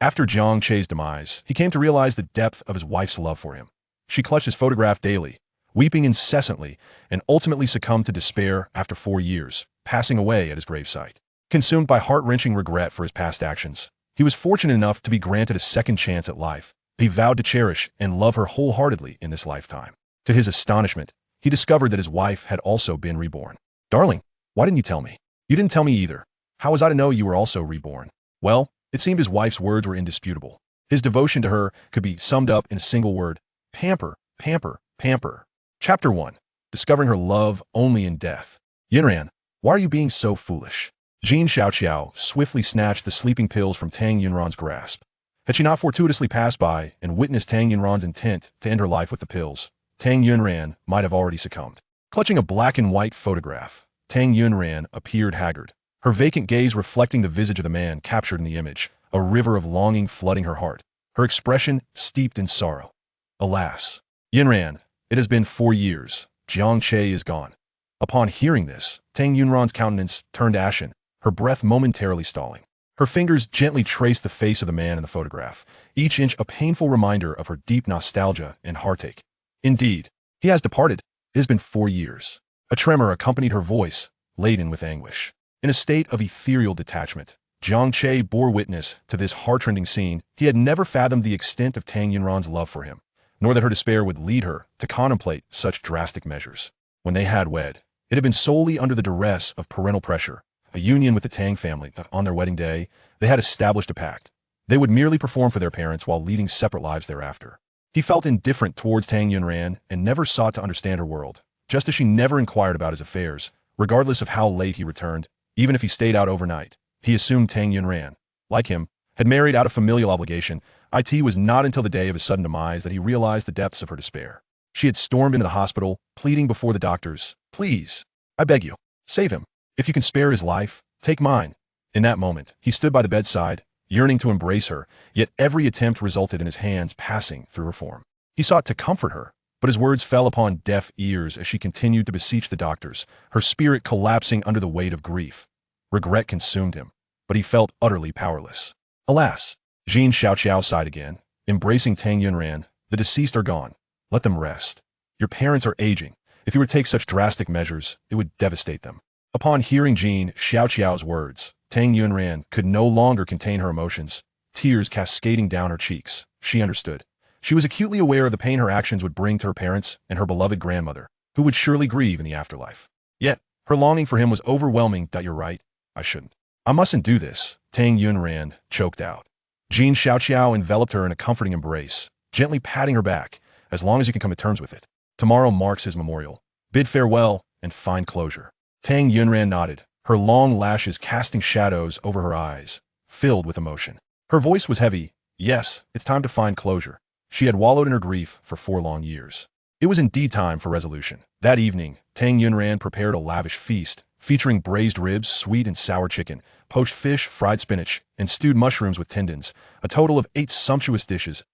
After Jiang Che's demise, he came to realize the depth of his wife's love for him. She clutched his photograph daily, weeping incessantly, and ultimately succumbed to despair after 4 years, passing away at his gravesite. Consumed by heart-wrenching regret for his past actions, he was fortunate enough to be granted a second chance at life. He vowed to cherish and love her wholeheartedly in this lifetime. To his astonishment, he discovered that his wife had also been reborn. "Darling, why didn't you tell me?" "You didn't tell me either. How was I to know you were also reborn?" Well, it seemed his wife's words were indisputable. His devotion to her could be summed up in a single word: pamper, pamper, pamper. Chapter 1. Discovering her love only in death. "Yunran, why are you being so foolish?" Jean Xiaoqiao swiftly snatched the sleeping pills from Tang Yunran's grasp. Had she not fortuitously passed by and witnessed Tang Yunran's intent to end her life with the pills, Tang Yunran might have already succumbed. Clutching a black and white photograph, Tang Yunran appeared haggard, her vacant gaze reflecting the visage of the man captured in the image, a river of longing flooding her heart, her expression steeped in sorrow. "Alas, Yunran, it has been 4 years. Jiang Che is gone." Upon hearing this, Tang Yunran's countenance turned ashen, her breath momentarily stalling. Her fingers gently traced the face of the man in the photograph, each inch a painful reminder of her deep nostalgia and heartache. "Indeed, he has departed. It has been 4 years. A tremor accompanied her voice, laden with anguish. In a state of ethereal detachment, Jiang Che bore witness to this heart-rending scene. He had never fathomed the extent of Tang Yunran's love for him, nor that her despair would lead her to contemplate such drastic measures. When they had wed, it had been solely under the duress of parental pressure, a union with the Tang family. On their wedding day, they had established a pact. They would merely perform for their parents while leading separate lives thereafter. He felt indifferent towards Tang Yunran and never sought to understand her world, just as she never inquired about his affairs, regardless of how late he returned. Even if he stayed out overnight, he assumed Tang Yunran, like him, had married out of familial obligation. It was not until the day of his sudden demise that he realized the depths of her despair. She had stormed into the hospital, pleading before the doctors, "Please, I beg you, save him. If you can spare his life, take mine." In that moment, he stood by the bedside, yearning to embrace her, yet every attempt resulted in his hands passing through her form. He sought to comfort her, but his words fell upon deaf ears as she continued to beseech the doctors, her spirit collapsing under the weight of grief. Regret consumed him, but he felt utterly powerless. "Alas," Jean Xiaoqiao sighed again, embracing Tang Yunran, "the deceased are gone. Let them rest. Your parents are aging. If you were to take such drastic measures, it would devastate them." Upon hearing Jean Xiaoqiao's words, Tang Yunran could no longer contain her emotions, tears cascading down her cheeks. She understood. She was acutely aware of the pain her actions would bring to her parents and her beloved grandmother, who would surely grieve in the afterlife. Yet, her longing for him was overwhelming. "You're right. I shouldn't. I mustn't do this," Tang Yunran choked out. Jean Xiaoqiao enveloped her in a comforting embrace, gently patting her back. "As long as you can come to terms with it. Tomorrow marks his memorial. Bid farewell and find closure." Tang Yunran nodded, her long lashes casting shadows over her eyes, filled with emotion. Her voice was heavy. Yes, it's time to find closure. She had wallowed in her grief for 4 long years. It was indeed time for resolution. That evening, Tang Yunran prepared a lavish feast, featuring braised ribs, sweet and sour chicken, poached fish, fried spinach, and stewed mushrooms with tendons, a total of 8 sumptuous dishes.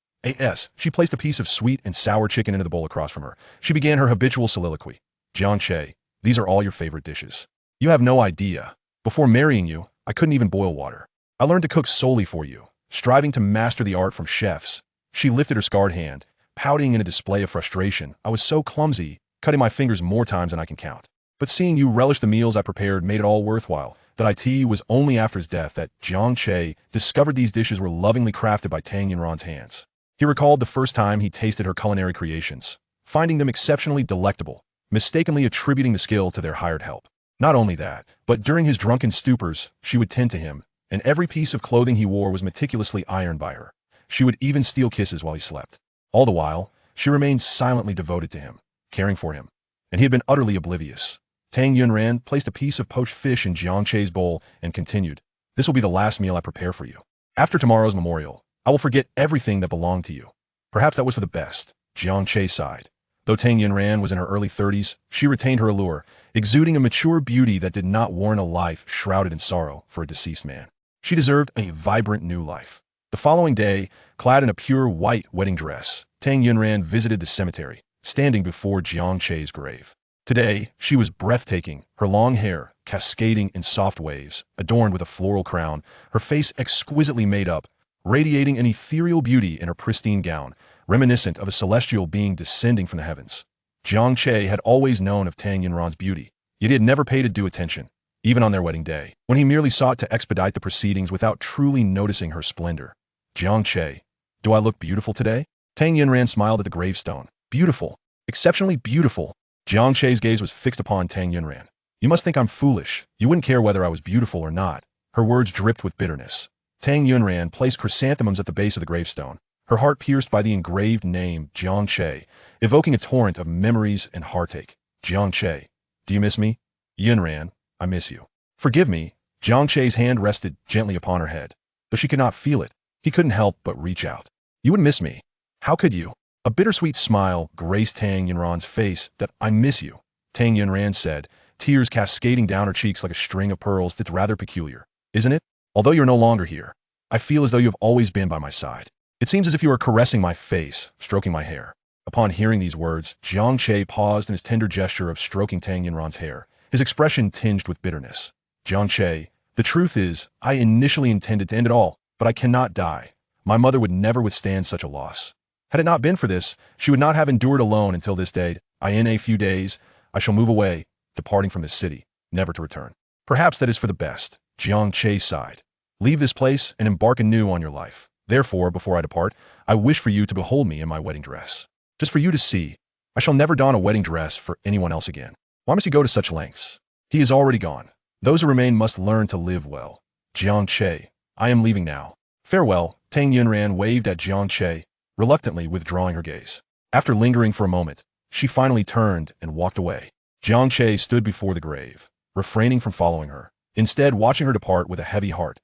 She placed a piece of sweet and sour chicken into the bowl across from her. She began her habitual soliloquy. "Jiang Che, these are all your favorite dishes. You have no idea. Before marrying you, I couldn't even boil water. I learned to cook solely for you, striving to master the art from chefs." She lifted her scarred hand, pouting in a display of frustration. "I was so clumsy, cutting my fingers more times than I can count. But seeing you relish the meals I prepared made it all worthwhile." That it was only after his death that Jiang Che discovered these dishes were lovingly crafted by Tang Yunran's hands. He recalled the first time he tasted her culinary creations, finding them exceptionally delectable, mistakenly attributing the skill to their hired help. Not only that, but during his drunken stupors, she would tend to him, and every piece of clothing he wore was meticulously ironed by her. She would even steal kisses while he slept. All the while, she remained silently devoted to him, caring for him, and he had been utterly oblivious. Tang Yunran placed a piece of poached fish in Jiang Che's bowl and continued, "This will be the last meal I prepare for you. After tomorrow's memorial, I will forget everything that belonged to you." Perhaps that was for the best, Jiang Che sighed. Though Tang Yunran was in her early 30s, she retained her allure, exuding a mature beauty that did not warrant a life shrouded in sorrow for a deceased man. She deserved a vibrant new life. The following day, clad in a pure white wedding dress, Tang Yunran visited the cemetery, standing before Jiang Che's grave. Today, she was breathtaking, her long hair cascading in soft waves, adorned with a floral crown, her face exquisitely made up, radiating an ethereal beauty in her pristine gown, reminiscent of a celestial being descending from the heavens. Jiang Che had always known of Tang Yunran's beauty, yet he had never paid it due attention, even on their wedding day, when he merely sought to expedite the proceedings without truly noticing her splendor. Jiang Che, do I look beautiful today? Tang Yunran smiled at the gravestone. Beautiful. Exceptionally beautiful. Jiang Che's gaze was fixed upon Tang Yunran. You must think I'm foolish. You wouldn't care whether I was beautiful or not. Her words dripped with bitterness. Tang Yunran placed chrysanthemums at the base of the gravestone, her heart pierced by the engraved name Jiang Che, evoking a torrent of memories and heartache. Jiang Che, do you miss me? Yunran, I miss you. Forgive me. Jiang Che's hand rested gently upon her head. Though she could not feel it, he couldn't help but reach out. You would miss me. How could you? A bittersweet smile graced Tang Yunran's face. That I miss you, Tang Yunran said, tears cascading down her cheeks like a string of pearls. That's rather peculiar, isn't it? Although you're no longer here, I feel as though you have always been by my side. It seems as if you were caressing my face, stroking my hair. Upon hearing these words, Jiang Che paused in his tender gesture of stroking Tang Yunran's hair, his expression tinged with bitterness. Jiang Che, the truth is, I initially intended to end it all, but I cannot die. My mother would never withstand such a loss. Had it not been for this, she would not have endured alone until this day. In a few days, I shall move away, departing from this city, never to return. Perhaps that is for the best. Jiang Che sighed. Leave this place and embark anew on your life. Therefore, before I depart, I wish for you to behold me in my wedding dress. Just for you to see. I shall never don a wedding dress for anyone else again. Why must he go to such lengths? He is already gone. Those who remain must learn to live well. Jiang Che, I am leaving now. Farewell. Tang Yunran waved at Jiang Che, reluctantly withdrawing her gaze. After lingering for a moment, she finally turned and walked away. Jiang Che stood before the grave, refraining from following her, instead watching her depart with a heavy heart.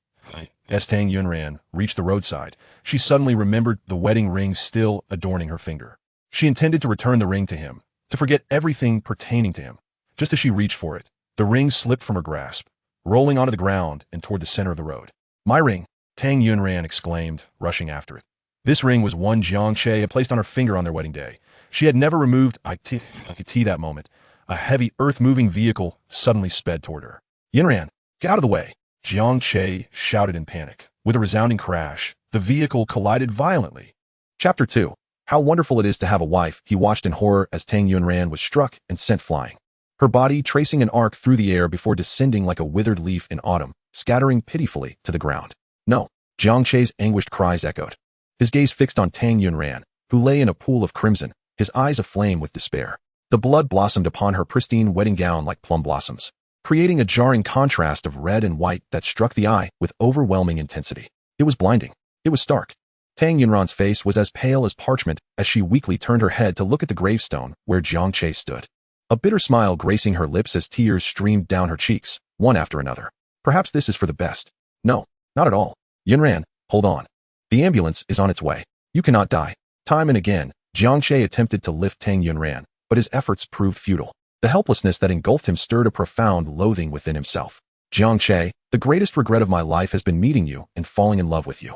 As Tang Yunran reached the roadside, she suddenly remembered the wedding ring still adorning her finger. She intended to return the ring to him, to forget everything pertaining to him. Just as she reached for it, the ring slipped from her grasp, rolling onto the ground and toward the center of the road. My ring, Tang Yunran exclaimed, rushing after it. This ring was one Jiang Che had placed on her finger on their wedding day. She had never removed it that moment. A heavy, earth-moving vehicle suddenly sped toward her. Yunran, get out of the way! Jiang Che shouted in panic. With a resounding crash, the vehicle collided violently. Chapter 2. How wonderful it is to have a wife. He watched in horror as Tang Yunran was struck and sent flying, her body tracing an arc through the air before descending like a withered leaf in autumn, scattering pitifully to the ground. No! Jiang Che's anguished cries echoed. His gaze fixed on Tang Yunran, who lay in a pool of crimson, his eyes aflame with despair. The blood blossomed upon her pristine wedding gown like plum blossoms, creating a jarring contrast of red and white that struck the eye with overwhelming intensity. It was blinding. It was stark. Tang Yunran's face was as pale as parchment as she weakly turned her head to look at the gravestone where Jiang Che stood. A bitter smile gracing her lips as tears streamed down her cheeks, one after another. Perhaps this is for the best. No, not at all. Yunran, hold on. The ambulance is on its way. You cannot die. Time and again, Jiang Che attempted to lift Tang Yunran, but his efforts proved futile. The helplessness that engulfed him stirred a profound loathing within himself. Jiang Che, the greatest regret of my life has been meeting you and falling in love with you.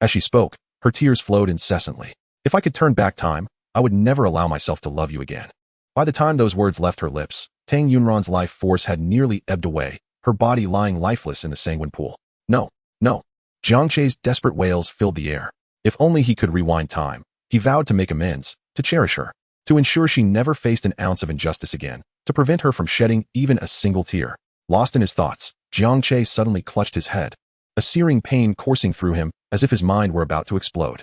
As she spoke, her tears flowed incessantly. If I could turn back time, I would never allow myself to love you again. By the time those words left her lips, Tang Yunran's life force had nearly ebbed away, her body lying lifeless in the sanguine pool. No, no. Jiang Che's desperate wails filled the air. If only he could rewind time. He vowed to make amends, to cherish her, to ensure she never faced an ounce of injustice again, to prevent her from shedding even a single tear. Lost in his thoughts, Jiang Che suddenly clutched his head, a searing pain coursing through him as if his mind were about to explode.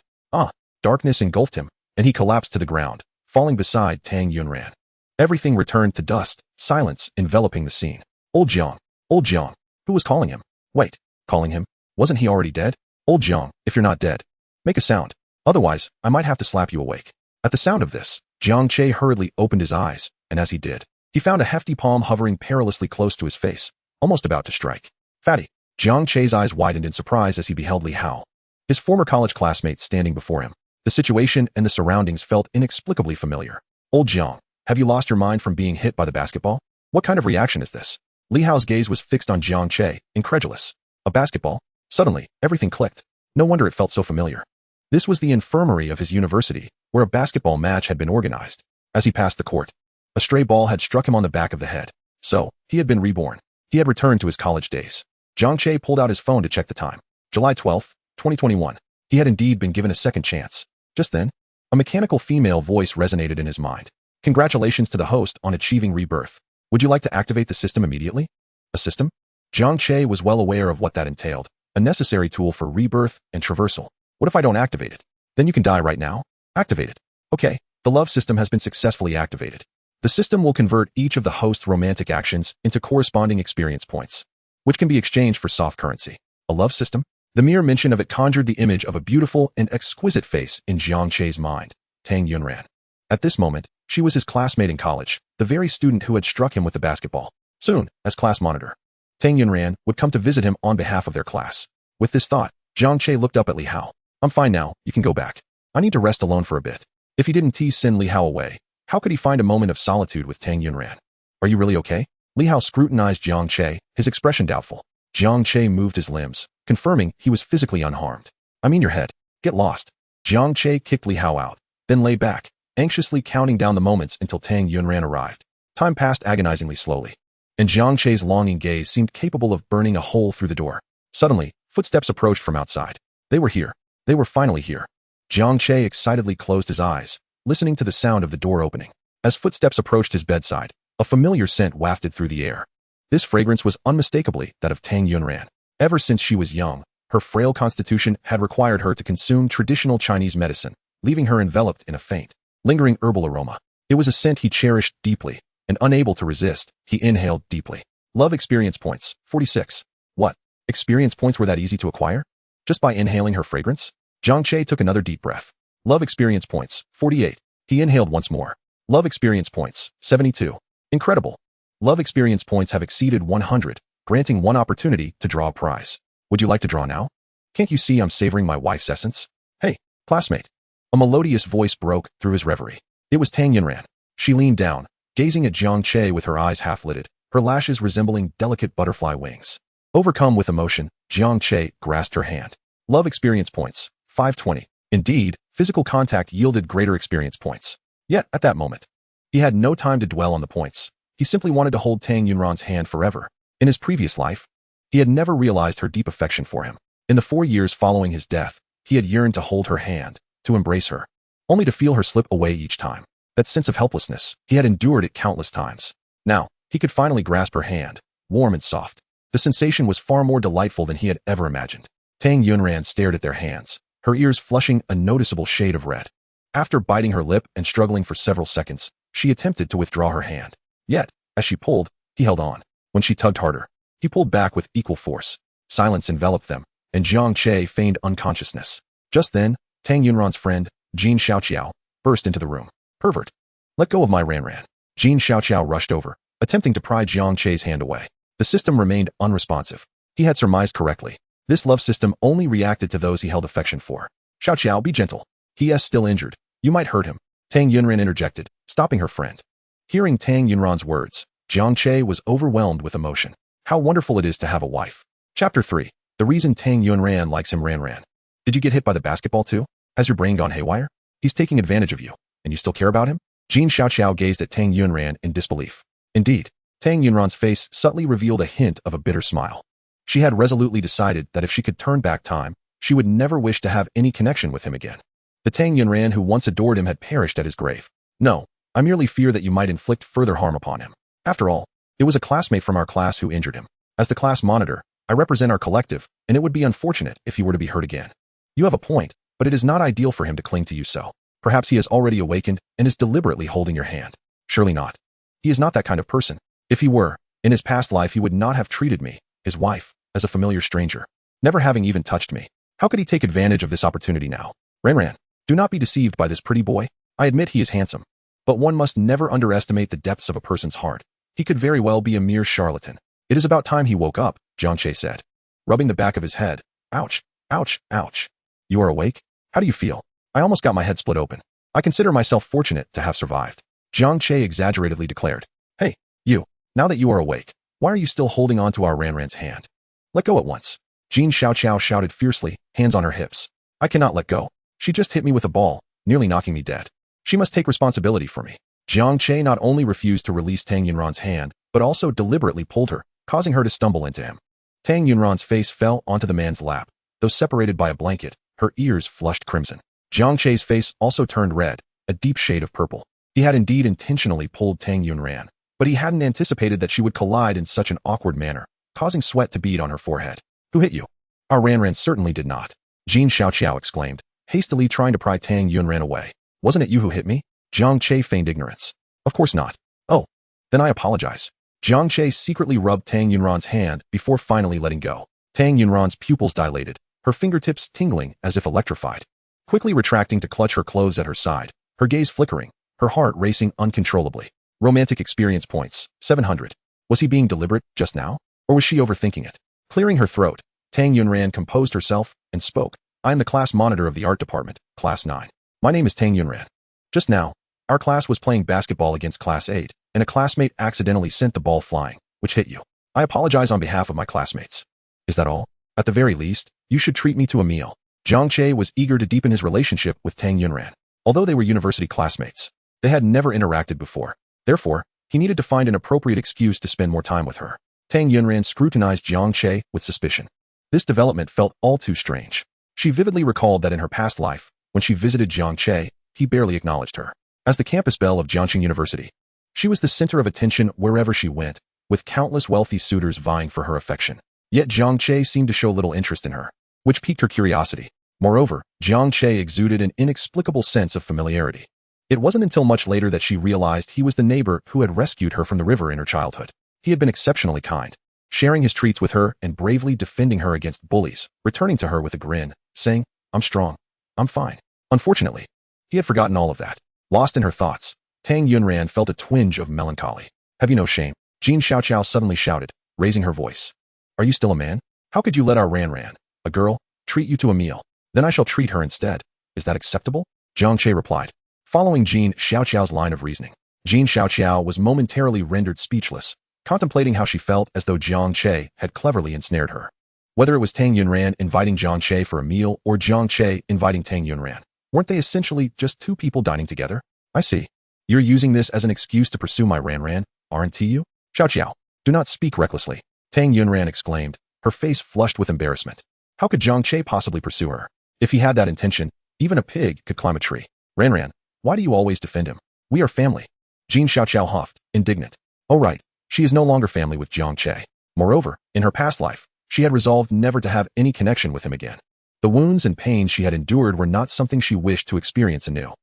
Darkness engulfed him, and he collapsed to the ground, falling beside Tang Yunran. Everything returned to dust, silence enveloping the scene. Old Jiang. Who was calling him? Wait, calling him? Wasn't he already dead? Old Jiang, if you're not dead, make a sound. Otherwise, I might have to slap you awake. At the sound of this, Jiang Che hurriedly opened his eyes, and as he did, he found a hefty palm hovering perilously close to his face, almost about to strike. Fatty. Jiang Che's eyes widened in surprise as he beheld Li Hao, his former college classmate, standing before him. The situation and the surroundings felt inexplicably familiar. Old Jiang, have you lost your mind from being hit by the basketball? What kind of reaction is this? Li Hao's gaze was fixed on Jiang Che, incredulous. A basketball? Suddenly, everything clicked. No wonder it felt so familiar. This was the infirmary of his university, where a basketball match had been organized. As he passed the court, a stray ball had struck him on the back of the head. So, he had been reborn. He had returned to his college days. Jiang Che pulled out his phone to check the time. July 12th, 2021. He had indeed been given a second chance. Just then, a mechanical female voice resonated in his mind. Congratulations to the host on achieving rebirth. Would you like to activate the system immediately? A system? Jiang Che was well aware of what that entailed, a necessary tool for rebirth and traversal. What if I don't activate it? Then you can die right now? Activate it. Okay, the love system has been successfully activated. The system will convert each of the host's romantic actions into corresponding experience points, which can be exchanged for soft currency. A love system? The mere mention of it conjured the image of a beautiful and exquisite face in Jiang Che's mind, Tang Yunran. At this moment, she was his classmate in college, the very student who had struck him with the basketball. Soon, as class monitor, Tang Yunran would come to visit him on behalf of their class. With this thought, Jiang Che looked up at Li Hao. I'm fine now, you can go back. I need to rest alone for a bit. If he didn't send Li Hao away, how could he find a moment of solitude with Tang Yunran? Are you really okay? Li Hao scrutinized Jiang Che, his expression doubtful. Jiang Che moved his limbs, confirming he was physically unharmed. I mean your head. Get lost. Jiang Che kicked Li Hao out, then lay back, anxiously counting down the moments until Tang Yunran arrived. Time passed agonizingly slowly, and Jiang Che's longing gaze seemed capable of burning a hole through the door. Suddenly, footsteps approached from outside. They were here. They were finally here. Jiang Che excitedly closed his eyes, listening to the sound of the door opening. As footsteps approached his bedside, a familiar scent wafted through the air. This fragrance was unmistakably that of Tang Yunran. Ever since she was young, her frail constitution had required her to consume traditional Chinese medicine, leaving her enveloped in a faint, lingering herbal aroma. It was a scent he cherished deeply, and unable to resist, he inhaled deeply. Love experience points, 46. What? Experience points were that easy to acquire? Just by inhaling her fragrance? Jiang Che took another deep breath. Love experience points, 48. He inhaled once more. Love experience points, 72. Incredible. Love experience points have exceeded 100, granting one opportunity to draw a prize. Would you like to draw now? Can't you see I'm savoring my wife's essence? Hey, classmate. A melodious voice broke through his reverie. It was Tang Yunran. She leaned down, gazing at Jiang Che with her eyes half-lidded, her lashes resembling delicate butterfly wings. Overcome with emotion, Jiang Che grasped her hand. Love experience points, 520. Indeed, physical contact yielded greater experience points. Yet, at that moment, he had no time to dwell on the points. He simply wanted to hold Tang Yunran's hand forever. In his previous life, he had never realized her deep affection for him. In the 4 years following his death, he had yearned to hold her hand, to embrace her, only to feel her slip away each time. That sense of helplessness, he had endured it countless times. Now, he could finally grasp her hand, warm and soft. The sensation was far more delightful than he had ever imagined. Tang Yunran stared at their hands, her ears flushing a noticeable shade of red. After biting her lip and struggling for several seconds, she attempted to withdraw her hand. Yet, as she pulled, he held on. When she tugged harder, he pulled back with equal force. Silence enveloped them, and Jiang Che feigned unconsciousness. Just then, Tang Yunran's friend, Jin Xiaoqiao, burst into the room. Pervert. Let go of my Ran. Jin Xiaoqiao rushed over, attempting to pry Jiang Che's hand away. The system remained unresponsive. He had surmised correctly. This love system only reacted to those he held affection for. Xiaoqiao, be gentle. He is still injured. You might hurt him. Tang Yunran interjected, stopping her friend. Hearing Tang Yunran's words, Jiang Che was overwhelmed with emotion. How wonderful it is to have a wife. Chapter 3. The reason Tang Yunran likes him Ran. Did you get hit by the basketball too? Has your brain gone haywire? He's taking advantage of you, and you still care about him? Jin Xiaoqiao gazed at Tang Yunran in disbelief. Indeed, Tang Yunran's face subtly revealed a hint of a bitter smile. She had resolutely decided that if she could turn back time, she would never wish to have any connection with him again. The Tang Yunran who once adored him had perished at his grave. No, I merely fear that you might inflict further harm upon him. After all, it was a classmate from our class who injured him. As the class monitor, I represent our collective, and it would be unfortunate if he were to be hurt again. You have a point, but it is not ideal for him to cling to you so. Perhaps he has already awakened and is deliberately holding your hand. Surely not. He is not that kind of person. If he were, in his past life he would not have treated me, his wife, as a familiar stranger, never having even touched me. How could he take advantage of this opportunity now? Ran, do not be deceived by this pretty boy. I admit he is handsome, but one must never underestimate the depths of a person's heart. He could very well be a mere charlatan. It is about time he woke up, Jiang Che said, rubbing the back of his head. Ouch, ouch, ouch. You are awake? How do you feel? I almost got my head split open. I consider myself fortunate to have survived. Jiang Che exaggeratedly declared. Hey, you, now that you are awake, why are you still holding on to our Ran's hand? Let go at once. Jin Xiaoqiao shouted fiercely, hands on her hips. I cannot let go. She just hit me with a ball, nearly knocking me dead. She must take responsibility for me. Jiang Che not only refused to release Tang Yunran's hand, but also deliberately pulled her, causing her to stumble into him. Tang Yunran's face fell onto the man's lap, Though separated by a blanket, her ears flushed crimson. Jiang Che's face also turned red, a deep shade of purple. He had indeed intentionally pulled Tang Yunran, but he hadn't anticipated that she would collide in such an awkward manner, causing sweat to bead on her forehead. Who hit you? Our Ranran certainly did not. Jin Xiaoqiao exclaimed, hastily trying to pry Tang Yunran away. Wasn't it you who hit me? Jiang Che feigned ignorance. Of course not. Oh, then I apologize. Jiang Che secretly rubbed Tang Yunran's hand before finally letting go. Tang Yunran's pupils dilated, her fingertips tingling as if electrified. Quickly retracting to clutch her clothes at her side, her gaze flickering, her heart racing uncontrollably. Romantic experience points, 700. Was he being deliberate just now? Or was she overthinking it? Clearing her throat, Tang Yunran composed herself and spoke. I am the class monitor of the art department, class 9. My name is Tang Yunran. Just now, our class was playing basketball against class 8, and a classmate accidentally sent the ball flying, which hit you. I apologize on behalf of my classmates. Is that all? At the very least, you should treat me to a meal. Jiang Che was eager to deepen his relationship with Tang Yunran. Although they were university classmates, they had never interacted before. Therefore, he needed to find an appropriate excuse to spend more time with her. Tang Yunran scrutinized Jiang Che with suspicion. This development felt all too strange. She vividly recalled that in her past life, when she visited Jiang Che, he barely acknowledged her. As the campus belle of Jiangqing University, she was the center of attention wherever she went, with countless wealthy suitors vying for her affection. Yet Jiang Che seemed to show little interest in her, which piqued her curiosity. Moreover, Jiang Che exuded an inexplicable sense of familiarity. It wasn't until much later that she realized he was the neighbor who had rescued her from the river in her childhood. He had been exceptionally kind, sharing his treats with her and bravely defending her against bullies, returning to her with a grin, saying, I'm strong. I'm fine. Unfortunately, he had forgotten all of that. Lost in her thoughts, Tang Yunran felt a twinge of melancholy. Have you no shame? Jin Xiaoqiao suddenly shouted, raising her voice. Are you still a man? How could you let our Ranran, a girl, treat you to a meal? Then I shall treat her instead. Is that acceptable? Jiang Che replied. Following Jin Xiaoqiao's line of reasoning, Jin Xiaoqiao was momentarily rendered speechless, contemplating how she felt as though Jiang Che had cleverly ensnared her. Whether it was Tang Yunran inviting Jiang Che for a meal or Jiang Che inviting Tang Yunran, weren't they essentially just two people dining together? I see. You're using this as an excuse to pursue my Ranran, aren't you? Xiaoqiao, do not speak recklessly, Tang Yunran exclaimed, her face flushed with embarrassment. How could Jiang Che possibly pursue her? If he had that intention, even a pig could climb a tree. Ranran, why do you always defend him? We are family. Jin Xiaoqiao huffed, indignant. Oh right, she is no longer family with Jiang Che. Moreover, in her past life, she had resolved never to have any connection with him again. The wounds and pains she had endured were not something she wished to experience anew.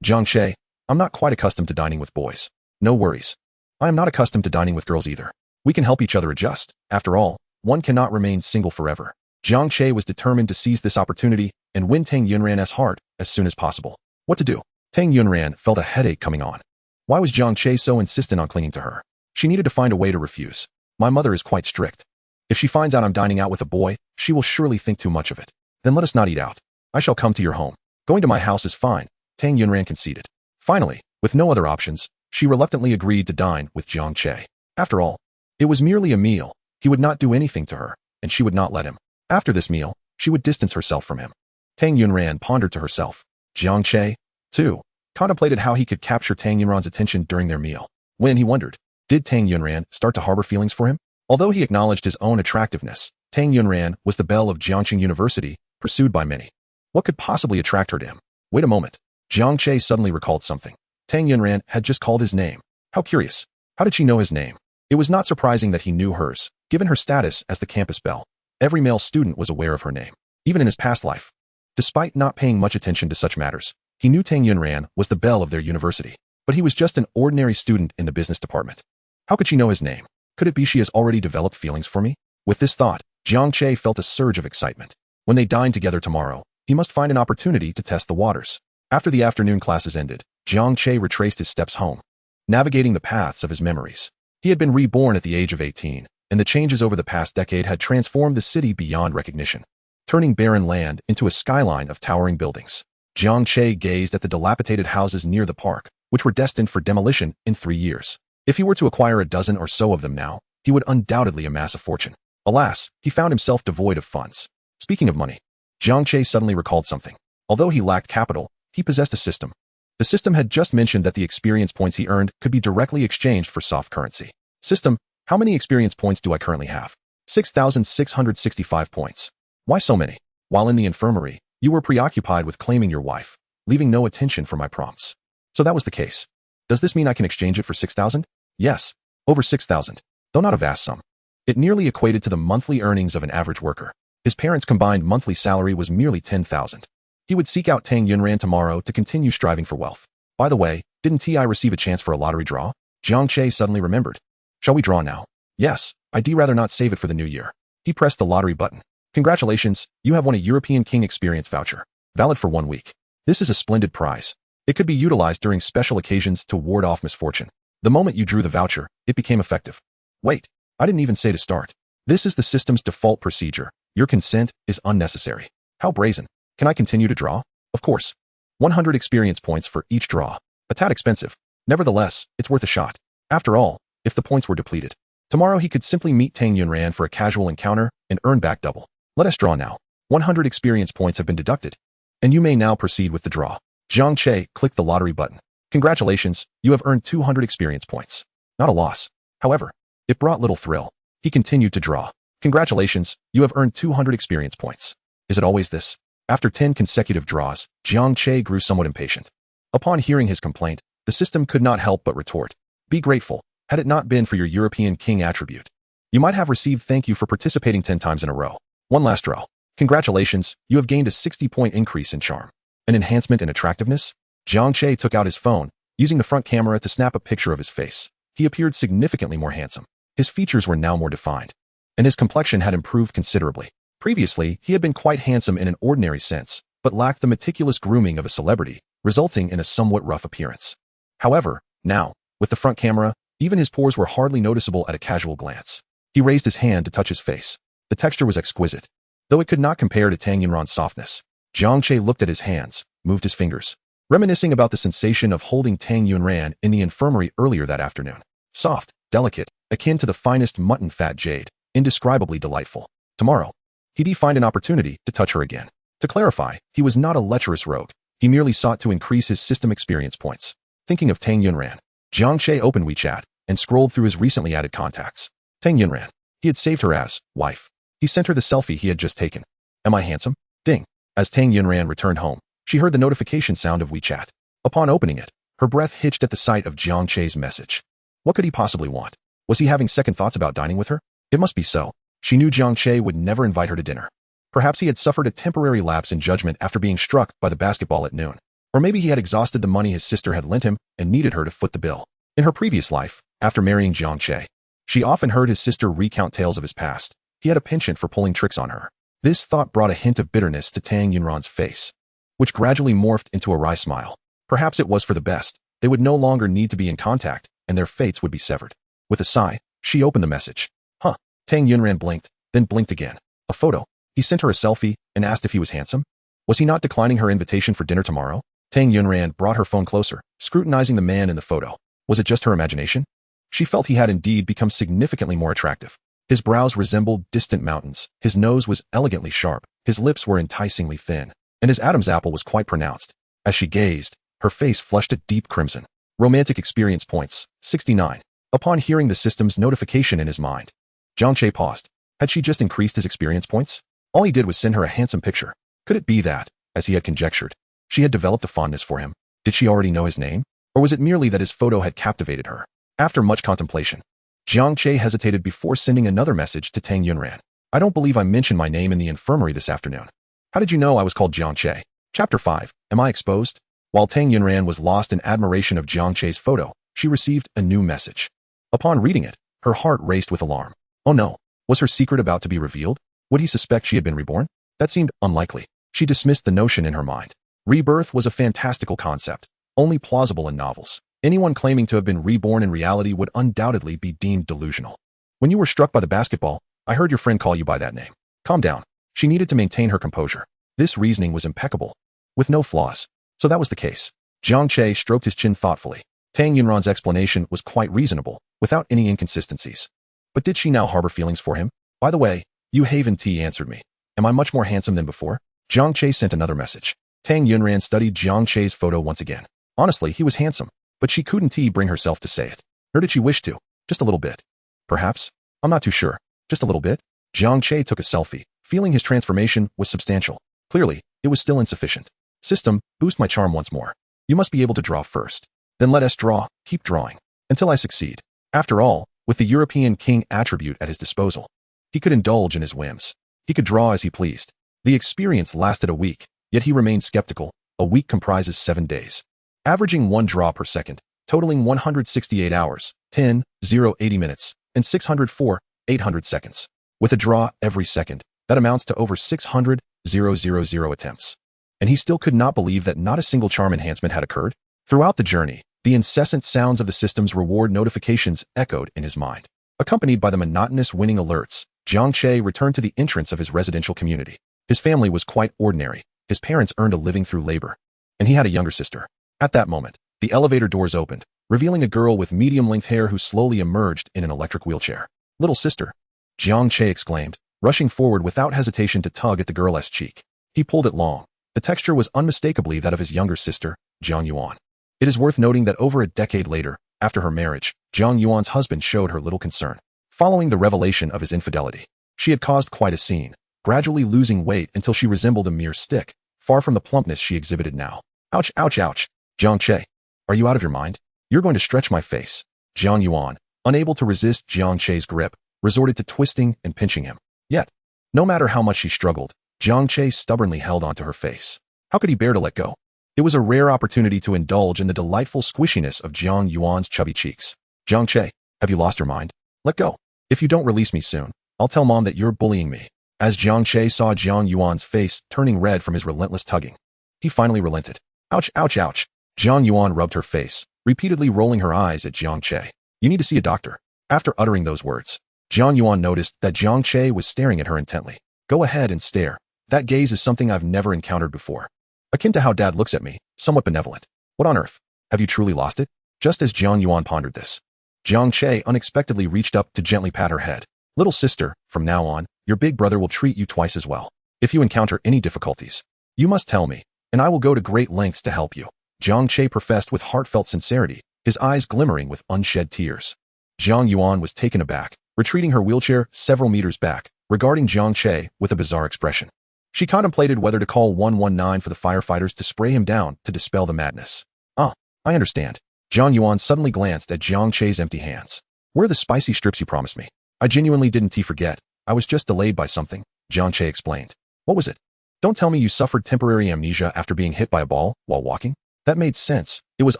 Jiang Che, I'm not quite accustomed to dining with boys. No worries. I am not accustomed to dining with girls either. We can help each other adjust. After all, one cannot remain single forever. Jiang Che was determined to seize this opportunity and win Tang Yunran's heart as soon as possible. What to do? Tang Yunran felt a headache coming on. Why was Jiang Che so insistent on clinging to her? She needed to find a way to refuse. My mother is quite strict. If she finds out I'm dining out with a boy, she will surely think too much of it. Then let us not eat out. I shall come to your home. Going to my house is fine, Tang Yunran conceded. Finally, with no other options, she reluctantly agreed to dine with Jiang Che. After all, it was merely a meal. He would not do anything to her, and she would not let him. After this meal, she would distance herself from him. Tang Yunran pondered to herself. Jiang Che, too, contemplated how he could capture Tang Yunran's attention during their meal. When he wondered, did Tang Yunran start to harbor feelings for him? Although he acknowledged his own attractiveness, Tang Yunran was the belle of Jiangqing University, pursued by many. What could possibly attract her to him? Wait a moment. Jiang Che suddenly recalled something. Tang Yunran had just called his name. How curious. How did she know his name? It was not surprising that he knew hers, given her status as the campus belle. Every male student was aware of her name, even in his past life. Despite not paying much attention to such matters, he knew Tang Yunran was the belle of their university, but he was just an ordinary student in the business department. How could she know his name? Could it be she has already developed feelings for me? With this thought, Jiang Che felt a surge of excitement. When they dined together tomorrow, he must find an opportunity to test the waters. After the afternoon classes ended, Jiang Che retraced his steps home, navigating the paths of his memories. He had been reborn at the age of 18, and the changes over the past decade had transformed the city beyond recognition, turning barren land into a skyline of towering buildings. Jiang Che gazed at the dilapidated houses near the park, which were destined for demolition in 3 years. If he were to acquire a dozen or so of them now, he would undoubtedly amass a fortune. Alas, he found himself devoid of funds. Speaking of money, Jiang Che suddenly recalled something. Although he lacked capital, he possessed a system. The system had just mentioned that the experience points he earned could be directly exchanged for soft currency. System, how many experience points do I currently have? 6,665 points. Why so many? While in the infirmary, you were preoccupied with claiming your wife, leaving no attention for my prompts. So that was the case. Does this mean I can exchange it for 6,000? Yes, over 6,000, though not a vast sum. It nearly equated to the monthly earnings of an average worker. His parents' combined monthly salary was merely 10,000. He would seek out Tang Yunran tomorrow to continue striving for wealth. By the way, didn't Ti receive a chance for a lottery draw? Jiang Che suddenly remembered. Shall we draw now? Yes, I'd rather not save it for the new year. He pressed the lottery button. Congratulations, you have won a European King Experience voucher, valid for 1 week. This is a splendid prize. It could be utilized during special occasions to ward off misfortune. The moment you drew the voucher, it became effective. Wait, I didn't even say to start. This is the system's default procedure. Your consent is unnecessary. How brazen. Can I continue to draw? Of course. 100 experience points for each draw. A tad expensive. Nevertheless, it's worth a shot. After all, if the points were depleted, tomorrow he could simply meet Tang Yunran for a casual encounter and earn back double. Let us draw now. 100 experience points have been deducted, and you may now proceed with the draw. Jiang Che clicked the lottery button. Congratulations, you have earned 200 experience points. Not a loss. However, it brought little thrill. He continued to draw. Congratulations, you have earned 200 experience points. Is it always this? After 10 consecutive draws, Jiang Che grew somewhat impatient. Upon hearing his complaint, the system could not help but retort. Be grateful, had it not been for your European King attribute. You might have received thank you for participating 10 times in a row. One last draw. Congratulations, you have gained a 60-point increase in charm. An enhancement in attractiveness? Jiang Che took out his phone, using the front camera to snap a picture of his face. He appeared significantly more handsome. His features were now more defined, and his complexion had improved considerably. Previously, he had been quite handsome in an ordinary sense, but lacked the meticulous grooming of a celebrity, resulting in a somewhat rough appearance. However, now, with the front camera, even his pores were hardly noticeable at a casual glance. He raised his hand to touch his face. The texture was exquisite, though it could not compare to Tang Yunran's softness. Jiang Che looked at his hands, moved his fingers, reminiscing about the sensation of holding Tang Yunran in the infirmary earlier that afternoon. Soft, delicate, akin to the finest mutton fat jade, indescribably delightful. Tomorrow, he'd find an opportunity to touch her again. To clarify, he was not a lecherous rogue. He merely sought to increase his system experience points. Thinking of Tang Yunran, Jiang Che opened WeChat and scrolled through his recently added contacts. Tang Yunran. He had saved her as wife. He sent her the selfie he had just taken. Am I handsome? Ding. As Tang Yunran returned home, she heard the notification sound of WeChat. Upon opening it, her breath hitched at the sight of Jiang Che's message. What could he possibly want? Was he having second thoughts about dining with her? It must be so. She knew Jiang Che would never invite her to dinner. Perhaps he had suffered a temporary lapse in judgment after being struck by the basketball at noon. Or maybe he had exhausted the money his sister had lent him and needed her to foot the bill. In her previous life, after marrying Jiang Che, she often heard his sister recount tales of his past. He had a penchant for pulling tricks on her. This thought brought a hint of bitterness to Tang Yunran's face, which gradually morphed into a wry smile. Perhaps it was for the best. They would no longer need to be in contact, and their fates would be severed. With a sigh, she opened the message. Huh. Tang Yunran blinked, then blinked again. A photo. He sent her a selfie and asked if he was handsome. Was he not declining her invitation for dinner tomorrow? Tang Yunran brought her phone closer, scrutinizing the man in the photo. Was it just her imagination? She felt he had indeed become significantly more attractive. His brows resembled distant mountains, his nose was elegantly sharp, his lips were enticingly thin, and his Adam's apple was quite pronounced. As she gazed, her face flushed a deep crimson. Romantic experience points, 69. Upon hearing the system's notification in his mind, Jiang Che paused. Had she just increased his experience points? All he did was send her a handsome picture. Could it be that, as he had conjectured, she had developed a fondness for him? Did she already know his name? Or was it merely that his photo had captivated her? After much contemplation, Jiang Che hesitated before sending another message to Tang Yunran. I don't believe I mentioned my name in the infirmary this afternoon. How did you know I was called Jiang Che? Chapter 5. Am I exposed? While Tang Yunran was lost in admiration of Jiang Che's photo, she received a new message. Upon reading it, her heart raced with alarm. Oh no. Was her secret about to be revealed? Would he suspect she had been reborn? That seemed unlikely. She dismissed the notion in her mind. Rebirth was a fantastical concept, only plausible in novels. Anyone claiming to have been reborn in reality would undoubtedly be deemed delusional. When you were struck by the basketball, I heard your friend call you by that name. Calm down. She needed to maintain her composure. This reasoning was impeccable, with no flaws. So that was the case. Jiang Che stroked his chin thoughtfully. Tang Yunran's explanation was quite reasonable, without any inconsistencies. But did she now harbor feelings for him? By the way, Yu Haven T answered me. Am I much more handsome than before? Jiang Che sent another message. Tang Yunran studied Jiang Che's photo once again. Honestly, he was handsome, but she couldn't bring herself to say it. Nor did she wish to. Just a little bit. Perhaps? I'm not too sure. Just a little bit? Jiang Che took a selfie, feeling his transformation was substantial. Clearly, it was still insufficient. System, boost my charm once more. You must be able to draw first. Then let us draw, keep drawing, until I succeed. After all, with the European king attribute at his disposal, he could indulge in his whims. He could draw as he pleased. The experience lasted a week, yet he remained skeptical. A week comprises 7 days, averaging 1 draw per second, totaling 168 hours, 80 minutes, and 800 seconds. With a draw every second, that amounts to over 600 attempts. And he still could not believe that not a single charm enhancement had occurred. Throughout the journey, the incessant sounds of the system's reward notifications echoed in his mind. Accompanied by the monotonous winning alerts, Jiang Che returned to the entrance of his residential community. His family was quite ordinary. His parents earned a living through labor, and he had a younger sister. At that moment, the elevator doors opened, revealing a girl with medium-length hair who slowly emerged in an electric wheelchair. "Little sister," Jiang Che exclaimed, rushing forward without hesitation to tug at the girl's cheek. He pulled it long. The texture was unmistakably that of his younger sister, Jiang Yuan. It is worth noting that over a decade later, after her marriage, Jiang Yuan's husband showed her little concern. Following the revelation of his infidelity, she had caused quite a scene, gradually losing weight until she resembled a mere stick, far from the plumpness she exhibited now. "Ouch, ouch, ouch. Jiang Che, are you out of your mind? You're going to stretch my face." Jiang Yuan, unable to resist Jiang Che's grip, resorted to twisting and pinching him. Yet, no matter how much she struggled, Jiang Che stubbornly held onto her face. How could he bear to let go? It was a rare opportunity to indulge in the delightful squishiness of Jiang Yuan's chubby cheeks. "Jiang Che, have you lost your mind? Let go. If you don't release me soon, I'll tell Mom that you're bullying me." As Jiang Che saw Jiang Yuan's face turning red from his relentless tugging, he finally relented. "Ouch, ouch, ouch." Jiang Yuan rubbed her face, repeatedly rolling her eyes at Jiang Che. "You need to see a doctor." After uttering those words, Jiang Yuan noticed that Jiang Che was staring at her intently. "Go ahead and stare. That gaze is something I've never encountered before. Akin to how Dad looks at me, somewhat benevolent. What on earth? Have you truly lost it?" Just as Jiang Yuan pondered this, Jiang Che unexpectedly reached up to gently pat her head. "Little sister, from now on, your big brother will treat you twice as well. If you encounter any difficulties, you must tell me, and I will go to great lengths to help you." Jiang Che professed with heartfelt sincerity, his eyes glimmering with unshed tears. Jiang Yuan was taken aback, retreating her wheelchair several meters back, regarding Jiang Che with a bizarre expression. She contemplated whether to call 119 for the firefighters to spray him down to dispel the madness. "Ah, I understand." Jiang Yuan suddenly glanced at Jiang Che's empty hands. "Where are the spicy strips you promised me?" "I genuinely didn't forget. I was just delayed by something," Jiang Che explained. "What was it? Don't tell me you suffered temporary amnesia after being hit by a ball while walking?" That made sense. It was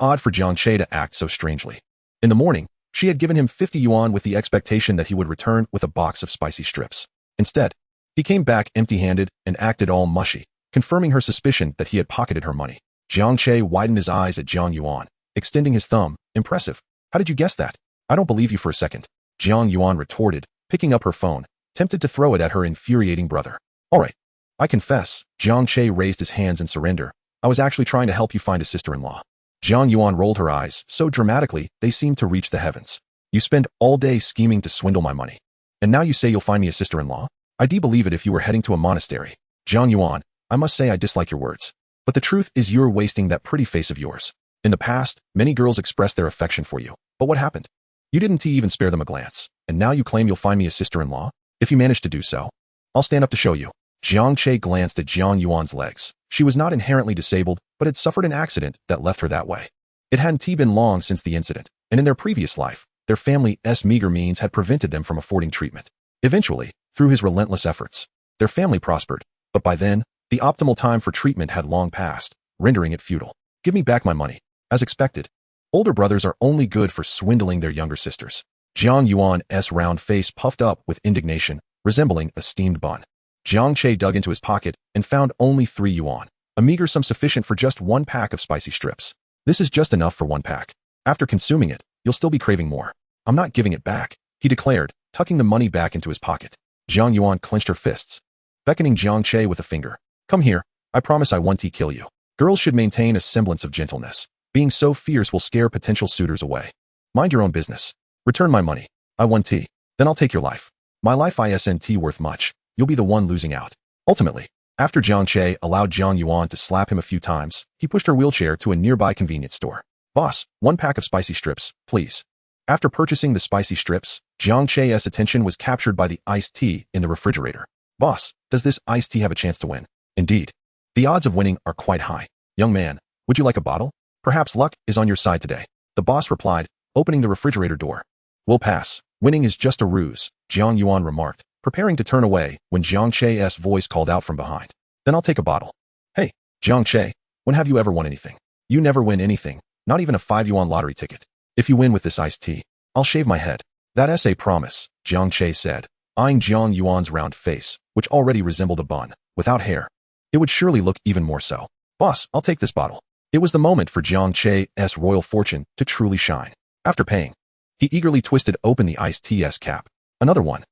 odd for Jiang Che to act so strangely. In the morning, she had given him 50 yuan with the expectation that he would return with a box of spicy strips. Instead, he came back empty-handed and acted all mushy, confirming her suspicion that he had pocketed her money. Jiang Che widened his eyes at Jiang Yuan, extending his thumb. "Impressive. How did you guess that?" "I don't believe you for a second," Jiang Yuan retorted, picking up her phone, tempted to throw it at her infuriating brother. "All right. I confess." Jiang Che raised his hands in surrender. "I was actually trying to help you find a sister-in-law." Jiang Yuan rolled her eyes so dramatically they seemed to reach the heavens. "You spend all day scheming to swindle my money. And now you say you'll find me a sister-in-law? I'd believe it if you were heading to a monastery." "Jiang Yuan, I must say I dislike your words. But the truth is you're wasting that pretty face of yours. In the past, many girls expressed their affection for you. But what happened? You didn't even spare them a glance. And now you claim you'll find me a sister-in-law? If you manage to do so, I'll stand up to show you." Jiang Che glanced at Jiang Yuan's legs. She was not inherently disabled, but had suffered an accident that left her that way. It hadn't been long since the incident, and in their previous life, their family's meager means had prevented them from affording treatment. Eventually, through his relentless efforts, their family prospered, but by then, the optimal time for treatment had long passed, rendering it futile. "Give me back my money." As expected, older brothers are only good for swindling their younger sisters. Jiang Yuan's round face puffed up with indignation, resembling a steamed bun. Jiang Che dug into his pocket and found only 3 yuan, a meager sum sufficient for just 1 pack of spicy strips. "This is just enough for 1 pack. After consuming it, you'll still be craving more." "I'm not giving it back," he declared, tucking the money back into his pocket. Jiang Yuan clenched her fists, beckoning Jiang Che with a finger. "Come here. I promise I won't kill you." Girls should maintain a semblance of gentleness. Being so fierce will scare potential suitors away. "Mind your own business. Return my money. I won't. Then I'll take your life. My life isn't worth much. You'll be the one losing out." Ultimately, after Jiang Che allowed Jiang Yuan to slap him a few times, he pushed her wheelchair to a nearby convenience store. "Boss, 1 pack of spicy strips, please." After purchasing the spicy strips, Jiang Che's attention was captured by the iced tea in the refrigerator. "Boss, Does this iced tea have a chance to win? Indeed. The odds of winning are quite high. Young man, would you like a bottle? Perhaps luck is on your side today. The boss replied, opening the refrigerator door. We'll pass. Winning is just a ruse, Jiang Yuan remarked, preparing to turn away when Jiang Che's voice called out from behind. Then I'll take a bottle. Hey, Jiang Che, when have you ever won anything? You never win anything, not even a 5 yuan lottery ticket. If you win with this iced tea, I'll shave my head. That's a promise, Jiang Che said, eyeing Jiang Yuan's round face, which already resembled a bun, without hair. It would surely look even more so. Boss, I'll take this bottle. It was the moment for Jiang Che's royal fortune to truly shine. After paying, he eagerly twisted open the iced tea's cap. Another one.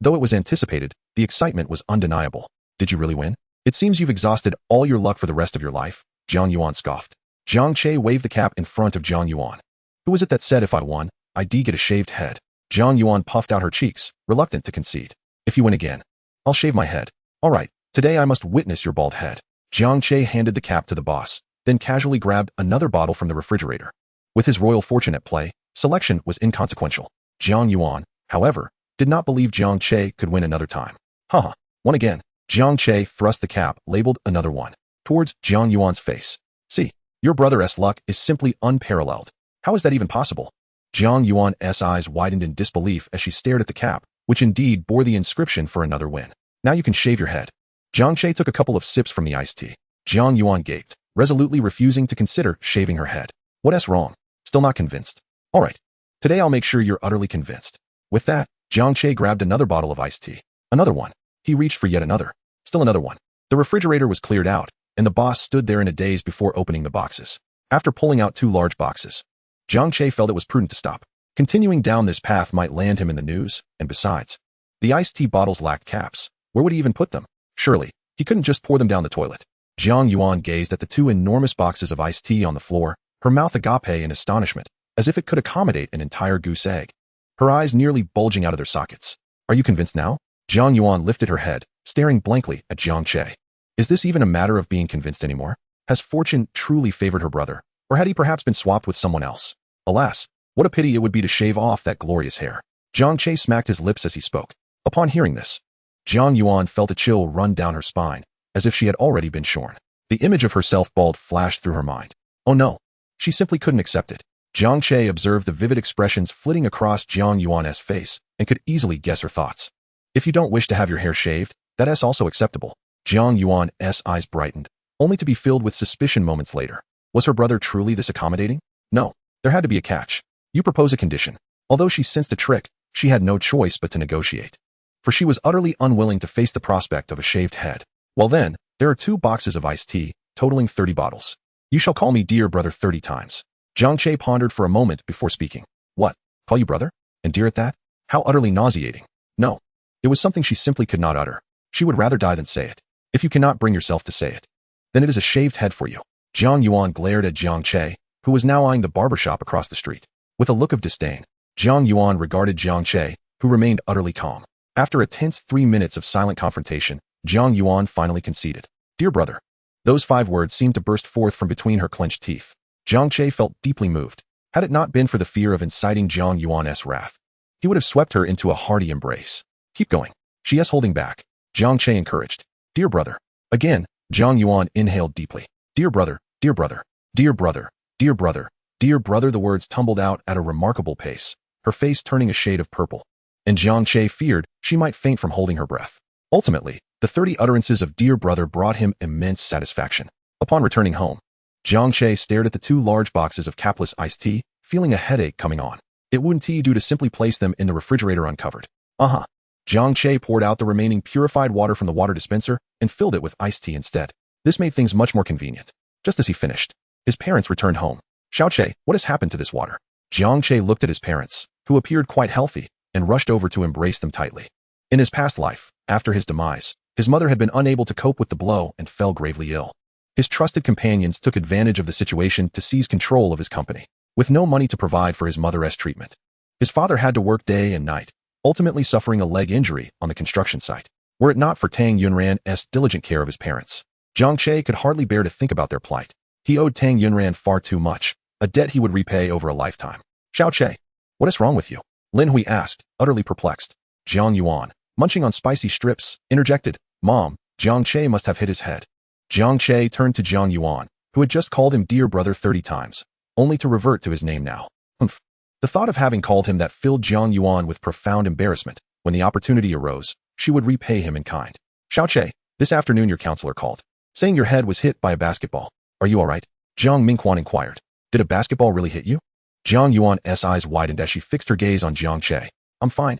Though it was anticipated, the excitement was undeniable. Did you really win? It seems you've exhausted all your luck for the rest of your life, Jiang Yuan scoffed. Jiang Che waved the cap in front of Jiang Yuan. Who was it that said if I won, I'd get a shaved head? Jiang Yuan puffed out her cheeks, reluctant to concede. If you win again, I'll shave my head. All right, today I must witness your bald head. Jiang Che handed the cap to the boss, then casually grabbed another bottle from the refrigerator. With his royal fortune at play, selection was inconsequential. Jiang Yuan, however, did not believe Jiang Che could win another time. Haha, won again. Jiang Che thrust the cap, labeled another one, towards Jiang Yuan's face. See, your brother's luck is simply unparalleled. How is that even possible? Jiang Yuan's eyes widened in disbelief as she stared at the cap, which indeed bore the inscription for another win. Now you can shave your head. Jiang Che took a couple of sips from the iced tea. Jiang Yuan gaped, resolutely refusing to consider shaving her head. What's wrong? Still not convinced? All right. Today I'll make sure you're utterly convinced. With that, Jiang Che grabbed another bottle of iced tea. Another one. He reached for yet another. Still another one. The refrigerator was cleared out, and the boss stood there in a daze before opening the boxes. After pulling out 2 large boxes, Jiang Che felt it was prudent to stop. Continuing down this path might land him in the news, and besides, the iced tea bottles lacked caps. Where would he even put them? Surely, he couldn't just pour them down the toilet. Jiang Yuan gazed at the 2 enormous boxes of iced tea on the floor, her mouth agape in astonishment, as if it could accommodate an entire goose egg. Her eyes nearly bulging out of their sockets. Are you convinced now? Jiang Yuan lifted her head, staring blankly at Jiang Che. Is this even a matter of being convinced anymore? Has fortune truly favored her brother, or had he perhaps been swapped with someone else? Alas, what a pity it would be to shave off that glorious hair. Jiang Che smacked his lips as he spoke. Upon hearing this, Jiang Yuan felt a chill run down her spine, as if she had already been shorn. The image of herself bald flashed through her mind. Oh no, she simply couldn't accept it. Jiang Che observed the vivid expressions flitting across Jiang Yuan's face and could easily guess her thoughts. If you don't wish to have your hair shaved, that's also acceptable. Jiang Yuan's eyes brightened, only to be filled with suspicion moments later. Was her brother truly this accommodating? No, there had to be a catch. You propose a condition. Although she sensed a trick, she had no choice but to negotiate. For she was utterly unwilling to face the prospect of a shaved head. Well then, there are 2 boxes of iced tea, totaling 30 bottles. You shall call me dear brother 30 times. Jiang Che pondered for a moment before speaking. What? Call you brother? And dear at that? How utterly nauseating. No. It was something she simply could not utter. She would rather die than say it. If you cannot bring yourself to say it, then it is a shaved head for you. Jiang Yuan glared at Jiang Che, who was now eyeing the barbershop across the street. With a look of disdain, Jiang Yuan regarded Jiang Che, who remained utterly calm. After a tense 3 minutes of silent confrontation, Jiang Yuan finally conceded. Dear brother. Those 5 words seemed to burst forth from between her clenched teeth. Jiang Che felt deeply moved. Had it not been for the fear of inciting Jiang Yuan's wrath, he would have swept her into a hearty embrace. Keep going. She is holding back. Jiang Che encouraged. Dear brother. Again, Jiang Yuan inhaled deeply. Dear brother, dear brother, dear brother, dear brother, dear brother. The words tumbled out at a remarkable pace, her face turning a shade of purple. And Jiang Che feared she might faint from holding her breath. Ultimately, the 30 utterances of dear brother brought him immense satisfaction. Upon returning home, Jiang Che stared at the 2 large boxes of capless iced tea, feeling a headache coming on. It wouldn't do to simply place them in the refrigerator uncovered. Jiang Che poured out the remaining purified water from the water dispenser and filled it with iced tea instead. This made things much more convenient. Just as he finished, his parents returned home. Xiao Che, what has happened to this water? Jiang Che looked at his parents, who appeared quite healthy, and rushed over to embrace them tightly. In his past life, after his demise, his mother had been unable to cope with the blow and fell gravely ill. His trusted companions took advantage of the situation to seize control of his company. With no money to provide for his mother's treatment, his father had to work day and night, ultimately suffering a leg injury on the construction site. Were it not for Tang Yunran's diligent care of his parents, Jiang Che could hardly bear to think about their plight. He owed Tang Yunran far too much, a debt he would repay over a lifetime. Xiao Che, what is wrong with you? Lin Hui asked, utterly perplexed. Jiang Yuan, munching on spicy strips, interjected, Mom, Jiang Che must have hit his head. Jiang Che turned to Jiang Yuan, who had just called him dear brother 30 times, only to revert to his name now. Humph. The thought of having called him that filled Jiang Yuan with profound embarrassment. When the opportunity arose, she would repay him in kind. Xiao Che, this afternoon your counselor called, saying your head was hit by a basketball. Are you all right? Jiang Mingquan inquired. Did a basketball really hit you? Jiang Yuan's eyes widened as she fixed her gaze on Jiang Che. I'm fine,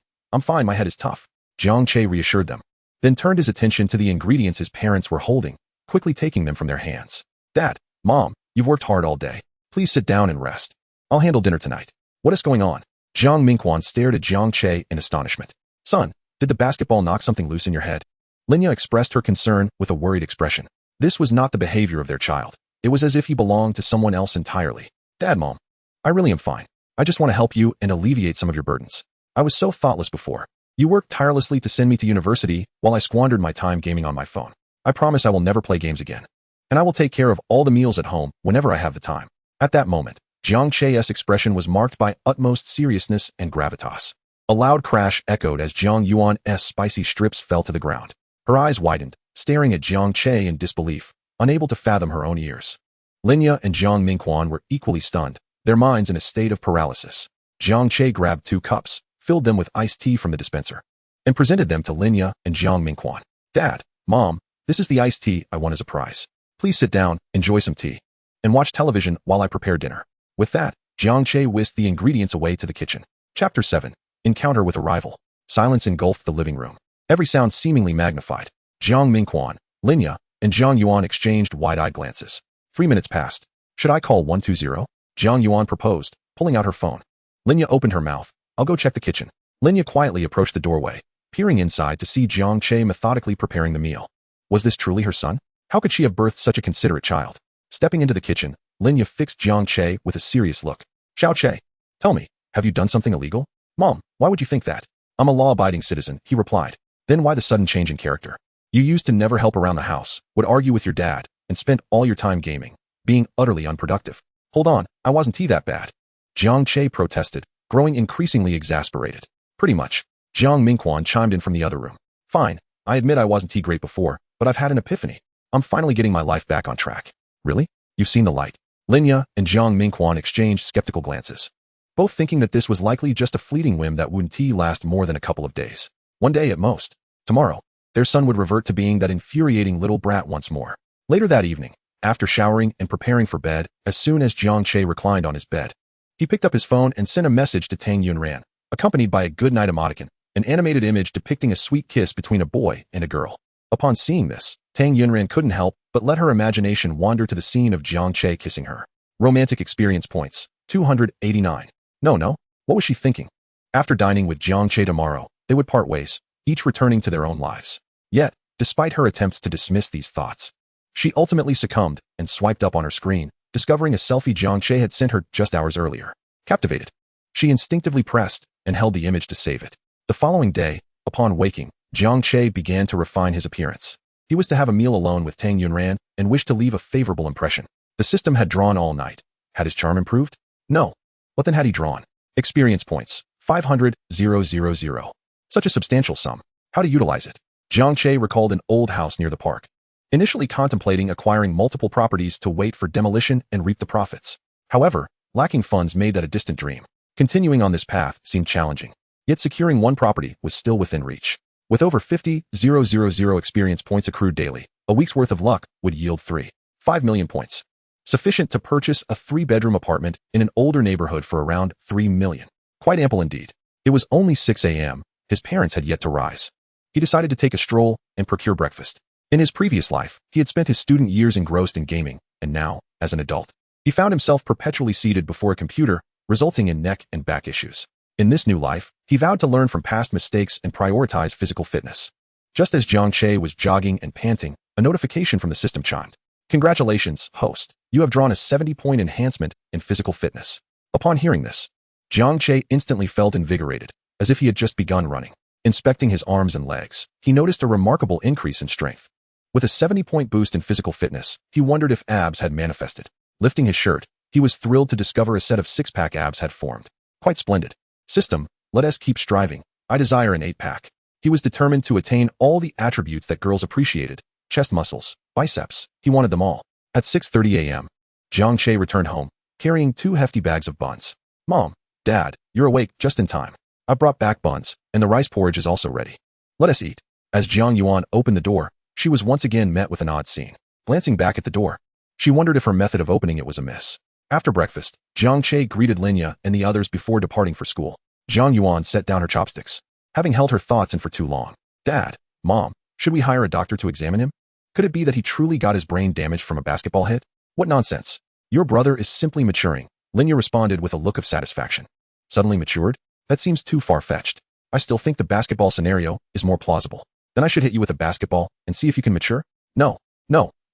my head is tough. Jiang Che reassured them, then turned his attention to the ingredients his parents were holding, quickly taking them from their hands. Dad, Mom, you've worked hard all day. Please sit down and rest. I'll handle dinner tonight. What is going on? Jiang Mingquan stared at Jiang Che in astonishment. Son, did the basketball knock something loose in your head? Linya expressed her concern with a worried expression. This was not the behavior of their child. It was as if he belonged to someone else entirely. Dad, Mom, I really am fine. I just want to help you and alleviate some of your burdens. I was so thoughtless before. You worked tirelessly to send me to university while I squandered my time gaming on my phone. I promise I will never play games again. And I will take care of all the meals at home whenever I have the time. At that moment, Jiang Che's expression was marked by utmost seriousness and gravitas. A loud crash echoed as Jiang Yuan's spicy strips fell to the ground. Her eyes widened, staring at Jiang Che in disbelief, unable to fathom her own ears. Linya and Jiang Mingquan were equally stunned, their minds in a state of paralysis. Jiang Che grabbed 2 cups, filled them with iced tea from the dispenser, and presented them to Linya and Jiang Mingquan. Dad, Mom, this is the iced tea I won as a prize. Please sit down, enjoy some tea, and watch television while I prepare dinner. With that, Jiang Che whisked the ingredients away to the kitchen. Chapter 7. Encounter with a rival. Silence engulfed the living room. Every sound seemingly magnified. Jiang Mingquan, Linya, and Jiang Yuan exchanged wide-eyed glances. 3 minutes passed. Should I call 120? Jiang Yuan proposed, pulling out her phone. Linya opened her mouth. I'll go check the kitchen. Linya quietly approached the doorway, peering inside to see Jiang Che methodically preparing the meal. Was this truly her son? How could she have birthed such a considerate child? Stepping into the kitchen, Linya fixed Jiang Che with a serious look. Xiao Che, tell me, have you done something illegal? Mom, why would you think that? I'm a law-abiding citizen, he replied. Then why the sudden change in character? You used to never help around the house, would argue with your dad, and spent all your time gaming, being utterly unproductive. Hold on, I wasn't that bad. Jiang Che protested, growing increasingly exasperated. Pretty much. Jiang Mingquan chimed in from the other room. Fine, I admit I wasn't great before, but I've had an epiphany. I'm finally getting my life back on track. Really? You've seen the light? Linya and Jiang Mingquan exchanged skeptical glances, both thinking that this was likely just a fleeting whim that wouldn't last more than a couple of days. One day at most. Tomorrow, their son would revert to being that infuriating little brat once more. Later that evening, after showering and preparing for bed, as soon as Jiang Che reclined on his bed, he picked up his phone and sent a message to Tang Yunran, accompanied by a goodnight emoticon, an animated image depicting a sweet kiss between a boy and a girl. Upon seeing this, Tang Yunran couldn't help but let her imagination wander to the scene of Jiang Che kissing her. Romantic experience points, 289. No, what was she thinking? After dining with Jiang Che tomorrow, they would part ways, each returning to their own lives. Yet, despite her attempts to dismiss these thoughts, she ultimately succumbed and swiped up on her screen, discovering a selfie Jiang Che had sent her just hours earlier. Captivated, she instinctively pressed and held the image to save it. The following day, upon waking, Jiang Che began to refine his appearance. He was to have a meal alone with Tang Yunran and wished to leave a favorable impression. The system had drawn all night. Had his charm improved? No. What then had he drawn? Experience points, 500,000. Such a substantial sum. How to utilize it? Jiang Che recalled an old house near the park, initially contemplating acquiring multiple properties to wait for demolition and reap the profits. However, lacking funds made that a distant dream. Continuing on this path seemed challenging, yet securing one property was still within reach. With over 50,000 experience points accrued daily, a week's worth of luck would yield 5 million points. Sufficient to purchase a 3-bedroom apartment in an older neighborhood for around 3 million. Quite ample indeed. It was only 6 a.m. His parents had yet to rise. He decided to take a stroll and procure breakfast. In his previous life, he had spent his student years engrossed in gaming, and now, as an adult, he found himself perpetually seated before a computer, resulting in neck and back issues. In this new life, he vowed to learn from past mistakes and prioritize physical fitness. Just as Jiang Che was jogging and panting, a notification from the system chimed. Congratulations, host. You have drawn a 70-point enhancement in physical fitness. Upon hearing this, Jiang Che instantly felt invigorated, as if he had just begun running. Inspecting his arms and legs, he noticed a remarkable increase in strength. With a 70-point boost in physical fitness, he wondered if abs had manifested. Lifting his shirt, he was thrilled to discover a set of 6-pack abs had formed. Quite splendid. System, let us keep striving. I desire an 8-pack. He was determined to attain all the attributes that girls appreciated: chest muscles, biceps. He wanted them all. At 6:30 a.m., Jiang Che returned home, carrying 2 hefty bags of buns. "Mom, Dad, you're awake just in time. I brought back buns, and the rice porridge is also ready. Let us eat." As Jiang Yuan opened the door, she was once again met with an odd scene. Glancing back at the door, she wondered if her method of opening it was amiss. After breakfast, Jiang Che greeted Linya and the others before departing for school. Jiang Yuan set down her chopsticks, having held her thoughts in for too long. "Dad, Mom, should we hire a doctor to examine him? Could it be that he truly got his brain damaged from a basketball hit? What nonsense. Your brother is simply maturing," Linya responded with a look of satisfaction. "Suddenly matured? That seems too far-fetched. I still think the basketball scenario is more plausible. Then I should hit you with a basketball and see if you can mature? No,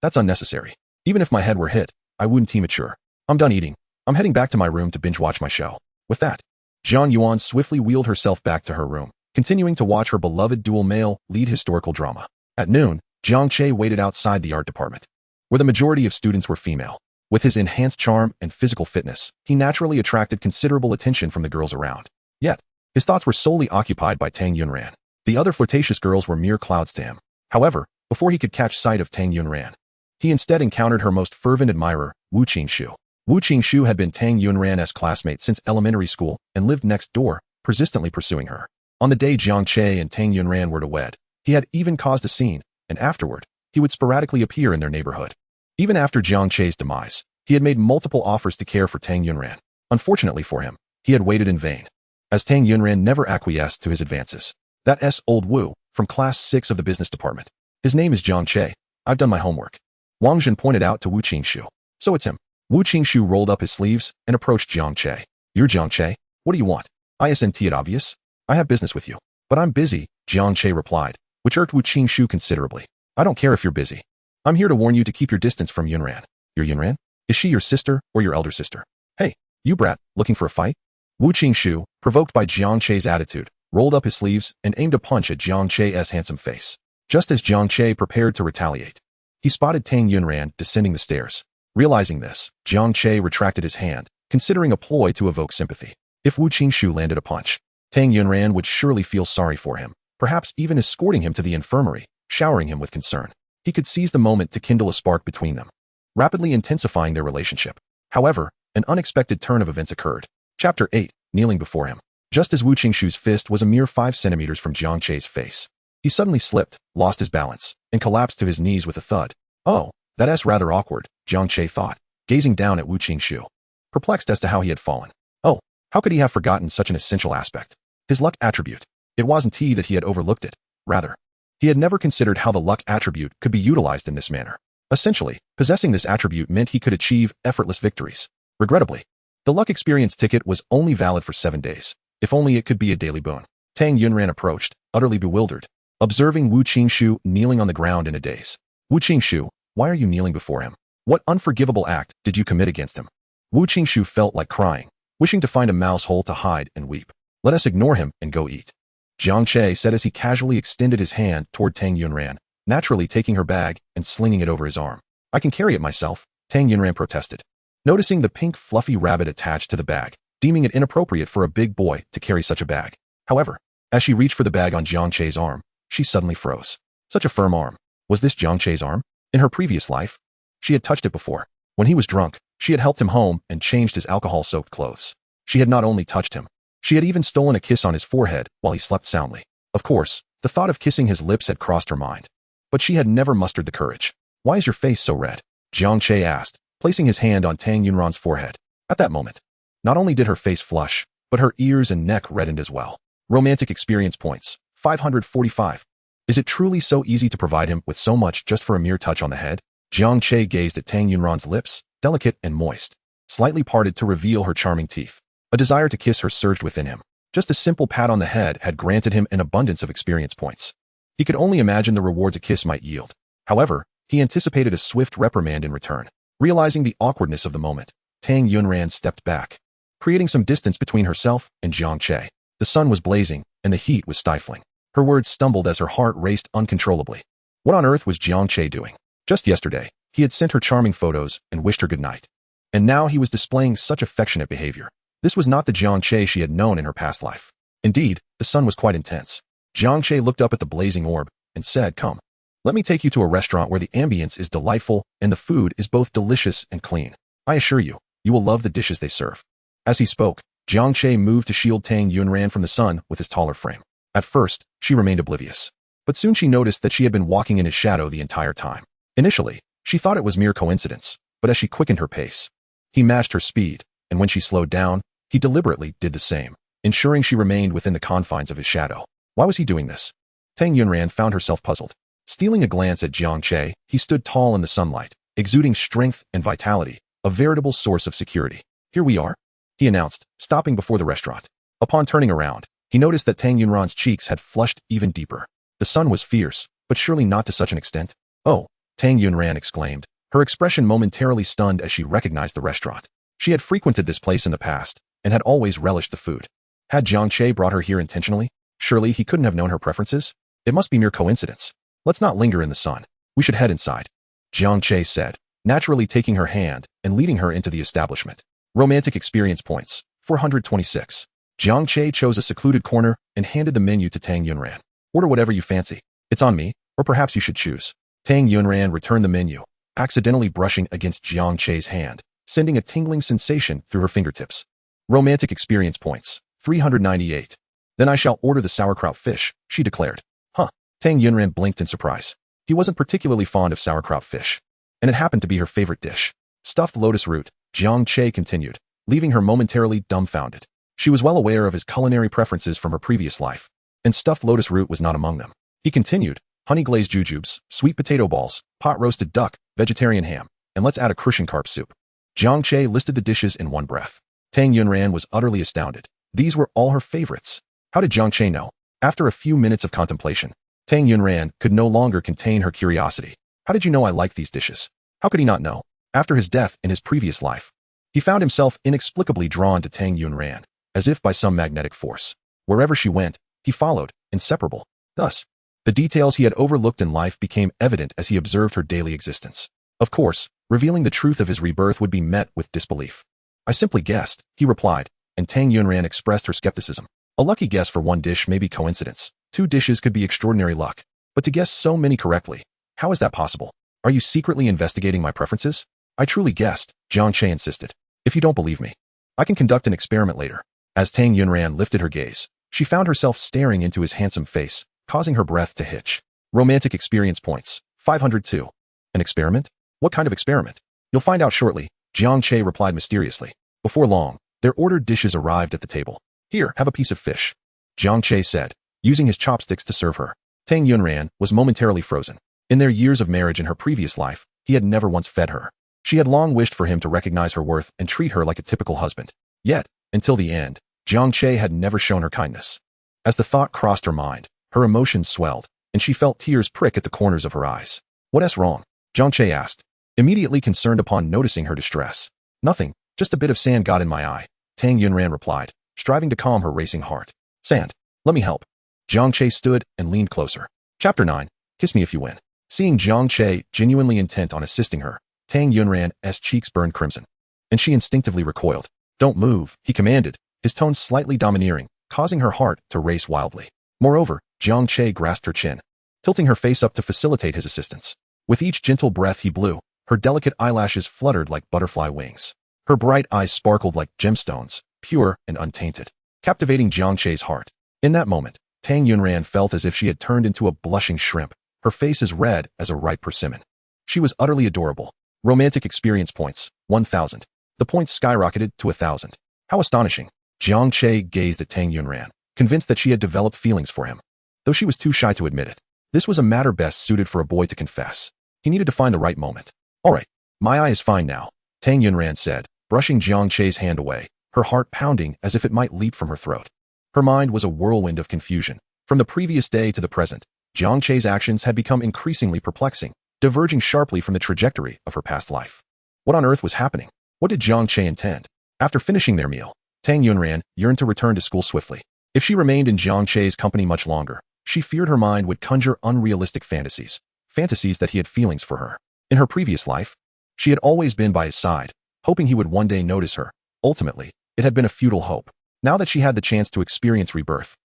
that's unnecessary. Even if my head were hit, I wouldn't mature. I'm done eating. I'm heading back to my room to binge-watch my show." With that, Jiang Yuan swiftly wheeled herself back to her room, continuing to watch her beloved dual-male lead historical drama. At noon, Jiang Che waited outside the art department, where the majority of students were female. With his enhanced charm and physical fitness, he naturally attracted considerable attention from the girls around. Yet, his thoughts were solely occupied by Tang Yunran. The other flirtatious girls were mere clouds to him. However, before he could catch sight of Tang Yunran, he instead encountered her most fervent admirer, Wu Qingshu. Wu Qingshu had been Tang Yunran's classmate since elementary school and lived next door, persistently pursuing her. On the day Jiang Che and Tang Yunran were to wed, he had even caused a scene, and afterward, he would sporadically appear in their neighborhood. Even after Jiang Che's demise, he had made multiple offers to care for Tang Yunran. Unfortunately for him, he had waited in vain, as Tang Yunran never acquiesced to his advances. "That's old Wu, from class 6 of the business department. His name is Jiang Che. I've done my homework," Wang Zhen pointed out to Wu Qingshu. "So it's him." Wu Qingshu rolled up his sleeves and approached Jiang Che. "You're Jiang Che? What do you want?" "Isn't it obvious? I have business with you." "But I'm busy," Jiang Che replied, which irked Wu Qingshu considerably. "I don't care if you're busy. I'm here to warn you to keep your distance from Yunran." "Your Yunran? Is she your sister or your elder sister?" "Hey, you brat, looking for a fight?" Wu Qingshu, provoked by Jiang Che's attitude, rolled up his sleeves and aimed a punch at Jiang Che's handsome face. Just as Jiang Che prepared to retaliate, he spotted Tang Yunran descending the stairs. Realizing this, Jiang Che retracted his hand, considering a ploy to evoke sympathy. If Wu Qingshu landed a punch, Tang Yunran would surely feel sorry for him, perhaps even escorting him to the infirmary, showering him with concern. He could seize the moment to kindle a spark between them, rapidly intensifying their relationship. However, an unexpected turn of events occurred. Chapter 8, Kneeling before him. Just as Wu Qingshu's fist was a mere 5 centimeters from Jiang Che's face, he suddenly slipped, lost his balance, and collapsed to his knees with a thud. "Oh, that's rather awkward," Jiang Che thought, gazing down at Wu Qingshu, perplexed as to how he had fallen. Oh, how could he have forgotten such an essential aspect? His luck attribute. It wasn't he that he had overlooked it. Rather, he had never considered how the luck attribute could be utilized in this manner. Essentially, possessing this attribute meant he could achieve effortless victories. Regrettably, the luck experience ticket was only valid for 7 days. If only it could be a daily boon. Tang Yunran approached, utterly bewildered, observing Wu Qingshu kneeling on the ground in a daze. "Wu Qingshu, why are you kneeling before him? What unforgivable act did you commit against him?" Wu Qingshu felt like crying, wishing to find a mouse hole to hide and weep. "Let us ignore him and go eat," Jiang Che said as he casually extended his hand toward Tang Yunran, naturally taking her bag and slinging it over his arm. "I can carry it myself," Tang Yunran protested, noticing the pink fluffy rabbit attached to the bag, deeming it inappropriate for a big boy to carry such a bag. However, as she reached for the bag on Jiang Che's arm, she suddenly froze. Such a firm arm. Was this Jiang Che's arm? In her previous life, she had touched it before. When he was drunk, she had helped him home and changed his alcohol-soaked clothes. She had not only touched him, she had even stolen a kiss on his forehead while he slept soundly. Of course, the thought of kissing his lips had crossed her mind, but she had never mustered the courage. "Why is your face so red?" Jiang Che asked, placing his hand on Tang Yunran's forehead. At that moment, not only did her face flush, but her ears and neck reddened as well. Romantic experience points, 545. Is it truly so easy to provide him with so much just for a mere touch on the head? Jiang Che gazed at Tang Yunran's lips, delicate and moist, slightly parted to reveal her charming teeth. A desire to kiss her surged within him. Just a simple pat on the head had granted him an abundance of experience points. He could only imagine the rewards a kiss might yield. However, he anticipated a swift reprimand in return. Realizing the awkwardness of the moment, Tang Yunran stepped back, creating some distance between herself and Jiang Che. The sun was blazing, and the heat was stifling. Her words stumbled as her heart raced uncontrollably. What on earth was Jiang Che doing? Just yesterday, he had sent her charming photos and wished her good night. And now he was displaying such affectionate behavior. This was not the Jiang Che she had known in her past life. Indeed, the sun was quite intense. Jiang Che looked up at the blazing orb and said, "Come. Let me take you to a restaurant where the ambience is delightful and the food is both delicious and clean. I assure you, you will love the dishes they serve." As he spoke, Jiang Che moved to shield Tang Yunran from the sun with his taller frame. At first, she remained oblivious. But soon she noticed that she had been walking in his shadow the entire time. Initially, she thought it was mere coincidence, but as she quickened her pace, he matched her speed, and when she slowed down, he deliberately did the same, ensuring she remained within the confines of his shadow. Why was he doing this? Tang Yunran found herself puzzled. Stealing a glance at Jiang Che, he stood tall in the sunlight, exuding strength and vitality, a veritable source of security. "Here we are," he announced, stopping before the restaurant. Upon turning around, he noticed that Tang Yunran's cheeks had flushed even deeper. The sun was fierce, but surely not to such an extent. "Oh," Tang Yunran exclaimed, her expression momentarily stunned as she recognized the restaurant. She had frequented this place in the past, and had always relished the food. Had Jiang Che brought her here intentionally? Surely he couldn't have known her preferences? It must be mere coincidence. "Let's not linger in the sun. We should head inside," Jiang Che said, naturally taking her hand and leading her into the establishment. Romantic experience points, 426. Jiang Che chose a secluded corner and handed the menu to Tang Yunran. "Order whatever you fancy. It's on me, or perhaps you should choose." Tang Yunran returned the menu, accidentally brushing against Jiang Che's hand, sending a tingling sensation through her fingertips. Romantic experience points, 398. "Then I shall order the sauerkraut fish," she declared. "Huh." Tang Yunran blinked in surprise. He wasn't particularly fond of sauerkraut fish, and it happened to be her favorite dish. "Stuffed lotus root," Jiang Che continued, leaving her momentarily dumbfounded. She was well aware of his culinary preferences from her previous life, and stuffed lotus root was not among them. He continued, "Honey-glazed jujubes, sweet potato balls, pot-roasted duck, vegetarian ham, and let's add a crucian carp soup." Jiang Che listed the dishes in one breath. Tang Yunran was utterly astounded. These were all her favorites. How did Jiang Che know? After a few minutes of contemplation, Tang Yunran could no longer contain her curiosity. "How did you know I like these dishes?" How could he not know? After his death in his previous life, he found himself inexplicably drawn to Tang Yunran, as if by some magnetic force. Wherever she went, he followed, inseparable. Thus, the details he had overlooked in life became evident as he observed her daily existence. Of course, revealing the truth of his rebirth would be met with disbelief. "I simply guessed," he replied, and Tang Yunran expressed her skepticism. "A lucky guess for one dish may be coincidence. 2 dishes could be extraordinary luck. But to guess so many correctly, how is that possible? Are you secretly investigating my preferences?" "I truly guessed," Jiang Che insisted. "If you don't believe me, I can conduct an experiment later." As Tang Yunran lifted her gaze, she found herself staring into his handsome face, causing her breath to hitch. Romantic experience points, 502. "An experiment? What kind of experiment?" "You'll find out shortly," Jiang Che replied mysteriously. Before long, their ordered dishes arrived at the table. "Here, have a piece of fish," Jiang Che said, using his chopsticks to serve her. Tang Yunran was momentarily frozen. In their years of marriage in her previous life, he had never once fed her. She had long wished for him to recognize her worth and treat her like a typical husband. Yet, until the end, Jiang Che had never shown her kindness. As the thought crossed her mind, her emotions swelled, and she felt tears prick at the corners of her eyes. "What's wrong?" Jiang Che asked, immediately concerned upon noticing her distress. "Nothing, just a bit of sand got in my eye," Tang Yunran replied, striving to calm her racing heart. "Sand? Let me help." Jiang Che stood and leaned closer. Chapter 9, Kiss Me If You Win. Seeing Jiang Che genuinely intent on assisting her, Tang Yunran's cheeks burned crimson, and she instinctively recoiled. "Don't move," he commanded, his tone slightly domineering, causing her heart to race wildly. Moreover, Jiang Che grasped her chin, tilting her face up to facilitate his assistance. With each gentle breath he blew, her delicate eyelashes fluttered like butterfly wings. Her bright eyes sparkled like gemstones, pure and untainted, captivating Jiang Che's heart. In that moment, Tang Yunran felt as if she had turned into a blushing shrimp, her face as red as a ripe persimmon. She was utterly adorable. Romantic experience points, 1,000. The points skyrocketed to 1,000. How astonishing. Jiang Che gazed at Tang Yunran, convinced that she had developed feelings for him, though she was too shy to admit it. This was a matter best suited for a boy to confess. He needed to find the right moment. "All right, my eye is fine now," Tang Yunran said, brushing Jiang Che's hand away, her heart pounding as if it might leap from her throat. Her mind was a whirlwind of confusion. From the previous day to the present, Jiang Che's actions had become increasingly perplexing, diverging sharply from the trajectory of her past life. What on earth was happening? What did Jiang Che intend? After finishing their meal, Tang Yunran yearned to return to school swiftly. If she remained in Jiang Che's company much longer, she feared her mind would conjure unrealistic fantasies that he had feelings for her. In her previous life, she had always been by his side, hoping he would one day notice her. Ultimately, it had been a futile hope. Now that she had the chance to experience rebirth,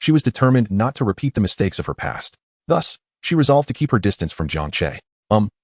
She was determined not to repeat the mistakes of her past. Thus, she resolved to keep her distance from Jiang Che.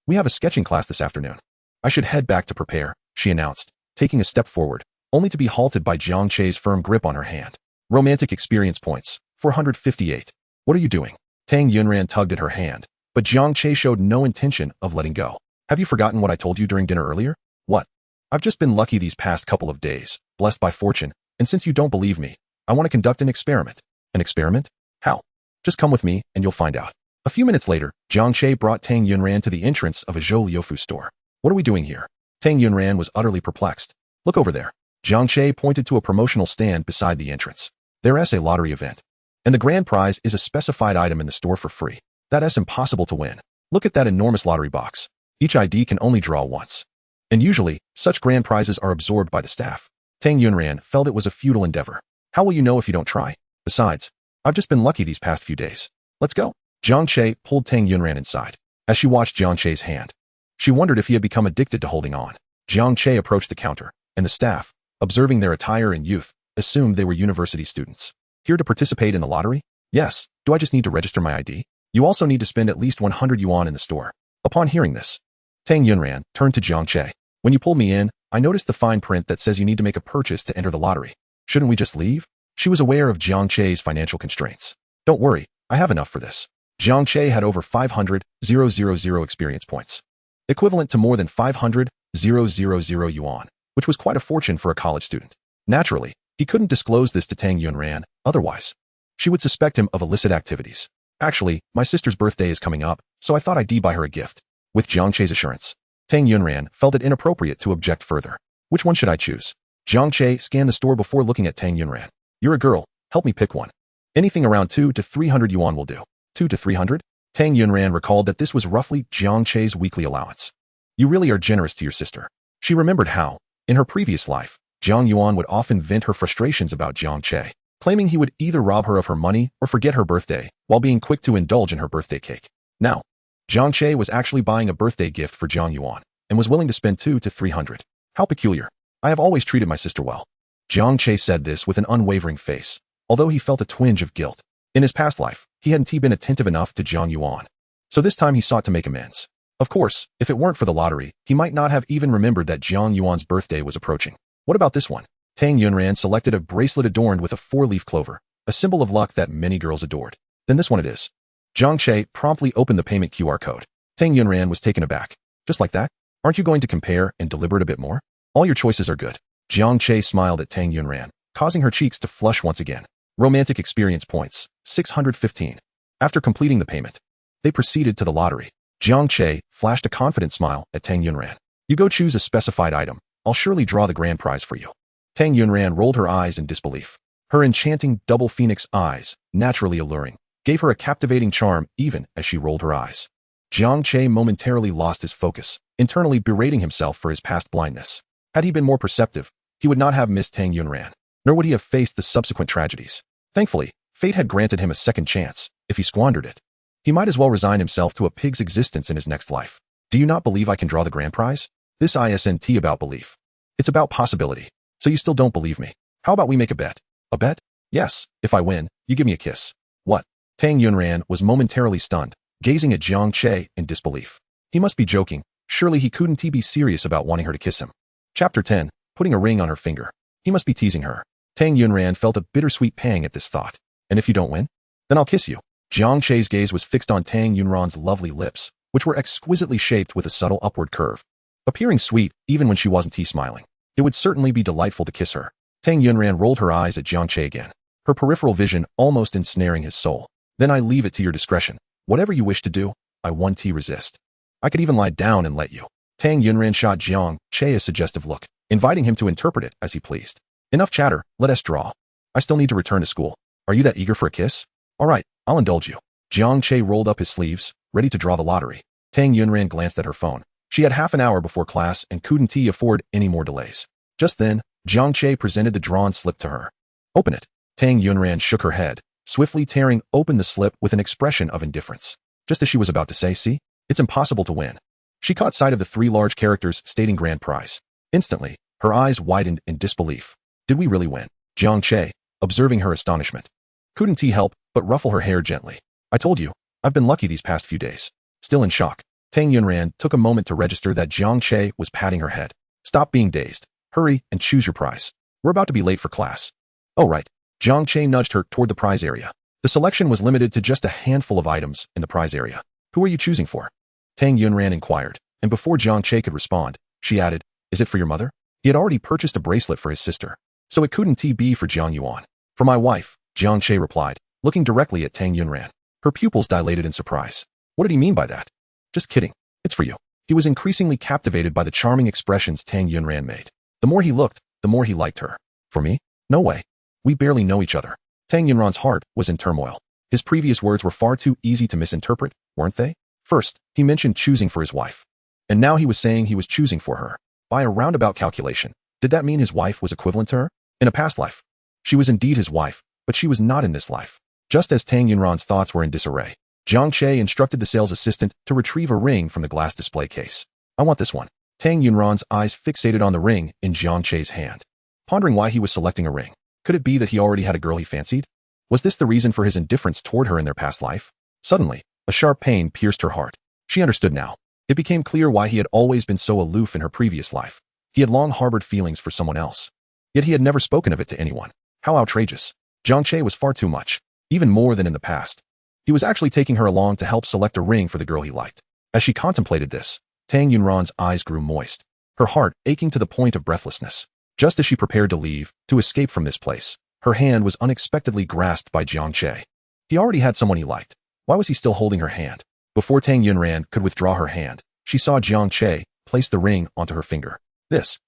We have a sketching class this afternoon. I should head back to prepare, she announced, taking a step forward, only to be halted by Jiang Che's firm grip on her hand. Romantic experience points, 458. What are you doing? Tang Yunran tugged at her hand, but Jiang Che showed no intention of letting go. Have you forgotten what I told you during dinner earlier? What? I've just been lucky these past couple of days, blessed by fortune, and since you don't believe me, I want to conduct an experiment. An experiment? How? Just come with me, and you'll find out. A few minutes later, Jiang Che brought Tang Yunran to the entrance of a Zhou Liufu store. What are we doing here? Tang Yunran was utterly perplexed. Look over there. Jiang Che pointed to a promotional stand beside the entrance. There's a lottery event. And the grand prize is a specified item in the store for free. That's impossible to win. Look at that enormous lottery box. Each ID can only draw once. And usually, such grand prizes are absorbed by the staff. Tang Yunran felt it was a futile endeavor. How will you know if you don't try? Besides, I've just been lucky these past few days. Let's go. Jiang Che pulled Tang Yunran inside. As she watched Jiang Che's hand, she wondered if he had become addicted to holding on. Jiang Che approached the counter, and the staff, observing their attire and youth, assumed they were university students. Here to participate in the lottery? Yes. Do I just need to register my ID? You also need to spend at least 100 yuan in the store. Upon hearing this, Tang Yunran turned to Jiang Che. When you pulled me in, I noticed the fine print that says you need to make a purchase to enter the lottery. Shouldn't we just leave? She was aware of Jiang Che's financial constraints. Don't worry, I have enough for this. Jiang Che had over 500,000 experience points, equivalent to more than 500,000 yuan, which was quite a fortune for a college student. Naturally, he couldn't disclose this to Tang Yunran, otherwise, she would suspect him of illicit activities. Actually, my sister's birthday is coming up, so I thought I'd buy her a gift. With Jiang Che's assurance, Tang Yunran felt it inappropriate to object further. Which one should I choose? Jiang Che scanned the store before looking at Tang Yunran. You're a girl, help me pick one. Anything around 200 to 300 yuan will do. 200 to 300? Tang Yunran recalled that this was roughly Jiang Che's weekly allowance. You really are generous to your sister. She remembered how, in her previous life, Jiang Yuan would often vent her frustrations about Jiang Che, claiming he would either rob her of her money or forget her birthday, while being quick to indulge in her birthday cake. Now, Jiang Che was actually buying a birthday gift for Jiang Yuan, and was willing to spend 200 to 300. How peculiar. I have always treated my sister well. Jiang Che said this with an unwavering face, although he felt a twinge of guilt. In his past life, he hadn't been attentive enough to Jiang Yuan. So this time he sought to make amends. Of course, if it weren't for the lottery, he might not have even remembered that Jiang Yuan's birthday was approaching. What about this one? Tang Yunran selected a bracelet adorned with a 4-leaf clover, a symbol of luck that many girls adored. Then this one it is. Jiang Che promptly opened the payment QR code. Tang Yunran was taken aback. Just like that? Aren't you going to compare and deliberate a bit more? All your choices are good. Jiang Che smiled at Tang Yunran, causing her cheeks to flush once again. Romantic experience points, 615. After completing the payment, they proceeded to the lottery. Jiang Che flashed a confident smile at Tang Yunran. You go choose a specified item. I'll surely draw the grand prize for you. Tang Yunran rolled her eyes in disbelief. Her enchanting double phoenix eyes, naturally alluring, gave her a captivating charm even as she rolled her eyes. Jiang Che momentarily lost his focus, internally berating himself for his past blindness. Had he been more perceptive, he would not have missed Tang Yunran, nor would he have faced the subsequent tragedies. Thankfully, fate had granted him a second chance. If he squandered it, he might as well resign himself to a pig's existence in his next life. Do you not believe I can draw the grand prize? This isn't about belief. It's about possibility. So you still don't believe me. How about we make a bet? A bet? Yes. If I win, you give me a kiss. What? Tang Yunran was momentarily stunned, gazing at Jiang Che in disbelief. He must be joking. Surely he couldn't be serious about wanting her to kiss him. Chapter 10. Putting a ring on her finger. He must be teasing her. Tang Yunran felt a bittersweet pang at this thought. And if you don't win? Then I'll kiss you. Jiang Che's gaze was fixed on Tang Yunran's lovely lips, which were exquisitely shaped with a subtle upward curve. Appearing sweet, even when she wasn't smiling. It would certainly be delightful to kiss her. Tang Yunran rolled her eyes at Jiang Che again, her peripheral vision almost ensnaring his soul. Then I leave it to your discretion. Whatever you wish to do, I won't resist. I could even lie down and let you. Tang Yunran shot Jiang Che a suggestive look, inviting him to interpret it as he pleased. Enough chatter, let us draw. I still need to return to school. Are you that eager for a kiss? All right, I'll indulge you. Jiang Che rolled up his sleeves, ready to draw the lottery. Tang Yunran glanced at her phone. She had half an hour before class and couldn't afford any more delays. Just then, Jiang Che presented the drawn slip to her. Open it. Tang Yunran shook her head, swiftly tearing open the slip with an expression of indifference. Just as she was about to say, see? It's impossible to win. She caught sight of the 3 large characters stating grand prize. Instantly, her eyes widened in disbelief. Did we really win? Jiang Che, observing her astonishment, Couldn't he help but ruffle her hair gently. I told you, I've been lucky these past few days. Still in shock, Tang Yunran took a moment to register that Jiang Che was patting her head. Stop being dazed. Hurry and choose your prize. We're about to be late for class. Oh right. Jiang Che nudged her toward the prize area. The selection was limited to just a handful of items in the prize area. Who are you choosing for? Tang Yunran inquired, and before Jiang Che could respond, she added, is it for your mother? He had already purchased a bracelet for his sister, so it couldn't be for Jiang Yuan. For my wife, Jiang Che replied, looking directly at Tang Yunran. Her pupils dilated in surprise. What did he mean by that? Just kidding. It's for you. He was increasingly captivated by the charming expressions Tang Yunran made. The more he looked, the more he liked her. For me? No way. We barely know each other. Tang Yunran's heart was in turmoil. His previous words were far too easy to misinterpret, weren't they? First, he mentioned choosing for his wife. And now he was saying he was choosing for her. By a roundabout calculation, did that mean his wife was equivalent to her? In a past life. She was indeed his wife, but she was not in this life. Just as Tang Yunran's thoughts were in disarray, Jiang Che instructed the sales assistant to retrieve a ring from the glass display case. I want this one. Tang Yunran's eyes fixated on the ring in Jiang Che's hand. Pondering why he was selecting a ring. Could it be that he already had a girl he fancied? Was this the reason for his indifference toward her in their past life? Suddenly, a sharp pain pierced her heart. She understood now. It became clear why he had always been so aloof in her previous life. He had long harbored feelings for someone else. Yet he had never spoken of it to anyone. How outrageous. Jiang Che was far too much. Even more than in the past. He was actually taking her along to help select a ring for the girl he liked. As she contemplated this, Tang Yunran's eyes grew moist, her heart aching to the point of breathlessness. Just as she prepared to leave, to escape from this place, her hand was unexpectedly grasped by Jiang Che. He already had someone he liked. Why was he still holding her hand? Before Tang Yunran could withdraw her hand, she saw Jiang Che place the ring onto her finger. This.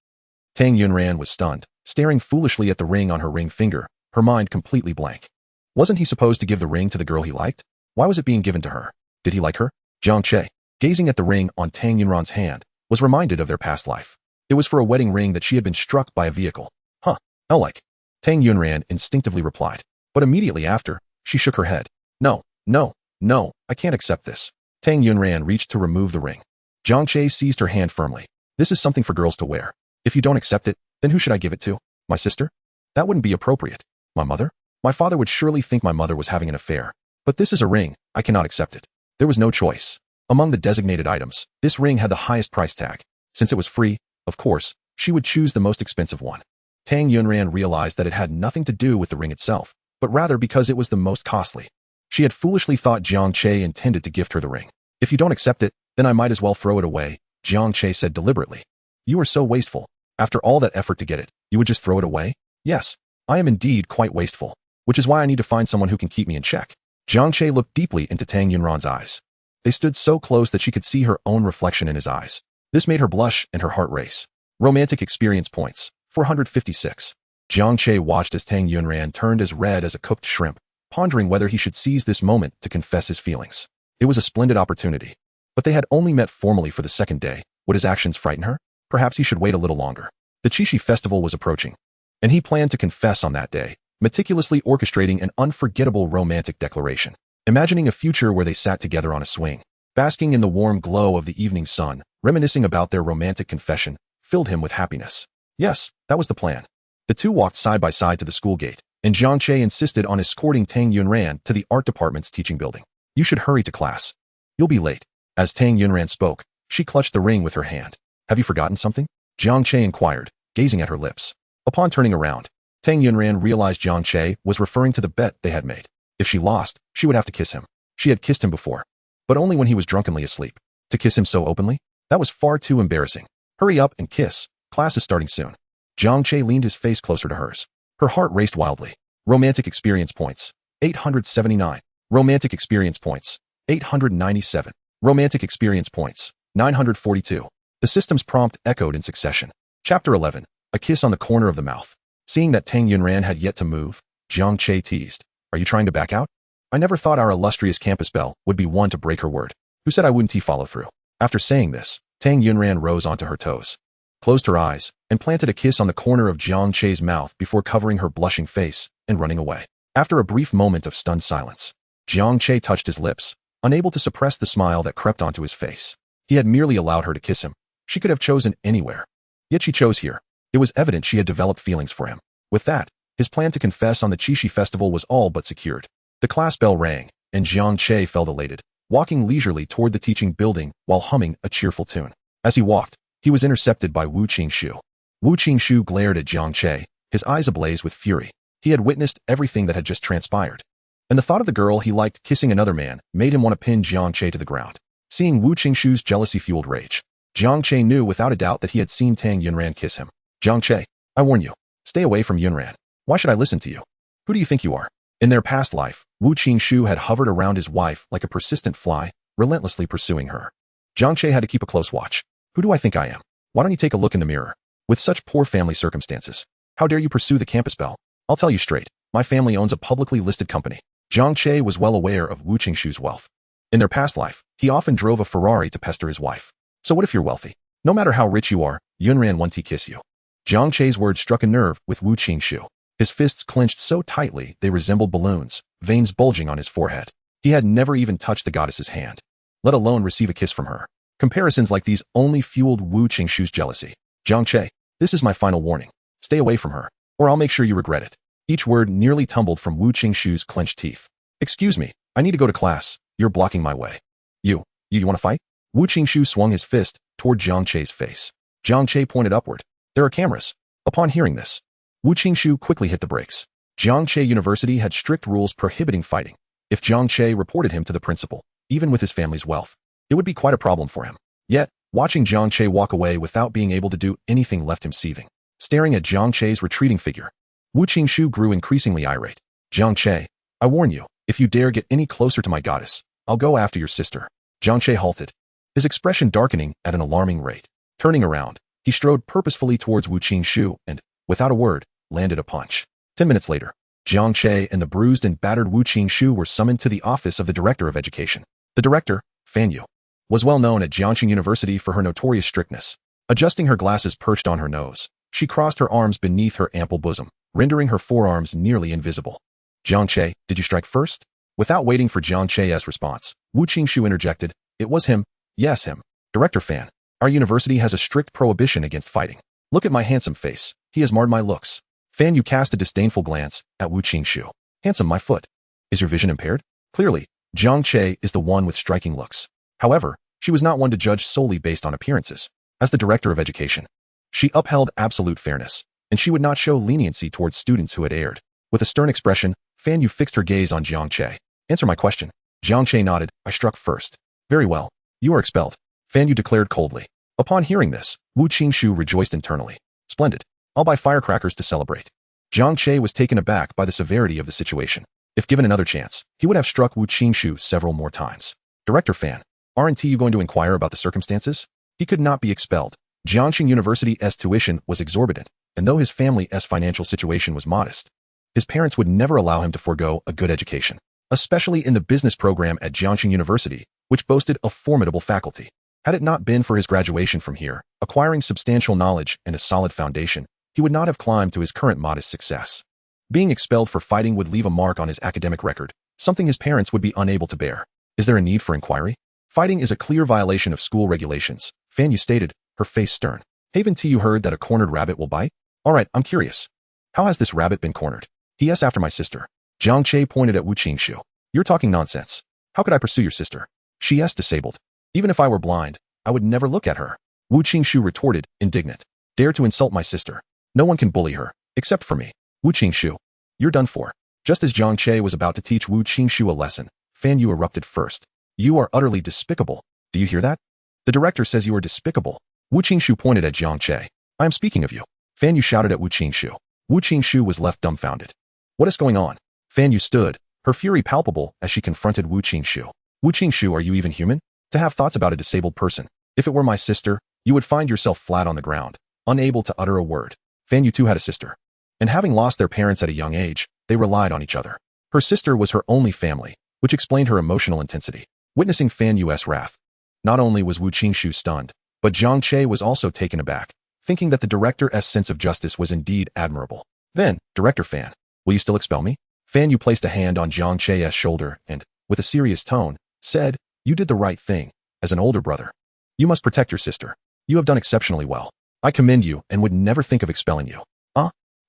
Tang Yunran was stunned, staring foolishly at the ring on her ring finger, her mind completely blank. Wasn't he supposed to give the ring to the girl he liked? Why was it being given to her? Did he like her? Jiang Che, gazing at the ring on Tang Yunran's hand, was reminded of their past life. It was for a wedding ring that she had been struck by a vehicle. Huh, how like. Tang Yunran instinctively replied. But immediately after, she shook her head. No, no, no, I can't accept this. Tang Yunran reached to remove the ring. Jiang Che seized her hand firmly. This is something for girls to wear. If you don't accept it, then who should I give it to? My sister? That wouldn't be appropriate. My mother? My father would surely think my mother was having an affair. But this is a ring, I cannot accept it. There was no choice. Among the designated items, this ring had the highest price tag. Since it was free, of course, she would choose the most expensive one. Tang Yunran realized that it had nothing to do with the ring itself, but rather because it was the most costly. She had foolishly thought Jiang Che intended to gift her the ring. If you don't accept it, then I might as well throw it away, Jiang Che said deliberately. You are so wasteful. After all that effort to get it, you would just throw it away? Yes, I am indeed quite wasteful, which is why I need to find someone who can keep me in check. Jiang Che looked deeply into Tang Yunran's eyes. They stood so close that she could see her own reflection in his eyes. This made her blush and her heart race. Romantic experience points, 456. Jiang Che watched as Tang Yunran turned as red as a cooked shrimp, pondering whether he should seize this moment to confess his feelings. It was a splendid opportunity. But they had only met formally for the second day. Would his actions frighten her? Perhaps he should wait a little longer. The Qixi festival was approaching, and he planned to confess on that day, meticulously orchestrating an unforgettable romantic declaration. Imagining a future where they sat together on a swing, basking in the warm glow of the evening sun, reminiscing about their romantic confession, filled him with happiness. Yes, that was the plan. The two walked side by side to the school gate, and Jiang Che insisted on escorting Tang Yunran to the art department's teaching building. You should hurry to class. You'll be late. As Tang Yunran spoke, she clutched the ring with her hand. Have you forgotten something? Jiang Che inquired, gazing at her lips. Upon turning around, Tang Yunran realized Jiang Che was referring to the bet they had made. If she lost, she would have to kiss him. She had kissed him before, but only when he was drunkenly asleep. To kiss him so openly? That was far too embarrassing. Hurry up and kiss. Class is starting soon. Jiang Che leaned his face closer to hers. Her heart raced wildly. Romantic experience points, 879. Romantic experience points, 897. Romantic experience points, 942. The system's prompt echoed in succession. Chapter 11. A kiss on the corner of the mouth. Seeing that Tang Yunran had yet to move, Jiang Che teased. Are you trying to back out? I never thought our illustrious campus belle would be one to break her word. Who said I wouldn't follow through? After saying this, Tang Yunran rose onto her toes, closed her eyes, and planted a kiss on the corner of Jiang Che's mouth before covering her blushing face and running away. After a brief moment of stunned silence, Jiang Che touched his lips, unable to suppress the smile that crept onto his face. He had merely allowed her to kiss him. She could have chosen anywhere. Yet she chose here. It was evident she had developed feelings for him. With that, His plan to confess on the Qixi festival was all but secured. The class bell rang, and Jiang Che felt elated, walking leisurely toward the teaching building while humming a cheerful tune. As he walked, he was intercepted by Wu Qingshu. Wu Qingshu glared at Jiang Che, his eyes ablaze with fury. He had witnessed everything that had just transpired, and the thought of the girl he liked kissing another man made him want to pin Jiang Che to the ground. Seeing Wu Qingshu's jealousy-fueled rage, Jiang Che knew without a doubt that he had seen Tang Yunran kiss him. Jiang Che, I warn you, stay away from Yunran. Why should I listen to you? Who do you think you are? In their past life, Wu Qingshu had hovered around his wife like a persistent fly, relentlessly pursuing her. Jiang Che had to keep a close watch. Who do I think I am? Why don't you take a look in the mirror? With such poor family circumstances, how dare you pursue the campus belle? I'll tell you straight, my family owns a publicly listed company. Jiang Che was well aware of Wu Qingshu's wealth. In their past life, he often drove a Ferrari to pester his wife. So what if you're wealthy? No matter how rich you are, Yunran won't kiss you. Jiang Che's words struck a nerve with Wu Qingshu. His fists clenched so tightly they resembled balloons, veins bulging on his forehead. He had never even touched the goddess's hand, let alone receive a kiss from her. Comparisons like these only fueled Wu Qingshu's jealousy. Jiang Che, this is my final warning. Stay away from her, or I'll make sure you regret it. Each word nearly tumbled from Wu Qingshu's clenched teeth. Excuse me, I need to go to class. You're blocking my way. You want to fight? Wu Qingshu swung his fist toward Jiang Che's face. Jiang Che pointed upward. There are cameras. Upon hearing this, Wu Qingshu quickly hit the brakes. Jiang Che University had strict rules prohibiting fighting. If Jiang Che reported him to the principal, even with his family's wealth, it would be quite a problem for him. Yet, watching Jiang Che walk away without being able to do anything left him seething. Staring at Jiang Che's retreating figure, Wu Qingshu grew increasingly irate. Jiang Che, I warn you, if you dare get any closer to my goddess, I'll go after your sister. Jiang Che halted, his expression darkening at an alarming rate. Turning around, he strode purposefully towards Wu Qingshu and, without a word, landed a punch. 10 minutes later, Jiang Che and the bruised and battered Wu Qingshu were summoned to the office of the Director of Education. The director, Fan Yu, was well known at Jiangxing University for her notorious strictness. Adjusting her glasses perched on her nose, she crossed her arms beneath her ample bosom, rendering her forearms nearly invisible. Jiang Che, did you strike first? Without waiting for Jiang Che's response, Wu Qingshu interjected, it was him. Yes, him. Director Fan, our university has a strict prohibition against fighting. Look at my handsome face. He has marred my looks. Fan Yu cast a disdainful glance at Wu Qingshu. Handsome, my foot. Is your vision impaired? Clearly, Jiang Che is the one with striking looks. However, she was not one to judge solely based on appearances. As the Director of Education, she upheld absolute fairness, and she would not show leniency towards students who had erred. With a stern expression, Fan Yu fixed her gaze on Jiang Che. Answer my question. Jiang Che nodded. I struck first. Very well. You are expelled. Fan Yu declared coldly. Upon hearing this, Wu Qingshu rejoiced internally. Splendid. I'll buy firecrackers to celebrate. Jiang Che was taken aback by the severity of the situation. If given another chance, he would have struck Wu Qingshu several more times. Director Fan, aren't you going to inquire about the circumstances? He could not be expelled. Jiangxing University's tuition was exorbitant, and though his family's financial situation was modest, his parents would never allow him to forego a good education, especially in the business program at Jiangxing University, which boasted a formidable faculty. Had it not been for his graduation from here, acquiring substantial knowledge and a solid foundation, he would not have climbed to his current modest success. Being expelled for fighting would leave a mark on his academic record, something his parents would be unable to bear. Is there a need for inquiry? Fighting is a clear violation of school regulations, Fan Yu stated, her face stern. Haven't you heard that a cornered rabbit will bite? All right, I'm curious. How has this rabbit been cornered? He asked after my sister. Jiang Che pointed at Wu Qingshu. You're talking nonsense. How could I pursue your sister? She is disabled. Even if I were blind, I would never look at her. Wu Qingshu retorted, indignant. Dare to insult my sister. No one can bully her, except for me. Wu Qingshu, you're done for. Just as Jiang Che was about to teach Wu Qingshu a lesson, Fan Yu erupted first. You are utterly despicable. Do you hear that? The director says you are despicable. Wu Qingshu pointed at Jiang Che. I am speaking of you. Fan Yu shouted at Wu Qingshu. Wu Qingshu was left dumbfounded. What is going on? Fan Yu stood, her fury palpable as she confronted Wu Qingshu. Wu Qingshu, are you even human? To have thoughts about a disabled person. If it were my sister, you would find yourself flat on the ground, unable to utter a word. Fan Yu too had a sister. And having lost their parents at a young age, they relied on each other. Her sister was her only family, which explained her emotional intensity. Witnessing Fan Yu's wrath, not only was Wu Qingshu stunned, but Jiang Che was also taken aback, thinking that the director's sense of justice was indeed admirable. Then, Director Fan, will you still expel me? Fan Yu placed a hand on Jiang Che's shoulder and, with a serious tone, said, you did the right thing, as an older brother. You must protect your sister. You have done exceptionally well. I commend you and would never think of expelling you.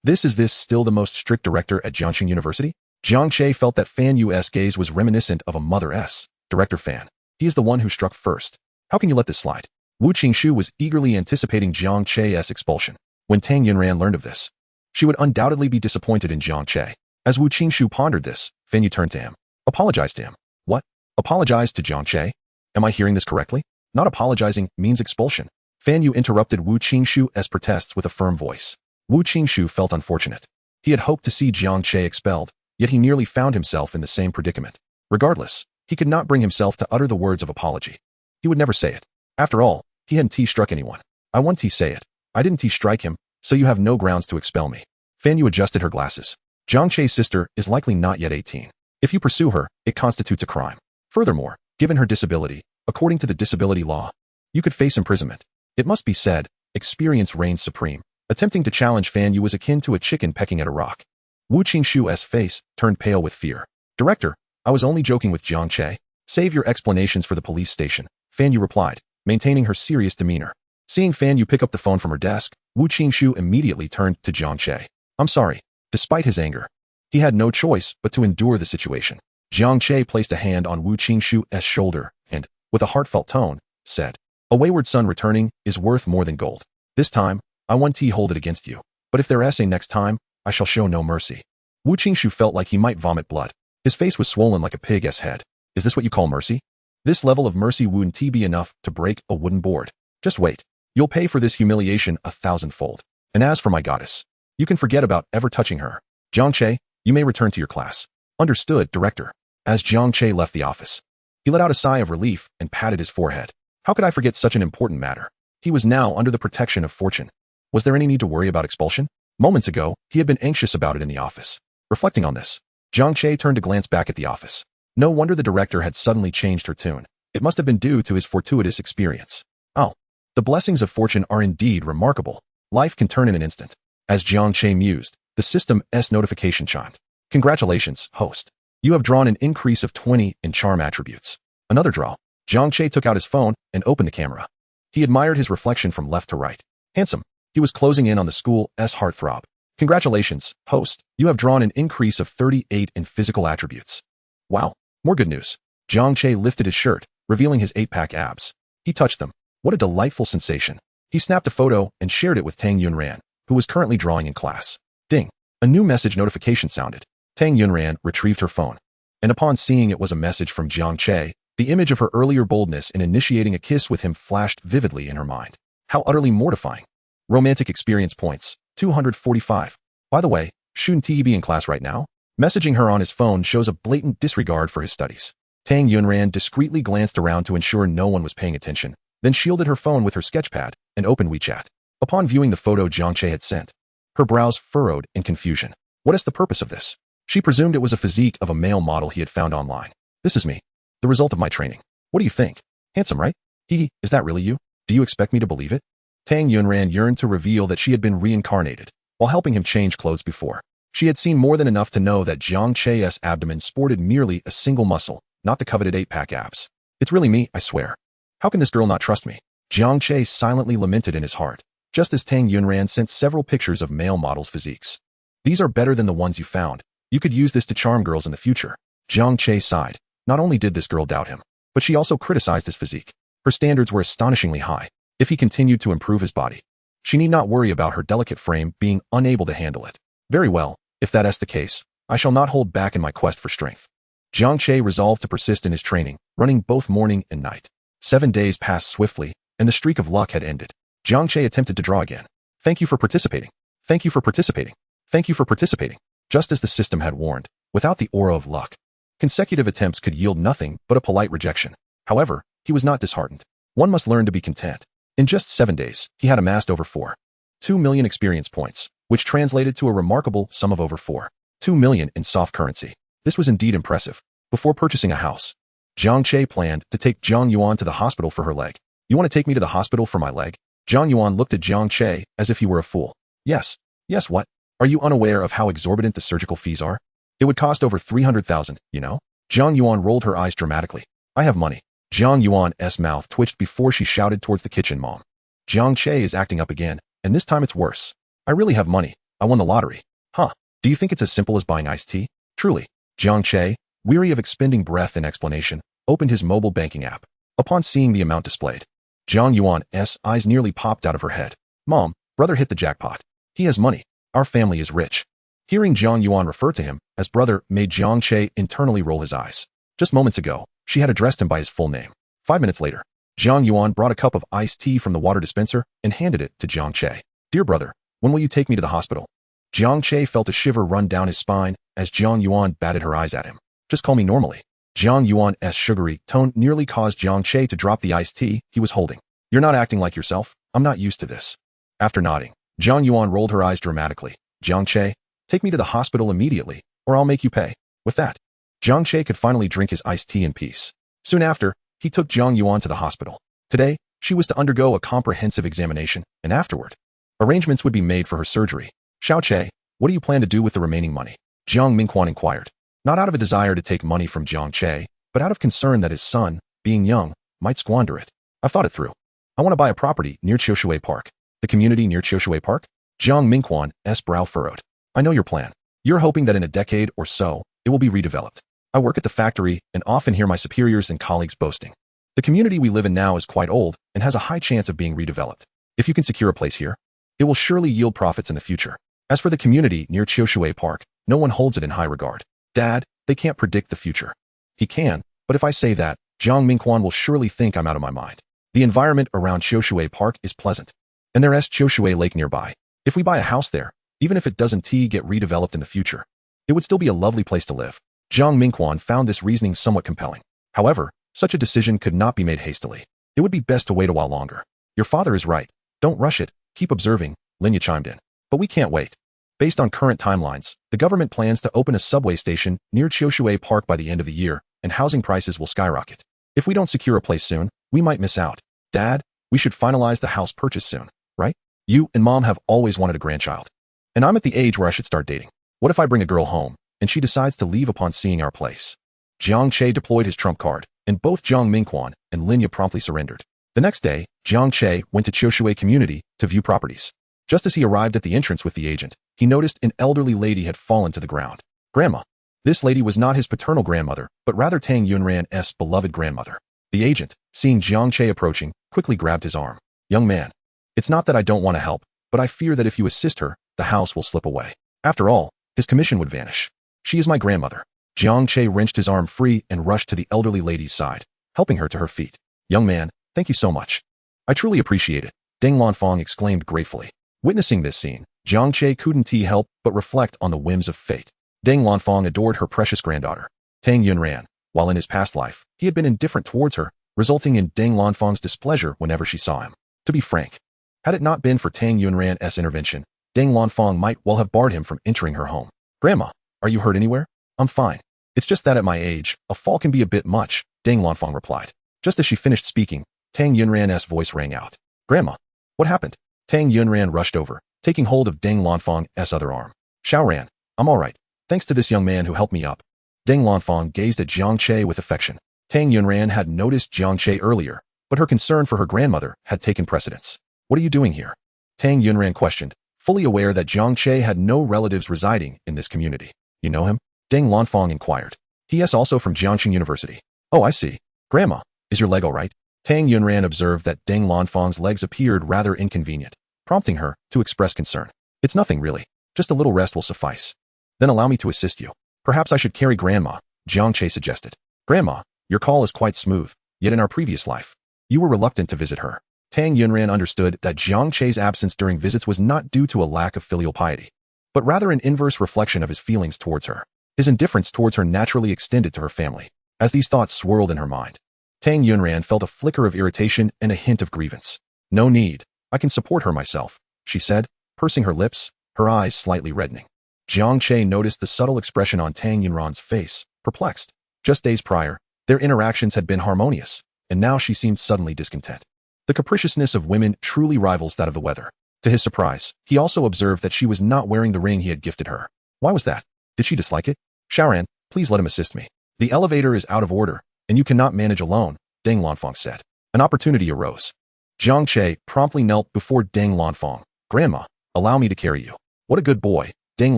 Is this still the most strict director at Jiangche University? Jiang Che felt that Fan Yu's gaze was reminiscent of a mother-s director Fan. He is the one who struck first. How can you let this slide? Wu Qingshu was eagerly anticipating Jiang Che's expulsion. When Tang Yunran learned of this, she would undoubtedly be disappointed in Jiang Che. As Wu Qingshu pondered this, Fan Yu turned to him. Apologize to him. What? Apologize to Jiang Che? Am I hearing this correctly? Not apologizing means expulsion. Fan Yu interrupted Wu Qingshu's protests with a firm voice. Wu Qingshu felt unfortunate. He had hoped to see Jiang Che expelled, yet he nearly found himself in the same predicament. Regardless, he could not bring himself to utter the words of apology. He would never say it. After all, he hadn't struck anyone. I won't say it. I didn't strike him, so you have no grounds to expel me. Fan Yu adjusted her glasses. Jiang Che's sister is likely not yet 18. If you pursue her, it constitutes a crime. Furthermore, given her disability, according to the disability law, you could face imprisonment. It must be said, experience reigns supreme. Attempting to challenge Fan Yu was akin to a chicken pecking at a rock. Wu Qingshu's face turned pale with fear. Director, I was only joking with Jiang Che. Save your explanations for the police station, Fan Yu replied, maintaining her serious demeanor. Seeing Fan Yu pick up the phone from her desk, Wu Qingshu immediately turned to Jiang Che. I'm sorry. Despite his anger, he had no choice but to endure the situation. Jiang Che placed a hand on Wu Qingshu's shoulder and, with a heartfelt tone, said, A wayward son returning is worth more than gold. This time, I won't hold it against you, but if there's a next time, I shall show no mercy. Wu Qingshu felt like he might vomit blood. His face was swollen like a pig's head. Is this what you call mercy? This level of mercy wouldn't be enough to break a wooden board. Just wait. You'll pay for this humiliation 1,000-fold. And as for my goddess, you can forget about ever touching her. Jiang Che, you may return to your class. Understood, director. As Jiang Che left the office, he let out a sigh of relief and patted his forehead. How could I forget such an important matter? He was now under the protection of fortune. Was there any need to worry about expulsion? Moments ago, he had been anxious about it in the office. Reflecting on this, Jiang Che turned to glance back at the office. No wonder the director had suddenly changed her tune. It must have been due to his fortuitous experience. Oh, the blessings of fortune are indeed remarkable. Life can turn in an instant. As Jiang Che mused, the system's notification chimed. Congratulations, host. You have drawn an increase of 20 in charm attributes. Another draw. Jiang Che took out his phone and opened the camera. He admired his reflection from left to right. Handsome. He was closing in on the school's heartthrob. Congratulations, host. You have drawn an increase of 38 in physical attributes. Wow, more good news. Jiang Che lifted his shirt, revealing his 8-pack abs. He touched them. What a delightful sensation. He snapped a photo and shared it with Tang Yunran, who was currently drawing in class. Ding. A new message notification sounded. Tang Yunran retrieved her phone. And upon seeing it was a message from Jiang Che, the image of her earlier boldness in initiating a kiss with him flashed vividly in her mind. How utterly mortifying. Romantic experience points, 245. By the way, shouldn't he be in class right now? Messaging her on his phone shows a blatant disregard for his studies. Tang Yunran discreetly glanced around to ensure no one was paying attention, then shielded her phone with her sketchpad and opened WeChat. Upon viewing the photo Jiang Che had sent, her brows furrowed in confusion. What is the purpose of this? She presumed it was a physique of a male model he had found online. This is me. The result of my training. What do you think? Handsome, right? Is that really you? Do you expect me to believe it? Tang Yunran yearned to reveal that she had been reincarnated, while helping him change clothes before. She had seen more than enough to know that Jiang Che's abdomen sported merely a single muscle, not the coveted 8-pack abs. It's really me, I swear. How can this girl not trust me? Jiang Che silently lamented in his heart, just as Tang Yunran sent several pictures of male models' physiques. These are better than the ones you found. You could use this to charm girls in the future. Jiang Che sighed. Not only did this girl doubt him, but she also criticized his physique. Her standards were astonishingly high. If he continued to improve his body, she need not worry about her delicate frame being unable to handle it. Very well, if that is the case, I shall not hold back in my quest for strength. Jiang Che resolved to persist in his training, running both morning and night. 7 days passed swiftly, and the streak of luck had ended. Jiang Che attempted to draw again. Thank you for participating. Thank you for participating. Thank you for participating. Just as the system had warned, without the aura of luck, consecutive attempts could yield nothing but a polite rejection. However, he was not disheartened. One must learn to be content. In just 7 days, he had amassed over 4.2 million experience points, which translated to a remarkable sum of over 4.2 million in soft currency. This was indeed impressive. Before purchasing a house, Jiang Che planned to take Zhang Yuan to the hospital for her leg. You want to take me to the hospital for my leg? Zhang Yuan looked at Jiang Che as if he were a fool. Yes. Yes, what? Are you unaware of how exorbitant the surgical fees are? It would cost over 300,000, you know? Zhang Yuan rolled her eyes dramatically. I have money. Zhang Yuan's mouth twitched before she shouted towards the kitchen. Mom. Jiang Che is acting up again, and this time it's worse. I really have money. I won the lottery. Huh. Do you think it's as simple as buying iced tea? Truly. Jiang Che, weary of expending breath in explanation, opened his mobile banking app. Upon seeing the amount displayed, Jiang Yuan's eyes nearly popped out of her head. Mom, brother hit the jackpot. He has money. Our family is rich. Hearing Jiang Yuan refer to him as brother made Jiang Che internally roll his eyes. Just moments ago, she had addressed him by his full name. 5 minutes later, Jiang Yuan brought a cup of iced tea from the water dispenser and handed it to Jiang Che. Dear brother, when will you take me to the hospital? Jiang Che felt a shiver run down his spine as Jiang Yuan batted her eyes at him. Just call me normally. Jiang Yuan's sugary tone nearly caused Jiang Che to drop the iced tea he was holding. You're not acting like yourself. I'm not used to this. After nodding, Jiang Yuan rolled her eyes dramatically. Jiang Che, take me to the hospital immediately, or I'll make you pay. With that, Jiang Che could finally drink his iced tea in peace. Soon after, he took Jiang Yuan to the hospital. Today, she was to undergo a comprehensive examination, and afterward, arrangements would be made for her surgery. Xiao Che, what do you plan to do with the remaining money? Jiang Mingquan inquired, not out of a desire to take money from Jiang Che, but out of concern that his son, being young, might squander it. I've thought it through. I want to buy a property near Qiushui Park. The community near Qiushui Park? Jiang Mingquan's brow furrowed. I know your plan. You're hoping that in a decade or so, it will be redeveloped. I work at the factory and often hear my superiors and colleagues boasting. The community we live in now is quite old and has a high chance of being redeveloped. If you can secure a place here, it will surely yield profits in the future. As for the community near Qiushui Park, no one holds it in high regard. Dad, they can't predict the future. He can, but if I say that, Jiang Mingquan will surely think I'm out of my mind. The environment around Qiushui Park is pleasant, and there's Qiushui Lake nearby. If we buy a house there, even if it doesn't get redeveloped in the future, it would still be a lovely place to live. Jiang Mingquan found this reasoning somewhat compelling. However, such a decision could not be made hastily. It would be best to wait a while longer. Your father is right. Don't rush it. Keep observing, Linya chimed in. But we can't wait. Based on current timelines, the government plans to open a subway station near Qiushui Park by the end of the year, and housing prices will skyrocket. If we don't secure a place soon, we might miss out. Dad, we should finalize the house purchase soon, right? You and Mom have always wanted a grandchild. And I'm at the age where I should start dating. What if I bring a girl home, and she decides to leave upon seeing our place? Jiang Che deployed his trump card, and both Jiang Mingquan and Linya promptly surrendered. The next day, Jiang Che went to Qiushui community to view properties. Just as he arrived at the entrance with the agent, he noticed an elderly lady had fallen to the ground. Grandma. This lady was not his paternal grandmother, but rather Tang Yunran's beloved grandmother. The agent, seeing Jiang Che approaching, quickly grabbed his arm. Young man, it's not that I don't want to help, but I fear that if you assist her, the house will slip away. After all, his commission would vanish. She is my grandmother. Jiang Che wrenched his arm free and rushed to the elderly lady's side, helping her to her feet. Young man, thank you so much. I truly appreciate it, Deng Lanfang exclaimed gratefully. Witnessing this scene, Jiang Che couldn't help but reflect on the whims of fate. Deng Lanfang adored her precious granddaughter, Tang Yunran, while in his past life, he had been indifferent towards her, resulting in Deng Lanfang's displeasure whenever she saw him. To be frank, had it not been for Tang Yunran's intervention, Deng Lanfang might well have barred him from entering her home. Grandma, are you hurt anywhere? I'm fine. It's just that at my age, a fall can be a bit much, Deng Lanfang replied. Just as she finished speaking, Tang Yunran's voice rang out. Grandma, what happened? Tang Yunran rushed over, taking hold of Deng Lanfang's other arm. Xiaoran, I'm all right, thanks to this young man who helped me up. Deng Lanfang gazed at Jiang Che with affection. Tang Yunran had noticed Jiang Che earlier, but her concern for her grandmother had taken precedence. What are you doing here? Tang Yunran questioned, fully aware that Jiang Che had no relatives residing in this community. You know him? Deng Lanfang inquired. He is also from Jiangxing University. Oh, I see. Grandma, is your leg all right? Tang Yunran observed that Deng Lanfang's legs appeared rather inconvenient, prompting her to express concern. It's nothing really. Just a little rest will suffice. Then allow me to assist you. Perhaps I should carry Grandma, Jiang Che suggested. Grandma, your call is quite smooth, yet in our previous life, you were reluctant to visit her. Tang Yunran understood that Jiang Che's absence during visits was not due to a lack of filial piety, but rather an inverse reflection of his feelings towards her. His indifference towards her naturally extended to her family. As these thoughts swirled in her mind, Tang Yunran felt a flicker of irritation and a hint of grievance. No need, I can support her myself, she said, pursing her lips, her eyes slightly reddening. Jiang Che noticed the subtle expression on Tang Yunran's face, perplexed. Just days prior, their interactions had been harmonious, and now she seemed suddenly discontent. The capriciousness of women truly rivals that of the weather. To his surprise, he also observed that she was not wearing the ring he had gifted her. Why was that? Did she dislike it? Xiaoran, please let him assist me. The elevator is out of order, and you cannot manage alone, Deng Lanfang said. An opportunity arose. Jiang Che promptly knelt before Deng Lanfang. Grandma, allow me to carry you. What a good boy, Deng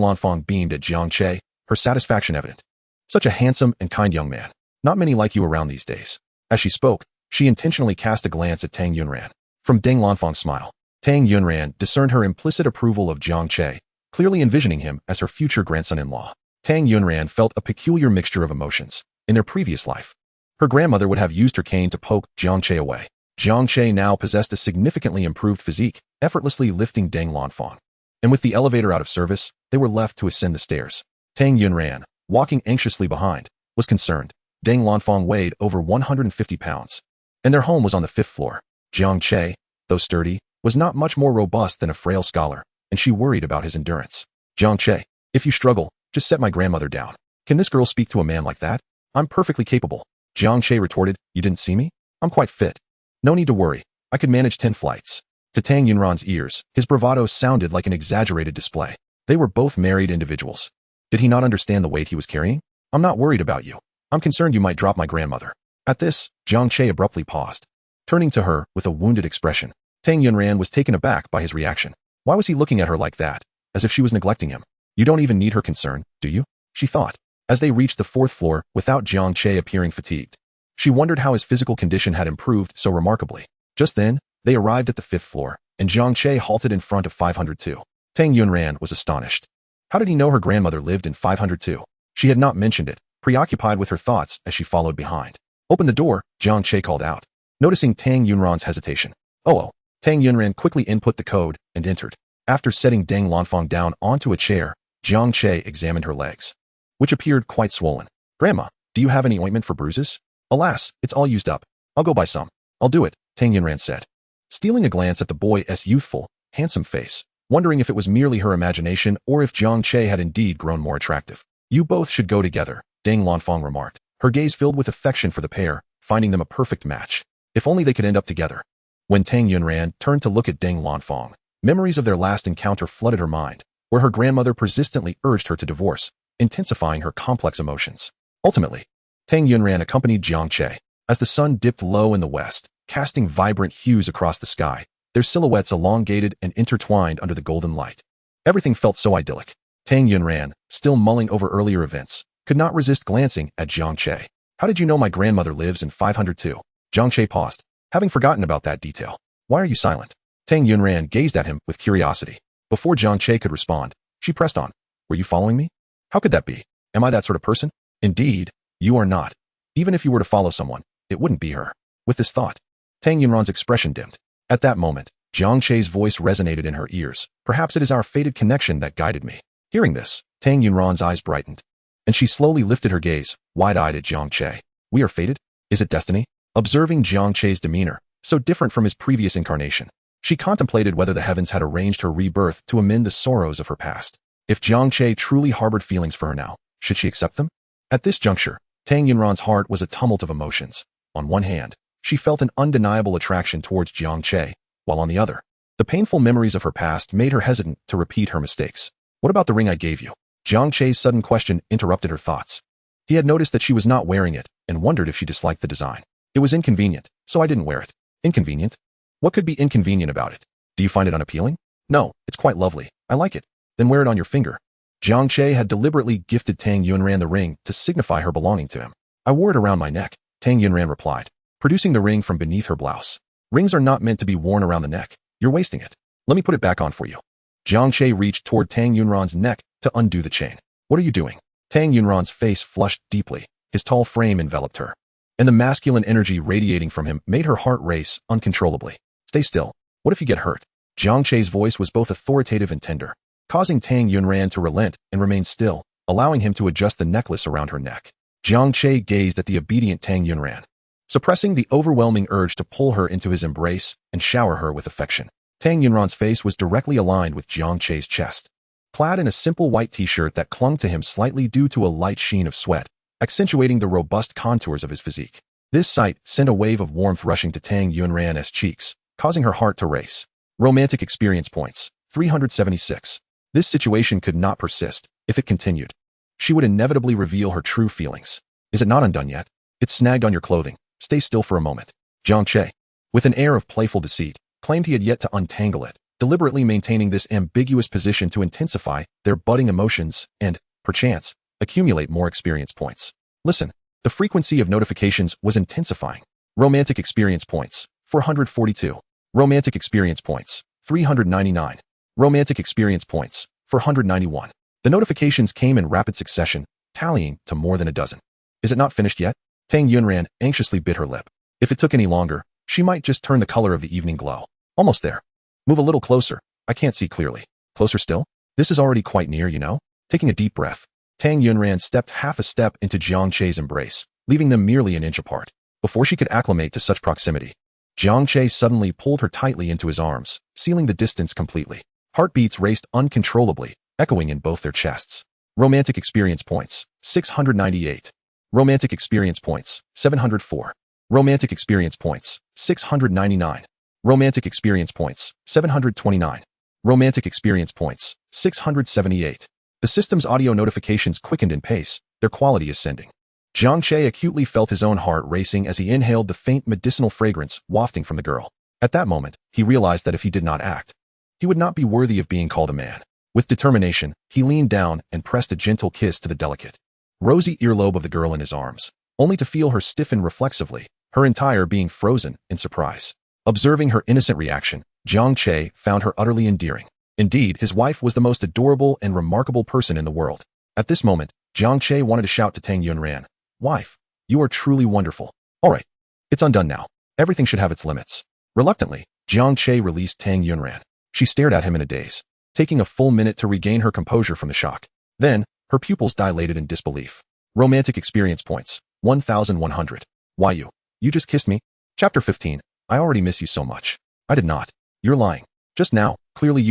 Lanfang beamed at Jiang Che, her satisfaction evident. Such a handsome and kind young man. Not many like you around these days. As she spoke, she intentionally cast a glance at Tang Yunran. From Deng Lanfang's smile, Tang Yunran discerned her implicit approval of Jiang Che, clearly envisioning him as her future grandson-in-law. Tang Yunran felt a peculiar mixture of emotions. In their previous life, her grandmother would have used her cane to poke Jiang Che away. Jiang Che now possessed a significantly improved physique, effortlessly lifting Deng Lanfang. And with the elevator out of service, they were left to ascend the stairs. Tang Yunran, walking anxiously behind, was concerned. Deng Lanfang weighed over 150 pounds, and their home was on the 5th floor. Jiang Che, though sturdy, was not much more robust than a frail scholar, and she worried about his endurance. Jiang Che, if you struggle, just set my grandmother down. Can this girl speak to a man like that? I'm perfectly capable. Jiang Che retorted, you didn't see me? I'm quite fit. No need to worry. I could manage 10 flights. To Tang Yunran's ears, his bravado sounded like an exaggerated display. They were both married individuals. Did he not understand the weight he was carrying? I'm not worried about you. I'm concerned you might drop my grandmother. At this, Jiang Che abruptly paused. Turning to her with a wounded expression, Tang Yunran was taken aback by his reaction. Why was he looking at her like that, as if she was neglecting him? You don't even need her concern, do you? She thought. As they reached the 4th floor without Jiang Che appearing fatigued, she wondered how his physical condition had improved so remarkably. Just then, they arrived at the 5th floor, and Jiang Che halted in front of 502. Tang Yunran was astonished. How did he know her grandmother lived in 502? She had not mentioned it, preoccupied with her thoughts as she followed behind. Open the door, Jiang Che called out, noticing Tang Yunran's hesitation. Oh. Tang Yunran quickly input the code and entered. After setting Deng Lanfang down onto a chair, Jiang Che examined her legs, which appeared quite swollen. Grandma, do you have any ointment for bruises? Alas, it's all used up. I'll go buy some. I'll do it, Tang Yunran said, stealing a glance at the boy's youthful, handsome face, wondering if it was merely her imagination or if Jiang Che had indeed grown more attractive. You both should go together, Deng Lanfang remarked, her gaze filled with affection for the pair, finding them a perfect match. If only they could end up together. When Tang Yunran turned to look at Deng Lanfang, memories of their last encounter flooded her mind, where her grandmother persistently urged her to divorce, intensifying her complex emotions. Ultimately, Tang Yunran accompanied Jiang Che. As the sun dipped low in the west, casting vibrant hues across the sky, their silhouettes elongated and intertwined under the golden light. Everything felt so idyllic. Tang Yunran, still mulling over earlier events, could not resist glancing at Jiang Che. How did you know my grandmother lives in 502? Jiang Che paused, having forgotten about that detail. Why are you silent? Tang Yunran gazed at him with curiosity. Before Jiang Che could respond, she pressed on. Were you following me? How could that be? Am I that sort of person? Indeed, you are not. Even if you were to follow someone, it wouldn't be her. With this thought, Tang Yunran's expression dimmed. At that moment, Jiang Che's voice resonated in her ears. Perhaps it is our fated connection that guided me. Hearing this, Tang Yunran's eyes brightened, and she slowly lifted her gaze, wide-eyed at Jiang Che. We are fated? Is it destiny? Observing Jiang Che's demeanor, so different from his previous incarnation, she contemplated whether the heavens had arranged her rebirth to amend the sorrows of her past. If Jiang Che truly harbored feelings for her now, should she accept them? At this juncture, Tang Yunran's heart was a tumult of emotions. On one hand, she felt an undeniable attraction towards Jiang Che, while on the other, the painful memories of her past made her hesitant to repeat her mistakes. What about the ring I gave you? Jiang Che's sudden question interrupted her thoughts. He had noticed that she was not wearing it and wondered if she disliked the design. It was inconvenient, so I didn't wear it. Inconvenient? What could be inconvenient about it? Do you find it unappealing? No, it's quite lovely. I like it. Then wear it on your finger. Jiang Che had deliberately gifted Tang Yunran the ring to signify her belonging to him. I wore it around my neck, Tang Yunran replied, producing the ring from beneath her blouse. Rings are not meant to be worn around the neck. You're wasting it. Let me put it back on for you. Jiang Che reached toward Tang Yunran's neck to undo the chain. What are you doing? Tang Yunran's face flushed deeply. His tall frame enveloped her, and the masculine energy radiating from him made her heart race uncontrollably. Stay still. What if you get hurt? Jiang Che's voice was both authoritative and tender, causing Tang Yunran to relent and remain still, allowing him to adjust the necklace around her neck. Jiang Che gazed at the obedient Tang Yunran, suppressing the overwhelming urge to pull her into his embrace and shower her with affection. Tang Yunran's face was directly aligned with Jiang Che's chest. Clad in a simple white t-shirt that clung to him slightly due to a light sheen of sweat, accentuating the robust contours of his physique. This sight sent a wave of warmth rushing to Tang Yunran's cheeks, causing her heart to race. Romantic experience points, 376. This situation could not persist. If it continued, she would inevitably reveal her true feelings. Is it not undone yet? It's snagged on your clothing. Stay still for a moment. Jiang Che, with an air of playful deceit, claimed he had yet to untangle it, deliberately maintaining this ambiguous position to intensify their budding emotions and, perchance, accumulate more experience points. Listen, the frequency of notifications was intensifying. Romantic experience points, 442. Romantic experience points, 399. Romantic experience points, 491. The notifications came in rapid succession, tallying to more than a dozen. Is it not finished yet? Tang Yunran anxiously bit her lip. If it took any longer, she might just turn the color of the evening glow. Almost there. Move a little closer. I can't see clearly. Closer still? This is already quite near, you know? Taking a deep breath, Tang Yunran stepped half a step into Jiang Che's embrace, leaving them merely an inch apart. Before she could acclimate to such proximity, Jiang Che suddenly pulled her tightly into his arms, sealing the distance completely. Heartbeats raced uncontrollably, echoing in both their chests. Romantic experience points, 698. Romantic experience points, 704. Romantic experience points, 699. Romantic experience points, 729. Romantic experience points, 678. The system's audio notifications quickened in pace, their quality ascending. Jiang Che acutely felt his own heart racing as he inhaled the faint medicinal fragrance wafting from the girl. At that moment, he realized that if he did not act, he would not be worthy of being called a man. With determination, he leaned down and pressed a gentle kiss to the delicate, rosy earlobe of the girl in his arms, only to feel her stiffen reflexively, her entire being frozen in surprise. Observing her innocent reaction, Jiang Che found her utterly endearing. Indeed, his wife was the most adorable and remarkable person in the world. At this moment, Jiang Che wanted to shout to Tang Yunran, "Wife, you are truly wonderful. All right, it's undone now. Everything should have its limits." Reluctantly, Jiang Che released Tang Yunran. She stared at him in a daze, taking a full minute to regain her composure from the shock. Then, her pupils dilated in disbelief. Romantic experience points, 1,100. Why you? You just kissed me? Chapter 15. I already miss you so much. I did not. You're lying. Just now, clearly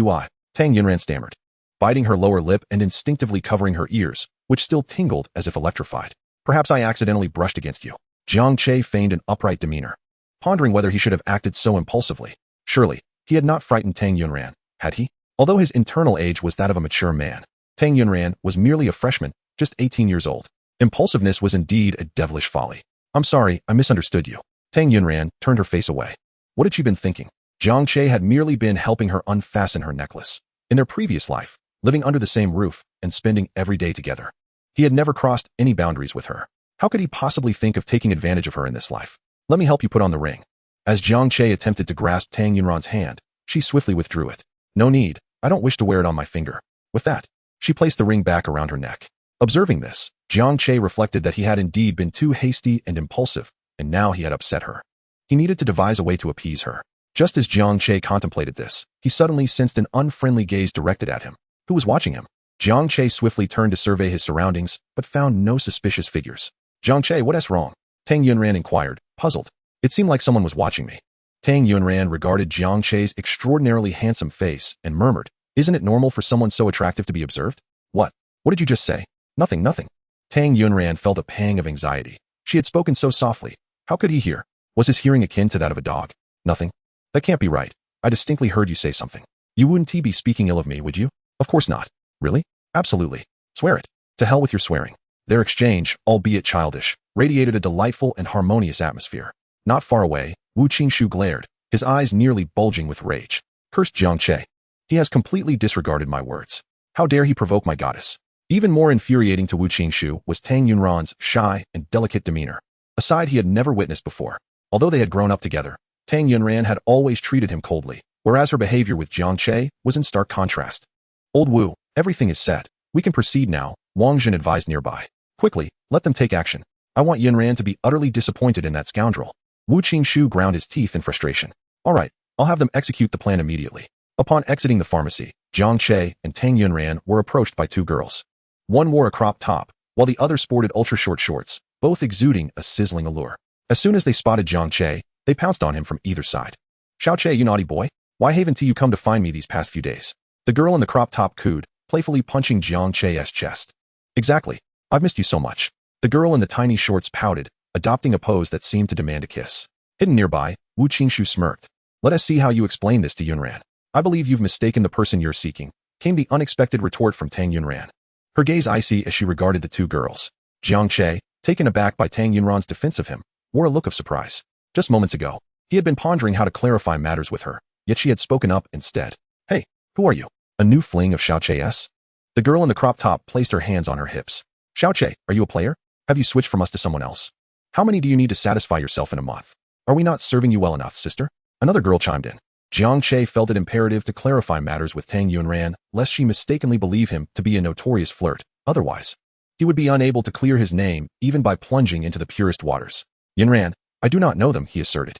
Tang Yunran stammered, biting her lower lip and instinctively covering her ears, which still tingled as if electrified. Perhaps I accidentally brushed against you. Jiang Che feigned an upright demeanor, pondering whether he should have acted so impulsively. Surely, he had not frightened Tang Yunran, had he? Although his internal age was that of a mature man, Tang Yunran was merely a freshman, just 18 years old. Impulsiveness was indeed a devilish folly. I'm sorry, I misunderstood you. Tang Yunran turned her face away. What had she been thinking? Jiang Che had merely been helping her unfasten her necklace. In their previous life, living under the same roof and spending every day together, he had never crossed any boundaries with her. How could he possibly think of taking advantage of her in this life? Let me help you put on the ring. As Jiang Che attempted to grasp Tang Yunran's hand, she swiftly withdrew it. No need, I don't wish to wear it on my finger. With that, she placed the ring back around her neck. Observing this, Jiang Che reflected that he had indeed been too hasty and impulsive, and now he had upset her. He needed to devise a way to appease her. Just as Jiang Che contemplated this, he suddenly sensed an unfriendly gaze directed at him. Who was watching him? Jiang Che swiftly turned to survey his surroundings, but found no suspicious figures. Jiang Che, what's wrong? Tang Yunran inquired, puzzled. It seemed like someone was watching me. Tang Yunran regarded Jiang Che's extraordinarily handsome face and murmured, "Isn't it normal for someone so attractive to be observed?" What? What did you just say? Nothing, nothing. Tang Yunran felt a pang of anxiety. She had spoken so softly. How could he hear? Was his hearing akin to that of a dog? Nothing. That can't be right. I distinctly heard you say something. You wouldn't be speaking ill of me, would you? Of course not. Really? Absolutely. Swear it. To hell with your swearing. Their exchange, albeit childish, radiated a delightful and harmonious atmosphere. Not far away, Wu Qingshu glared, his eyes nearly bulging with rage. Cursed Jiang Che. He has completely disregarded my words. How dare he provoke my goddess? Even more infuriating to Wu Qingshu was Tang Yunran's shy and delicate demeanor, a side he had never witnessed before. Although they had grown up together, Tang Yunran had always treated him coldly, whereas her behavior with Jiang Che was in stark contrast. Old Wu, everything is set. We can proceed now, Wang Jin advised nearby. Quickly, let them take action. I want Yunran to be utterly disappointed in that scoundrel. Wu Qingshu ground his teeth in frustration. All right, I'll have them execute the plan immediately. Upon exiting the pharmacy, Jiang Che and Tang Yunran were approached by two girls. One wore a crop top, while the other sported ultra-short shorts, both exuding a sizzling allure. As soon as they spotted Jiang Che, they pounced on him from either side. Xiao Che, you naughty boy. Why haven't you come to find me these past few days? The girl in the crop top cooed, playfully punching Jiang Che's chest. Exactly. I've missed you so much. The girl in the tiny shorts pouted, adopting a pose that seemed to demand a kiss. Hidden nearby, Wu Qingshu smirked. Let us see how you explain this to Yunran. I believe you've mistaken the person you're seeking, came the unexpected retort from Tang Yunran. Her gaze icy as she regarded the two girls. Jiang Che, taken aback by Tang Yunran's defense of him, wore a look of surprise. Just moments ago, he had been pondering how to clarify matters with her, yet she had spoken up instead. Hey, who are you? A new fling of Xiao Che's? The girl in the crop top placed her hands on her hips. Xiao Che, are you a player? Have you switched from us to someone else? How many do you need to satisfy yourself in a month? Are we not serving you well enough, sister? Another girl chimed in. Jiang Che felt it imperative to clarify matters with Tang Yunran, lest she mistakenly believe him to be a notorious flirt. Otherwise, he would be unable to clear his name even by plunging into the purest waters. Yunran, I do not know them, he asserted.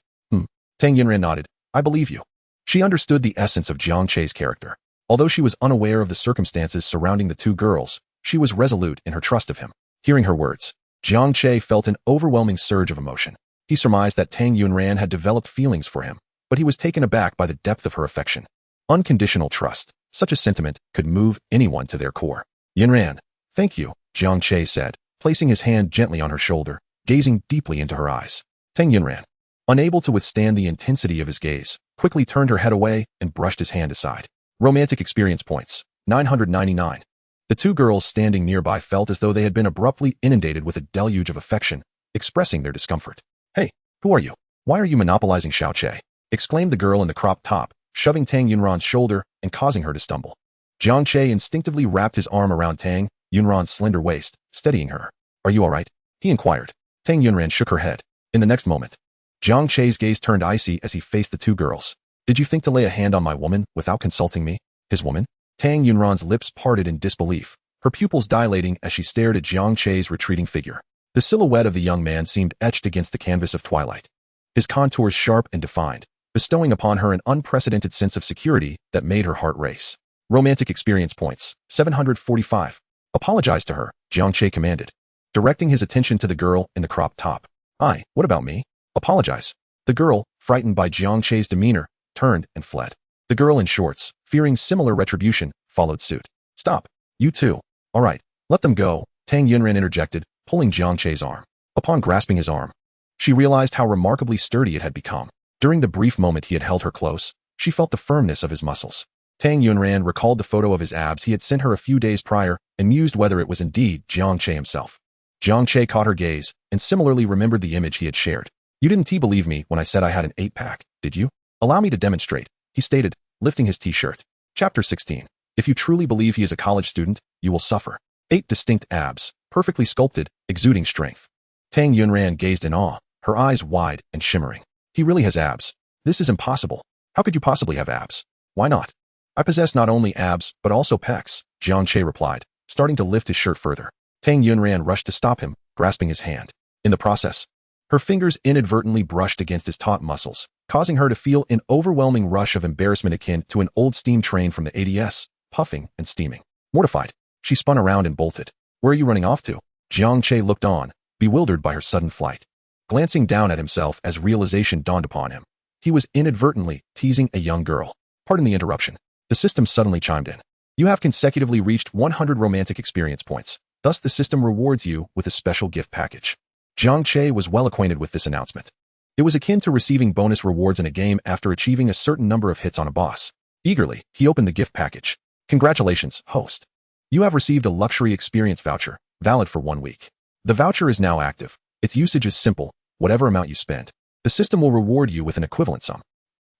Tang Yunran nodded. I believe you. She understood the essence of Jiang Che's character. Although she was unaware of the circumstances surrounding the two girls, she was resolute in her trust of him. Hearing her words, Jiang Che felt an overwhelming surge of emotion. He surmised that Tang Yunran had developed feelings for him, but he was taken aback by the depth of her affection. Unconditional trust. Such a sentiment could move anyone to their core. Yunran, thank you, Jiang Che said, placing his hand gently on her shoulder, gazing deeply into her eyes. Tang Yunran, unable to withstand the intensity of his gaze, quickly turned her head away and brushed his hand aside. Romantic experience points, 999. The two girls standing nearby felt as though they had been abruptly inundated with a deluge of affection, expressing their discomfort. Hey, who are you? Why are you monopolizing Xiao Che? Exclaimed the girl in the crop top, shoving Tang Yunran's shoulder and causing her to stumble. Jiang Che instinctively wrapped his arm around Tang Yunran's slender waist, steadying her. Are you all right? He inquired. Tang Yunran shook her head. In the next moment, Jiang Che's gaze turned icy as he faced the two girls. Did you think to lay a hand on my woman without consulting me? His woman? Tang Yunran's lips parted in disbelief, her pupils dilating as she stared at Jiang Che's retreating figure. The silhouette of the young man seemed etched against the canvas of twilight. His contours sharp and defined, bestowing upon her an unprecedented sense of security that made her heart race. Romantic experience points, 745. Apologize to her, Jiang Che commanded, directing his attention to the girl in the crop top. What about me? Apologize. The girl, frightened by Jiang Che's demeanor, turned and fled. The girl in shorts, fearing similar retribution, followed suit. Stop. You too. All right, let them go, Tang Yunran interjected, pulling Jiang Che's arm. Upon grasping his arm, she realized how remarkably sturdy it had become. During the brief moment he had held her close, she felt the firmness of his muscles. Tang Yunran recalled the photo of his abs he had sent her a few days prior and mused whether it was indeed Jiang Che himself. Jiang Che caught her gaze and similarly remembered the image he had shared. You didn't believe me when I said I had an 8-pack, did you? Allow me to demonstrate, he stated, lifting his t-shirt. Chapter 16. If you truly believe he is a college student, you will suffer. 8 distinct abs, perfectly sculpted, exuding strength. Tang Yunran gazed in awe, her eyes wide and shimmering. He really has abs. This is impossible. How could you possibly have abs? Why not? I possess not only abs, but also pecs, Jiang Che replied, starting to lift his shirt further. Tang Yunran rushed to stop him, grasping his hand. In the process, her fingers inadvertently brushed against his taut muscles, causing her to feel an overwhelming rush of embarrassment akin to an old steam train from the ADS, puffing and steaming. Mortified, she spun around and bolted. Where are you running off to? Jiang Che looked on, bewildered by her sudden flight. Glancing down at himself as realization dawned upon him, he was inadvertently teasing a young girl. Pardon the interruption. The system suddenly chimed in. You have consecutively reached 100 romantic experience points. Thus the system rewards you with a special gift package. Jiang Che was well acquainted with this announcement. It was akin to receiving bonus rewards in a game after achieving a certain number of hits on a boss. Eagerly, he opened the gift package. Congratulations, host. You have received a luxury experience voucher, valid for 1 week. The voucher is now active. Its usage is simple. Whatever amount you spend, the system will reward you with an equivalent sum.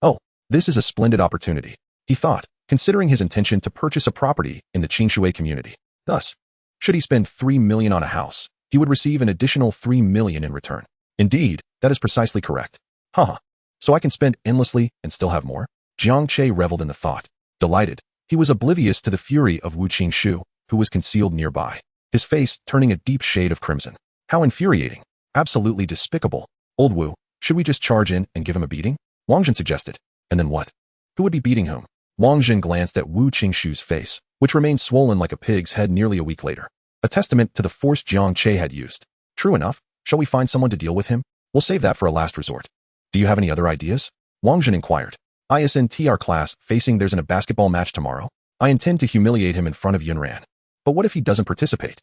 Oh, this is a splendid opportunity, he thought, considering his intention to purchase a property in the Qingshui community. Thus, should he spend 3 million on a house, he would receive an additional 3 million in return. Indeed, that is precisely correct. So I can spend endlessly and still have more? Jiang Che reveled in the thought. Delighted, he was oblivious to the fury of Wu Qingshu, who was concealed nearby, his face turning a deep shade of crimson. How infuriating. Absolutely despicable. Old Wu, should we just charge in and give him a beating? Wang Jin suggested. And then what? Who would be beating whom? Wang Jin glanced at Wu Qingshu's face, which remained swollen like a pig's head nearly a week later. A testament to the force Jiang Che had used. True enough, shall we find someone to deal with him? We'll save that for a last resort. Do you have any other ideas? Wang Jin inquired. ISNTR class facing there's in a basketball match tomorrow. I intend to humiliate him in front of Yunran. But what if he doesn't participate?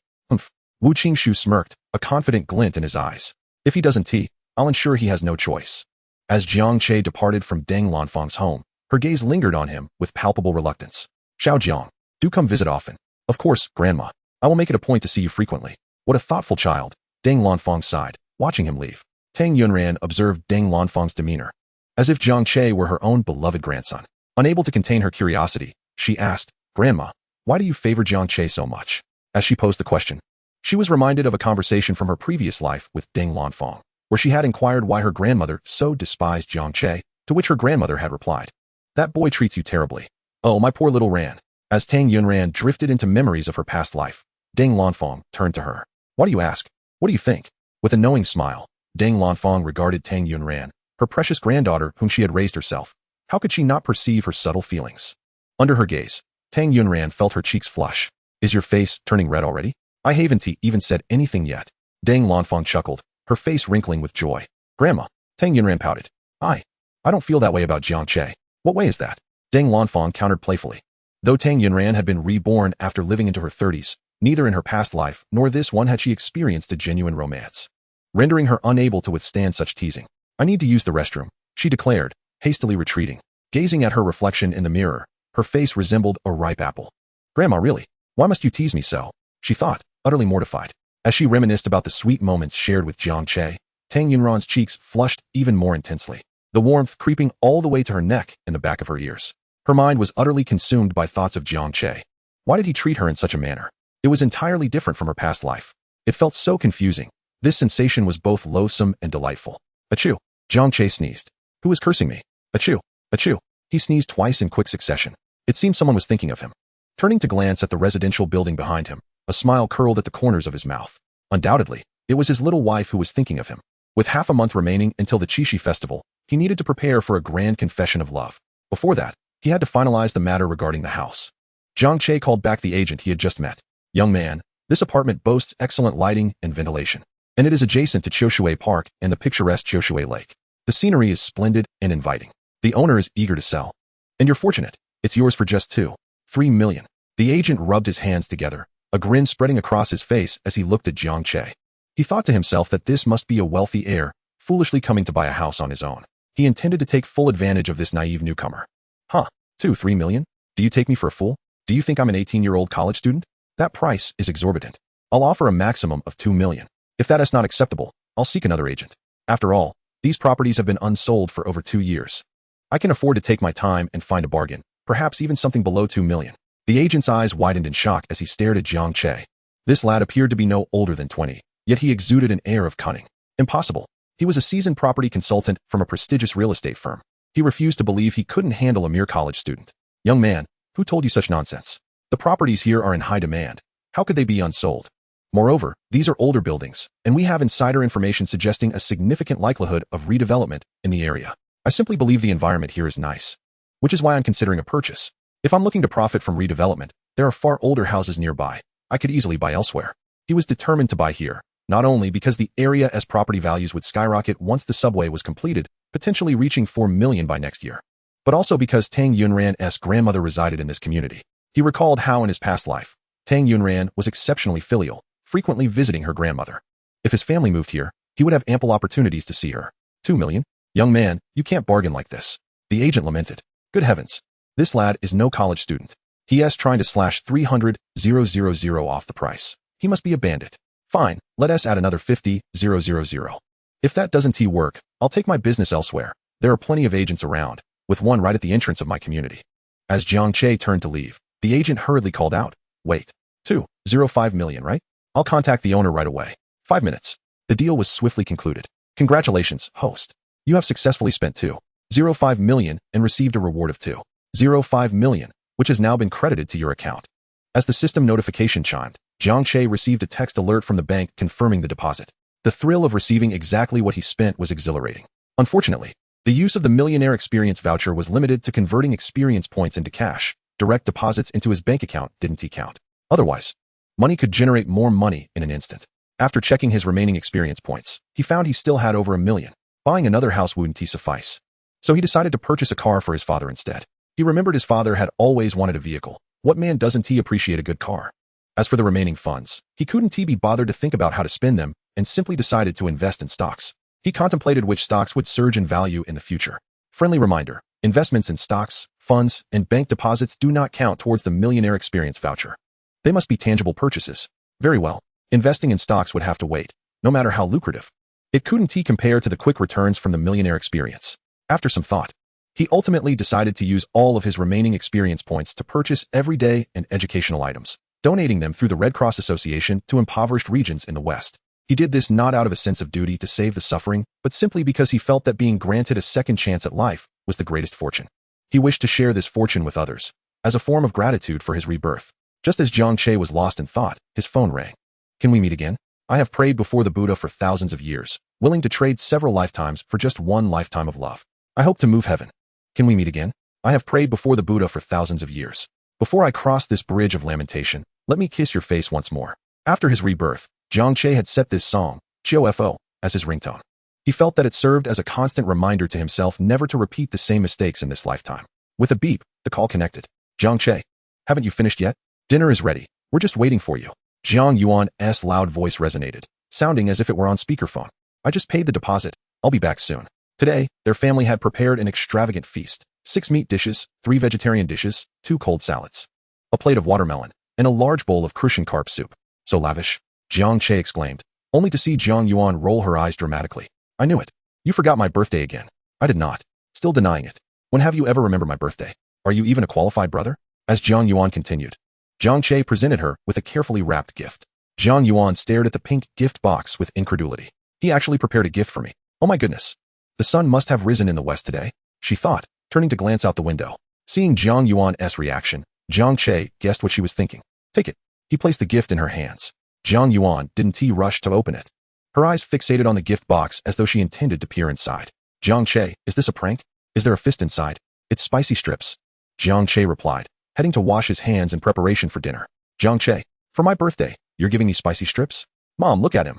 Wu Qingshu smirked, a confident glint in his eyes. If he doesn't I'll ensure he has no choice. As Jiang Che departed from Deng Lanfang's home, her gaze lingered on him with palpable reluctance. Xiao Jiang, do come visit often. Of course, Grandma. I will make it a point to see you frequently. What a thoughtful child, Deng Lanfang sighed, watching him leave. Tang Yunran observed Deng Lanfang's demeanor, as if Jiang Che were her own beloved grandson. Unable to contain her curiosity, she asked, "Grandma, why do you favor Jiang Che so much?" As she posed the question, she was reminded of a conversation from her previous life with Ding Lanfang, where she had inquired why her grandmother so despised Jiang Che, to which her grandmother had replied, "That boy treats you terribly. Oh, my poor little Ran." As Tang Yunran drifted into memories of her past life, Ding Lanfang turned to her. "Why do you ask? What do you think?" With a knowing smile, Ding Lanfang regarded Tang Yunran, her precious granddaughter whom she had raised herself. How could she not perceive her subtle feelings? Under her gaze, Tang Yunran felt her cheeks flush. "Is your face turning red already? I haven't even said anything yet." Ding Lanfang chuckled, her face wrinkling with joy. "Grandma," Tang Yunran pouted. I don't feel that way about Jiang Che." "What way is that?" Ding Lanfang countered playfully. Though Tang Yunran had been reborn after living into her 30s, neither in her past life nor this one had she experienced a genuine romance, rendering her unable to withstand such teasing. "I need to use the restroom," she declared, hastily retreating. Gazing at her reflection in the mirror, her face resembled a ripe apple. "Grandma, really? Why must you tease me so?" she thought, utterly mortified. As she reminisced about the sweet moments shared with Jiang Che, Tang Yunran's cheeks flushed even more intensely, the warmth creeping all the way to her neck and the back of her ears. Her mind was utterly consumed by thoughts of Jiang Che. Why did he treat her in such a manner? It was entirely different from her past life. It felt so confusing. This sensation was both loathsome and delightful. Achoo! Jiang Che sneezed. "Who is cursing me? Achoo! Achoo!" He sneezed twice in quick succession. It seemed someone was thinking of him. Turning to glance at the residential building behind him, a smile curled at the corners of his mouth. Undoubtedly, it was his little wife who was thinking of him. With half a month remaining until the Qixi festival, he needed to prepare for a grand confession of love. Before that, he had to finalize the matter regarding the house. Jiang Che called back the agent he had just met. "Young man, this apartment boasts excellent lighting and ventilation, and it is adjacent to Qiushui Park and the picturesque Qiushui Lake. The scenery is splendid and inviting. The owner is eager to sell. And you're fortunate. It's yours for just 2.3 million. The agent rubbed his hands together, a grin spreading across his face as he looked at Jiang Che. He thought to himself that this must be a wealthy heir, foolishly coming to buy a house on his own. He intended to take full advantage of this naive newcomer. "Huh, 2-3 million? Do you take me for a fool? Do you think I'm an 18-year-old college student? That price is exorbitant. I'll offer a maximum of 2 million. If that is not acceptable, I'll seek another agent. After all, these properties have been unsold for over 2 years. I can afford to take my time and find a bargain, perhaps even something below 2 million. The agent's eyes widened in shock as he stared at Jiang Che. This lad appeared to be no older than 20, yet he exuded an air of cunning. Impossible. He was a seasoned property consultant from a prestigious real estate firm. He refused to believe he couldn't handle a mere college student. "Young man, who told you such nonsense? The properties here are in high demand. How could they be unsold? Moreover, these are older buildings, and we have insider information suggesting a significant likelihood of redevelopment in the area. I simply believe the environment here is nice, which is why I'm considering a purchase. If I'm looking to profit from redevelopment, there are far older houses nearby. I could easily buy elsewhere." He was determined to buy here, not only because the area as property values would skyrocket once the subway was completed, potentially reaching 4 million by next year, but also because Tang Yunran's grandmother resided in this community. He recalled how in his past life, Tang Yunran was exceptionally filial, frequently visiting her grandmother. If his family moved here, he would have ample opportunities to see her. 2 million? "Young man, you can't bargain like this." The agent lamented. "Good heavens. This lad is no college student. He is trying to slash 300,000 off the price. He must be a bandit. Fine, let us add another 50,000. If that doesn't work, I'll take my business elsewhere. There are plenty of agents around, with one right at the entrance of my community." As Jiang Che turned to leave, the agent hurriedly called out, "Wait, 2.05 million, right? I'll contact the owner right away. 5 minutes. The deal was swiftly concluded. "Congratulations, host. You have successfully spent 2.05 million and received a reward of 2.05 million, which has now been credited to your account." As the system notification chimed, Jiang Che received a text alert from the bank confirming the deposit. The thrill of receiving exactly what he spent was exhilarating. Unfortunately, the use of the Millionaire Experience voucher was limited to converting experience points into cash. Direct deposits into his bank account didn't count. Otherwise, money could generate more money in an instant. After checking his remaining experience points, he found he still had over 1 million. Buying another house wouldn't suffice. So he decided to purchase a car for his father instead. He remembered his father had always wanted a vehicle. What man doesn't appreciate a good car? As for the remaining funds, he couldn't be bothered to think about how to spend them and simply decided to invest in stocks. He contemplated which stocks would surge in value in the future. Friendly reminder, investments in stocks, funds, and bank deposits do not count towards the Millionaire Experience voucher. They must be tangible purchases. Very well, investing in stocks would have to wait, no matter how lucrative. It couldn't compare to the quick returns from the Millionaire Experience. After some thought, He ultimately decided to use all of his remaining experience points to purchase everyday and educational items, donating them through the Red Cross Association to impoverished regions in the West. He did this not out of a sense of duty to save the suffering, but simply because he felt that being granted a second chance at life was the greatest fortune. He wished to share this fortune with others, as a form of gratitude for his rebirth. Just as Jiang Che was lost in thought, his phone rang. Can we meet again? I have prayed before the Buddha for thousands of years, willing to trade several lifetimes for just one lifetime of love. I hope to move heaven. Can we meet again? I have prayed before the Buddha for thousands of years. Before I cross this bridge of lamentation, let me kiss your face once more. After his rebirth, Jiang Che had set this song, Chofo, as his ringtone. He felt that it served as a constant reminder to himself never to repeat the same mistakes in this lifetime. With a beep, the call connected. Jiang Che, haven't you finished yet? Dinner is ready. We're just waiting for you. Jiang Yuan's loud voice resonated, sounding as if it were on speakerphone. I just paid the deposit. I'll be back soon. Today, their family had prepared an extravagant feast. 6 meat dishes, 3 vegetarian dishes, 2 cold salads, a plate of watermelon, and a large bowl of crucian carp soup. So lavish, Jiang Che exclaimed, only to see Jiang Yuan roll her eyes dramatically. I knew it. You forgot my birthday again. I did not. Still denying it. When have you ever remembered my birthday? Are you even a qualified brother? As Jiang Yuan continued, Jiang Che presented her with a carefully wrapped gift. Jiang Yuan stared at the pink gift box with incredulity. He actually prepared a gift for me. Oh my goodness. The sun must have risen in the west today, she thought, turning to glance out the window. Seeing Jiang Yuan's reaction, Jiang Che guessed what she was thinking. Take it. He placed the gift in her hands. Jiang Yuan didn't rush to open it. Her eyes fixated on the gift box as though she intended to peer inside. Jiang Che, is this a prank? Is there a fist inside? It's spicy strips. Jiang Che replied, heading to wash his hands in preparation for dinner. Jiang Che, for my birthday, you're giving me spicy strips? Mom, look at him.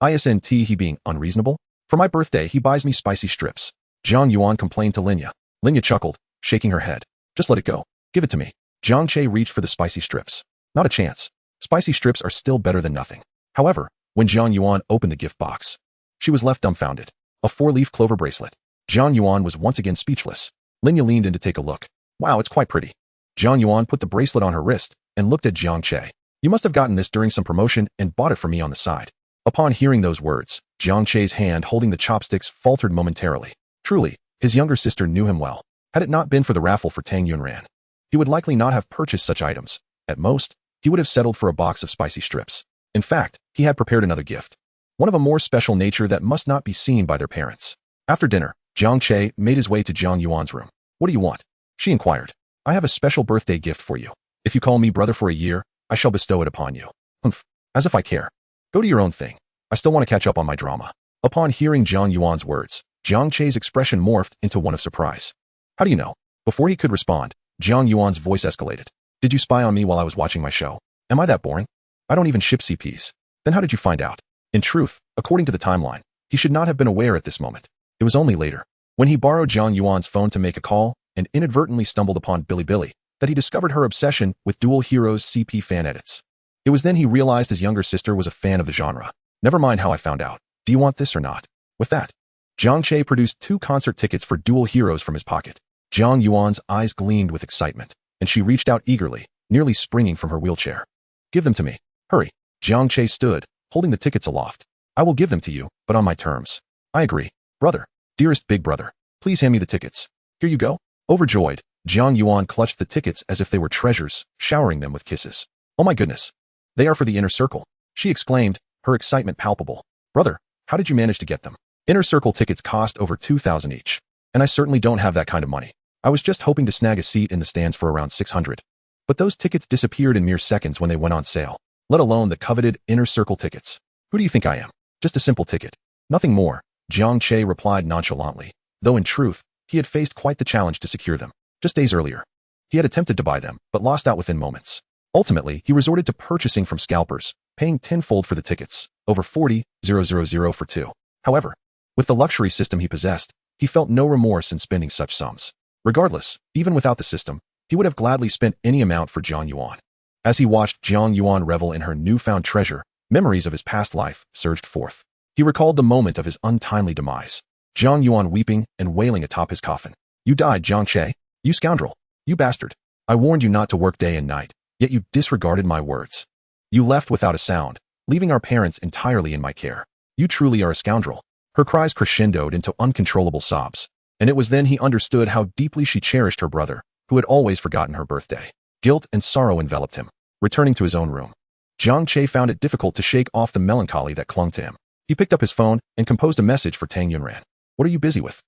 Isn't he being unreasonable? For my birthday, he buys me spicy strips. Jiang Yuan complained to Linya. Linya chuckled, shaking her head. Just let it go. Give it to me. Jiang Che reached for the spicy strips. Not a chance. Spicy strips are still better than nothing. However, when Jiang Yuan opened the gift box, she was left dumbfounded. A 4-leaf clover bracelet. Jiang Yuan was once again speechless. Linya leaned in to take a look. Wow, it's quite pretty. Jiang Yuan put the bracelet on her wrist and looked at Jiang Che. You must have gotten this during some promotion and bought it for me on the side. Upon hearing those words, Jiang Che's hand holding the chopsticks faltered momentarily. Truly, his younger sister knew him well. Had it not been for the raffle for Tang Yunran, he would likely not have purchased such items. At most, he would have settled for a box of spicy strips. In fact, he had prepared another gift. One of a more special nature that must not be seen by their parents. After dinner, Jiang Che made his way to Jiang Yuan's room. What do you want? She inquired. I have a special birthday gift for you. If you call me brother for a year, I shall bestow it upon you. Humph. As if I care. Go to your own thing. I still want to catch up on my drama. Upon hearing Jiang Yuan's words, Jiang Che's expression morphed into one of surprise. How do you know? Before he could respond, Jiang Yuan's voice escalated. Did you spy on me while I was watching my show? Am I that boring? I don't even ship CPs. Then how did you find out? In truth, according to the timeline, he should not have been aware at this moment. It was only later, when he borrowed Jiang Yuan's phone to make a call and inadvertently stumbled upon Bilibili, that he discovered her obsession with Dual Heroes CP fan edits. It was then he realized his younger sister was a fan of the genre. Never mind how I found out. Do you want this or not? With that, Jiang Che produced 2 concert tickets for Dual Heroes from his pocket. Jiang Yuan's eyes gleamed with excitement, and she reached out eagerly, nearly springing from her wheelchair. Give them to me. Hurry. Jiang Che stood, holding the tickets aloft. I will give them to you, but on my terms. I agree. Brother. Dearest big brother. Please hand me the tickets. Here you go. Overjoyed, Jiang Yuan clutched the tickets as if they were treasures, showering them with kisses. Oh my goodness. They are for the inner circle, she exclaimed, her excitement palpable. Brother, how did you manage to get them? Inner circle tickets cost over 2,000 each. And I certainly don't have that kind of money. I was just hoping to snag a seat in the stands for around 600. But those tickets disappeared in mere seconds when they went on sale, let alone the coveted inner circle tickets. Who do you think I am? Just a simple ticket. Nothing more, Jiang Che replied nonchalantly, though in truth, he had faced quite the challenge to secure them. Just days earlier, he had attempted to buy them, but lost out within moments. Ultimately, he resorted to purchasing from scalpers, paying tenfold for the tickets, over 40,000 for 2. However, with the luxury system he possessed, he felt no remorse in spending such sums. Regardless, even without the system, he would have gladly spent any amount for Jiang Yuan. As he watched Jiang Yuan revel in her newfound treasure, memories of his past life surged forth. He recalled the moment of his untimely demise. Jiang Yuan weeping and wailing atop his coffin. You died, Jiang Che. You scoundrel. You bastard. I warned you not to work day and night, yet you disregarded my words. You left without a sound, leaving our parents entirely in my care. You truly are a scoundrel. Her cries crescendoed into uncontrollable sobs. And it was then he understood how deeply she cherished her brother, who had always forgotten her birthday. Guilt and sorrow enveloped him. Returning to his own room, Jiang Che found it difficult to shake off the melancholy that clung to him. He picked up his phone and composed a message for Tang Yunran. "What are you busy with?"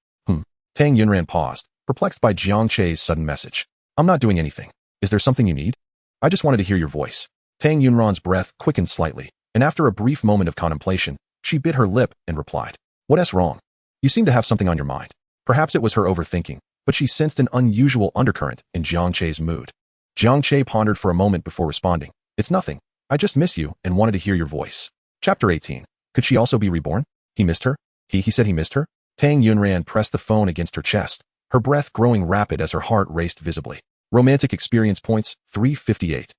Tang Yunran paused, perplexed by Jiang Che's sudden message. "I'm not doing anything. Is there something you need?" "I just wanted to hear your voice." Tang Yunran's breath quickened slightly, and after a brief moment of contemplation, she bit her lip and replied, "What's wrong? You seem to have something on your mind." Perhaps it was her overthinking, but she sensed an unusual undercurrent in Jiang Che's mood. Jiang Che pondered for a moment before responding, "It's nothing. I just miss you and wanted to hear your voice." Chapter 18. Could she also be reborn? He missed her? He said he missed her? Tang Yunran pressed the phone against her chest, her breath growing rapid as her heart raced visibly. Romantic experience points, 358.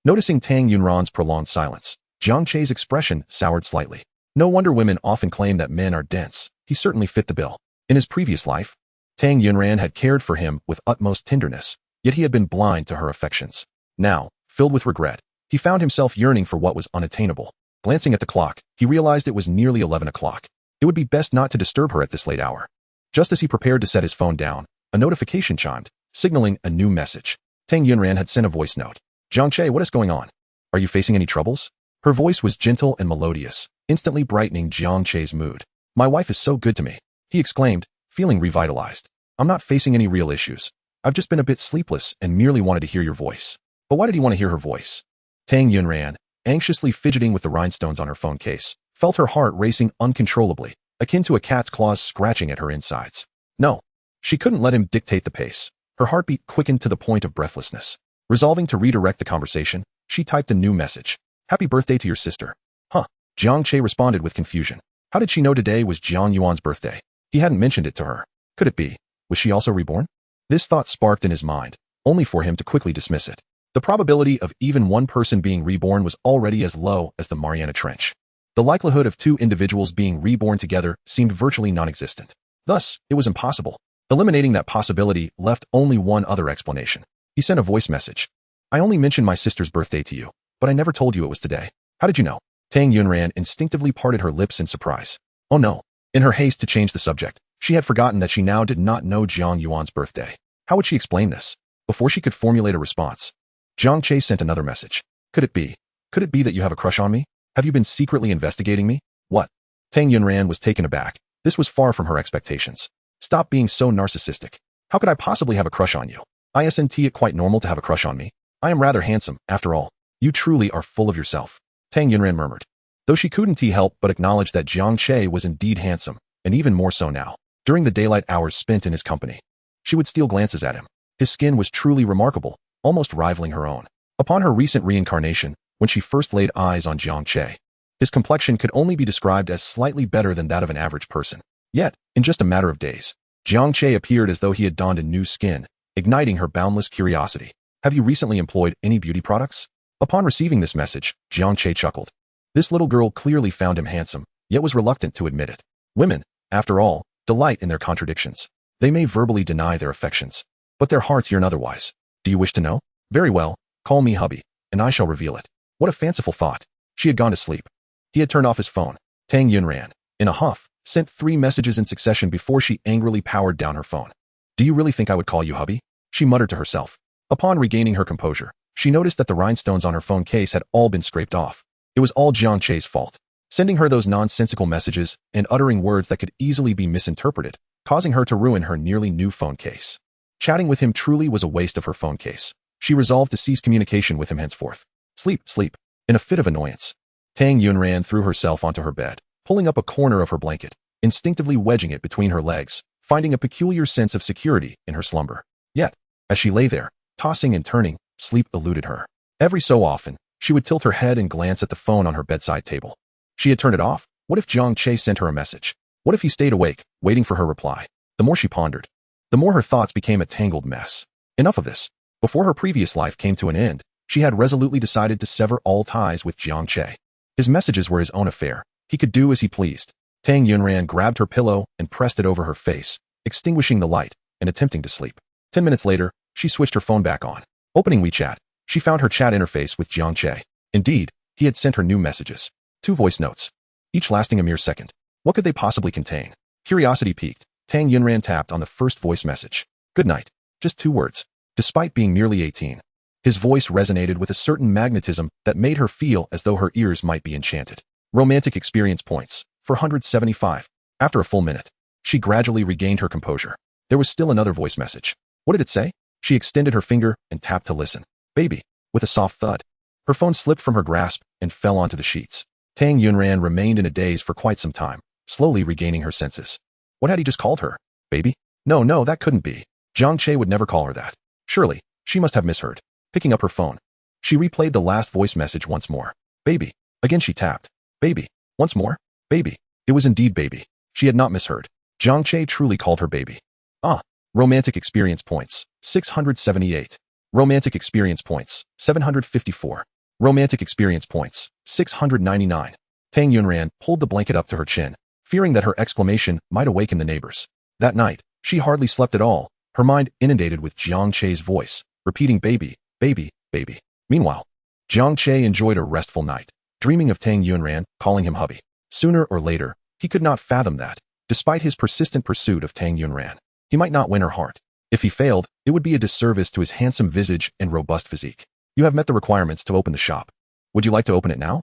Noticing Tang Yunran's prolonged silence, Jiang Che's expression soured slightly. No wonder women often claim that men are dense. He certainly fit the bill. In his previous life, Tang Yunran had cared for him with utmost tenderness, yet he had been blind to her affections. Now, filled with regret, he found himself yearning for what was unattainable. Glancing at the clock, he realized it was nearly 11 o'clock. It would be best not to disturb her at this late hour. Just as he prepared to set his phone down, a notification chimed, signaling a new message. Tang Yunran had sent a voice note. "Jiang Che, what is going on? Are you facing any troubles?" Her voice was gentle and melodious, instantly brightening Jiang Che's mood. "My wife is so good to me," he exclaimed, feeling revitalized. "I'm not facing any real issues. I've just been a bit sleepless and merely wanted to hear your voice." But why did he want to hear her voice? Tang Yunran, anxiously fidgeting with the rhinestones on her phone case, felt her heart racing uncontrollably, akin to a cat's claws scratching at her insides. No, she couldn't let him dictate the pace. Her heartbeat quickened to the point of breathlessness. Resolving to redirect the conversation, she typed a new message. "Happy birthday to your sister." Huh. Jiang Che responded with confusion. How did she know today was Jiang Yuan's birthday? He hadn't mentioned it to her. Could it be? Was she also reborn? This thought sparked in his mind, only for him to quickly dismiss it. The probability of even one person being reborn was already as low as the Mariana Trench. The likelihood of two individuals being reborn together seemed virtually non-existent. Thus, it was impossible. Eliminating that possibility left only one other explanation. He sent a voice message. "I only mentioned my sister's birthday to you, but I never told you it was today. How did you know?" Tang Yunran instinctively parted her lips in surprise. Oh no. In her haste to change the subject, she had forgotten that she now did not know Jiang Yuan's birthday. How would she explain this? Before she could formulate a response, Jiang Che sent another message. Could it be that you have a crush on me? Have you been secretly investigating me? What? Tang Yunran was taken aback. This was far from her expectations. Stop being so narcissistic. How could I possibly have a crush on you? Isn't it quite normal to have a crush on me? I am rather handsome, after all. You truly are full of yourself. Tang Yunran murmured. Though she couldn't help but acknowledge that Jiang Che was indeed handsome, and even more so now, during the daylight hours spent in his company. She would steal glances at him. His skin was truly remarkable, almost rivaling her own. Upon her recent reincarnation, when she first laid eyes on Jiang Che, his complexion could only be described as slightly better than that of an average person. Yet, in just a matter of days, Jiang Che appeared as though he had donned a new skin, igniting her boundless curiosity. "Have you recently employed any beauty products?" Upon receiving this message, Jiang Che chuckled. This little girl clearly found him handsome, yet was reluctant to admit it. Women, after all, delight in their contradictions. They may verbally deny their affections, but their hearts yearn otherwise. Do you wish to know? Very well, call me hubby, and I shall reveal it. What a fanciful thought. She had gone to sleep. He had turned off his phone. Tang Yunran, in a huff, sent 3 messages in succession before she angrily powered down her phone. "Do you really think I would call you hubby?" she muttered to herself. Upon regaining her composure, she noticed that the rhinestones on her phone case had all been scraped off. It was all Jiang Che's fault. Sending her those nonsensical messages and uttering words that could easily be misinterpreted, causing her to ruin her nearly new phone case. Chatting with him truly was a waste of her phone case. She resolved to cease communication with him henceforth. Sleep. In a fit of annoyance, Tang Yunran threw herself onto her bed, pulling up a corner of her blanket, instinctively wedging it between her legs, finding a peculiar sense of security in her slumber. Yet, as she lay there, tossing and turning, sleep eluded her. Every so often, she would tilt her head and glance at the phone on her bedside table. She had turned it off. What if Jiang Che sent her a message? What if he stayed awake, waiting for her reply? The more she pondered, the more her thoughts became a tangled mess. Enough of this. Before her previous life came to an end, she had resolutely decided to sever all ties with Jiang Che. His messages were his own affair. He could do as he pleased. Tang Yunran grabbed her pillow and pressed it over her face, extinguishing the light and attempting to sleep. 10 minutes later, she switched her phone back on. Opening WeChat, she found her chat interface with Jiang Che. Indeed, he had sent her new messages. 2 voice notes, each lasting a mere second. What could they possibly contain? Curiosity piqued, Tang Yunran tapped on the first voice message. Good night. Just 2 words. Despite being merely 18, his voice resonated with a certain magnetism that made her feel as though her ears might be enchanted. Romantic experience points, 475. After a full minute, she gradually regained her composure. There was still another voice message. What did it say? She extended her finger and tapped to listen. Baby. With a soft thud. Her phone slipped from her grasp and fell onto the sheets. Tang Yunran remained in a daze for quite some time, slowly regaining her senses. What had he just called her? Baby? No, that couldn't be. Jiang Che would never call her that. Surely, she must have misheard. Picking up her phone, she replayed the last voice message once more. Baby. Again she tapped. Baby. Once more. Baby. It was indeed baby. She had not misheard. Jiang Che truly called her baby. Ah. Romantic experience points, 678. Romantic experience points, 754. Romantic experience points, 699. Tang Yunran pulled the blanket up to her chin, fearing that her exclamation might awaken the neighbors. That night, she hardly slept at all, her mind inundated with Jiang Che's voice, repeating baby, baby, baby. Meanwhile, Jiang Che enjoyed a restful night, dreaming of Tang Yunran, calling him hubby. Sooner or later, he could not fathom that, despite his persistent pursuit of Tang Yunran, he might not win her heart. If he failed, it would be a disservice to his handsome visage and robust physique. You have met the requirements to open the shop. Would you like to open it now?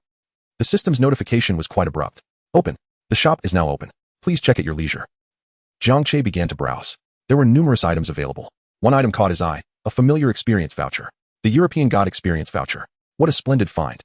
The system's notification was quite abrupt. Open. The shop is now open. Please check at your leisure. Jiang Che began to browse. There were numerous items available. One item caught his eye, a familiar experience voucher. The European God experience voucher. What a splendid find.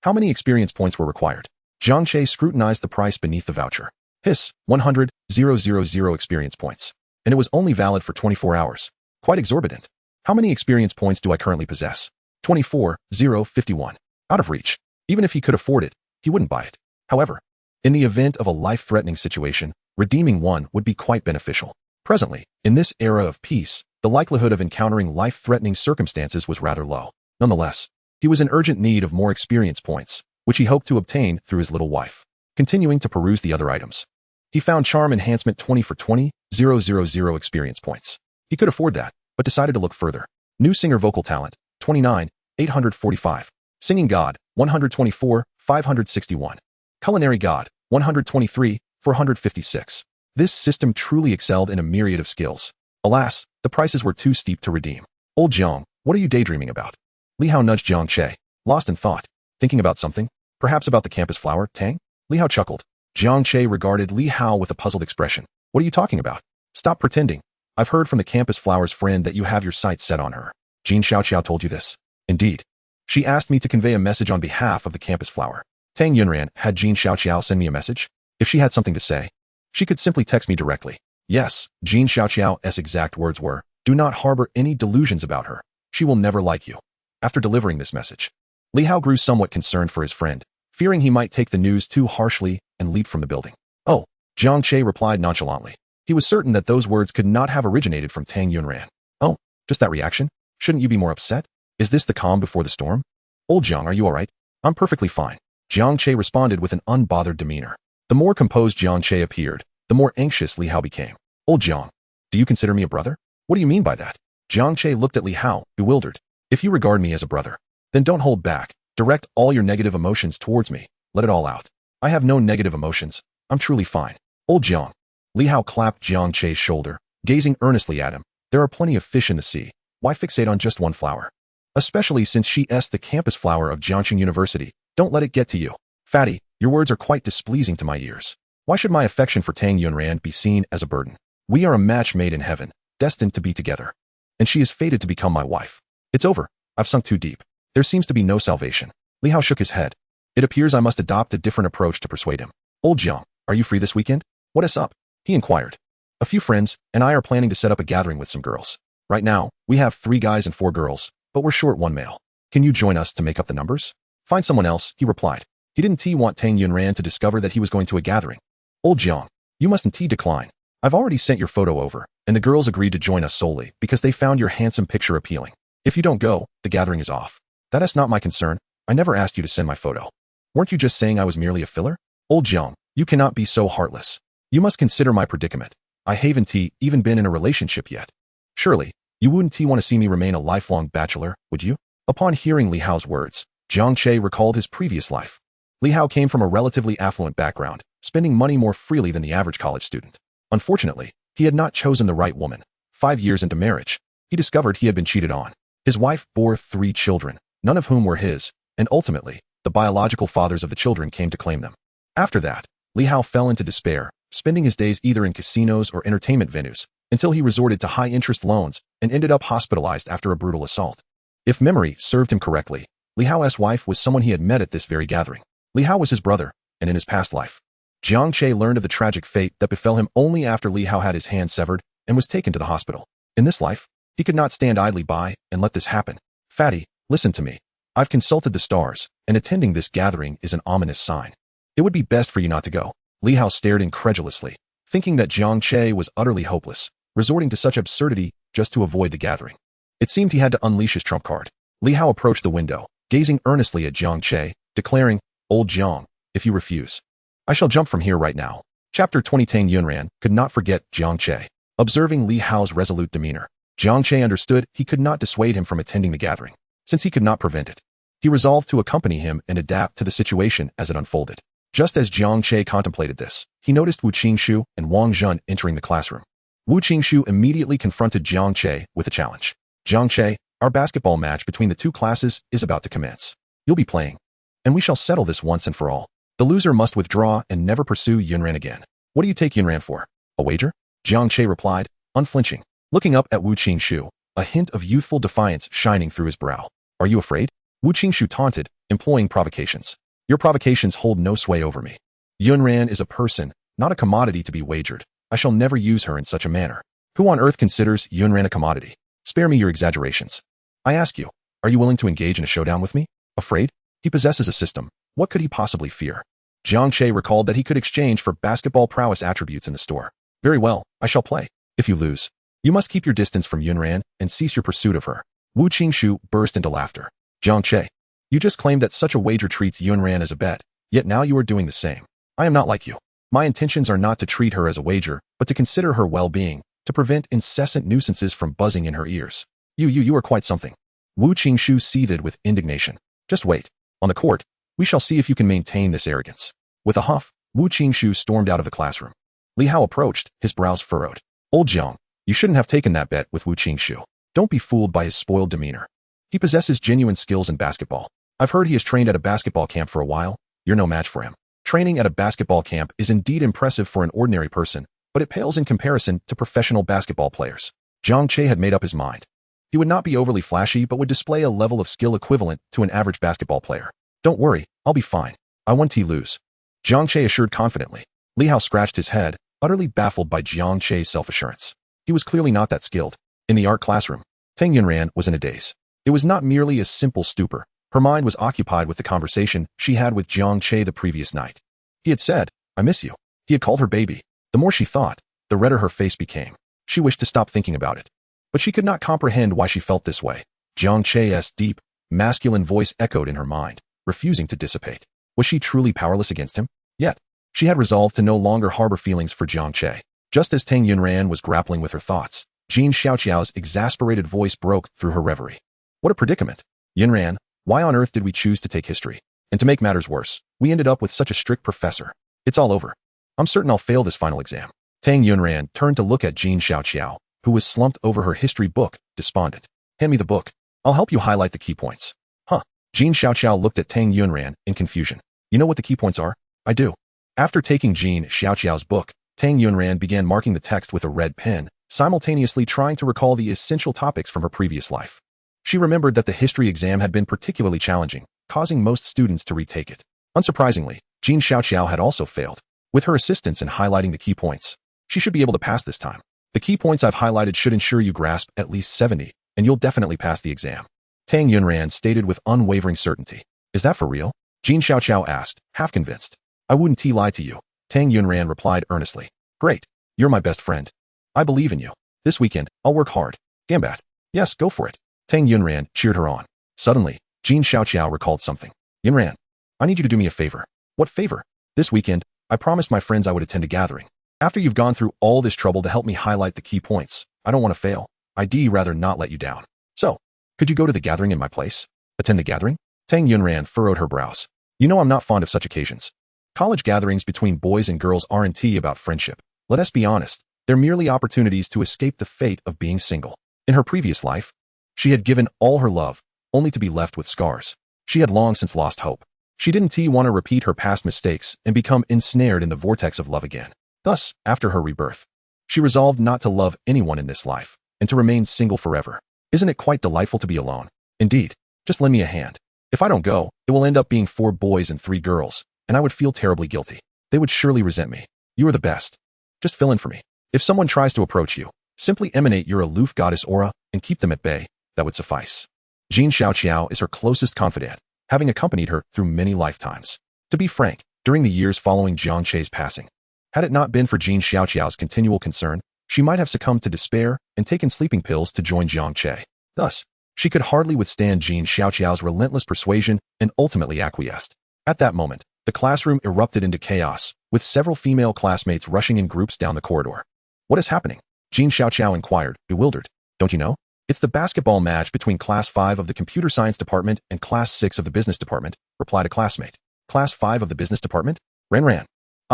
How many experience points were required? Jiang Che scrutinized the price beneath the voucher. 100,000 experience points. And it was only valid for 24 hours. Quite exorbitant. How many experience points do I currently possess? 24,051. Out of reach. Even if he could afford it, he wouldn't buy it. However, in the event of a life-threatening situation, redeeming one would be quite beneficial. Presently, in this era of peace, the likelihood of encountering life-threatening circumstances was rather low. Nonetheless, he was in urgent need of more experience points, which he hoped to obtain through his little wife. Continuing to peruse the other items, he found Charm Enhancement 20 for 20,000 experience points. He could afford that, but decided to look further. New Singer Vocal Talent, 29,845. Singing God, 124,561. Culinary God, 123,456. This system truly excelled in a myriad of skills. Alas, the prices were too steep to redeem. Old Jiang, what are you daydreaming about? Li Hao nudged Jiang Che, lost in thought. Thinking about something? Perhaps about the campus flower, Tang? Li Hao chuckled. Jiang Che regarded Li Hao with a puzzled expression. What are you talking about? Stop pretending. I've heard from the campus flower's friend that you have your sights set on her. Jin Xiaoqiao told you this. Indeed. She asked me to convey a message on behalf of the campus flower. Tang Yunran had Jin Xiaoqiao send me a message. If she had something to say, she could simply text me directly. Yes, Jin Xiaoqiao's exact words were, do not harbor any delusions about her. She will never like you. After delivering this message, Li Hao grew somewhat concerned for his friend, fearing he might take the news too harshly and leap from the building. Oh, Jiang Che replied nonchalantly. He was certain that those words could not have originated from Tang Yunran. Oh, just that reaction? Shouldn't you be more upset? Is this the calm before the storm? Old Jiang, are you all right? I'm perfectly fine. Jiang Che responded with an unbothered demeanor. The more composed Jiang Che appeared, the more anxious Li Hao became. Old Jiang, do you consider me a brother? What do you mean by that? Jiang Che looked at Li Hao, bewildered. If you regard me as a brother, then don't hold back. Direct all your negative emotions towards me. Let it all out. I have no negative emotions. I'm truly fine. Old Jiang. Li Hao clapped Jiang Che's shoulder, gazing earnestly at him. There are plenty of fish in the sea. Why fixate on just one flower? Especially since she's the campus flower of Jiangxing University. Don't let it get to you. Fatty, your words are quite displeasing to my ears. Why should my affection for Tang Yunran be seen as a burden? We are a match made in heaven, destined to be together. And she is fated to become my wife. It's over. I've sunk too deep. There seems to be no salvation. Li Hao shook his head. It appears I must adopt a different approach to persuade him. Old Jiang, are you free this weekend? What is up? He inquired. A few friends and I are planning to set up a gathering with some girls. Right now, we have 3 guys and 4 girls, but we're short 1 male. Can you join us to make up the numbers? Find someone else, he replied. He didn't want Tang Yunran to discover that he was going to a gathering. Old Jiang, you mustn't decline. I've already sent your photo over, and the girls agreed to join us solely because they found your handsome picture appealing. If you don't go, the gathering is off. That is not my concern. I never asked you to send my photo. Weren't you just saying I was merely a filler? Old Jiang, you cannot be so heartless. You must consider my predicament. I haven't even been in a relationship yet. Surely, you wouldn't want to see me remain a lifelong bachelor, would you? Upon hearing Li Hao's words, Jiang Che recalled his previous life. Li Hao came from a relatively affluent background, spending money more freely than the average college student. Unfortunately, He had not chosen the right woman. 5 years into marriage, he discovered he had been cheated on. His wife bore 3 children, none of whom were his, and ultimately, the biological fathers of the children came to claim them. After that, Li Hao fell into despair, spending his days either in casinos or entertainment venues, until he resorted to high-interest loans and ended up hospitalized after a brutal assault. If memory served him correctly, Li Hao's wife was someone he had met at this very gathering. Li Hao was his brother, and in his past life, Jiang Che learned of the tragic fate that befell him only after Li Hao had his hand severed and was taken to the hospital. In this life, he could not stand idly by and let this happen. Fatty, listen to me. I've consulted the stars, and attending this gathering is an ominous sign. It would be best for you not to go. Li Hao stared incredulously, thinking that Jiang Che was utterly hopeless, resorting to such absurdity just to avoid the gathering. It seemed he had to unleash his trump card. Li Hao approached the window, gazing earnestly at Jiang Che, declaring, "Old Jiang, if you refuse, I shall jump from here right now." Chapter 20. Tang Yunran could not forget Jiang Che. Observing Li Hao's resolute demeanor, Jiang Che understood he could not dissuade him from attending the gathering, since he could not prevent it. He resolved to accompany him and adapt to the situation as it unfolded. Just as Jiang Che contemplated this, he noticed Wu Qingshu and Wang Zhun entering the classroom. Wu Qingshu immediately confronted Jiang Che with a challenge. "Jiang Che, our basketball match between the 2 classes is about to commence. You'll be playing, and we shall settle this once and for all. The loser must withdraw and never pursue Yunran again." "What do you take Yunran for? A wager?" Jiang Che replied, unflinching, looking up at Wu Qingshu, a hint of youthful defiance shining through his brow. "Are you afraid?" Wu Qingshu taunted, employing provocations. "Your provocations hold no sway over me. Yunran is a person, not a commodity to be wagered. I shall never use her in such a manner. Who on earth considers Yunran a commodity? Spare me your exaggerations. I ask you, are you willing to engage in a showdown with me? Afraid? He possesses a system. What could he possibly fear?" Jiang Che recalled that he could exchange for basketball prowess attributes in the store. "Very well, I shall play. If you lose, you must keep your distance from Yunran and cease your pursuit of her." Wu Qingshu burst into laughter. "Jiang Che, you just claimed that such a wager treats Yunran as a bet, yet now you are doing the same. I am not like you. My intentions are not to treat her as a wager, but to consider her well-being, to prevent incessant nuisances from buzzing in her ears. You are quite something." Wu Qingshu seethed with indignation. "Just wait. On the court, we shall see if you can maintain this arrogance." With a huff, Wu Qingshu stormed out of the classroom. Li Hao approached, his brows furrowed. "Old Jiang, you shouldn't have taken that bet with Wu Qingshu. Don't be fooled by his spoiled demeanor. He possesses genuine skills in basketball. I've heard he has trained at a basketball camp for a while. You're no match for him. Training at a basketball camp is indeed impressive for an ordinary person, but it pales in comparison to professional basketball players." Jiang Che had made up his mind. He would not be overly flashy, but would display a level of skill equivalent to an average basketball player. "Don't worry, I'll be fine. I won T lose," Jiang Che assured confidently. Li Hao scratched his head, utterly baffled by Jiang Che's self-assurance. He was clearly not that skilled. In the art classroom, Tang Yunran was in a daze. It was not merely a simple stupor. Her mind was occupied with the conversation she had with Jiang Che the previous night. He had said, "I miss you." He had called her baby. The more she thought, the redder her face became. She wished to stop thinking about it, but she could not comprehend why she felt this way. Jiang Che's deep, masculine voice echoed in her mind, refusing to dissipate. Was she truly powerless against him? Yet, she had resolved to no longer harbor feelings for Jiang Che. Just as Tang Yunran was grappling with her thoughts, Jin Xiaoqiao's exasperated voice broke through her reverie. "What a predicament! Yunran, why on earth did we choose to take history? And to make matters worse, we ended up with such a strict professor. It's all over. I'm certain I'll fail this final exam." Tang Yunran turned to look at Jin Xiaoqiao, who was slumped over her history book, despondent. "Hand me the book. I'll help you highlight the key points." "Huh?" Jin Xiaoqiao looked at Tang Yunran in confusion. "You know what the key points are?" "I do." After taking Jin Xiaoqiao's book, Tang Yunran began marking the text with a red pen, simultaneously trying to recall the essential topics from her previous life. She remembered that the history exam had been particularly challenging, causing most students to retake it. Unsurprisingly, Jin Xiaoqiao had also failed. With her assistance in highlighting the key points, she should be able to pass this time. "The key points I've highlighted should ensure you grasp at least 70, and you'll definitely pass the exam," Tang Yunran stated with unwavering certainty. "Is that for real?" Jin Xiaoqiao asked, half convinced. "I wouldn't lie to you," Tang Yunran replied earnestly. "Great. You're my best friend. I believe in you. This weekend, I'll work hard. Gambat. Yes, go for it." Tang Yunran cheered her on. Suddenly, Jin Xiaoqiao recalled something. "Yunran, I need you to do me a favor." "What favor?" "This weekend, I promised my friends I would attend a gathering. After you've gone through all this trouble to help me highlight the key points, I don't want to fail. I'd rather not let you down. So, could you go to the gathering in my place?" "Attend the gathering?" Tang Yunran furrowed her brows. "You know I'm not fond of such occasions. College gatherings between boys and girls aren't about friendship. Let us be honest, They're merely opportunities to escape the fate of being single. In her previous life, she had given all her love, only to be left with scars. She had long since lost hope. She didn't want to repeat her past mistakes and become ensnared in the vortex of love again. Thus, after her rebirth, she resolved not to love anyone in this life and to remain single forever. Isn't it quite delightful to be alone? Indeed. Just lend me a hand. If I don't go, it will end up being 4 boys and 3 girls, and I would feel terribly guilty. They would surely resent me. You are the best. Just fill in for me. If someone tries to approach you, simply emanate your aloof goddess aura and keep them at bay. That would suffice. Jiang Che is her closest confidant, having accompanied her through many lifetimes. To be frank, during the years following Jiang Che's passing, had it not been for Jiang Che's continual concern, she might have succumbed to despair and taken sleeping pills to join Jiang Che. Thus, she could hardly withstand Jiang Che's relentless persuasion and ultimately acquiesced. At that moment, the classroom erupted into chaos, with several female classmates rushing in groups down the corridor. What is happening? Jiang Che inquired, bewildered. Don't you know? It's the basketball match between Class 5 of the Computer Science Department and Class 6 of the Business Department, replied a classmate. Class 5 of the Business Department? Ran.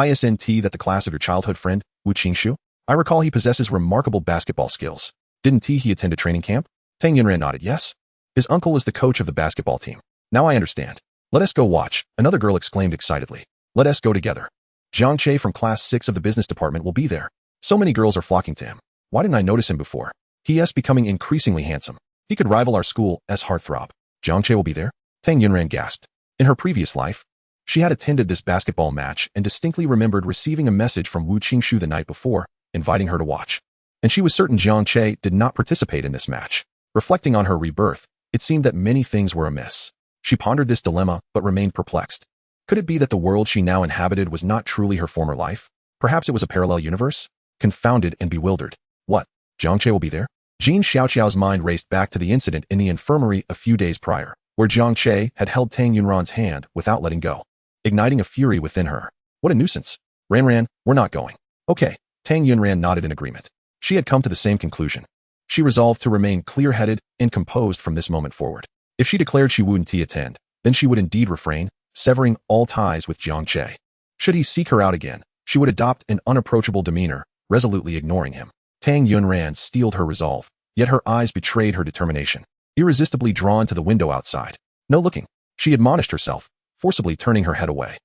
Isn't that the class of your childhood friend, Wu Qingshu? I recall he possesses remarkable basketball skills. Didn't he attend a training camp? Tang Yunran nodded, yes. His uncle is the coach of the basketball team. Now I understand. Let us go watch, another girl exclaimed excitedly. Let us go together. Jiang Che from Class 6 of the Business Department will be there. So many girls are flocking to him. Why didn't I notice him before? He is becoming increasingly handsome. He could rival our school as heartthrob. Jiang Che will be there? Tang Yunran gasped. In her previous life, she had attended this basketball match and distinctly remembered receiving a message from Wu Qingshu the night before, inviting her to watch. And she was certain Jiang Che did not participate in this match. Reflecting on her rebirth, it seemed that many things were amiss. She pondered this dilemma, but remained perplexed. Could it be that the world she now inhabited was not truly her former life? Perhaps it was a parallel universe? Confounded and bewildered. What? Jiang Che will be there? Jiang Xiao's mind raced back to the incident in the infirmary a few days prior, where Jiang Che had held Tang Yunran's hand without letting go, igniting a fury within her. What a nuisance. Ran, we're not going. Okay. Tang Yunran nodded in agreement. She had come to the same conclusion. She resolved to remain clear-headed and composed from this moment forward. If she declared she wouldn't attend, then she would indeed refrain, severing all ties with Jiang Che. Should he seek her out again, she would adopt an unapproachable demeanor, resolutely ignoring him. Tang Yunran steeled her resolve, yet her eyes betrayed her determination, irresistibly drawn to the window outside. No looking, she admonished herself, forcibly turning her head away.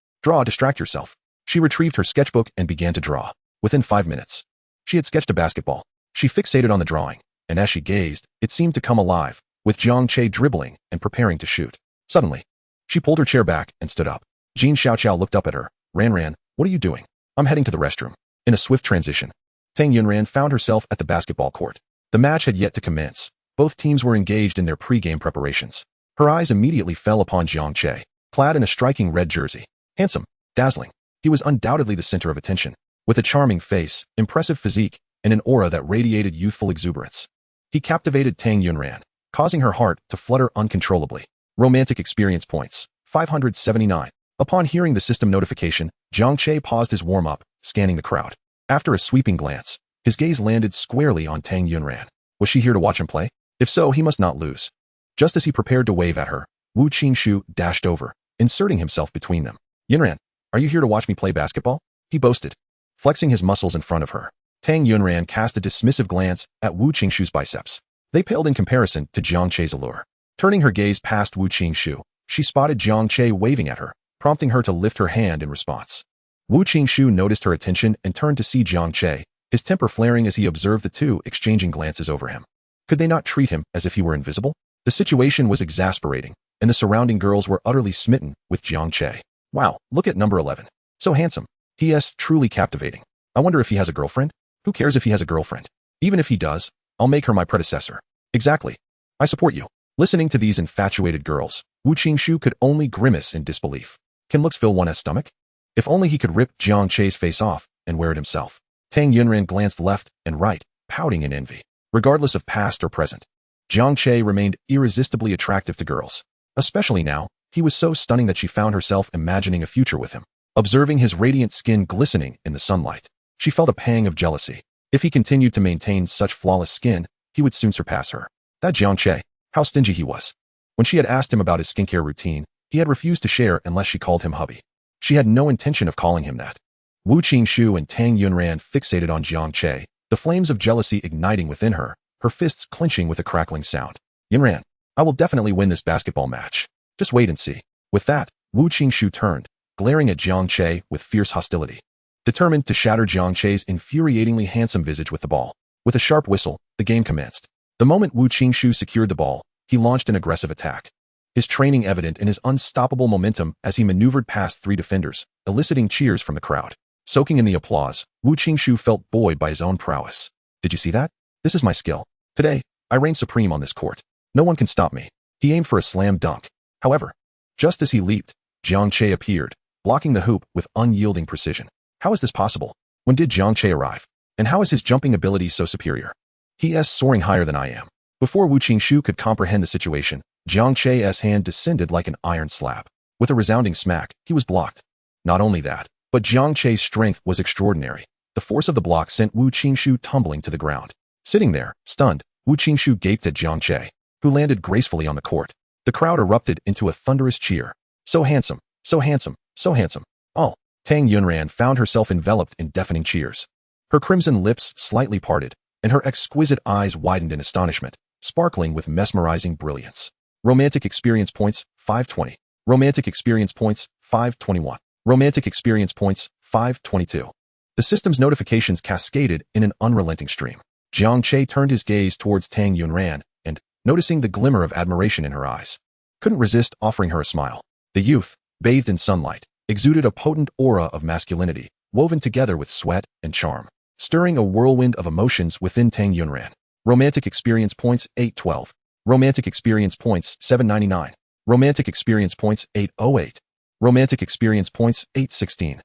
Distract yourself. She retrieved her sketchbook and began to draw. Within 5 minutes, she had sketched a basketball. She fixated on the drawing, and as she gazed, it seemed to come alive, with Jiang Che dribbling and preparing to shoot. Suddenly, she pulled her chair back and stood up. Jiang Xiao looked up at her. Ran, what are you doing? I'm heading to the restroom. In a swift transition, Tang Yunran found herself at the basketball court. The match had yet to commence. Both teams were engaged in their pre-game preparations. Her eyes immediately fell upon Jiang Che, clad in a striking red jersey. Handsome, dazzling, he was undoubtedly the center of attention, with a charming face, impressive physique, and an aura that radiated youthful exuberance. He captivated Tang Yunran, causing her heart to flutter uncontrollably. Romantic experience points, 579. Upon hearing the system notification, Jiang Che paused his warm-up, scanning the crowd. After a sweeping glance, his gaze landed squarely on Tang Yunran. Was she here to watch him play? If so, he must not lose. Just as he prepared to wave at her, Wu Qingshu dashed over, inserting himself between them. Yunran, are you here to watch me play basketball? He boasted, flexing his muscles in front of her. Tang Yunran cast a dismissive glance at Wu Qingshu's biceps. They paled in comparison to Jiang Che's allure. Turning her gaze past Wu Qingshu, she spotted Jiang Che waving at her, prompting her to lift her hand in response. Wu Qingshu noticed her attention and turned to see Jiang Che, his temper flaring as he observed the two exchanging glances over him. Could they not treat him as if he were invisible? The situation was exasperating, and the surrounding girls were utterly smitten with Jiang Che. Wow, look at number 11. So handsome. He is truly captivating. I wonder if he has a girlfriend? Who cares if he has a girlfriend? Even if he does, I'll make her my predecessor. Exactly. I support you. Listening to these infatuated girls, Wu Qingshu could only grimace in disbelief. Can looks fill one's stomach? If only he could rip Jiang Che's face off and wear it himself. Tang Yunran glanced left and right, pouting in envy. Regardless of past or present, Jiang Che remained irresistibly attractive to girls. Especially now, he was so stunning that she found herself imagining a future with him. Observing his radiant skin glistening in the sunlight, she felt a pang of jealousy. If he continued to maintain such flawless skin, he would soon surpass her. That Jiang Che, how stingy he was. When she had asked him about his skincare routine, he had refused to share unless she called him hubby. She had no intention of calling him that. Wu Qingshu and Tang Yunran fixated on Jiang Che, the flames of jealousy igniting within her, her fists clenching with a crackling sound. Yunran, I will definitely win this basketball match. Just wait and see. With that, Wu Qingshu turned, glaring at Jiang Che with fierce hostility. Determined to shatter Jiang Che's infuriatingly handsome visage with the ball. With a sharp whistle, the game commenced. The moment Wu Qingshu secured the ball, he launched an aggressive attack. His training evident in his unstoppable momentum as he maneuvered past 3 defenders, eliciting cheers from the crowd. Soaking in the applause, Wu Qingshu felt buoyed by his own prowess. Did you see that? This is my skill. Today, I reign supreme on this court. No one can stop me. He aimed for a slam dunk. However, just as he leaped, Jiang Che appeared, blocking the hoop with unyielding precision. How is this possible? When did Jiang Che arrive? And how is his jumping ability so superior? He is soaring higher than I am. Before Wu Qingshu could comprehend the situation, Jiang Che's hand descended like an iron slab. With a resounding smack, he was blocked. Not only that, but Jiang Che's strength was extraordinary. The force of the block sent Wu Qingshu tumbling to the ground. Sitting there, stunned, Wu Qingshu gaped at Jiang Che, who landed gracefully on the court. The crowd erupted into a thunderous cheer. So handsome, so handsome, so handsome. Oh, Tang Yunran found herself enveloped in deafening cheers. Her crimson lips slightly parted, and her exquisite eyes widened in astonishment, sparkling with mesmerizing brilliance. Romantic experience points, 520. Romantic experience points, 521. Romantic experience points, 522. The system's notifications cascaded in an unrelenting stream. Jiang Che turned his gaze towards Tang Yunran and, noticing the glimmer of admiration in her eyes, couldn't resist offering her a smile. The youth, bathed in sunlight, exuded a potent aura of masculinity, woven together with sweat and charm, stirring a whirlwind of emotions within Tang Yunran. Romantic experience points, 812. Romantic experience points, 799. Romantic experience points, 808. Romantic experience points, 816.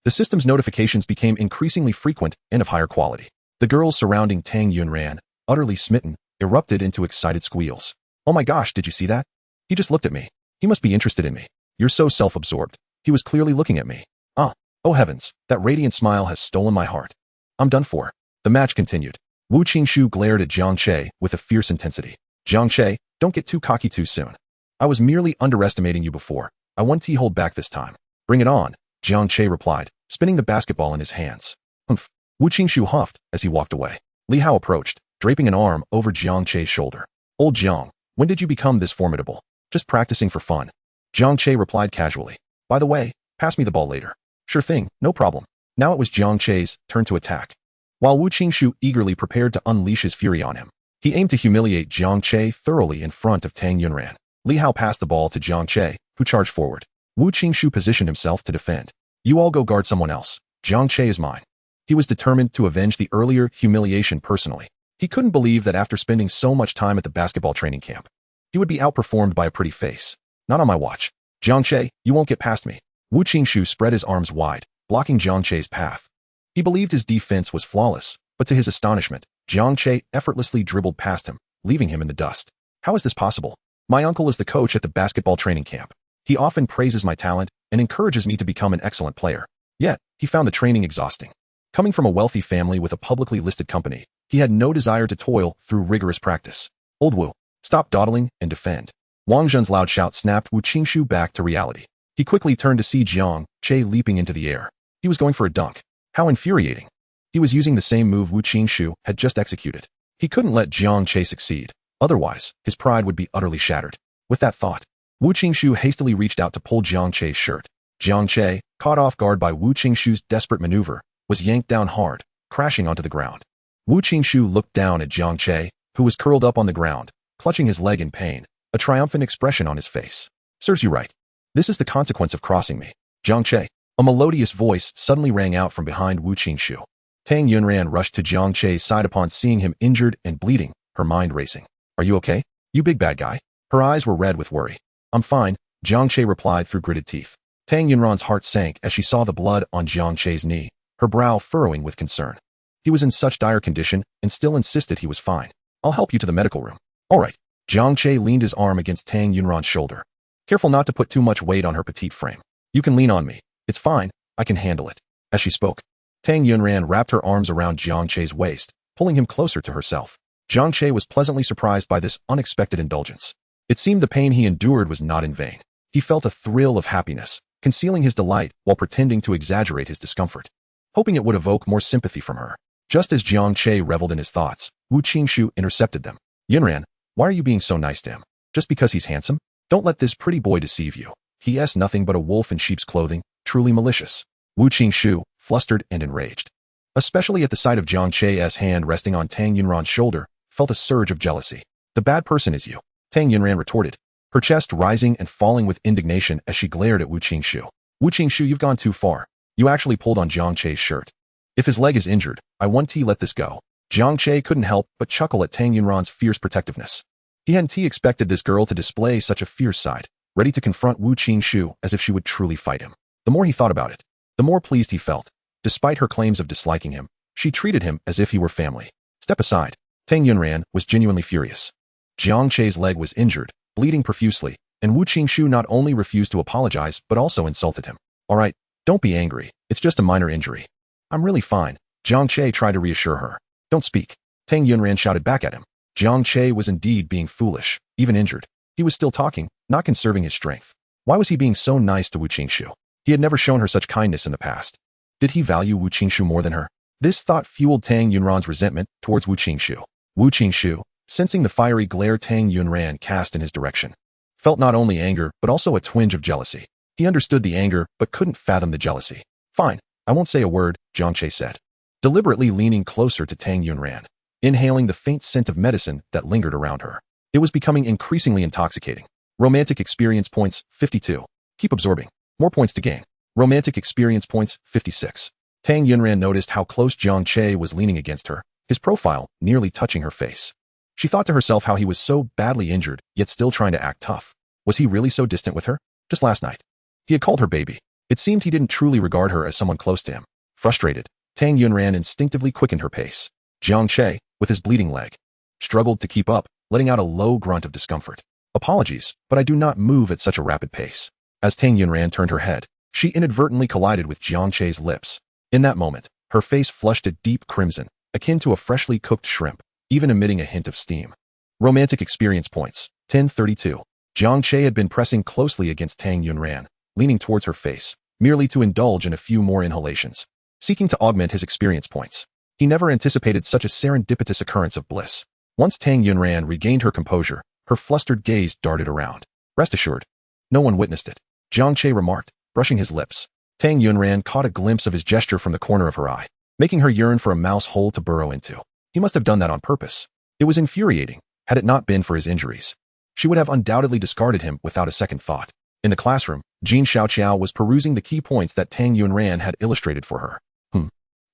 The system's notifications became increasingly frequent and of higher quality. The girls surrounding Tang Yunran, utterly smitten, erupted into excited squeals. Oh my gosh, did you see that? He just looked at me. He must be interested in me. You're so self-absorbed. He was clearly looking at me. Oh heavens, that radiant smile has stolen my heart. I'm done for. The match continued. Wu Qingshu glared at Jiang Che with a fierce intensity. Jiang Che, don't get too cocky too soon. I was merely underestimating you before. I won't hold back this time. Bring it on, Jiang Che replied, spinning the basketball in his hands. Humph. Wu Qingshu huffed as he walked away. Li Hao approached, draping an arm over Jiang Che's shoulder. Old Jiang, when did you become this formidable? Just practicing for fun. Jiang Che replied casually. By the way, pass me the ball later. Sure thing, no problem. Now it was Jiang Che's turn to attack. While Wu Qingshu eagerly prepared to unleash his fury on him, he aimed to humiliate Jiang Che thoroughly in front of Tang Yunran. Li Hao passed the ball to Jiang Che, who charged forward. Wu Qingshu positioned himself to defend. You all go guard someone else. Jiang Che is mine. He was determined to avenge the earlier humiliation personally. He couldn't believe that after spending so much time at the basketball training camp, he would be outperformed by a pretty face. Not on my watch. Jiang Che, you won't get past me. Wu Qingshu spread his arms wide, blocking Jiang Che's path. He believed his defense was flawless, but to his astonishment, Jiang Che effortlessly dribbled past him, leaving him in the dust. How is this possible? My uncle is the coach at the basketball training camp. He often praises my talent and encourages me to become an excellent player. Yet, he found the training exhausting. Coming from a wealthy family with a publicly listed company, he had no desire to toil through rigorous practice. Old Wu, stop dawdling and defend. Wang Zhen's loud shout snapped Wu Qingshu back to reality. He quickly turned to see Jiang Che leaping into the air. He was going for a dunk. How infuriating. He was using the same move Wu Qingshu had just executed. He couldn't let Jiang Che succeed. Otherwise, his pride would be utterly shattered. With that thought, Wu Qingshu hastily reached out to pull Jiang Che's shirt. Jiang Che, caught off guard by Wu Qingshu's desperate maneuver, was yanked down hard, crashing onto the ground. Wu Qingshu looked down at Jiang Che, who was curled up on the ground, clutching his leg in pain, a triumphant expression on his face. Serves you right. This is the consequence of crossing me. Jiang Che. A melodious voice suddenly rang out from behind Wu Qingshu. Tang Yunran rushed to Jiang Che's side upon seeing him injured and bleeding, her mind racing. Are you okay? You big bad guy? Her eyes were red with worry. I'm fine, Jiang Che replied through gritted teeth. Tang Yunran's heart sank as she saw the blood on Jiang Che's knee, her brow furrowing with concern. He was in such dire condition and still insisted he was fine. I'll help you to the medical room. All right. Jiang Che leaned his arm against Tang Yunran's shoulder. Careful not to put too much weight on her petite frame. You can lean on me. It's fine, I can handle it. As she spoke, Tang Yunran wrapped her arms around Jiang Che's waist, pulling him closer to herself. Jiang Che was pleasantly surprised by this unexpected indulgence. It seemed the pain he endured was not in vain. He felt a thrill of happiness, concealing his delight while pretending to exaggerate his discomfort, hoping it would evoke more sympathy from her. Just as Jiang Che reveled in his thoughts, Wu Qingshu intercepted them. Yunran, why are you being so nice to him? Just because he's handsome? Don't let this pretty boy deceive you. He is nothing but a wolf in sheep's clothing, truly malicious. Wu Qingshu, flustered and enraged, especially at the sight of Jiang Che's hand resting on Tang Yunran's shoulder, felt a surge of jealousy. The bad person is you, Tang Yunran retorted, her chest rising and falling with indignation as she glared at Wu Qingshu. Wu Qingshu, you've gone too far. You actually pulled on Jiang Che's shirt. If his leg is injured, I want let this go. Jiang Che couldn't help but chuckle at Tang Yunran's fierce protectiveness. He hadn't expected this girl to display such a fierce side, ready to confront Wu Qingshu as if she would truly fight him. The more he thought about it, the more pleased he felt. Despite her claims of disliking him, she treated him as if he were family. Step aside. Tang Yunran was genuinely furious. Jiang Che's leg was injured, bleeding profusely, and Wu Qingshu not only refused to apologize but also insulted him. All right, don't be angry. It's just a minor injury. I'm really fine. Jiang Che tried to reassure her. Don't speak. Tang Yunran shouted back at him. Jiang Che was indeed being foolish, even injured. He was still talking, not conserving his strength. Why was he being so nice to Wu Qingshu? He had never shown her such kindness in the past. Did he value Wu Qingshu more than her? This thought fueled Tang Yunran's resentment towards Wu Qingshu. Wu Qingshu, sensing the fiery glare Tang Yunran cast in his direction, felt not only anger but also a twinge of jealousy. He understood the anger but couldn't fathom the jealousy. Fine, I won't say a word, Jiang Che said, deliberately leaning closer to Tang Yunran, inhaling the faint scent of medicine that lingered around her. It was becoming increasingly intoxicating. Romantic experience points, 52. Keep absorbing. More points to gain. Romantic experience points, 56. Tang Yunran noticed how close Jiang Che was leaning against her, his profile nearly touching her face. She thought to herself how he was so badly injured, yet still trying to act tough. Was he really so distant with her? Just last night, he had called her baby. It seemed he didn't truly regard her as someone close to him. Frustrated, Tang Yunran instinctively quickened her pace. Jiang Che, with his bleeding leg, struggled to keep up, letting out a low grunt of discomfort. Apologies, but I do not move at such a rapid pace. As Tang Yunran turned her head, she inadvertently collided with Jiang Che's lips. In that moment, her face flushed a deep crimson, akin to a freshly cooked shrimp, even emitting a hint of steam. Romantic experience points, 1032. Jiang Che had been pressing closely against Tang Yunran, leaning towards her face, merely to indulge in a few more inhalations, seeking to augment his experience points. He never anticipated such a serendipitous occurrence of bliss. Once Tang Yunran regained her composure, her flustered gaze darted around. Rest assured, no one witnessed it, Jiang Che remarked, brushing his lips. Tang Yunran caught a glimpse of his gesture from the corner of her eye, making her yearn for a mouse hole to burrow into. He must have done that on purpose. It was infuriating. Had it not been for his injuries, she would have undoubtedly discarded him without a second thought. In the classroom, Jin Xiaoqiao was perusing the key points that Tang Yunran had illustrated for her.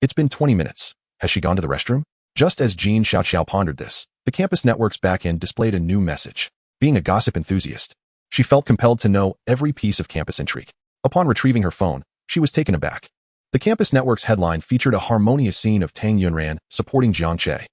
It's been 20 minutes. Has she gone to the restroom? Just as Jin Xiaoqiao pondered this, the campus network's backend displayed a new message. Being a gossip enthusiast, she felt compelled to know every piece of campus intrigue. Upon retrieving her phone, she was taken aback. The campus network's headline featured a harmonious scene of Tang Yunran supporting Jiang Che.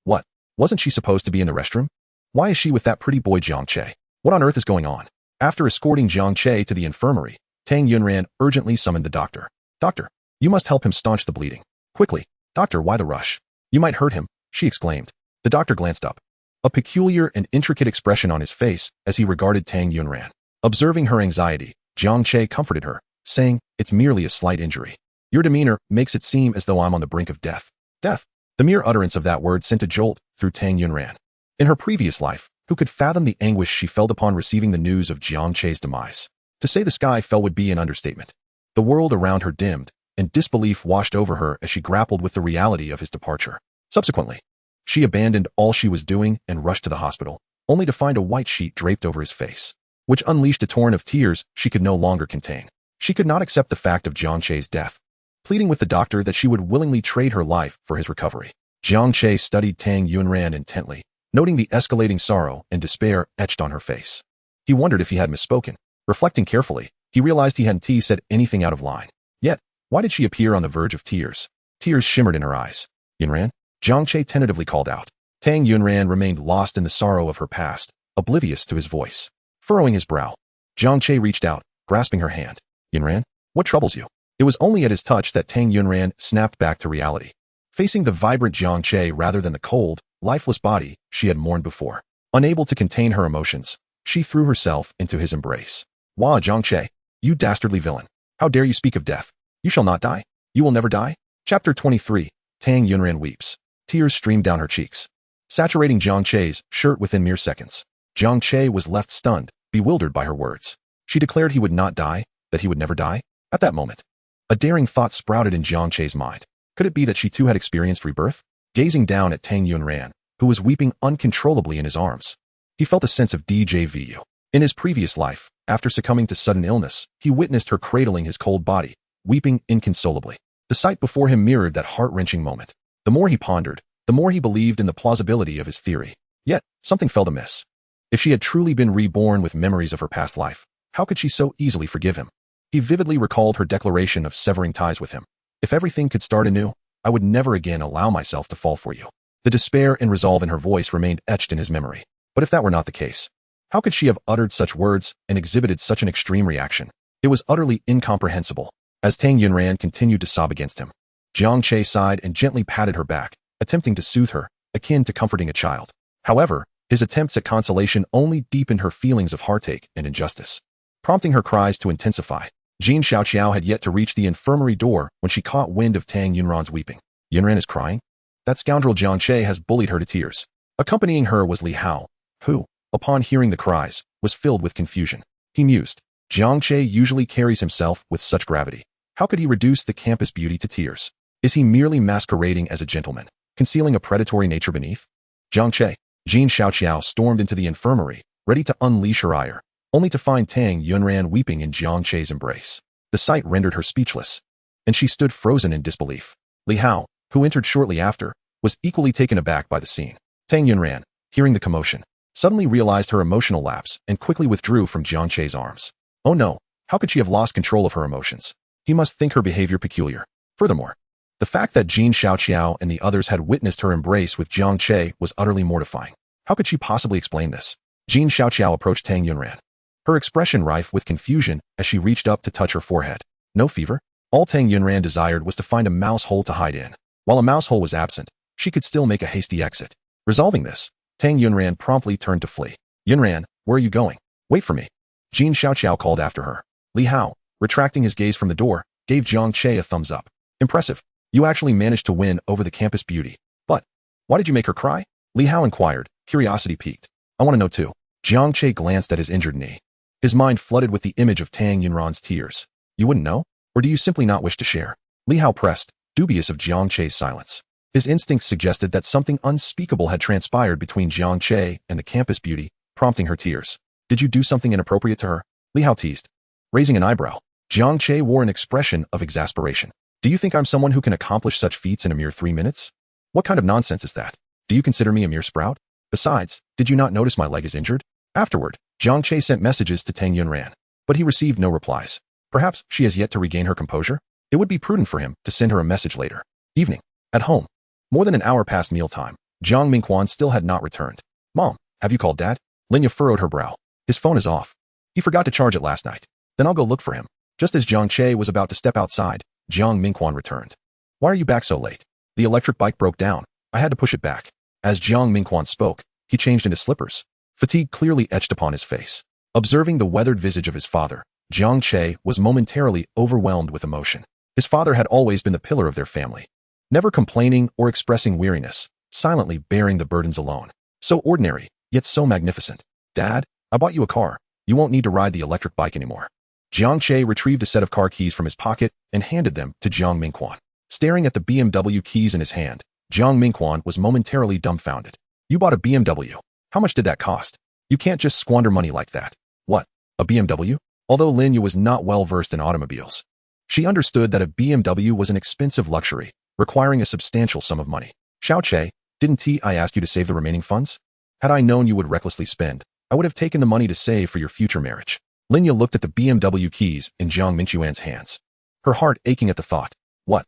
What? Wasn't she supposed to be in the restroom? Why is she with that pretty boy Jiang Che? What on earth is going on? After escorting Jiang Che to the infirmary, Tang Yunran urgently summoned the doctor. Doctor, you must help him staunch the bleeding. Quickly. Doctor, why the rush? You might hurt him, she exclaimed. The doctor glanced up, a peculiar and intricate expression on his face as he regarded Tang Yunran. Observing her anxiety, Jiang Che comforted her, saying, it's merely a slight injury. Your demeanor makes it seem as though I'm on the brink of death. Death? The mere utterance of that word sent a jolt through Tang Yunran. In her previous life, who could fathom the anguish she felt upon receiving the news of Jiang Che's demise? To say the sky fell would be an understatement. The world around her dimmed, and disbelief washed over her as she grappled with the reality of his departure. Subsequently, she abandoned all she was doing and rushed to the hospital, only to find a white sheet draped over his face, which unleashed a torrent of tears she could no longer contain. She could not accept the fact of Jiang Che's death, pleading with the doctor that she would willingly trade her life for his recovery. Jiang Che studied Tang Yunran intently, noting the escalating sorrow and despair etched on her face. He wondered if he had misspoken. Reflecting carefully, he realized he hadn't said anything out of line. Yet, why did she appear on the verge of tears? Tears shimmered in her eyes. Yunran? Jiang Che tentatively called out. Tang Yunran remained lost in the sorrow of her past, oblivious to his voice. Furrowing his brow, Jiang Che reached out, grasping her hand. Yunran? What troubles you? It was only at his touch that Tang Yunran snapped back to reality, facing the vibrant Jiang Che rather than the cold, lifeless body she had mourned before. Unable to contain her emotions, she threw herself into his embrace. Wah, Jiang Che, you dastardly villain. How dare you speak of death? You shall not die. You will never die. Chapter 23. Tang Yunran weeps. Tears streamed down her cheeks, saturating Jiang Che's shirt within mere seconds. Jiang Che was left stunned, bewildered by her words. She declared he would not die, that he would never die. At that moment, a daring thought sprouted in Jiang Che's mind. Could it be that she too had experienced rebirth? Gazing down at Tang Yunran, who was weeping uncontrollably in his arms, he felt a sense of deja vu. In his previous life, after succumbing to sudden illness, he witnessed her cradling his cold body, weeping inconsolably. The sight before him mirrored that heart-wrenching moment. The more he pondered, the more he believed in the plausibility of his theory. Yet, something felt amiss. If she had truly been reborn with memories of her past life, how could she so easily forgive him? He vividly recalled her declaration of severing ties with him. If everything could start anew, I would never again allow myself to fall for you. The despair and resolve in her voice remained etched in his memory. But if that were not the case, how could she have uttered such words and exhibited such an extreme reaction? It was utterly incomprehensible. As Tang Yunran continued to sob against him, Jiang Che sighed and gently patted her back, attempting to soothe her, akin to comforting a child. However, his attempts at consolation only deepened her feelings of heartache and injustice, prompting her cries to intensify. Jean Xiaoqiao had yet to reach the infirmary door when she caught wind of Tang Yunran's weeping. Yunran is crying? That scoundrel Jiang Che has bullied her to tears. Accompanying her was Li Hao, who, upon hearing the cries, was filled with confusion. He mused, Jiang Che usually carries himself with such gravity. How could he reduce the campus beauty to tears? Is he merely masquerading as a gentleman, concealing a predatory nature beneath? Jiang Che, Jean Xiaoqiao stormed into the infirmary, ready to unleash her ire, only to find Tang Yunran weeping in Jiang Che's embrace. The sight rendered her speechless, and she stood frozen in disbelief. Li Hao, who entered shortly after, was equally taken aback by the scene. Tang Yunran, hearing the commotion, suddenly realized her emotional lapse and quickly withdrew from Jiang Che's arms. Oh no, how could she have lost control of her emotions? He must think her behavior peculiar. Furthermore, the fact that Jean Xiaoqiao and the others had witnessed her embrace with Jiang Che was utterly mortifying. How could she possibly explain this? Jean Xiaoqiao approached Tang Yunran, her expression rife with confusion as she reached up to touch her forehead. No fever? All Tang Yunran desired was to find a mouse hole to hide in. While a mouse hole was absent, she could still make a hasty exit. Resolving this, Tang Yunran promptly turned to flee. Yunran, where are you going? Wait for me. Jean Xiaoqiao called after her. Li Hao, retracting his gaze from the door, gave Jiang Che a thumbs up. Impressive. You actually managed to win over the campus beauty. But, why did you make her cry? Li Hao inquired, curiosity piqued. I want to know too. Jiang Che glanced at his injured knee. His mind flooded with the image of Tang Yunran's tears. You wouldn't know? Or do you simply not wish to share? Li Hao pressed, dubious of Jiang Che's silence. His instincts suggested that something unspeakable had transpired between Jiang Che and the campus beauty, prompting her tears. Did you do something inappropriate to her? Li Hao teased, raising an eyebrow. Jiang Che wore an expression of exasperation. Do you think I'm someone who can accomplish such feats in a mere 3 minutes? What kind of nonsense is that? Do you consider me a mere sprout? Besides, did you not notice my leg is injured? Afterward, Jiang Che sent messages to Tang Yunran, but he received no replies. Perhaps she has yet to regain her composure? It would be prudent for him to send her a message later. Evening. At home. More than an hour past mealtime, Jiang Mingquan still had not returned. Mom, have you called Dad? Linya furrowed her brow. His phone is off. He forgot to charge it last night. Then I'll go look for him. Just as Jiang Che was about to step outside, Jiang Mingquan returned. Why are you back so late? The electric bike broke down. I had to push it back. As Jiang Mingquan spoke, he changed into slippers. Fatigue clearly etched upon his face. Observing the weathered visage of his father, Jiang Che was momentarily overwhelmed with emotion. His father had always been the pillar of their family, never complaining or expressing weariness, silently bearing the burdens alone. So ordinary, yet so magnificent. Dad, I bought you a car. You won't need to ride the electric bike anymore. Jiang Che retrieved a set of car keys from his pocket and handed them to Jiang Mingquan. Staring at the BMW keys in his hand, Jiang Mingquan was momentarily dumbfounded. You bought a BMW. How much did that cost? You can't just squander money like that. What? A BMW? Although Linya was not well versed in automobiles, she understood that a BMW was an expensive luxury, requiring a substantial sum of money. Xiao Che, didn't I ask you to save the remaining funds? Had I known you would recklessly spend, I would have taken the money to save for your future marriage. Linya looked at the BMW keys in Jiang Mingquan's hands, her heart aching at the thought. What?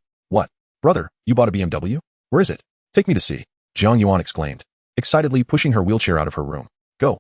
Brother, you bought a BMW? Where is it? Take me to see. Jiang Yuan exclaimed, excitedly pushing her wheelchair out of her room. Go,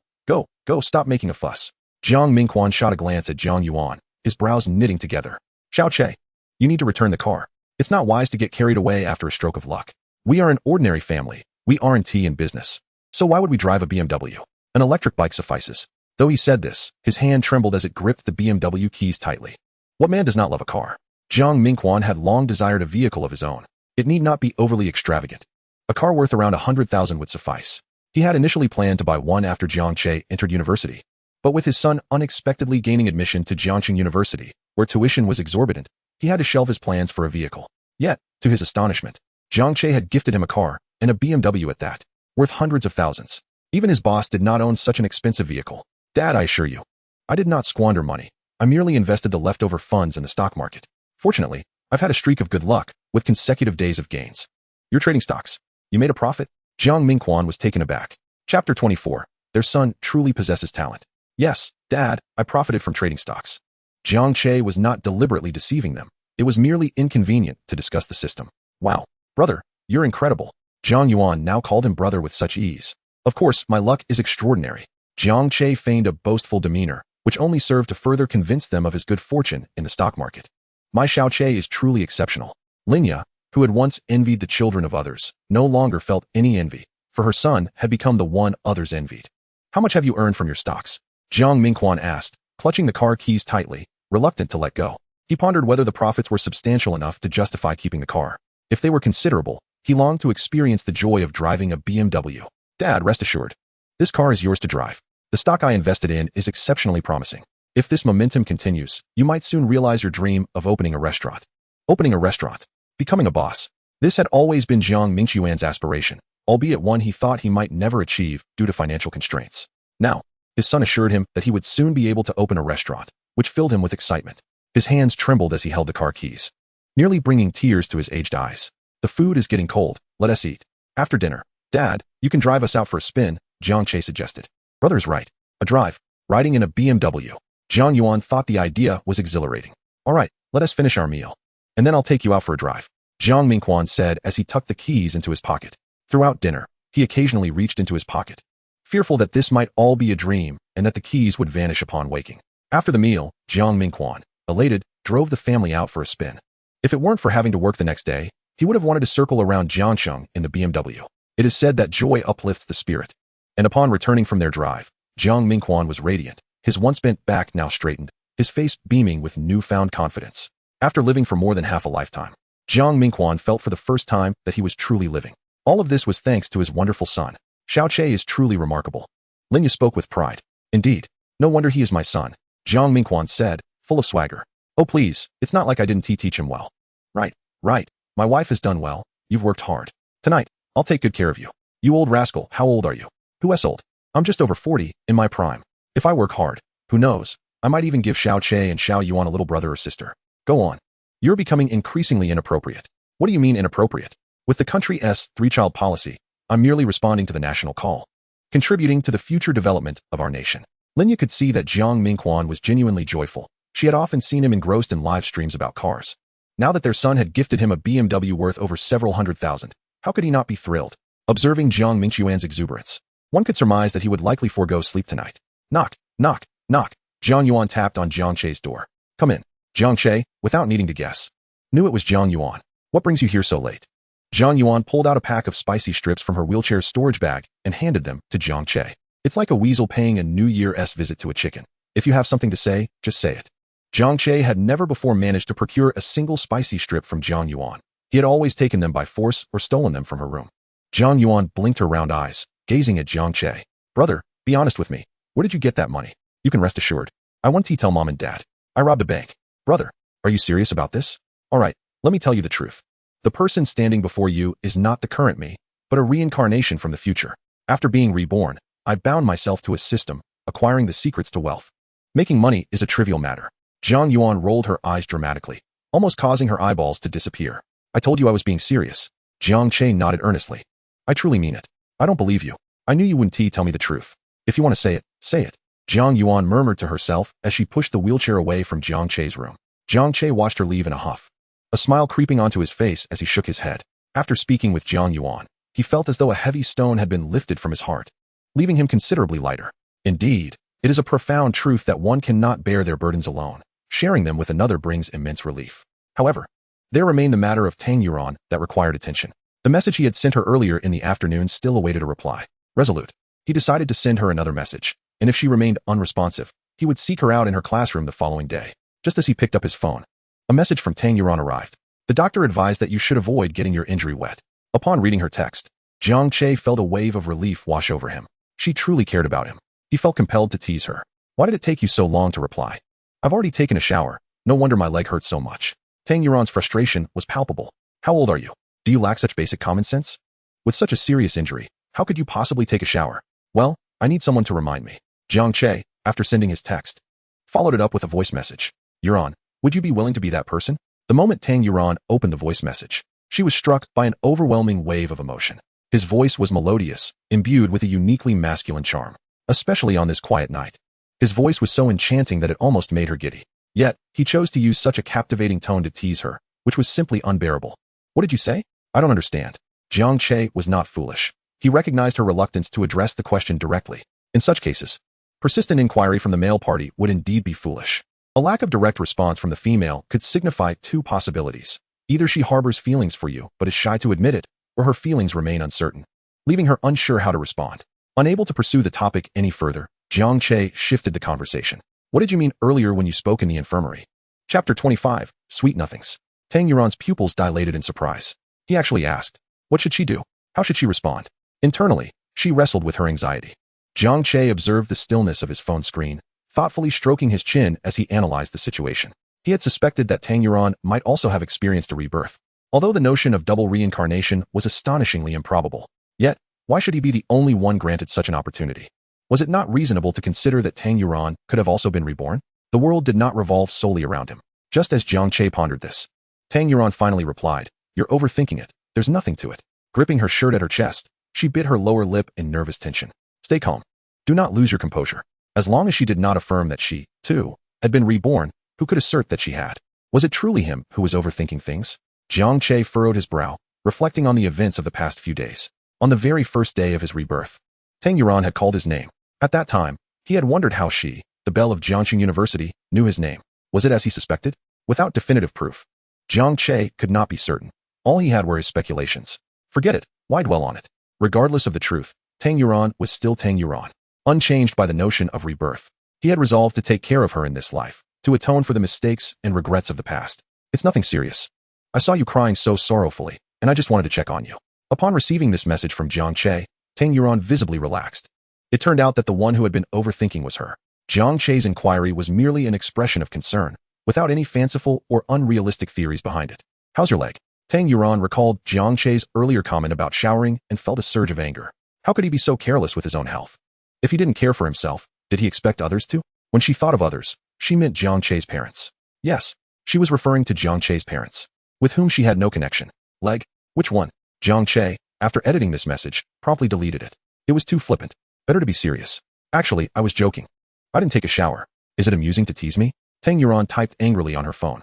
stop making a fuss. Jiang Mingquan shot a glance at Jiang Yuan, his brows knitting together. Xiao Che, you need to return the car. It's not wise to get carried away after a stroke of luck. We are an ordinary family. We aren't in business. So why would we drive a BMW? An electric bike suffices. Though he said this, his hand trembled as it gripped the BMW keys tightly. What man does not love a car? Jiang Mingquan had long desired a vehicle of his own. It need not be overly extravagant. A car worth around 100,000 would suffice. He had initially planned to buy one after Jiang Che entered university. But with his son unexpectedly gaining admission to Jiangche University, where tuition was exorbitant, he had to shelve his plans for a vehicle. Yet, to his astonishment, Jiang Che had gifted him a car, and a BMW at that, worth hundreds of thousands. Even his boss did not own such an expensive vehicle. Dad, I assure you, I did not squander money. I merely invested the leftover funds in the stock market. Fortunately, I've had a streak of good luck, with consecutive days of gains. You're trading stocks. You made a profit? Jiang Mingquan was taken aback. Chapter 24. Their son truly possesses talent. Yes, Dad, I profited from trading stocks. Jiang Che was not deliberately deceiving them. It was merely inconvenient to discuss the system. Wow, brother, you're incredible. Jiang Yuan now called him brother with such ease. Of course, my luck is extraordinary. Jiang Che feigned a boastful demeanor, which only served to further convince them of his good fortune in the stock market. My Xiao Che is truly exceptional. Linya, who had once envied the children of others, no longer felt any envy, for her son had become the one others envied. How much have you earned from your stocks? Jiang Mingquan asked, clutching the car keys tightly, reluctant to let go. He pondered whether the profits were substantial enough to justify keeping the car. If they were considerable, he longed to experience the joy of driving a BMW. Dad, rest assured. This car is yours to drive. The stock I invested in is exceptionally promising. If this momentum continues, you might soon realize your dream of opening a restaurant. Opening a restaurant. Becoming a boss. This had always been Jiang Mingquan's aspiration, albeit one he thought he might never achieve due to financial constraints. Now, his son assured him that he would soon be able to open a restaurant, which filled him with excitement. His hands trembled as he held the car keys, nearly bringing tears to his aged eyes. The food is getting cold. Let us eat. After dinner. Dad, you can drive us out for a spin, Jiang Che suggested. Brother's right. A drive. Riding in a BMW. Jiang Yuan thought the idea was exhilarating. All right, let us finish our meal. And then I'll take you out for a drive, Jiang Mingquan said as he tucked the keys into his pocket. Throughout dinner, he occasionally reached into his pocket, fearful that this might all be a dream and that the keys would vanish upon waking. After the meal, Jiang Mingquan, elated, drove the family out for a spin. If it weren't for having to work the next day, he would have wanted to circle around Jiangcheng in the BMW. It is said that joy uplifts the spirit. And upon returning from their drive, Jiang Mingquan was radiant, his once bent back now straightened, his face beaming with newfound confidence. After living for more than half a lifetime, Jiang Mingquan felt for the first time that he was truly living. All of this was thanks to his wonderful son. Xiao Che is truly remarkable. Linya spoke with pride. Indeed, no wonder he is my son, Jiang Mingquan said, full of swagger. Oh please, it's not like I didn't teach him well. Right. My wife has done well. You've worked hard. Tonight, I'll take good care of you. You old rascal, how old are you? Who is old? I'm just over 40, in my prime. If I work hard, who knows, I might even give Xiao Che and Xiao Yuan a little brother or sister. Go on. You're becoming increasingly inappropriate. What do you mean inappropriate? With the country's three-child policy, I'm merely responding to the national call, contributing to the future development of our nation. Linya could see that Jiang Mingquan was genuinely joyful. She had often seen him engrossed in live streams about cars. Now that their son had gifted him a BMW worth over several $100,000, how could he not be thrilled? Observing Jiang Mingquan's exuberance, one could surmise that he would likely forego sleep tonight. Knock, knock, knock. Jiang Yuan tapped on Jiang Che's door. Come in. Jiang Che, without needing to guess, knew it was Jiang Yuan. What brings you here so late? Jiang Yuan pulled out a pack of spicy strips from her wheelchair's storage bag and handed them to Jiang Che. It's like a weasel paying a New Year's visit to a chicken. If you have something to say, just say it. Jiang Che had never before managed to procure a single spicy strip from Jiang Yuan. He had always taken them by force or stolen them from her room. Jiang Yuan blinked her round eyes, gazing at Jiang Che. Brother, be honest with me. Where did you get that money? You can rest assured. I won't tell Mom and Dad. I robbed a bank. Brother, are you serious about this? All right, let me tell you the truth. The person standing before you is not the current me, but a reincarnation from the future. After being reborn, I bound myself to a system, acquiring the secrets to wealth. Making money is a trivial matter. Jiang Yuan rolled her eyes dramatically, almost causing her eyeballs to disappear. I told you I was being serious. Jiang Che nodded earnestly. I truly mean it. I don't believe you. I knew you wouldn't tell me the truth. If you want to say it, say it. Jiang Yuan murmured to herself as she pushed the wheelchair away from Jiang Che's room. Jiang Che watched her leave in a huff, a smile creeping onto his face as he shook his head. After speaking with Jiang Yuan, he felt as though a heavy stone had been lifted from his heart, leaving him considerably lighter. Indeed, it is a profound truth that one cannot bear their burdens alone. Sharing them with another brings immense relief. However, there remained the matter of Tang Yuan that required attention. The message he had sent her earlier in the afternoon still awaited a reply. Resolute, he decided to send her another message, and if she remained unresponsive, he would seek her out in her classroom the following day. Just as he picked up his phone, a message from Tang Yuan arrived. The doctor advised that you should avoid getting your injury wet. Upon reading her text, Jiang Che felt a wave of relief wash over him. She truly cared about him. He felt compelled to tease her. Why did it take you so long to reply? I've already taken a shower. No wonder my leg hurts so much. Tang Yuran's frustration was palpable. How old are you? Do you lack such basic common sense? With such a serious injury, how could you possibly take a shower? Well, I need someone to remind me. Jiang Che, after sending his text, followed it up with a voice message. Yuran, would you be willing to be that person? The moment Tang Yuran opened the voice message, she was struck by an overwhelming wave of emotion. His voice was melodious, imbued with a uniquely masculine charm, especially on this quiet night. His voice was so enchanting that it almost made her giddy. Yet, he chose to use such a captivating tone to tease her, which was simply unbearable. What did you say? I don't understand. Jiang Che was not foolish. He recognized her reluctance to address the question directly. In such cases, persistent inquiry from the male party would indeed be foolish. A lack of direct response from the female could signify two possibilities. Either she harbors feelings for you but is shy to admit it, or her feelings remain uncertain, leaving her unsure how to respond. Unable to pursue the topic any further, Jiang Che shifted the conversation. What did you mean earlier when you spoke in the infirmary? Chapter 25, Sweet Nothings. Tang Yuran's pupils dilated in surprise. He actually asked, what should she do? How should she respond? Internally, she wrestled with her anxiety. Jiang Che observed the stillness of his phone screen, thoughtfully stroking his chin as he analyzed the situation. He had suspected that Tang Yuran might also have experienced a rebirth, although the notion of double reincarnation was astonishingly improbable. Yet, why should he be the only one granted such an opportunity? Was it not reasonable to consider that Tang Yuran could have also been reborn? The world did not revolve solely around him. Just as Jiang Che pondered this, Tang Yuran finally replied, you're overthinking it. There's nothing to it. Gripping her shirt at her chest, she bit her lower lip in nervous tension. Stay calm. Do not lose your composure. As long as she did not affirm that she, too, had been reborn, who could assert that she had? Was it truly him who was overthinking things? Jiang Che furrowed his brow, reflecting on the events of the past few days. On the very first day of his rebirth, Tang Yuran had called his name. At that time, he had wondered how she, the belle of Jiangxing University, knew his name. Was it as he suspected? Without definitive proof, Jiang Che could not be certain. All he had were his speculations. Forget it. Why dwell on it? Regardless of the truth, Tang Yuran was still Tang Yuran, unchanged by the notion of rebirth. He had resolved to take care of her in this life, to atone for the mistakes and regrets of the past. It's nothing serious. I saw you crying so sorrowfully, and I just wanted to check on you. Upon receiving this message from Jiang Che, Tang Yuran visibly relaxed. It turned out that the one who had been overthinking was her. Jiang Che's inquiry was merely an expression of concern, without any fanciful or unrealistic theories behind it. How's your leg? Tang Yuran recalled Jiang Che's earlier comment about showering and felt a surge of anger. How could he be so careless with his own health? If he didn't care for himself, did he expect others to? When she thought of others, she meant Jiang Che's parents. Yes, she was referring to Jiang Che's parents, with whom she had no connection. Leg? Which one? Jiang Che, after editing this message, promptly deleted it. It was too flippant. Better to be serious. Actually, I was joking. I didn't take a shower. Is it amusing to tease me? Tang Yuran typed angrily on her phone.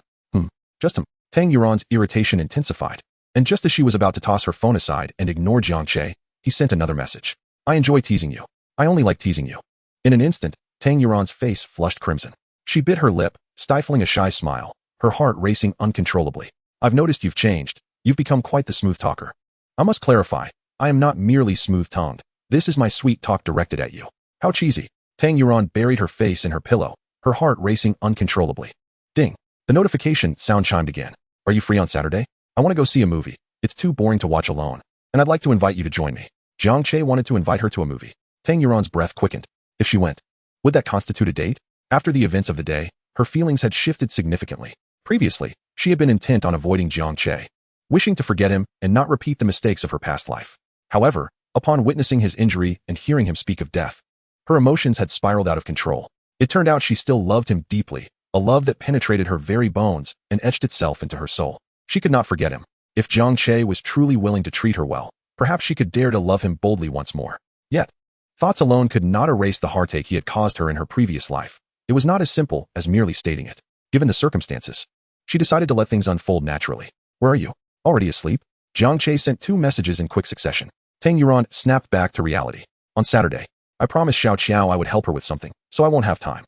Just him. Tang Yuran's irritation intensified, and just as she was about to toss her phone aside and ignore Jiang Che, he sent another message. I enjoy teasing you. I only like teasing you. In an instant, Tang Yuran's face flushed crimson. She bit her lip, stifling a shy smile, her heart racing uncontrollably. I've noticed you've changed. You've become quite the smooth talker. I must clarify, I am not merely smooth-tongued. This is my sweet talk directed at you. How cheesy. Tang Yuran buried her face in her pillow, her heart racing uncontrollably. Ding. The notification sound chimed again. Are you free on Saturday? I want to go see a movie. It's too boring to watch alone, and I'd like to invite you to join me. Jiang Che wanted to invite her to a movie. Tang Yuran's breath quickened. If she went, would that constitute a date? After the events of the day, her feelings had shifted significantly. Previously, she had been intent on avoiding Jiang Che, wishing to forget him and not repeat the mistakes of her past life. However, upon witnessing his injury and hearing him speak of death, her emotions had spiraled out of control. It turned out she still loved him deeply, a love that penetrated her very bones and etched itself into her soul. She could not forget him. If Jiang Che was truly willing to treat her well, perhaps she could dare to love him boldly once more. Yet, thoughts alone could not erase the heartache he had caused her in her previous life. It was not as simple as merely stating it. Given the circumstances, she decided to let things unfold naturally. Where are you? Already asleep? Jiang Che sent 2 messages in quick succession. Tang Yuran snapped back to reality. On Saturday, I promised Xiao Qiao I would help her with something, so I won't have time.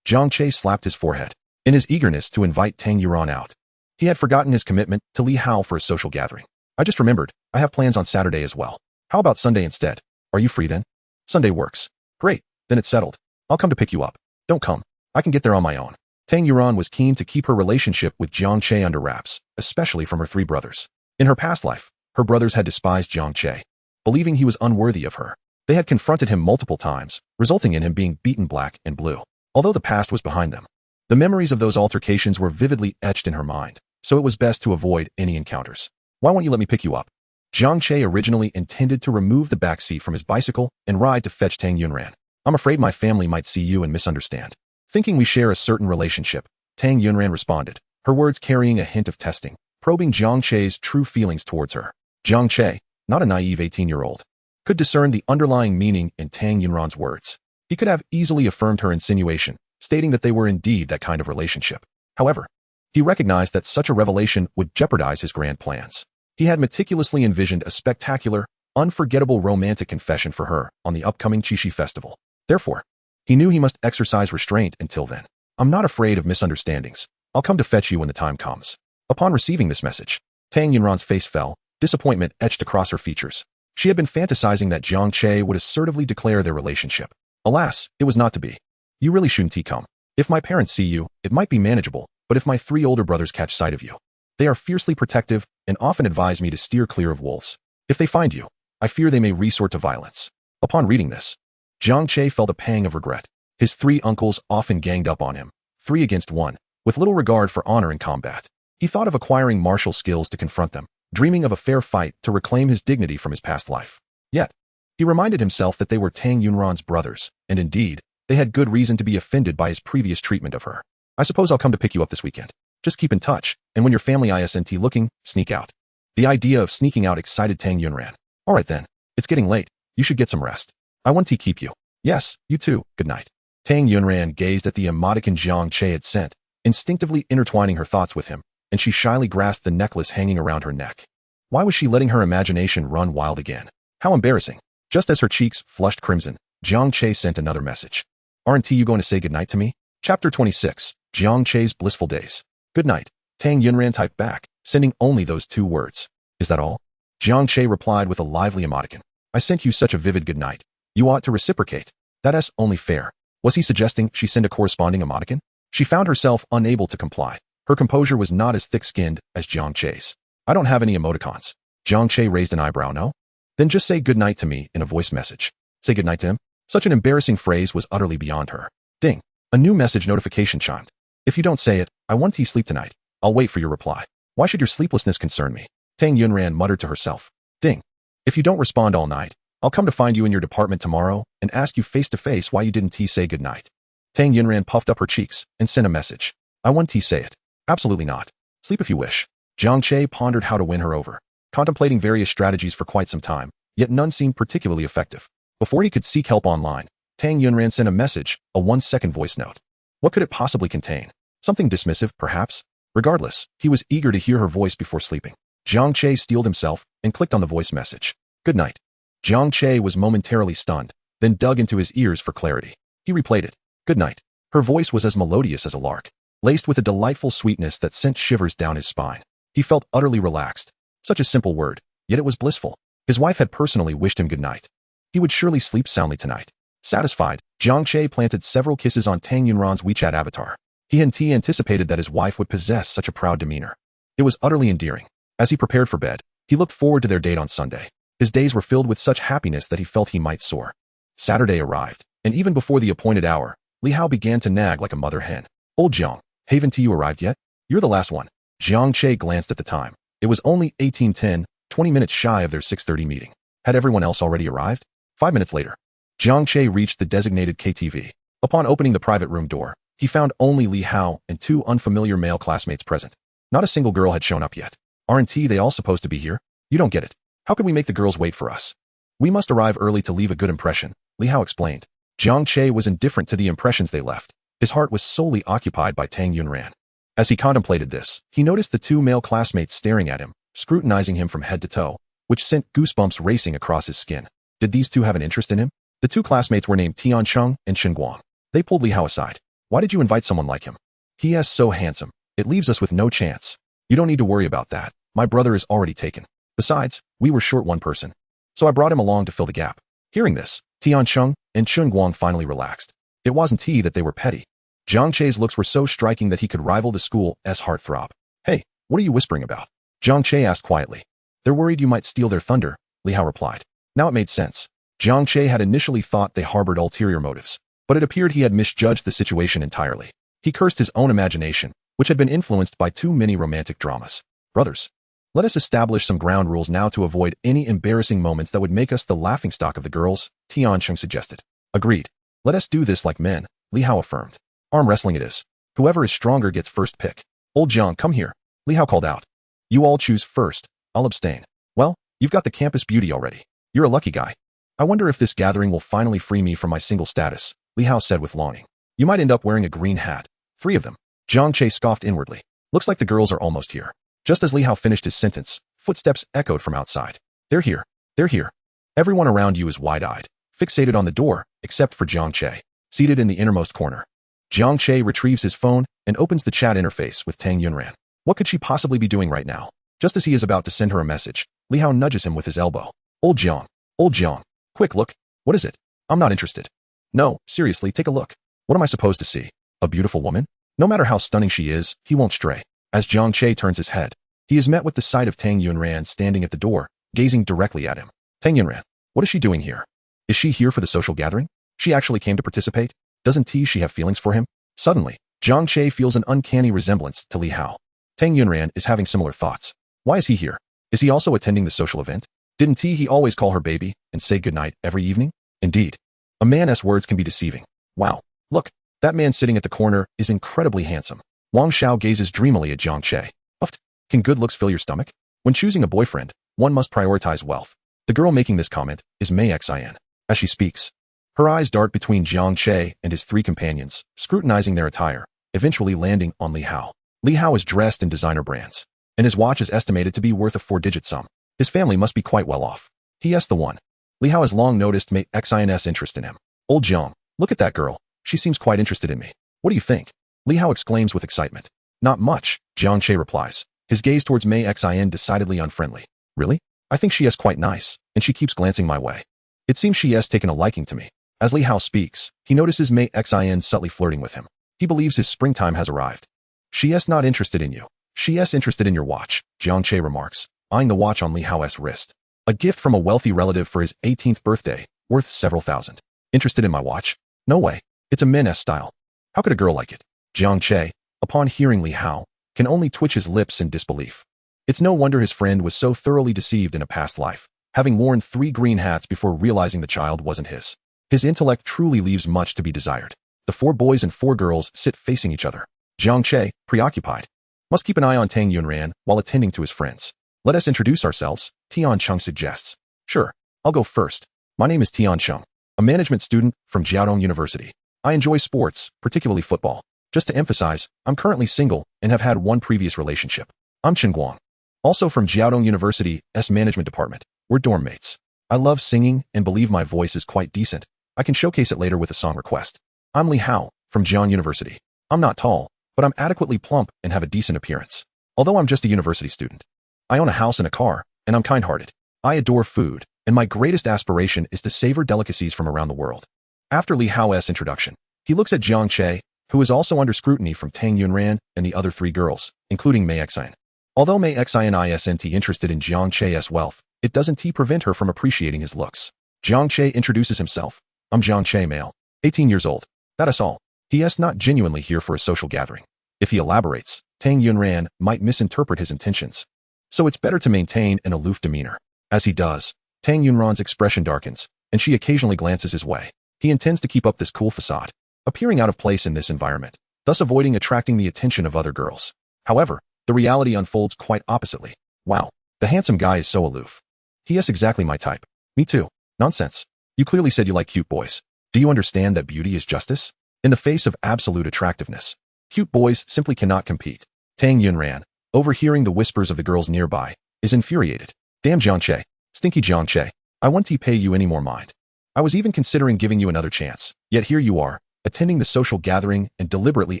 Jiang Che slapped his forehead. In his eagerness to invite Tang Yuran out, he had forgotten his commitment to Li Hao for a social gathering. I just remembered, I have plans on Saturday as well. How about Sunday instead? Are you free then? Sunday works. Great, then it's settled. I'll come to pick you up. Don't come. I can get there on my own. Tang Yuran was keen to keep her relationship with Jiang Che under wraps, especially from her 3 brothers. In her past life, her brothers had despised Jiang Che, believing he was unworthy of her. They had confronted him multiple times, resulting in him being beaten black and blue. Although the past was behind them, the memories of those altercations were vividly etched in her mind, so it was best to avoid any encounters. Why won't you let me pick you up? Jiang Che originally intended to remove the back seat from his bicycle and ride to fetch Tang Yunran. I'm afraid my family might see you and misunderstand. Thinking we share a certain relationship, Tang Yunran responded, her words carrying a hint of testing, probing Jiang Che's true feelings towards her. Jiang Che, not a naive 18-year-old, could discern the underlying meaning in Tang Yunran's words. He could have easily affirmed her insinuation, stating that they were indeed that kind of relationship. However, he recognized that such a revelation would jeopardize his grand plans. He had meticulously envisioned a spectacular, unforgettable romantic confession for her on the upcoming Qixi festival. Therefore, he knew he must exercise restraint until then. I'm not afraid of misunderstandings. I'll come to fetch you when the time comes. Upon receiving this message, Tang Yunran's face fell, disappointment etched across her features. She had been fantasizing that Jiang Che would assertively declare their relationship. Alas, it was not to be. You really shouldn't come. If my parents see you, it might be manageable, but if my 3 older brothers catch sight of you, they are fiercely protective and often advise me to steer clear of wolves. If they find you, I fear they may resort to violence. Upon reading this, Jiang Che felt a pang of regret. His 3 uncles often ganged up on him, 3 against 1, with little regard for honor in combat. He thought of acquiring martial skills to confront them, dreaming of a fair fight to reclaim his dignity from his past life. Yet, he reminded himself that they were Tang Yunran's brothers, and indeed, they had good reason to be offended by his previous treatment of her. I suppose I'll come to pick you up this weekend. Just keep in touch, and when your family isn't looking, sneak out. The idea of sneaking out excited Tang Yunran. All right then, it's getting late. You should get some rest. I want to keep you. Yes, you too. Good night. Tang Yunran gazed at the emoticon Jiang Che had sent, instinctively intertwining her thoughts with him, and she shyly grasped the necklace hanging around her neck. Why was she letting her imagination run wild again? How embarrassing. Just as her cheeks flushed crimson, Jiang Che sent another message. Aren't you going to say goodnight to me? Chapter 26, Jiang Che's Blissful Days. Good night, Tang Yunran typed back, sending only those 2 words. Is that all? Jiang Che replied with a lively emoticon. I sent you such a vivid good night. You ought to reciprocate. That's only fair. Was he suggesting she send a corresponding emoticon? She found herself unable to comply. Her composure was not as thick-skinned as Jiang Che's. I don't have any emoticons. Jiang Che raised an eyebrow. No? Then just say good night to me in a voice message. Say good night to him? Such an embarrassing phrase was utterly beyond her. Ding. A new message notification chimed. If you don't say it, I want to sleep tonight. I'll wait for your reply. Why should your sleeplessness concern me? Tang Yunran muttered to herself. Ding. If you don't respond all night, I'll come to find you in your department tomorrow and ask you face to face why you didn't say good night. Tang Yunran puffed up her cheeks and sent a message. I want to say it. Absolutely not. Sleep if you wish. Jiang Che pondered how to win her over, contemplating various strategies for quite some time, yet none seemed particularly effective. Before he could seek help online, Tang Yunran sent a message, a 1-second voice note. What could it possibly contain? Something dismissive, perhaps? Regardless, he was eager to hear her voice before sleeping. Jiang Che steeled himself and clicked on the voice message. Good night. Jiang Che was momentarily stunned, then dug into his ears for clarity. He replayed it. Good night. Her voice was as melodious as a lark, laced with a delightful sweetness that sent shivers down his spine. He felt utterly relaxed. Such a simple word, yet it was blissful. His wife had personally wished him good night. He would surely sleep soundly tonight. Satisfied, Jiang Che planted several kisses on Tang Yunran's WeChat avatar. He anticipated that his wife would possess such a proud demeanor. It was utterly endearing. As he prepared for bed, he looked forward to their date on Sunday. His days were filled with such happiness that he felt he might soar. Saturday arrived, and even before the appointed hour, Li Hao began to nag like a mother hen. Old Jiang, haven't you arrived yet? You're the last one. Jiang Che glanced at the time. It was only 18:10, 20 minutes shy of their 6:30 meeting. Had everyone else already arrived? 5 minutes later, Jiang Che reached the designated KTV. Upon opening the private room door, he found only Li Hao and 2 unfamiliar male classmates present. Not a single girl had shown up yet. Aren't they all supposed to be here? You don't get it. How could we make the girls wait for us? We must arrive early to leave a good impression, Li Hao explained. Jiang Che was indifferent to the impressions they left. His heart was solely occupied by Tang Yunran. As he contemplated this, he noticed the 2 male classmates staring at him, scrutinizing him from head to toe, which sent goosebumps racing across his skin. Did these 2 have an interest in him? The 2 classmates were named Tiancheng and Guang. They pulled Li Hao aside. Why did you invite someone like him? He is so handsome. It leaves us with no chance. You don't need to worry about that. My brother is already taken. Besides, we were short one person. So I brought him along to fill the gap. Hearing this, Tiancheng and Guang finally relaxed. It wasn't he that they were petty. Jiang Che's looks were so striking that he could rival the school's heartthrob. Hey, what are you whispering about? Jiang Che asked quietly. They're worried you might steal their thunder, Li Hao replied. Now it made sense. Jiang Che had initially thought they harbored ulterior motives, but it appeared he had misjudged the situation entirely. He cursed his own imagination, which had been influenced by too many romantic dramas. Brothers, let us establish some ground rules now to avoid any embarrassing moments that would make us the laughingstock of the girls, Tian Cheng suggested. Agreed. Let us do this like men, Li Hao affirmed. Arm wrestling it is. Whoever is stronger gets first pick. Old Jiang, come here, Li Hao called out. You all choose first, I'll abstain. Well, you've got the campus beauty already. You're a lucky guy. I wonder if this gathering will finally free me from my single status, Li Hao said with longing. You might end up wearing a green hat. 3 of them. Jiang Che scoffed inwardly. Looks like the girls are almost here. Just as Li Hao finished his sentence, footsteps echoed from outside. They're here. They're here. Everyone around you is wide-eyed, fixated on the door, except for Jiang Che, seated in the innermost corner. Jiang Che retrieves his phone and opens the chat interface with Tang Yunran. What could she possibly be doing right now? Just as he is about to send her a message, Li Hao nudges him with his elbow. Old Jiang, quick look. What is it? I'm not interested. No, seriously, take a look. What am I supposed to see? A beautiful woman? No matter how stunning she is, he won't stray. As Jiang Che turns his head, he is met with the sight of Tang Yunran standing at the door, gazing directly at him. Tang Yunran, what is she doing here? Is she here for the social gathering? She actually came to participate? Doesn't she have feelings for him? Suddenly, Jiang Che feels an uncanny resemblance to Li Hao. Tang Yunran is having similar thoughts. Why is he here? Is he also attending the social event? Didn't he always call her baby and say goodnight every evening? Indeed. A man's words can be deceiving. Wow, look, that man sitting at the corner is incredibly handsome. Wang Xiao gazes dreamily at Jiang Che. Uft, can good looks fill your stomach? When choosing a boyfriend, one must prioritize wealth. The girl making this comment is Mei Xin. As she speaks, her eyes dart between Jiang Che and his 3 companions, scrutinizing their attire, eventually landing on Li Hao. Li Hao is dressed in designer brands, and his watch is estimated to be worth a 4-digit sum. His family must be quite well off. He.S. the one. Li Hao has long noticed Mei Xin's interest in him. Old Jiang, look at that girl. She seems quite interested in me. What do you think? Li Hao exclaims with excitement. Not much, Jiang Che replies, his gaze towards Mei Xin decidedly unfriendly. Really? I think she is quite nice, and she keeps glancing my way. It seems she has taken a liking to me. As Li Hao speaks, he notices Mei Xin subtly flirting with him. He believes his springtime has arrived. She is not interested in you. She is interested in your watch, Jiang Che remarks, eyeing the watch on Li Hao's wrist. A gift from a wealthy relative for his 18th birthday, worth several thousand. Interested in my watch? No way. It's a men's style. How could a girl like it? Jiang Che, upon hearing Li Hao, can only twitch his lips in disbelief. It's no wonder his friend was so thoroughly deceived in a past life, having worn 3 green hats before realizing the child wasn't his. His intellect truly leaves much to be desired. The 4 boys and 4 girls sit facing each other. Jiang Che, preoccupied, must keep an eye on Tang Yunran while attending to his friends. Let us introduce ourselves, Tian Cheng suggests. Sure, I'll go first. My name is Tian Cheng, a management student from Jiaodong University. I enjoy sports, particularly football. Just to emphasize, I'm currently single and have had 1 previous relationship. I'm Chen Guang, also from Jiaodong University's management department. We're dorm mates. I love singing and believe my voice is quite decent. I can showcase it later with a song request. I'm Li Hao, from Jiang University. I'm not tall, but I'm adequately plump and have a decent appearance. Although I'm just a university student. I own a house and a car, and I'm kind-hearted. I adore food, and my greatest aspiration is to savor delicacies from around the world. After Li Hao's introduction, he looks at Jiang Che, who is also under scrutiny from Tang Yunran and the other 3 girls, including Mei Xin. Although Mei Xin isn't interested in Jiang Che's wealth, it doesn't prevent her from appreciating his looks. Jiang Che introduces himself. I'm Jiang Che, male, 18 years old. That is all. He is not genuinely here for a social gathering. If he elaborates, Tang Yunran might misinterpret his intentions. So it's better to maintain an aloof demeanor. As he does, Tang Yunran's expression darkens, and she occasionally glances his way. He intends to keep up this cool facade, appearing out of place in this environment, thus avoiding attracting the attention of other girls. However, the reality unfolds quite oppositely. Wow, the handsome guy is so aloof. He is exactly my type. Me too. Nonsense. You clearly said you like cute boys. Do you understand that beauty is justice? In the face of absolute attractiveness, cute boys simply cannot compete. Tang Yunran, overhearing the whispers of the girls nearby, is infuriated. Damn Jiang Che, stinky Jiang Che, I won't pay you any more mind. I was even considering giving you another chance, yet here you are, attending the social gathering and deliberately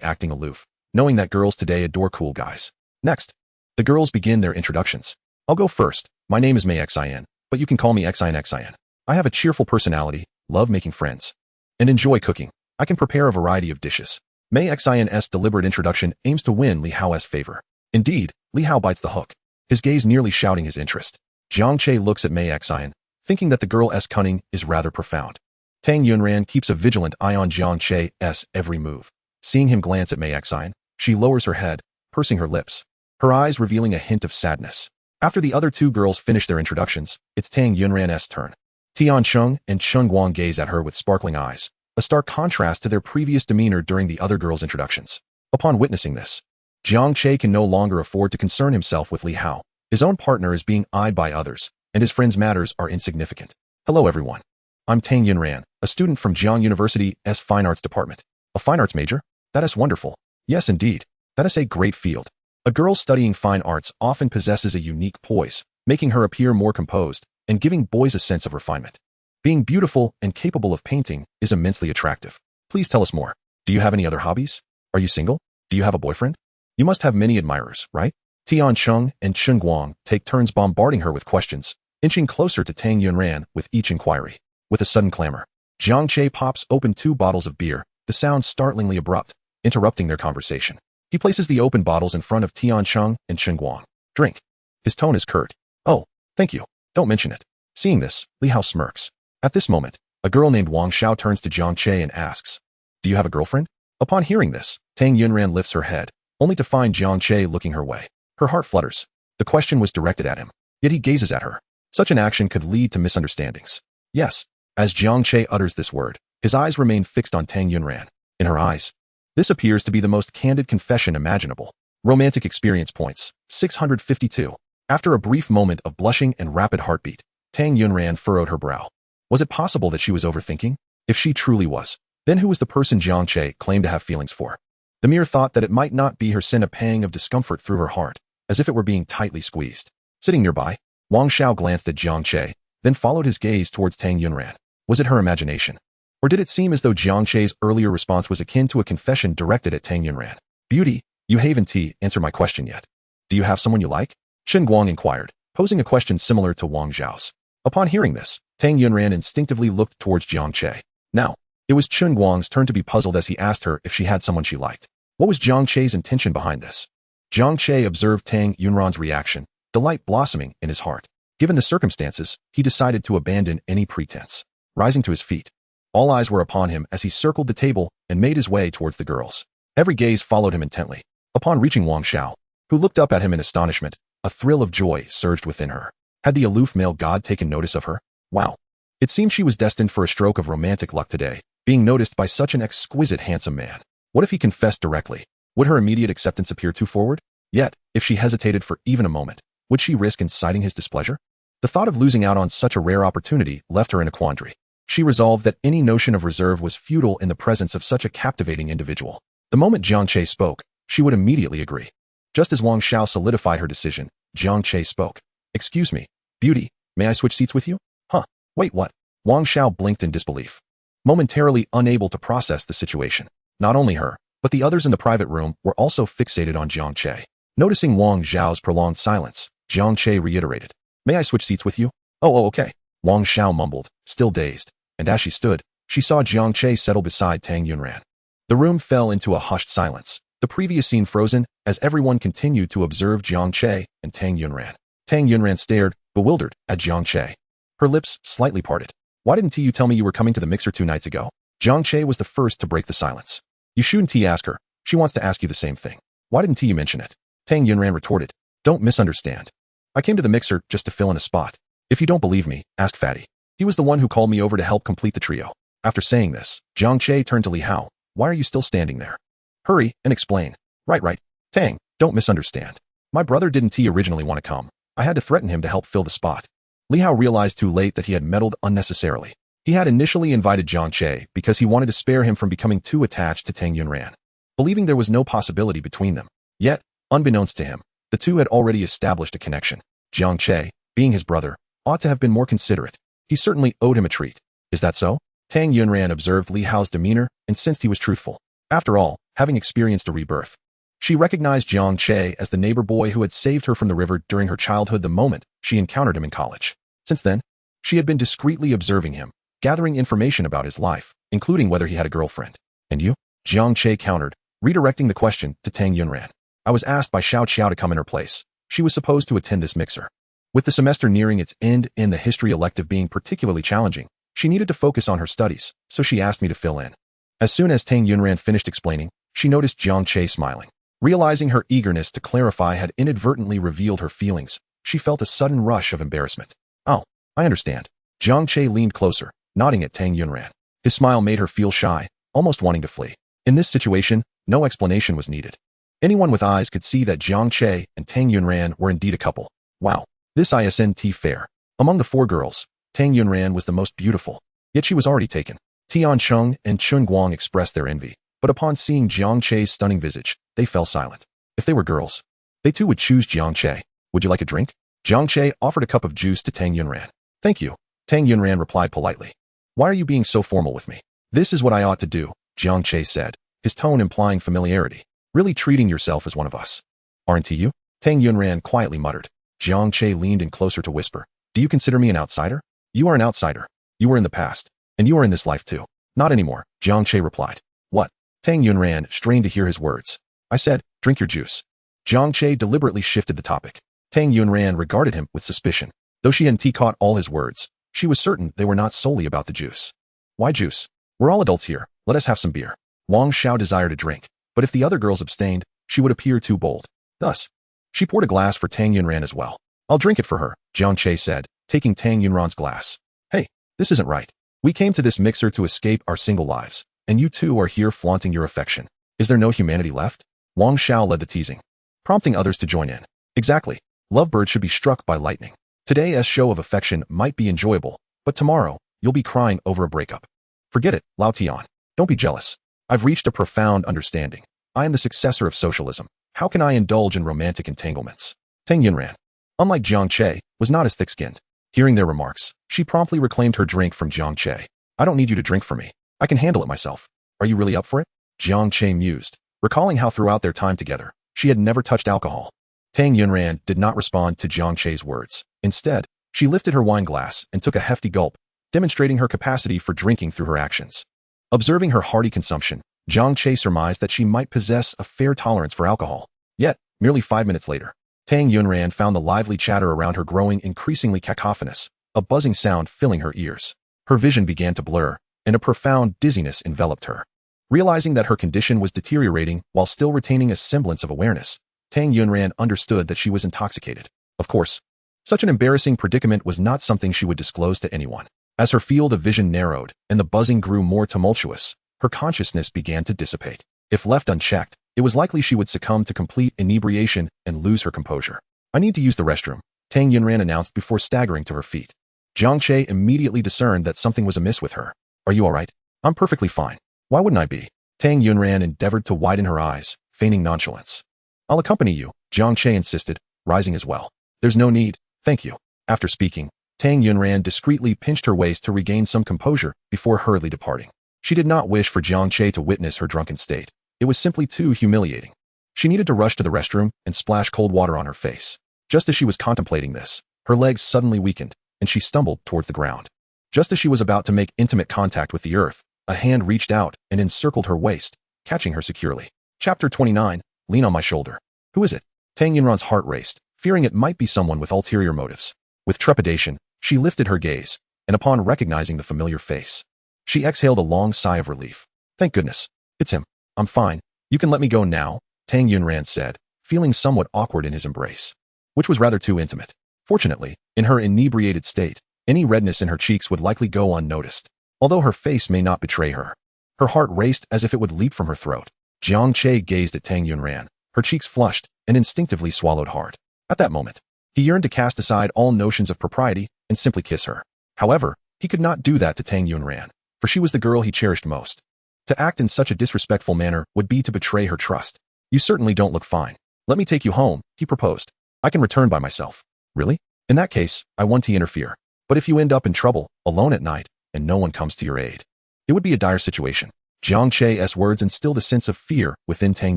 acting aloof, knowing that girls today adore cool guys. Next, the girls begin their introductions. I'll go first. My name is Mei Xin, but you can call me Xin. I have a cheerful personality, love making friends, and enjoy cooking. I can prepare a variety of dishes. Mei Xin's deliberate introduction aims to win Li Hao's favor. Indeed, Li Hao bites the hook, his gaze nearly shouting his interest. Jiang Che looks at Mei Xin, thinking that the girl's cunning is rather profound. Tang Yunran keeps a vigilant eye on Jiang Che's every move. Seeing him glance at Mei Xin, she lowers her head, pursing her lips, her eyes revealing a hint of sadness. After the other two girls finish their introductions, it's Tang Yunran's turn. Tian Cheng and Chen Guang gaze at her with sparkling eyes, a stark contrast to their previous demeanor during the other girls' introductions. Upon witnessing this, Jiang Che can no longer afford to concern himself with Li Hao. His own partner is being eyed by others, and his friends' matters are insignificant. Hello everyone. I'm Tang Yunran, a student from Jiang University's Fine Arts Department. A fine arts major? That is wonderful. Yes indeed. That is a great field. A girl studying fine arts often possesses a unique poise, making her appear more composed and giving boys a sense of refinement. Being beautiful and capable of painting is immensely attractive. Please tell us more. Do you have any other hobbies? Are you single? Do you have a boyfriend? You must have many admirers, right? Tian Cheng and Chen Guang take turns bombarding her with questions, inching closer to Tang Yunran with each inquiry. With a sudden clamor, Jiang Che pops open 2 bottles of beer, the sound startlingly abrupt, interrupting their conversation. He places the open bottles in front of Tian Cheng and Chen Guang. Drink. His tone is curt. Oh, thank you. Don't mention it. Seeing this, Li Hao smirks. At this moment, a girl named Wang Xiao turns to Jiang Che and asks, "Do you have a girlfriend?" Upon hearing this, Tang Yunran lifts her head, only to find Jiang Che looking her way. Her heart flutters. The question was directed at him, yet he gazes at her. Such an action could lead to misunderstandings. Yes. As Jiang Che utters this word, his eyes remain fixed on Tang Yunran. In her eyes, this appears to be the most candid confession imaginable. Romantic experience points, 652. After a brief moment of blushing and rapid heartbeat, Tang Yunran furrowed her brow. Was it possible that she was overthinking? If she truly was, then who was the person Jiang Che claimed to have feelings for? The mere thought that it might not be her sent a pang of discomfort through her heart, as if it were being tightly squeezed. Sitting nearby, Wang Xiao glanced at Jiang Che, then followed his gaze towards Tang Yunran. Was it her imagination? Or did it seem as though Jiang Che's earlier response was akin to a confession directed at Tang Yunran? Beauty, you haven't answered my question yet. Do you have someone you like? Chen Guang inquired, posing a question similar to Wang Xiao's. Upon hearing this, Tang Yunran instinctively looked towards Jiang Che. Now, it was Chen Guang's turn to be puzzled as he asked her if she had someone she liked. What was Jiang Che's intention behind this? Jiang Che observed Tang Yunran's reaction, delight blossoming in his heart. Given the circumstances, he decided to abandon any pretense. Rising to his feet, all eyes were upon him as he circled the table and made his way towards the girls. Every gaze followed him intently. Upon reaching Wang Xiao, who looked up at him in astonishment, a thrill of joy surged within her. Had the aloof male god taken notice of her? Wow. It seemed she was destined for a stroke of romantic luck today, being noticed by such an exquisite handsome man. What if he confessed directly? Would her immediate acceptance appear too forward? Yet, if she hesitated for even a moment, would she risk inciting his displeasure? The thought of losing out on such a rare opportunity left her in a quandary. She resolved that any notion of reserve was futile in the presence of such a captivating individual. The moment Jiang Che spoke, she would immediately agree. Just as Wang Xiao solidified her decision, Jiang Che spoke. "Excuse me, beauty, may I switch seats with you?" Huh, wait what? Wang Xiao blinked in disbelief, momentarily unable to process the situation. Not only her, but the others in the private room were also fixated on Jiang Che. Noticing Wang Xiao's prolonged silence, Jiang Che reiterated, "May I switch seats with you?" Oh, okay. Wang Xiao mumbled, still dazed, and as she stood, she saw Jiang Che settle beside Tang Yunran. The room fell into a hushed silence, the previous scene frozen as everyone continued to observe Jiang Che and Tang Yunran. Tang Yunran stared, bewildered, at Jiang Che. Her lips slightly parted. "Why didn't you tell me you were coming to the mixer 2 nights ago?" Jiang Che was the first to break the silence. "You shouldn't ask her. She wants to ask you the same thing. Why didn't you mention it?" Tang Yunran retorted. "Don't misunderstand. I came to the mixer just to fill in a spot. If you don't believe me, ask Fatty. He was the one who called me over to help complete the trio." After saying this, Jiang Che turned to Li Hao. "Why are you still standing there? Hurry and explain." Right. Tang, don't misunderstand. My brother didn't originally want to come. I had to threaten him to help fill the spot." Li Hao realized too late that he had meddled unnecessarily. He had initially invited Jiang Che because he wanted to spare him from becoming too attached to Tang Yunran, believing there was no possibility between them. Yet, unbeknownst to him, the two had already established a connection. Jiang Che, being his brother, ought to have been more considerate. He certainly owed him a treat. Is that so? Tang Yunran observed Li Hao's demeanor and sensed he was truthful. After all, having experienced a rebirth, she recognized Jiang Che as the neighbor boy who had saved her from the river during her childhood the moment she encountered him in college. Since then, she had been discreetly observing him, gathering information about his life, including whether he had a girlfriend. "And you?" Jiang Che countered, redirecting the question to Tang Yunran. I was asked by Xiao Qiao to come in her place. She was supposed to attend this mixer. With the semester nearing its end and the history elective being particularly challenging, she needed to focus on her studies, so she asked me to fill in. As soon as Tang Yunran finished explaining, she noticed Jiang Che smiling. Realizing her eagerness to clarify had inadvertently revealed her feelings, she felt a sudden rush of embarrassment. Oh, I understand. Jiang Che leaned closer, nodding at Tang Yunran. His smile made her feel shy, almost wanting to flee. In this situation, no explanation was needed. Anyone with eyes could see that Jiang Che and Tang Yunran were indeed a couple. Wow, this isn't fair. Among the 4 girls, Tang Yunran was the most beautiful, yet she was already taken. Tian Cheng and Chun Guang expressed their envy, but upon seeing Jiang Che's stunning visage, they fell silent. If they were girls, they too would choose Jiang Che. Would you like a drink? Jiang Che offered a cup of juice to Tang Yunran. Thank you. Tang Yunran replied politely. Why are you being so formal with me? This is what I ought to do, Jiang Che said, his tone implying familiarity. Really treating yourself as one of us. Aren't you? Tang Yunran quietly muttered. Jiang Che leaned in closer to whisper. Do you consider me an outsider? You are an outsider. You were in the past, and you are in this life too. Not anymore, Jiang Che replied. What? Tang Yunran strained to hear his words. I said, drink your juice. Jiang Che deliberately shifted the topic. Tang Yunran regarded him with suspicion. Though she hadn't caught all his words, she was certain they were not solely about the juice. Why juice? We're all adults here. Let us have some beer. Wang Xiao desired a drink, but if the other girls abstained, she would appear too bold. Thus, she poured a glass for Tang Yunran as well. I'll drink it for her, Jiang Che said, taking Tang Yunran's glass. Hey, this isn't right. We came to this mixer to escape our single lives, and you two are here flaunting your affection. Is there no humanity left? Wang Xiao led the teasing, prompting others to join in. Exactly. Lovebird should be struck by lightning. Today's show of affection might be enjoyable, but tomorrow, you'll be crying over a breakup. Forget it, Lao Tian. Don't be jealous. I've reached a profound understanding. I am the successor of socialism. How can I indulge in romantic entanglements? Tang Yunran, unlike Jiang Che, was not as thick-skinned. Hearing their remarks, she promptly reclaimed her drink from Jiang Che. I don't need you to drink for me. I can handle it myself. Are you really up for it? Jiang Che mused, recalling how throughout their time together, she had never touched alcohol. Tang Yunran did not respond to Jiang Che's words. Instead, she lifted her wine glass and took a hefty gulp, demonstrating her capacity for drinking through her actions. Observing her hearty consumption, Jiang Che surmised that she might possess a fair tolerance for alcohol. Yet, merely 5 minutes later, Tang Yunran found the lively chatter around her growing increasingly cacophonous, a buzzing sound filling her ears. Her vision began to blur, and a profound dizziness enveloped her. Realizing that her condition was deteriorating while still retaining a semblance of awareness, Tang Yunran understood that she was intoxicated. Of course, such an embarrassing predicament was not something she would disclose to anyone. As her field of vision narrowed and the buzzing grew more tumultuous, her consciousness began to dissipate. If left unchecked, it was likely she would succumb to complete inebriation and lose her composure. I need to use the restroom, Tang Yunran announced before staggering to her feet. Jiang Che immediately discerned that something was amiss with her. Are you all right? I'm perfectly fine. Why wouldn't I be? Tang Yunran endeavored to widen her eyes, feigning nonchalance. I'll accompany you, Jiang Che insisted, rising as well. There's no need, thank you. After speaking, Tang Yunran discreetly pinched her waist to regain some composure before hurriedly departing. She did not wish for Jiang Che to witness her drunken state. It was simply too humiliating. She needed to rush to the restroom and splash cold water on her face. Just as she was contemplating this, her legs suddenly weakened, and she stumbled towards the ground. Just as she was about to make intimate contact with the earth, a hand reached out and encircled her waist, catching her securely. Chapter 29, Lean on my shoulder. Who is it? Tang Yunran's heart raced, fearing it might be someone with ulterior motives. With trepidation, she lifted her gaze, and upon recognizing the familiar face, she exhaled a long sigh of relief. Thank goodness. It's him. I'm fine. You can let me go now, Tang Yunran said, feeling somewhat awkward in his embrace, which was rather too intimate. Fortunately, in her inebriated state, any redness in her cheeks would likely go unnoticed, although her face may not betray her. Her heart raced as if it would leap from her throat. Jiang Che gazed at Tang Yunran, her cheeks flushed, and instinctively swallowed hard. At that moment, he yearned to cast aside all notions of propriety and simply kiss her. However, he could not do that to Tang Yunran, for she was the girl he cherished most. To act in such a disrespectful manner would be to betray her trust. You certainly don't look fine. Let me take you home, he proposed. I can return by myself. Really? In that case, I want to interfere. But if you end up in trouble, alone at night, and no one comes to your aid, it would be a dire situation. Jiang Che's words instilled a sense of fear within Tang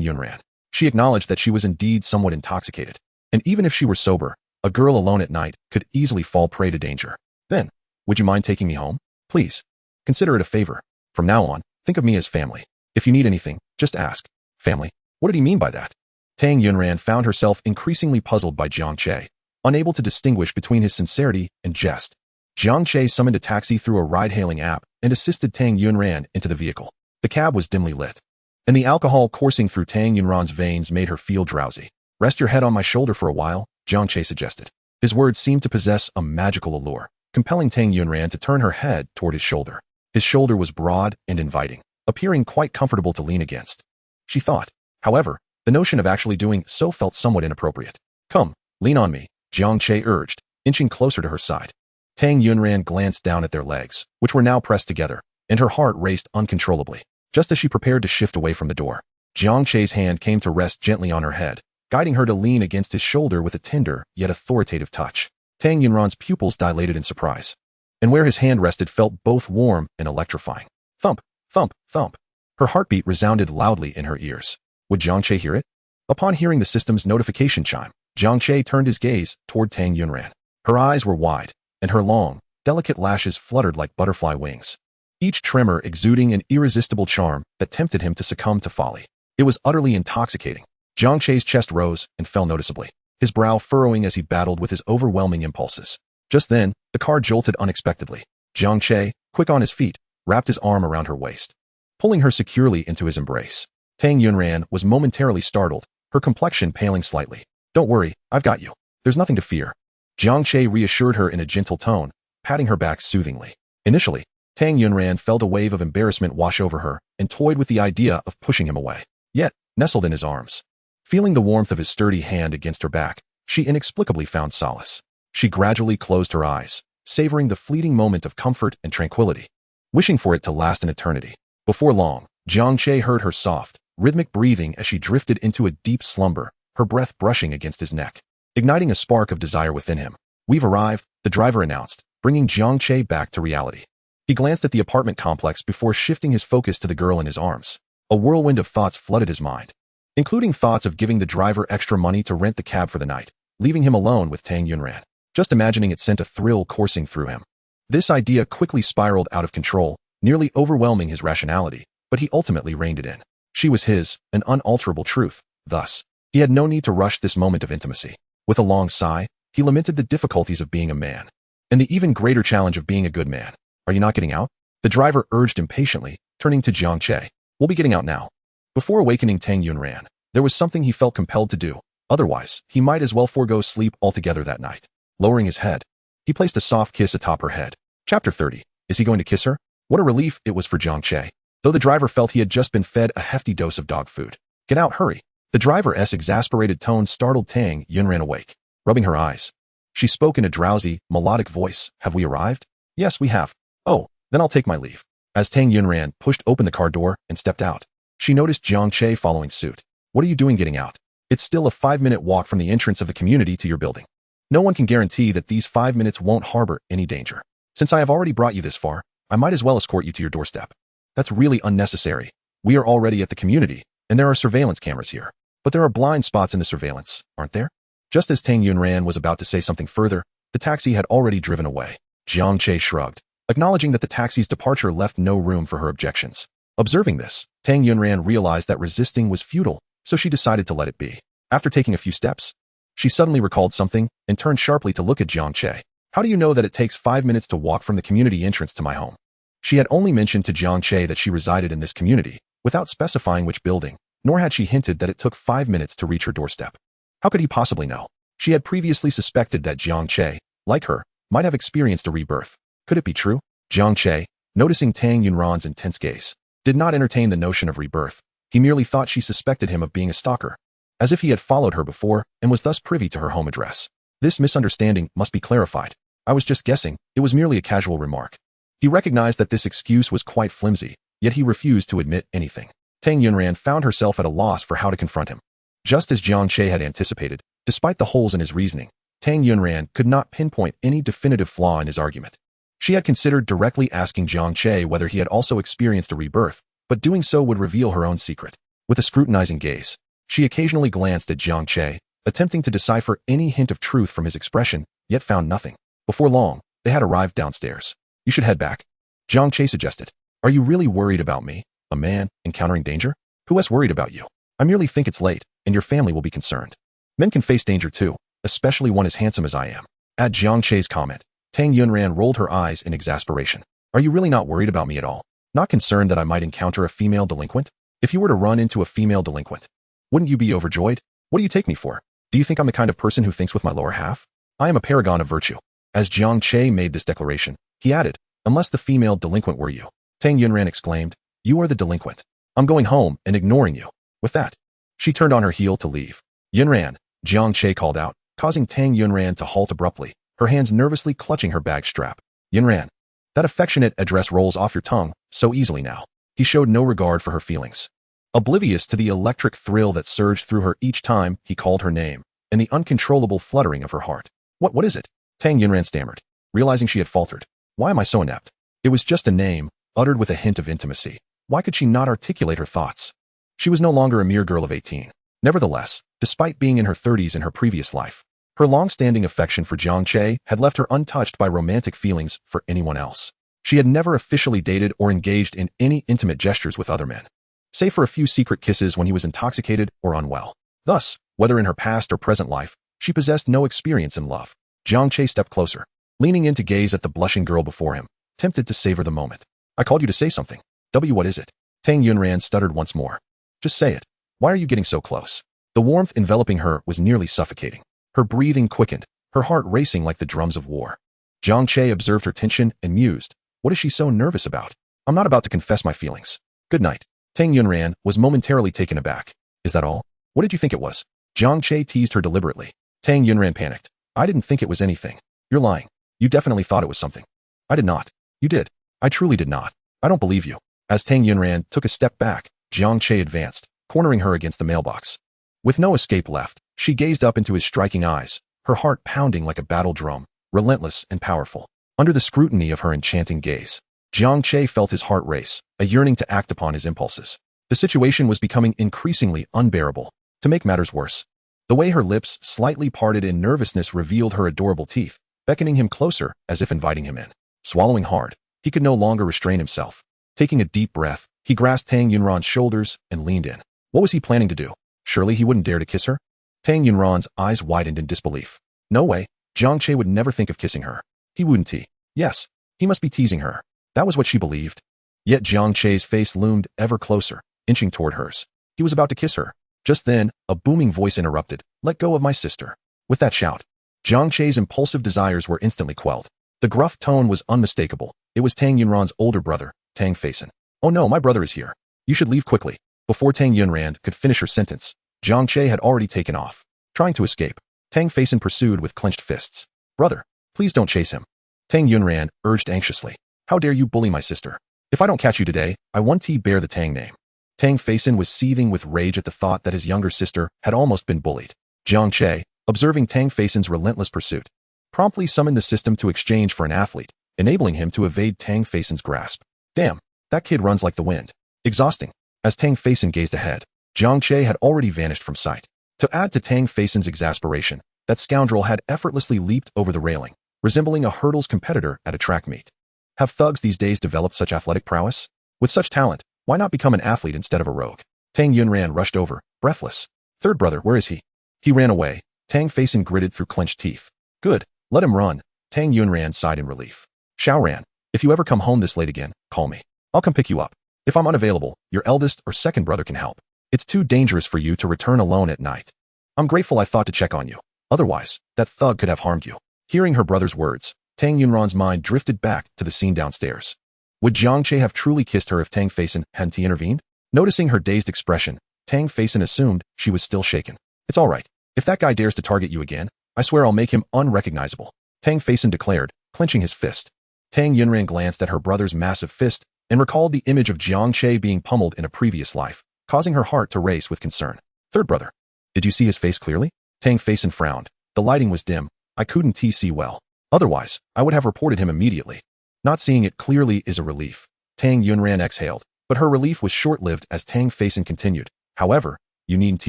Yunran. She acknowledged that she was indeed somewhat intoxicated, and even if she were sober, a girl alone at night could easily fall prey to danger. Then, would you mind taking me home? Please. Consider it a favor. From now on, think of me as family. If you need anything, just ask. Family? What did he mean by that? Tang Yunran found herself increasingly puzzled by Jiang Che, unable to distinguish between his sincerity and jest. Jiang Che summoned a taxi through a ride-hailing app and assisted Tang Yunran into the vehicle. The cab was dimly lit, and the alcohol coursing through Tang Yunran's veins made her feel drowsy. Rest your head on my shoulder for a while, Jiang Che suggested. His words seemed to possess a magical allure, compelling Tang Yunran to turn her head toward his shoulder. His shoulder was broad and inviting, appearing quite comfortable to lean against. She thought. However, the notion of actually doing so felt somewhat inappropriate. Come, lean on me, Jiang Che urged, inching closer to her side. Tang Yunran glanced down at their legs, which were now pressed together, and her heart raced uncontrollably. Just as she prepared to shift away from the door, Jiang Che's hand came to rest gently on her head, guiding her to lean against his shoulder with a tender yet authoritative touch. Tang Yunran's pupils dilated in surprise, and where his hand rested felt both warm and electrifying. Thump, thump, thump. Her heartbeat resounded loudly in her ears. Would Jiang Che hear it? Upon hearing the system's notification chime, Jiang Che turned his gaze toward Tang Yunran. Her eyes were wide, and her long, delicate lashes fluttered like butterfly wings, each tremor exuding an irresistible charm that tempted him to succumb to folly. It was utterly intoxicating. Jiang Che's chest rose and fell noticeably, his brow furrowing as he battled with his overwhelming impulses. Just then, the car jolted unexpectedly. Jiang Che, quick on his feet, wrapped his arm around her waist, pulling her securely into his embrace. Tang Yunran was momentarily startled, her complexion paling slightly. Don't worry, I've got you. There's nothing to fear. Jiang Che reassured her in a gentle tone, patting her back soothingly. Initially, Tang Yunran felt a wave of embarrassment wash over her and toyed with the idea of pushing him away. Yet, nestled in his arms, feeling the warmth of his sturdy hand against her back, she inexplicably found solace. She gradually closed her eyes, savoring the fleeting moment of comfort and tranquility, wishing for it to last an eternity. Before long, Jiang Che heard her soft, rhythmic breathing as she drifted into a deep slumber, her breath brushing against his neck, igniting a spark of desire within him. We've arrived, the driver announced, bringing Jiang Che back to reality. He glanced at the apartment complex before shifting his focus to the girl in his arms. A whirlwind of thoughts flooded his mind, including thoughts of giving the driver extra money to rent the cab for the night, leaving him alone with Tang Yunran. Just imagining it sent a thrill coursing through him. This idea quickly spiraled out of control, nearly overwhelming his rationality, but he ultimately reined it in. She was his, an unalterable truth. Thus, he had no need to rush this moment of intimacy. With a long sigh, he lamented the difficulties of being a man, and the even greater challenge of being a good man. Are you not getting out? The driver urged impatiently, turning to Jiang Che. We'll be getting out now. Before awakening Tang Yunran, there was something he felt compelled to do. Otherwise, he might as well forego sleep altogether that night. Lowering his head, he placed a soft kiss atop her head. Chapter 30. Is he going to kiss her? What a relief it was for Jiang Che, though the driver felt he had just been fed a hefty dose of dog food. Get out, hurry. The driver's exasperated tone startled Tang Yunran awake. Rubbing her eyes, she spoke in a drowsy, melodic voice. Have we arrived? Yes, we have. Oh, then I'll take my leave. As Tang Yunran pushed open the car door and stepped out, she noticed Jiang Che following suit. What are you doing getting out? It's still a 5-minute walk from the entrance of the community to your building. No one can guarantee that these 5 minutes won't harbor any danger. Since I have already brought you this far, I might as well escort you to your doorstep. That's really unnecessary. We are already at the community, and there are surveillance cameras here. But there are blind spots in the surveillance, aren't there? Just as Tang Yunran was about to say something further, the taxi had already driven away. Jiang Che shrugged, acknowledging that the taxi's departure left no room for her objections. Observing this, Tang Yunran realized that resisting was futile, so she decided to let it be. After taking a few steps, she suddenly recalled something and turned sharply to look at Jiang Che. How do you know that it takes 5 minutes to walk from the community entrance to my home? She had only mentioned to Jiang Che that she resided in this community, without specifying which building, nor had she hinted that it took 5 minutes to reach her doorstep. How could he possibly know? She had previously suspected that Jiang Che, like her, might have experienced a rebirth. Could it be true? Jiang Che, noticing Tang Yunran's intense gaze, did not entertain the notion of rebirth. He merely thought she suspected him of being a stalker, as if he had followed her before and was thus privy to her home address. This misunderstanding must be clarified. I was just guessing, it was merely a casual remark. He recognized that this excuse was quite flimsy, yet he refused to admit anything. Tang Yunran found herself at a loss for how to confront him. Just as Jiang Che had anticipated, despite the holes in his reasoning, Tang Yunran could not pinpoint any definitive flaw in his argument. She had considered directly asking Jiang Che whether he had also experienced a rebirth, but doing so would reveal her own secret. With a scrutinizing gaze, she occasionally glanced at Jiang Che, attempting to decipher any hint of truth from his expression, yet found nothing. Before long, they had arrived downstairs. You should head back, Jiang Che suggested. Are you really worried about me, a man encountering danger? Who else worried about you? I merely think it's late, and your family will be concerned. Men can face danger too, especially one as handsome as I am. At Jiang Che's comment, Tang Yunran rolled her eyes in exasperation. Are you really not worried about me at all? Not concerned that I might encounter a female delinquent? If you were to run into a female delinquent, wouldn't you be overjoyed? What do you take me for? Do you think I'm the kind of person who thinks with my lower half? I am a paragon of virtue. As Jiang Che made this declaration, he added, unless the female delinquent were you. Tang Yunran exclaimed, you are the delinquent. I'm going home and ignoring you. With that, she turned on her heel to leave. Yunran, Jiang Che called out, causing Tang Yunran to halt abruptly, her hands nervously clutching her bag strap. Yunran, that affectionate address rolls off your tongue so easily now. He showed no regard for her feelings. Oblivious to the electric thrill that surged through her each time he called her name, and the uncontrollable fluttering of her heart. What is it? Tang Yunran stammered, realizing she had faltered. Why am I so inept? It was just a name, uttered with a hint of intimacy. Why could she not articulate her thoughts? She was no longer a mere girl of 18. Nevertheless, despite being in her 30s in her previous life, her long-standing affection for Jiang Che had left her untouched by romantic feelings for anyone else. She had never officially dated or engaged in any intimate gestures with other men, save for a few secret kisses when he was intoxicated or unwell. Thus, whether in her past or present life, she possessed no experience in love. Jiang Che stepped closer, leaning in to gaze at the blushing girl before him, tempted to savor the moment. I called you to say something. What is it? Tang Yunran stuttered once more. Just say it. Why are you getting so close? The warmth enveloping her was nearly suffocating. Her breathing quickened, her heart racing like the drums of war. Jiang Che observed her tension and mused. What is she so nervous about? I'm not about to confess my feelings. Good night. Tang Yunran was momentarily taken aback. Is that all? What did you think it was? Jiang Che teased her deliberately. Tang Yunran panicked. I didn't think it was anything. You're lying. You definitely thought it was something. I did not. You did. I truly did not. I don't believe you. As Tang Yunran took a step back, Jiang Che advanced, cornering her against the mailbox. With no escape left, she gazed up into his striking eyes, her heart pounding like a battle drum, relentless and powerful. Under the scrutiny of her enchanting gaze, Jiang Che felt his heart race, a yearning to act upon his impulses. The situation was becoming increasingly unbearable. To make matters worse, the way her lips slightly parted in nervousness revealed her adorable teeth, beckoning him closer as if inviting him in. Swallowing hard, he could no longer restrain himself. Taking a deep breath, he grasped Tang Yunran's shoulders and leaned in. What was he planning to do? Surely he wouldn't dare to kiss her? Tang Yunran's eyes widened in disbelief. No way. Jiang Che would never think of kissing her. He wouldn't. Yes, he must be teasing her. That was what she believed. Yet Jiang Che's face loomed ever closer, inching toward hers. He was about to kiss her. Just then, a booming voice interrupted. Let go of my sister. With that shout, Jiang Che's impulsive desires were instantly quelled. The gruff tone was unmistakable. It was Tang Yunran's older brother, Tang Faison. Oh no, my brother is here. You should leave quickly. Before Tang Yunran could finish her sentence, Jiang Che had already taken off. Trying to escape, Tang Faison pursued with clenched fists. Brother, please don't chase him. Tang Yunran urged anxiously. How dare you bully my sister? If I don't catch you today, I won't bear the Tang name. Tang Faison was seething with rage at the thought that his younger sister had almost been bullied. Jiang Che, observing Tang Faison's relentless pursuit, promptly summoned the system to exchange for an athlete, enabling him to evade Tang Faison's grasp. Damn, that kid runs like the wind. Exhausting. As Tang Faison gazed ahead, Jiang Che had already vanished from sight. To add to Tang Faison's exasperation, that scoundrel had effortlessly leaped over the railing, resembling a hurdles competitor at a track meet. Have thugs these days developed such athletic prowess? With such talent, why not become an athlete instead of a rogue? Tang Yunran rushed over, breathless. Third brother, where is he? He ran away. Tang Faison gritted through clenched teeth. Good, let him run. Tang Yunran sighed in relief. Xiaoran, if you ever come home this late again, call me. I'll come pick you up. If I'm unavailable, your eldest or second brother can help. It's too dangerous for you to return alone at night. I'm grateful I thought to check on you. Otherwise, that thug could have harmed you. Hearing her brother's words, Tang Yunran's mind drifted back to the scene downstairs. Would Jiang Che have truly kissed her if Tang Faison hadn't intervened? Noticing her dazed expression, Tang Faison assumed she was still shaken. It's all right. If that guy dares to target you again, I swear I'll make him unrecognizable. Tang Faison declared, clenching his fist. Tang Yunran glanced at her brother's massive fist and recalled the image of Jiang Che being pummeled in a previous life, causing her heart to race with concern. Third brother. Did you see his face clearly? Tang Faison frowned. The lighting was dim. I couldn't see well. Otherwise, I would have reported him immediately. Not seeing it clearly is a relief. Tang Yunran exhaled, but her relief was short-lived as Tang Faison continued. However, you needn't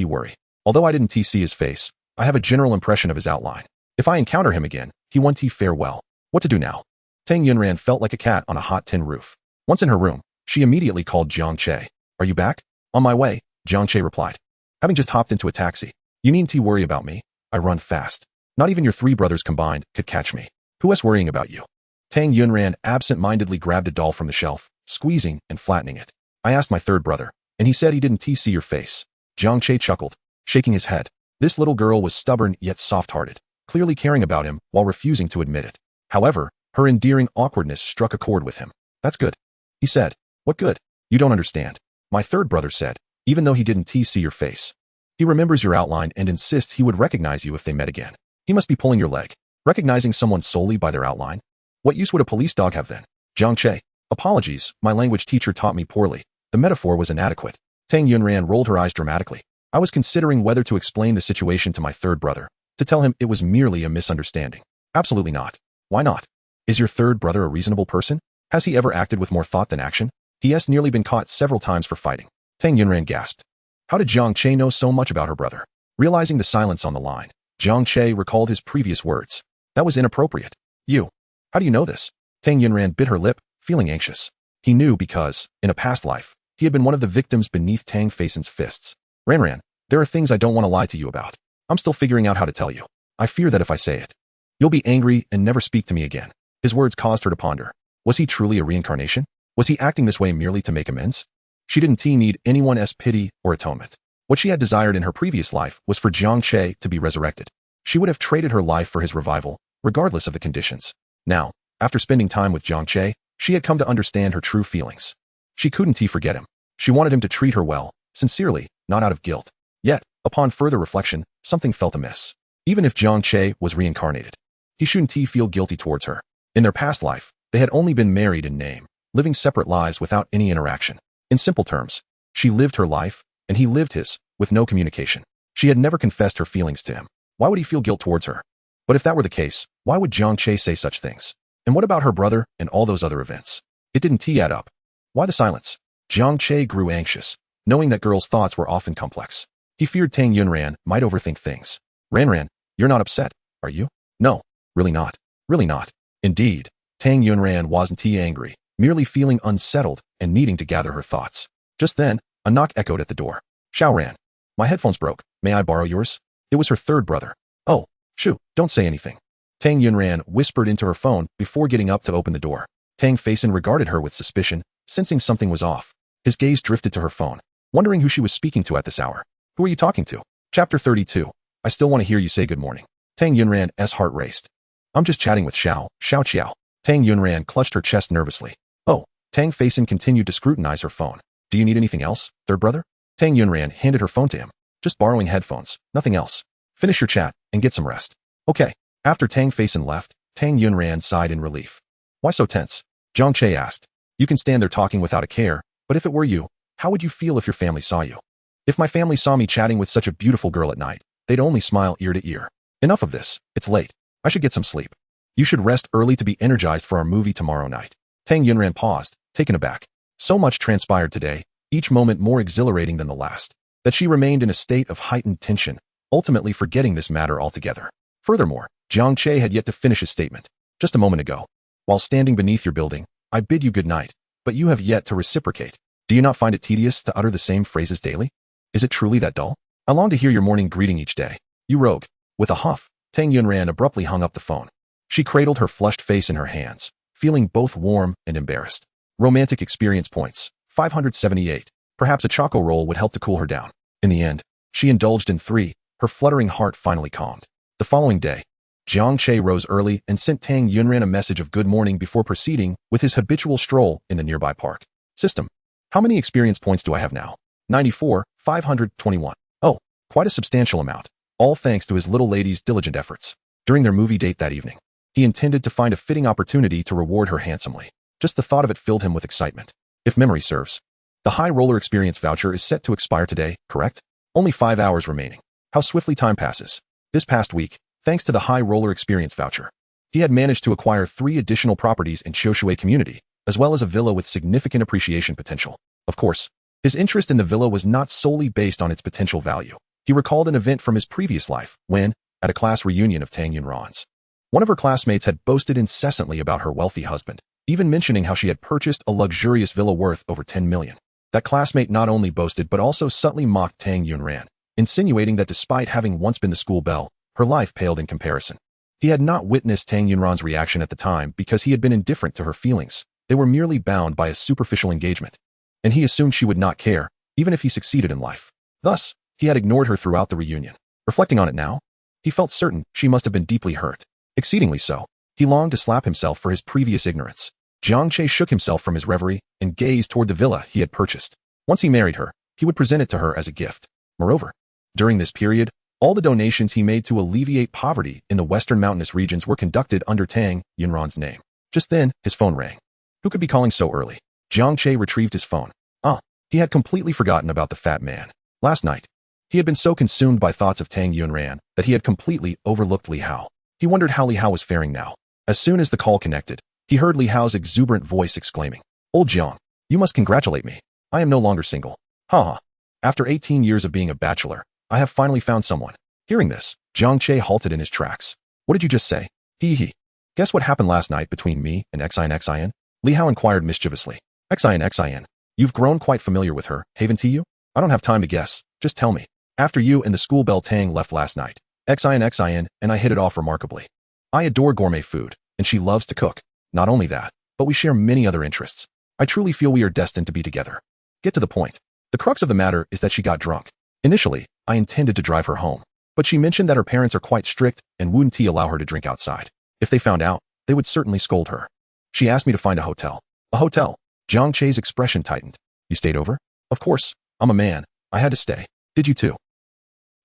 worry. Although I didn't see his face, I have a general impression of his outline. If I encounter him again, he won't fare well. What to do now? Tang Yunran felt like a cat on a hot tin roof. Once in her room, she immediately called Jiang Che. Are you back? On my way, Jiang Che replied. having just hopped into a taxi. You needn't worry about me. I run fast. Not even your 3 brothers combined could catch me. Who else worrying about you? Tang Yunran absent-mindedly grabbed a doll from the shelf, squeezing and flattening it. I asked my 3rd brother, and he said he didn't see your face. Jiang Che chuckled, shaking his head. This little girl was stubborn yet soft-hearted, clearly caring about him while refusing to admit it. However, her endearing awkwardness struck a chord with him. That's good, he said. What good? You don't understand. My 3rd brother said, even though he didn't see your face. He remembers your outline and insists he would recognize you if they met again. He must be pulling your leg. Recognizing someone solely by their outline? What use would a police dog have then? Jiang Che. Apologies, my language teacher taught me poorly. The metaphor was inadequate. Tang Yunran rolled her eyes dramatically. I was considering whether to explain the situation to my 3rd brother, to tell him it was merely a misunderstanding. Absolutely not. Why not? Is your 3rd brother a reasonable person? Has he ever acted with more thought than action? He has nearly been caught several times for fighting. Tang Yunran gasped. How did Jiang Che know so much about her brother? Realizing the silence on the line, Jiang Che recalled his previous words. That was inappropriate. You. How do you know this? Tang Yunran bit her lip, feeling anxious. He knew because, in a past life, he had been one of the victims beneath Tang Feisen's fists. Ranran, there are things I don't want to lie to you about. I'm still figuring out how to tell you. I fear that if I say it, you'll be angry and never speak to me again. His words caused her to ponder. Was he truly a reincarnation? Was he acting this way merely to make amends? She didn't need anyone's pity or atonement. What she had desired in her previous life was for Jiang Che to be resurrected. She would have traded her life for his revival, regardless of the conditions. Now, after spending time with Jiang Che, she had come to understand her true feelings. She couldn't forget him. She wanted him to treat her well, sincerely, not out of guilt. Yet, upon further reflection, something felt amiss. Even if Jiang Che was reincarnated, he shouldn't feel guilty towards her. In their past life, they had only been married in name, living separate lives without any interaction. In simple terms, she lived her life, and he lived his, with no communication. She had never confessed her feelings to him. Why would he feel guilt towards her? But if that were the case, why would Jiang Che say such things? And what about her brother and all those other events? It didn't add up. Why the silence? Jiang Che grew anxious, knowing that girls' thoughts were often complex. He feared Tang Yunran might overthink things. Ranran, you're not upset, are you? No, really not. Really not. Indeed, Tang Yunran wasn't angry, merely feeling unsettled and needing to gather her thoughts. Just then, a knock echoed at the door. Xiaoran. My headphones broke. May I borrow yours? It was her 3rd brother. Oh, shoo, don't say anything. Tang Yunran whispered into her phone before getting up to open the door. Tang Feisen regarded her with suspicion, sensing something was off. His gaze drifted to her phone, wondering who she was speaking to at this hour. Who are you talking to? Chapter 32. I still want to hear you say good morning. Tang Yunran's heart raced. I'm just chatting with Xiao Qiao. Tang Yunran clutched her chest nervously. Oh, Tang Feisen continued to scrutinize her phone. Do you need anything else, 3rd brother? Tang Yunran handed her phone to him. Just borrowing headphones, nothing else. Finish your chat and get some rest. Okay. After Tang Feisen left, Tang Yunran sighed in relief. Why so tense? Jiang Che asked. You can stand there talking without a care, but if it were you, how would you feel if your family saw you? If my family saw me chatting with such a beautiful girl at night, they'd only smile ear to ear. Enough of this. It's late. I should get some sleep. You should rest early to be energized for our movie tomorrow night. Tang Yunran paused, taken aback. So much transpired today, each moment more exhilarating than the last, that she remained in a state of heightened tension, ultimately forgetting this matter altogether. Furthermore, Jiang Che had yet to finish his statement. Just a moment ago, while standing beneath your building, I bid you good night, but you have yet to reciprocate. Do you not find it tedious to utter the same phrases daily? Is it truly that dull? I long to hear your morning greeting each day. You rogue. With a huff, Tang Yunran abruptly hung up the phone. She cradled her flushed face in her hands, feeling both warm and embarrassed. Romantic experience points, 578. Perhaps a choco roll would help to cool her down. In the end, she indulged in 3, her fluttering heart finally calmed. The following day, Jiang Che rose early and sent Tang Yunran a message of good morning before proceeding with his habitual stroll in the nearby park. System. How many experience points do I have now? 94, 521. Oh, quite a substantial amount. All thanks to his little lady's diligent efforts. During their movie date that evening, he intended to find a fitting opportunity to reward her handsomely. Just the thought of it filled him with excitement. If memory serves, the high roller experience voucher is set to expire today, correct? Only 5 hours remaining. How swiftly time passes. This past week, thanks to the high roller experience voucher, he had managed to acquire 3 additional properties in Choshui community, as well as a villa with significant appreciation potential. Of course, his interest in the villa was not solely based on its potential value. He recalled an event from his previous life when, at a class reunion of Tang Yunran's, one of her classmates had boasted incessantly about her wealthy husband, even mentioning how she had purchased a luxurious villa worth over 10 million. That classmate not only boasted but also subtly mocked Tang Yunran, insinuating that despite having once been the school belle, her life paled in comparison. He had not witnessed Tang Yunran's reaction at the time because he had been indifferent to her feelings. They were merely bound by a superficial engagement. And he assumed she would not care, even if he succeeded in life. Thus, he had ignored her throughout the reunion. Reflecting on it now, he felt certain she must have been deeply hurt. Exceedingly so. He longed to slap himself for his previous ignorance. Jiang Che shook himself from his reverie and gazed toward the villa he had purchased. Once he married her, he would present it to her as a gift. Moreover, during this period, all the donations he made to alleviate poverty in the western mountainous regions were conducted under Tang Yunran's name. Just then, his phone rang. Who could be calling so early? Jiang Che retrieved his phone. He had completely forgotten about the fat man. Last night, he had been so consumed by thoughts of Tang Yunran that he had completely overlooked Li Hao. He wondered how Li Hao was faring now. As soon as the call connected, he heard Li Hao's exuberant voice exclaiming, "Old Jiang, you must congratulate me. I am no longer single. Ha. After 18 years of being a bachelor, I have finally found someone." Hearing this, Jiang Che halted in his tracks. "What did you just say?" He. "Guess what happened last night between me and Xin? Li Hao inquired mischievously. Xin, you've grown quite familiar with her, haven't you? I don't have time to guess, just tell me. After you and the school belle Tang left last night, Xin and I hit it off remarkably. I adore gourmet food, and she loves to cook. Not only that, but we share many other interests. I truly feel we are destined to be together." Get to the point. The crux of the matter is that she got drunk. Initially, I intended to drive her home, but she mentioned that her parents are quite strict and wouldn't allow her to drink outside. If they found out, they would certainly scold her. She asked me to find a hotel. A hotel? Jiang Che's expression tightened. You stayed over? Of course. I'm a man. I had to stay. Did you too?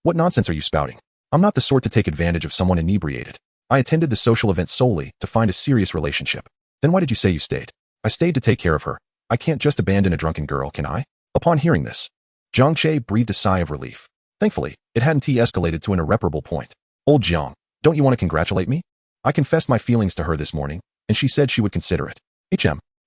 What nonsense are you spouting? I'm not the sort to take advantage of someone inebriated. I attended the social event solely to find a serious relationship. Then why did you say you stayed? I stayed to take care of her. I can't just abandon a drunken girl, can I? Upon hearing this, Jiang Che breathed a sigh of relief. Thankfully, it hadn't escalated to an irreparable point. Old Jiang, don't you want to congratulate me? I confessed my feelings to her this morning, and she said she would consider it.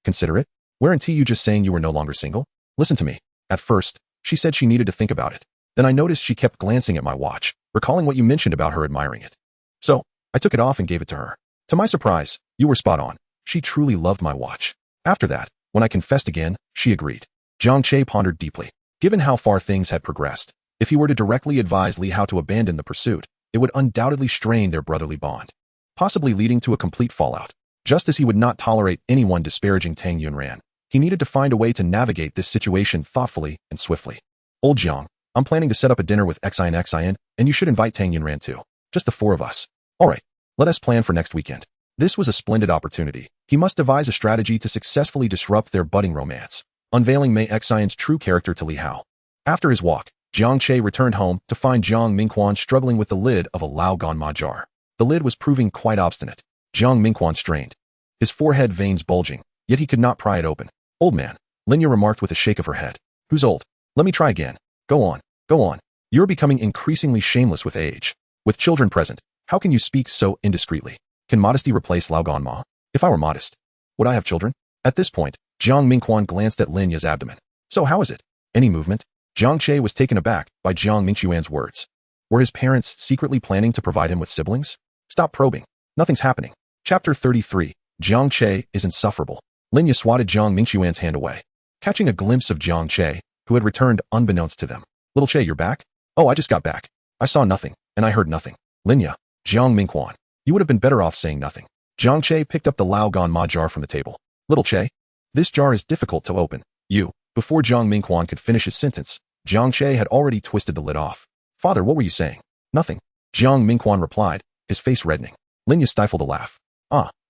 Consider it? Weren't you just saying you were no longer single? Listen to me. At first, she said she needed to think about it. Then I noticed she kept glancing at my watch, recalling what you mentioned about her admiring it. So, I took it off and gave it to her. To my surprise, you were spot on. She truly loved my watch. After that, when I confessed again, she agreed. Jiang Che pondered deeply. Given how far things had progressed, if he were to directly advise Li Hao to abandon the pursuit, it would undoubtedly strain their brotherly bond, possibly leading to a complete fallout. Just as he would not tolerate anyone disparaging Tang Yunran, he needed to find a way to navigate this situation thoughtfully and swiftly. Old Jiang, I'm planning to set up a dinner with Xin, and you should invite Tang Yunran too. Just the four of us. All right, let us plan for next weekend. This was a splendid opportunity. He must devise a strategy to successfully disrupt their budding romance, unveiling Mei Xin's true character to Li Hao. After his walk, Jiang Che returned home to find Jiang Mingquan struggling with the lid of a Lao Ganma jar. The lid was proving quite obstinate. Jiang Mingquan strained, his forehead veins bulging, yet he could not pry it open. Old man, Linya remarked with a shake of her head. Who's old? Let me try again. Go on. You're becoming increasingly shameless with age. With children present, how can you speak so indiscreetly? Can modesty replace Lao Ganma? If I were modest, would I have children? At this point, Jiang Mingquan glanced at Linya's abdomen. So how is it? Any movement? Jiang Che was taken aback by Jiang Mingquan's words. Were his parents secretly planning to provide him with siblings? Stop probing. Nothing's happening. Chapter 33. Jiang Che is insufferable. Linya swatted Jiang Mingquan's hand away, catching a glimpse of Jiang Che, who had returned unbeknownst to them. Little Che, you're back? Oh, I just got back. I saw nothing, and I heard nothing. Linya, Jiang Mingquan, you would have been better off saying nothing. Jiang Che picked up the Lao Ganma jar from the table. Little Che, this jar is difficult to open. Before Jiang Mingquan could finish his sentence, Jiang Che had already twisted the lid off. Father, what were you saying? Nothing. Jiang Mingquan replied, his face reddening. Linya stifled a laugh.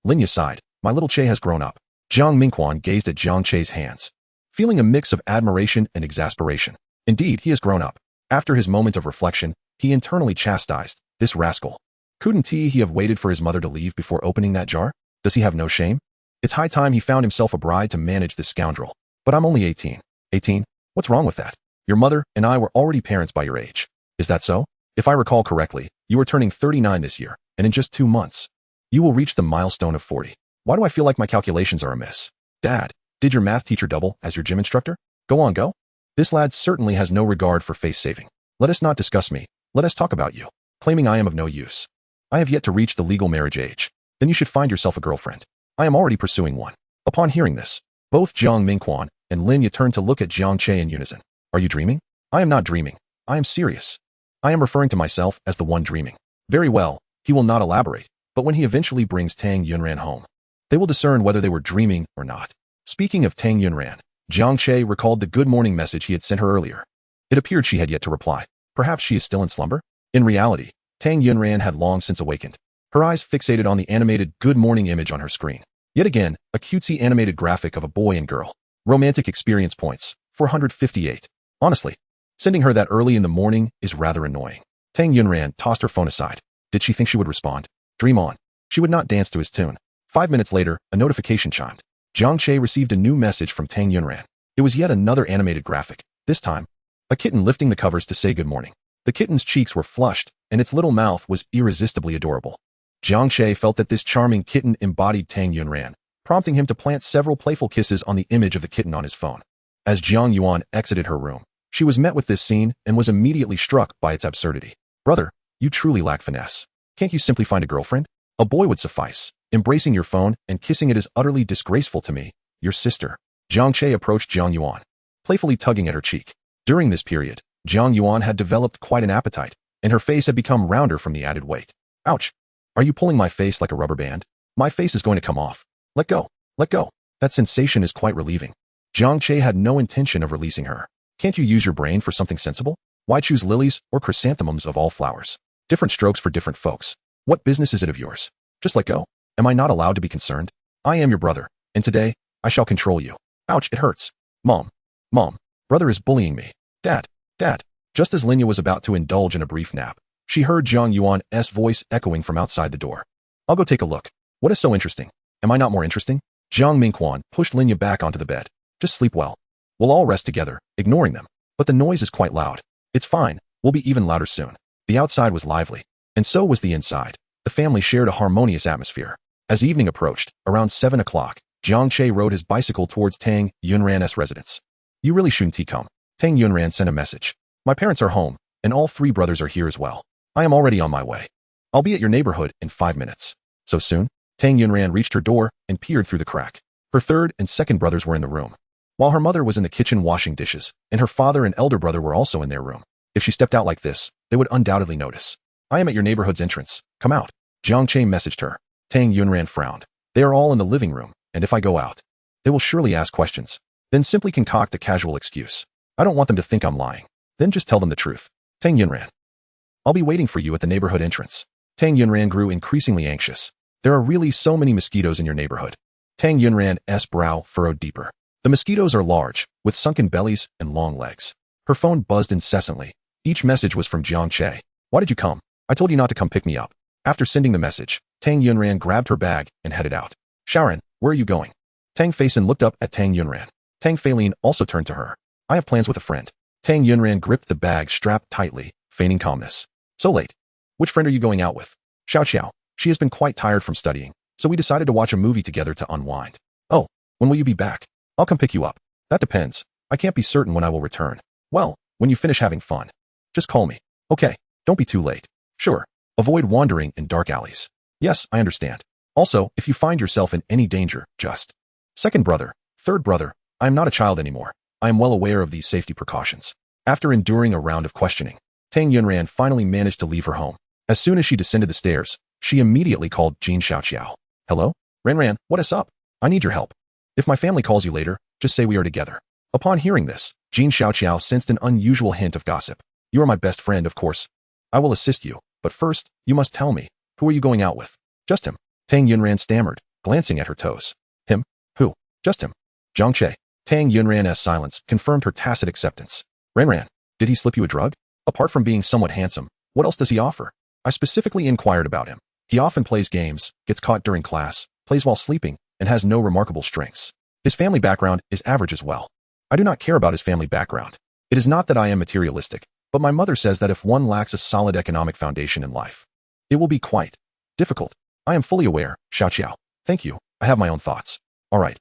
Linya sighed. My little Che has grown up. Jiang Mingquan gazed at Jiang Che's hands, feeling a mix of admiration and exasperation. Indeed, he has grown up. After his moment of reflection, he internally chastised, this rascal. Couldn't he have waited for his mother to leave before opening that jar? Does he have no shame? It's high time he found himself a bride to manage this scoundrel. But I'm only 18. 18? What's wrong with that? Your mother and I were already parents by your age. Is that so? If I recall correctly, you are turning 39 this year, and in just 2 months, you will reach the milestone of 40. Why do I feel like my calculations are amiss? Dad, did your math teacher double as your gym instructor? Go. This lad certainly has no regard for face saving. Let us not discuss me. Let us talk about you. Claiming I am of no use. I have yet to reach the legal marriage age. Then you should find yourself a girlfriend. I am already pursuing one. Upon hearing this, both Jiang Mingquan and Linya turned to look at Jiang Che in unison. Are you dreaming? I am not dreaming. I am serious. I am referring to myself as the one dreaming. Very well, he will not elaborate, but when he eventually brings Tang Yunran home, they will discern whether they were dreaming or not. Speaking of Tang Yunran, Jiang Che recalled the good morning message he had sent her earlier. It appeared she had yet to reply. Perhaps she is still in slumber? In reality, Tang Yunran had long since awakened, her eyes fixated on the animated good morning image on her screen. Yet again, a cutesy animated graphic of a boy and girl. Romantic experience points, 458. Honestly, sending her that early in the morning is rather annoying. Tang Yunran tossed her phone aside. Did she think she would respond? Dream on. She would not dance to his tune. 5 minutes later, a notification chimed. Jiang Che received a new message from Tang Yunran. It was yet another animated graphic. This time, a kitten lifting the covers to say good morning. The kitten's cheeks were flushed, and its little mouth was irresistibly adorable. Jiang Che felt that this charming kitten embodied Tang Yunran, prompting him to plant several playful kisses on the image of the kitten on his phone. As Jiang Yuan exited her room, she was met with this scene and was immediately struck by its absurdity. Brother, you truly lack finesse. Can't you simply find a girlfriend? A boy would suffice. Embracing your phone and kissing it is utterly disgraceful to me, your sister. Jiang Che approached Jiang Yuan, playfully tugging at her cheek. During this period, Jiang Yuan had developed quite an appetite, and her face had become rounder from the added weight. Ouch! Are you pulling my face like a rubber band? My face is going to come off. Let go. Let go. That sensation is quite relieving. Jiang Che had no intention of releasing her. Can't you use your brain for something sensible? Why choose lilies or chrysanthemums of all flowers? Different strokes for different folks. What business is it of yours? Just let go. Am I not allowed to be concerned? I am your brother, and today, I shall control you. Ouch, it hurts. Mom. Mom. Brother is bullying me. Dad. Dad. Just as Linya was about to indulge in a brief nap, she heard Jiang Yuan's voice echoing from outside the door. I'll go take a look. What is so interesting? Am I not more interesting? Jiang Mingquan pushed Linya back onto the bed. Just sleep well. We'll all rest together, ignoring them. But the noise is quite loud. It's fine. We'll be even louder soon. The outside was lively, and so was the inside. The family shared a harmonious atmosphere. As evening approached, around 7 o'clock, Jiang Che rode his bicycle towards Tang Yunran's residence. You really shouldn't come. Tang Yunran sent a message. My parents are home, and all 3 brothers are here as well. I am already on my way. I'll be at your neighborhood in 5 minutes. So soon? Tang Yunran reached her door and peered through the crack. Her 3rd and 2nd brothers were in the room, while her mother was in the kitchen washing dishes, and her father and elder brother were also in their room. If she stepped out like this, they would undoubtedly notice. I am at your neighborhood's entrance. Come out. Jiang Che messaged her. Tang Yunran frowned. They are all in the living room, and if I go out, they will surely ask questions. Then simply concoct a casual excuse. I don't want them to think I'm lying. Then just tell them the truth. Tang Yunran. I'll be waiting for you at the neighborhood entrance. Tang Yunran grew increasingly anxious. There are really so many mosquitoes in your neighborhood. Tang Yunran's brow furrowed deeper. The mosquitoes are large, with sunken bellies and long legs. Her phone buzzed incessantly. Each message was from Jiang Che. Why did you come? I told you not to come pick me up. After sending the message, Tang Yunran grabbed her bag and headed out. Sharon, where are you going? Tang Faison looked up at Tang Yunran. Tang Failin also turned to her. I have plans with a friend. Tang Yunran gripped the bag strapped tightly, feigning calmness. So late. Which friend are you going out with? Xiao Xiao. She has been quite tired from studying, so we decided to watch a movie together to unwind. Oh, when will you be back? I'll come pick you up. That depends. I can't be certain when I will return. Well, when you finish having fun. Just call me. Okay, don't be too late. Sure. Avoid wandering in dark alleys. Yes, I understand. Also, if you find yourself in any danger, just. 2nd brother, 3rd brother, I am not a child anymore. I am well aware of these safety precautions. After enduring a round of questioning, Tang Yunran finally managed to leave her home. As soon as she descended the stairs, she immediately called Jin Xiaoqiao. Hello? Ran, what is up? I need your help. If my family calls you later, just say we are together. Upon hearing this, Jin Xiaoqiao sensed an unusual hint of gossip. You are my best friend, of course. I will assist you, but first, you must tell me, who are you going out with? Just him. Tang Yunran stammered, glancing at her toes. Him? Who? Just him. Jiang Che. Tang Yunran's silence confirmed her tacit acceptance. Ran, did he slip you a drug? Apart from being somewhat handsome, what else does he offer? I specifically inquired about him. He often plays games, gets caught during class, plays while sleeping, and has no remarkable strengths. His family background is average as well. I do not care about his family background. It is not that I am materialistic, but my mother says that if one lacks a solid economic foundation in life, it will be quite difficult. I am fully aware, Xiao Xiao. Thank you. I have my own thoughts. All right.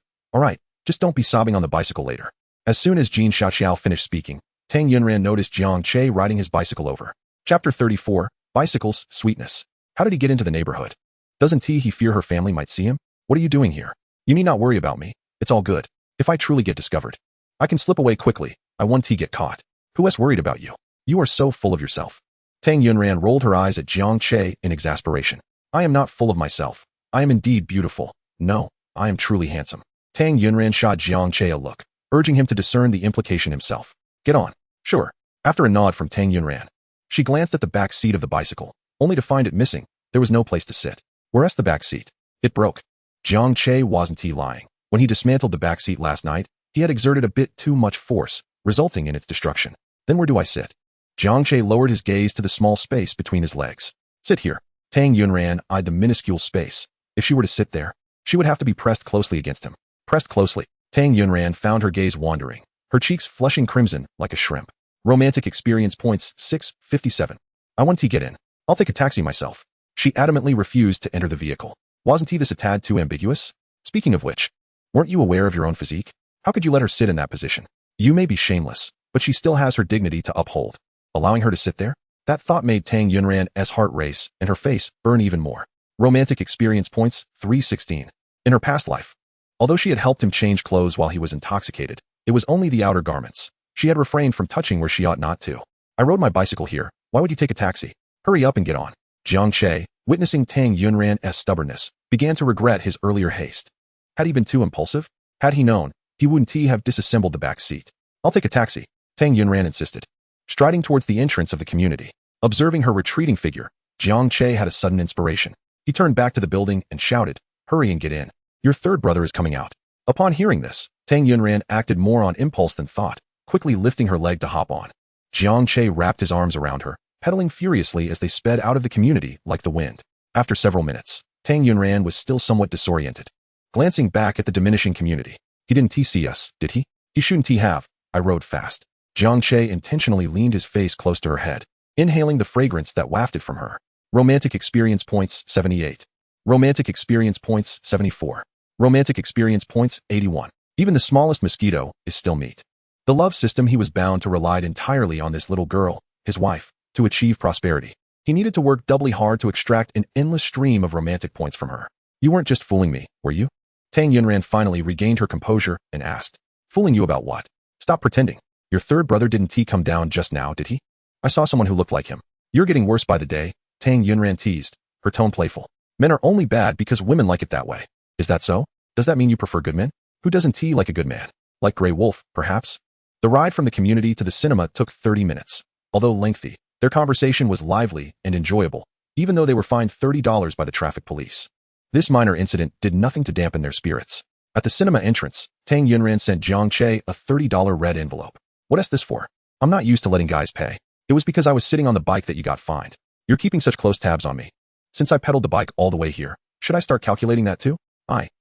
Just don't be sobbing on the bicycle later. As soon as Jin Xiaoqiao finished speaking, Tang Yunran noticed Jiang Che riding his bicycle over. Chapter 34, Bicycles, Sweetness. How did he get into the neighborhood? Doesn't he fear her family might see him? What are you doing here? You need not worry about me. It's all good. If I truly get discovered, I can slip away quickly. I won't get caught. Who is worried about you? You are so full of yourself. Tang Yunran rolled her eyes at Jiang Che in exasperation. I am not full of myself. I am indeed beautiful. No, I am truly handsome. Tang Yunran shot Jiang Che a look, urging him to discern the implication himself. Get on. Sure. After a nod from Tang Yunran, she glanced at the back seat of the bicycle, only to find it missing. There was no place to sit. Whereas the back seat. It broke. Jiang Che wasn't lying. When he dismantled the back seat last night, he had exerted a bit too much force, resulting in its destruction. Then where do I sit? Jiang Che lowered his gaze to the small space between his legs. Sit here. Tang Yunran eyed the minuscule space. If she were to sit there, she would have to be pressed closely against him. Pressed closely. Tang Yunran found her gaze wandering, her cheeks flushing crimson like a shrimp. Romantic experience points 657. I want to get in. I'll take a taxi myself. She adamantly refused to enter the vehicle. Wasn't this a tad too ambiguous? Speaking of which, weren't you aware of your own physique? How could you let her sit in that position? You may be shameless, but she still has her dignity to uphold. Allowing her to sit there? That thought made Tang Yunran's heart race and her face burn even more. Romantic experience points 316. In her past life, although she had helped him change clothes while he was intoxicated, it was only the outer garments. She had refrained from touching where she ought not to. I rode my bicycle here. Why would you take a taxi? Hurry up and get on. Jiang Che, witnessing Tang Yunran's stubbornness, began to regret his earlier haste. Had he been too impulsive? Had he known, he wouldn't have disassembled the back seat. I'll take a taxi, Tang Yunran insisted. Striding towards the entrance of the community, observing her retreating figure, Jiang Che had a sudden inspiration. He turned back to the building and shouted, hurry and get in. Your third brother is coming out. Upon hearing this, Tang Yunran acted more on impulse than thought, quickly lifting her leg to hop on. Jiang Che wrapped his arms around her, pedaling furiously as they sped out of the community like the wind. After several minutes, Tang Yunran was still somewhat disoriented. Glancing back at the diminishing community, he didn't see us, did he? He shouldn't have. I rode fast. Jiang Che intentionally leaned his face close to her head, inhaling the fragrance that wafted from her. Romantic experience points 78. Romantic experience points 74. Romantic experience points 81. Even the smallest mosquito is still meat. The love system he was bound to relied entirely on this little girl, his wife, to achieve prosperity. He needed to work doubly hard to extract an endless stream of romantic points from her. You weren't just fooling me, were you? Tang Yunran finally regained her composure and asked. Fooling you about what? Stop pretending. Your third brother didn't come down just now, did he? I saw someone who looked like him. You're getting worse by the day, Tang Yunran teased, her tone playful. Men are only bad because women like it that way. Is that so? Does that mean you prefer good men? Who doesn't like a good man? Like Grey Wolf, perhaps? The ride from the community to the cinema took 30 minutes. Although lengthy, their conversation was lively and enjoyable, even though they were fined $30 by the traffic police. This minor incident did nothing to dampen their spirits. At the cinema entrance, Tang Yunran sent Jiang Che a $30 red envelope. What is this for? I'm not used to letting guys pay. It was because I was sitting on the bike that you got fined. You're keeping such close tabs on me. Since I pedaled the bike all the way here, should I start calculating that too?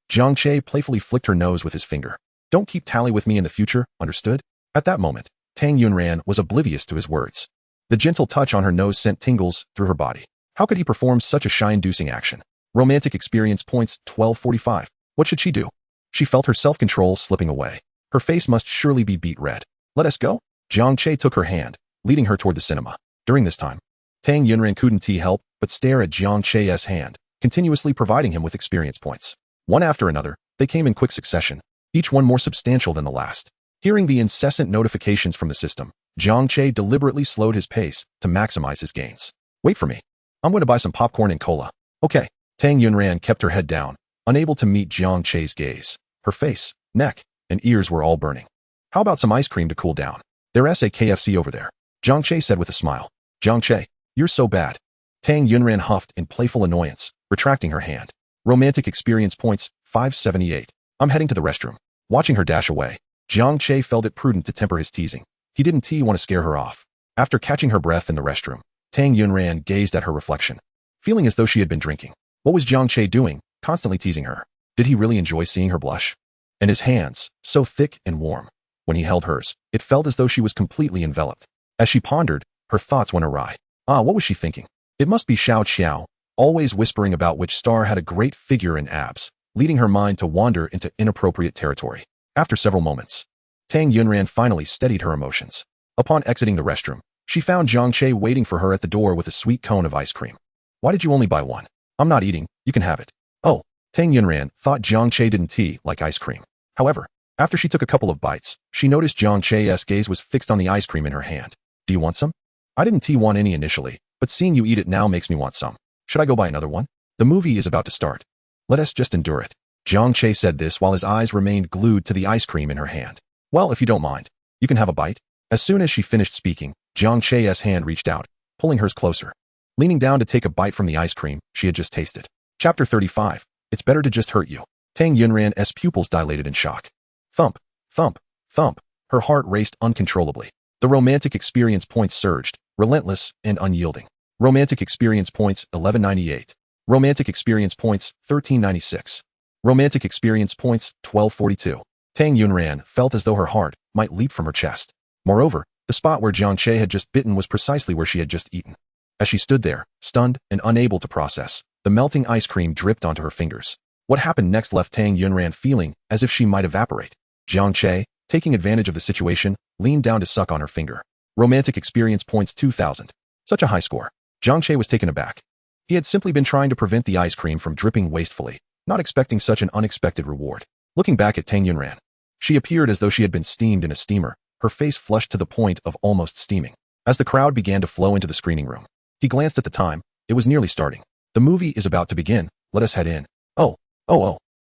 Jiang Che playfully flicked her nose with his finger. Don't keep tally with me in the future, understood? At that moment, Tang Yunran was oblivious to his words. The gentle touch on her nose sent tingles through her body. How could he perform such a shy-inducing action? Romantic experience points 1245. What should she do? She felt her self-control slipping away. Her face must surely be beet red. Let us go? Jiang Che took her hand, leading her toward the cinema. During this time, Tang Yunran couldn't help but stare at Jiang Che's hand, continuously providing him with experience points. One after another, they came in quick succession, each one more substantial than the last. Hearing the incessant notifications from the system, Jiang Che deliberately slowed his pace to maximize his gains. Wait for me. I'm going to buy some popcorn and cola. Okay. Tang Yunran kept her head down, unable to meet Jiang Che's gaze. Her face, neck, and ears were all burning. How about some ice cream to cool down? There's a KFC over there, Jiang Che said with a smile. Jiang Che, you're so bad. Tang Yunran huffed in playful annoyance, retracting her hand. Romantic experience points 578. I'm heading to the restroom. Watching her dash away, Jiang Che felt it prudent to temper his teasing. He didn't want to scare her off. After catching her breath in the restroom, Tang Yunran gazed at her reflection, feeling as though she had been drinking. What was Jiang Che doing, constantly teasing her? Did he really enjoy seeing her blush? And his hands, so thick and warm. When he held hers, it felt as though she was completely enveloped. As she pondered, her thoughts went awry. What was she thinking? It must be Xiao Qiao, always whispering about which star had a great figure and abs, leading her mind to wander into inappropriate territory. After several moments, Tang Yunran finally steadied her emotions. Upon exiting the restroom, she found Jiang Che waiting for her at the door with a sweet cone of ice cream. Why did you only buy one? I'm not eating, you can have it. Oh, Tang Yunran thought Jiang Che didn't like ice cream. However, after she took a couple of bites, she noticed Jiang Che's gaze was fixed on the ice cream in her hand. Do you want some? I didn't want any initially, but seeing you eat it now makes me want some. Should I go buy another one? The movie is about to start. Let us just endure it. Jiang Che said this while his eyes remained glued to the ice cream in her hand. Well, if you don't mind, you can have a bite. As soon as she finished speaking, Jiang Che's hand reached out, pulling hers closer. Leaning down to take a bite from the ice cream she had just tasted. Chapter 35. It's better to just hurt you. Tang Yunran's pupils dilated in shock. Thump, thump, thump. Her heart raced uncontrollably. The romantic experience points surged, relentless and unyielding. Romantic experience points 1198. Romantic experience points 1396. Romantic experience points 1242. Tang Yunran felt as though her heart might leap from her chest. Moreover, the spot where Jiang Che had just bitten was precisely where she had just eaten. As she stood there, stunned and unable to process, the melting ice cream dripped onto her fingers. What happened next left Tang Yunran feeling as if she might evaporate. Jiang Che, taking advantage of the situation, leaned down to suck on her finger. Romantic experience points 2000. Such a high score. Jiang Che was taken aback. He had simply been trying to prevent the ice cream from dripping wastefully, not expecting such an unexpected reward. Looking back at Tang Yunran, she appeared as though she had been steamed in a steamer, her face flushed to the point of almost steaming. As the crowd began to flow into the screening room, he glanced at the time. It was nearly starting. The movie is about to begin. Let us head in. Oh.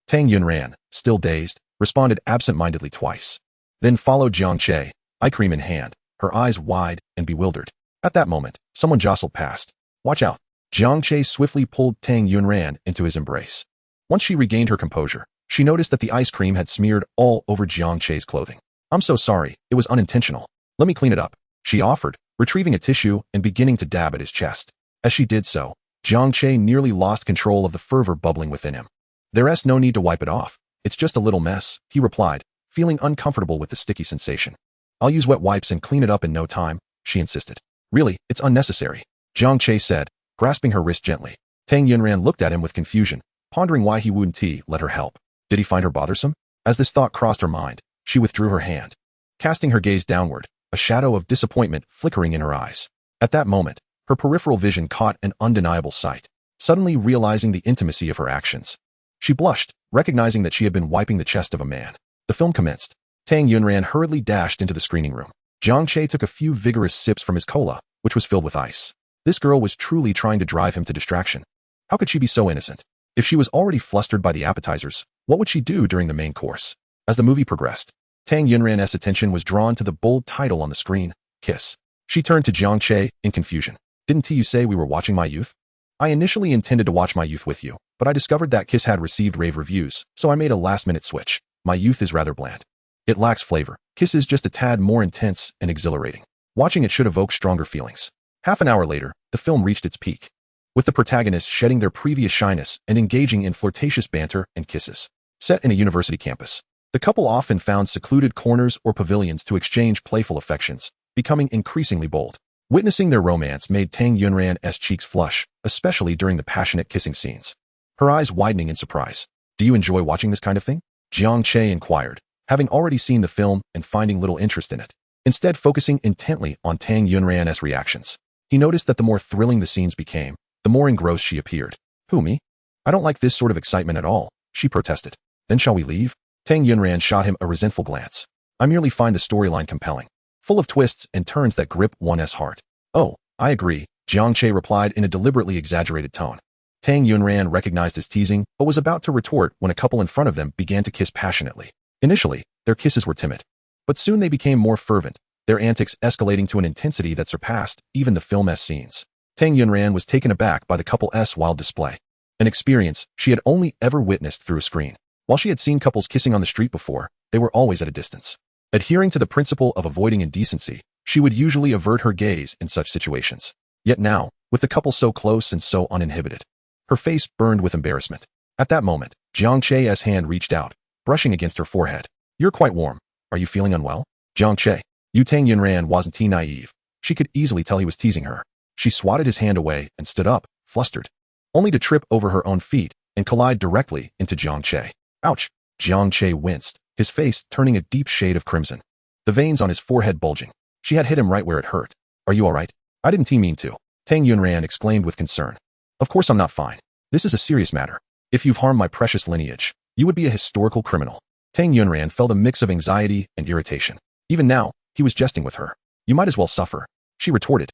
Tang Yunran, still dazed, responded absent-mindedly twice. Then followed Jiang Che, eye cream in hand, her eyes wide and bewildered. At that moment, someone jostled past. Watch out. Jiang Che swiftly pulled Tang Yunran into his embrace. Once she regained her composure, she noticed that the ice cream had smeared all over Jiang Che's clothing. I'm so sorry, it was unintentional. Let me clean it up, she offered, retrieving a tissue and beginning to dab at his chest. As she did so, Jiang Che nearly lost control of the fervor bubbling within him. There's no need to wipe it off. It's just a little mess, he replied, feeling uncomfortable with the sticky sensation. I'll use wet wipes and clean it up in no time, she insisted. Really, it's unnecessary, Jiang Che said, grasping her wrist gently. Tang Yunran looked at him with confusion, pondering why he wouldn't let her help. Did he find her bothersome? As this thought crossed her mind, she withdrew her hand, casting her gaze downward, a shadow of disappointment flickering in her eyes. At that moment, her peripheral vision caught an undeniable sight. Suddenly realizing the intimacy of her actions, she blushed, recognizing that she had been wiping the chest of a man. The film commenced. Tang Yunran hurriedly dashed into the screening room. Jiang Che took a few vigorous sips from his cola, which was filled with ice. This girl was truly trying to drive him to distraction. How could she be so innocent? If she was already flustered by the appetizers, what would she do during the main course? As the movie progressed, Tang Yunran's attention was drawn to the bold title on the screen, Kiss. She turned to Jiang Che in confusion. Didn't you say we were watching My Youth? I initially intended to watch My Youth with you, but I discovered that Kiss had received rave reviews, so I made a last-minute switch. My Youth is rather bland. It lacks flavor. Kiss is just a tad more intense and exhilarating. Watching it should evoke stronger feelings. Half an hour later, the film reached its peak, with the protagonists shedding their previous shyness and engaging in flirtatious banter and kisses. Set in a university campus, the couple often found secluded corners or pavilions to exchange playful affections, becoming increasingly bold. Witnessing their romance made Tang Yunran's cheeks flush, especially during the passionate kissing scenes. Her eyes widening in surprise. Do you enjoy watching this kind of thing? Jiang Che inquired, having already seen the film and finding little interest in it. Instead focusing intently on Tang Yunran's reactions. He noticed that the more thrilling the scenes became, the more engrossed she appeared. Who, me? I don't like this sort of excitement at all, she protested. Then shall we leave? Tang Yunran shot him a resentful glance. I merely find the storyline compelling, full of twists and turns that grip one's heart. Oh, I agree, Jiang Che replied in a deliberately exaggerated tone. Tang Yunran recognized his teasing, but was about to retort when a couple in front of them began to kiss passionately. Initially, their kisses were timid, but soon they became more fervent, their antics escalating to an intensity that surpassed even the film's scenes. Tang Yunran was taken aback by the couple's wild display, an experience she had only ever witnessed through a screen. While she had seen couples kissing on the street before, they were always at a distance. Adhering to the principle of avoiding indecency, she would usually avert her gaze in such situations. Yet now, with the couple so close and so uninhibited, her face burned with embarrassment. At that moment, Jiang Che's hand reached out, brushing against her forehead. You're quite warm. Are you feeling unwell? Jiang Che. Tang Yunran wasn't naive. She could easily tell he was teasing her. She swatted his hand away and stood up, flustered, only to trip over her own feet and collide directly into Jiang Che. Ouch! Jiang Che winced, his face turning a deep shade of crimson, the veins on his forehead bulging. She had hit him right where it hurt. Are you all right? I didn't mean to. Tang Yunran exclaimed with concern. Of course I'm not fine. This is a serious matter. If you've harmed my precious lineage, you would be a historical criminal. Tang Yunran felt a mix of anxiety and irritation. Even now, he was jesting with her. You might as well suffer, she retorted,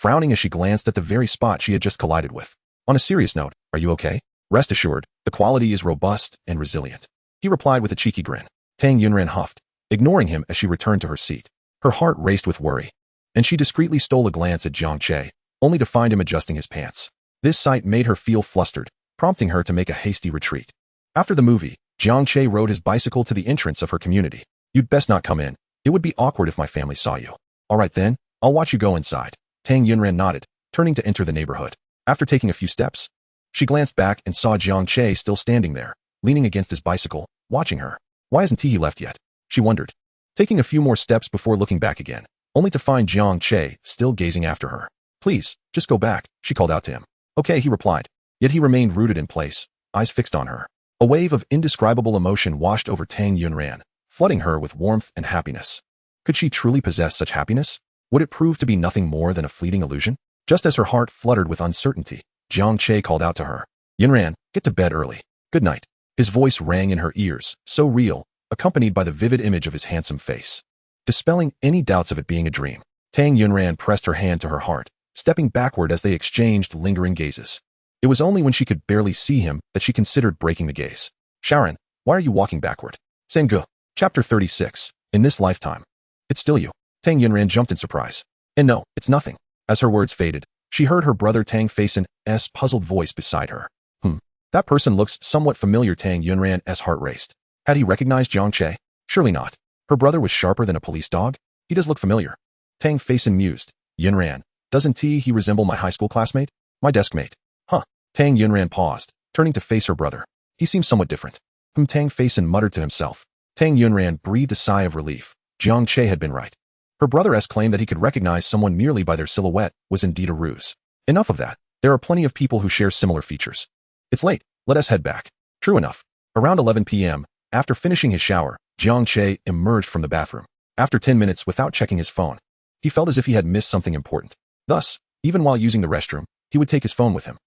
frowning as she glanced at the very spot she had just collided with. On a serious note, are you okay? Rest assured, the quality is robust and resilient. He replied with a cheeky grin. Tang Yunran huffed, ignoring him as she returned to her seat. Her heart raced with worry, and she discreetly stole a glance at Jiang Che, only to find him adjusting his pants. This sight made her feel flustered, prompting her to make a hasty retreat. After the movie, Jiang Che rode his bicycle to the entrance of her community. You'd best not come in. It would be awkward if my family saw you. All right then, I'll watch you go inside. Tang Yunran nodded, turning to enter the neighborhood. After taking a few steps, she glanced back and saw Jiang Che still standing there, leaning against his bicycle, watching her. Why hasn't he left yet? She wondered, taking a few more steps before looking back again, only to find Jiang Che still gazing after her. Please, just go back, she called out to him. Okay, he replied, yet he remained rooted in place, eyes fixed on her. A wave of indescribable emotion washed over Tang Yunran, flooding her with warmth and happiness. Could she truly possess such happiness? Would it prove to be nothing more than a fleeting illusion? Just as her heart fluttered with uncertainty, Jiang Che called out to her. Yunran, get to bed early. Good night. His voice rang in her ears, so real, accompanied by the vivid image of his handsome face, dispelling any doubts of it being a dream. Tang Yunran pressed her hand to her heart, stepping backward as they exchanged lingering gazes. It was only when she could barely see him that she considered breaking the gaze. Sharon, why are you walking backward? Sengu. Chapter 36. In this lifetime. It's still you. Tang Yunran jumped in surprise. And no, it's nothing. As her words faded, she heard her brother Tang Feisen's puzzled voice beside her. That person looks somewhat familiar. Tang Yunran's heart raced. Had he recognized Jiang Che? Surely not. Her brother was sharper than a police dog. He does look familiar. Tang Feisen mused. Yunran, doesn't he resemble my high school classmate? My desk mate. Huh. Tang Yunran paused, turning to face her brother. He seems somewhat different. Tang Feisen muttered to himself. Tang Yunran breathed a sigh of relief. Jiang Che had been right. Her brother's claim that he could recognize someone merely by their silhouette was indeed a ruse. Enough of that. There are plenty of people who share similar features. It's late. Let us head back. True enough. Around 11 p.m., after finishing his shower, Jiang Che emerged from the bathroom. After 10 minutes without checking his phone, he felt as if he had missed something important. Thus, even while using the restroom, he would take his phone with him.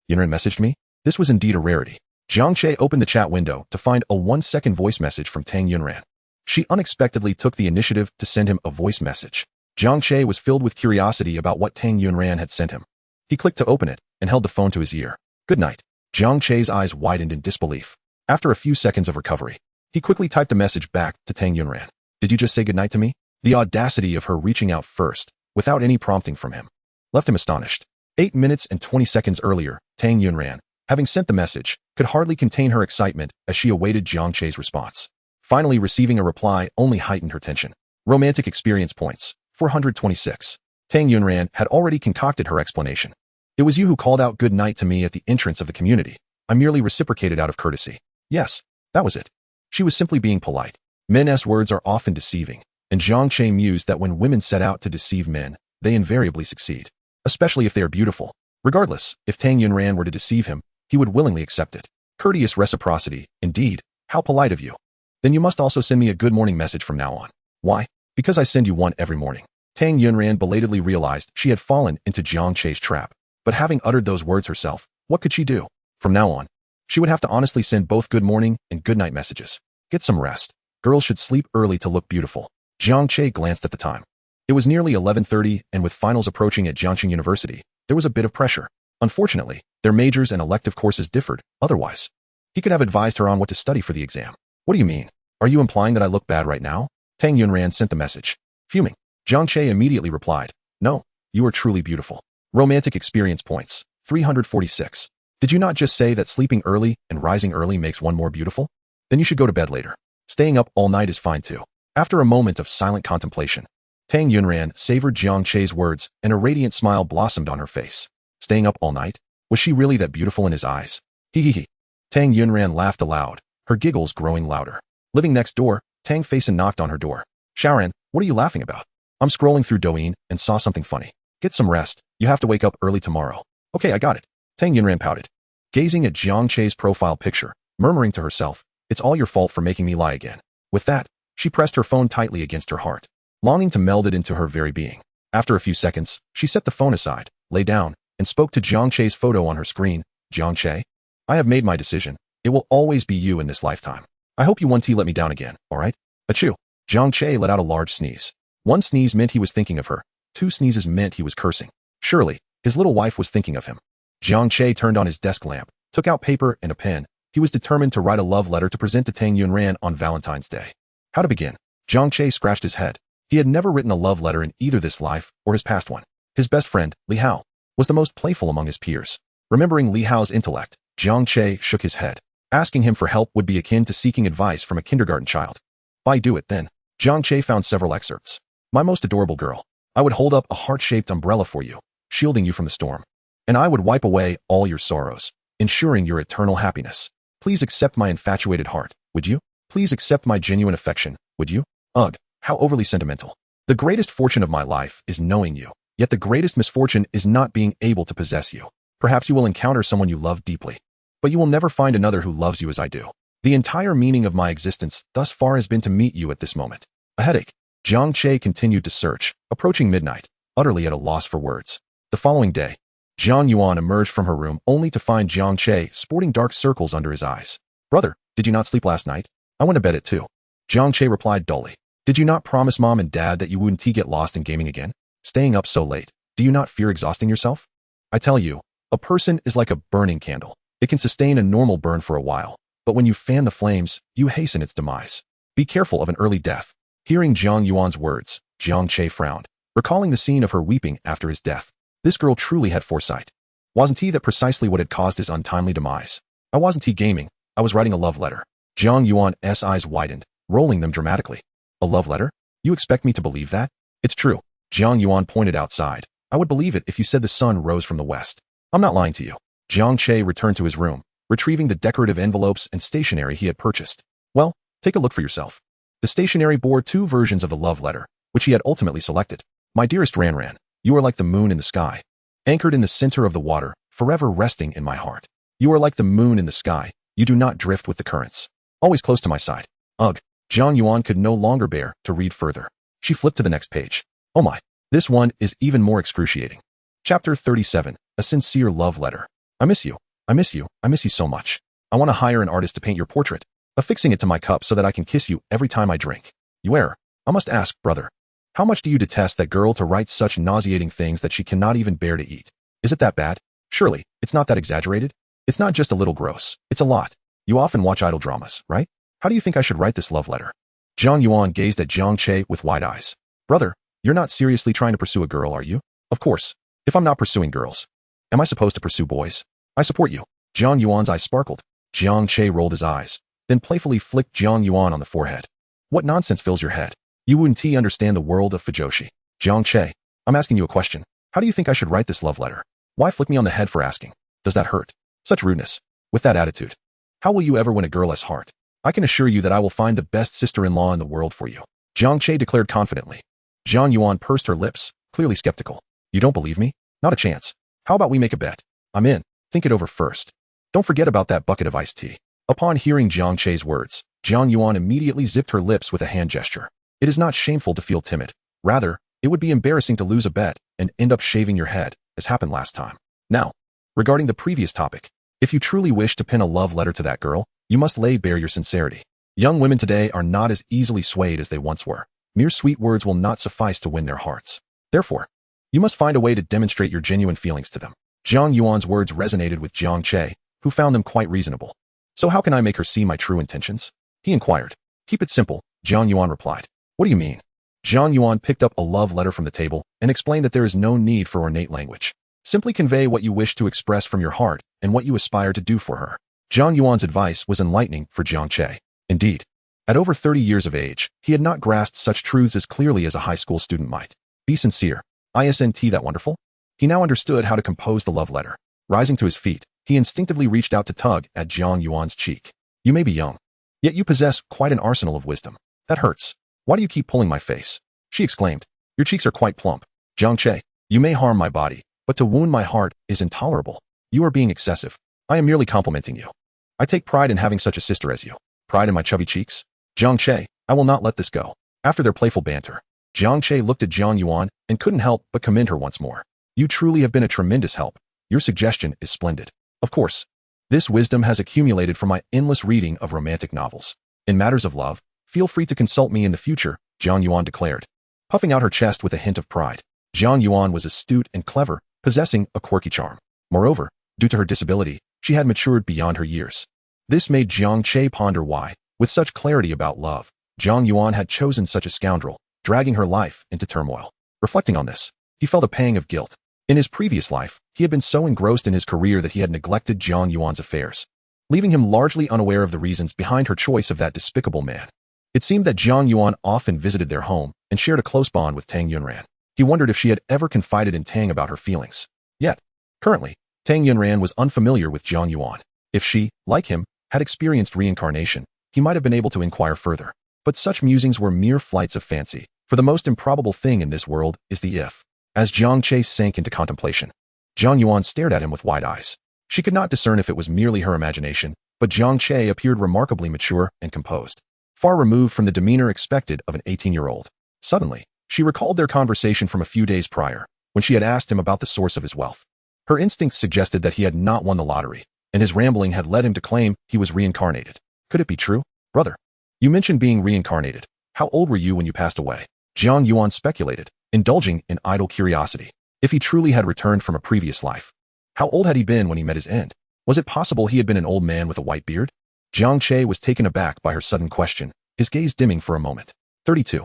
Yunran messaged me? This was indeed a rarity. Jiang Che opened the chat window to find a 1-second voice message from Tang Yunran. She unexpectedly took the initiative to send him a voice message. Jiang Che was filled with curiosity about what Tang Yunran had sent him. He clicked to open it and held the phone to his ear. Good night. Jiang Che's eyes widened in disbelief. After a few seconds of recovery, he quickly typed a message back to Tang Yunran. Did you just say goodnight to me? The audacity of her reaching out first, without any prompting from him, left him astonished. 8 minutes and 20 seconds earlier, Tang Yunran, having sent the message, could hardly contain her excitement as she awaited Jiang Che's response. Finally receiving a reply only heightened her tension. Romantic experience points, 426. Tang Yunran had already concocted her explanation. It was you who called out good night to me at the entrance of the community. I merely reciprocated out of courtesy. Yes, that was it. She was simply being polite. Men's words are often deceiving, and Jiang Che mused that when women set out to deceive men, they invariably succeed. Especially if they are beautiful. Regardless, if Tang Yunran were to deceive him, he would willingly accept it. Courteous reciprocity, indeed. How polite of you. Then you must also send me a good morning message from now on. Why? Because I send you one every morning. Tang Yunran belatedly realized she had fallen into Jiang Che's trap. But having uttered those words herself, what could she do? From now on, she would have to honestly send both good morning and good night messages. Get some rest. Girls should sleep early to look beautiful. Jiang Che glanced at the time. It was nearly 11:30, and with finals approaching at Jiangxing University, there was a bit of pressure. Unfortunately, their majors and elective courses differed. Otherwise, he could have advised her on what to study for the exam. What do you mean? Are you implying that I look bad right now? Tang Yunran sent the message. Fuming, Jiang Che immediately replied, No, you are truly beautiful. Romantic experience points, 346. Did you not just say that sleeping early and rising early makes one more beautiful? Then you should go to bed later. Staying up all night is fine too. After a moment of silent contemplation, Tang Yunran savored Jiang Che's words, and a radiant smile blossomed on her face. Staying up all night? Was she really that beautiful in his eyes? He. Tang Yunran laughed aloud, her giggles growing louder. Living next door, Tang Feisen knocked on her door. Sharon, what are you laughing about? I'm scrolling through Douyin and saw something funny. Get some rest. You have to wake up early tomorrow. Okay, I got it. Tang Yunran pouted, gazing at Jiang Che's profile picture, murmuring to herself, It's all your fault for making me lie again. With that, she pressed her phone tightly against her heart, longing to meld it into her very being. After a few seconds, she set the phone aside, lay down, and spoke to Jiang Che's photo on her screen. Jiang Che, I have made my decision. It will always be you in this lifetime. I hope you won't let me down again, alright? Achoo. Jiang Che let out a large sneeze. One sneeze meant he was thinking of her. 2 sneezes meant he was cursing. Surely, his little wife was thinking of him. Jiang Che turned on his desk lamp, took out paper and a pen. He was determined to write a love letter to present to Tang Yunran on Valentine's Day. How to begin? Jiang Che scratched his head. He had never written a love letter in either this life or his past one. His best friend, Li Hao, was the most playful among his peers. Remembering Li Hao's intellect, Jiang Che shook his head. Asking him for help would be akin to seeking advice from a kindergarten child. Why do it then? Jiang Che found several excerpts. My most adorable girl, I would hold up a heart-shaped umbrella for you, shielding you from the storm. And I would wipe away all your sorrows, ensuring your eternal happiness. Please accept my infatuated heart, would you? Please accept my genuine affection, would you? Ugh, how overly sentimental. The greatest fortune of my life is knowing you, yet the greatest misfortune is not being able to possess you. Perhaps you will encounter someone you love deeply, but you will never find another who loves you as I do. The entire meaning of my existence thus far has been to meet you at this moment. A headache. Jiang Che continued to search, approaching midnight, utterly at a loss for words. The following day, Jiang Yuan emerged from her room only to find Jiang Che sporting dark circles under his eyes. Brother, did you not sleep last night? I went to bed at 2. Jiang Che replied dully. Did you not promise Mom and Dad that you wouldn't get lost in gaming again? Staying up so late, do you not fear exhausting yourself? I tell you, a person is like a burning candle. It can sustain a normal burn for a while, but when you fan the flames, you hasten its demise. Be careful of an early death. Hearing Jiang Yuan's words, Jiang Che frowned, recalling the scene of her weeping after his death. This girl truly had foresight. Wasn't he that precisely what had caused his untimely demise? I wasn't he gaming, I was writing a love letter. Jiang Yuan's eyes widened, rolling them dramatically. A love letter? You expect me to believe that? It's true. Jiang Yuan pointed outside. I would believe it if you said the sun rose from the west. I'm not lying to you. Jiang Che returned to his room, retrieving the decorative envelopes and stationery he had purchased. Well, take a look for yourself. The stationery bore 2 versions of the love letter, which he had ultimately selected. My dearest Ranran, you are like the moon in the sky, anchored in the center of the water, forever resting in my heart. You are like the moon in the sky, you do not drift with the currents. Always close to my side. Ugh. Jiang Yuan could no longer bear to read further. She flipped to the next page. Oh my, this one is even more excruciating. Chapter 37, A Sincere Love Letter. I miss you. I miss you. I miss you so much. I want to hire an artist to paint your portrait, affixing it to my cup so that I can kiss you every time I drink. You err. I must ask, brother, how much do you detest that girl to write such nauseating things that she cannot even bear to eat? Is it that bad? Surely, it's not that exaggerated? It's not just a little gross. It's a lot. You often watch idle dramas, right? How do you think I should write this love letter? Jiang Yuan gazed at Jiang Che with wide eyes. Brother, you're not seriously trying to pursue a girl, are you? Of course. If I'm not pursuing girls, am I supposed to pursue boys? I support you. Jiang Yuan's eyes sparkled. Jiang Che rolled his eyes, then playfully flicked Jiang Yuan on the forehead. What nonsense fills your head? You wouldn't understand the world of Fujoshi. Jiang Che, I'm asking you a question. How do you think I should write this love letter? Why flick me on the head for asking? Does that hurt? Such rudeness. With that attitude. How will you ever win a girl's heart? I can assure you that I will find the best sister-in-law in the world for you. Jiang Che declared confidently. Jiang Yuan pursed her lips, clearly skeptical. You don't believe me? Not a chance. How about we make a bet? I'm in. Think it over first. Don't forget about that bucket of iced tea. Upon hearing Jiang Che's words, Jiang Yuan immediately zipped her lips with a hand gesture. It is not shameful to feel timid. Rather, it would be embarrassing to lose a bet and end up shaving your head, as happened last time. Now, regarding the previous topic, if you truly wish to pen a love letter to that girl, you must lay bare your sincerity. Young women today are not as easily swayed as they once were. Mere sweet words will not suffice to win their hearts. Therefore, you must find a way to demonstrate your genuine feelings to them. Jiang Yuan's words resonated with Jiang Che, who found them quite reasonable. So how can I make her see my true intentions? He inquired. Keep it simple, Jiang Yuan replied. What do you mean? Jiang Yuan picked up a love letter from the table and explained that there is no need for ornate language. Simply convey what you wish to express from your heart and what you aspire to do for her. Jiang Yuan's advice was enlightening for Jiang Che. Indeed, at over 30 years of age, he had not grasped such truths as clearly as a high school student might. Be sincere. Isn't that wonderful? He now understood how to compose the love letter. Rising to his feet, he instinctively reached out to tug at Jiang Yuan's cheek. You may be young, yet you possess quite an arsenal of wisdom. That hurts. Why do you keep pulling my face? She exclaimed. Your cheeks are quite plump. Jiang Che, you may harm my body, but to wound my heart is intolerable. You are being excessive. I am merely complimenting you. I take pride in having such a sister as you. Pride in my chubby cheeks? Jiang Che, I will not let this go. After their playful banter, Jiang Che looked at Jiang Yuan and couldn't help but commend her once more. You truly have been a tremendous help. Your suggestion is splendid. Of course, this wisdom has accumulated from my endless reading of romantic novels. In matters of love, feel free to consult me in the future, Jiang Yuan declared, puffing out her chest with a hint of pride. Jiang Yuan was astute and clever, possessing a quirky charm. Moreover, due to her disability, she had matured beyond her years. This made Jiang Che ponder why, with such clarity about love, Jiang Yuan had chosen such a scoundrel, dragging her life into turmoil. Reflecting on this, he felt a pang of guilt. In his previous life, he had been so engrossed in his career that he had neglected Jiang Yuan's affairs, leaving him largely unaware of the reasons behind her choice of that despicable man. It seemed that Jiang Yuan often visited their home and shared a close bond with Tang Yunran. He wondered if she had ever confided in Tang about her feelings. Yet, currently, Tang Yunran was unfamiliar with Jiang Yuan. If she, like him, had experienced reincarnation, he might have been able to inquire further. But such musings were mere flights of fancy, for the most improbable thing in this world is the if. As Jiang Che sank into contemplation, Jiang Yuan stared at him with wide eyes. She could not discern if it was merely her imagination, but Jiang Che appeared remarkably mature and composed, far removed from the demeanor expected of an 18-year-old. Suddenly, she recalled their conversation from a few days prior, when she had asked him about the source of his wealth. Her instincts suggested that he had not won the lottery, and his rambling had led him to claim he was reincarnated. Could it be true? Brother, you mentioned being reincarnated. How old were you when you passed away? Jiang Yuan speculated, indulging in idle curiosity. If he truly had returned from a previous life, how old had he been when he met his end? Was it possible he had been an old man with a white beard? Jiang Che was taken aback by her sudden question, his gaze dimming for a moment. 32.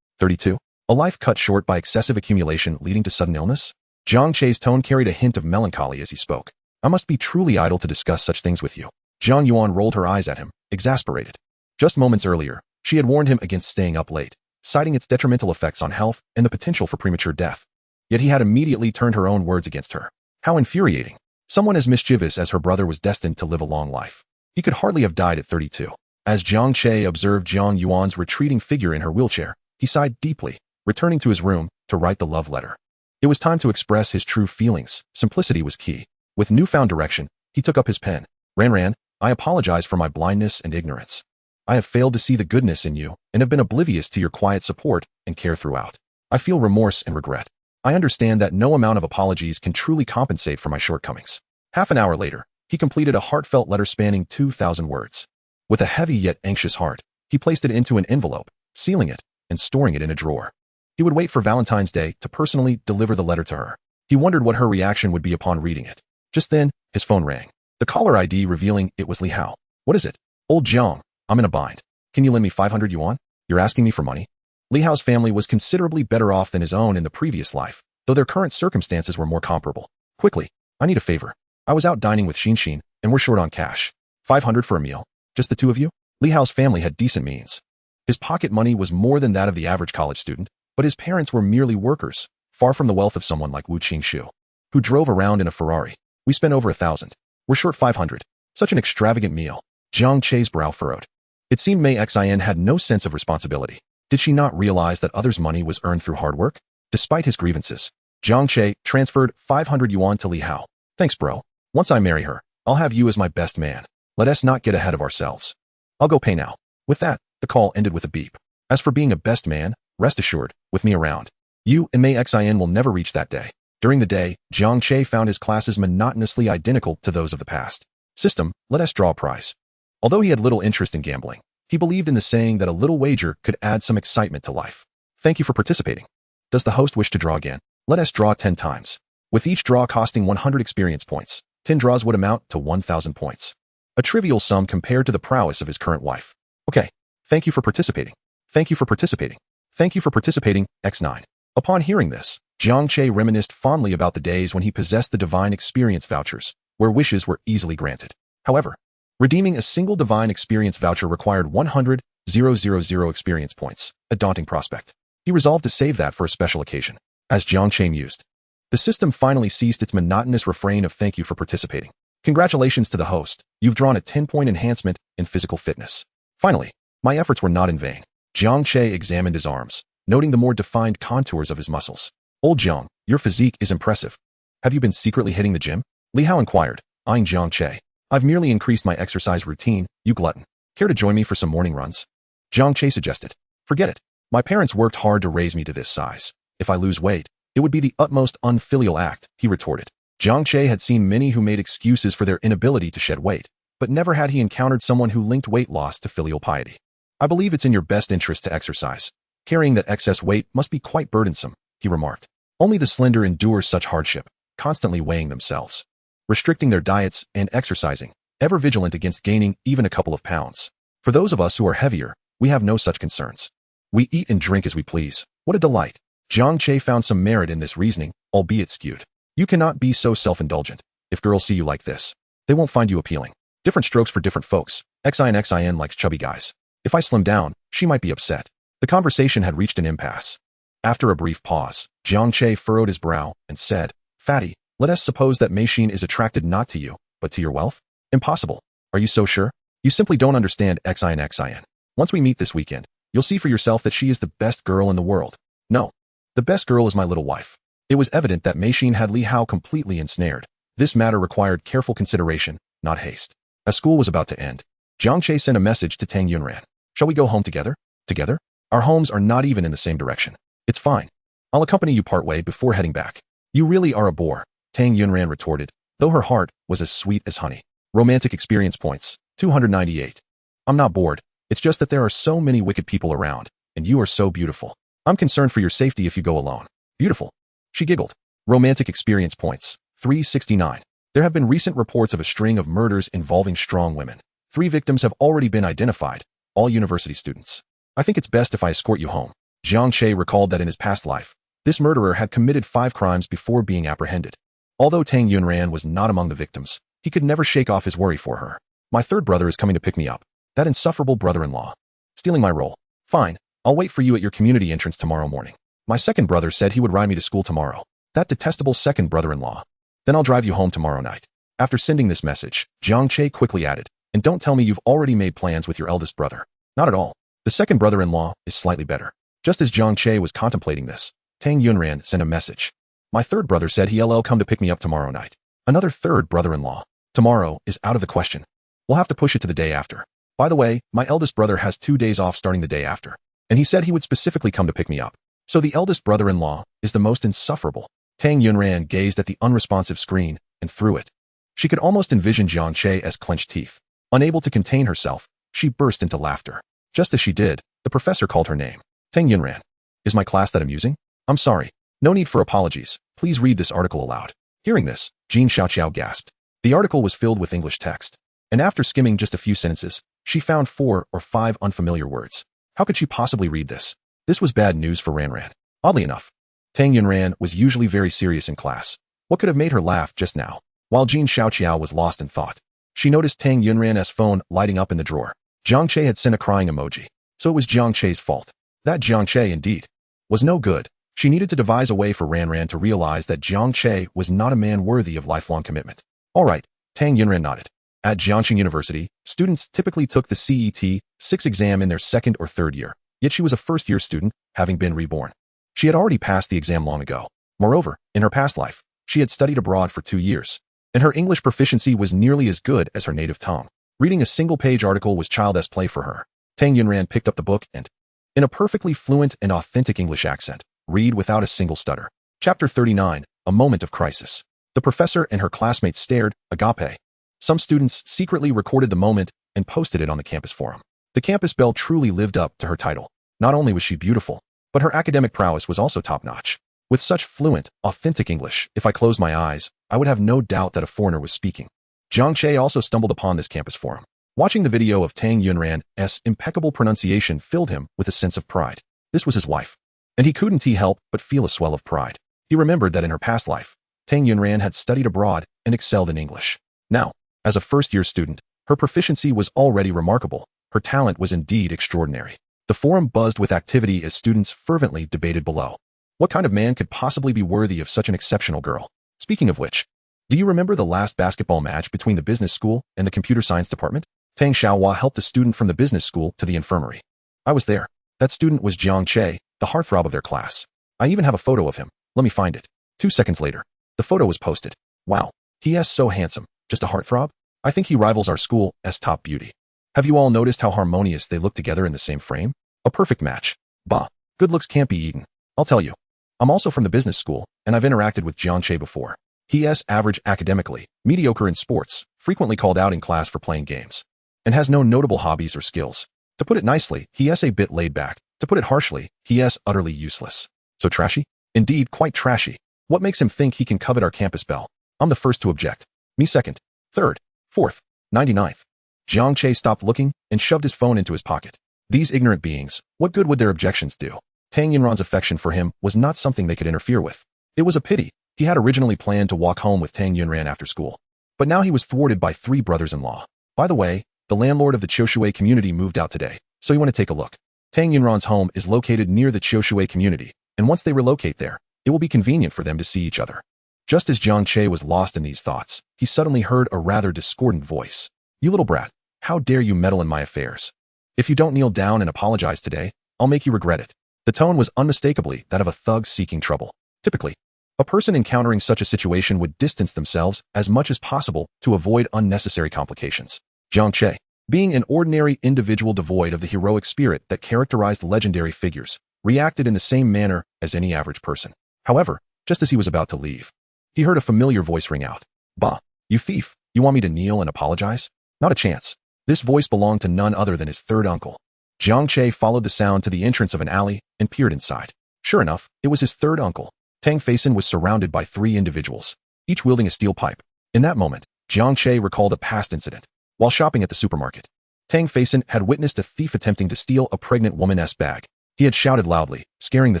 32? A life cut short by excessive accumulation leading to sudden illness? Jiang Che's tone carried a hint of melancholy as he spoke. I must be truly idle to discuss such things with you. Jiang Yuan rolled her eyes at him, exasperated. Just moments earlier, she had warned him against staying up late, citing its detrimental effects on health and the potential for premature death. Yet he had immediately turned her own words against her. How infuriating. Someone as mischievous as her brother was destined to live a long life. He could hardly have died at 32. As Jiang Che observed Jiang Yuan's retreating figure in her wheelchair, he sighed deeply, returning to his room to write the love letter. It was time to express his true feelings. Simplicity was key. With newfound direction, he took up his pen. Ran, I apologize for my blindness and ignorance. I have failed to see the goodness in you and have been oblivious to your quiet support and care throughout. I feel remorse and regret. I understand that no amount of apologies can truly compensate for my shortcomings. Half an hour later, he completed a heartfelt letter spanning 2,000 words. With a heavy yet anxious heart, he placed it into an envelope, sealing it and storing it in a drawer. He would wait for Valentine's Day to personally deliver the letter to her. He wondered what her reaction would be upon reading it. Just then, his phone rang. The caller ID revealing it was Li Hao. What is it? Old Jiang, I'm in a bind. Can you lend me 500 yuan? You're asking me for money? Li Hao's family was considerably better off than his own in the previous life, though their current circumstances were more comparable. Quickly, I need a favor. I was out dining with Xin, and we're short on cash. 500 for a meal. Just the two of you? Li Hao's family had decent means. His pocket money was more than that of the average college student, but his parents were merely workers, far from the wealth of someone like Wu Qingshu, who drove around in a Ferrari. We spent over 1,000. We're short 500. Such an extravagant meal. Jiang Che's brow furrowed. It seemed Mei Xin had no sense of responsibility. Did she not realize that others' money was earned through hard work? Despite his grievances, Jiang Che transferred 500 yuan to Li Hao. Thanks, bro. Once I marry her, I'll have you as my best man. Let us not get ahead of ourselves. I'll go pay now. With that, the call ended with a beep. As for being a best man, rest assured, with me around, you and Mei Xin will never reach that day. During the day, Jiang Che found his classes monotonously identical to those of the past. System, let us draw a prize. Although he had little interest in gambling, he believed in the saying that a little wager could add some excitement to life. Thank you for participating. Does the host wish to draw again? Let us draw 10 times. With each draw costing 100 experience points, 10 draws would amount to 1,000 points. A trivial sum compared to the prowess of his current wife. Okay. Thank you for participating. Thank you for participating. Thank you for participating, X9. Upon hearing this, Jiang Che reminisced fondly about the days when he possessed the divine experience vouchers, where wishes were easily granted. However, redeeming a single divine experience voucher required 100,000 experience points, a daunting prospect. He resolved to save that for a special occasion. As Jiang Che mused, the system finally ceased its monotonous refrain of thank you for participating. Congratulations to the host, you've drawn a 10-point enhancement in physical fitness. Finally, my efforts were not in vain. Jiang Che examined his arms, noting the more defined contours of his muscles. Old Jiang, your physique is impressive. Have you been secretly hitting the gym? Li Hao inquired, eyeing Jiang Che. I've merely increased my exercise routine, you glutton. Care to join me for some morning runs? Jiang Che suggested. Forget it. My parents worked hard to raise me to this size. If I lose weight, it would be the utmost unfilial act, he retorted. Jiang Che had seen many who made excuses for their inability to shed weight, but never had he encountered someone who linked weight loss to filial piety. I believe it's in your best interest to exercise. Carrying that excess weight must be quite burdensome, he remarked. Only the slender endure such hardship. constantly weighing themselves, restricting their diets and exercising, ever vigilant against gaining even a couple of pounds. For those of us who are heavier, we have no such concerns. We eat and drink as we please. What a delight. Jiang Che found some merit in this reasoning, albeit skewed. You cannot be so self-indulgent. If girls see you like this, they won't find you appealing. Different strokes for different folks. XIN likes chubby guys. If I slim down, she might be upset. The conversation had reached an impasse. After a brief pause, Jiang Che furrowed his brow and said, "Fatty, let us suppose that Mei-Xin is attracted not to you, but to your wealth? Impossible. Are you so sure? You simply don't understand XIN. Once we meet this weekend, you'll see for yourself that she is the best girl in the world. No. The best girl is my little wife." It was evident that Mei-Xin had Li Hao completely ensnared. This matter required careful consideration, not haste. As school was about to end, Jiang Che sent a message to Tang Yunran. "Shall we go home together? Together? Our homes are not even in the same direction. It's fine. I'll accompany you partway before heading back." "You really are a bore," Tang Yunran retorted, though her heart was as sweet as honey. Romantic experience points, 298. "I'm not bored. It's just that there are so many wicked people around, and you are so beautiful. I'm concerned for your safety if you go alone." "Beautiful." She giggled. Romantic experience points, 369. There have been recent reports of a string of murders involving strong women. 3 victims have already been identified, all university students. "I think it's best if I escort you home." Jiang Che recalled that in his past life, this murderer had committed 5 crimes before being apprehended. Although Tang Yunran was not among the victims, he could never shake off his worry for her. "My third brother is coming to pick me up. That insufferable brother-in-law. Stealing my role. Fine, I'll wait for you at your community entrance tomorrow morning. My second brother said he would ride me to school tomorrow. That detestable second brother-in-law. Then I'll drive you home tomorrow night." After sending this message, Jiang Che quickly added, "And don't tell me you've already made plans with your eldest brother." "Not at all. The second brother-in-law is slightly better." Just as Jiang Che was contemplating this, Tang Yunran sent a message. "My third brother said he'll come to pick me up tomorrow night." Another third brother-in-law. Tomorrow is out of the question. We'll have to push it to the day after. By the way, my eldest brother has 2 days off starting the day after, and he said he would specifically come to pick me up. So the eldest brother-in-law is the most insufferable. Tang Yunran gazed at the unresponsive screen and threw it. She could almost envision Jiang Che as clenched teeth. Unable to contain herself, she burst into laughter. Just as she did, the professor called her name. "Tang Yunran. Is my class that amusing? I'm sorry. No need for apologies. Please read this article aloud." Hearing this, Jin Xiaoqiao gasped. The article was filled with English text, and after skimming just a few sentences, she found 4 or 5 unfamiliar words. How could she possibly read this? This was bad news for Ranran. Oddly enough, Tang Yunran was usually very serious in class. What could have made her laugh just now? While Jin Xiaoqiao was lost in thought, she noticed Tang Yunran's phone lighting up in the drawer. Jiang Che had sent a crying emoji, so it was Jiang Che's fault. That Jiang Che, indeed, was no good. She needed to devise a way for Ranran to realize that Jiang Che was not a man worthy of lifelong commitment. All right, Tang Yunran nodded. At Jiangxing University, students typically took the CET 6 exam in their 2nd or 3rd year, yet she was a first-year student, having been reborn. She had already passed the exam long ago. Moreover, in her past life, she had studied abroad for 2 years, and her English proficiency was nearly as good as her native tongue. Reading a single-page article was child's play for her. Tang Yunran picked up the book and, in a perfectly fluent and authentic English accent, read without a single stutter. Chapter 39, A Moment of Crisis. The professor and her classmates stared, agape. Some students secretly recorded the moment and posted it on the campus forum. The campus belle truly lived up to her title. Not only was she beautiful, but her academic prowess was also top-notch. With such fluent, authentic English, if I closed my eyes, I would have no doubt that a foreigner was speaking. Jiang Che also stumbled upon this campus forum. Watching the video of Tang Yunran's impeccable pronunciation filled him with a sense of pride. This was his wife, and he couldn't help but feel a swell of pride. He remembered that in her past life, Tang Yunran had studied abroad and excelled in English. Now, as a first-year student, her proficiency was already remarkable. Her talent was indeed extraordinary. The forum buzzed with activity as students fervently debated below. What kind of man could possibly be worthy of such an exceptional girl? Speaking of which, do you remember the last basketball match between the business school and the computer science department? Tang Xiaohua helped a student from the business school to the infirmary. I was there. That student was Jiang Che, the heartthrob of their class. I even have a photo of him. Let me find it. 2 seconds later, the photo was posted. Wow, he is so handsome. Just a heartthrob? I think he rivals our school's top beauty. Have you all noticed how harmonious they look together in the same frame? A perfect match. Bah, good looks can't be eaten. I'll tell you. I'm also from the business school, and I've interacted with Jiang Che before. He is average academically, mediocre in sports, frequently called out in class for playing games, and has no notable hobbies or skills. To put it nicely, he is a bit laid back. To put it harshly, he is utterly useless. So trashy? Indeed, quite trashy. What makes him think he can covet our campus bell? I'm the first to object. Me second. Third. Fourth. 99th. Jiang Che stopped looking and shoved his phone into his pocket. These ignorant beings, what good would their objections do? Tang Yunran's affection for him was not something they could interfere with. It was a pity. He had originally planned to walk home with Tang Yunran after school. But now he was thwarted by 3 brothers-in-law. By the way, the landlord of the Qiushui community moved out today, so you want to take a look. Tang Yunran's home is located near the Qiushui community, and once they relocate there, it will be convenient for them to see each other. Just as Jiang Che was lost in these thoughts, he suddenly heard a rather discordant voice. You little brat, how dare you meddle in my affairs? If you don't kneel down and apologize today, I'll make you regret it. The tone was unmistakably that of a thug seeking trouble. Typically, a person encountering such a situation would distance themselves as much as possible to avoid unnecessary complications. Jiang Che, being an ordinary individual devoid of the heroic spirit that characterized legendary figures, reacted in the same manner as any average person. However, just as he was about to leave, he heard a familiar voice ring out. Bah, you thief, you want me to kneel and apologize? Not a chance. This voice belonged to none other than his third uncle. Jiang Che followed the sound to the entrance of an alley and peered inside. Sure enough, it was his third uncle. Tang Faison was surrounded by 3 individuals, each wielding a steel pipe. In that moment, Jiang Che recalled a past incident. While shopping at the supermarket, Tang Faison had witnessed a thief attempting to steal a pregnant woman's bag. He had shouted loudly, scaring the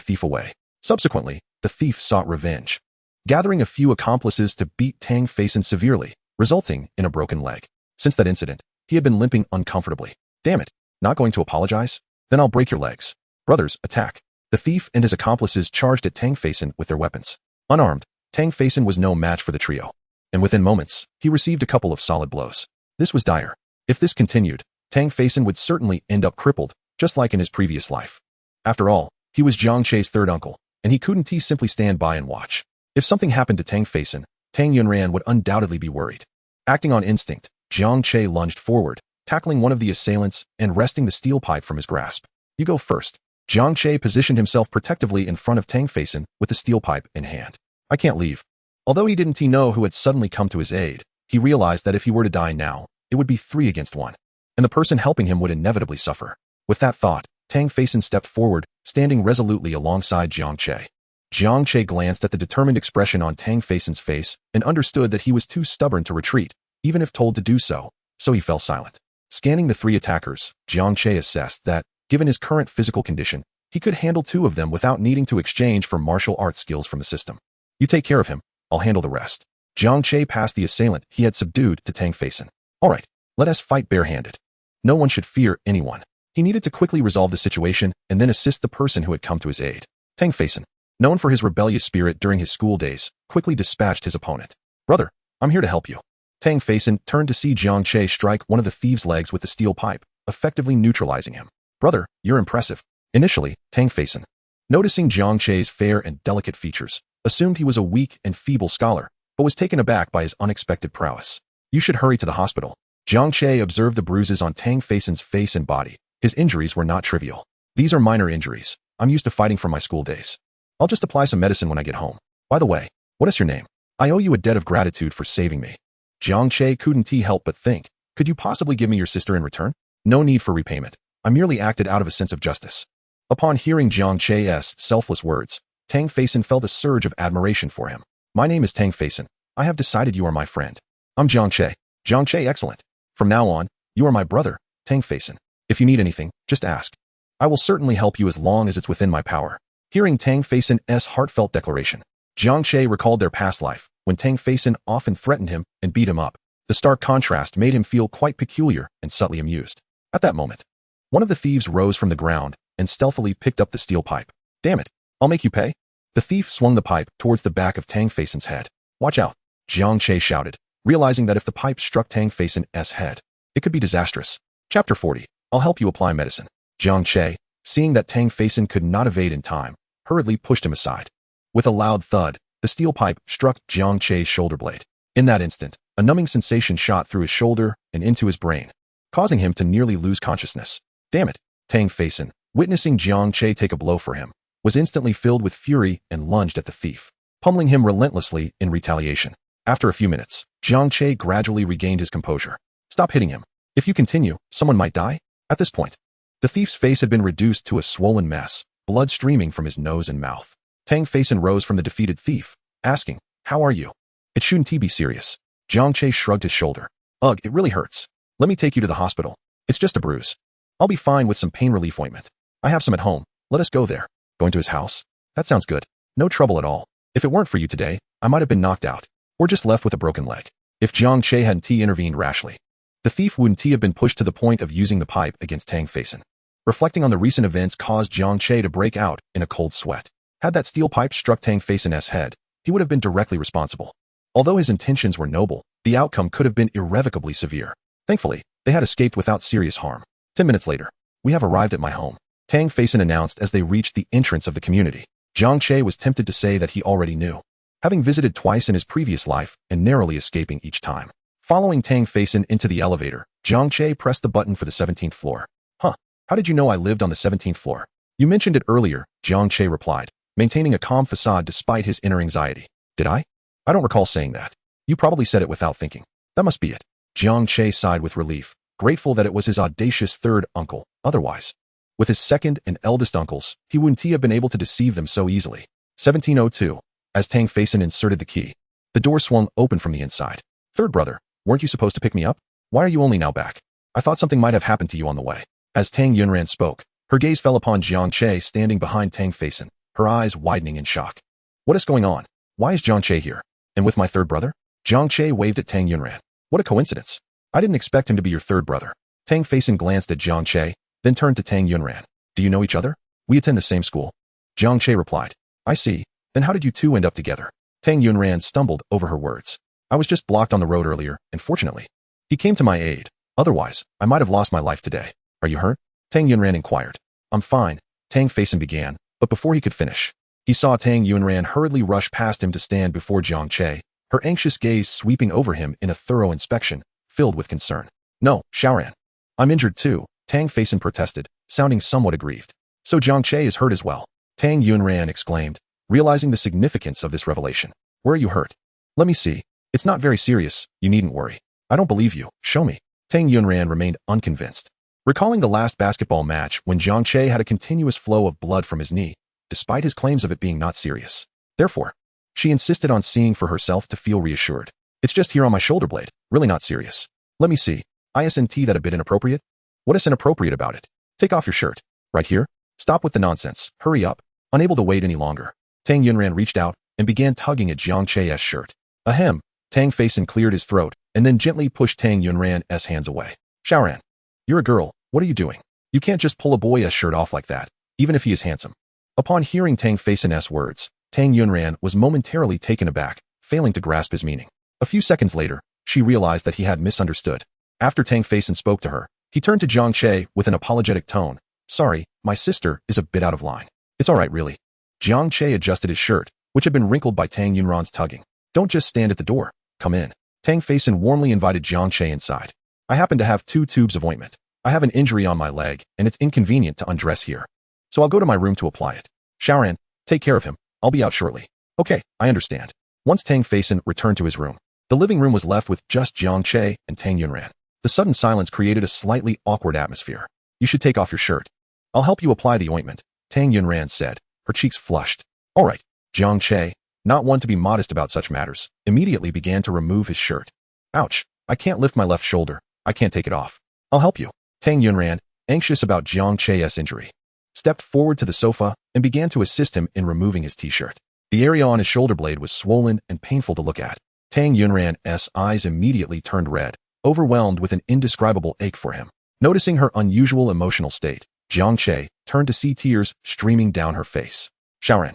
thief away. Subsequently, the thief sought revenge, gathering a few accomplices to beat Tang Faison severely, resulting in a broken leg. Since that incident, he had been limping uncomfortably. Damn it, not going to apologize? Then I'll break your legs. Brothers, attack. The thief and his accomplices charged at Tang Faison with their weapons. Unarmed, Tang Faison was no match for the trio, and within moments, he received a couple of solid blows. This was dire. If this continued, Tang Faison would certainly end up crippled, just like in his previous life. After all, he was Jiang Che's third uncle, and he couldn't simply stand by and watch. If something happened to Tang Faison, Tang Yunran would undoubtedly be worried. Acting on instinct, Jiang Che lunged forward, tackling one of the assailants and wresting the steel pipe from his grasp. You go first. Jiang Che positioned himself protectively in front of Tang Faison with the steel pipe in hand. I can't leave. Although he didn't know who had suddenly come to his aid, he realized that if he were to die now, it would be 3 against 1, and the person helping him would inevitably suffer. With that thought, Tang Faison stepped forward, standing resolutely alongside Jiang Che. Jiang Che glanced at the determined expression on Tang Faison's face and understood that he was too stubborn to retreat, even if told to do so, so he fell silent. Scanning the 3 attackers, Jiang Che assessed that, given his current physical condition, he could handle 2 of them without needing to exchange for martial arts skills from the system. You take care of him, I'll handle the rest. Jiang Che passed the assailant he had subdued to Tang Faison. All right, let us fight barehanded. No one should fear anyone. He needed to quickly resolve the situation and then assist the person who had come to his aid. Tang Faison, known for his rebellious spirit during his school days, quickly dispatched his opponent. Brother, I'm here to help you. Tang Faison turned to see Jiang Che strike one of the thieves' legs with the steel pipe, effectively neutralizing him. Brother, you're impressive. Initially, Tang Faison, noticing Jiang Che's fair and delicate features, assumed he was a weak and feeble scholar, but was taken aback by his unexpected prowess. You should hurry to the hospital. Jiang Che observed the bruises on Tang Faison's face and body. His injuries were not trivial. These are minor injuries. I'm used to fighting from my school days. I'll just apply some medicine when I get home. By the way, what is your name? I owe you a debt of gratitude for saving me. Jiang Che couldn't help but think, could you possibly give me your sister in return? No need for repayment. I merely acted out of a sense of justice. Upon hearing Jiang Che's selfless words, Tang Faison felt a surge of admiration for him. My name is Tang Faison. I have decided you are my friend. I'm Jiang Che. Jiang Che, excellent. From now on, you are my brother, Tang Faison. If you need anything, just ask. I will certainly help you as long as it's within my power. Hearing Tang Faison's heartfelt declaration, Jiang Che recalled their past life, when Tang Faison often threatened him and beat him up. The stark contrast made him feel quite peculiar and subtly amused. At that moment, one of the thieves rose from the ground and stealthily picked up the steel pipe. Damn it, I'll make you pay. The thief swung the pipe towards the back of Tang Faison's head. Watch out, Jiang Che shouted, realizing that if the pipe struck Tang Faison's head, it could be disastrous. Chapter 40. I'll help you apply medicine. Jiang Che, seeing that Tang Faison could not evade in time, hurriedly pushed him aside. With a loud thud, the steel pipe struck Jiang Che's shoulder blade. In that instant, a numbing sensation shot through his shoulder and into his brain, causing him to nearly lose consciousness. Damn it, Tang Faison, witnessing Jiang Che take a blow for him, was instantly filled with fury and lunged at the thief, pummeling him relentlessly in retaliation. After a few minutes, Jiang Che gradually regained his composure. Stop hitting him. If you continue, someone might die. At this point, the thief's face had been reduced to a swollen mess, blood streaming from his nose and mouth. Tang Faison rose from the defeated thief, asking, "How are you?" "It shouldn't be serious." Jiang Che shrugged his shoulder. "Ugh, it really hurts. Let me take you to the hospital. It's just a bruise. I'll be fine with some pain relief ointment. I have some at home. Let us go there." "Going to his house? That sounds good. No trouble at all. If it weren't for you today, I might have been knocked out, or just left with a broken leg." If Jiang Che hadn't intervened rashly, the thief wouldn't have been pushed to the point of using the pipe against Tang Faison. Reflecting on the recent events caused Jiang Che to break out in a cold sweat. Had that steel pipe struck Tang Faison's head, he would have been directly responsible. Although his intentions were noble, the outcome could have been irrevocably severe. Thankfully, they had escaped without serious harm. 10 minutes later, "We have arrived at my home," Tang Faison announced as they reached the entrance of the community. Jiang Che was tempted to say that he already knew, having visited twice in his previous life and narrowly escaping each time. Following Tang Faison into the elevator, Jiang Che pressed the button for the 17th floor. "Huh, how did you know I lived on the 17th floor?" "You mentioned it earlier," Jiang Che replied, maintaining a calm facade despite his inner anxiety. "Did I? I don't recall saying that. You probably said it without thinking. That must be it." Jiang Che sighed with relief, grateful that it was his audacious third uncle. Otherwise, with his second and eldest uncles, he wouldn't have been able to deceive them so easily. 1702. As Tang Faison inserted the key, the door swung open from the inside. "Third brother, weren't you supposed to pick me up? Why are you only now back? I thought something might have happened to you on the way." As Tang Yunran spoke, her gaze fell upon Jiang Che standing behind Tang Faison, her eyes widening in shock. "What is going on? Why is Jiang Che here? And with my third brother?" Jiang Che waved at Tang Yunran. "What a coincidence. I didn't expect him to be your third brother." Tang Faison glanced at Jiang Che, then turned to Tang Yunran. "Do you know each other?" "We attend the same school." Jiang Che replied. "I see. Then how did you two end up together?" Tang Yunran stumbled over her words. "I was just blocked on the road earlier, and fortunately, he came to my aid. Otherwise, I might have lost my life today." "Are you hurt?" Tang Yunran inquired. "I'm fine," Tang Faison began, but before he could finish, he saw Tang Yunran hurriedly rush past him to stand before Jiang Che, her anxious gaze sweeping over him in a thorough inspection, filled with concern. "No, Xiaoran. I'm injured too," Tang Faison protested, sounding somewhat aggrieved. "So Jiang Che is hurt as well," Tang Yunran exclaimed, realizing the significance of this revelation. "Where are you hurt?" "Let me see. It's not very serious, you needn't worry." "I don't believe you, show me." Tang Yunran remained unconvinced. Recalling the last basketball match when Jiang Che had a continuous flow of blood from his knee, despite his claims of it being not serious. Therefore, she insisted on seeing for herself to feel reassured. "It's just here on my shoulder blade, really not serious." "Let me see. Isn't that a bit inappropriate?" "What is inappropriate about it?" "Take off your shirt." "Right here?" "Stop with the nonsense, hurry up." Unable to wait any longer, Tang Yunran reached out and began tugging at Jiang Che's shirt. Ahem, Tang Faison cleared his throat and then gently pushed Tang Yunran's hands away. "Xiaoran, you're a girl, what are you doing? You can't just pull a boy's shirt off like that, even if he is handsome." Upon hearing Tang Faison's words, Tang Yunran was momentarily taken aback, failing to grasp his meaning. A few seconds later, she realized that he had misunderstood. After Tang Faison spoke to her, he turned to Jiang Che with an apologetic tone. "Sorry, my sister is a bit out of line." "It's all right, really." Jiang Che adjusted his shirt, which had been wrinkled by Tang Yunran's tugging. "Don't just stand at the door. Come in." Tang Faison warmly invited Jiang Che inside. "I happen to have 2 tubes of ointment. I have an injury on my leg, and it's inconvenient to undress here. So I'll go to my room to apply it. Xiaoran, take care of him. I'll be out shortly." "Okay, I understand." Once Tang Faison returned to his room, the living room was left with just Jiang Che and Tang Yunran. The sudden silence created a slightly awkward atmosphere. "You should take off your shirt. I'll help you apply the ointment," Tang Yunran said, her cheeks flushed. "All right." Jiang Che, not one to be modest about such matters, immediately began to remove his shirt. "Ouch, I can't lift my left shoulder. I can't take it off." "I'll help you." Tang Yunran, anxious about Jiang Che's injury, stepped forward to the sofa and began to assist him in removing his t-shirt. The area on his shoulder blade was swollen and painful to look at. Tang Yunran's eyes immediately turned red, overwhelmed with an indescribable ache for him. Noticing her unusual emotional state, Jiang Che turned to see tears streaming down her face. "Xiaoran,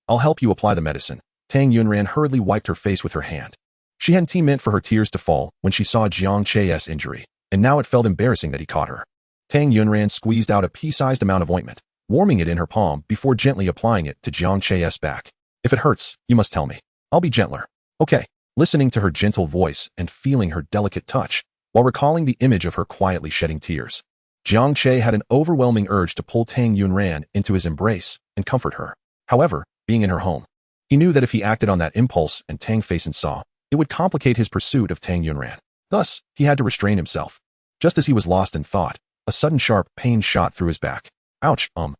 I'll help you apply the medicine." Tang Yunran hurriedly wiped her face with her hand. She hadn't meant for her tears to fall when she saw Jiang Che's injury, and now it felt embarrassing that he caught her. Tang Yunran squeezed out a pea-sized amount of ointment, warming it in her palm before gently applying it to Jiang Che's back. "If it hurts, you must tell me. I'll be gentler." "Okay." Listening to her gentle voice and feeling her delicate touch, while recalling the image of her quietly shedding tears, Jiang Che had an overwhelming urge to pull Tang Yunran into his embrace and comfort her. However, being in her home, he knew that if he acted on that impulse and Tang Faison saw, it would complicate his pursuit of Tang Yunran. Thus, he had to restrain himself. Just as he was lost in thought, a sudden sharp pain shot through his back. "Ouch, I'm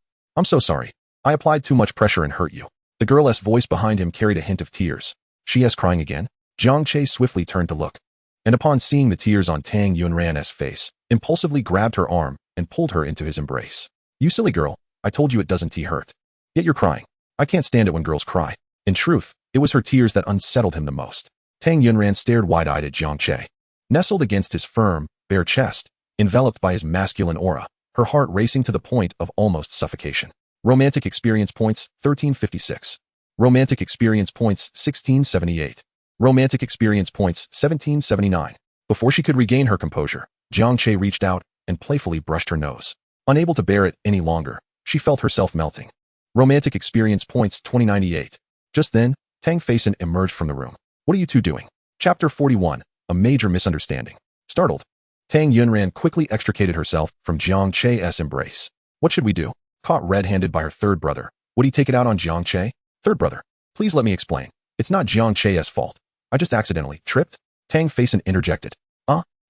so sorry. I applied too much pressure and hurt you." The girl's voice behind him carried a hint of tears. She's crying again? Jiang Che swiftly turned to look, and upon seeing the tears on Tang Yunran's face, impulsively grabbed her arm and pulled her into his embrace. You silly girl, I told you it doesn't hurt. Yet you're crying. I can't stand it when girls cry. In truth, it was her tears that unsettled him the most. Tang Yunran stared wide-eyed at Jiang Che. Nestled against his firm, bare chest, enveloped by his masculine aura, her heart racing to the point of almost suffocation. Romantic experience points, 1356. Romantic experience points, 1678. Romantic experience points, 1779. Before she could regain her composure, Jiang Che reached out and playfully brushed her nose. Unable to bear it any longer, she felt herself melting. Romantic experience points, 2098. Just then, Tang Faison emerged from the room. What are you two doing? Chapter 41, A Major Misunderstanding. Startled, Tang Yunran quickly extricated herself from Jiang Che's embrace. What should we do? Caught red-handed by her third brother, would he take it out on Jiang Che? Third brother, please let me explain. It's not Jiang Che's fault. I just accidentally tripped? Tang Faison interjected.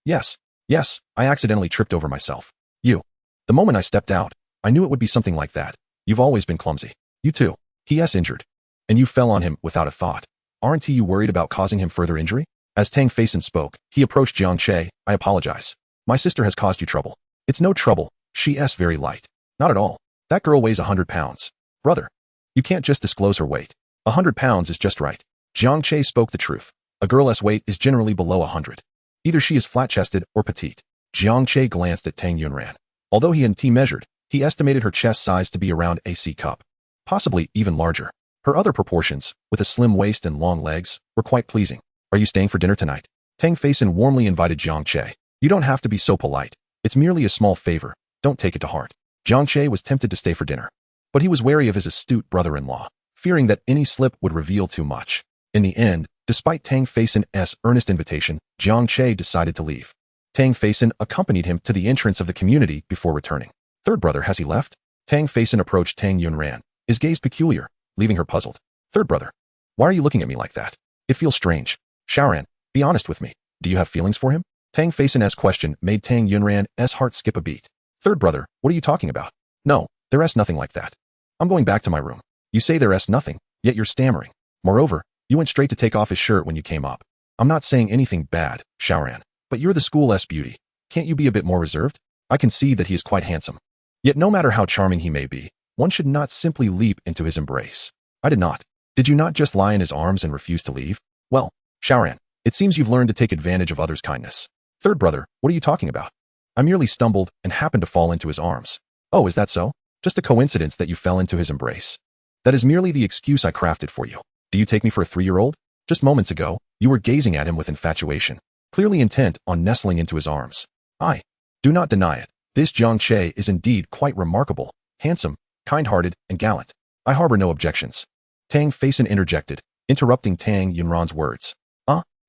Yes, I accidentally tripped over myself. You. The moment I stepped out, I knew it would be something like that. You've always been clumsy. You too. He's injured. And you fell on him without a thought. Aren't you worried about causing him further injury? As Tang Faison spoke, he approached Jiang Che. I apologize. My sister has caused you trouble. It's no trouble. She's very light. Not at all. That girl weighs 100 pounds. Brother, you can't just disclose her weight. 100 pounds is just right. Jiang Che spoke the truth. A girl's weight is generally below 100. Either she is flat-chested or petite. Jiang Che glanced at Tang Yunran. Although he hadn't measured, he estimated her chest size to be around a C cup. Possibly even larger. Her other proportions, with a slim waist and long legs, were quite pleasing. Are you staying for dinner tonight? Tang Faison warmly invited Jiang Che. You don't have to be so polite. It's merely a small favor. Don't take it to heart. Jiang Che was tempted to stay for dinner. But he was wary of his astute brother-in-law, fearing that any slip would reveal too much. In the end, despite Tang Faison's earnest invitation, Jiang Che decided to leave. Tang Faison accompanied him to the entrance of the community before returning. Third brother, has he left? Tang Faison approached Tang Yunran, his gaze peculiar, leaving her puzzled. Third brother, why are you looking at me like that? It feels strange. Shaoran, be honest with me. Do you have feelings for him? Tang Faison's question made Tang Yunran's heart skip a beat. Third brother, what are you talking about? No, there's nothing like that. I'm going back to my room. You say there's nothing, yet you're stammering. Moreover, you went straight to take off his shirt when you came up. I'm not saying anything bad, Shaoran, but you're the school's beauty. Can't you be a bit more reserved? I can see that he is quite handsome. Yet no matter how charming he may be, one should not simply leap into his embrace. I did not. Did you not just lie in his arms and refuse to leave? Well, Shaoran, it seems you've learned to take advantage of others' kindness. Third brother, what are you talking about? I merely stumbled and happened to fall into his arms. Oh, is that so? Just a coincidence that you fell into his embrace. That is merely the excuse I crafted for you. Do you take me for a 3-year-old? Just moments ago, you were gazing at him with infatuation, clearly intent on nestling into his arms. I do not deny it. This Jiang Che is indeed quite remarkable, handsome, kind-hearted, and gallant. I harbor no objections. Tang Faison interjected, interrupting Tang Yunran's words.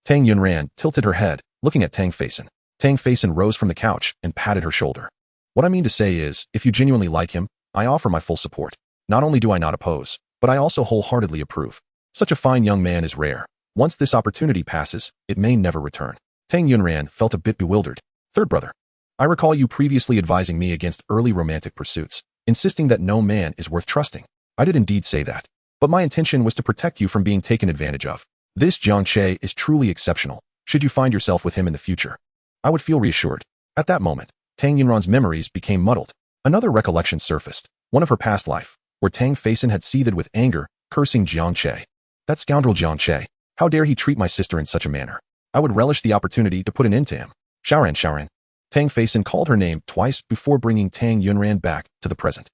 Tang Yunran tilted her head, looking at Tang Faison. Tang Faison rose from the couch and patted her shoulder. What I mean to say is, if you genuinely like him, I offer my full support. Not only do I not oppose, but I also wholeheartedly approve. Such a fine young man is rare. Once this opportunity passes, it may never return. Tang Yunran felt a bit bewildered. Third brother, I recall you previously advising me against early romantic pursuits, insisting that no man is worth trusting. I did indeed say that. But my intention was to protect you from being taken advantage of. This Jiang Che is truly exceptional. Should you find yourself with him in the future, I would feel reassured. At that moment, Tang Yunran's memories became muddled. Another recollection surfaced, one of her past life, where Tang Faison had seethed with anger, cursing Jiang Che. That scoundrel Jiang Che. How dare he treat my sister in such a manner? I would relish the opportunity to put an end to him. Shaoran. Tang Faison called her name twice before bringing Tang Yunran back to the present.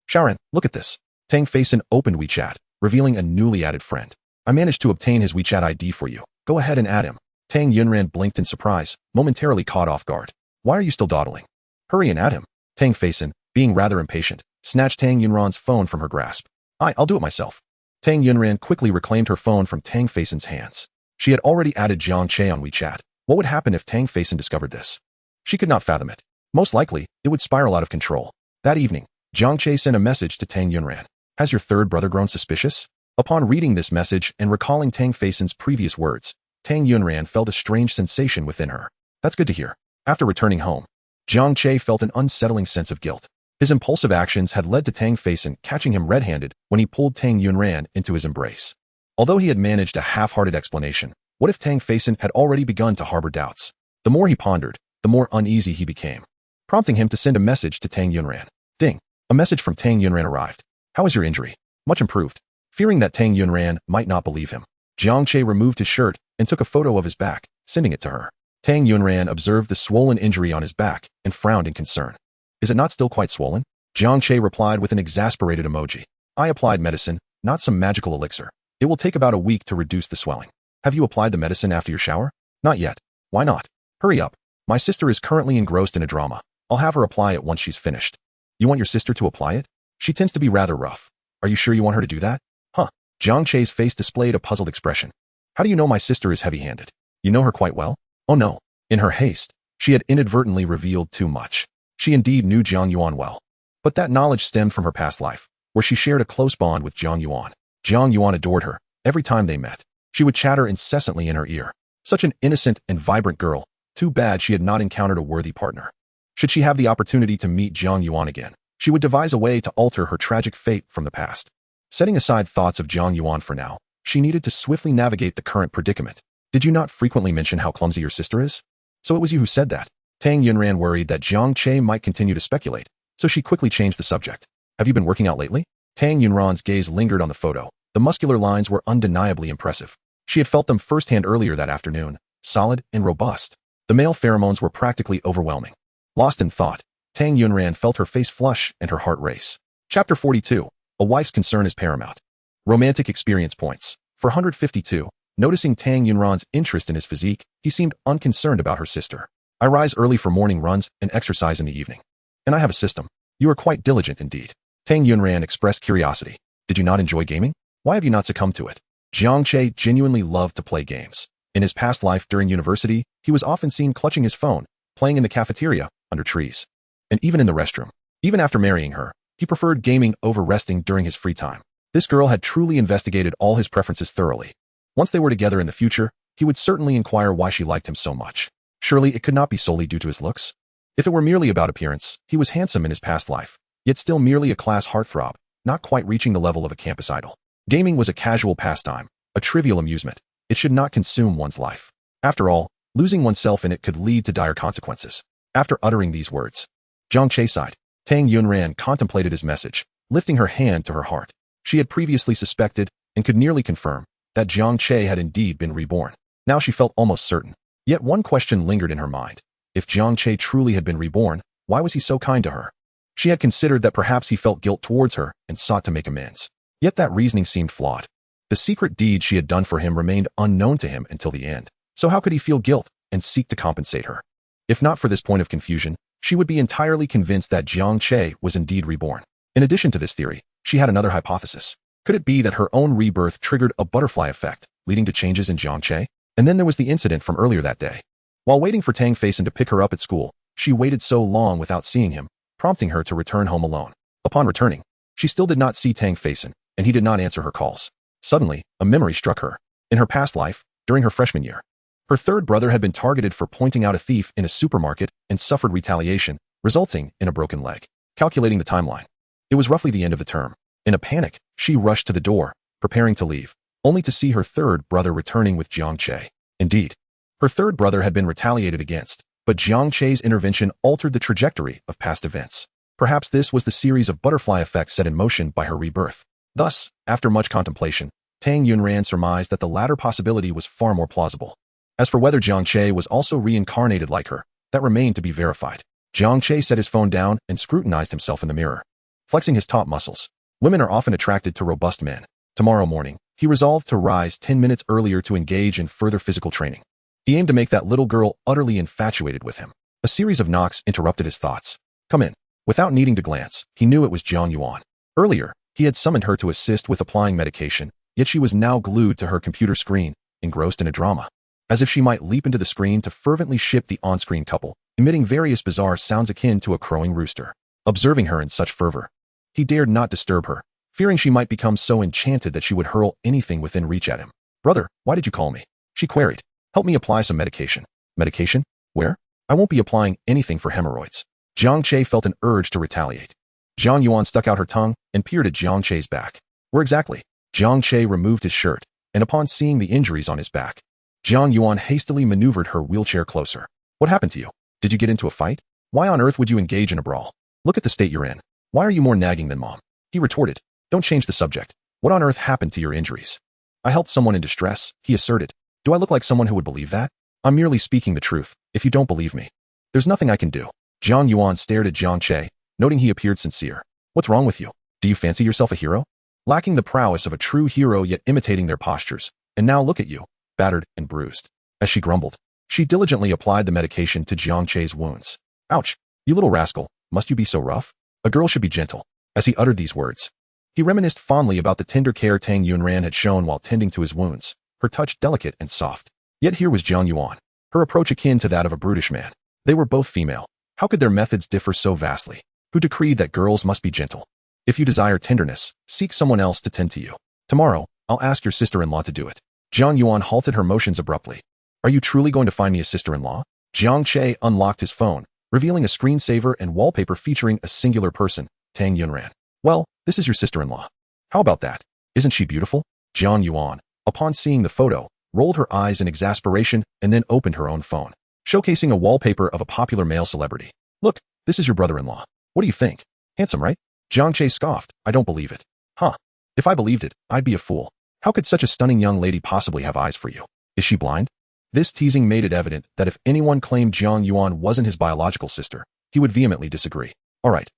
Shaoran, look at this. Tang Faison opened WeChat, revealing a newly added friend. I managed to obtain his WeChat ID for you. Go ahead and add him. Tang Yunran blinked in surprise, momentarily caught off guard. Why are you still dawdling? Hurry and add him. Tang Faison, being rather impatient, snatched Tang Yunran's phone from her grasp. I'll do it myself. Tang Yunran quickly reclaimed her phone from Tang Faison's hands. She had already added Jiang Che on WeChat. What would happen if Tang Faison discovered this? She could not fathom it. Most likely, it would spiral out of control. That evening, Jiang Che sent a message to Tang Yunran. Has your third brother grown suspicious? Upon reading this message and recalling Tang Faison's previous words, Tang Yunran felt a strange sensation within her. That's good to hear. After returning home, Jiang Che felt an unsettling sense of guilt. His impulsive actions had led to Tang Faison catching him red-handed when he pulled Tang Yunran into his embrace. Although he had managed a half-hearted explanation, what if Tang Faison had already begun to harbor doubts? The more he pondered, the more uneasy he became, prompting him to send a message to Tang Yunran. Ding! A message from Tang Yunran arrived. How is your injury? Much improved. Fearing that Tang Yunran might not believe him, Jiang Che removed his shirt and took a photo of his back, sending it to her. Tang Yunran observed the swollen injury on his back and frowned in concern. Is it not still quite swollen? Jiang Che replied with an exasperated emoji. I applied medicine, not some magical elixir. It will take about a week to reduce the swelling. Have you applied the medicine after your shower? Not yet. Why not? Hurry up. My sister is currently engrossed in a drama. I'll have her apply it once she's finished. You want your sister to apply it? She tends to be rather rough. Are you sure you want her to do that? Huh. Jiang Che's face displayed a puzzled expression. How do you know my sister is heavy-handed? You know her quite well? Oh no. In her haste, she had inadvertently revealed too much. She indeed knew Jiang Yuan well. But that knowledge stemmed from her past life, where she shared a close bond with Jiang Yuan. Jiang Yuan adored her. Every time they met, she would chatter incessantly in her ear. Such an innocent and vibrant girl. Too bad she had not encountered a worthy partner. Should she have the opportunity to meet Jiang Yuan again, she would devise a way to alter her tragic fate from the past. Setting aside thoughts of Jiang Yuan for now, she needed to swiftly navigate the current predicament. Did you not frequently mention how clumsy your sister is? So it was you who said that. Tang Yunran worried that Jiang Che might continue to speculate, so she quickly changed the subject. Have you been working out lately? Tang Yunran's gaze lingered on the photo. The muscular lines were undeniably impressive. She had felt them firsthand earlier that afternoon, solid and robust. The male pheromones were practically overwhelming. Lost in thought, Tang Yunran felt her face flush and her heart race. Chapter 42. A wife's concern is paramount. Romantic experience points. For 152, noticing Tang Yunran's interest in his physique, he seemed unconcerned about her sister. I rise early for morning runs and exercise in the evening. And I have a system. You are quite diligent indeed. Tang Yunran expressed curiosity. Did you not enjoy gaming? Why have you not succumbed to it? Jiang Che genuinely loved to play games. In his past life during university, he was often seen clutching his phone, playing in the cafeteria, under trees, and even in the restroom. Even after marrying her, he preferred gaming over resting during his free time. This girl had truly investigated all his preferences thoroughly. Once they were together in the future, he would certainly inquire why she liked him so much. Surely it could not be solely due to his looks. If it were merely about appearance, he was handsome in his past life, yet still merely a class heartthrob, not quite reaching the level of a campus idol. Gaming was a casual pastime, a trivial amusement. It should not consume one's life. After all, losing oneself in it could lead to dire consequences. After uttering these words, Jiang Che sighed. Tang Yunran contemplated his message, lifting her hand to her heart. She had previously suspected, and could nearly confirm, that Jiang Che had indeed been reborn. Now she felt almost certain. Yet one question lingered in her mind. If Jiang Che truly had been reborn, why was he so kind to her? She had considered that perhaps he felt guilt towards her and sought to make amends. Yet that reasoning seemed flawed. The secret deed she had done for him remained unknown to him until the end. So how could he feel guilt and seek to compensate her? If not for this point of confusion, she would be entirely convinced that Jiang Che was indeed reborn. In addition to this theory, she had another hypothesis. Could it be that her own rebirth triggered a butterfly effect, leading to changes in Jiang Che? And then there was the incident from earlier that day. While waiting for Tang Faison to pick her up at school, she waited so long without seeing him, prompting her to return home alone. Upon returning, she still did not see Tang Faison, and he did not answer her calls. Suddenly, a memory struck her. In her past life, during her freshman year, her third brother had been targeted for pointing out a thief in a supermarket and suffered retaliation, resulting in a broken leg. Calculating the timeline, it was roughly the end of the term. In a panic, she rushed to the door, preparing to leave, only to see her third brother returning with Jiang Che. Indeed, her third brother had been retaliated against, but Jiang Che's intervention altered the trajectory of past events. Perhaps this was the series of butterfly effects set in motion by her rebirth. Thus, after much contemplation, Tang Yunran surmised that the latter possibility was far more plausible. As for whether Jiang Che was also reincarnated like her, that remained to be verified. Jiang Che set his phone down and scrutinized himself in the mirror, flexing his top muscles. Women are often attracted to robust men. Tomorrow morning, he resolved to rise 10 minutes earlier to engage in further physical training. He aimed to make that little girl utterly infatuated with him. A series of knocks interrupted his thoughts. Come in. Without needing to glance, he knew it was Jiang Yuan. Earlier, he had summoned her to assist with applying medication, yet she was now glued to her computer screen, engrossed in a drama. As if she might leap into the screen to fervently ship the on-screen couple, emitting various bizarre sounds akin to a crowing rooster. Observing her in such fervor, he dared not disturb her, fearing she might become so enchanted that she would hurl anything within reach at him. Brother, why did you call me? She queried. Help me apply some medication. Medication? Where? I won't be applying anything for hemorrhoids. Jiang Che felt an urge to retaliate. Zhang Yuan stuck out her tongue and peered at Jiang Che's back. Where exactly? Jiang Che removed his shirt, and upon seeing the injuries on his back, Zhang Yuan hastily maneuvered her wheelchair closer. What happened to you? Did you get into a fight? Why on earth would you engage in a brawl? Look at the state you're in. Why are you more nagging than mom? He retorted. Don't change the subject. What on earth happened to your injuries? I helped someone in distress, he asserted. Do I look like someone who would believe that? I'm merely speaking the truth, if you don't believe me. There's nothing I can do. Zhang Yuan stared at Jiang Che, noting he appeared sincere. What's wrong with you? Do you fancy yourself a hero? Lacking the prowess of a true hero yet imitating their postures. And now look at you, battered and bruised. As she grumbled, she diligently applied the medication to Jiang Che's wounds. Ouch! You little rascal, must you be so rough? A girl should be gentle. As he uttered these words, he reminisced fondly about the tender care Tang Yunran had shown while tending to his wounds, her touch delicate and soft. Yet here was Zhang Yuan, her approach akin to that of a brutish man. They were both female. How could their methods differ so vastly? Who decreed that girls must be gentle? If you desire tenderness, seek someone else to tend to you. Tomorrow, I'll ask your sister-in-law to do it. Zhang Yuan halted her motions abruptly. Are you truly going to find me a sister-in-law? Jiang Che unlocked his phone, revealing a screensaver and wallpaper featuring a singular person, Tang Yunran. Well, this is your sister-in-law. How about that? Isn't she beautiful? Zhang Yuan, upon seeing the photo, rolled her eyes in exasperation and then opened her own phone, showcasing a wallpaper of a popular male celebrity. Look, this is your brother-in-law. What do you think? Handsome, right? Jiang Che scoffed. I don't believe it. Huh. If I believed it, I'd be a fool. How could such a stunning young lady possibly have eyes for you? Is she blind? This teasing made it evident that if anyone claimed Zhang Yuan wasn't his biological sister, he would vehemently disagree. All right,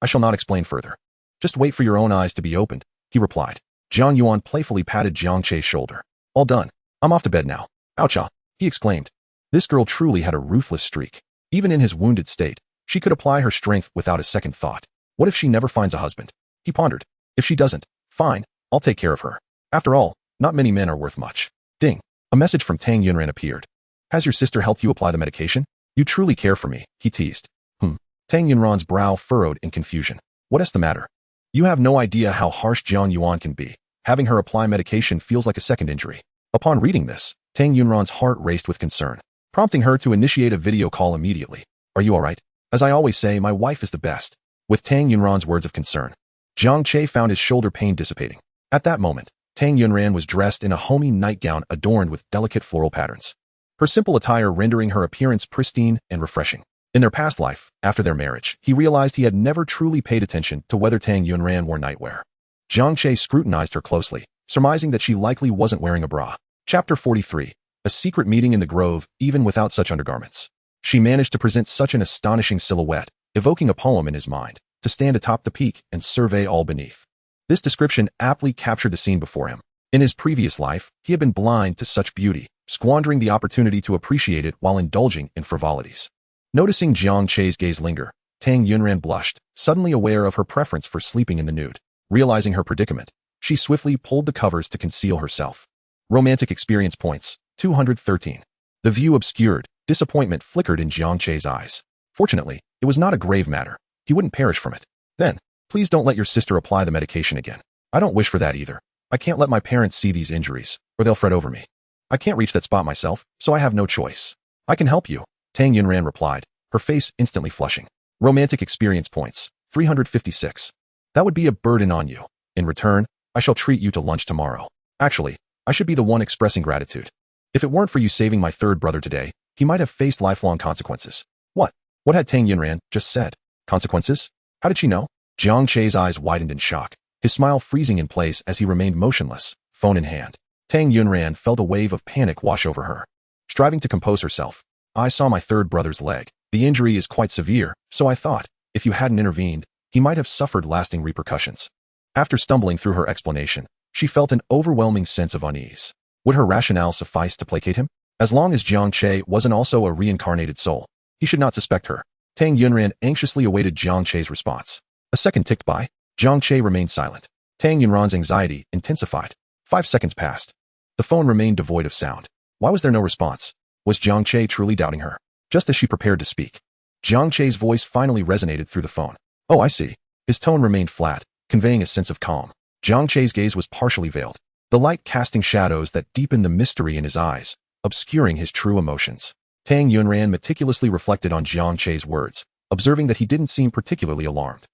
I shall not explain further. Just wait for your own eyes to be opened, he replied. Zhang Yuan playfully patted Jiang Che's shoulder. All done. I'm off to bed now. Oucha, he exclaimed. This girl truly had a ruthless streak. Even in his wounded state, she could apply her strength without a second thought. What if she never finds a husband? He pondered. If she doesn't, fine, I'll take care of her. After all, not many men are worth much. Ding. A message from Tang Yunran appeared. Has your sister helped you apply the medication? You truly care for me, he teased. Tang Yunran's brow furrowed in confusion. What's the matter? You have no idea how harsh Zhang Yuan can be. Having her apply medication feels like a second injury. Upon reading this, Tang Yunran's heart raced with concern, prompting her to initiate a video call immediately. Are you alright? As I always say, my wife is the best. With Tang Yunran's words of concern, Jiang Che found his shoulder pain dissipating. At that moment, Tang Yunran was dressed in a homey nightgown adorned with delicate floral patterns, her simple attire rendering her appearance pristine and refreshing. In their past life, after their marriage, he realized he had never truly paid attention to whether Tang Yunran wore nightwear. Jiang Che scrutinized her closely, surmising that she likely wasn't wearing a bra. Chapter 43. A secret meeting in the grove, even without such undergarments. She managed to present such an astonishing silhouette, evoking a poem in his mind, to stand atop the peak and survey all beneath. This description aptly captured the scene before him. In his previous life, he had been blind to such beauty, squandering the opportunity to appreciate it while indulging in frivolities. Noticing Jiang Che's gaze linger, Tang Yunran blushed, suddenly aware of her preference for sleeping in the nude. Realizing her predicament, she swiftly pulled the covers to conceal herself. Romantic experience points, 213. The view obscured, disappointment flickered in Jiang Che's eyes. Fortunately, it was not a grave matter. He wouldn't perish from it. Then, please don't let your sister apply the medication again. I don't wish for that either. I can't let my parents see these injuries, or they'll fret over me. I can't reach that spot myself, so I have no choice. I can help you, Tang Yunran replied, her face instantly flushing. Romantic experience points, 356. That would be a burden on you. In return, I shall treat you to lunch tomorrow. Actually, I should be the one expressing gratitude. If it weren't for you saving my third brother today, he might have faced lifelong consequences. What? What had Tang Yunran just said? Consequences? How did she know? Jiang Che's eyes widened in shock, his smile freezing in place as he remained motionless, phone in hand. Tang Yunran felt a wave of panic wash over her. Striving to compose herself, I saw my third brother's leg. The injury is quite severe, so I thought, if you hadn't intervened, he might have suffered lasting repercussions. After stumbling through her explanation, she felt an overwhelming sense of unease. Would her rationale suffice to placate him? As long as Jiang Che wasn't also a reincarnated soul, he should not suspect her. Tang Yunran anxiously awaited Jiang Che's response. A second ticked by. Jiang Che remained silent. Tang Yunran's anxiety intensified. 5 seconds passed. The phone remained devoid of sound. Why was there no response? Was Jiang Che truly doubting her? Just as she prepared to speak, Jiang Che's voice finally resonated through the phone. Oh, I see. His tone remained flat, conveying a sense of calm. Jiang Che's gaze was partially veiled, the light casting shadows that deepened the mystery in his eyes, obscuring his true emotions. Tang Yunran meticulously reflected on Jiang Che's words, observing that he didn't seem particularly alarmed.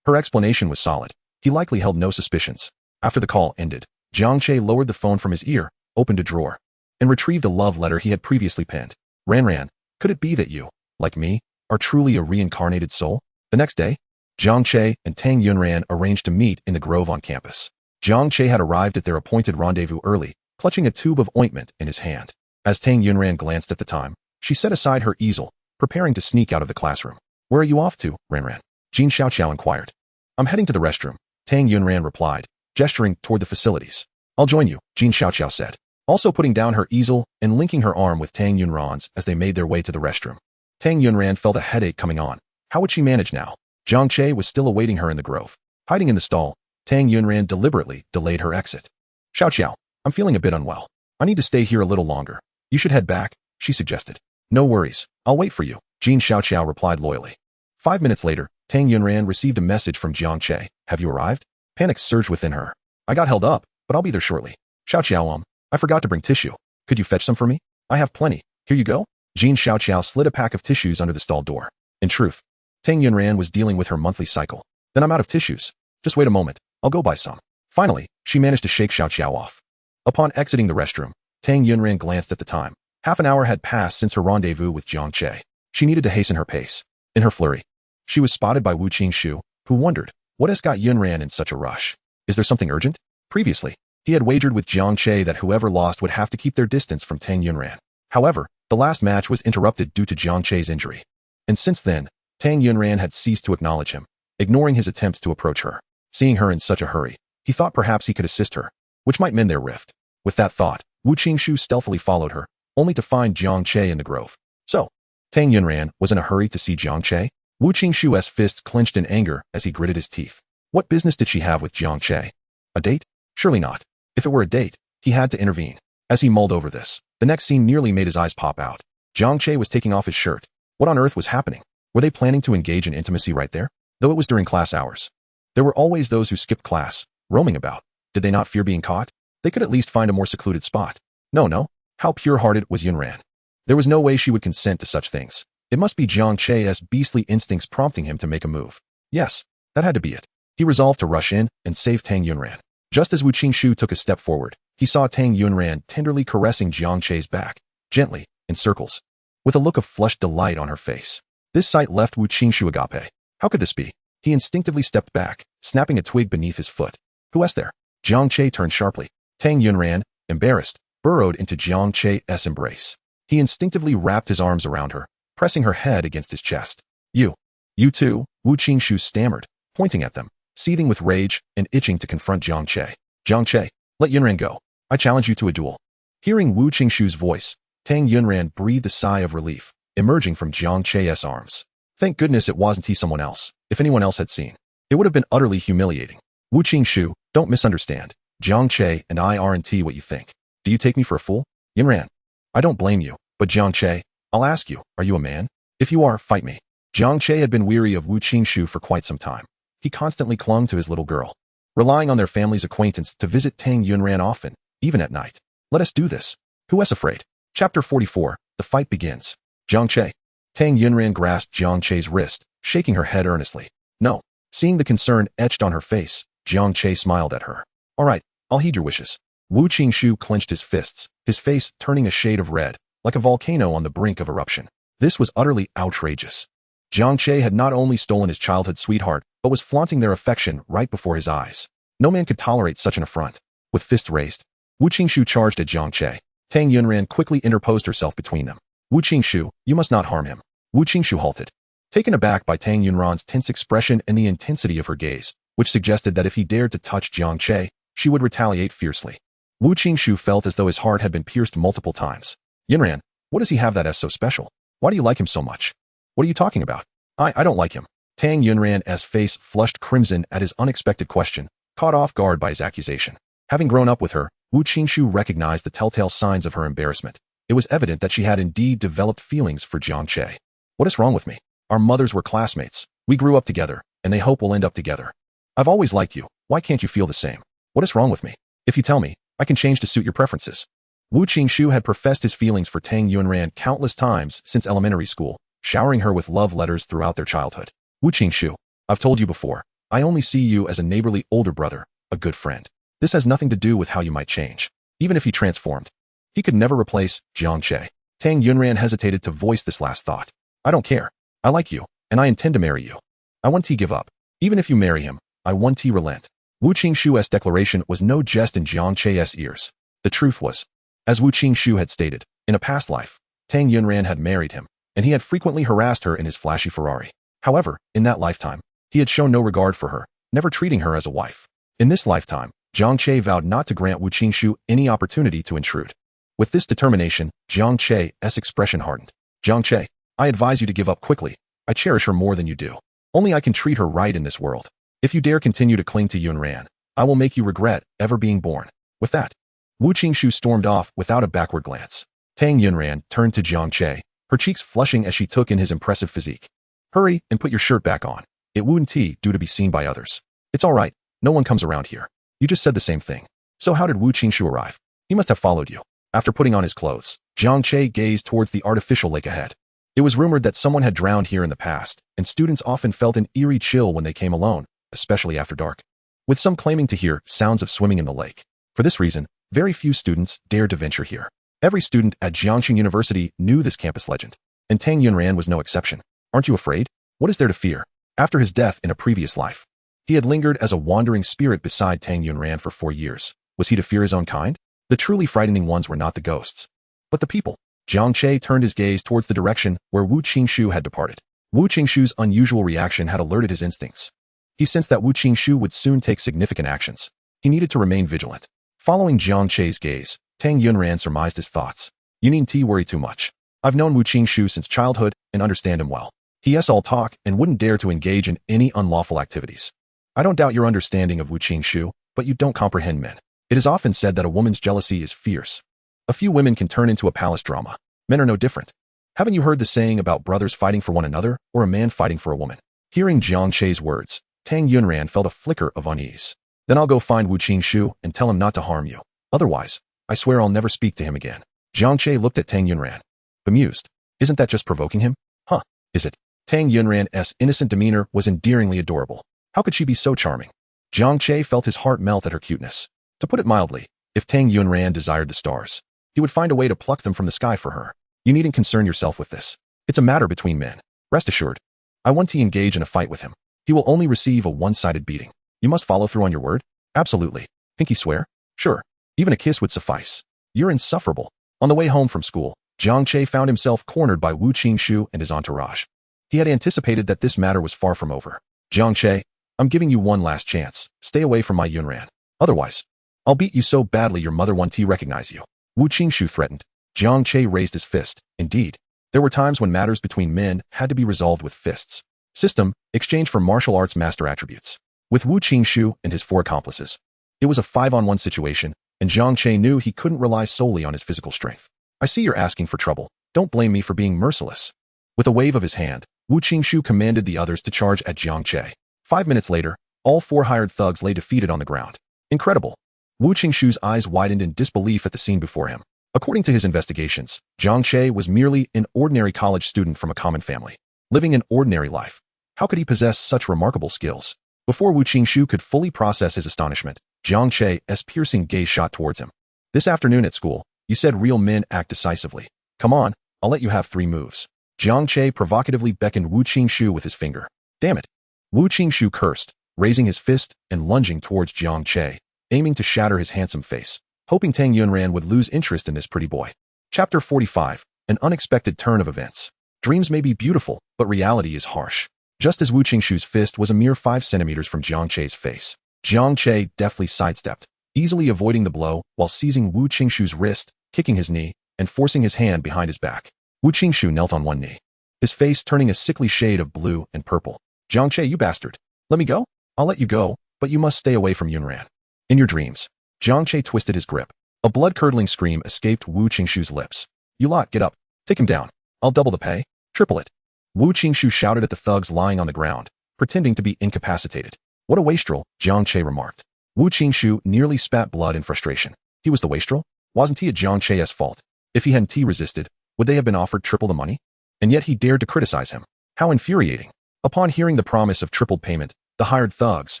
Her explanation was solid. He likely held no suspicions. After the call ended, Jiang Che lowered the phone from his ear, opened a drawer, and retrieved a love letter he had previously penned. Ran, could it be that you, like me, are truly a reincarnated soul? The next day, Jiang Che and Tang Yunran arranged to meet in the grove on campus. Jiang Che had arrived at their appointed rendezvous early, clutching a tube of ointment in his hand. As Tang Yunran glanced at the time, she set aside her easel, preparing to sneak out of the classroom. Where are you off to, Ran? Jin Xiaoqiao inquired. I'm heading to the restroom, Tang Yunran replied, gesturing toward the facilities. I'll join you, Jin Xiaoqiao said, also putting down her easel and linking her arm with Tang Yunran's as they made their way to the restroom. Tang Yunran felt a headache coming on. How would she manage now? Jiang Che was still awaiting her in the grove. Hiding in the stall, Tang Yunran deliberately delayed her exit. Xiaoqiao, I'm feeling a bit unwell. I need to stay here a little longer. You should head back, she suggested. No worries, I'll wait for you, Jin Xiaoqiao replied loyally. 5 minutes later, Tang Yunran received a message from Jiang Che. Have you arrived? Panic surged within her. I got held up, but I'll be there shortly. Xiaoqiao, I forgot to bring tissue. Could you fetch some for me? I have plenty. Here you go. Jin Xiaoqiao slid a pack of tissues under the stall door. In truth, Tang Yunran was dealing with her monthly cycle. Then I'm out of tissues. Just wait a moment. I'll go buy some. Finally, she managed to shake Xiaoqiao off. Upon exiting the restroom, Tang Yunran glanced at the time. Half an hour had passed since her rendezvous with Jiang Che. She needed to hasten her pace. In her flurry, she was spotted by Wu Qingshu, who wondered, what has got Yunran in such a rush? Is there something urgent? Previously, he had wagered with Jiang Che that whoever lost would have to keep their distance from Tang Yunran. However, the last match was interrupted due to Jiang Che's injury. And since then, Tang Yunran had ceased to acknowledge him, ignoring his attempts to approach her. Seeing her in such a hurry, he thought perhaps he could assist her, which might mend their rift. With that thought, Wu Qingshu stealthily followed her, only to find Jiang Che in the grove. So, Tang Yunran was in a hurry to see Jiang Che? Wu Qingshu's fists clenched in anger as he gritted his teeth. What business did she have with Jiang Che? A date? Surely not. If it were a date, he had to intervene. As he mulled over this, the next scene nearly made his eyes pop out. Jiang Che was taking off his shirt. What on earth was happening? Were they planning to engage in intimacy right there? Though it was during class hours. There were always those who skipped class, roaming about. Did they not fear being caught? They could at least find a more secluded spot. No. How pure-hearted was Yunran? There was no way she would consent to such things. It must be Jiang Che's beastly instincts prompting him to make a move. Yes, that had to be it. He resolved to rush in and save Tang Yunran. Just as Wu Qingshu took a step forward, he saw Tang Yunran tenderly caressing Jiang Che's back, gently, in circles, with a look of flushed delight on her face. This sight left Wu Qingshu agape. How could this be? He instinctively stepped back, snapping a twig beneath his foot. Who is there? Jiang Che turned sharply. Tang Yunran, embarrassed, burrowed into Jiang Che's embrace. He instinctively wrapped his arms around her, pressing her head against his chest. You too, Wu Qingshu stammered, pointing at them, seething with rage and itching to confront Jiang Che. Jiang Che, let Yunran go. I challenge you to a duel. Hearing Wu Qingshu's voice, Tang Yunran breathed a sigh of relief, emerging from Jiang Che's arms. Thank goodness it wasn't he someone else. If anyone else had seen, it would have been utterly humiliating. Wu Qingshu, don't misunderstand. Jiang Che and I aren't what you think. Do you take me for a fool? Yunran, I don't blame you, but Jiang Che, I'll ask you, are you a man? If you are, fight me. Jiang Che had been weary of Wu Qingshu for quite some time. He constantly clung to his little girl, relying on their family's acquaintance to visit Tang Yunran often, even at night. Let us do this. Who is afraid? Chapter 44, the fight begins. Jiang Che. Tang Yunran grasped Jiang Che's wrist, shaking her head earnestly. No. Seeing the concern etched on her face, Jiang Che smiled at her. All right, I'll heed your wishes. Wu Qingshu clenched his fists, his face turning a shade of red, like a volcano on the brink of eruption. This was utterly outrageous. Jiang Che had not only stolen his childhood sweetheart, but was flaunting their affection right before his eyes. No man could tolerate such an affront. With fists raised, Wu Qingshu charged at Jiang Che. Tang Yunran quickly interposed herself between them. Wu Qingshu, you must not harm him. Wu Qingshu halted, taken aback by Tang Yunran's tense expression and the intensity of her gaze, which suggested that if he dared to touch Jiang Che, she would retaliate fiercely. Wu Qingshu felt as though his heart had been pierced multiple times. Yunran, what does he have that is so special? Why do you like him so much? What are you talking about? I don't like him. Tang Yunran's face flushed crimson at his unexpected question, caught off guard by his accusation. Having grown up with her, Wu Qingshu recognized the telltale signs of her embarrassment. It was evident that she had indeed developed feelings for Jiang Che. What is wrong with me? Our mothers were classmates. We grew up together, and they hope we'll end up together. I've always liked you. Why can't you feel the same? What is wrong with me? If you tell me, I can change to suit your preferences. Wu Qingshu had professed his feelings for Tang Yunran countless times since elementary school, showering her with love letters throughout their childhood. Wu Qingshu, I've told you before, I only see you as a neighborly older brother, a good friend. This has nothing to do with how you might change. Even if he transformed, he could never replace Jiang Che. Tang Yunran hesitated to voice this last thought. I don't care. I like you, and I intend to marry you. I want to give up. Even if you marry him, I want to relent. Wu Qingshu's declaration was no jest in Jiang Che's ears. The truth was, as Wu Qingshu had stated, in a past life, Tang Yunran had married him, and he had frequently harassed her in his flashy Ferrari. However, in that lifetime, he had shown no regard for her, never treating her as a wife. In this lifetime, Jiang Che vowed not to grant Wu Qingshu any opportunity to intrude. With this determination, Jiang Che's expression hardened. Jiang Che, I advise you to give up quickly. I cherish her more than you do. Only I can treat her right in this world. If you dare continue to cling to Yunran, I will make you regret ever being born. With that, Wu Qingshu stormed off without a backward glance. Tang Yunran turned to Jiang Che, her cheeks flushing as she took in his impressive physique. Hurry and put your shirt back on. It wouldn't do to be seen by others. It's all right. No one comes around here. You just said the same thing. So how did Wu Qingshu arrive? He must have followed you. After putting on his clothes, Jiang Che gazed towards the artificial lake ahead. It was rumored that someone had drowned here in the past, and students often felt an eerie chill when they came alone, especially after dark, with some claiming to hear sounds of swimming in the lake. For this reason, very few students dared to venture here. Every student at Jiangxing University knew this campus legend, and Tang Yunran was no exception. Aren't you afraid? What is there to fear? After his death in a previous life, he had lingered as a wandering spirit beside Tang Yunran for 4 years. Was he to fear his own kind? The truly frightening ones were not the ghosts, but the people. Jiang Che turned his gaze towards the direction where Wu Qingshu had departed. Wu Qingshu's unusual reaction had alerted his instincts. He sensed that Wu Qingshu would soon take significant actions. He needed to remain vigilant. Following Jiang Che's gaze, Tang Yunran surmised his thoughts. You needn't worry too much. I've known Wu Qingshu since childhood and understand him well. He is all talk and wouldn't dare to engage in any unlawful activities. I don't doubt your understanding of Wu Qingshu, but you don't comprehend men. It is often said that a woman's jealousy is fierce. A few women can turn into a palace drama. Men are no different. Haven't you heard the saying about brothers fighting for one another or a man fighting for a woman? Hearing Jiang Che's words, Tang Yunran felt a flicker of unease. Then I'll go find Wu Qingshu and tell him not to harm you. Otherwise, I swear I'll never speak to him again. Jiang Che looked at Tang Yunran, bemused. Isn't that just provoking him? Huh, is it? Tang Yunran's innocent demeanor was endearingly adorable. How could she be so charming? Jiang Che felt his heart melt at her cuteness. To put it mildly, if Tang Yunran desired the stars, he would find a way to pluck them from the sky for her. You needn't concern yourself with this. It's a matter between men. Rest assured. I want to engage in a fight with him. He will only receive a one-sided beating. You must follow through on your word? Absolutely. Pinky swear? Sure. Even a kiss would suffice. You're insufferable. On the way home from school, Jiang Che found himself cornered by Wu Qingshu and his entourage. He had anticipated that this matter was far from over. Jiang Che, I'm giving you one last chance. Stay away from my Yunran. Otherwise, I'll beat you so badly your mother won't recognize you. Wu Qingshu threatened. Jiang Che raised his fist. Indeed, there were times when matters between men had to be resolved with fists. System, exchange for martial arts master attributes. With Wu Qingshu and his 4 accomplices, it was a 5-on-1 situation, and Jiang Che knew he couldn't rely solely on his physical strength. I see you're asking for trouble. Don't blame me for being merciless. With a wave of his hand, Wu Qingshu commanded the others to charge at Jiang Che. 5 minutes later, all 4 hired thugs lay defeated on the ground. Incredible. Wu Qingshu's eyes widened in disbelief at the scene before him. According to his investigations, Jiang Che was merely an ordinary college student from a common family, living an ordinary life. How could he possess such remarkable skills? Before Wu Qingshu could fully process his astonishment, Jiang Che's piercing gaze shot towards him. This afternoon at school, you said real men act decisively. Come on, I'll let you have 3 moves. Jiang Che provocatively beckoned Wu Qingshu with his finger. Damn it. Wu Qingshu cursed, raising his fist and lunging towards Jiang Che, aiming to shatter his handsome face, hoping Tang Yunran would lose interest in this pretty boy. Chapter 45, An Unexpected Turn of Events. Dreams may be beautiful, but reality is harsh. Just as Wu Qingshu's fist was a mere 5 centimeters from Jiang Che's face, Jiang Che deftly sidestepped, easily avoiding the blow while seizing Wu Qingshu's wrist, kicking his knee, and forcing his hand behind his back. Wu Qingshu knelt on one knee, his face turning a sickly shade of blue and purple. Jiang Che, you bastard. Let me go? I'll let you go, but you must stay away from Yunran. In your dreams. Jiang Che twisted his grip. A blood-curdling scream escaped Wu Qingshu's lips. You lot, get up. Take him down. I'll double the pay. Triple it. Wu Qingshu shouted at the thugs lying on the ground, pretending to be incapacitated. What a wastrel, Jiang Che remarked. Wu Qingshu nearly spat blood in frustration. He was the wastrel? Wasn't he at Jiang Che's fault? If he hadn't resisted, would they have been offered triple the money? And yet he dared to criticize him. How infuriating. Upon hearing the promise of tripled payment, The hired thugs,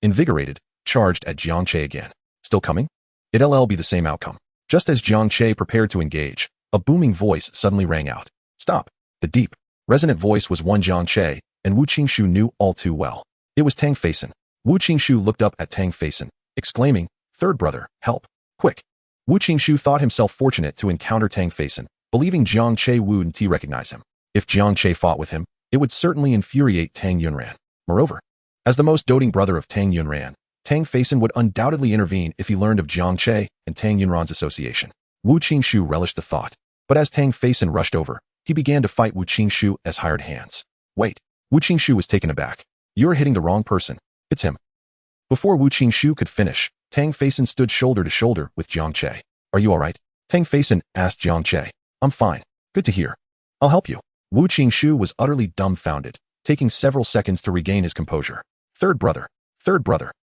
invigorated, charged at Jiang Che again. Still coming? It'll be the same outcome. Just as Jiang Che prepared to engage, a booming voice suddenly rang out. Stop! The deep, resonant voice was one Jiang Che, and Wu Qingshu knew all too well. It was Tang Faison. Wu Qingshu looked up at Tang Faison, exclaiming, "Third brother, help! Quick!" Wu Qingshu thought himself fortunate to encounter Tang Faison, believing Jiang Che wouldn't recognize him. If Jiang Che fought with him, it would certainly infuriate Tang Yunran. Moreover, as the most doting brother of Tang Yunran, Tang Faison would undoubtedly intervene if he learned of Jiang Che and Tang Yunran's association. Wu Qingshu relished the thought, but as Tang Faison rushed over, he began to fight Wu Qingshu as hired hands. Wait, Wu Qingshu was taken aback. You're hitting the wrong person. It's him. Before Wu Qingshu could finish, Tang Faison stood shoulder to shoulder with Jiang Che. Are you all right? Tang Faison asked Jiang Che. I'm fine. Good to hear. I'll help you. Wu Qingshu was utterly dumbfounded, taking several seconds to regain his composure. Third brother.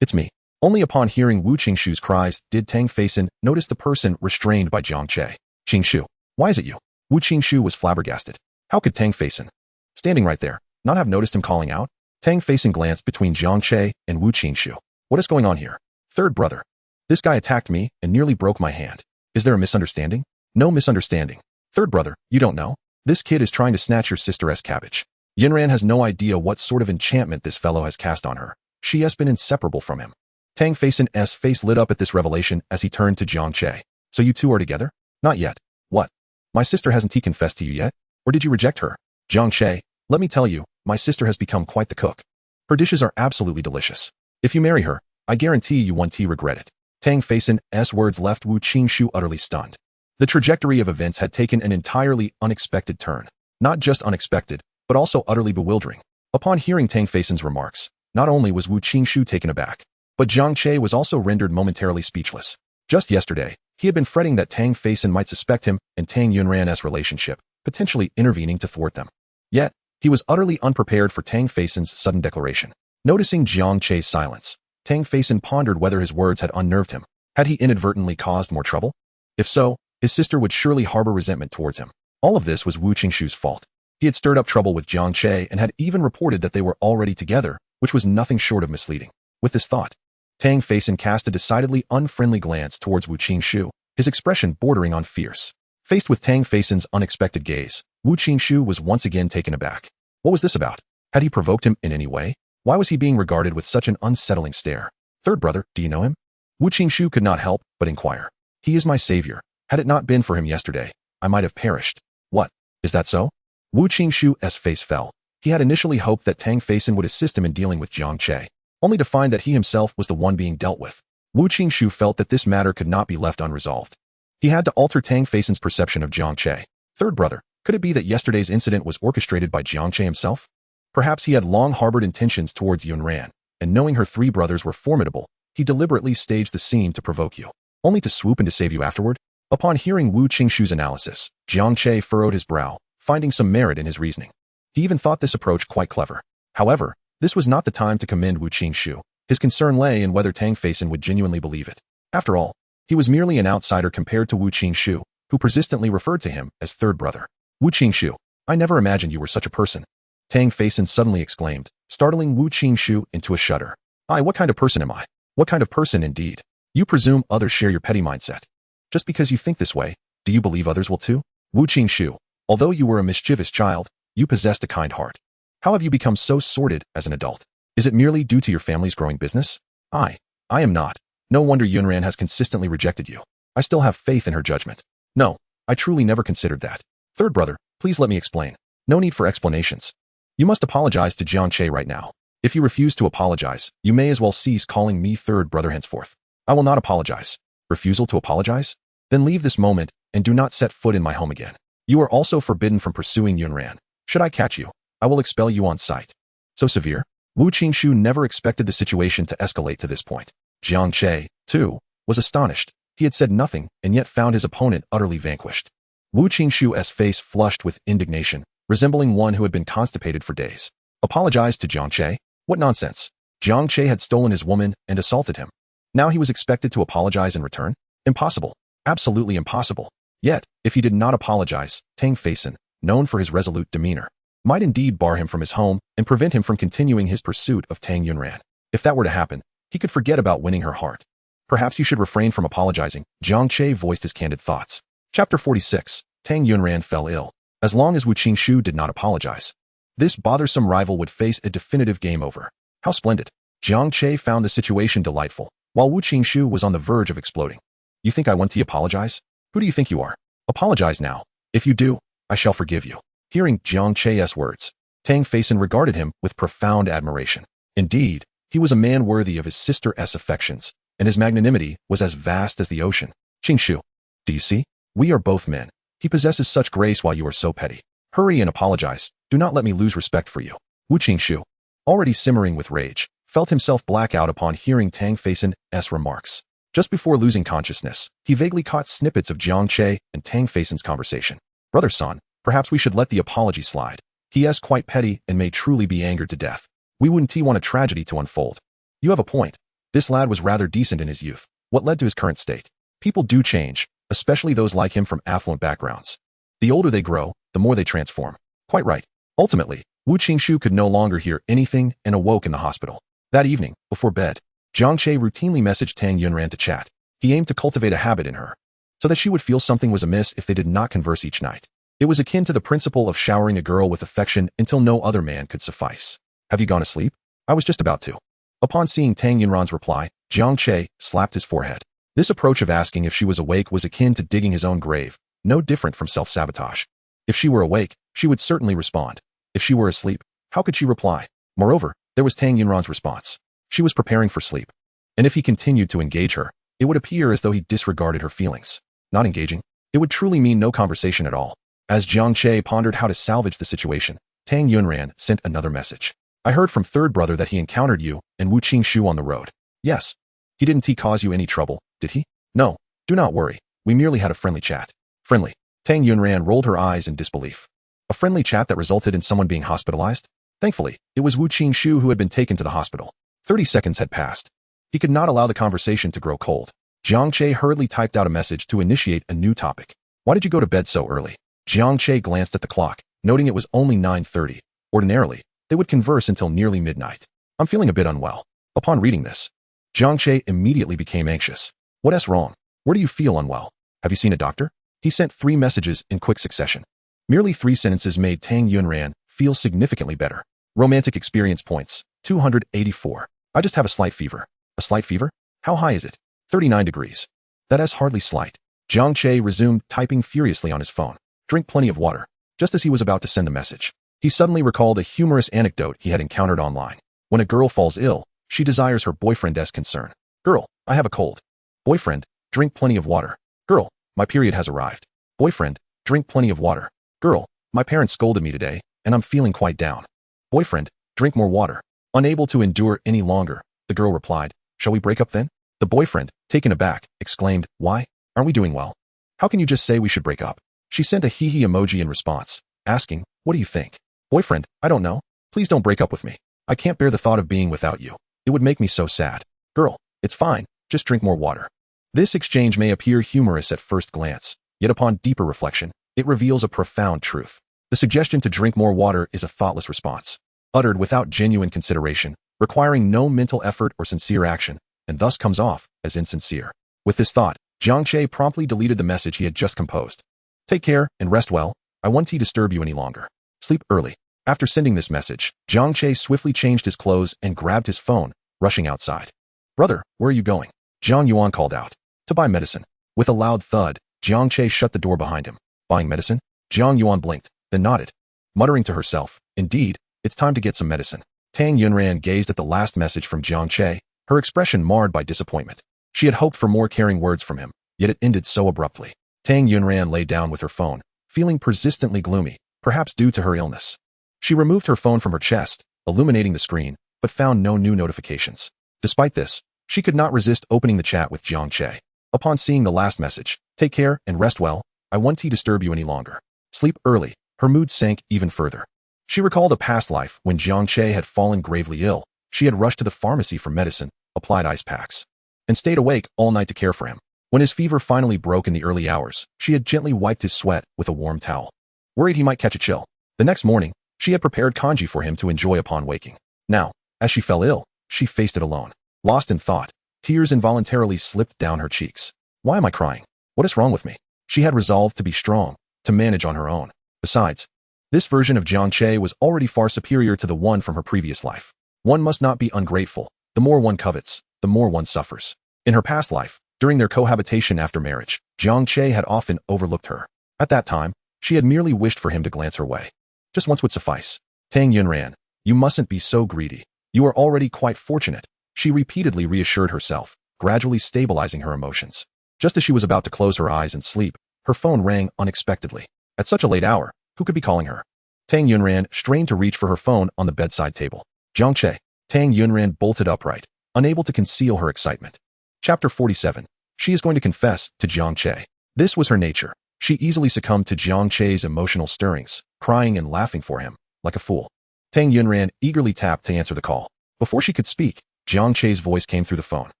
It's me. Only upon hearing Wu Qingshu's cries did Tang Faison notice the person restrained by Jiang Che. Qingshu, why is it you? Wu Qingshu was flabbergasted. How could Tang Faison, standing right there, not have noticed him calling out? Tang Faison glanced between Jiang Che and Wu Qingshu. What is going on here? Third brother. This guy attacked me and nearly broke my hand. Is there a misunderstanding? No misunderstanding. Third brother, you don't know? This kid is trying to snatch your sister's cabbage. Yunran has no idea what sort of enchantment this fellow has cast on her. She has been inseparable from him. Tang Faison's face lit up at this revelation as he turned to Jiang Che. So you two are together? Not yet. What? My sister hasn't confessed to you yet? Or did you reject her? Jiang Che, let me tell you, my sister has become quite the cook. Her dishes are absolutely delicious. If you marry her, I guarantee you won't regret it. Tang Faison's words left Wu Qingshu utterly stunned. The trajectory of events had taken an entirely unexpected turn. Not just unexpected, but also utterly bewildering. Upon hearing Tang Faison's remarks, not only was Wu Qingshu taken aback, but Jiang Che was also rendered momentarily speechless. Just yesterday, he had been fretting that Tang Faison might suspect him and Tang Yunran's relationship, potentially intervening to thwart them. Yet, he was utterly unprepared for Tang Faison's sudden declaration. Noticing Jiang Che's silence, Tang Faison pondered whether his words had unnerved him. Had he inadvertently caused more trouble? If so, his sister would surely harbor resentment towards him. All of this was Wu Qingshu's fault. He had stirred up trouble with Jiang Che and had even reported that they were already together, which was nothing short of misleading. With this thought, Tang Faison cast a decidedly unfriendly glance towards Wu Qingshu, his expression bordering on fierce. Faced with Tang Faison's unexpected gaze, Wu Qingshu was once again taken aback. What was this about? Had he provoked him in any way? Why was he being regarded with such an unsettling stare? Third brother, do you know him? Wu Qingshu could not help but inquire. He is my savior. Had it not been for him yesterday, I might have perished. What? Is that so? Wu Qingshu's face fell. He had initially hoped that Tang Faison would assist him in dealing with Jiang Che, only to find that he himself was the one being dealt with. Wu Qingshu felt that this matter could not be left unresolved. He had to alter Tang Faison's perception of Jiang Che. Third brother, could it be that yesterday's incident was orchestrated by Jiang Che himself? Perhaps he had long harbored intentions towards Yunran, and knowing her three brothers were formidable, he deliberately staged the scene to provoke you, only to swoop in to save you afterward? Upon hearing Wu Qingshu's analysis, Jiang Che furrowed his brow, finding some merit in his reasoning. He even thought this approach quite clever. However, this was not the time to commend Wu Qingshu. His concern lay in whether Tang Faison would genuinely believe it. After all, he was merely an outsider compared to Wu Qingshu, who persistently referred to him as third brother. Wu Qingshu, I never imagined you were such a person. Tang Faison suddenly exclaimed, startling Wu Qingshu into a shudder. What kind of person am I? What kind of person indeed? You presume others share your petty mindset. Just because you think this way, do you believe others will too? Wu Qingshu, although you were a mischievous child, you possessed a kind heart. How have you become so sordid as an adult? Is it merely due to your family's growing business? I am not. No wonder Yunran has consistently rejected you. I still have faith in her judgment. No, I truly never considered that. Third brother, please let me explain. No need for explanations. You must apologize to Jiang Che right now. If you refuse to apologize, you may as well cease calling me third brother henceforth. I will not apologize. Refusal to apologize? Then leave this moment and do not set foot in my home again. You are also forbidden from pursuing Yunran. Should I catch you, I will expel you on sight. So severe? Wu Qingshu never expected the situation to escalate to this point. Jiang Che, too, was astonished. He had said nothing and yet found his opponent utterly vanquished. Wu Qingshu's face flushed with indignation, resembling one who had been constipated for days. Apologized to Jiang Che? What nonsense. Jiang Che had stolen his woman and assaulted him. Now he was expected to apologize in return? Impossible. Absolutely impossible. Yet, if he did not apologize, Tang Faison, known for his resolute demeanor, might indeed bar him from his home and prevent him from continuing his pursuit of Tang Yunran. If that were to happen, he could forget about winning her heart. Perhaps you should refrain from apologizing, Jiang Che voiced his candid thoughts. Chapter 46. Tang Yunran fell ill. As long as Wu Qingshu did not apologize, this bothersome rival would face a definitive game over. How splendid. Jiang Che found the situation delightful, while Wu Qingshu was on the verge of exploding. You think I want to apologize? Who do you think you are? Apologize now. If you do, I shall forgive you. Hearing Jiang Che's words, Tang Feisan regarded him with profound admiration. Indeed, he was a man worthy of his sister's affections, and his magnanimity was as vast as the ocean. Qingshu, do you see? We are both men. He possesses such grace while you are so petty. Hurry and apologize. Do not let me lose respect for you. Wu Qingshu, already simmering with rage, felt himself black out upon hearing Tang Feisan's remarks. Just before losing consciousness, he vaguely caught snippets of Jiang Che and Tang Feisan's conversation. Brother San, perhaps we should let the apology slide. He is quite petty and may truly be angered to death. We wouldn't want a tragedy to unfold. You have a point. This lad was rather decent in his youth. What led to his current state? People do change, especially those like him from affluent backgrounds. The older they grow, the more they transform. Quite right. Ultimately, Wu Qingshu could no longer hear anything and awoke in the hospital. That evening, before bed, Jiang Che routinely messaged Tang Yunran to chat. He aimed to cultivate a habit in her, so that she would feel something was amiss if they did not converse each night. It was akin to the principle of showering a girl with affection until no other man could suffice. Have you gone to sleep? I was just about to. Upon seeing Tang Yunran's reply, Jiang Che slapped his forehead. This approach of asking if she was awake was akin to digging his own grave, no different from self-sabotage. If she were awake, she would certainly respond. If she were asleep, how could she reply? Moreover, there was Tang Yunran's response. She was preparing for sleep. And if he continued to engage her, it would appear as though he disregarded her feelings. Not engaging, it would truly mean no conversation at all. As Jiang Che pondered how to salvage the situation, Tang Yunran sent another message. I heard from third brother that he encountered you and Wu Qingshu on the road. Yes. He didn't cause you any trouble, did he? No. Do not worry. We merely had a friendly chat. Friendly. Tang Yunran rolled her eyes in disbelief. A friendly chat that resulted in someone being hospitalized? Thankfully, it was Wu Qingshu who had been taken to the hospital. 30 seconds had passed. He could not allow the conversation to grow cold. Jiang Che hurriedly typed out a message to initiate a new topic. Why did you go to bed so early? Jiang Che glanced at the clock, noting it was only 9:30. Ordinarily, they would converse until nearly midnight. I'm feeling a bit unwell. Upon reading this, Jiang Che immediately became anxious. What's wrong? Where do you feel unwell? Have you seen a doctor? He sent 3 messages in quick succession. Merely 3 sentences made Tang Yunran feel significantly better. Romantic experience points, 284. I just have a slight fever. A slight fever? How high is it? 39 degrees. That is hardly slight. Jiang Che resumed typing furiously on his phone. Drink plenty of water. Just as he was about to send the message, he suddenly recalled a humorous anecdote he had encountered online. When a girl falls ill, she desires her boyfriend's concern. Girl, I have a cold. Boyfriend, drink plenty of water. Girl, my period has arrived. Boyfriend, drink plenty of water. Girl, my parents scolded me today, and I'm feeling quite down. Boyfriend, drink more water. Unable to endure any longer, the girl replied, shall we break up then? The boyfriend, taken aback, exclaimed, why? Aren't we doing well? How can you just say we should break up? She sent a hee-hee emoji in response, asking, what do you think? Boyfriend, I don't know. Please don't break up with me. I can't bear the thought of being without you. It would make me so sad. Girl, it's fine. Just drink more water. This exchange may appear humorous at first glance, yet upon deeper reflection, it reveals a profound truth. The suggestion to drink more water is a thoughtless response, uttered without genuine consideration, requiring no mental effort or sincere action, and thus comes off as insincere. With this thought, Jiang Che promptly deleted the message he had just composed. Take care and rest well. I won't disturb you any longer. Sleep early. After sending this message, Jiang Che swiftly changed his clothes and grabbed his phone, rushing outside. Brother, where are you going? Jiang Yuan called out. To buy medicine. With a loud thud, Jiang Che shut the door behind him. Buying medicine? Jiang Yuan blinked, then nodded, muttering to herself, indeed, it's time to get some medicine. Tang Yunran gazed at the last message from Jiang Che, her expression marred by disappointment. She had hoped for more caring words from him, yet it ended so abruptly. Tang Yunran lay down with her phone, feeling persistently gloomy, perhaps due to her illness. She removed her phone from her chest, illuminating the screen, but found no new notifications. Despite this, she could not resist opening the chat with Jiang Che. Upon seeing the last message, take care and rest well, I won't disturb you any longer. Sleep early, her mood sank even further. She recalled a past life when Jiang Che had fallen gravely ill. She had rushed to the pharmacy for medicine, applied ice packs, and stayed awake all night to care for him. When his fever finally broke in the early hours, she had gently wiped his sweat with a warm towel. Worried he might catch a chill, the next morning, she had prepared congee for him to enjoy upon waking. Now, as she fell ill, she faced it alone. Lost in thought, tears involuntarily slipped down her cheeks. Why am I crying? What is wrong with me? She had resolved to be strong, to manage on her own. Besides, this version of Jiang Che was already far superior to the one from her previous life. One must not be ungrateful. The more one covets, the more one suffers. In her past life, during their cohabitation after marriage, Jiang Che had often overlooked her. At that time, she had merely wished for him to glance her way. Just once would suffice. Tang Yunran, you mustn't be so greedy. You are already quite fortunate. She repeatedly reassured herself, gradually stabilizing her emotions. Just as she was about to close her eyes and sleep, her phone rang unexpectedly. At such a late hour, who could be calling her? Tang Yunran strained to reach for her phone on the bedside table. Jiang Che. Tang Yunran bolted upright, unable to conceal her excitement. Chapter 47. She is going to confess to Jiang Che. This was her nature. She easily succumbed to Jiang Che's emotional stirrings, crying and laughing for him, like a fool. Tang Yunran eagerly tapped to answer the call. Before she could speak, Jiang Che's voice came through the phone.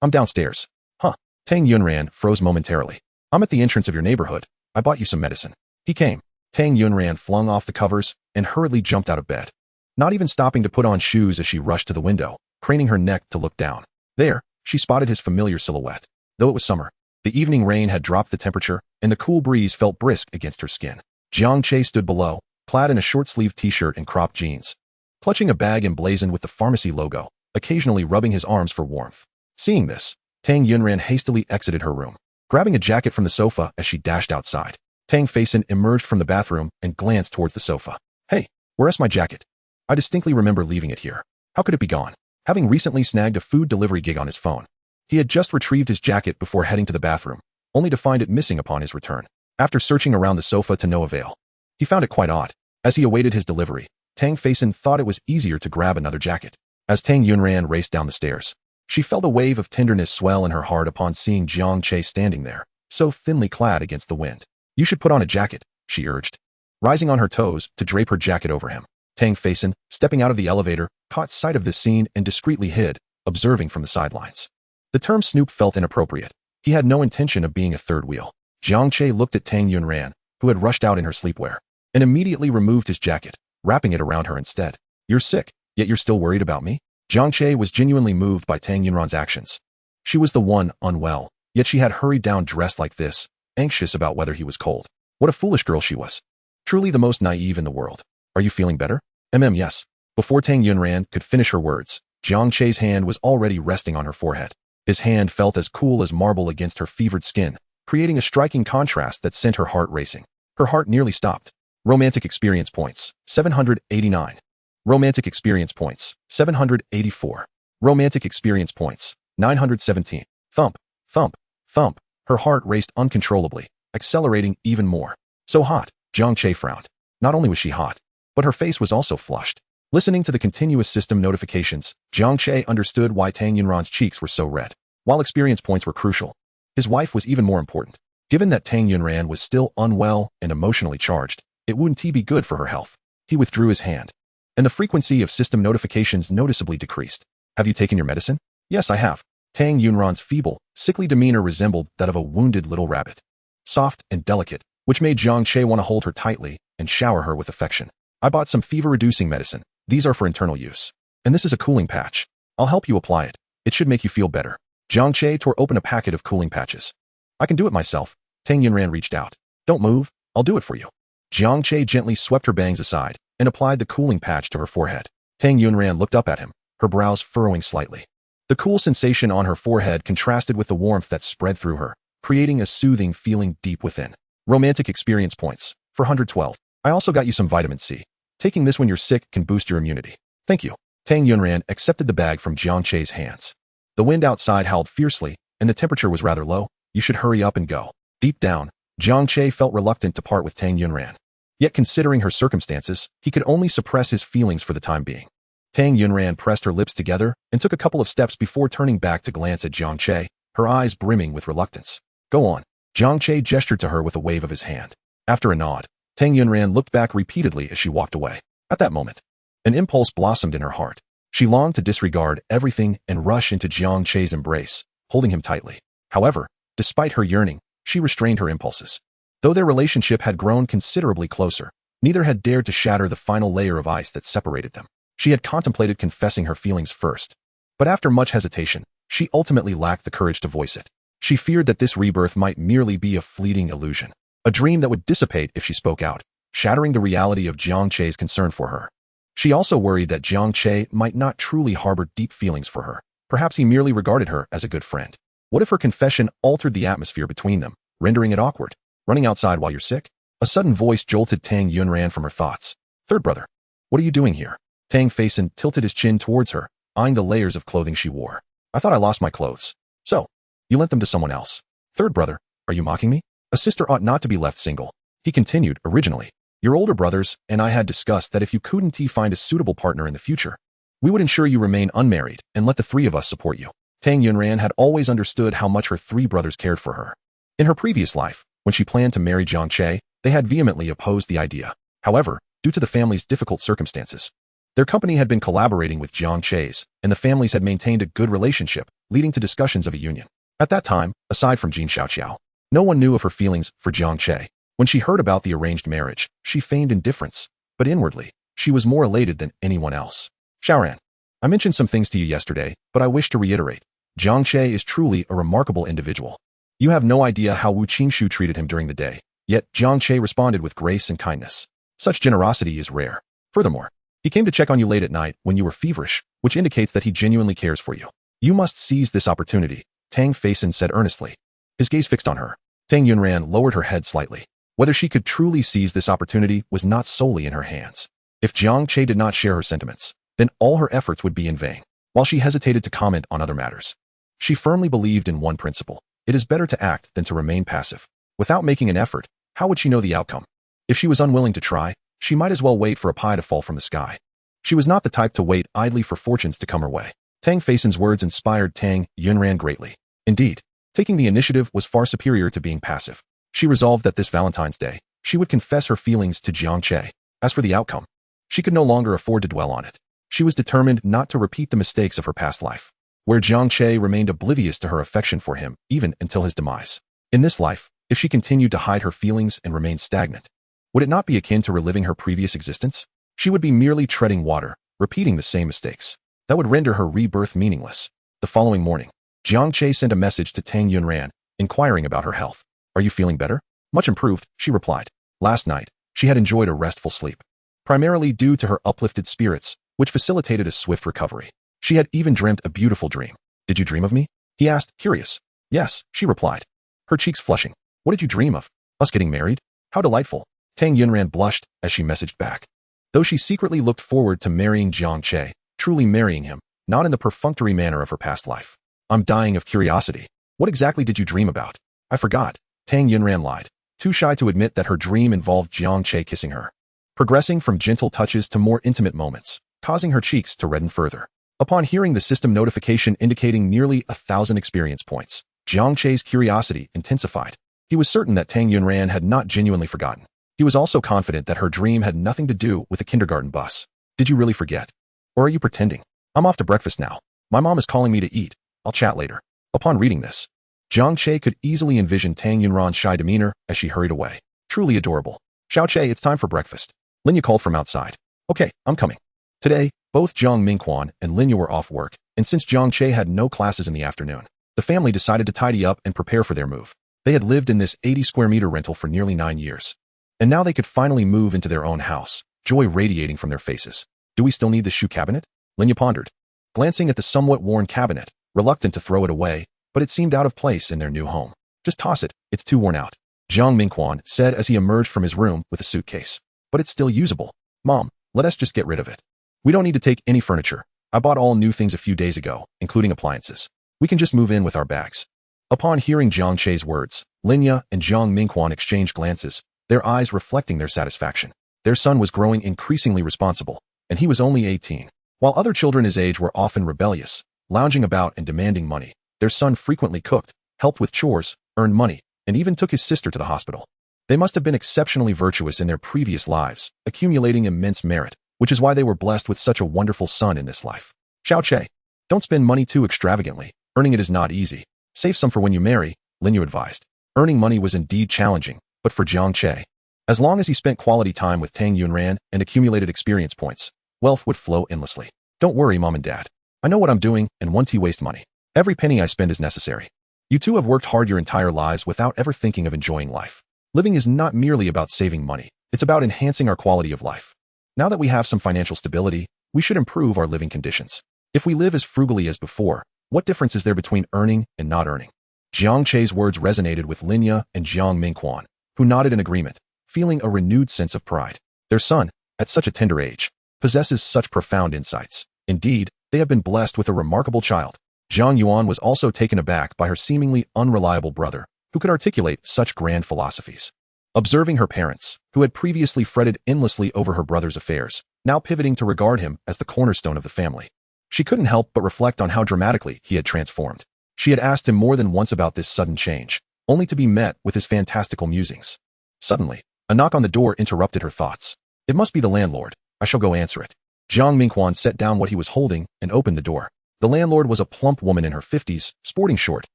I'm downstairs. Huh. Tang Yunran froze momentarily. I'm at the entrance of your neighborhood. I bought you some medicine. He came. Tang Yunran flung off the covers and hurriedly jumped out of bed. Not even stopping to put on shoes as she rushed to the window, craning her neck to look down. There, she spotted his familiar silhouette. Though it was summer, the evening rain had dropped the temperature, and the cool breeze felt brisk against her skin. Jiang Che stood below, clad in a short-sleeved t-shirt and cropped jeans, clutching a bag emblazoned with the pharmacy logo, occasionally rubbing his arms for warmth. Seeing this, Tang Yunran hastily exited her room, grabbing a jacket from the sofa as she dashed outside. Tang Faison emerged from the bathroom and glanced towards the sofa. Hey, where's my jacket? I distinctly remember leaving it here. How could it be gone? Having recently snagged a food delivery gig on his phone, he had just retrieved his jacket before heading to the bathroom, only to find it missing upon his return. After searching around the sofa to no avail, he found it quite odd. As he awaited his delivery, Tang Faison thought it was easier to grab another jacket. As Tang Yunran raced down the stairs, she felt a wave of tenderness swell in her heart upon seeing Jiang Che standing there, so thinly clad against the wind. You should put on a jacket, she urged, rising on her toes to drape her jacket over him. Tang Faison, stepping out of the elevator, caught sight of this scene and discreetly hid, observing from the sidelines. The term snoop felt inappropriate. He had no intention of being a third wheel. Jiang Che looked at Tang Yunran, who had rushed out in her sleepwear, and immediately removed his jacket, wrapping it around her instead. You're sick, yet you're still worried about me? Jiang Che was genuinely moved by Tang Yunran's actions. She was the one unwell, yet she had hurried down dressed like this, anxious about whether he was cold. What a foolish girl she was. Truly the most naive in the world. Are you feeling better? Yes. Before Tang Yunran could finish her words, Jiang Che's hand was already resting on her forehead. His hand felt as cool as marble against her fevered skin, creating a striking contrast that sent her heart racing. Her heart nearly stopped. Romantic experience points, 789. Romantic experience points, 784. Romantic experience points, 917. Thump, thump, thump. Her heart raced uncontrollably, accelerating even more. So hot, Jiang Che frowned. Not only was she hot, but her face was also flushed. Listening to the continuous system notifications, Jiang Che understood why Tang Yunran's cheeks were so red. While experience points were crucial, his wife was even more important. Given that Tang Yunran was still unwell and emotionally charged, it wouldn't be good for her health. He withdrew his hand, and the frequency of system notifications noticeably decreased. Have you taken your medicine? Yes, I have. Tang Yunran's feeble, sickly demeanor resembled that of a wounded little rabbit. Soft and delicate, which made Jiang Che want to hold her tightly and shower her with affection. I bought some fever-reducing medicine. These are for internal use. And this is a cooling patch. I'll help you apply it. It should make you feel better. Jiang Che tore open a packet of cooling patches. I can do it myself. Tang Yunran reached out. Don't move. I'll do it for you. Jiang Che gently swept her bangs aside and applied the cooling patch to her forehead. Tang Yunran looked up at him, her brows furrowing slightly. The cool sensation on her forehead contrasted with the warmth that spread through her, creating a soothing feeling deep within. Romantic experience points, 412. I also got you some vitamin C. Taking this when you're sick can boost your immunity. Thank you. Tang Yunran accepted the bag from Jiang Che's hands. The wind outside howled fiercely, and the temperature was rather low. You should hurry up and go. Deep down, Jiang Che felt reluctant to part with Tang Yunran. Yet considering her circumstances, he could only suppress his feelings for the time being. Tang Yunran pressed her lips together and took a couple of steps before turning back to glance at Jiang Che, her eyes brimming with reluctance. Go on. Jiang Che gestured to her with a wave of his hand. After a nod, Tang Yunran looked back repeatedly as she walked away. At that moment, an impulse blossomed in her heart. She longed to disregard everything and rush into Jiang Che's embrace, holding him tightly. However, despite her yearning, she restrained her impulses. Though their relationship had grown considerably closer, neither had dared to shatter the final layer of ice that separated them. She had contemplated confessing her feelings first. But after much hesitation, she ultimately lacked the courage to voice it. She feared that this rebirth might merely be a fleeting illusion, a dream that would dissipate if she spoke out, shattering the reality of Jiang Che's concern for her. She also worried that Jiang Che might not truly harbor deep feelings for her. Perhaps he merely regarded her as a good friend. What if her confession altered the atmosphere between them, rendering it awkward? Running outside while you're sick? A sudden voice jolted Tang Yunran from her thoughts. Third brother, what are you doing here? Tang Faison tilted his chin towards her, eyeing the layers of clothing she wore. I thought I lost my clothes. So, you lent them to someone else. Third brother, are you mocking me? A sister ought not to be left single. He continued, originally. Your older brothers and I had discussed that if you couldn't find a suitable partner in the future, we would ensure you remain unmarried and let the three of us support you. Tang Yunran had always understood how much her three brothers cared for her. In her previous life, when she planned to marry Jiang Che, they had vehemently opposed the idea. However, due to the family's difficult circumstances, their company had been collaborating with Jiang Che's, and the families had maintained a good relationship, leading to discussions of a union. At that time, aside from Jin Xiaoqiao, no one knew of her feelings for Jiang Che. When she heard about the arranged marriage, she feigned indifference, but inwardly, she was more elated than anyone else. Xiaoran, I mentioned some things to you yesterday, but I wish to reiterate. Jiang Che is truly a remarkable individual. You have no idea how Wu Qingshu treated him during the day, yet Jiang Che responded with grace and kindness. Such generosity is rare. Furthermore, he came to check on you late at night when you were feverish, which indicates that he genuinely cares for you. You must seize this opportunity, Tang Faison said earnestly. His gaze fixed on her. Tang Yunran lowered her head slightly. Whether she could truly seize this opportunity was not solely in her hands. If Jiang Che did not share her sentiments, then all her efforts would be in vain. While she hesitated to comment on other matters, she firmly believed in one principle. It is better to act than to remain passive. Without making an effort, how would she know the outcome? If she was unwilling to try, she might as well wait for a pie to fall from the sky. She was not the type to wait idly for fortunes to come her way. Tang Faison's words inspired Tang Yunran greatly. Indeed, taking the initiative was far superior to being passive. She resolved that this Valentine's Day, she would confess her feelings to Jiang Che. As for the outcome, she could no longer afford to dwell on it. She was determined not to repeat the mistakes of her past life, where Jiang Che remained oblivious to her affection for him even until his demise. In this life, if she continued to hide her feelings and remain stagnant, would it not be akin to reliving her previous existence? She would be merely treading water, repeating the same mistakes. That would render her rebirth meaningless. The following morning, Jiang Che sent a message to Tang Yunran, inquiring about her health. Are you feeling better? Much improved, she replied. Last night, she had enjoyed a restful sleep, primarily due to her uplifted spirits, which facilitated a swift recovery. She had even dreamt a beautiful dream. Did you dream of me? He asked, curious. Yes, she replied, her cheeks flushing. What did you dream of? Us getting married? How delightful. Tang Yunran blushed as she messaged back. Though she secretly looked forward to marrying Jiang Che, truly marrying him, not in the perfunctory manner of her past life. I'm dying of curiosity. What exactly did you dream about? I forgot. Tang Yunran lied, too shy to admit that her dream involved Jiang Che kissing her, progressing from gentle touches to more intimate moments, causing her cheeks to redden further. Upon hearing the system notification indicating nearly 1,000 experience points, Jiang Che's curiosity intensified. He was certain that Tang Yunran had not genuinely forgotten. He was also confident that her dream had nothing to do with the kindergarten bus. Did you really forget? Or are you pretending? I'm off to breakfast now. My mom is calling me to eat. I'll chat later. Upon reading this, Jiang Che could easily envision Tang Yunran's shy demeanor as she hurried away. Truly adorable. Xiao Che, it's time for breakfast. Linya called from outside. Okay, I'm coming. Today, both Jiang Mingquan and Linya were off work, and since Jiang Che had no classes in the afternoon, the family decided to tidy up and prepare for their move. They had lived in this 80 square meter rental for nearly 9 years. And now they could finally move into their own house, joy radiating from their faces. Do we still need the shoe cabinet? Linya pondered, glancing at the somewhat worn cabinet, reluctant to throw it away, but it seemed out of place in their new home. Just toss it, it's too worn out. Jiang Mingquan said as he emerged from his room with a suitcase. But it's still usable. Mom, let us just get rid of it. We don't need to take any furniture. I bought all new things a few days ago, including appliances. We can just move in with our bags. Upon hearing Jiang Che's words, Linya and Jiang Mingquan exchanged glances, their eyes reflecting their satisfaction. Their son was growing increasingly responsible, and he was only 18. While other children his age were often rebellious, lounging about and demanding money, their son frequently cooked, helped with chores, earned money, and even took his sister to the hospital. They must have been exceptionally virtuous in their previous lives, accumulating immense merit, which is why they were blessed with such a wonderful son in this life. Xiao Che, don't spend money too extravagantly. Earning it is not easy. Save some for when you marry, Linya advised. Earning money was indeed challenging, but for Jiang Che, as long as he spent quality time with Tang Yunran and accumulated experience points, wealth would flow endlessly. Don't worry, Mom and Dad. I know what I'm doing and won't waste money. Every penny I spend is necessary. You two have worked hard your entire lives without ever thinking of enjoying life. Living is not merely about saving money. It's about enhancing our quality of life. Now that we have some financial stability, we should improve our living conditions. If we live as frugally as before, what difference is there between earning and not earning? Jiang Che's words resonated with Linya and Jiang Mingquan, who nodded in agreement, feeling a renewed sense of pride. Their son, at such a tender age, possesses such profound insights. Indeed, they have been blessed with a remarkable child. Zhang Yuan was also taken aback by her seemingly unreliable brother, who could articulate such grand philosophies. Observing her parents, who had previously fretted endlessly over her brother's affairs, now pivoting to regard him as the cornerstone of the family. She couldn't help but reflect on how dramatically he had transformed. She had asked him more than once about this sudden change, only to be met with his fantastical musings. Suddenly, a knock on the door interrupted her thoughts. It must be the landlord. I shall go answer it. Jiang Mingquan set down what he was holding and opened the door. The landlord was a plump woman in her 50s, sporting short,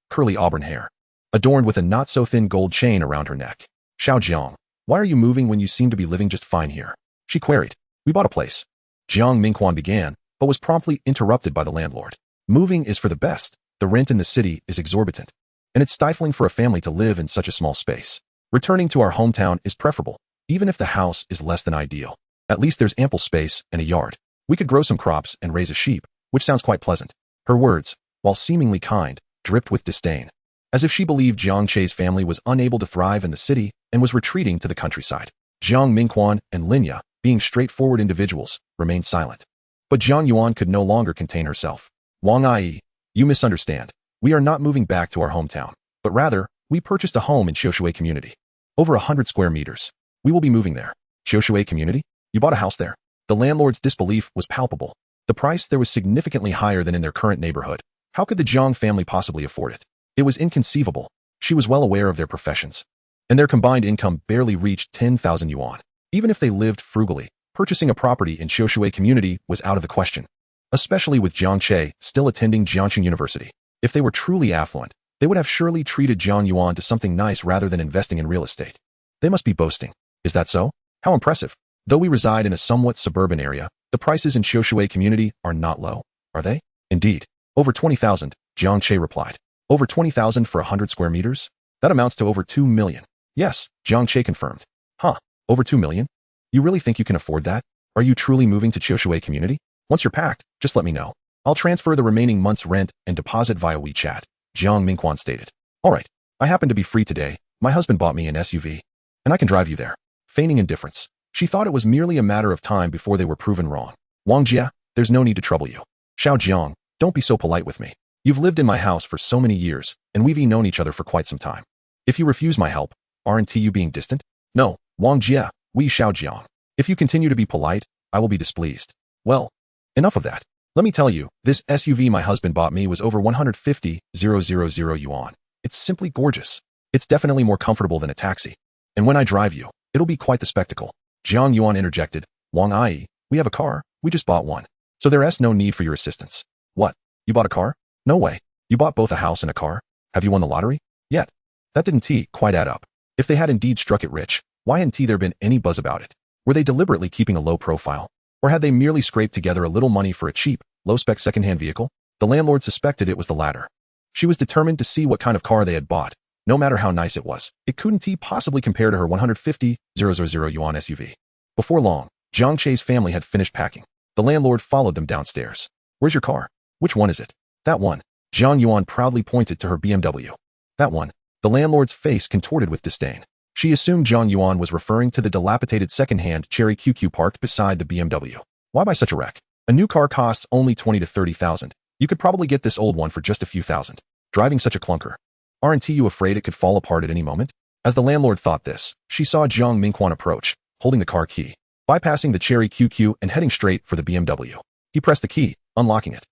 curly auburn hair, adorned with a not-so-thin gold chain around her neck. Xiao Jiang, why are you moving when you seem to be living just fine here? She queried. We bought a place. Jiang Mingquan began, but was promptly interrupted by the landlord. Moving is for the best. The rent in the city is exorbitant, and it's stifling for a family to live in such a small space. Returning to our hometown is preferable, even if the house is less than ideal. At least there's ample space and a yard. We could grow some crops and raise a sheep, which sounds quite pleasant. Her words, while seemingly kind, dripped with disdain, as if she believed Jiang Che's family was unable to thrive in the city and was retreating to the countryside. Jiang Mingquan and Linya, being straightforward individuals, remained silent. But Jiang Yuan could no longer contain herself. Wang Ai, you misunderstand. We are not moving back to our hometown, but rather, we purchased a home in Qiushui community. Over 100 square meters. We will be moving there. Qiushui community? You bought a house there? The landlord's disbelief was palpable. The price there was significantly higher than in their current neighborhood. How could the Jiang family possibly afford it? It was inconceivable. She was well aware of their professions, and their combined income barely reached 10,000 yuan. Even if they lived frugally, purchasing a property in Qiushui community was out of the question, especially with Jiang Che still attending Jiangxing University. If they were truly affluent, they would have surely treated Jiang Yuan to something nice rather than investing in real estate. They must be boasting. Is that so? How impressive. Though we reside in a somewhat suburban area, the prices in Qiushui community are not low, are they? Indeed. Over 20,000, Jiang Che replied. Over 20,000 for 100 square meters? That amounts to over 2 million. Yes, Jiang Che confirmed. Huh, over 2 million? You really think you can afford that? Are you truly moving to Qiushui community? Once you're packed, just let me know. I'll transfer the remaining month's rent and deposit via WeChat, Jiang Mingquan stated. All right, I happen to be free today. My husband bought me an SUV, and I can drive you there. Feigning indifference, she thought it was merely a matter of time before they were proven wrong. Wang Jia, there's no need to trouble you. Xiao Jiang, don't be so polite with me. You've lived in my house for so many years, and we've known each other for quite some time. If you refuse my help, aren't you being distant? No, Wang Jia, we Xiao Jiang. If you continue to be polite, I will be displeased. Well, enough of that. Let me tell you, this SUV my husband bought me was over 150,000 yuan. It's simply gorgeous. It's definitely more comfortable than a taxi. And when I drive you, it'll be quite the spectacle. Jiang Yuan interjected. Wang Ai, we have a car. We just bought one. So there's no need for your assistance. What? You bought a car? No way. You bought both a house and a car? Have you won the lottery? Yet. That didn't quite add up. If they had indeed struck it rich, why hadn't there been any buzz about it? Were they deliberately keeping a low profile? Or had they merely scraped together a little money for a cheap, low-spec second-hand vehicle? The landlord suspected it was the latter. She was determined to see what kind of car they had bought. No matter how nice it was, it couldn't possibly compare to her 150,000 yuan SUV. Before long, Jiang Che's family had finished packing. The landlord followed them downstairs. Where's your car? Which one is it? That one. Jiang Yuan proudly pointed to her BMW. That one. The landlord's face contorted with disdain. She assumed Jiang Yuan was referring to the dilapidated second-hand Cherry QQ parked beside the BMW. Why buy such a wreck? A new car costs only 20 to 30,000. You could probably get this old one for just a few thousand. Driving such a clunker. Aren't you afraid it could fall apart at any moment? As the landlord thought this, she saw Jiang Mingquan approach, holding the car key, bypassing the Cherry QQ and heading straight for the BMW. He pressed the key, unlocking it.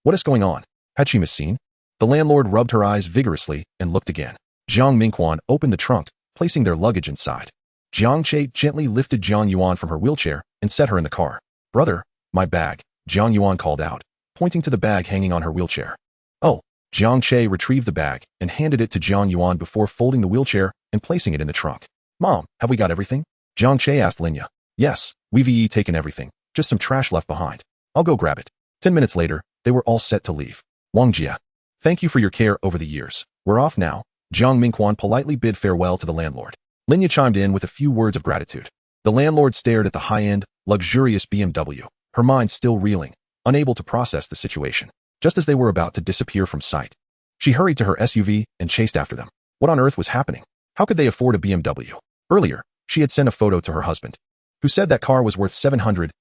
What is going on? Had she misseen? The landlord rubbed her eyes vigorously and looked again. Jiang Mingquan opened the trunk, placing their luggage inside. Jiang Che gently lifted Jiang Yuan from her wheelchair and set her in the car. Brother, my bag, Jiang Yuan called out, pointing to the bag hanging on her wheelchair. Oh, Jiang Che retrieved the bag and handed it to Jiang Yuan before folding the wheelchair and placing it in the trunk. Mom, have we got everything? Jiang Che asked Linya. Yes, we've taken everything, just some trash left behind. I'll go grab it. 10 minutes later, they were all set to leave. Wang Jia, thank you for your care over the years. We're off now. Jiang Mingquan politely bid farewell to the landlord. Linya chimed in with a few words of gratitude. The landlord stared at the high-end, luxurious BMW, her mind still reeling, unable to process the situation. Just as they were about to disappear from sight, she hurried to her SUV and chased after them. What on earth was happening? How could they afford a BMW? Earlier, she had sent a photo to her husband, who said that car was worth 700,000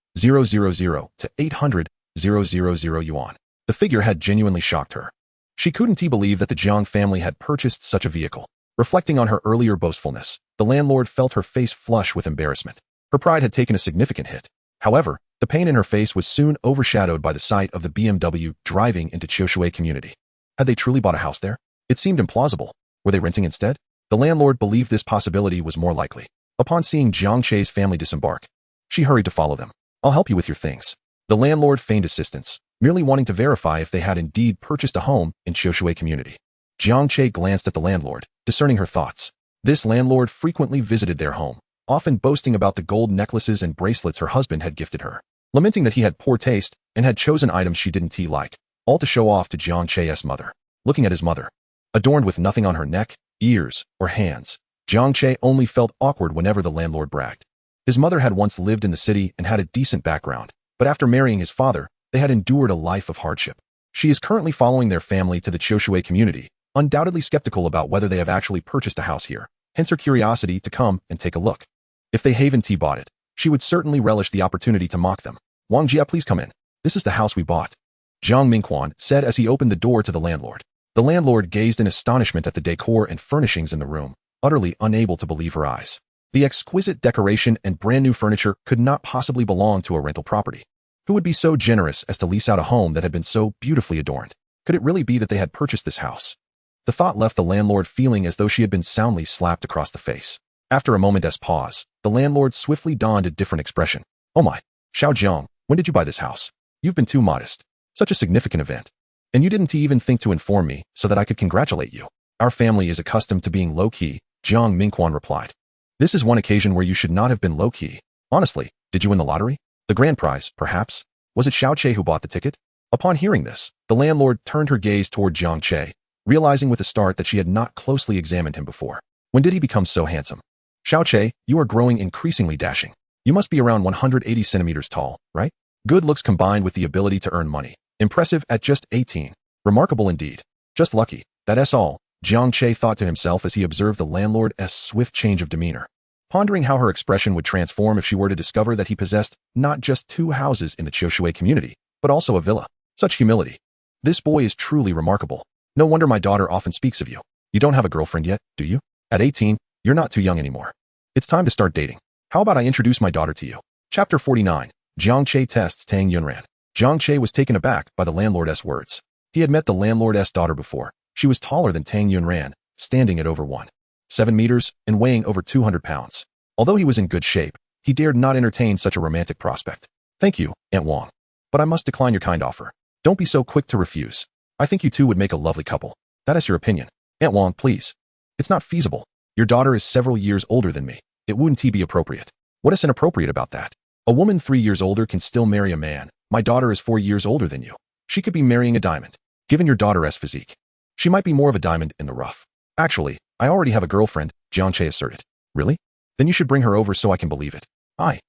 to 800,000 yuan. The figure had genuinely shocked her. She couldn't believe that the Jiang family had purchased such a vehicle. Reflecting on her earlier boastfulness, the landlord felt her face flush with embarrassment. Her pride had taken a significant hit. However, the pain in her face was soon overshadowed by the sight of the BMW driving into Qiushui community. Had they truly bought a house there? It seemed implausible. Were they renting instead? The landlord believed this possibility was more likely. Upon seeing Jiang Che's family disembark, she hurried to follow them. I'll help you with your things. The landlord feigned assistance, merely wanting to verify if they had indeed purchased a home in Qiushui community. Jiang Che glanced at the landlord, discerning her thoughts. This landlord frequently visited their home, often boasting about the gold necklaces and bracelets her husband had gifted her, lamenting that he had poor taste and had chosen items she didn't like, all to show off to Jiang Che's mother. Looking at his mother, adorned with nothing on her neck, ears, or hands, Jiang Che only felt awkward whenever the landlord bragged. His mother had once lived in the city and had a decent background, but after marrying his father, they had endured a life of hardship. She is currently following their family to the Qiushui community, undoubtedly skeptical about whether they have actually purchased a house here, hence her curiosity to come and take a look. If they haven't bought it, she would certainly relish the opportunity to mock them. Wang Jia, please come in. This is the house we bought, Jiang Mingquan said as he opened the door to the landlord. The landlord gazed in astonishment at the decor and furnishings in the room, utterly unable to believe her eyes. The exquisite decoration and brand new furniture could not possibly belong to a rental property. Who would be so generous as to lease out a home that had been so beautifully adorned? Could it really be that they had purchased this house? The thought left the landlord feeling as though she had been soundly slapped across the face. After a moment's pause, the landlord swiftly donned a different expression. Oh my, Xiao Jiang, when did you buy this house? You've been too modest. Such a significant event. And you didn't even think to inform me so that I could congratulate you. Our family is accustomed to being low-key, Jiang Mingquan replied. This is one occasion where you should not have been low-key. Honestly, did you win the lottery? The grand prize, perhaps? Was it Xiao Che who bought the ticket? Upon hearing this, the landlord turned her gaze toward Jiang Che, realizing with a start that she had not closely examined him before. When did he become so handsome? Xiao Che, you are growing increasingly dashing. You must be around 180 centimeters tall, right? Good looks combined with the ability to earn money. Impressive at just 18. Remarkable indeed. Just lucky. That's all, Jiang Che thought to himself as he observed the landlord's swift change of demeanor, pondering how her expression would transform if she were to discover that he possessed not just 2 houses in the Qiushui community, but also a villa. Such humility. This boy is truly remarkable. No wonder my daughter often speaks of you. You don't have a girlfriend yet, do you? At 18, you're not too young anymore. It's time to start dating. How about I introduce my daughter to you? Chapter 49. Jiang Che tests Tang Yunran. Jiang Che was taken aback by the landlord's words. He had met the landlord's daughter before. She was taller than Tang Yunran, standing at over 1.7 meters and weighing over 200 pounds. Although he was in good shape, he dared not entertain such a romantic prospect. Thank you, Aunt Wang. But I must decline your kind offer. Don't be so quick to refuse. I think you two would make a lovely couple. That is your opinion. Aunt Wang, please. It's not feasible. Your daughter is several years older than me. It wouldn't be appropriate. What is inappropriate about that? A woman 3 years older can still marry a man. My daughter is 4 years older than you. She could be marrying a diamond. Given your daughter's physique, she might be more of a diamond in the rough. Actually, I already have a girlfriend, Jiang Che asserted. Really? Then you should bring her over so I can believe it. I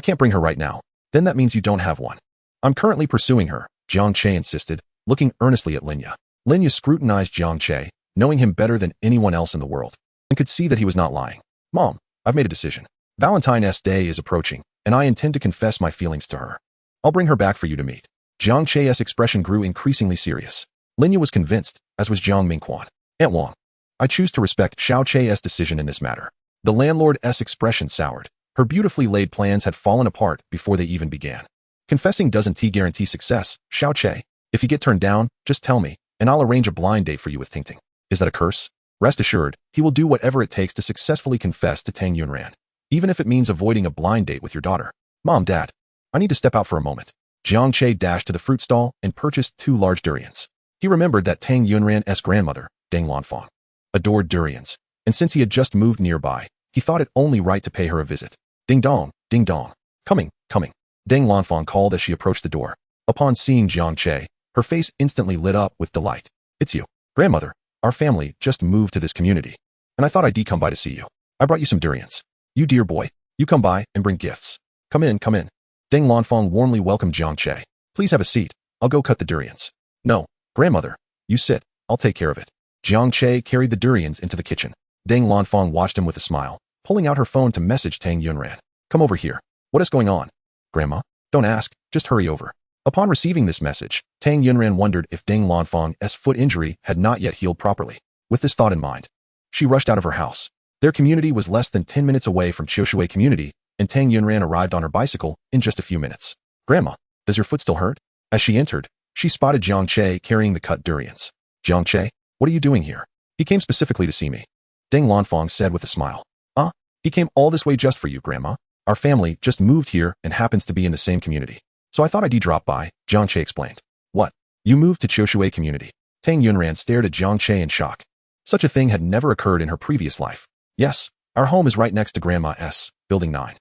can't bring her right now. Then that means you don't have one. I'm currently pursuing her, Jiang Che insisted, looking earnestly at Linya. Linya scrutinized Jiang Che, knowing him better than anyone else in the world, and could see that he was not lying. Mom, I've made a decision. Valentine's Day is approaching, and I intend to confess my feelings to her. I'll bring her back for you to meet. Jiang Che's expression grew increasingly serious. Linya was convinced, as was Jiang Mingquan. Aunt Wang, I choose to respect Xiao Che's decision in this matter. The landlord's expression soured. Her beautifully laid plans had fallen apart before they even began. Confessing doesn't guarantee success, Xiao Che. If you get turned down, just tell me, and I'll arrange a blind date for you with Tingting. Is that a curse? Rest assured, he will do whatever it takes to successfully confess to Tang Yunran, even if it means avoiding a blind date with your daughter. Mom, Dad, I need to step out for a moment. Jiang Che dashed to the fruit stall and purchased 2 large durians. He remembered that Tang Yunran's grandmother, Deng Lanfang, adored durians, and since he had just moved nearby, he thought it only right to pay her a visit. Ding dong, ding dong. Coming, coming. Deng Lanfang called as she approached the door. Upon seeing Jiang Che, Her face instantly lit up with delight. It's you. Grandmother, our family just moved to this community, and I thought I'd come by to see you. I brought you some durians. You dear boy, you come by and bring gifts. Come in, come in. Deng Lanfang warmly welcomed Jiang Che. Please have a seat. I'll go cut the durians. No, grandmother, you sit. I'll take care of it. Jiang Che carried the durians into the kitchen. Deng Lanfang watched him with a smile, pulling out her phone to message Tang Yunran. Come over here. What is going on? Grandma, don't ask, just hurry over. Upon receiving this message, Tang Yunran wondered if Deng Lanfang's foot injury had not yet healed properly. With this thought in mind, she rushed out of her house. Their community was less than 10 minutes away from Chioshui community, and Tang Yunran arrived on her bicycle in just a few minutes. Grandma, does your foot still hurt? As she entered, she spotted Jiang Che carrying the cut durians. Jiang Che, what are you doing here? He came specifically to see me. Deng Lanfang said with a smile. He came all this way just for you, Grandma. Our family just moved here and happens to be in the same community. So I thought I'd drop by, Jiang Che explained. What? You moved to Chioshui community? Tang Yunran stared at Jiang Che in shock. Such a thing had never occurred in her previous life. Yes, our home is right next to Grandma's, Building 9.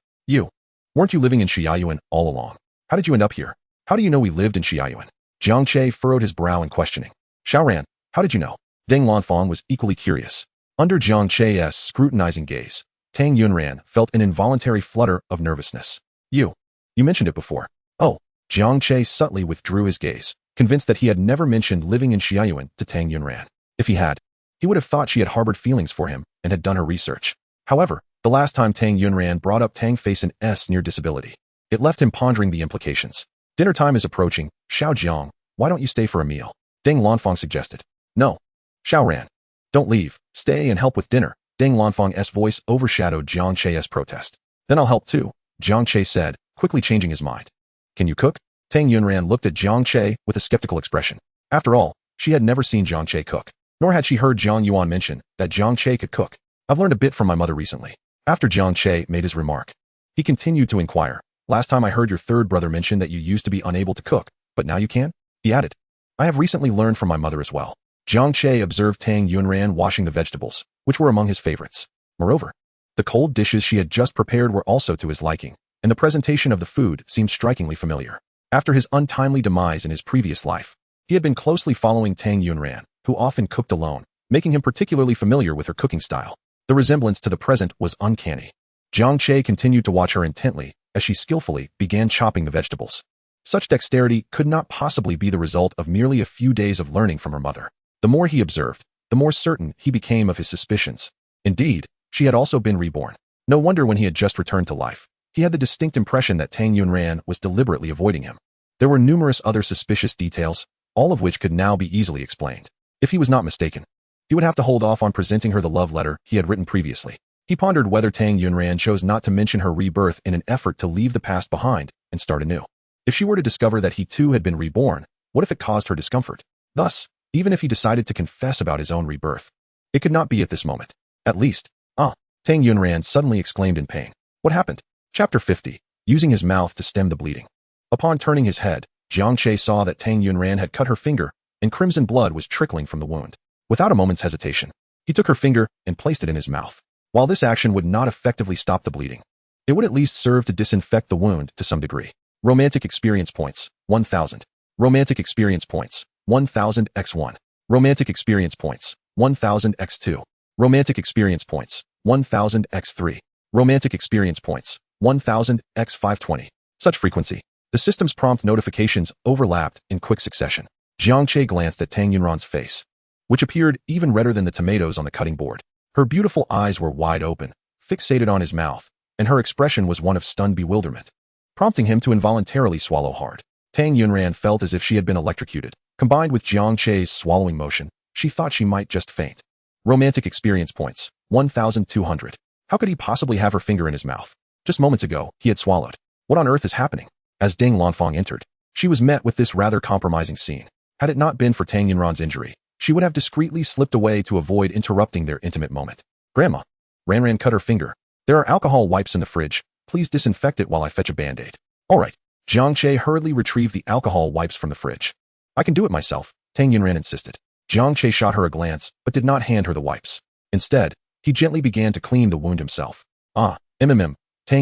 Weren't you living in Shiayuan all along? How did you end up here? How do you know we lived in Shiayuan? Jiang Che furrowed his brow in questioning. Xiaoran, how did you know? Deng Lanfang was equally curious. Under Jiang Che's scrutinizing gaze, Tang Yunran felt an involuntary flutter of nervousness. You mentioned it before. Oh, Jiang Che subtly withdrew his gaze, convinced that he had never mentioned living in Shiayuan to Tang Yunran. If he had, he would have thought she had harbored feelings for him and had done her research. However, the last time Tang Yunran brought up Tang Faison's near disability, it left him pondering the implications. Dinner time is approaching. Xiao Jiang, why don't you stay for a meal? Deng Lanfang suggested. No. Xiaoran, don't leave. Stay and help with dinner. Deng Lanfang's voice overshadowed Jiang Che's protest. Then I'll help too, Jiang Che said, quickly changing his mind. Can you cook? Tang Yunran looked at Jiang Che with a skeptical expression. After all, she had never seen Jiang Che cook, nor had she heard Jiang Yuan mention that Jiang Che could cook. I've learned a bit from my mother recently. After Jiang Che made his remark, he continued to inquire. Last time I heard your third brother mention that you used to be unable to cook, but now you can? He added. I have recently learned from my mother as well. Jiang Che observed Tang Yunran washing the vegetables, which were among his favorites. Moreover, the cold dishes she had just prepared were also to his liking, and the presentation of the food seemed strikingly familiar. After his untimely demise in his previous life, he had been closely following Tang Yunran, who often cooked alone, making him particularly familiar with her cooking style. The resemblance to the present was uncanny. Jiang Che continued to watch her intently as she skillfully began chopping the vegetables. Such dexterity could not possibly be the result of merely a few days of learning from her mother. The more he observed, the more certain he became of his suspicions. Indeed, she had also been reborn. No wonder when he had just returned to life, he had the distinct impression that Tang Yunran was deliberately avoiding him. There were numerous other suspicious details, all of which could now be easily explained. If he was not mistaken, he would have to hold off on presenting her the love letter he had written previously. He pondered whether Tang Yunran chose not to mention her rebirth in an effort to leave the past behind and start anew. If she were to discover that he too had been reborn, what if it caused her discomfort? Thus, even if he decided to confess about his own rebirth, it could not be at this moment. At least, Tang Yunran suddenly exclaimed in pain. What happened? Chapter 50. Using his mouth to stem the bleeding. Upon turning his head, Jiang Che saw that Tang Yunran had cut her finger, and crimson blood was trickling from the wound. Without a moment's hesitation, he took her finger and placed it in his mouth. While this action would not effectively stop the bleeding, it would at least serve to disinfect the wound to some degree. Romantic experience points, 1000. Romantic experience points, 1000 x 1. Romantic experience points, 1000 x 2. Romantic experience points, 1000 x 3. Romantic experience points, 1000 x 520. Such frequency. The system's prompt notifications overlapped in quick succession. Jiang Che glanced at Tang Yunran's face, which appeared even redder than the tomatoes on the cutting board. Her beautiful eyes were wide open, fixated on his mouth, and her expression was one of stunned bewilderment, prompting him to involuntarily swallow hard. Tang Yunran felt as if she had been electrocuted. Combined with Jiang Che's swallowing motion, she thought she might just faint. Romantic experience points, 1200. How could he possibly have her finger in his mouth? Just moments ago, he had swallowed. What on earth is happening? As Deng Lanfang entered, she was met with this rather compromising scene. Had it not been for Tang Yunran's injury, she would have discreetly slipped away to avoid interrupting their intimate moment. Grandma. Ranran cut her finger. There are alcohol wipes in the fridge. Please disinfect it while I fetch a band-aid. All right. Jiang Che hurriedly retrieved the alcohol wipes from the fridge. I can do it myself, Tang Yunran insisted. Jiang Che shot her a glance, but did not hand her the wipes. Instead, he gently began to clean the wound himself. Tang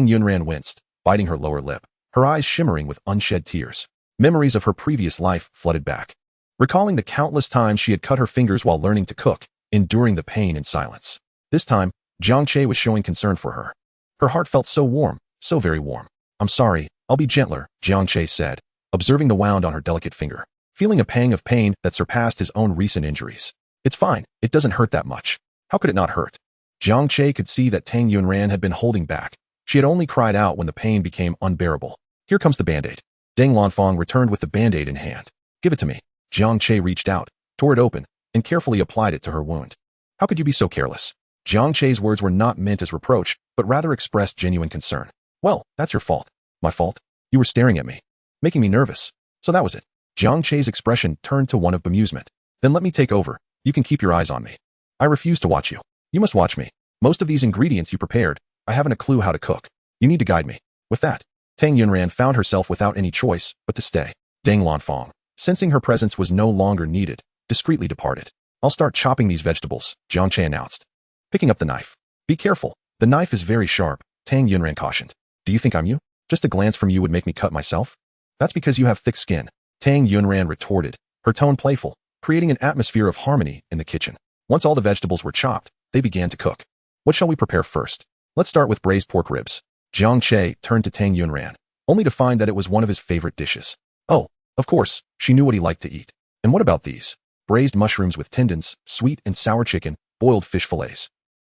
Yunran winced, biting her lower lip, her eyes shimmering with unshed tears. Memories of her previous life flooded back. recalling the countless times she had cut her fingers while learning to cook, enduring the pain in silence. This time, Jiang Che was showing concern for her. Her heart felt so warm, so very warm. "I'm sorry, I'll be gentler," Jiang Che said, observing the wound on her delicate finger, feeling a pang of pain that surpassed his own recent injuries. "It's fine, it doesn't hurt that much." How could it not hurt? Jiang Che could see that Tang Yunran had been holding back. She had only cried out when the pain became unbearable. "Here comes the band-aid." Deng Lanfang returned with the band-aid in hand. "Give it to me." Jiang Che reached out, tore it open, and carefully applied it to her wound. "How could you be so careless?" Jiang Che's words were not meant as reproach, but rather expressed genuine concern. "Well, that's your fault." "My fault? You were staring at me, making me nervous. So that was it." Jiang Che's expression turned to one of bemusement. "Then let me take over. You can keep your eyes on me." "I refuse to watch you. You must watch me. Most of these ingredients you prepared, I haven't a clue how to cook. You need to guide me." With that, Tang Yunran found herself without any choice but to stay. Deng Lanfang, sensing her presence was no longer needed, discreetly departed. "I'll start chopping these vegetables," Jiang Che announced, picking up the knife. "Be careful. The knife is very sharp," Tang Yunran cautioned. "Do you think I'm you? Just a glance from you would make me cut myself?" "That's because you have thick skin," Tang Yunran retorted, her tone playful, creating an atmosphere of harmony in the kitchen. Once all the vegetables were chopped, they began to cook. "What shall we prepare first?" "Let's start with braised pork ribs." Jiang Che turned to Tang Yunran, only to find that it was one of his favorite dishes. Oh, of course, she knew what he liked to eat. "And what about these?" "Braised mushrooms with tendons, sweet and sour chicken, boiled fish fillets.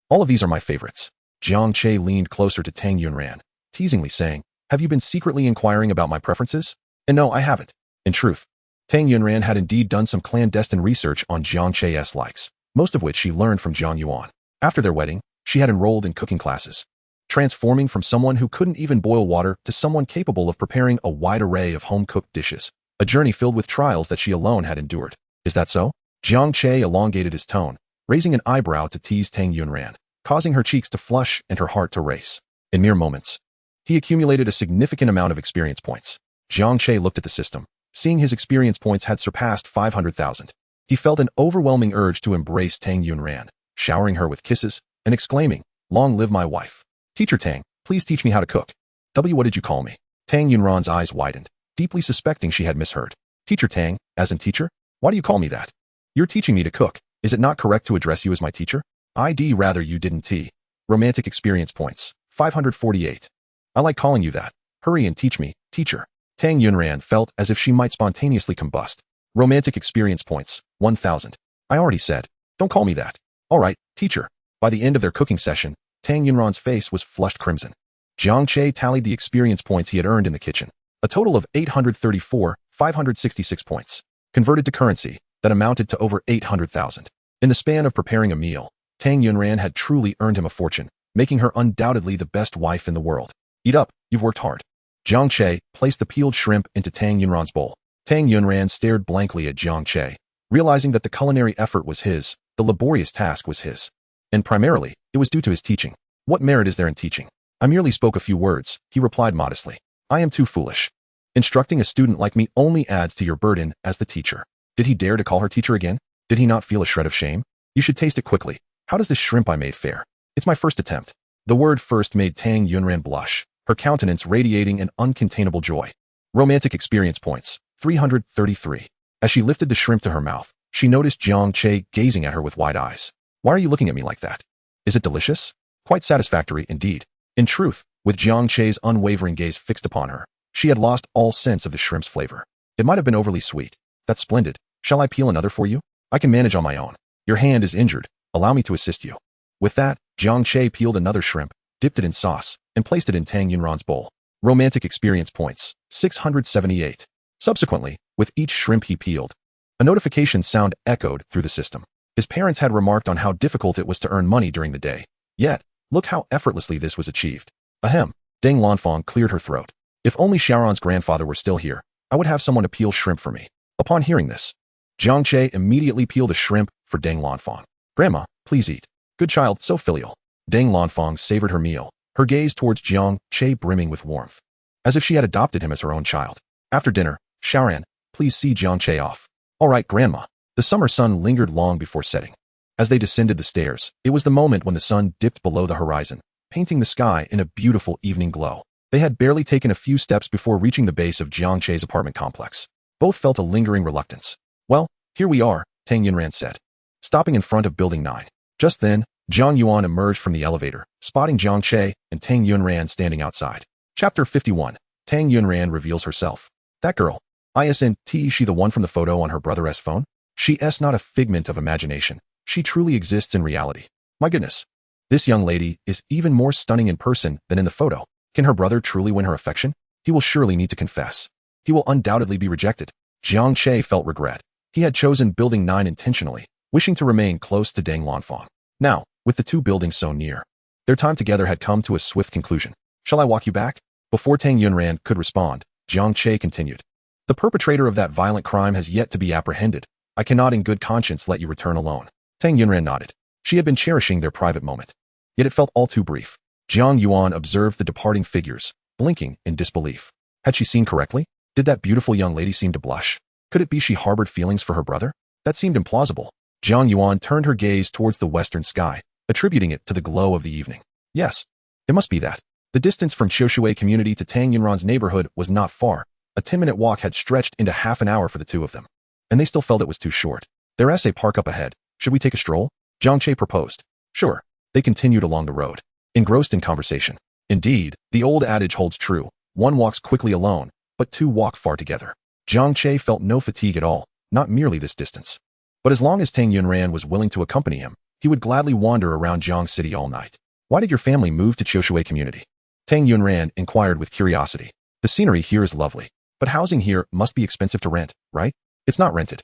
All of these are my favorites." Jiang Che leaned closer to Tang Yunran, teasingly saying, "Have you been secretly inquiring about my preferences?" "And no, I haven't." In truth, Tang Yunran had indeed done some clandestine research on Jiang Che's likes, most of which she learned from Jiang Yuan. After their wedding, she had enrolled in cooking classes, transforming from someone who couldn't even boil water to someone capable of preparing a wide array of home-cooked dishes, a journey filled with trials that she alone had endured. "Is that so?" Jiang Che elongated his tone, raising an eyebrow to tease Tang Yunran, causing her cheeks to flush and her heart to race. In mere moments, he accumulated a significant amount of experience points. Jiang Che looked at the system, seeing his experience points had surpassed 500,000. He felt an overwhelming urge to embrace Tang Yunran, showering her with kisses and exclaiming, "Long live my wife. Teacher Tang, please teach me how to cook." What did you call me?" Tang Yunran's eyes widened, deeply suspecting she had misheard. "Teacher Tang, as in teacher? Why do you call me that? You're teaching me to cook. Is it not correct to address you as my teacher?" "ID rather you didn't T. Romantic experience points, 548. "I like calling you that. Hurry and teach me, teacher." Tang Yunran felt as if she might spontaneously combust. Romantic experience points, 1,000. "I already said, don't call me that." "All right, teacher." By the end of their cooking session, Tang Yunran's face was flushed crimson. Jiang Che tallied the experience points he had earned in the kitchen. A total of 834,566 points. Converted to currency, that amounted to over 800,000. In the span of preparing a meal, Tang Yunran had truly earned him a fortune, making her undoubtedly the best wife in the world. "Eat up, you've worked hard." Jiang Che placed the peeled shrimp into Tang Yunran's bowl. Tang Yunran stared blankly at Jiang Che, realizing that the culinary effort was his, the laborious task was his. And primarily, it was due to his teaching. "What merit is there in teaching? I merely spoke a few words," he replied modestly. "I am too foolish. Instructing a student like me only adds to your burden as the teacher." Did he dare to call her teacher again? Did he not feel a shred of shame? "You should taste it quickly. How does this shrimp I made fare?" "It's my first attempt." The word first made Tang Yunran blush, her countenance radiating an uncontainable joy. Romantic experience points, 333. As she lifted the shrimp to her mouth, she noticed Jiang Che gazing at her with wide eyes. "Why are you looking at me like that? Is it delicious?" "Quite satisfactory, indeed." In truth, with Jiang Che's unwavering gaze fixed upon her, she had lost all sense of the shrimp's flavor. "It might have been overly sweet." "That's splendid. Shall I peel another for you?" "I can manage on my own." "Your hand is injured. Allow me to assist you." With that, Jiang Che peeled another shrimp, dipped it in sauce, and placed it in Tang Yunran's bowl. Romantic experience points, 678. Subsequently, with each shrimp he peeled, a notification sound echoed through the system. His parents had remarked on how difficult it was to earn money during the day. Yet, look how effortlessly this was achieved. Ahem. Deng Lanfang cleared her throat. "If only Xiaoran's grandfather were still here, I would have someone to peel shrimp for me." Upon hearing this, Jiang Che immediately peeled a shrimp for Deng Lanfang. "Grandma, please eat." "Good child, so filial." Deng Lanfang savored her meal, her gaze towards Jiang Che brimming with warmth, as if she had adopted him as her own child. After dinner, "Xiaoran, please see Jiang Che off." "All right, Grandma." The summer sun lingered long before setting. As they descended the stairs, it was the moment when the sun dipped below the horizon, painting the sky in a beautiful evening glow. They had barely taken a few steps before reaching the base of Jiang Che's apartment complex. Both felt a lingering reluctance. Well, here we are, Tang Yunran said, stopping in front of Building 9. Just then, Zhang Yuan emerged from the elevator, spotting Jiang Che and Tang Yunran standing outside. Chapter 51. Tang Yunran reveals herself. That girl. Isn't she the one from the photo on her brother's phone? She's not a figment of imagination. She truly exists in reality. My goodness. This young lady is even more stunning in person than in the photo. Can her brother truly win her affection? He will surely need to confess. He will undoubtedly be rejected. Jiang Che felt regret. He had chosen Building 9 intentionally, wishing to remain close to Deng Lanfang. Now, with the two buildings so near, their time together had come to a swift conclusion. Shall I walk you back? Before Tang Yunran could respond, Jiang Che continued. The perpetrator of that violent crime has yet to be apprehended. I cannot in good conscience let you return alone. Tang Yunran nodded. She had been cherishing their private moment. Yet it felt all too brief. Jiang Yuan observed the departing figures, blinking in disbelief. Had she seen correctly? Did that beautiful young lady seem to blush? Could it be she harbored feelings for her brother? That seemed implausible. Jiang Yuan turned her gaze towards the western sky, attributing it to the glow of the evening. Yes, it must be that. The distance from Qiushui community to Tang Yunran's neighborhood was not far. A 10-minute walk had stretched into half an hour for the two of them. And they still felt it was too short. There's a park up ahead. Should we take a stroll? Jiang Che proposed. Sure. They continued along the road, engrossed in conversation. Indeed, the old adage holds true. One walks quickly alone, but two walk far together. Jiang Che felt no fatigue at all, not merely this distance. But as long as Tang Yunran was willing to accompany him, he would gladly wander around Jiang City all night. Why did your family move to Qiushui community? Tang Yunran inquired with curiosity. The scenery here is lovely, but housing here must be expensive to rent, right? It's not rented.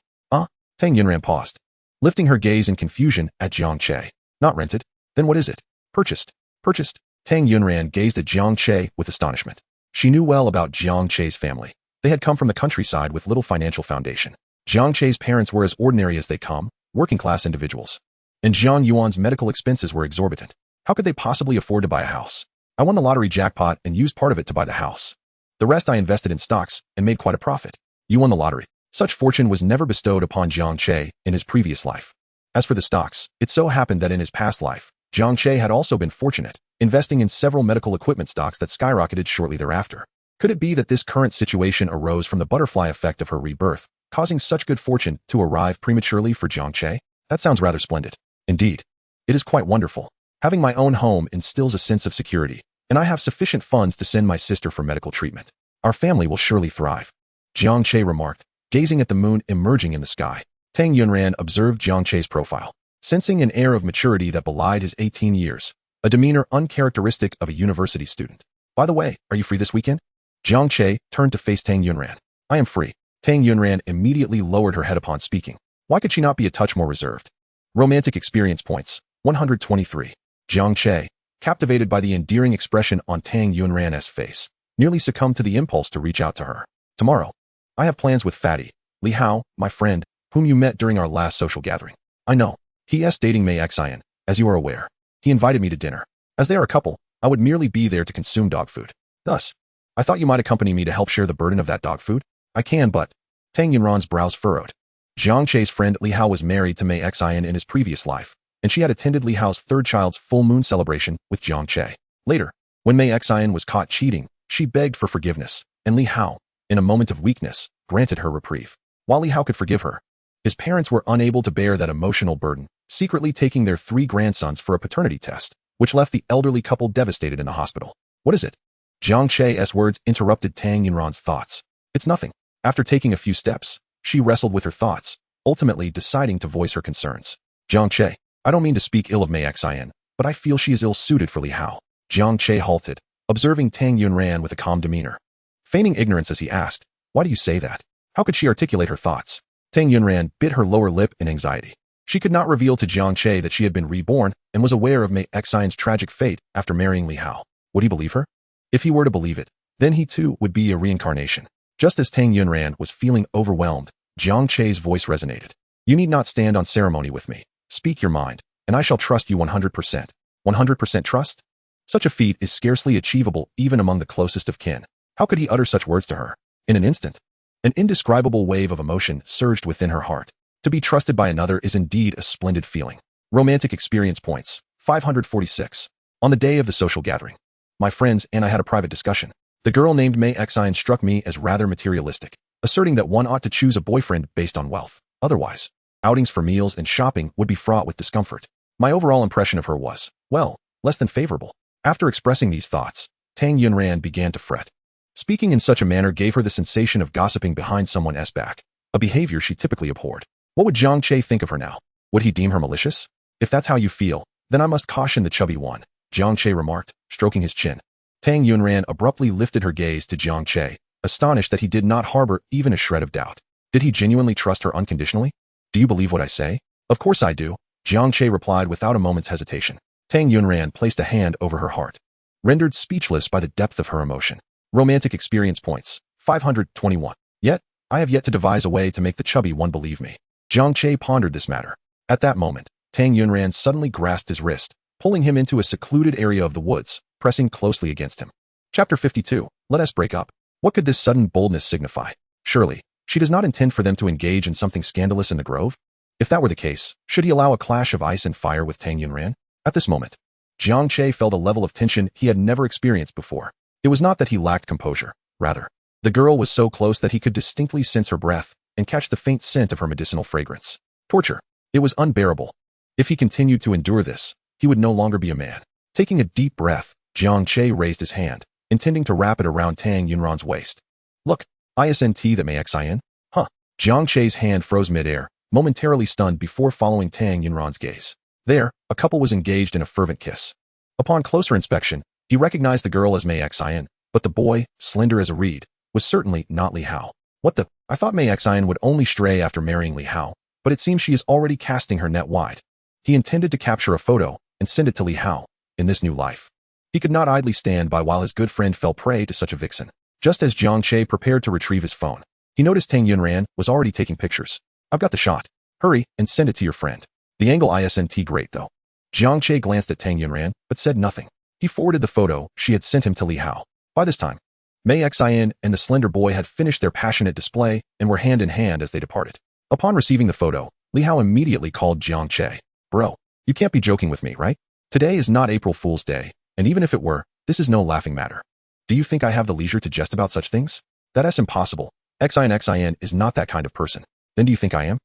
Tang Yunran paused, lifting her gaze in confusion at Jiang Che. Not rented? Then what is it? Purchased. Purchased? Tang Yunran gazed at Jiang Che with astonishment. She knew well about Jiang Che's family. They had come from the countryside with little financial foundation. Jiang Che's parents were as ordinary as they come, working-class individuals. And Jiang Yuan's medical expenses were exorbitant. How could they possibly afford to buy a house? I won the lottery jackpot and used part of it to buy the house. The rest I invested in stocks and made quite a profit. You won the lottery. Such fortune was never bestowed upon Jiang Che in his previous life. As for the stocks, it so happened that in his past life, Jiang Che had also been fortunate, investing in several medical equipment stocks that skyrocketed shortly thereafter. Could it be that this current situation arose from the butterfly effect of her rebirth, causing such good fortune to arrive prematurely for Jiang Che? That sounds rather splendid. Indeed. It is quite wonderful. Having my own home instills a sense of security, and I have sufficient funds to send my sister for medical treatment. Our family will surely thrive. Jiang Che remarked, gazing at the moon emerging in the sky. Tang Yunran observed Jiang Che's profile, sensing an air of maturity that belied his 18 years, a demeanor uncharacteristic of a university student. By the way, are you free this weekend? Jiang Che turned to face Tang Yunran. I am free. Tang Yunran immediately lowered her head upon speaking. Why could she not be a touch more reserved? Romantic experience points, 123. Jiang Che, captivated by the endearing expression on Tang Yunran's face, nearly succumbed to the impulse to reach out to her. Tomorrow, I have plans with Fatty, Li Hao, my friend, whom you met during our last social gathering. I know. He is dating Mei Xian, as you are aware. He invited me to dinner. As they are a couple, I would merely be there to consume dog food. Thus, I thought you might accompany me to help share the burden of that dog food. I can, but... Tang Yunran's brows furrowed. Jiang Che's friend Li Hao was married to Mei Xian in his previous life, and she had attended Li Hao's third child's full moon celebration with Jiang Che. Later, when Mei Xian was caught cheating, she begged for forgiveness, and Li Hao, in a moment of weakness, granted her reprieve. While Li Hao could forgive her, his parents were unable to bear that emotional burden, secretly taking their 3 grandsons for a paternity test, which left the elderly couple devastated in the hospital. What is it? Jiang Che's words interrupted Tang Yunran's thoughts. It's nothing. After taking a few steps, she wrestled with her thoughts, ultimately deciding to voice her concerns. Jiang Che, I don't mean to speak ill of Mei Xian, but I feel she is ill-suited for Li Hao. Jiang Che halted, observing Tang Yunran with a calm demeanor. Feigning ignorance as he asked, why do you say that? How could she articulate her thoughts? Tang Yunran bit her lower lip in anxiety. She could not reveal to Jiang Che that she had been reborn and was aware of Mei Xian's tragic fate after marrying Li Hao. Would he believe her? If he were to believe it, then he too would be a reincarnation. Just as Tang Yunran was feeling overwhelmed, Jiang Che's voice resonated. You need not stand on ceremony with me. Speak your mind, and I shall trust you 100%. 100% trust? Such a feat is scarcely achievable even among the closest of kin. How could he utter such words to her? In an instant, an indescribable wave of emotion surged within her heart. To be trusted by another is indeed a splendid feeling. Romantic experience points, 546. On the day of the social gathering, my friends and I had a private discussion. The girl named Mei Xian struck me as rather materialistic, asserting that one ought to choose a boyfriend based on wealth. Otherwise, outings for meals and shopping would be fraught with discomfort. My overall impression of her was, well, less than favorable. After expressing these thoughts, Tang Yunran began to fret. Speaking in such a manner gave her the sensation of gossiping behind someone's back, a behavior she typically abhorred. What would Jiang Che think of her now? Would he deem her malicious? If that's how you feel, then I must caution the chubby one, Jiang Che remarked, stroking his chin. Tang Yunran abruptly lifted her gaze to Jiang Che, astonished that he did not harbor even a shred of doubt. Did he genuinely trust her unconditionally? Do you believe what I say? Of course I do, Jiang Che replied without a moment's hesitation. Tang Yunran placed a hand over her heart, rendered speechless by the depth of her emotion. Romantic experience points, 521. Yet, I have yet to devise a way to make the chubby one believe me. Jiang Che pondered this matter. At that moment, Tang Yunran suddenly grasped his wrist, pulling him into a secluded area of the woods, pressing closely against him. Chapter 52. Let us break up. What could this sudden boldness signify? Surely, she does not intend for them to engage in something scandalous in the grove? If that were the case, should he allow a clash of ice and fire with Tang Yunran? At this moment, Jiang Che felt a level of tension he had never experienced before. It was not that he lacked composure. Rather, the girl was so close that he could distinctly sense her breath and catch the faint scent of her medicinal fragrance. Torture. It was unbearable. If he continued to endure this, he would no longer be a man. Taking a deep breath, Jiang Che raised his hand, intending to wrap it around Tang Yunran's waist. Look, isn't that may xin? Huh. Jiang Che's hand froze midair, momentarily stunned before following Tang Yunran's gaze. There, a couple was engaged in a fervent kiss. Upon closer inspection, he recognized the girl as Mei Xin, but the boy, slender as a reed, was certainly not Li Hao. What the? I thought Mei Xin would only stray after marrying Li Hao, but it seems she is already casting her net wide. He intended to capture a photo and send it to Li Hao, in this new life. He could not idly stand by while his good friend fell prey to such a vixen. Just as Jiang Che prepared to retrieve his phone, he noticed Tang Yunran was already taking pictures. I've got the shot. Hurry and send it to your friend. The angle isn't great though. Jiang Che glanced at Tang Yunran, but said nothing. He forwarded the photo she had sent him to Li Hao. By this time, Mei Xin and the slender boy had finished their passionate display and were hand in hand as they departed. Upon receiving the photo, Li Hao immediately called Jiang Che. Bro, you can't be joking with me, right? Today is not April Fool's Day, and even if it were, this is no laughing matter. Do you think I have the leisure to jest about such things? That's impossible. Xin is not that kind of person. Then do you think I am?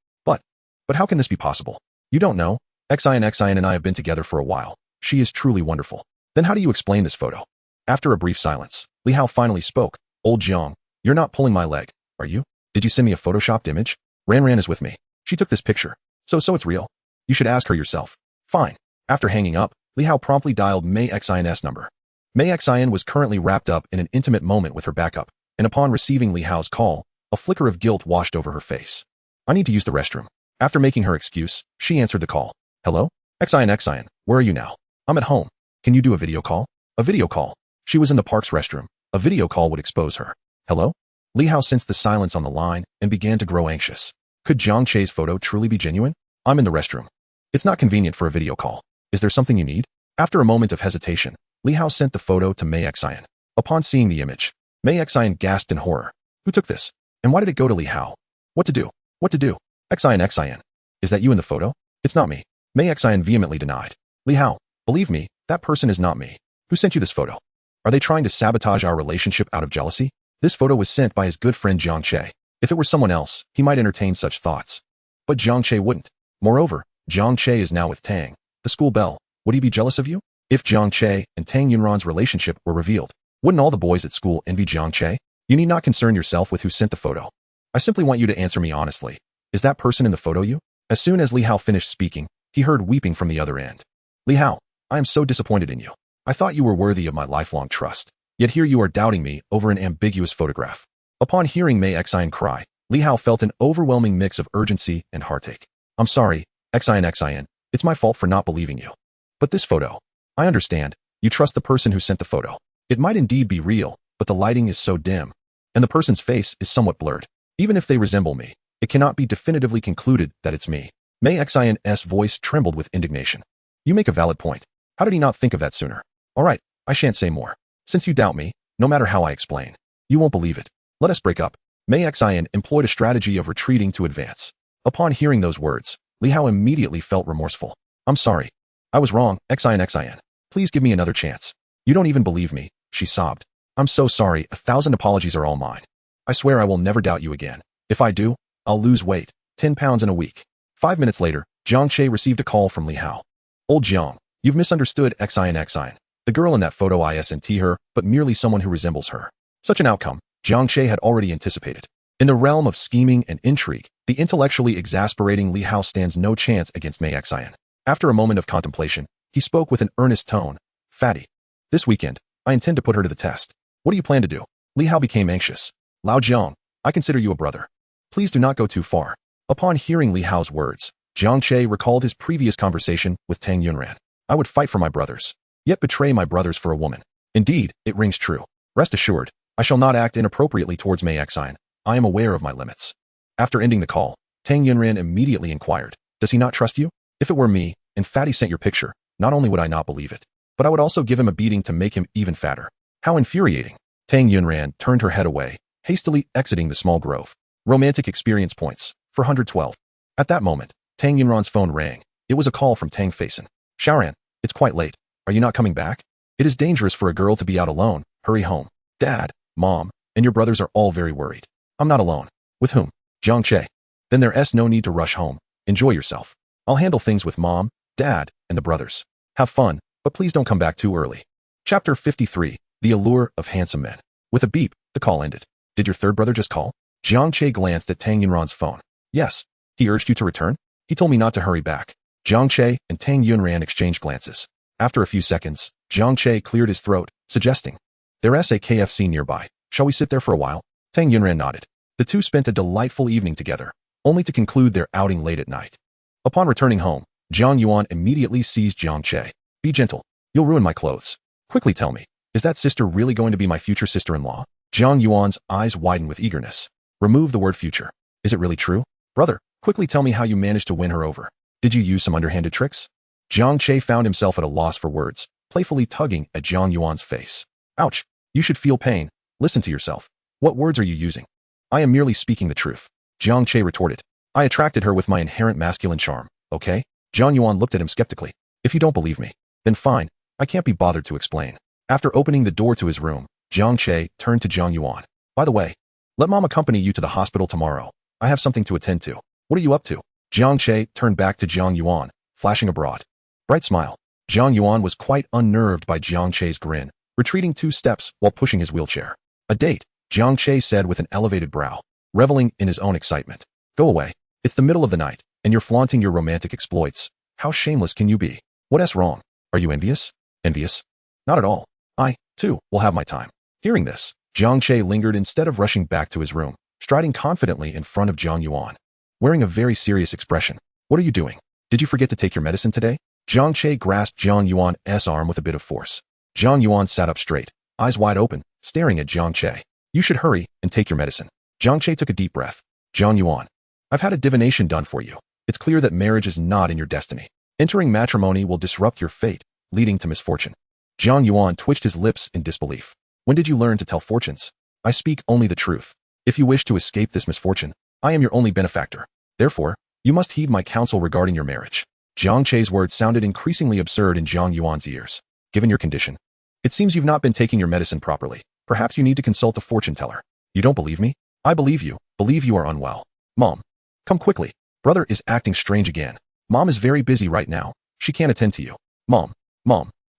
But how can this be possible? You don't know. Xin and I have been together for a while. She is truly wonderful. Then how do you explain this photo? After a brief silence, Li Hao finally spoke. Old Jiang, you're not pulling my leg, are you? Did you send me a photoshopped image? Ran is with me. She took this picture. So it's real. You should ask her yourself. Fine. After hanging up, Li Hao promptly dialed Mei Xin's number. Mei Xin was currently wrapped up in an intimate moment with her backup, and upon receiving Li Hao's call, a flicker of guilt washed over her face. I need to use the restroom. After making her excuse, she answered the call. Hello? Xin, where are you now? I'm at home. Can you do a video call? A video call. She was in the park's restroom. A video call would expose her. Hello? Li Hao sensed the silence on the line and began to grow anxious. Could Jiang Che's photo truly be genuine? I'm in the restroom. It's not convenient for a video call. Is there something you need? After a moment of hesitation, Li Hao sent the photo to Mei Xin. Upon seeing the image, Mei Xin gasped in horror. Who took this? And why did it go to Li Hao? What to do? What to do? Xin. Is that you in the photo? It's not me. Mei Xin vehemently denied. Li Hao, believe me, that person is not me. Who sent you this photo? Are they trying to sabotage our relationship out of jealousy? This photo was sent by his good friend Jiang Che. If it were someone else, he might entertain such thoughts. But Jiang Che wouldn't. Moreover, Jiang Che is now with Tang, the school belle. Would he be jealous of you? If Jiang Che and Tang Yunran's relationship were revealed, wouldn't all the boys at school envy Jiang Che? You need not concern yourself with who sent the photo. I simply want you to answer me honestly. Is that person in the photo you? As soon as Li Hao finished speaking, he heard weeping from the other end. Li Hao, I am so disappointed in you. I thought you were worthy of my lifelong trust. Yet here you are doubting me over an ambiguous photograph. Upon hearing Mei Xin cry, Li Hao felt an overwhelming mix of urgency and heartache. I'm sorry, Xin. It's my fault for not believing you. But this photo. I understand. You trust the person who sent the photo. It might indeed be real, but the lighting is so dim, and the person's face is somewhat blurred. Even if they resemble me, it cannot be definitively concluded that it's me. Mei Xin's voice trembled with indignation. You make a valid point. How did he not think of that sooner? All right, I shan't say more. Since you doubt me, no matter how I explain, you won't believe it. Let us break up. Mei Xin employed a strategy of retreating to advance. Upon hearing those words, Li Hao immediately felt remorseful. I'm sorry. I was wrong, Xin. Please give me another chance. You don't even believe me, she sobbed. I'm so sorry, 1,000 apologies are all mine. I swear I will never doubt you again. If I do, I'll lose weight. £10 in a week. 5 minutes later, Jiang Che received a call from Li Hao. Old Jiang, you've misunderstood Xin. The girl in that photo isn't her, but merely someone who resembles her. Such an outcome, Jiang Che had already anticipated. In the realm of scheming and intrigue, the intellectually exasperating Li Hao stands no chance against Mei Xin. After a moment of contemplation, he spoke with an earnest tone. Fatty. This weekend, I intend to put her to the test. What do you plan to do? Li Hao became anxious. Lao Jiang, I consider you a brother. Please do not go too far. Upon hearing Li Hao's words, Jiang Che recalled his previous conversation with Tang Yunran. I would fight for my brothers, yet betray my brothers for a woman. Indeed, it rings true. Rest assured, I shall not act inappropriately towards Mei Xin. I am aware of my limits. After ending the call, Tang Yunran immediately inquired, does he not trust you? If it were me, and Fatty sent your picture, not only would I not believe it, but I would also give him a beating to make him even fatter. How infuriating. Tang Yunran turned her head away, hastily exiting the small grove. Romantic experience points, 412. At that moment, Tang Yunran's phone rang. It was a call from Tang Faison. Shaoran, it's quite late. Are you not coming back? It is dangerous for a girl to be out alone. Hurry home. Dad, Mom, and your brothers are all very worried. I'm not alone. With whom? Jiang Che. Then there's no need to rush home. Enjoy yourself. I'll handle things with Mom, Dad, and the brothers. Have fun, but please don't come back too early. Chapter 53, The Allure of Handsome Men. With a beep, the call ended. Did your third brother just call? Jiang Che glanced at Tang Yunran's phone. Yes. He urged you to return? He told me not to hurry back. Jiang Che and Tang Yunran exchanged glances. After a few seconds, Jiang Che cleared his throat, suggesting, there's a KFC nearby. Shall we sit there for a while? Tang Yunran nodded. The two spent a delightful evening together, only to conclude their outing late at night. Upon returning home, Jiang Yuan immediately seized Jiang Che. Be gentle. You'll ruin my clothes. Quickly tell me, is that sister really going to be my future sister-in-law? Jiang Yuan's eyes widened with eagerness. Remove the word future. Is it really true? Brother, quickly tell me how you managed to win her over. Did you use some underhanded tricks? Jiang Che found himself at a loss for words, playfully tugging at Jiang Yuan's face. Ouch. You should feel pain. Listen to yourself. What words are you using? I am merely speaking the truth. Jiang Che retorted. I attracted her with my inherent masculine charm, okay? Jiang Yuan looked at him skeptically. If you don't believe me, then fine. I can't be bothered to explain. After opening the door to his room, Jiang Che turned to Jiang Yuan. By the way, let Mom accompany you to the hospital tomorrow. I have something to attend to. What are you up to? Jiang Che turned back to Jiang Yuan, flashing a broad, bright smile. Jiang Yuan was quite unnerved by Jiang Che's grin, retreating 2 steps while pushing his wheelchair. A date, Jiang Che said with an elevated brow, reveling in his own excitement. Go away. It's the middle of the night, and you're flaunting your romantic exploits. How shameless can you be? What's wrong? Are you envious? Envious? Not at all. I, too, will have my time. Hearing this, Jiang Che lingered instead of rushing back to his room, striding confidently in front of Jiang Yuan, wearing a very serious expression. What are you doing? Did you forget to take your medicine today? Jiang Che grasped Jiang Yuan's arm with a bit of force. Jiang Yuan sat up straight, eyes wide open, staring at Jiang Che. You should hurry and take your medicine. Jiang Che took a deep breath. Jiang Yuan, I've had a divination done for you. It's clear that marriage is not in your destiny. Entering matrimony will disrupt your fate, leading to misfortune. Jiang Yuan twitched his lips in disbelief. When did you learn to tell fortunes? I speak only the truth. If you wish to escape this misfortune, I am your only benefactor. Therefore, you must heed my counsel regarding your marriage. Jiang Che's words sounded increasingly absurd in Jiang Yuan's ears. Given your condition, it seems you've not been taking your medicine properly. Perhaps you need to consult a fortune teller. You don't believe me? I believe you. Believe you are unwell. Mom, come quickly. Brother is acting strange again. Mom is very busy right now. She can't attend to you. Mom,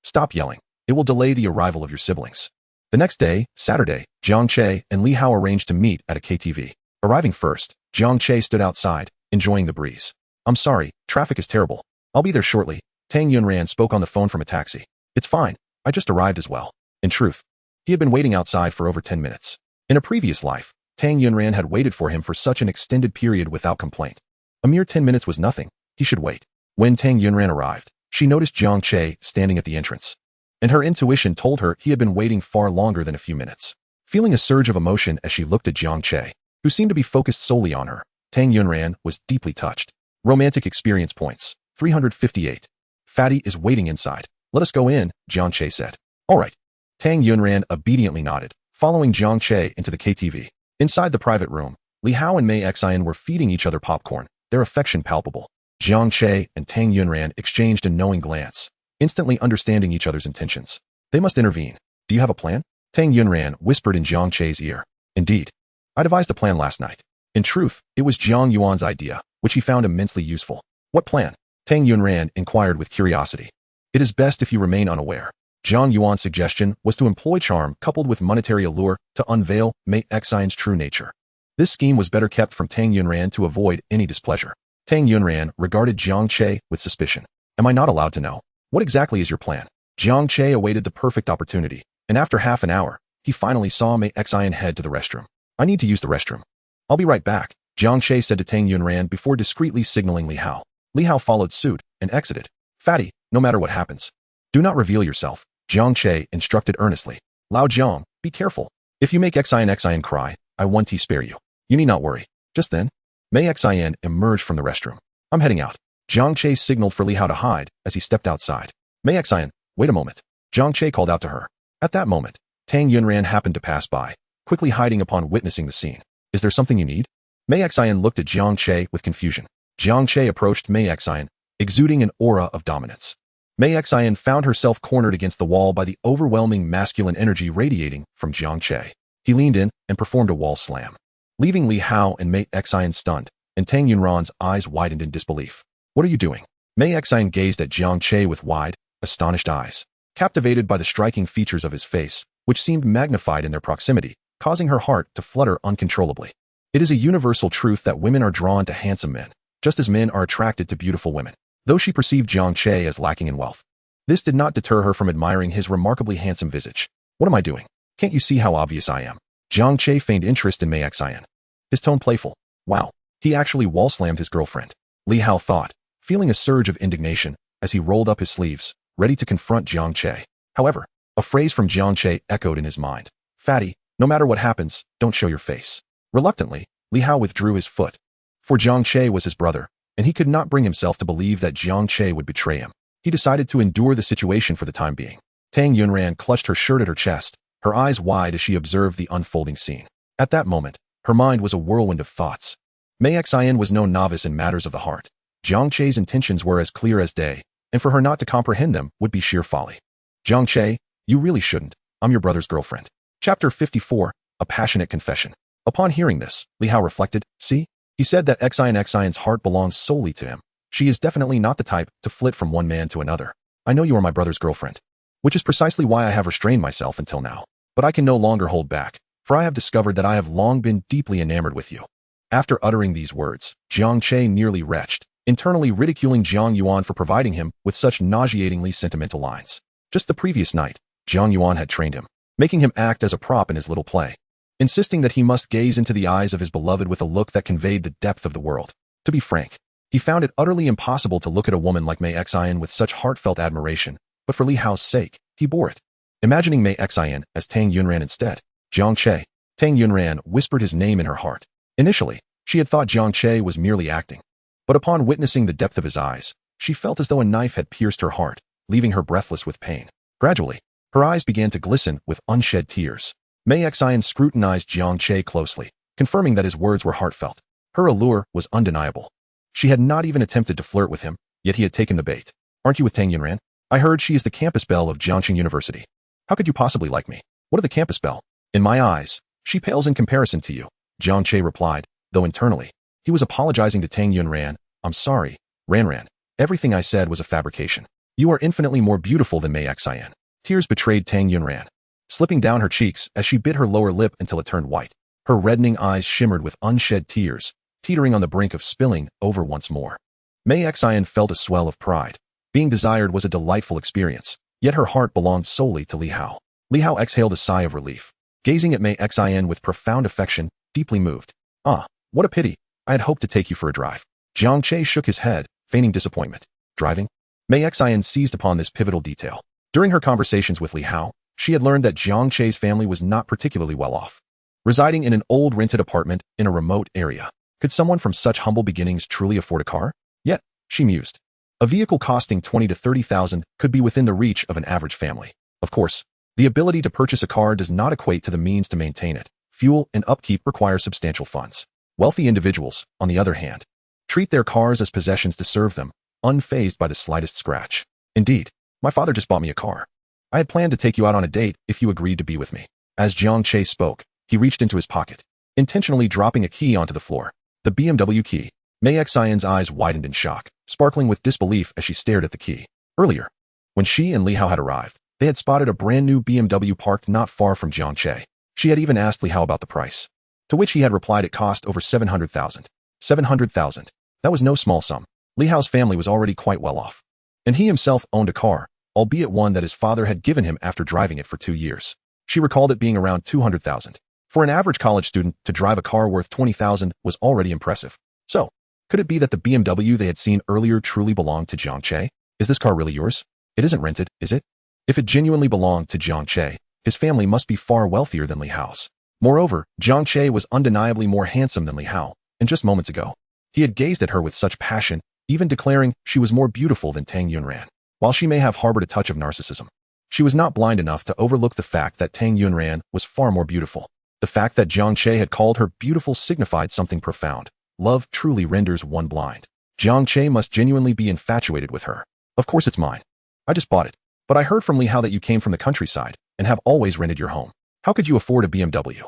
stop yelling. It will delay the arrival of your siblings. The next day, Saturday, Jiang Che and Li Hao arranged to meet at a KTV. Arriving first, Jiang Che stood outside, enjoying the breeze. I'm sorry, traffic is terrible. I'll be there shortly. Tang Yunran spoke on the phone from a taxi. It's fine. I just arrived as well. In truth, he had been waiting outside for over 10 minutes. In a previous life, Tang Yunran had waited for him for such an extended period without complaint. A mere 10 minutes was nothing. He should wait. When Tang Yunran arrived, she noticed Jiang Che standing at the entrance, and her intuition told her he had been waiting far longer than a few minutes. Feeling a surge of emotion as she looked at Jiang Che, who seemed to be focused solely on her, Tang Yunran was deeply touched. Romantic experience points, 358. Fatty is waiting inside. Let us go in, Jiang Che said. All right. Tang Yunran obediently nodded, following Jiang Che into the KTV. Inside the private room, Li Hao and Mei Xin were feeding each other popcorn, their affection palpable. Jiang Che and Tang Yunran exchanged a knowing glance, instantly understanding each other's intentions. They must intervene. Do you have a plan? Tang Yunran whispered in Jiang Che's ear. Indeed. I devised a plan last night. In truth, it was Jiang Yuan's idea, which he found immensely useful. What plan? Tang Yunran inquired with curiosity. It is best if you remain unaware. Zhang Yuan's suggestion was to employ charm coupled with monetary allure to unveil Mei Xian's true nature. This scheme was better kept from Tang Yunran to avoid any displeasure. Tang Yunran regarded Jiang Che with suspicion. Am I not allowed to know? What exactly is your plan? Jiang Che awaited the perfect opportunity, and after half an hour, he finally saw Mei Xian head to the restroom. I need to use the restroom. I'll be right back, Jiang Che said to Tang Yunran before discreetly signaling Li Hao. Li Hao followed suit and exited. Fatty, no matter what happens, do not reveal yourself, Jiang Che instructed earnestly. Lao Jiang, be careful. If you make Xian cry, I won't spare you. You need not worry. Just then, Mei Xian emerged from the restroom. I'm heading out. Jiang Che signaled for Li Hao to hide as he stepped outside. Mei Xian, wait a moment. Jiang Che called out to her. At that moment, Tang Yunran happened to pass by, quickly hiding upon witnessing the scene. Is there something you need? Mei Xian looked at Jiang Che with confusion. Jiang Che approached Mei Xian, exuding an aura of dominance. Mei Xian found herself cornered against the wall by the overwhelming masculine energy radiating from Jiang Che. He leaned in and performed a wall slam, leaving Li Hao and Mei Xian stunned, and Tang Yunran's eyes widened in disbelief. What are you doing? Mei Xian gazed at Jiang Che with wide, astonished eyes, captivated by the striking features of his face, which seemed magnified in their proximity, causing her heart to flutter uncontrollably. It is a universal truth that women are drawn to handsome men, just as men are attracted to beautiful women. Though she perceived Jiang Che as lacking in wealth, this did not deter her from admiring his remarkably handsome visage. What am I doing? Can't you see how obvious I am? Jiang Che feigned interest in Mei Xian, his tone playful. Wow, he actually wall-slammed his girlfriend. Li Hao thought, feeling a surge of indignation as he rolled up his sleeves, ready to confront Jiang Che. However, a phrase from Jiang Che echoed in his mind. Fatty, no matter what happens, don't show your face. Reluctantly, Li Hao withdrew his foot. For Jiang Che was his brother, and he could not bring himself to believe that Jiang Che would betray him. He decided to endure the situation for the time being. Tang Yunran clutched her shirt at her chest, her eyes wide as she observed the unfolding scene. At that moment, her mind was a whirlwind of thoughts. Mei Xian was no novice in matters of the heart. Jiang Che's intentions were as clear as day, and for her not to comprehend them would be sheer folly. Jiang Che, you really shouldn't. I'm your brother's girlfriend. Chapter 54, A Passionate Confession. Upon hearing this, Li Hao reflected, see? He said that Xian's heart belongs solely to him. She is definitely not the type to flit from one man to another. I know you are my brother's girlfriend, which is precisely why I have restrained myself until now. But I can no longer hold back, for I have discovered that I have long been deeply enamored with you. After uttering these words, Jiang Che nearly retched, internally ridiculing Jiang Yuan for providing him with such nauseatingly sentimental lines. Just the previous night, Jiang Yuan had trained him, making him act as a prop in his little play, insisting that he must gaze into the eyes of his beloved with a look that conveyed the depth of the world. To be frank, he found it utterly impossible to look at a woman like Mei Xian with such heartfelt admiration, but for Li Hao's sake, he bore it. Imagining Mei Xian as Tang Yunran instead, Jiang Che, Tang Yunran whispered his name in her heart. Initially, she had thought Jiang Che was merely acting, but upon witnessing the depth of his eyes, she felt as though a knife had pierced her heart, leaving her breathless with pain. Gradually, her eyes began to glisten with unshed tears. Mei Xian scrutinized Jiang Che closely, confirming that his words were heartfelt. Her allure was undeniable. She had not even attempted to flirt with him, yet he had taken the bait. Aren't you with Tang Yunran? I heard she is the campus belle of Jiangxing University. How could you possibly like me? What of the campus belle? In my eyes, she pales in comparison to you, Jiang Che replied, though internally, he was apologizing to Tang Yunran. I'm sorry, Ran. Everything I said was a fabrication. You are infinitely more beautiful than Mei Xian. Tears betrayed Tang Yunran, slipping down her cheeks as she bit her lower lip until it turned white. Her reddening eyes shimmered with unshed tears, teetering on the brink of spilling over once more. Mei Xian felt a swell of pride. Being desired was a delightful experience, yet her heart belonged solely to Li Hao. Li Hao exhaled a sigh of relief, gazing at Mei Xian with profound affection, deeply moved. Ah, what a pity. I had hoped to take you for a drive. Jiang Che shook his head, feigning disappointment. Driving? Mei Xian seized upon this pivotal detail. During her conversations with Li Hao, she had learned that Jiang Che's family was not particularly well off, residing in an old rented apartment in a remote area. Could someone from such humble beginnings truly afford a car? Yet, she mused, a vehicle costing 20 to 30,000 could be within the reach of an average family. Of course, the ability to purchase a car does not equate to the means to maintain it. Fuel and upkeep require substantial funds. Wealthy individuals, on the other hand, treat their cars as possessions to serve them, unfazed by the slightest scratch. Indeed, my father just bought me a car. I had planned to take you out on a date if you agreed to be with me. As Jiang Che spoke, he reached into his pocket, intentionally dropping a key onto the floor. The BMW key. Mei Xian's eyes widened in shock, sparkling with disbelief as she stared at the key. Earlier, when she and Li Hao had arrived, they had spotted a brand new BMW parked not far from Jiang Che. She had even asked Li Hao about the price, to which he had replied it cost over 700,000. 700,000. That was no small sum. Li Hao's family was already quite well off, and he himself owned a car, albeit one that his father had given him after driving it for 2 years. She recalled it being around 200,000. For an average college student to drive a car worth 20,000 was already impressive. So, could it be that the BMW they had seen earlier truly belonged to Jiang Che? Is this car really yours? It isn't rented, is it? If it genuinely belonged to Jiang Che, his family must be far wealthier than Li Hao's. Moreover, Jiang Che was undeniably more handsome than Li Hao, and just moments ago, he had gazed at her with such passion, even declaring she was more beautiful than Tang Yunran. While she may have harbored a touch of narcissism, she was not blind enough to overlook the fact that Tang Yunran was far more beautiful. The fact that Jiang Che had called her beautiful signified something profound. Love truly renders one blind. Jiang Che must genuinely be infatuated with her. Of course it's mine. I just bought it. But I heard from Li Hao that you came from the countryside and have always rented your home. How could you afford a BMW?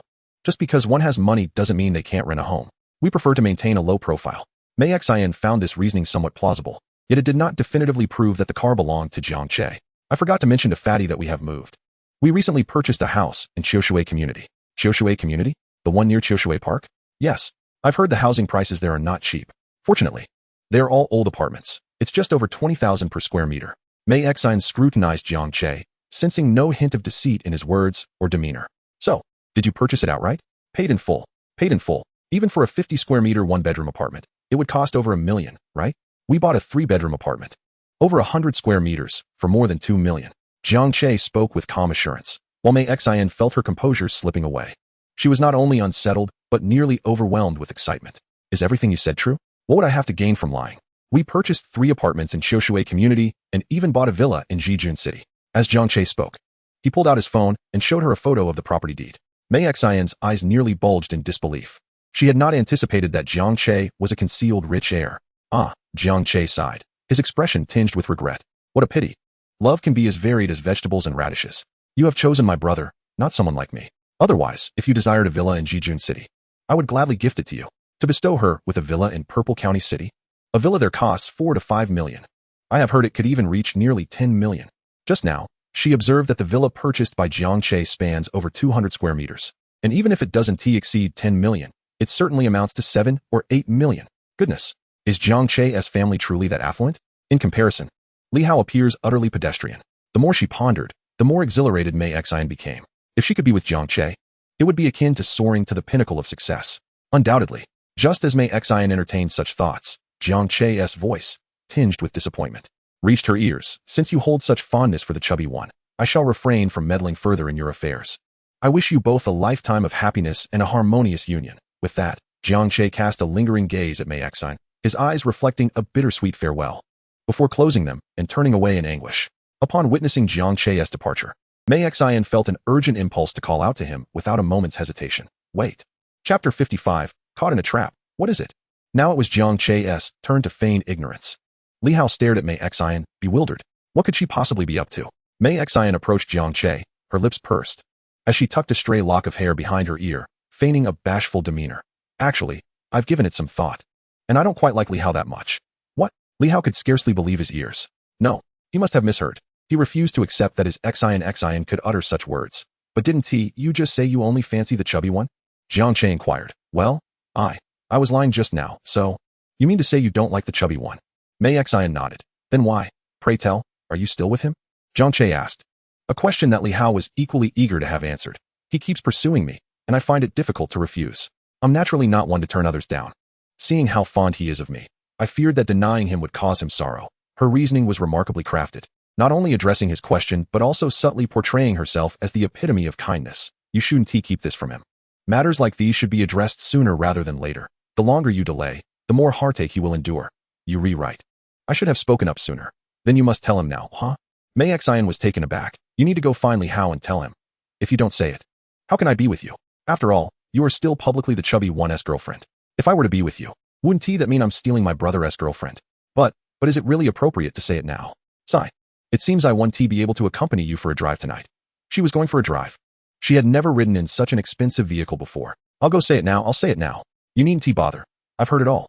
Just because one has money doesn't mean they can't rent a home. We prefer to maintain a low profile. Mei Xian found this reasoning somewhat plausible, yet it did not definitively prove that the car belonged to Jiang Che. I forgot to mention to Fatty that we have moved. We recently purchased a house in Qiushui Community. Qiushui Community? The one near Qiushui Park? Yes. I've heard the housing prices there are not cheap. Fortunately, they are all old apartments. It's just over 20,000 per square meter. Mei Xian scrutinized Jiang Che, sensing no hint of deceit in his words or demeanor. So, did you purchase it outright? Paid in full. Paid in full. Even for a 50 square meter one-bedroom apartment, it would cost over $1 million, right? We bought a 3-bedroom apartment, over 100 square meters, for more than $2 million. Jiang Che spoke with calm assurance, while Mei Xian felt her composure slipping away. She was not only unsettled, but nearly overwhelmed with excitement. Is everything you said true? What would I have to gain from lying? We purchased 3 apartments in Qiushui Community and even bought a villa in Jijun City. As Jiang Che spoke, he pulled out his phone and showed her a photo of the property deed. Mei Xian's eyes nearly bulged in disbelief. She had not anticipated that Jiang Che was a concealed rich heir. Ah, Jiang Che sighed, his expression tinged with regret. What a pity. Love can be as varied as vegetables and radishes. You have chosen my brother, not someone like me. Otherwise, if you desired a villa in Jijun City, I would gladly gift it to you. To bestow her with a villa in Purple County City? A villa there costs 4 to 5 million. I have heard it could even reach nearly 10 million. Just now, she observed that the villa purchased by Jiang Che spans over 200 square meters. And even if it doesn't exceed 10 million, it certainly amounts to 7 or 8 million. Goodness, is Jiang Che's family truly that affluent? In comparison, Li Hao appears utterly pedestrian. The more she pondered, the more exhilarated Mei Xian became. If she could be with Jiang Che, it would be akin to soaring to the pinnacle of success. Undoubtedly, just as Mei Xian entertained such thoughts, Jiang Che's voice, tinged with disappointment, reached her ears. Since you hold such fondness for the chubby one, I shall refrain from meddling further in your affairs. I wish you both a lifetime of happiness and a harmonious union. With that, Jiang Che cast a lingering gaze at Mei Xian, his eyes reflecting a bittersweet farewell, before closing them and turning away in anguish. Upon witnessing Jiang Che's departure, Mei Xian felt an urgent impulse to call out to him without a moment's hesitation. Wait. Chapter 55, Caught in a Trap. What is it? Now it was Jiang Che's turn to feign ignorance. Li Hao stared at Mei Xian, bewildered. What could she possibly be up to? Mei Xian approached Jiang Che, her lips pursed, as she tucked a stray lock of hair behind her ear, feigning a bashful demeanor. Actually, I've given it some thought, and I don't quite like Li Hao that much. What? Li Hao could scarcely believe his ears. No, he must have misheard. He refused to accept that his Xian could utter such words. But didn't you just say you only fancy the chubby one? Jiang Che inquired. Well, I was lying just now, so, you mean to say you don't like the chubby one? Mei Xian nodded. Then why, pray tell, are you still with him? Jiang Che asked. A question that Li Hao was equally eager to have answered. He keeps pursuing me, and I find it difficult to refuse. I'm naturally not one to turn others down. Seeing how fond he is of me, I feared that denying him would cause him sorrow. Her reasoning was remarkably crafted, not only addressing his question but also subtly portraying herself as the epitome of kindness. You shouldn't keep this from him. Matters like these should be addressed sooner rather than later. The longer you delay, the more heartache he will endure. You rewrite. I should have spoken up sooner. Then you must tell him now, huh? Mei Xian was taken aback. You need to go find Li Hao and tell him. If you don't say it, how can I be with you? After all, you are still publicly the chubby one's girlfriend. If I were to be with you, wouldn't that mean I'm stealing my brother's girlfriend? But is it really appropriate to say it now? Sigh. It seems I won't be able to accompany you for a drive tonight. She was going for a drive. She had never ridden in such an expensive vehicle before. I'll go say it now, I'll say it now. You needn't bother. I've heard it all.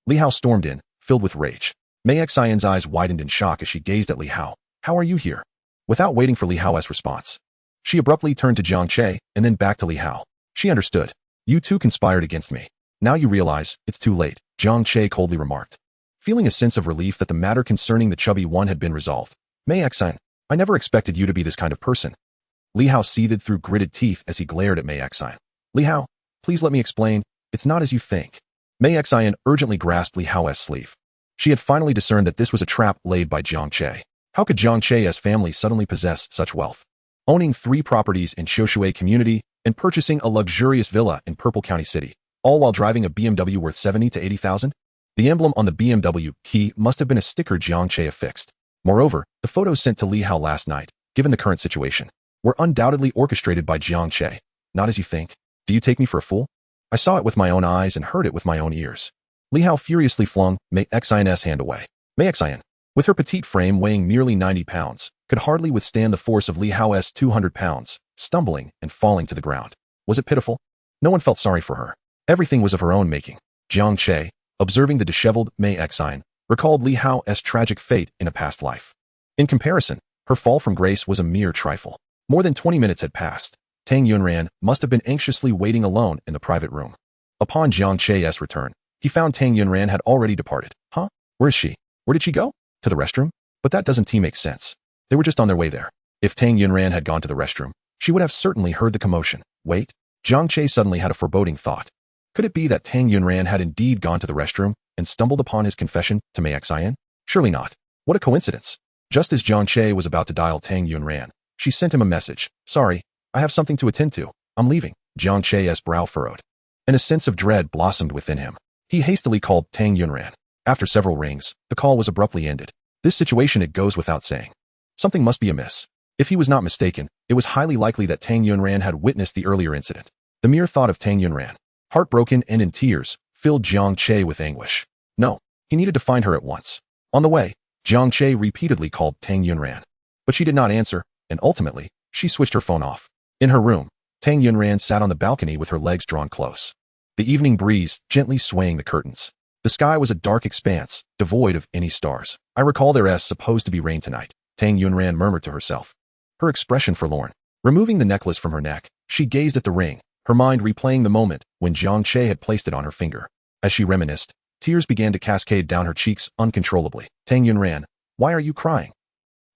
Li Hao stormed in, filled with rage. Mei Xian's eyes widened in shock as she gazed at Li Hao. How are you here? Without waiting for Li Hao's response, she abruptly turned to Jiang Che and then back to Li Hao. She understood. You two conspired against me. Now you realize it's too late, Jiang Che coldly remarked. Feeling a sense of relief that the matter concerning the chubby one had been resolved, Mei Xian, I never expected you to be this kind of person. Li Hao seethed through gritted teeth as he glared at Mei Xian. Li Hao, please let me explain. It's not as you think. Mei Xian urgently grasped Li Hao's sleeve. She had finally discerned that this was a trap laid by Jiang Che. How could Jiang Che's family suddenly possess such wealth? Owning 3 properties in Shoshui community and purchasing a luxurious villa in Purple County City, all while driving a BMW worth 70 to 80,000? The emblem on the BMW key must have been a sticker Jiang Che affixed. Moreover, the photos sent to Li Hao last night, given the current situation, were undoubtedly orchestrated by Jiang Che. Not as you think. Do you take me for a fool? I saw it with my own eyes and heard it with my own ears. Li Hao furiously flung Mei Xian's hand away. Mei Xian, with her petite frame weighing merely 90 pounds, could hardly withstand the force of Li Hao's 200 pounds, stumbling and falling to the ground. Was it pitiful? No one felt sorry for her. Everything was of her own making. Jiang Che, observing the disheveled Mei Xian, recalled Li Hao's tragic fate in a past life. In comparison, her fall from grace was a mere trifle. More than 20 minutes had passed. Tang Yunran must have been anxiously waiting alone in the private room. Upon Jiang Che's return, he found Tang Yunran had already departed. Huh? Where is she? Where did she go? To the restroom? But that doesn't make sense. They were just on their way there. If Tang Yunran had gone to the restroom, she would have certainly heard the commotion. Wait, Jiang Che suddenly had a foreboding thought. Could it be that Tang Yunran had indeed gone to the restroom and stumbled upon his confession to Mei Xian? Surely not. What a coincidence. Just as Jiang Che was about to dial Tang Yunran, she sent him a message. Sorry, I have something to attend to. I'm leaving. Jiang Che's brow furrowed, and a sense of dread blossomed within him. He hastily called Tang Yunran. After several rings, the call was abruptly ended. This situation, it goes without saying. Something must be amiss. If he was not mistaken, it was highly likely that Tang Yunran had witnessed the earlier incident. The mere thought of Tang Yunran, heartbroken and in tears, filled Jiang Che with anguish. No, he needed to find her at once. On the way, Jiang Che repeatedly called Tang Yunran, but she did not answer, and ultimately, she switched her phone off. In her room, Tang Yunran sat on the balcony with her legs drawn close. The evening breeze gently swaying the curtains. The sky was a dark expanse, devoid of any stars. I recall there's supposed to be rain tonight, Tang Yunran murmured to herself, her expression forlorn. Removing the necklace from her neck, she gazed at the ring, her mind replaying the moment when Jiang Che had placed it on her finger. As she reminisced, tears began to cascade down her cheeks uncontrollably. Tang Yunran, why are you crying?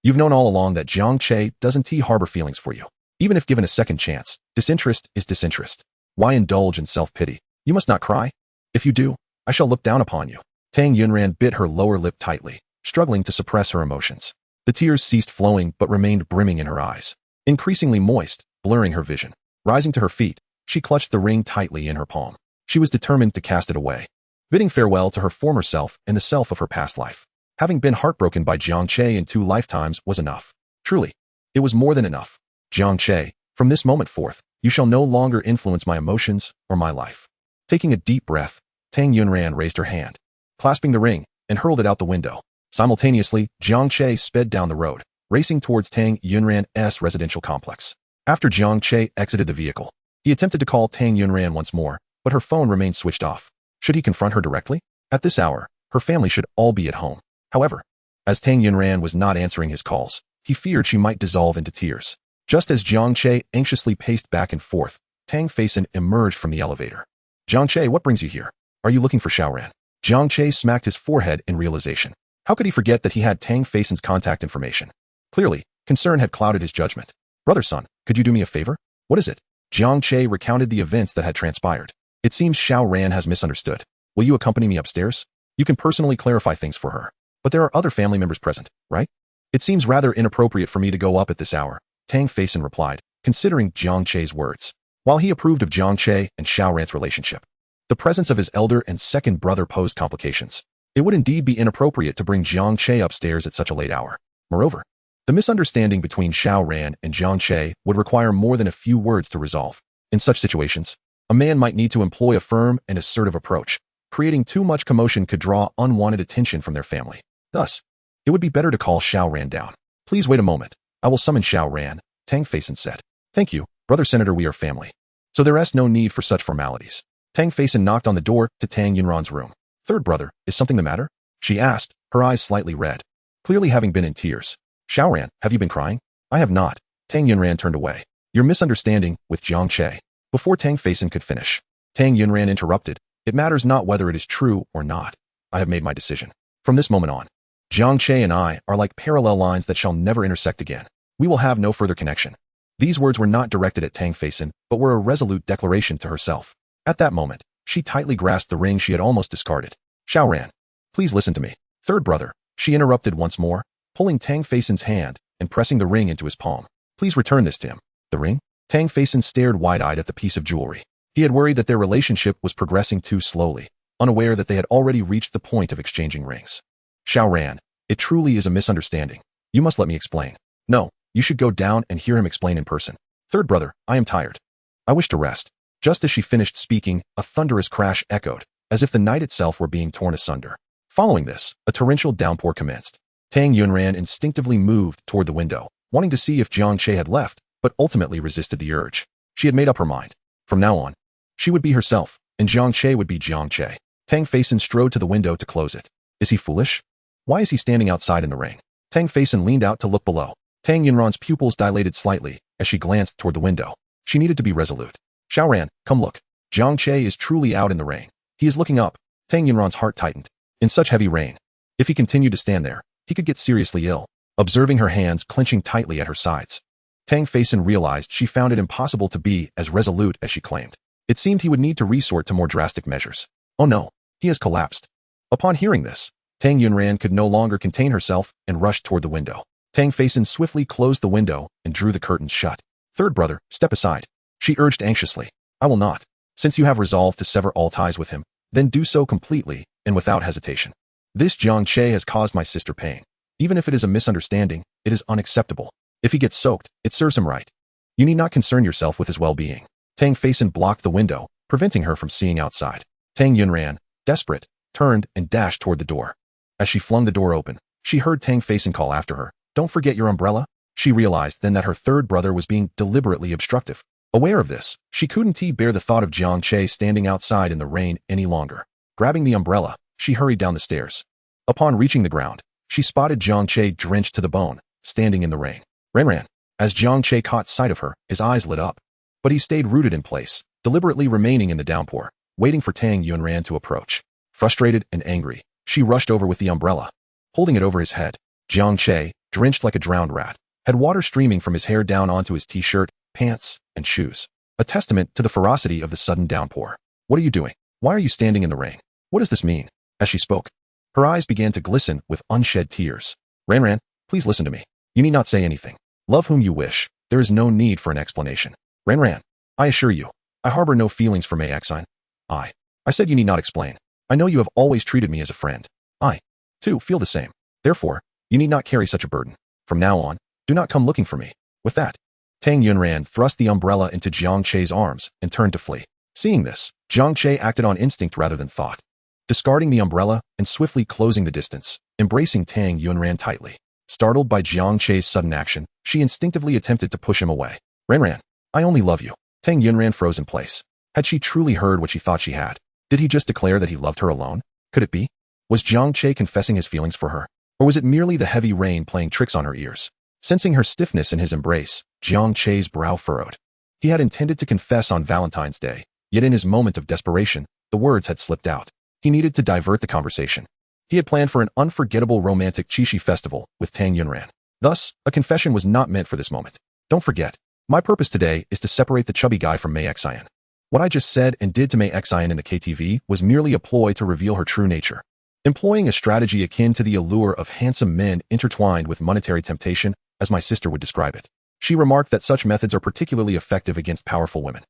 You've known all along that Jiang Che doesn't harbor feelings for you. Even if given a second chance, disinterest is disinterest. Why indulge in self-pity? You must not cry. If you do, I shall look down upon you. Tang Yunran bit her lower lip tightly, struggling to suppress her emotions. The tears ceased flowing but remained brimming in her eyes, increasingly moist, blurring her vision. Rising to her feet, she clutched the ring tightly in her palm. She was determined to cast it away, bidding farewell to her former self and the self of her past life. Having been heartbroken by Jiang Che in 2 lifetimes was enough. Truly, it was more than enough. Jiang Che, from this moment forth, you shall no longer influence my emotions or my life. Taking a deep breath, Tang Yunran raised her hand, clasping the ring, and hurled it out the window. Simultaneously, Jiang Che sped down the road, racing towards Tang Yunran's residential complex. After Jiang Che exited the vehicle, he attempted to call Tang Yunran once more, but her phone remained switched off. Should he confront her directly? At this hour, her family should all be at home. However, as Tang Yunran was not answering his calls, he feared she might dissolve into tears. Just as Jiang Che anxiously paced back and forth, Tang Faison emerged from the elevator. Jiang Che, what brings you here? Are you looking for Xiaoran? Jiang Che smacked his forehead in realization. How could he forget that he had Tang Faison's contact information? Clearly, concern had clouded his judgment. Brother son, could you do me a favor? What is it? Jiang Che recounted the events that had transpired. It seems Xiaoran has misunderstood. Will you accompany me upstairs? You can personally clarify things for her. But there are other family members present, right? It seems rather inappropriate for me to go up at this hour, Tang Faison replied, considering Jiang Che's words. While he approved of Jiang Che and Xiaoran's relationship, the presence of his elder and second brother posed complications. It would indeed be inappropriate to bring Jiang Che upstairs at such a late hour. Moreover, the misunderstanding between Xiaoran and Jiang Che would require more than a few words to resolve. In such situations, a man might need to employ a firm and assertive approach. Creating too much commotion could draw unwanted attention from their family. Thus, it would be better to call Xiaoran down. Please wait a moment. I will summon Xiaoran, Tang Faison said. Thank you, Brother Senator, we are family. So there is no need for such formalities. Tang Faison knocked on the door to Tang Yunran's room. Third brother, is something the matter? She asked, her eyes slightly red, clearly having been in tears. Xiaoran, have you been crying? I have not. Tang Yunran turned away. Your misunderstanding with Jiang Che. Before Tang Feisin could finish, Tang Yunran interrupted. It matters not whether it is true or not. I have made my decision. From this moment on, Jiang Che and I are like parallel lines that shall never intersect again. We will have no further connection. These words were not directed at Tang Feisin, but were a resolute declaration to herself. At that moment, she tightly grasped the ring she had almost discarded. Xiaoran, please listen to me. Third brother, she interrupted once more, pulling Tang Feisin's hand and pressing the ring into his palm. Please return this to him. The ring? Tang Feisin stared wide-eyed at the piece of jewelry. He had worried that their relationship was progressing too slowly, unaware that they had already reached the point of exchanging rings. Xiaoran, it truly is a misunderstanding. You must let me explain. No, you should go down and hear him explain in person. Third brother, I am tired. I wish to rest. Just as she finished speaking, a thunderous crash echoed, as if the night itself were being torn asunder. Following this, a torrential downpour commenced. Tang Yunran instinctively moved toward the window, wanting to see if Jiang Che had left, but ultimately resisted the urge. She had made up her mind. From now on, she would be herself, and Jiang Che would be Jiang Che. Tang Feisin strode to the window to close it. Is he foolish? Why is he standing outside in the rain? Tang Feisin leaned out to look below. Tang Yunran's pupils dilated slightly as she glanced toward the window. She needed to be resolute. Xiaoran, come look. Jiang Che is truly out in the rain. He is looking up. Tang Yunran's heart tightened. In such heavy rain, if he continued to stand there, he could get seriously ill. Observing her hands clenching tightly at her sides, Tang Feisin realized she found it impossible to be as resolute as she claimed. It seemed he would need to resort to more drastic measures. Oh no, he has collapsed. Upon hearing this, Tang Yunran could no longer contain herself and rushed toward the window. Tang Feisin swiftly closed the window and drew the curtains shut. Third brother, step aside. She urged anxiously. I will not. Since you have resolved to sever all ties with him, then do so completely and without hesitation. This Jiang Che has caused my sister pain. Even if it is a misunderstanding, it is unacceptable. If he gets soaked, it serves him right. You need not concern yourself with his well-being. Tang Feisin blocked the window, preventing her from seeing outside. Tang Yunran, desperate, turned and dashed toward the door. As she flung the door open, she heard Tang Feisin call after her, "Don't forget your umbrella." She realized then that her third brother was being deliberately obstructive. Aware of this, she couldn't bear the thought of Jiang Che standing outside in the rain any longer. Grabbing the umbrella, she hurried down the stairs. Upon reaching the ground, she spotted Jiang Che drenched to the bone, standing in the rain. Ran. As Jiang Che caught sight of her, his eyes lit up. But he stayed rooted in place, deliberately remaining in the downpour, waiting for Tang Yunran to approach. Frustrated and angry, she rushed over with the umbrella. Holding it over his head, Jiang Che, drenched like a drowned rat, had water streaming from his hair down onto his t-shirt, pants, and shoes. A testament to the ferocity of the sudden downpour. What are you doing? Why are you standing in the rain? What does this mean? As she spoke, her eyes began to glisten with unshed tears. Ran, please listen to me. You need not say anything. Love whom you wish. There is no need for an explanation. Ran, I assure you, I harbor no feelings for Mei Xine. I said you need not explain. I know you have always treated me as a friend. I, too, feel the same. Therefore, you need not carry such a burden. From now on, do not come looking for me. With that, Tang Yunran thrust the umbrella into Jiang Che's arms and turned to flee. Seeing this, Jiang Che acted on instinct rather than thought. Discarding the umbrella and swiftly closing the distance, embracing Tang Yunran tightly. Startled by Jiang Che's sudden action, she instinctively attempted to push him away. Ran, I only love you. Tang Yunran froze in place. Had she truly heard what she thought she had? Did he just declare that he loved her alone? Could it be? Was Jiang Che confessing his feelings for her? Or was it merely the heavy rain playing tricks on her ears? Sensing her stiffness in his embrace, Jiang Che's brow furrowed. He had intended to confess on Valentine's Day, yet in his moment of desperation, the words had slipped out. He needed to divert the conversation. He had planned for an unforgettable romantic Qixi festival with Tang Yunran. Thus, a confession was not meant for this moment. Don't forget, my purpose today is to separate the chubby guy from Mei Xine. What I just said and did to Mei Xine in the KTV was merely a ploy to reveal her true nature. Employing a strategy akin to the allure of handsome men intertwined with monetary temptation, as my sister would describe it. She remarked that such methods are particularly effective against powerful women.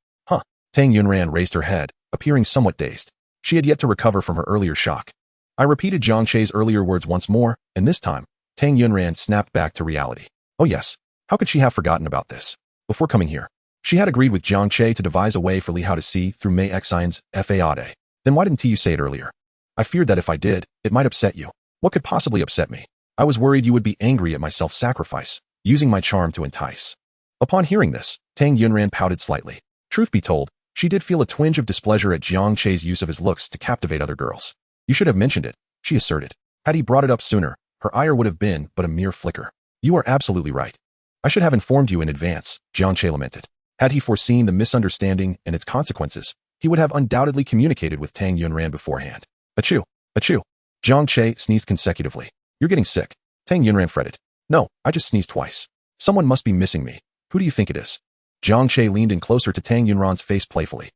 Tang Yunran raised her head, appearing somewhat dazed. She had yet to recover from her earlier shock. I repeated Jiang Che's earlier words once more, and this time, Tang Yunran snapped back to reality. Oh yes, how could she have forgotten about this? Before coming here, she had agreed with Jiang Che to devise a way for Li Hao to see through Mei Xine's faade. Then why didn't you say it earlier? I feared that if I did, it might upset you. What could possibly upset me? I was worried you would be angry at my self-sacrifice, using my charm to entice. Upon hearing this, Tang Yunran pouted slightly. Truth be told, she did feel a twinge of displeasure at Jiang Che's use of his looks to captivate other girls. You should have mentioned it, she asserted. Had he brought it up sooner, her ire would have been but a mere flicker. You are absolutely right. I should have informed you in advance, Jiang Che lamented. Had he foreseen the misunderstanding and its consequences, he would have undoubtedly communicated with Tang Yunran beforehand. Achoo, achoo. Jiang Che sneezed consecutively. You're getting sick. Tang Yunran fretted. No, I just sneezed twice. Someone must be missing me. Who do you think it is? Jiang Che leaned in closer to Tang Yunran's face playfully.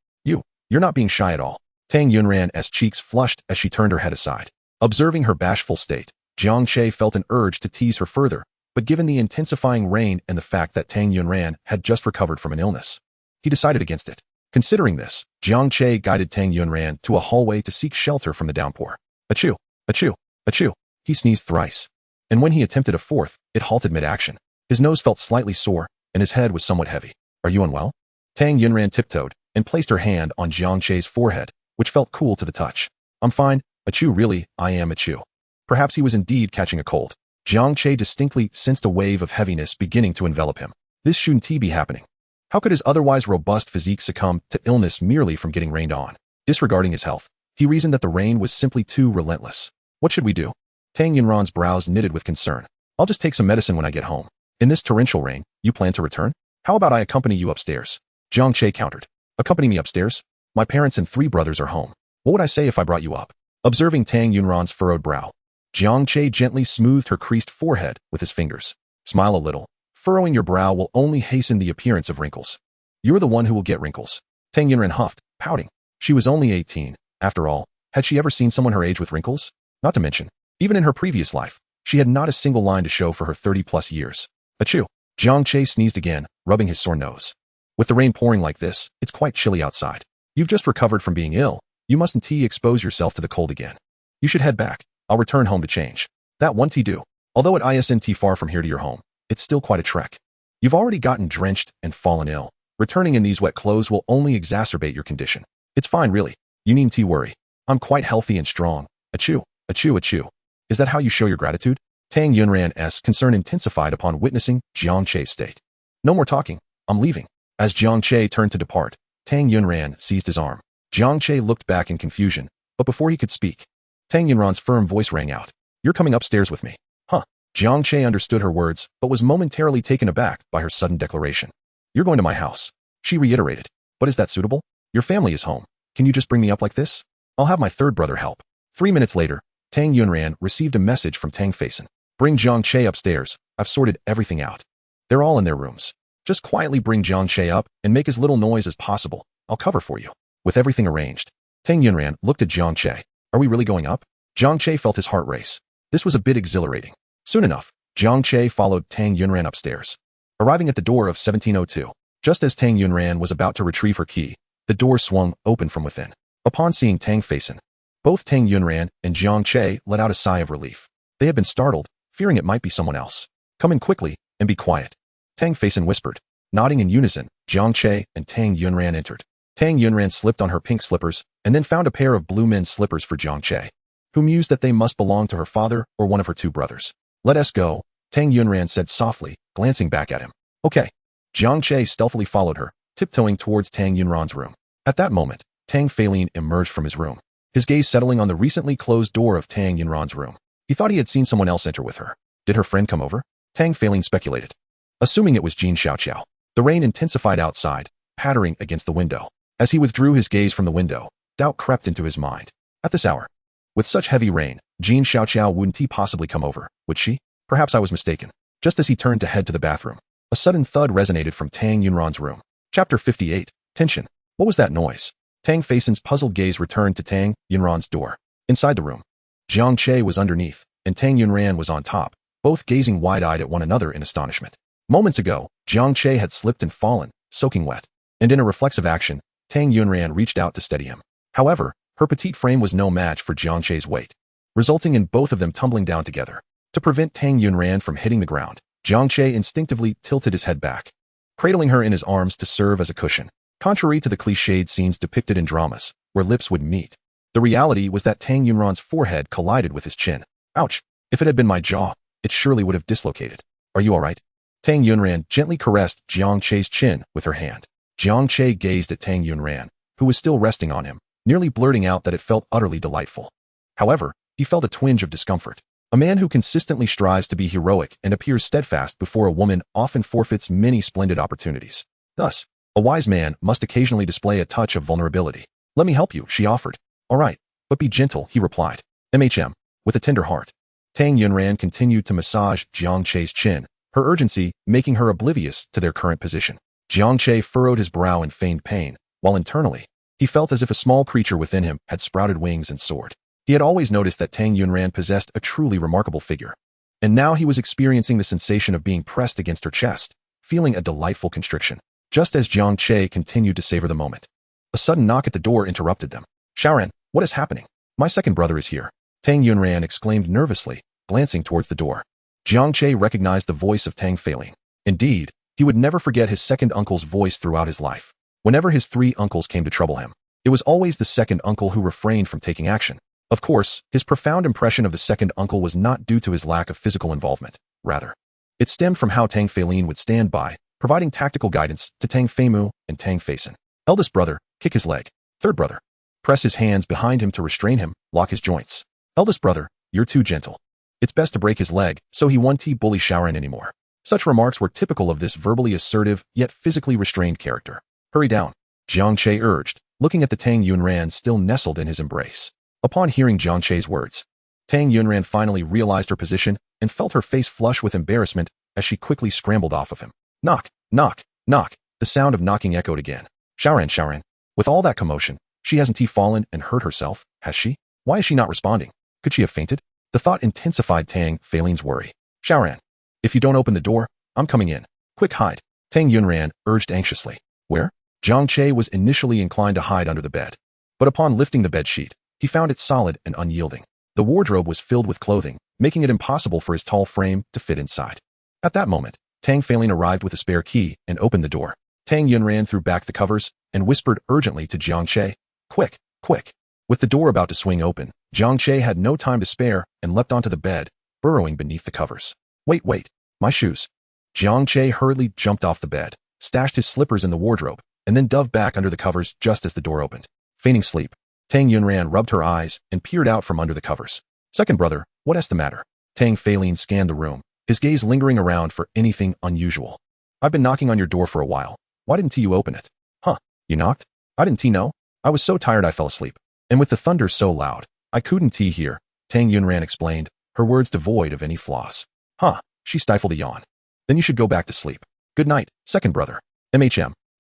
You're not being shy at all. Tang Yunran's cheeks flushed as she turned her head aside. Observing her bashful state, Jiang Che felt an urge to tease her further, but given the intensifying rain and the fact that Tang Yunran had just recovered from an illness, he decided against it. Considering this, Jiang Che guided Tang Yunran to a hallway to seek shelter from the downpour. Achoo, achoo, achoo. He sneezed thrice. And when he attempted a fourth, it halted mid-action. His nose felt slightly sore, and his head was somewhat heavy. Are you unwell? Tang Yunran tiptoed and placed her hand on Jiang Che's forehead, which felt cool to the touch. I'm fine. Achoo, really, I am achoo. Perhaps he was indeed catching a cold. Jiang Che distinctly sensed a wave of heaviness beginning to envelop him. This shouldn't be happening. How could his otherwise robust physique succumb to illness merely from getting rained on? Disregarding his health, he reasoned that the rain was simply too relentless. What should we do? Tang Yunran's brows knitted with concern. I'll just take some medicine when I get home. In this torrential rain, you plan to return? How about I accompany you upstairs? Jiang Che countered. Accompany me upstairs? My parents and 3 brothers are home. What would I say if I brought you up? Observing Tang Yunran's furrowed brow, Jiang Che gently smoothed her creased forehead with his fingers. Smile a little. Furrowing your brow will only hasten the appearance of wrinkles. You're the one who will get wrinkles. Tang Yunran huffed, pouting. She was only 18. After all, had she ever seen someone her age with wrinkles? Not to mention, even in her previous life, she had not a single line to show for her 30-plus years. Achoo. Jiang Che sneezed again, rubbing his sore nose. With the rain pouring like this, it's quite chilly outside. You've just recovered from being ill. You mustn't expose yourself to the cold again. You should head back. I'll return home to change. That won't do. Although it isn't far from here to your home, it's still quite a trek. You've already gotten drenched and fallen ill. Returning in these wet clothes will only exacerbate your condition. It's fine, really. You needn't worry. I'm quite healthy and strong. Achoo, achoo, achoo. Is that how you show your gratitude? Tang Yunran's concern intensified upon witnessing Jiang Che's state. No more talking. I'm leaving. As Jiang Che turned to depart, Tang Yunran seized his arm. Jiang Che looked back in confusion, but before he could speak, Tang Yunran's firm voice rang out. You're coming upstairs with me. Huh. Jiang Che understood her words, but was momentarily taken aback by her sudden declaration. You're going to my house, she reiterated. But is that suitable? Your family is home. Can you just bring me up like this? I'll have my 3rd brother help. 3 minutes later, Tang Yunran received a message from Tang Faison. Bring Jiang Che upstairs. I've sorted everything out. They're all in their rooms. Just quietly bring Jiang Che up and make as little noise as possible. I'll cover for you. With everything arranged, Tang Yunran looked at Jiang Che. Are we really going up? Jiang Che felt his heart race. This was a bit exhilarating. Soon enough, Jiang Che followed Tang Yunran upstairs. Arriving at the door of 1702, just as Tang Yunran was about to retrieve her key, the door swung open from within. Upon seeing Tang Faison, both Tang Yunran and Jiang Che let out a sigh of relief. They had been startled, fearing it might be someone else. Come in quickly, and be quiet. Tang Faison whispered. Nodding in unison, Jiang Che and Tang Yunran entered. Tang Yunran slipped on her pink slippers, and then found a pair of blue men's slippers for Jiang Che, who mused that they must belong to her father or one of her 2 brothers. Let us go, Tang Yunran said softly, glancing back at him. Okay. Jiang Che stealthily followed her, tiptoeing towards Tang Yunran's room. At that moment, Tang Faison emerged from his room, his gaze settling on the recently closed door of Tang Yunran's room. He thought he had seen someone else enter with her. Did her friend come over? Tang Faison speculated. Assuming it was Jiang Xiaoqiao. The rain intensified outside, pattering against the window. As he withdrew his gaze from the window, doubt crept into his mind. At this hour, with such heavy rain, Jiang Xiaoqiao wouldn't possibly come over, would she? Perhaps I was mistaken. Just as he turned to head to the bathroom, a sudden thud resonated from Tang Yunran's room. Chapter 58. Tension. What was that noise? Tang Faison's puzzled gaze returned to Tang Yunran's door. Inside the room, Jiang Che was underneath, and Tang Yunran was on top, both gazing wide-eyed at one another in astonishment. Moments ago, Jiang Che had slipped and fallen, soaking wet, and in a reflexive action, Tang Yunran reached out to steady him. However, her petite frame was no match for Jiang Che's weight, resulting in both of them tumbling down together. To prevent Tang Yunran from hitting the ground, Jiang Che instinctively tilted his head back, cradling her in his arms to serve as a cushion. Contrary to the cliched scenes depicted in dramas, where lips would meet, the reality was that Tang Yunran's forehead collided with his chin. Ouch! If it had been my jaw, it surely would have dislocated. Are you all right? Tang Yunran gently caressed Jiang Che's chin with her hand. Jiang Che gazed at Tang Yunran, who was still resting on him, nearly blurting out that it felt utterly delightful. However, he felt a twinge of discomfort. A man who consistently strives to be heroic and appears steadfast before a woman often forfeits many splendid opportunities. Thus, a wise man must occasionally display a touch of vulnerability. Let me help you, she offered. All right, but be gentle, he replied. With a tender heart. Tang Yunran continued to massage Jiang Che's chin, her urgency making her oblivious to their current position. Jiang Che furrowed his brow in feigned pain, while internally, he felt as if a small creature within him had sprouted wings and soared. He had always noticed that Tang Yunran possessed a truly remarkable figure. And now he was experiencing the sensation of being pressed against her chest, feeling a delightful constriction. Just as Jiang Che continued to savor the moment, a sudden knock at the door interrupted them. Shaoran, what is happening? My second brother is here. Tang Yunran exclaimed nervously, glancing towards the door. Jiang Che recognized the voice of Tang Feilin. Indeed, he would never forget his second uncle's voice throughout his life. Whenever his three uncles came to trouble him, it was always the second uncle who refrained from taking action. Of course, his profound impression of the second uncle was not due to his lack of physical involvement. Rather, it stemmed from how Tang Feilin would stand by, providing tactical guidance to Tang Feimu and Tang Feisin. Eldest brother, kick his leg. Third brother, press his hands behind him to restrain him, lock his joints. Eldest brother, you're too gentle. It's best to break his leg, so he won't bully Shaoran anymore. Such remarks were typical of this verbally assertive, yet physically restrained character. Hurry down, Jiang Che urged, looking at the Tang Yunran still nestled in his embrace. Upon hearing Jiang Che's words, Tang Yunran finally realized her position and felt her face flush with embarrassment as she quickly scrambled off of him. Knock, knock, knock. The sound of knocking echoed again. Shaoran. With all that commotion, she hasn't fallen and hurt herself, has she? Why is she not responding? Could she have fainted? The thought intensified Tang Feilin's worry. Shaoran, if you don't open the door, I'm coming in. Quick, hide. Tang Yunran urged anxiously. Where? Jiang Che was initially inclined to hide under the bed. But upon lifting the bed sheet, he found it solid and unyielding. The wardrobe was filled with clothing, making it impossible for his tall frame to fit inside. At that moment, Tang Feilin arrived with a spare key and opened the door. Tang Yunran threw back the covers and whispered urgently to Jiang Che, Quick, quick. With the door about to swing open, Jiang Che had no time to spare and leapt onto the bed, burrowing beneath the covers. Wait, my shoes. Jiang Che hurriedly jumped off the bed, stashed his slippers in the wardrobe, and then dove back under the covers just as the door opened. Feigning sleep, Tang Yunran rubbed her eyes and peered out from under the covers. Second brother, what's the matter? Tang Feilin scanned the room, his gaze lingering around for anything unusual. I've been knocking on your door for a while. Why didn't you open it? Huh, you knocked? I didn't know. I was so tired I fell asleep. And with the thunder so loud, I couldn't hear, Tang Yunran explained, her words devoid of any flaws. Huh, she stifled a yawn. Then you should go back to sleep. Good night, second brother.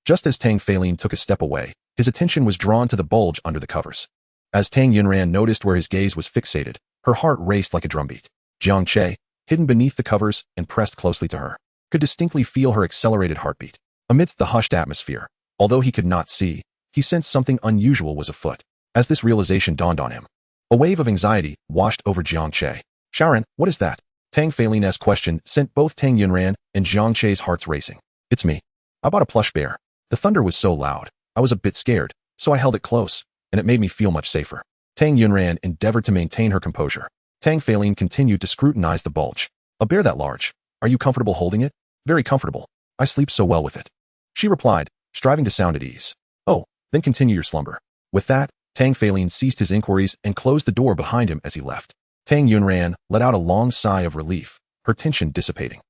Just as Tang Feilin took a step away, his attention was drawn to the bulge under the covers. As Tang Yunran noticed where his gaze was fixated, her heart raced like a drumbeat. Jiang Che, hidden beneath the covers and pressed closely to her, could distinctly feel her accelerated heartbeat. Amidst the hushed atmosphere, although he could not see, he sensed something unusual was afoot. As this realization dawned on him, a wave of anxiety washed over Jiang Che. Shaoran, what is that? Tang Feilin's question sent both Tang Yunran and Jiang Che's hearts racing. It's me. I bought a plush bear. The thunder was so loud, I was a bit scared, so I held it close, and it made me feel much safer. Tang Yunran endeavored to maintain her composure. Tang Feilin continued to scrutinize the bulge. A bear that large. Are you comfortable holding it? Very comfortable. I sleep so well with it. She replied, striving to sound at ease. Oh, then continue your slumber. With that, Tang Feilin ceased his inquiries and closed the door behind him as he left. Tang Yunran let out a long sigh of relief, her tension dissipating.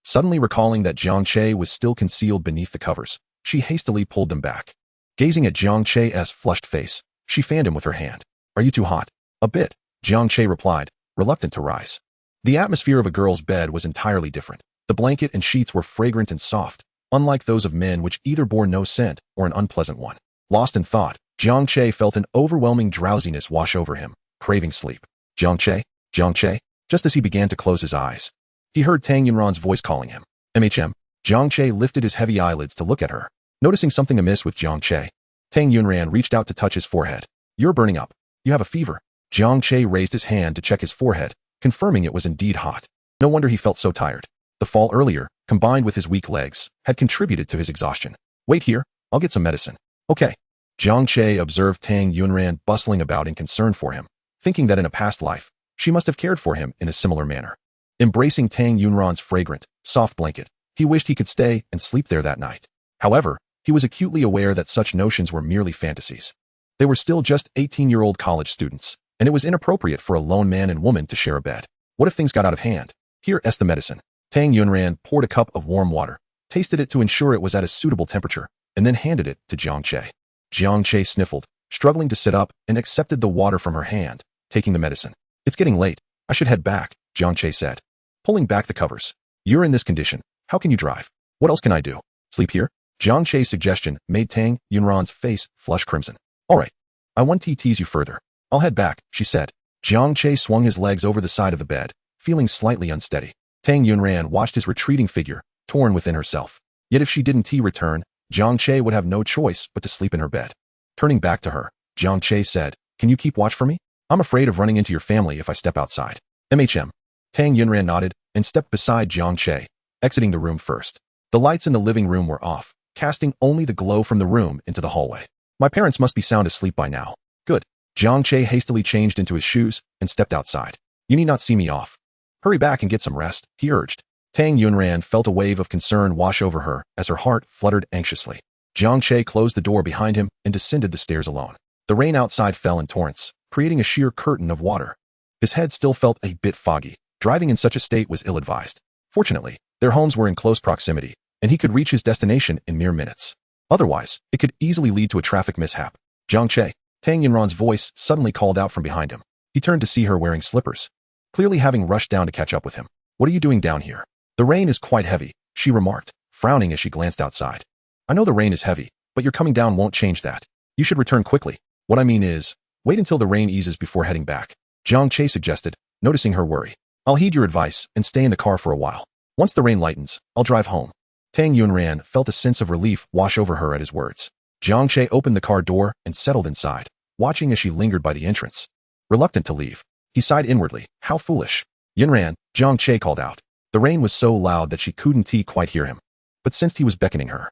Suddenly recalling that Jiang Che was still concealed beneath the covers, she hastily pulled them back. Gazing at Jiang Che's flushed face, she fanned him with her hand. Are you too hot? A bit, Jiang Che replied, reluctant to rise. The atmosphere of a girl's bed was entirely different. The blanket and sheets were fragrant and soft, unlike those of men which either bore no scent or an unpleasant one. Lost in thought, Jiang Che felt an overwhelming drowsiness wash over him, craving sleep. Jiang Che, just as he began to close his eyes, he heard Tang Yunran's voice calling him. Jiang Che lifted his heavy eyelids to look at her. Noticing something amiss with Jiang Che, Tang Yunran reached out to touch his forehead. You're burning up. You have a fever. Jiang Che raised his hand to check his forehead, confirming it was indeed hot. No wonder he felt so tired. The fall earlier, combined with his weak legs, had contributed to his exhaustion. Wait here, I'll get some medicine. Okay. Jiang Che observed Tang Yunran bustling about in concern for him, thinking that in a past life, she must have cared for him in a similar manner. Embracing Tang Yunran's fragrant, soft blanket, he wished he could stay and sleep there that night. However, he was acutely aware that such notions were merely fantasies. They were still just 18-year-old college students, and it was inappropriate for a lone man and woman to share a bed. What if things got out of hand? Here's the medicine. Tang Yunran poured a cup of warm water, tasted it to ensure it was at a suitable temperature, and then handed it to Jiang Che. Jiang Che sniffled, struggling to sit up, and accepted the water from her hand, taking the medicine. It's getting late. I should head back, Jiang Che said, pulling back the covers. You're in this condition. How can you drive? What else can I do? Sleep here? Jiang Che's suggestion made Tang Yunran's face flush crimson. All right. I want to tease you further. I'll head back, she said. Jiang Che swung his legs over the side of the bed, feeling slightly unsteady. Tang Yunran watched his retreating figure, torn within herself. Yet if she didn't return, Jiang Che would have no choice but to sleep in her bed. Turning back to her, Jiang Che said, Can you keep watch for me? I'm afraid of running into your family if I step outside. MHM. Tang Yunran nodded and stepped beside Jiang Che, exiting the room first. The lights in the living room were off, casting only the glow from the room into the hallway. My parents must be sound asleep by now. Good. Jiang Che hastily changed into his shoes and stepped outside. You need not see me off. Hurry back and get some rest, he urged. Tang Yunran felt a wave of concern wash over her as her heart fluttered anxiously. Jiang Che closed the door behind him and descended the stairs alone. The rain outside fell in torrents, creating a sheer curtain of water. His head still felt a bit foggy. Driving in such a state was ill-advised. Fortunately, their homes were in close proximity, and he could reach his destination in mere minutes. Otherwise, it could easily lead to a traffic mishap. Jiang Che, Tang Yunran's voice suddenly called out from behind him. He turned to see her wearing slippers, clearly having rushed down to catch up with him. What are you doing down here? The rain is quite heavy, she remarked, frowning as she glanced outside. I know the rain is heavy, but your coming down won't change that. You should return quickly. What I mean is, wait until the rain eases before heading back, Jiang Che suggested, noticing her worry. I'll heed your advice and stay in the car for a while. Once the rain lightens, I'll drive home. Tang Yunran felt a sense of relief wash over her at his words. Jiang Che opened the car door and settled inside, watching as she lingered by the entrance. Reluctant to leave, he sighed inwardly. How foolish. Yunran, Jiang Che called out. The rain was so loud that she couldn't quite hear him. But sensed he was beckoning her.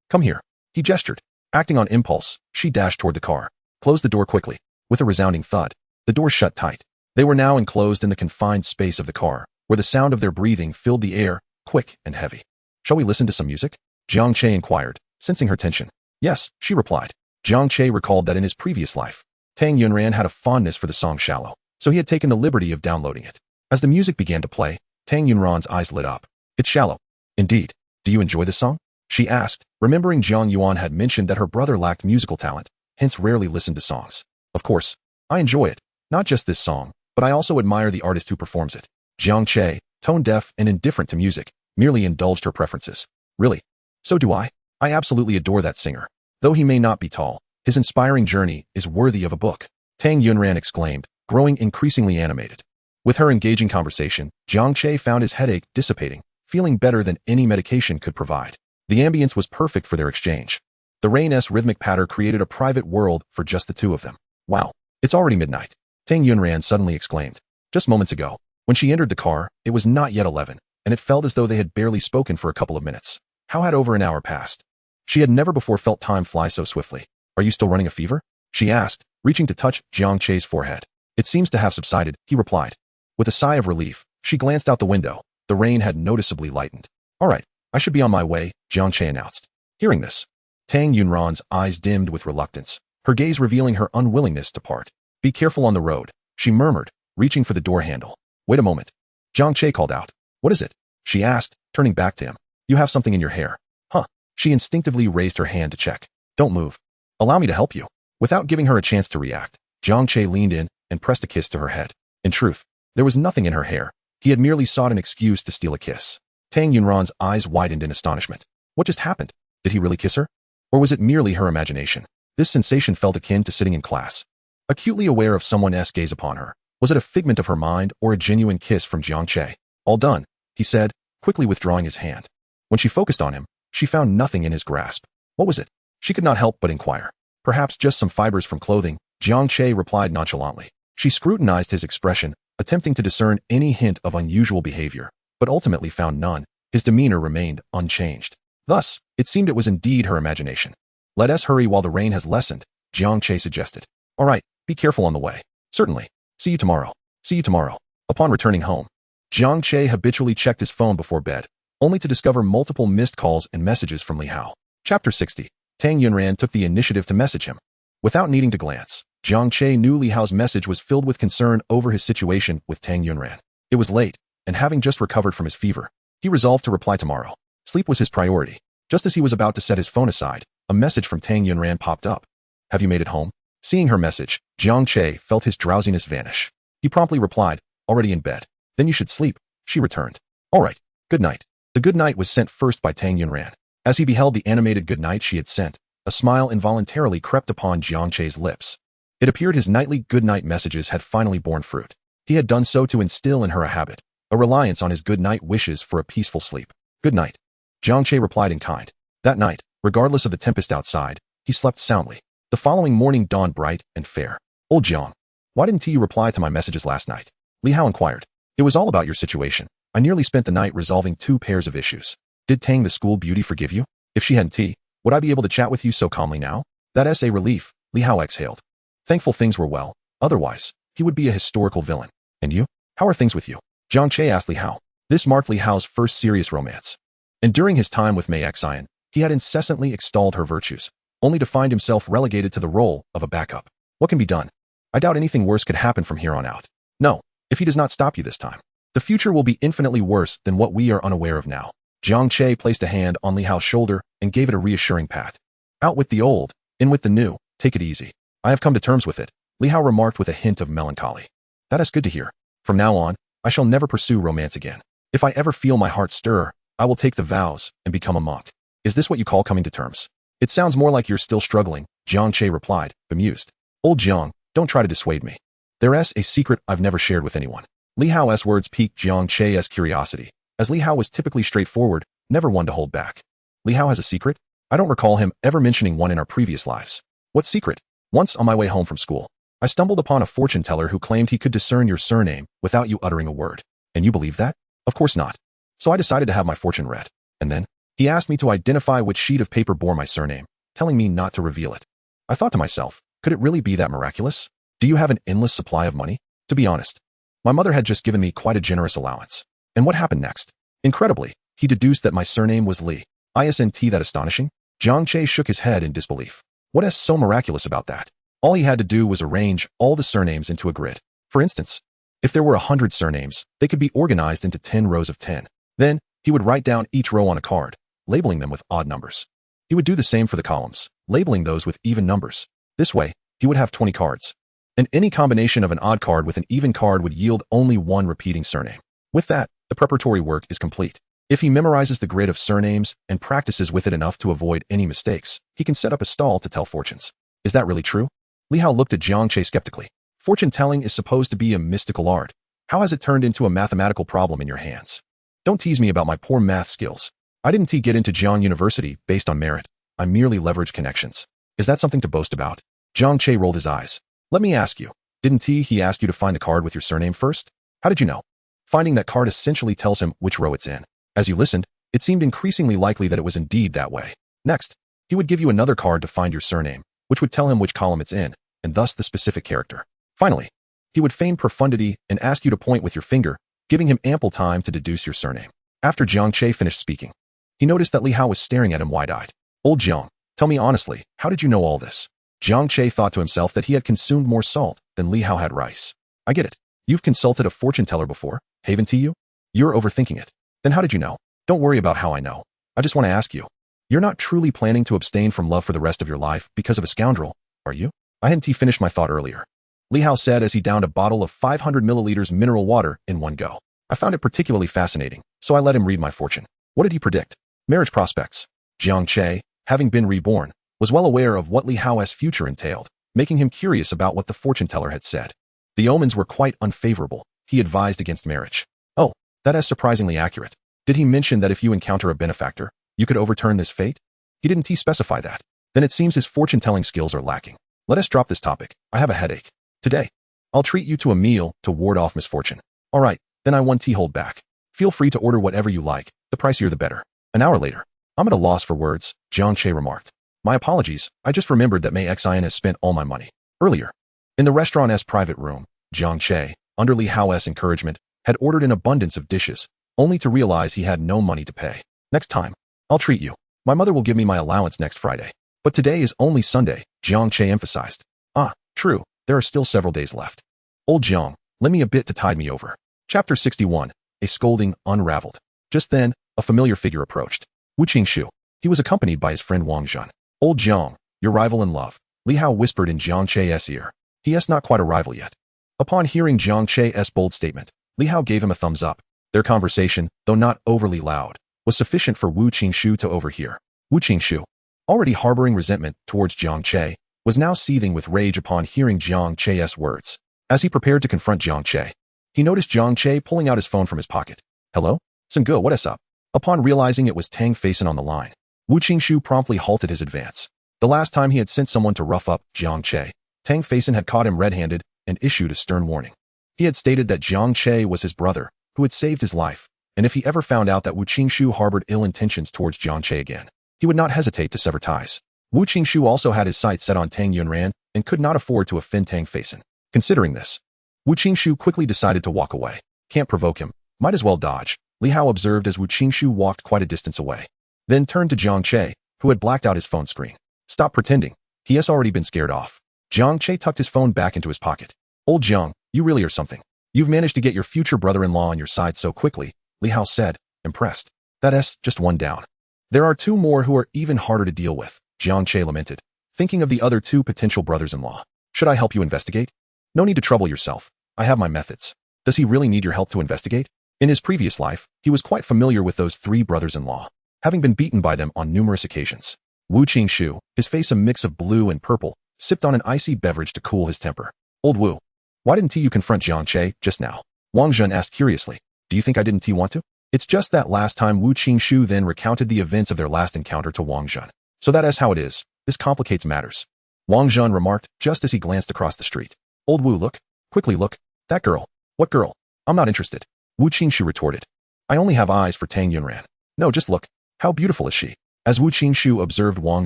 Come here. He gestured. Acting on impulse, she dashed toward the car, closed the door quickly. With a resounding thud, the door shut tight. They were now enclosed in the confined space of the car, where the sound of their breathing filled the air, quick and heavy. Shall we listen to some music? Jiang Che inquired, sensing her tension. Yes, she replied. Jiang Che recalled that in his previous life, Tang Yunran had a fondness for the song Shallow, so he had taken the liberty of downloading it. As the music began to play, Tang Yunran's eyes lit up. It's shallow. Indeed. Do you enjoy this song? She asked, remembering Jiang Yuan had mentioned that her brother lacked musical talent, hence rarely listened to songs. Of course, I enjoy it. Not just this song, but I also admire the artist who performs it. Jiang Che, tone-deaf and indifferent to music, merely indulged her preferences. Really? So do I. I absolutely adore that singer. Though he may not be tall, his inspiring journey is worthy of a book. Tang Yunran exclaimed, growing increasingly animated. With her engaging conversation, Jiang Che found his headache dissipating, feeling better than any medication could provide. The ambience was perfect for their exchange. The rain's rhythmic patter created a private world for just the two of them. Wow, it's already midnight. Tang Yunran suddenly exclaimed. Just moments ago, when she entered the car, it was not yet 11, and it felt as though they had barely spoken for a couple of minutes. How had over an hour passed? She had never before felt time fly so swiftly. Are you still running a fever? She asked, reaching to touch Jiang Che's forehead. It seems to have subsided, he replied. With a sigh of relief, she glanced out the window. The rain had noticeably lightened. All right, I should be on my way, Jiang Che announced. Hearing this, Tang Yunran's eyes dimmed with reluctance, her gaze revealing her unwillingness to part. Be careful on the road, she murmured, reaching for the door handle. Wait a moment. Jiang Che called out. What is it? She asked, turning back to him. You have something in your hair. Huh. She instinctively raised her hand to check. Don't move. Allow me to help you. Without giving her a chance to react, Jiang Che leaned in and pressed a kiss to her head. In truth, there was nothing in her hair. He had merely sought an excuse to steal a kiss. Tang Yunran's eyes widened in astonishment. What just happened? Did he really kiss her? Or was it merely her imagination? This sensation felt akin to sitting in class, acutely aware of someone's gaze upon her. Was it a figment of her mind or a genuine kiss from Jiang Che? All done, he said, quickly withdrawing his hand. When she focused on him, she found nothing in his grasp. What was it? She could not help but inquire. Perhaps just some fibers from clothing, Jiang Che replied nonchalantly. She scrutinized his expression, attempting to discern any hint of unusual behavior, but ultimately found none. His demeanor remained unchanged. Thus, it seemed it was indeed her imagination. Let us hurry while the rain has lessened, Jiang Che suggested. All right, be careful on the way. Certainly. See you tomorrow. See you tomorrow. Upon returning home, Jiang Che habitually checked his phone before bed, only to discover multiple missed calls and messages from Li Hao. Chapter 60. Tang Yunran took the initiative to message him. Without needing to glance, Jiang Che knew Li Hao's message was filled with concern over his situation with Tang Yunran. It was late, and having just recovered from his fever, he resolved to reply tomorrow. Sleep was his priority. Just as he was about to set his phone aside, a message from Tang Yunran popped up. Have you made it home? Seeing her message, Jiang Che felt his drowsiness vanish. He promptly replied, already in bed. Then you should sleep, she returned. All right, good night. The good night was sent first by Tang Yunran. As he beheld the animated good night she had sent, a smile involuntarily crept upon Jiang Che's lips. It appeared his nightly good night messages had finally borne fruit. He had done so to instill in her a habit, a reliance on his good night wishes for a peaceful sleep. Good night. Jiang Che replied in kind. That night, regardless of the tempest outside, he slept soundly. The following morning dawned bright and fair. Old Jiang, why didn't you reply to my messages last night? Li Hao inquired. It was all about your situation. I nearly spent the night resolving 2 pairs of issues. Did Tang the school beauty forgive you? If she hadn't tea, would I be able to chat with you so calmly now? That's a relief, Li Hao exhaled. Thankful things were well. Otherwise, he would be a historical villain. And you? How are things with you? Jiang Che asked Li Hao. This marked Li Hao's first serious romance. And during his time with Mei Xian, he had incessantly extolled her virtues, only to find himself relegated to the role of a backup. What can be done? I doubt anything worse could happen from here on out. No, if he does not stop you this time, the future will be infinitely worse than what we are unaware of now. Jiang Che placed a hand on Li Hao's shoulder and gave it a reassuring pat. Out with the old, in with the new, take it easy. I have come to terms with it, Li Hao remarked with a hint of melancholy. That is good to hear. From now on, I shall never pursue romance again. If I ever feel my heart stir, I will take the vows and become a monk. Is this what you call coming to terms? It sounds more like you're still struggling, Jiang Che replied, bemused. Old Jiang, don't try to dissuade me. There's a secret I've never shared with anyone. Li Hao's words piqued Jiang Che's curiosity, as Li Hao was typically straightforward, never one to hold back. Li Hao has a secret? I don't recall him ever mentioning one in our previous lives. What secret? Once on my way home from school, I stumbled upon a fortune teller who claimed he could discern your surname without you uttering a word. And you believe that? Of course not. So I decided to have my fortune read. And then, he asked me to identify which sheet of paper bore my surname, telling me not to reveal it. I thought to myself, could it really be that miraculous? Do you have an endless supply of money? To be honest, my mother had just given me quite a generous allowance. And what happened next? Incredibly, he deduced that my surname was Li. Isn't that astonishing? Jiang Che shook his head in disbelief. What is so miraculous about that? All he had to do was arrange all the surnames into a grid. For instance, if there were 100 surnames, they could be organized into 10 rows of 10. Then, he would write down each row on a card, labeling them with odd numbers. He would do the same for the columns, labeling those with even numbers. This way, he would have 20 cards. And any combination of an odd card with an even card would yield only one repeating surname. With that, the preparatory work is complete. If he memorizes the grid of surnames and practices with it enough to avoid any mistakes, he can set up a stall to tell fortunes. Is that really true? Li Hao looked at Jiang Che skeptically. Fortune-telling is supposed to be a mystical art. How has it turned into a mathematical problem in your hands? Don't tease me about my poor math skills. I didn't get into Jiang University based on merit. I merely leveraged connections. Is that something to boast about? Jiang Che rolled his eyes. Let me ask you, didn't he ask you to find a card with your surname first? How did you know? Finding that card essentially tells him which row it's in. As you listened, it seemed increasingly likely that it was indeed that way. Next, he would give you another card to find your surname, which would tell him which column it's in, and thus the specific character. Finally, he would feign profundity and ask you to point with your finger, giving him ample time to deduce your surname. After Jiang Che finished speaking, he noticed that Li Hao was staring at him wide-eyed. Old Jiang, tell me honestly, how did you know all this? Jiang Che thought to himself that he had consumed more salt than Li Hao had rice. I get it. You've consulted a fortune teller before, haven't you? You're overthinking it. Then how did you know? Don't worry about how I know. I just want to ask you. You're not truly planning to abstain from love for the rest of your life because of a scoundrel, are you? I hadn't finished my thought earlier. Li Hao said as he downed a bottle of 500 milliliters mineral water in one go. I found it particularly fascinating, so I let him read my fortune. What did he predict? Marriage prospects. Jiang Che, having been reborn, was well aware of what Li Hao's future entailed, making him curious about what the fortune teller had said. The omens were quite unfavorable. He advised against marriage. Oh, that is surprisingly accurate. Did he mention that if you encounter a benefactor, you could overturn this fate? He didn't specify that. Then it seems his fortune-telling skills are lacking. Let us drop this topic. I have a headache. Today, I'll treat you to a meal to ward off misfortune. All right, then I won't hold back. Feel free to order whatever you like. The pricier the better. An hour later, I'm at a loss for words, Jiang Che remarked. My apologies, I just remembered that Mei Xian has spent all my money. Earlier, in the restaurant's private room, Jiang Che, under Li Hao's encouragement, had ordered an abundance of dishes, only to realize he had no money to pay. Next time, I'll treat you. My mother will give me my allowance next Friday. But today is only Sunday, Jiang Che emphasized. Ah, True, there are still several days left. Old Jiang, lend me a bit to tide me over. Chapter 61. A scolding unraveled. Just then, a familiar figure approached. Wu Qingshu. He was accompanied by his friend Wang Zhen. Old Jiang, your rival in love. Li Hao whispered in Jiang Che's ear. He is not quite a rival yet. Upon hearing Jiang Che's bold statement, Li Hao gave him a thumbs up. Their conversation, though not overly loud, was sufficient for Wu Qingshu to overhear. Wu Qingshu, already harboring resentment towards Jiang Che, was now seething with rage upon hearing Jiang Che's words. As he prepared to confront Jiang Che, he noticed Jiang Che pulling out his phone from his pocket. Hello? Sengge, what is up? Upon realizing it was Tang Faison on the line, Wu Qingshu promptly halted his advance. The last time he had sent someone to rough up Jiang Che, Tang Faison had caught him red-handed and issued a stern warning. He had stated that Jiang Che was his brother, who had saved his life, and if he ever found out that Wu Qingshu harbored ill intentions towards Jiang Che again, he would not hesitate to sever ties. Wu Qingshu also had his sights set on Tang Yunran and could not afford to offend Tang Faison. Considering this, Wu Qingshu quickly decided to walk away. Can't provoke him. Might as well dodge, Li Hao observed as Wu Qingshu walked quite a distance away. Then turned to Jiang Che, who had blacked out his phone screen. Stop pretending. He has already been scared off. Jiang Che tucked his phone back into his pocket. Old Jiang, you really are something. You've managed to get your future brother-in-law on your side so quickly, Li Hao said, impressed. That's just one down. There are two more who are even harder to deal with, Jiang Che lamented, thinking of the other two potential brothers-in-law. Should I help you investigate? No need to trouble yourself. I have my methods. Does he really need your help to investigate? In his previous life, he was quite familiar with those three brothers-in-law, having been beaten by them on numerous occasions. Wu Qingshu, his face a mix of blue and purple, sipped on an icy beverage to cool his temper. Old Wu, why didn't you confront Jiang Che just now? Wang Zhen asked curiously. Do you think I didn't want to? It's just that last time Wu Qingshu then recounted the events of their last encounter to Wang Zhen. So that is how it is. This complicates matters. Wang Zhen remarked just as he glanced across the street. Old Wu, look. Quickly look. That girl. What girl? I'm not interested. Wu Qingshu retorted. I only have eyes for Tang Yunran. No, just look. How beautiful is she? As Wu Qingshu observed Wang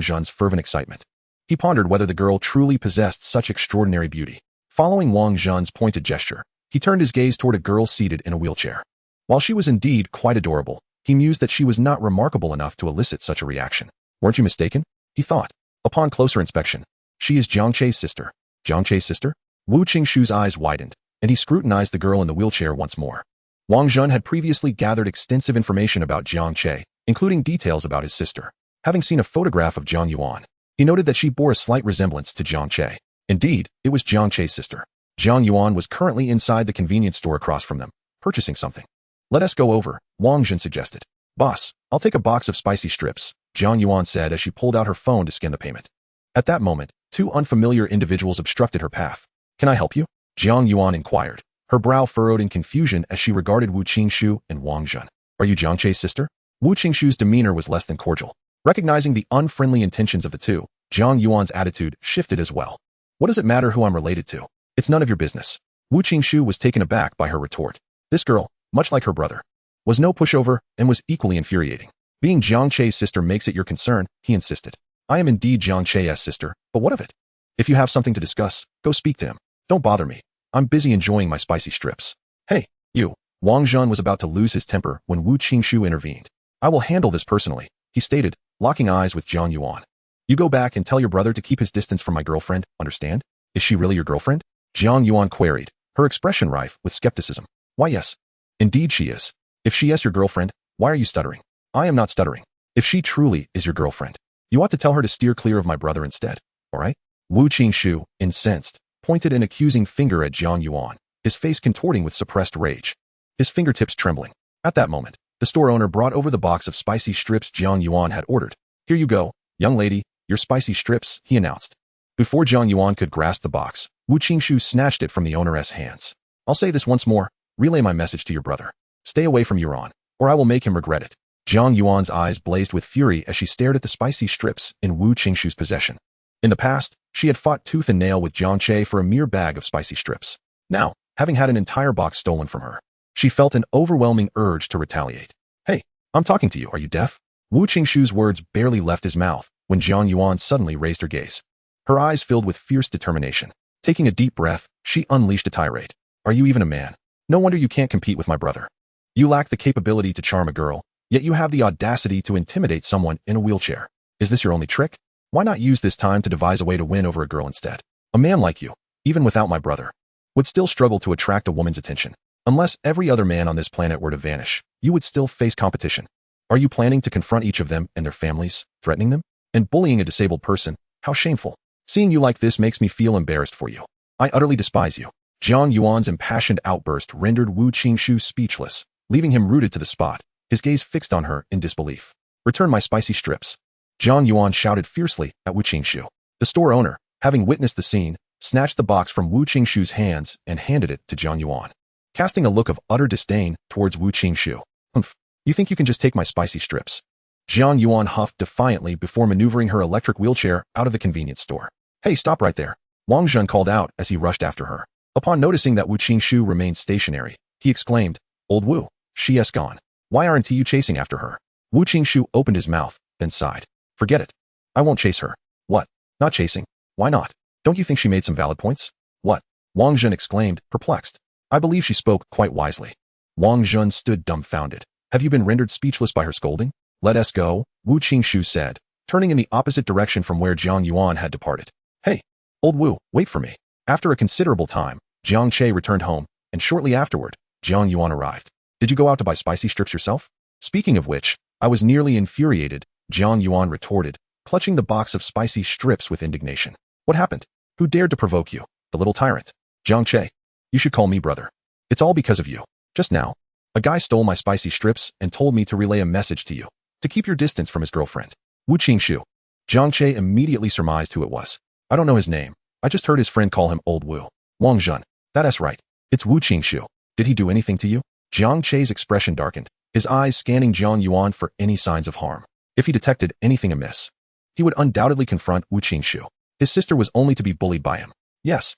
Zhen's fervent excitement, he pondered whether the girl truly possessed such extraordinary beauty. Following Wang Zhen's pointed gesture, he turned his gaze toward a girl seated in a wheelchair. While she was indeed quite adorable, he mused that she was not remarkable enough to elicit such a reaction. Weren't you mistaken? He thought. Upon closer inspection, she is Jiang Che's sister. Jiang Che's sister? Wu Qingshu's eyes widened, and he scrutinized the girl in the wheelchair once more. Wang Zhen had previously gathered extensive information about Jiang Che, including details about his sister. Having seen a photograph of Jiang Yuan, he noted that she bore a slight resemblance to Jiang Che. Indeed, it was Jiang Che's sister. Jiang Yuan was currently inside the convenience store across from them, purchasing something. Let us go over, Wang Zhen suggested. Boss, I'll take a box of spicy strips, Jiang Yuan said as she pulled out her phone to scan the payment. At that moment, two unfamiliar individuals obstructed her path. Can I help you? Jiang Yuan inquired, her brow furrowed in confusion as she regarded Wu Qingshu and Wang Zhen. Are you Jiang Che's sister? Wu Qingshu's demeanor was less than cordial. Recognizing the unfriendly intentions of the two, Jiang Yuan's attitude shifted as well. What does it matter who I'm related to? It's none of your business. Wu Qingshu was taken aback by her retort. This girl, much like her brother, was no pushover and was equally infuriating. Being Jiang Che's sister makes it your concern, he insisted. I am indeed Jiang Che's sister, but what of it? If you have something to discuss, go speak to him. Don't bother me. I'm busy enjoying my spicy strips. Hey, you. Wang Zhen was about to lose his temper when Wu Qingshu intervened. I will handle this personally, he stated, locking eyes with Jiang Yuan. You go back and tell your brother to keep his distance from my girlfriend, understand? Is she really your girlfriend? Jiang Yuan queried, her expression rife with skepticism. Why yes. Indeed she is. If she is your girlfriend, why are you stuttering? I am not stuttering. If she truly is your girlfriend, you ought to tell her to steer clear of my brother instead, alright? Wu Qingshu, incensed, pointed an accusing finger at Jiang Yuan, his face contorting with suppressed rage, his fingertips trembling. At that moment, the store owner brought over the box of spicy strips Jiang Yuan had ordered. Here you go, young lady, your spicy strips, he announced. Before Jiang Yuan could grasp the box, Wu Qingshu snatched it from the owner's hands. I'll say this once more, relay my message to your brother. Stay away from Yuan, or I will make him regret it. Jiang Yuan's eyes blazed with fury as she stared at the spicy strips in Wu Qingshu's possession. In the past, she had fought tooth and nail with Jiang Che for a mere bag of spicy strips. Now, having had an entire box stolen from her, she felt an overwhelming urge to retaliate. Hey, I'm talking to you, are you deaf? Wu Qingshu's words barely left his mouth when Jiang Yuan suddenly raised her gaze. Her eyes filled with fierce determination. Taking a deep breath, she unleashed a tirade. Are you even a man? No wonder you can't compete with my brother. You lack the capability to charm a girl, yet you have the audacity to intimidate someone in a wheelchair. Is this your only trick? Why not use this time to devise a way to win over a girl instead? A man like you, even without my brother, would still struggle to attract a woman's attention. Unless every other man on this planet were to vanish, you would still face competition. Are you planning to confront each of them and their families, threatening them? And bullying a disabled person? How shameful. Seeing you like this makes me feel embarrassed for you. I utterly despise you. Jiang Yuan's impassioned outburst rendered Wu Qingshu speechless, leaving him rooted to the spot, his gaze fixed on her in disbelief. Return my spicy strips. Jiang Yuan shouted fiercely at Wu Qingshu. The store owner, having witnessed the scene, snatched the box from Wu Qingshu's hands and handed it to Jiang Yuan, casting a look of utter disdain towards Wu Qingshu. Humph, you think you can just take my spicy strips? Jiang Yuan huffed defiantly before maneuvering her electric wheelchair out of the convenience store. Hey, stop right there, Wang Zhen called out as he rushed after her. Upon noticing that Wu Qingshu remained stationary, he exclaimed, Old Wu, she is gone. Why aren't you chasing after her? Wu Qingshu opened his mouth, then sighed. Forget it. I won't chase her. What? Not chasing? Why not? Don't you think she made some valid points? What? Wang Zhen exclaimed, perplexed. I believe she spoke quite wisely. Wang Zhen stood dumbfounded. Have you been rendered speechless by her scolding? Let us go, Wu Qingshu said, turning in the opposite direction from where Jiang Yuan had departed. Hey, Old Wu, wait for me. After a considerable time, Jiang Che returned home, and shortly afterward, Jiang Yuan arrived. Did you go out to buy spicy strips yourself? Speaking of which, I was nearly infuriated, Jiang Yuan retorted, clutching the box of spicy strips with indignation. What happened? Who dared to provoke you? The little tyrant. Jiang Che. You should call me brother. It's all because of you. Just now, a guy stole my spicy strips and told me to relay a message to you, to keep your distance from his girlfriend. Wu Qingshu. Jiang Che immediately surmised who it was. I don't know his name. I just heard his friend call him Old Wu. Wang Zhen. That's right. It's Wu Qingshu. Did he do anything to you? Jiang Che's expression darkened, his eyes scanning Jiang Yuan for any signs of harm. If he detected anything amiss, he would undoubtedly confront Wu Qingshu. His sister was only to be bullied by him. Yes.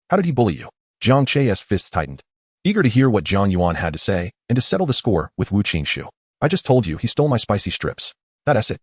How did he bully you? Jiang Che's fists tightened, eager to hear what Jiang Yuan had to say and to settle the score with Wu Qingshu. I just told you he stole my spicy strips. That's it.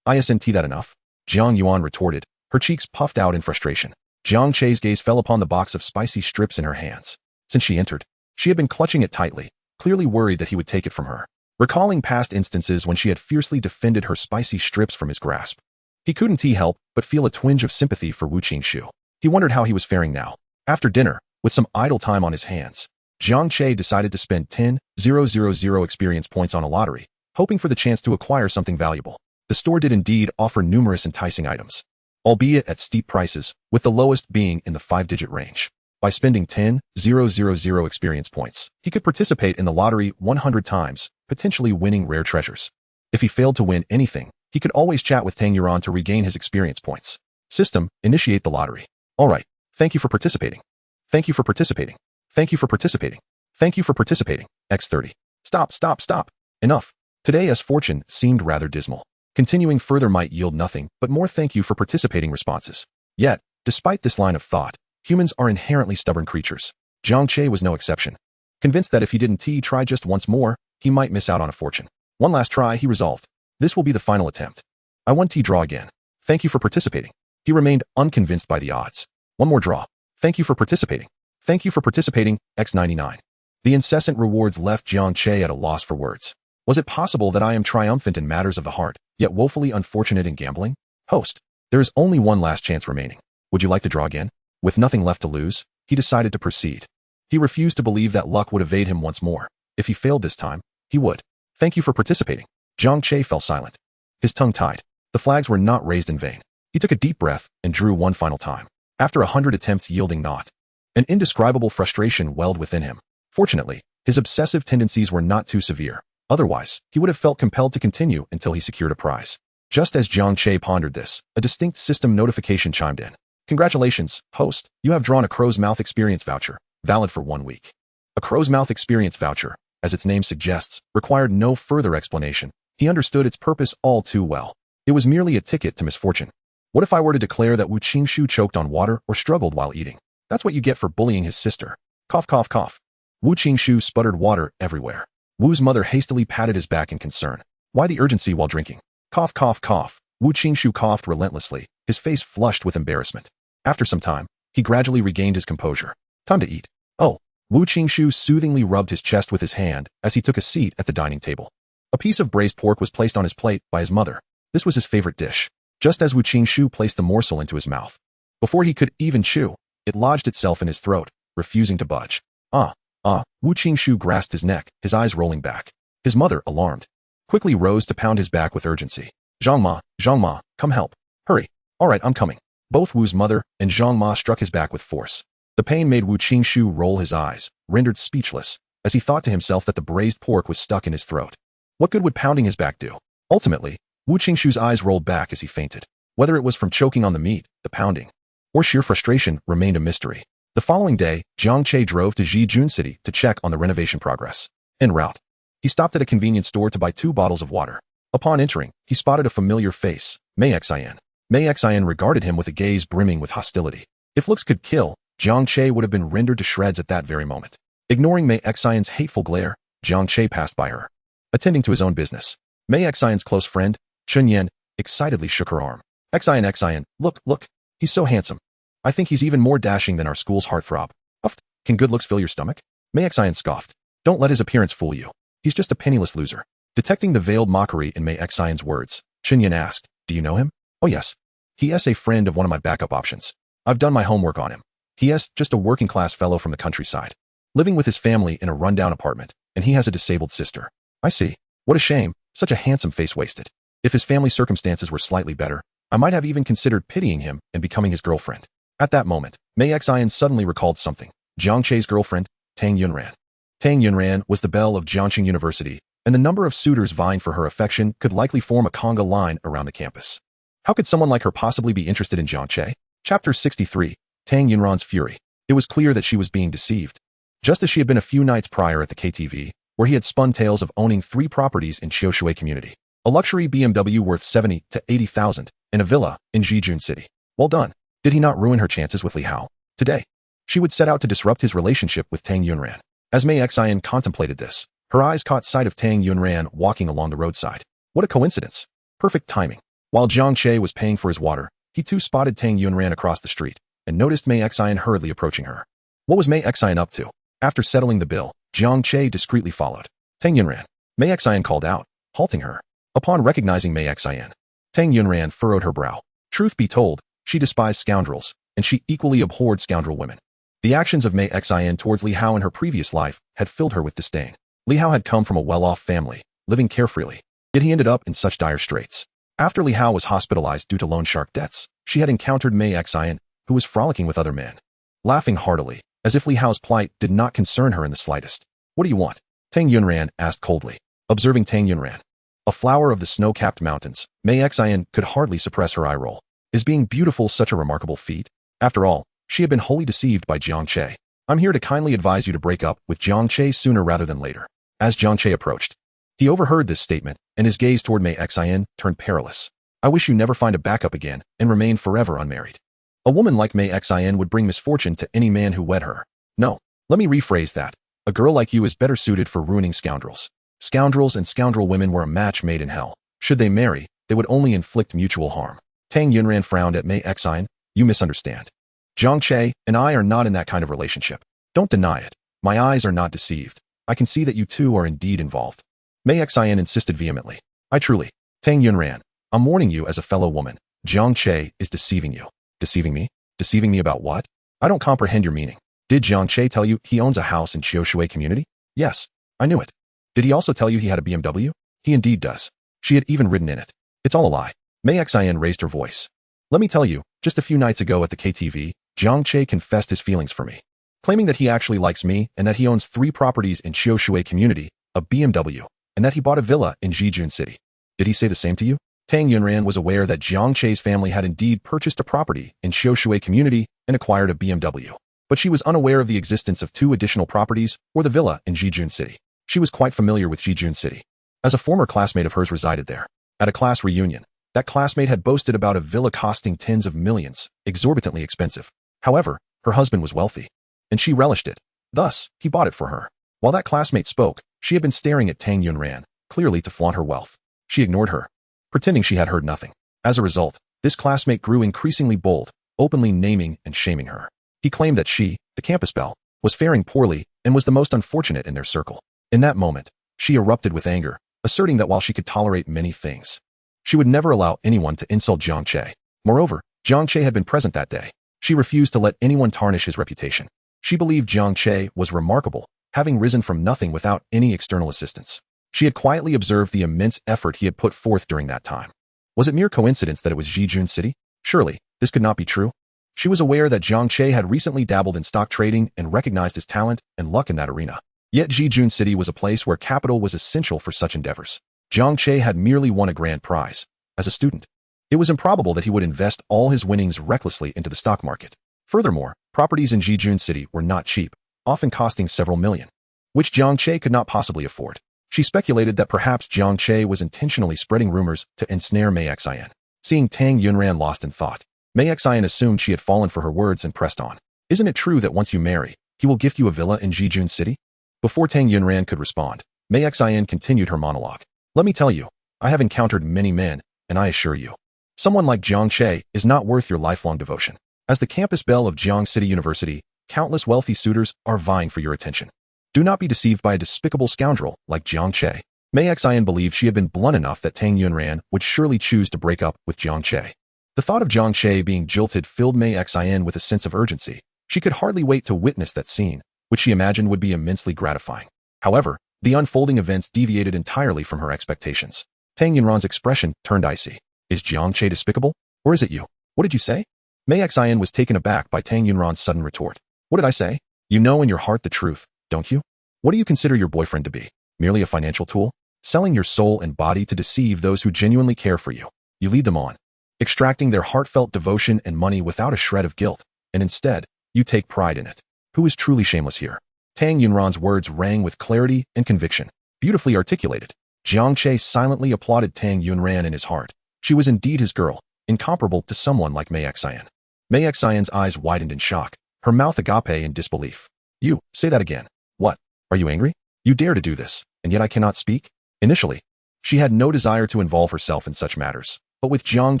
Isn't that enough? Jiang Yuan retorted, her cheeks puffed out in frustration. Jiang Che's gaze fell upon the box of spicy strips in her hands. Since she entered, she had been clutching it tightly, clearly worried that he would take it from her. Recalling past instances when she had fiercely defended her spicy strips from his grasp, he couldn't help but feel a twinge of sympathy for Wu Qingshu. He wondered how he was faring now. After dinner, with some idle time on his hands, Jiang Che decided to spend 10,000 experience points on a lottery, hoping for the chance to acquire something valuable. The store did indeed offer numerous enticing items, albeit at steep prices, with the lowest being in the 5-digit range. By spending 10,000 experience points, he could participate in the lottery 100 times, potentially winning rare treasures. If he failed to win anything, he could always chat with Tang Yuan to regain his experience points. System, initiate the lottery. All right. Thank you for participating. Thank you for participating. Thank you for participating. Thank you for participating. X30. Stop. Enough. Today's fortune seemed rather dismal. Continuing further might yield nothing but more thank you for participating responses. Yet, despite this line of thought, humans are inherently stubborn creatures. Jiang Che was no exception. Convinced that if he didn't try just once more, he might miss out on a fortune. One last try, he resolved. This will be the final attempt. I want draw again. Thank you for participating. He remained unconvinced by the odds. One more draw. Thank you for participating. Thank you for participating, X99. The incessant rewards left Jiang Che at a loss for words. Was it possible that I am triumphant in matters of the heart, yet woefully unfortunate in gambling? Host, there is only one last chance remaining. Would you like to draw again? With nothing left to lose, he decided to proceed. He refused to believe that luck would evade him once more. If he failed this time, he would. Thank you for participating. Jiang Che fell silent. His tongue tied. The flags were not raised in vain. He took a deep breath and drew one final time. After 100 attempts yielding naught, an indescribable frustration welled within him. Fortunately, his obsessive tendencies were not too severe. Otherwise, he would have felt compelled to continue until he secured a prize. Just as Jiang Che pondered this, a distinct system notification chimed in. Congratulations, host, you have drawn a Crow's Mouth experience voucher, valid for 1 week. A Crow's Mouth experience voucher, as its name suggests, required no further explanation. He understood its purpose all too well. It was merely a ticket to misfortune. What if I were to declare that Wu Qingshu choked on water or struggled while eating? That's what you get for bullying his sister. Cough, cough, cough. Wu Qingshu sputtered water everywhere. Wu's mother hastily patted his back in concern. Why the urgency while drinking? Cough, cough, cough. Wu Qingshu coughed relentlessly, his face flushed with embarrassment. After some time, he gradually regained his composure. Time to eat. Oh. Wu Qingshu soothingly rubbed his chest with his hand as he took a seat at the dining table. A piece of braised pork was placed on his plate by his mother. This was his favorite dish. Just as Wu Qingshu placed the morsel into his mouth, before he could even chew, It lodged itself in his throat, refusing to budge. Wu Qingshu grasped his neck, his eyes rolling back. His mother, alarmed, quickly rose to pound his back with urgency. Zhang Ma, come help. Hurry. All right, I'm coming. Both Wu's mother and Zhang Ma struck his back with force. The pain made Wu Qingshu roll his eyes, rendered speechless, as he thought to himself that the braised pork was stuck in his throat. What good would pounding his back do? Ultimately, Wu Qingshu's eyes rolled back as he fainted. Whether it was from choking on the meat, the pounding, or sheer frustration remained a mystery. The following day, Jiang Che drove to Jijun City to check on the renovation progress. En route, he stopped at a convenience store to buy 2 bottles of water. Upon entering, he spotted a familiar face, Mei Xian. Mei Xian regarded him with a gaze brimming with hostility. If looks could kill, Jiang Che would have been rendered to shreds at that very moment. Ignoring Mei Xian's hateful glare, Jiang Che passed by her, attending to his own business. Mei Xian's close friend, Chun Yan, excitedly shook her arm. Xian, look, he's so handsome. I think he's even more dashing than our school's heartthrob. Uff, can good looks fill your stomach? Mei Xian scoffed. Don't let his appearance fool you. He's just a penniless loser. Detecting the veiled mockery in Mei Xian's words, Chun Yan asked, do you know him? Oh yes. He is a friend of one of my backup options. I've done my homework on him. He is just a working-class fellow from the countryside, living with his family in a rundown apartment, and he has a disabled sister. I see. What a shame, such a handsome face wasted. If his family circumstances were slightly better, I might have even considered pitying him and becoming his girlfriend. At that moment, Mei Xian suddenly recalled something. Jiang Che's girlfriend, Tang Yunran. Tang Yunran was the belle of Jiangqing University, and the number of suitors vying for her affection could likely form a conga line around the campus. How could someone like her possibly be interested in Jiang Che? Chapter 63, Tang Yunran's Fury. It was clear that she was being deceived. Just as she had been a few nights prior at the KTV, where he had spun tales of owning 3 properties in Qiushui community, a luxury BMW worth 70 to 80,000, and a villa in Jijun City. Well done. Did he not ruin her chances with Li Hao? Today, she would set out to disrupt his relationship with Tang Yunran. As Mei Xian contemplated this, her eyes caught sight of Tang Yunran walking along the roadside. What a coincidence. Perfect timing. While Jiang Che was paying for his water, he too spotted Tang Yunran across the street and noticed Mei Xian hurriedly approaching her. What was Mei Xian up to? After settling the bill, Jiang Che discreetly followed. Tang Yunran. Mei Xian called out, halting her. Upon recognizing Mei Xian, Tang Yunran furrowed her brow. Truth be told, she despised scoundrels, and she equally abhorred scoundrel women. The actions of Mei Xian towards Li Hao in her previous life had filled her with disdain. Li Hao had come from a well-off family, living carefreely, yet he ended up in such dire straits. After Li Hao was hospitalized due to loan shark debts, she had encountered Mei Xian, who was frolicking with other men, laughing heartily, as if Li Hao's plight did not concern her in the slightest. What do you want? Tang Yunran asked coldly. Observing Tang Yunran, a flower of the snow-capped mountains, Mei Xian could hardly suppress her eye roll. Is being beautiful such a remarkable feat? After all, she had been wholly deceived by Jiang Che. I'm here to kindly advise you to break up with Jiang Che sooner rather than later. As Jiang Che approached, he overheard this statement, and his gaze toward Mei Xian turned perilous. I wish you never find a backup again and remain forever unmarried. A woman like Mei Xian would bring misfortune to any man who wed her. No, let me rephrase that. A girl like you is better suited for ruining scoundrels. Scoundrels and scoundrel women were a match made in hell. Should they marry, they would only inflict mutual harm. Tang Yunran frowned at Mei Xian. You misunderstand. Jiang Che and I are not in that kind of relationship. Don't deny it. My eyes are not deceived. I can see that you two are indeed involved. Mei Xian insisted vehemently. I truly. Tang Yunran, I'm warning you as a fellow woman. Jiang Che is deceiving you. Deceiving me? Deceiving me about what? I don't comprehend your meaning. Did Jiang Che tell you he owns a house in Qiushui community? Yes, I knew it. Did he also tell you he had a BMW? He indeed does. She had even ridden in it. It's all a lie. Mei Xian raised her voice. Let me tell you, just a few nights ago at the KTV, Jiang Che confessed his feelings for me, claiming that he actually likes me and that he owns 3 properties in Qiushui community, a BMW, and that he bought a villa in Jijun City. Did he say the same to you? Tang Yunran was aware that Jiang Che's family had indeed purchased a property in Qiushui community and acquired a BMW, but she was unaware of the existence of 2 additional properties or the villa in Jijun City. She was quite familiar with Jijun City, as a former classmate of hers resided there. At a class reunion, that classmate had boasted about a villa costing tens of millions, exorbitantly expensive. However, her husband was wealthy, and she relished it. Thus, he bought it for her. While that classmate spoke, she had been staring at Tang Yunran, clearly to flaunt her wealth. She ignored her, pretending she had heard nothing. As a result, this classmate grew increasingly bold, openly naming and shaming her. He claimed that she, the campus belle, was faring poorly and was the most unfortunate in their circle. In that moment, she erupted with anger, asserting that while she could tolerate many things, she would never allow anyone to insult Jiang Che. Moreover, Jiang Che had been present that day. She refused to let anyone tarnish his reputation. She believed Jiang Che was remarkable, having risen from nothing without any external assistance. She had quietly observed the immense effort he had put forth during that time. Was it mere coincidence that it was Jijun City? Surely, this could not be true. She was aware that Jiang Che had recently dabbled in stock trading and recognized his talent and luck in that arena. Yet Jijun City was a place where capital was essential for such endeavors. Jiang Che had merely won a grand prize. As a student, it was improbable that he would invest all his winnings recklessly into the stock market. Furthermore, properties in Jijun City were not cheap, often costing several million, which Jiang Che could not possibly afford. She speculated that perhaps Jiang Che was intentionally spreading rumors to ensnare Mei Xian. Seeing Tang Yunran lost in thought, Mei Xian assumed she had fallen for her words and pressed on. Isn't it true that once you marry, he will gift you a villa in Jijun City? Before Tang Yunran could respond, Mei Xian continued her monologue. Let me tell you, I have encountered many men, and I assure you, someone like Jiang Che is not worth your lifelong devotion. As the campus belle of Jiang City University, countless wealthy suitors are vying for your attention. Do not be deceived by a despicable scoundrel like Jiang Che. Mei Xian believed she had been blunt enough that Tang Yunran would surely choose to break up with Jiang Che. The thought of Jiang Che being jilted filled Mei Xian with a sense of urgency. She could hardly wait to witness that scene, which she imagined would be immensely gratifying. However, the unfolding events deviated entirely from her expectations. Tang Yunran's expression turned icy. Is Jiang Che despicable? Or is it you? What did you say? Mei Xian was taken aback by Tang Yunran's sudden retort. What did I say? You know in your heart the truth, don't you? What do you consider your boyfriend to be? Merely a financial tool? Selling your soul and body to deceive those who genuinely care for you. You lead them on, extracting their heartfelt devotion and money without a shred of guilt, and instead, you take pride in it. Who is truly shameless here? Tang Yunran's words rang with clarity and conviction, beautifully articulated. Jiang Che silently applauded Tang Yunran in his heart. She was indeed his girl, incomparable to someone like Mei Xian. Mei Xian's eyes widened in shock, her mouth agape in disbelief. You, say that again. What? Are you angry? You dare to do this, and yet I cannot speak? Initially, she had no desire to involve herself in such matters, but with Jiang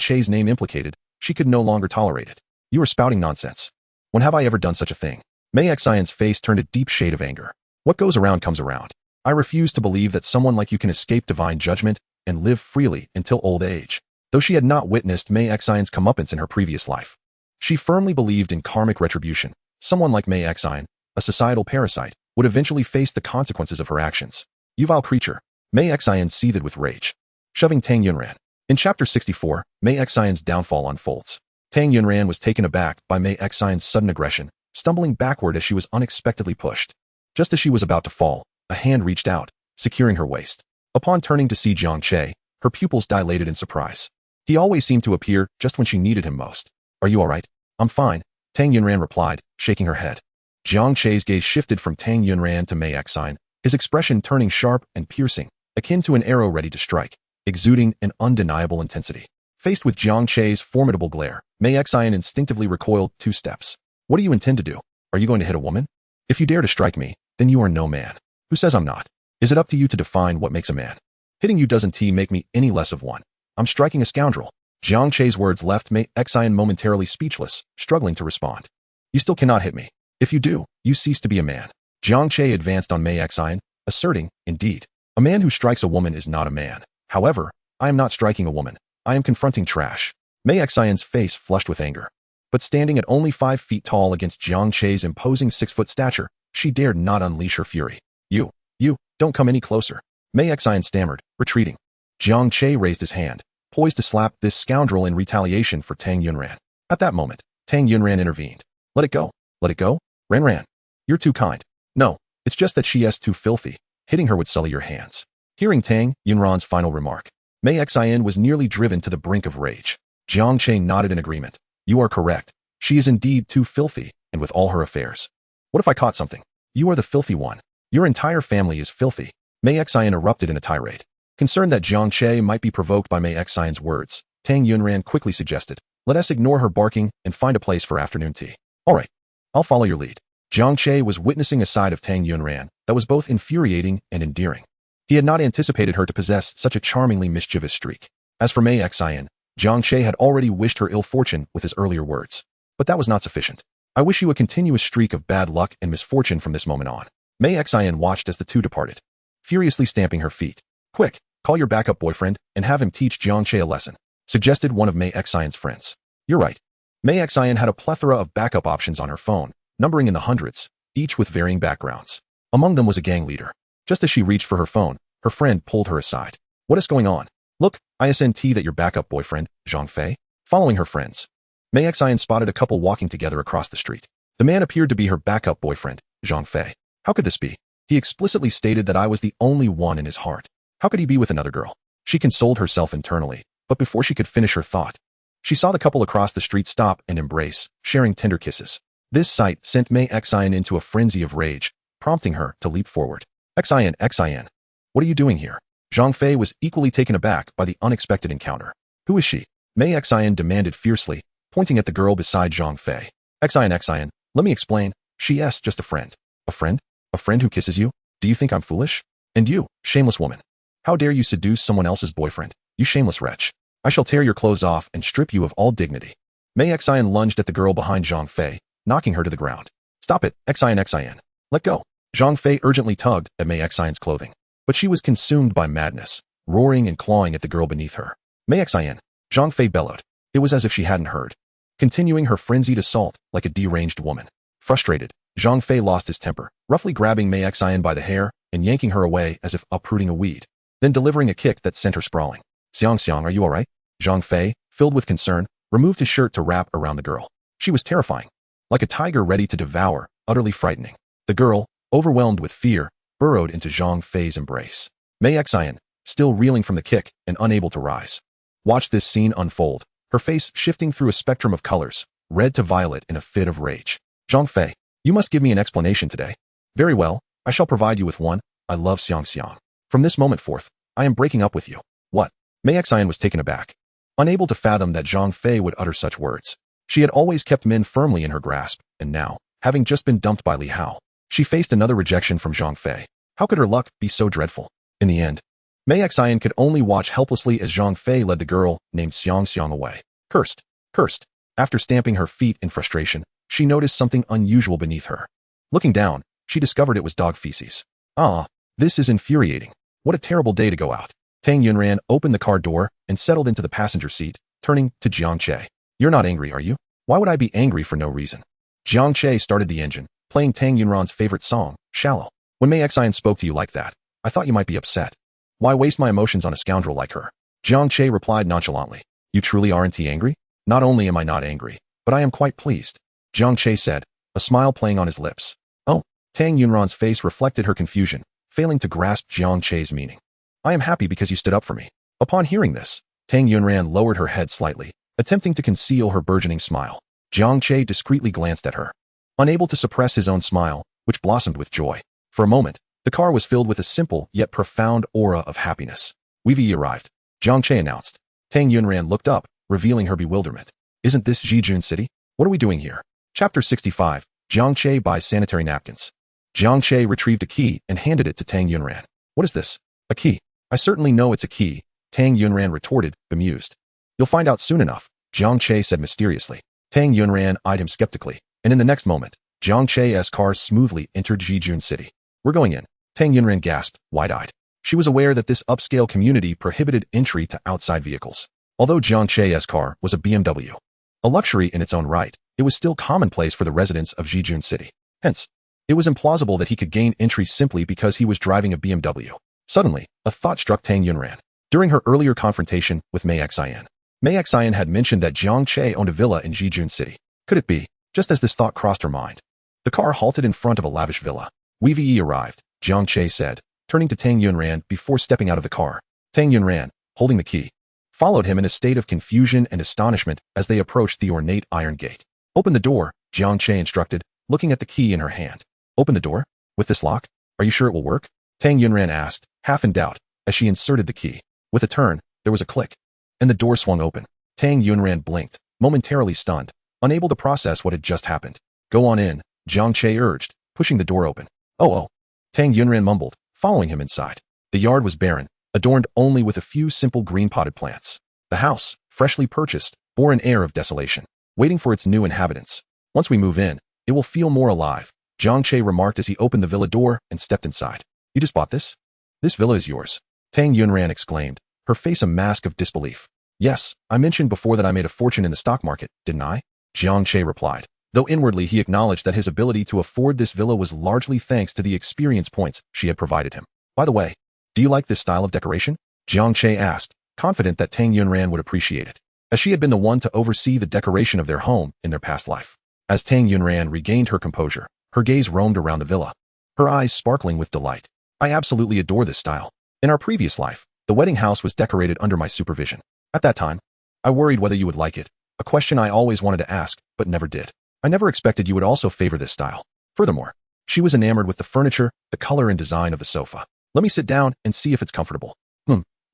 Che's name implicated, she could no longer tolerate it. You are spouting nonsense. When have I ever done such a thing? Mei Xian's face turned a deep shade of anger. What goes around comes around. I refuse to believe that someone like you can escape divine judgment and live freely until old age. Though she had not witnessed Mei Xian's comeuppance in her previous life, she firmly believed in karmic retribution. Someone like Mei Xian, a societal parasite, would eventually face the consequences of her actions. You vile creature. Mei Xian seethed with rage, shoving Tang Yunran. In Chapter 64, Mei Xian's downfall unfolds. Tang Yunran was taken aback by Mei Xian's sudden aggression, stumbling backward as she was unexpectedly pushed. Just as she was about to fall, a hand reached out, securing her waist. Upon turning to see Jiang Che, her pupils dilated in surprise. He always seemed to appear just when she needed him most. Are you all right? I'm fine, Tang Yunran replied, shaking her head. Jiang Che's gaze shifted from Tang Yunran to Mei Xian, his expression turning sharp and piercing, akin to an arrow ready to strike, exuding an undeniable intensity. Faced with Jiang Che's formidable glare, Mei Xian instinctively recoiled 2 steps. What do you intend to do? Are you going to hit a woman? If you dare to strike me, then you are no man. Who says I'm not? Is it up to you to define what makes a man? Hitting you doesn't make me any less of one. I'm striking a scoundrel. Jiang Che's words left Mei Xian momentarily speechless, struggling to respond. You still cannot hit me. If you do, you cease to be a man. Jiang Che advanced on Mei Xian, asserting, indeed, a man who strikes a woman is not a man. However, I am not striking a woman. I am confronting trash. Mei Xian's face flushed with anger. But standing at only 5 feet tall against Jiang Che's imposing 6-foot stature, she dared not unleash her fury. You, don't come any closer. Mei Xian stammered, retreating. Jiang Che raised his hand, poised to slap this scoundrel in retaliation for Tang Yunran. At that moment, Tang Yunran intervened. Let it go. Let it go? Ran. You're too kind. No, it's just that she is too filthy. Hitting her would sully your hands. Hearing Tang Yunran's final remark, Mei Xian was nearly driven to the brink of rage. Jiang Che nodded in agreement. You are correct. She is indeed too filthy, and with all her affairs. What if I caught something? You are the filthy one. Your entire family is filthy. Mei Xian erupted in a tirade. Concerned that Jiang Che might be provoked by Mei Xian's words, Tang Yunran quickly suggested, let us ignore her barking and find a place for afternoon tea. All right, I'll follow your lead. Jiang Che was witnessing a side of Tang Yunran that was both infuriating and endearing. He had not anticipated her to possess such a charmingly mischievous streak. As for Mei Xian, Jiang Che had already wished her ill fortune with his earlier words. But that was not sufficient. I wish you a continuous streak of bad luck and misfortune from this moment on. Mei Xian watched as the two departed, furiously stamping her feet. Quick, call your backup boyfriend and have him teach Jiang Che a lesson, suggested one of Mei Xian's friends. You're right. Mei Xian had a plethora of backup options on her phone, numbering in the hundreds, each with varying backgrounds. Among them was a gang leader. Just as she reached for her phone, her friend pulled her aside. What is going on? Look, isn't that your backup boyfriend, Jiang Che? Following her friends, Mei Xian spotted a couple walking together across the street. The man appeared to be her backup boyfriend, Jiang Che. How could this be? He explicitly stated that I was the only one in his heart. How could he be with another girl? She consoled herself internally, but before she could finish her thought, she saw the couple across the street stop and embrace, sharing tender kisses. This sight sent Mei Xian into a frenzy of rage, prompting her to leap forward. Xian, what are you doing here? Jiang Che was equally taken aback by the unexpected encounter. Who is she? Mei Xian demanded fiercely, pointing at the girl beside Jiang Che. Xian, let me explain. She's just a friend. A friend? A friend who kisses you? Do you think I'm foolish? And you, shameless woman. How dare you seduce someone else's boyfriend, you shameless wretch. I shall tear your clothes off and strip you of all dignity. Mei Xian lunged at the girl behind Jiang Che, knocking her to the ground. Stop it, Xian. Let go. Jiang Che urgently tugged at Mei Xian's clothing, but she was consumed by madness, roaring and clawing at the girl beneath her. Mei Xian, Jiang Che bellowed. It was as if she hadn't heard, continuing her frenzied assault like a deranged woman. Frustrated, Jiang Che lost his temper, roughly grabbing Mei Xian by the hair and yanking her away as if uprooting a weed, then delivering a kick that sent her sprawling. Xiang, are you all right? Jiang Che, filled with concern, removed his shirt to wrap around the girl. She was terrifying, like a tiger ready to devour, utterly frightening. The girl, overwhelmed with fear, burrowed into Jiang Fei's embrace. Mei Xian, still reeling from the kick and unable to rise, watched this scene unfold, her face shifting through a spectrum of colors, red to violet in a fit of rage. Jiang Che, you must give me an explanation today. Very well, I shall provide you with one. I love Xiang. From this moment forth, I am breaking up with you. What? Mei Xian was taken aback, unable to fathom that Jiang Che would utter such words. She had always kept men firmly in her grasp, and now, having just been dumped by Li Hao, she faced another rejection from Jiang Che. How could her luck be so dreadful? In the end, Mei Xian could only watch helplessly as Jiang Che led the girl named Xiang away. Cursed. After stamping her feet in frustration, she noticed something unusual beneath her. Looking down, she discovered it was dog feces. This is infuriating. What a terrible day to go out. Tang Yunran opened the car door and settled into the passenger seat, turning to Jiang Che. You're not angry, are you? Why would I be angry for no reason? Jiang Che started the engine, playing Tang Yunran's favorite song, Shallow. When Mei Xian spoke to you like that, I thought you might be upset. Why waste my emotions on a scoundrel like her? Jiang Che replied nonchalantly. You truly aren't angry? Not only am I not angry, but I am quite pleased. Jiang Che said, a smile playing on his lips. Oh, Tang Yunran's face reflected her confusion, failing to grasp Jiang Che's meaning. I am happy because you stood up for me. Upon hearing this, Tang Yunran lowered her head slightly, attempting to conceal her burgeoning smile. Jiang Che discreetly glanced at her, unable to suppress his own smile, which blossomed with joy. For a moment, the car was filled with a simple yet profound aura of happiness. We've arrived, Jiang Che announced. Tang Yunran looked up, revealing her bewilderment. Isn't this Jijun City? What are we doing here? Chapter 65, Jiang Che buys sanitary napkins. Jiang Che retrieved a key and handed it to Tang Yunran. What is this? A key. I certainly know it's a key, Tang Yunran retorted, bemused. You'll find out soon enough, Jiang Che said mysteriously. Tang Yunran eyed him skeptically, and in the next moment, Jiang Che's car smoothly entered Jijun City. We're going in, Tang Yunran gasped, wide-eyed. She was aware that this upscale community prohibited entry to outside vehicles. Although Jiang Che's car was a BMW, a luxury in its own right, it was still commonplace for the residents of Jijun City. Hence, it was implausible that he could gain entry simply because he was driving a BMW. Suddenly, a thought struck Tang Yunran. During her earlier confrontation with Mei Xian had mentioned that Jiang Che owned a villa in Jijun City. Could it be? Just as this thought crossed her mind, the car halted in front of a lavish villa. We've arrived, Jiang Che said, turning to Tang Yunran before stepping out of the car. Tang Yunran, holding the key, followed him in a state of confusion and astonishment as they approached the ornate iron gate. Open the door, Jiang Che instructed, looking at the key in her hand. Open the door? With this lock? Are you sure it will work? Tang Yunran asked, half in doubt, as she inserted the key. With a turn, there was a click, and the door swung open. Tang Yunran blinked, momentarily stunned, unable to process what had just happened. Go on in, Jiang Che urged, pushing the door open. Oh. Tang Yunran mumbled, following him inside. The yard was barren, adorned only with a few simple green potted plants. The house, freshly purchased, bore an air of desolation, waiting for its new inhabitants. Once we move in, it will feel more alive, Jiang Che remarked as he opened the villa door and stepped inside. You just bought this? This villa is yours, Tang Yunran exclaimed, her face a mask of disbelief. Yes, I mentioned before that I made a fortune in the stock market, didn't I? Jiang Che replied, though inwardly he acknowledged that his ability to afford this villa was largely thanks to the experience points she had provided him. By the way, do you like this style of decoration? Jiang Che asked, confident that Tang Yunran would appreciate it, as she had been the one to oversee the decoration of their home in their past life. As Tang Yunran regained her composure, her gaze roamed around the villa, her eyes sparkling with delight. I absolutely adore this style. In our previous life, the wedding house was decorated under my supervision. At that time, I worried whether you would like it, a question I always wanted to ask, but never did. I never expected you would also favor this style. Furthermore, she was enamored with the furniture, the color and design of the sofa. Let me sit down and see if it's comfortable.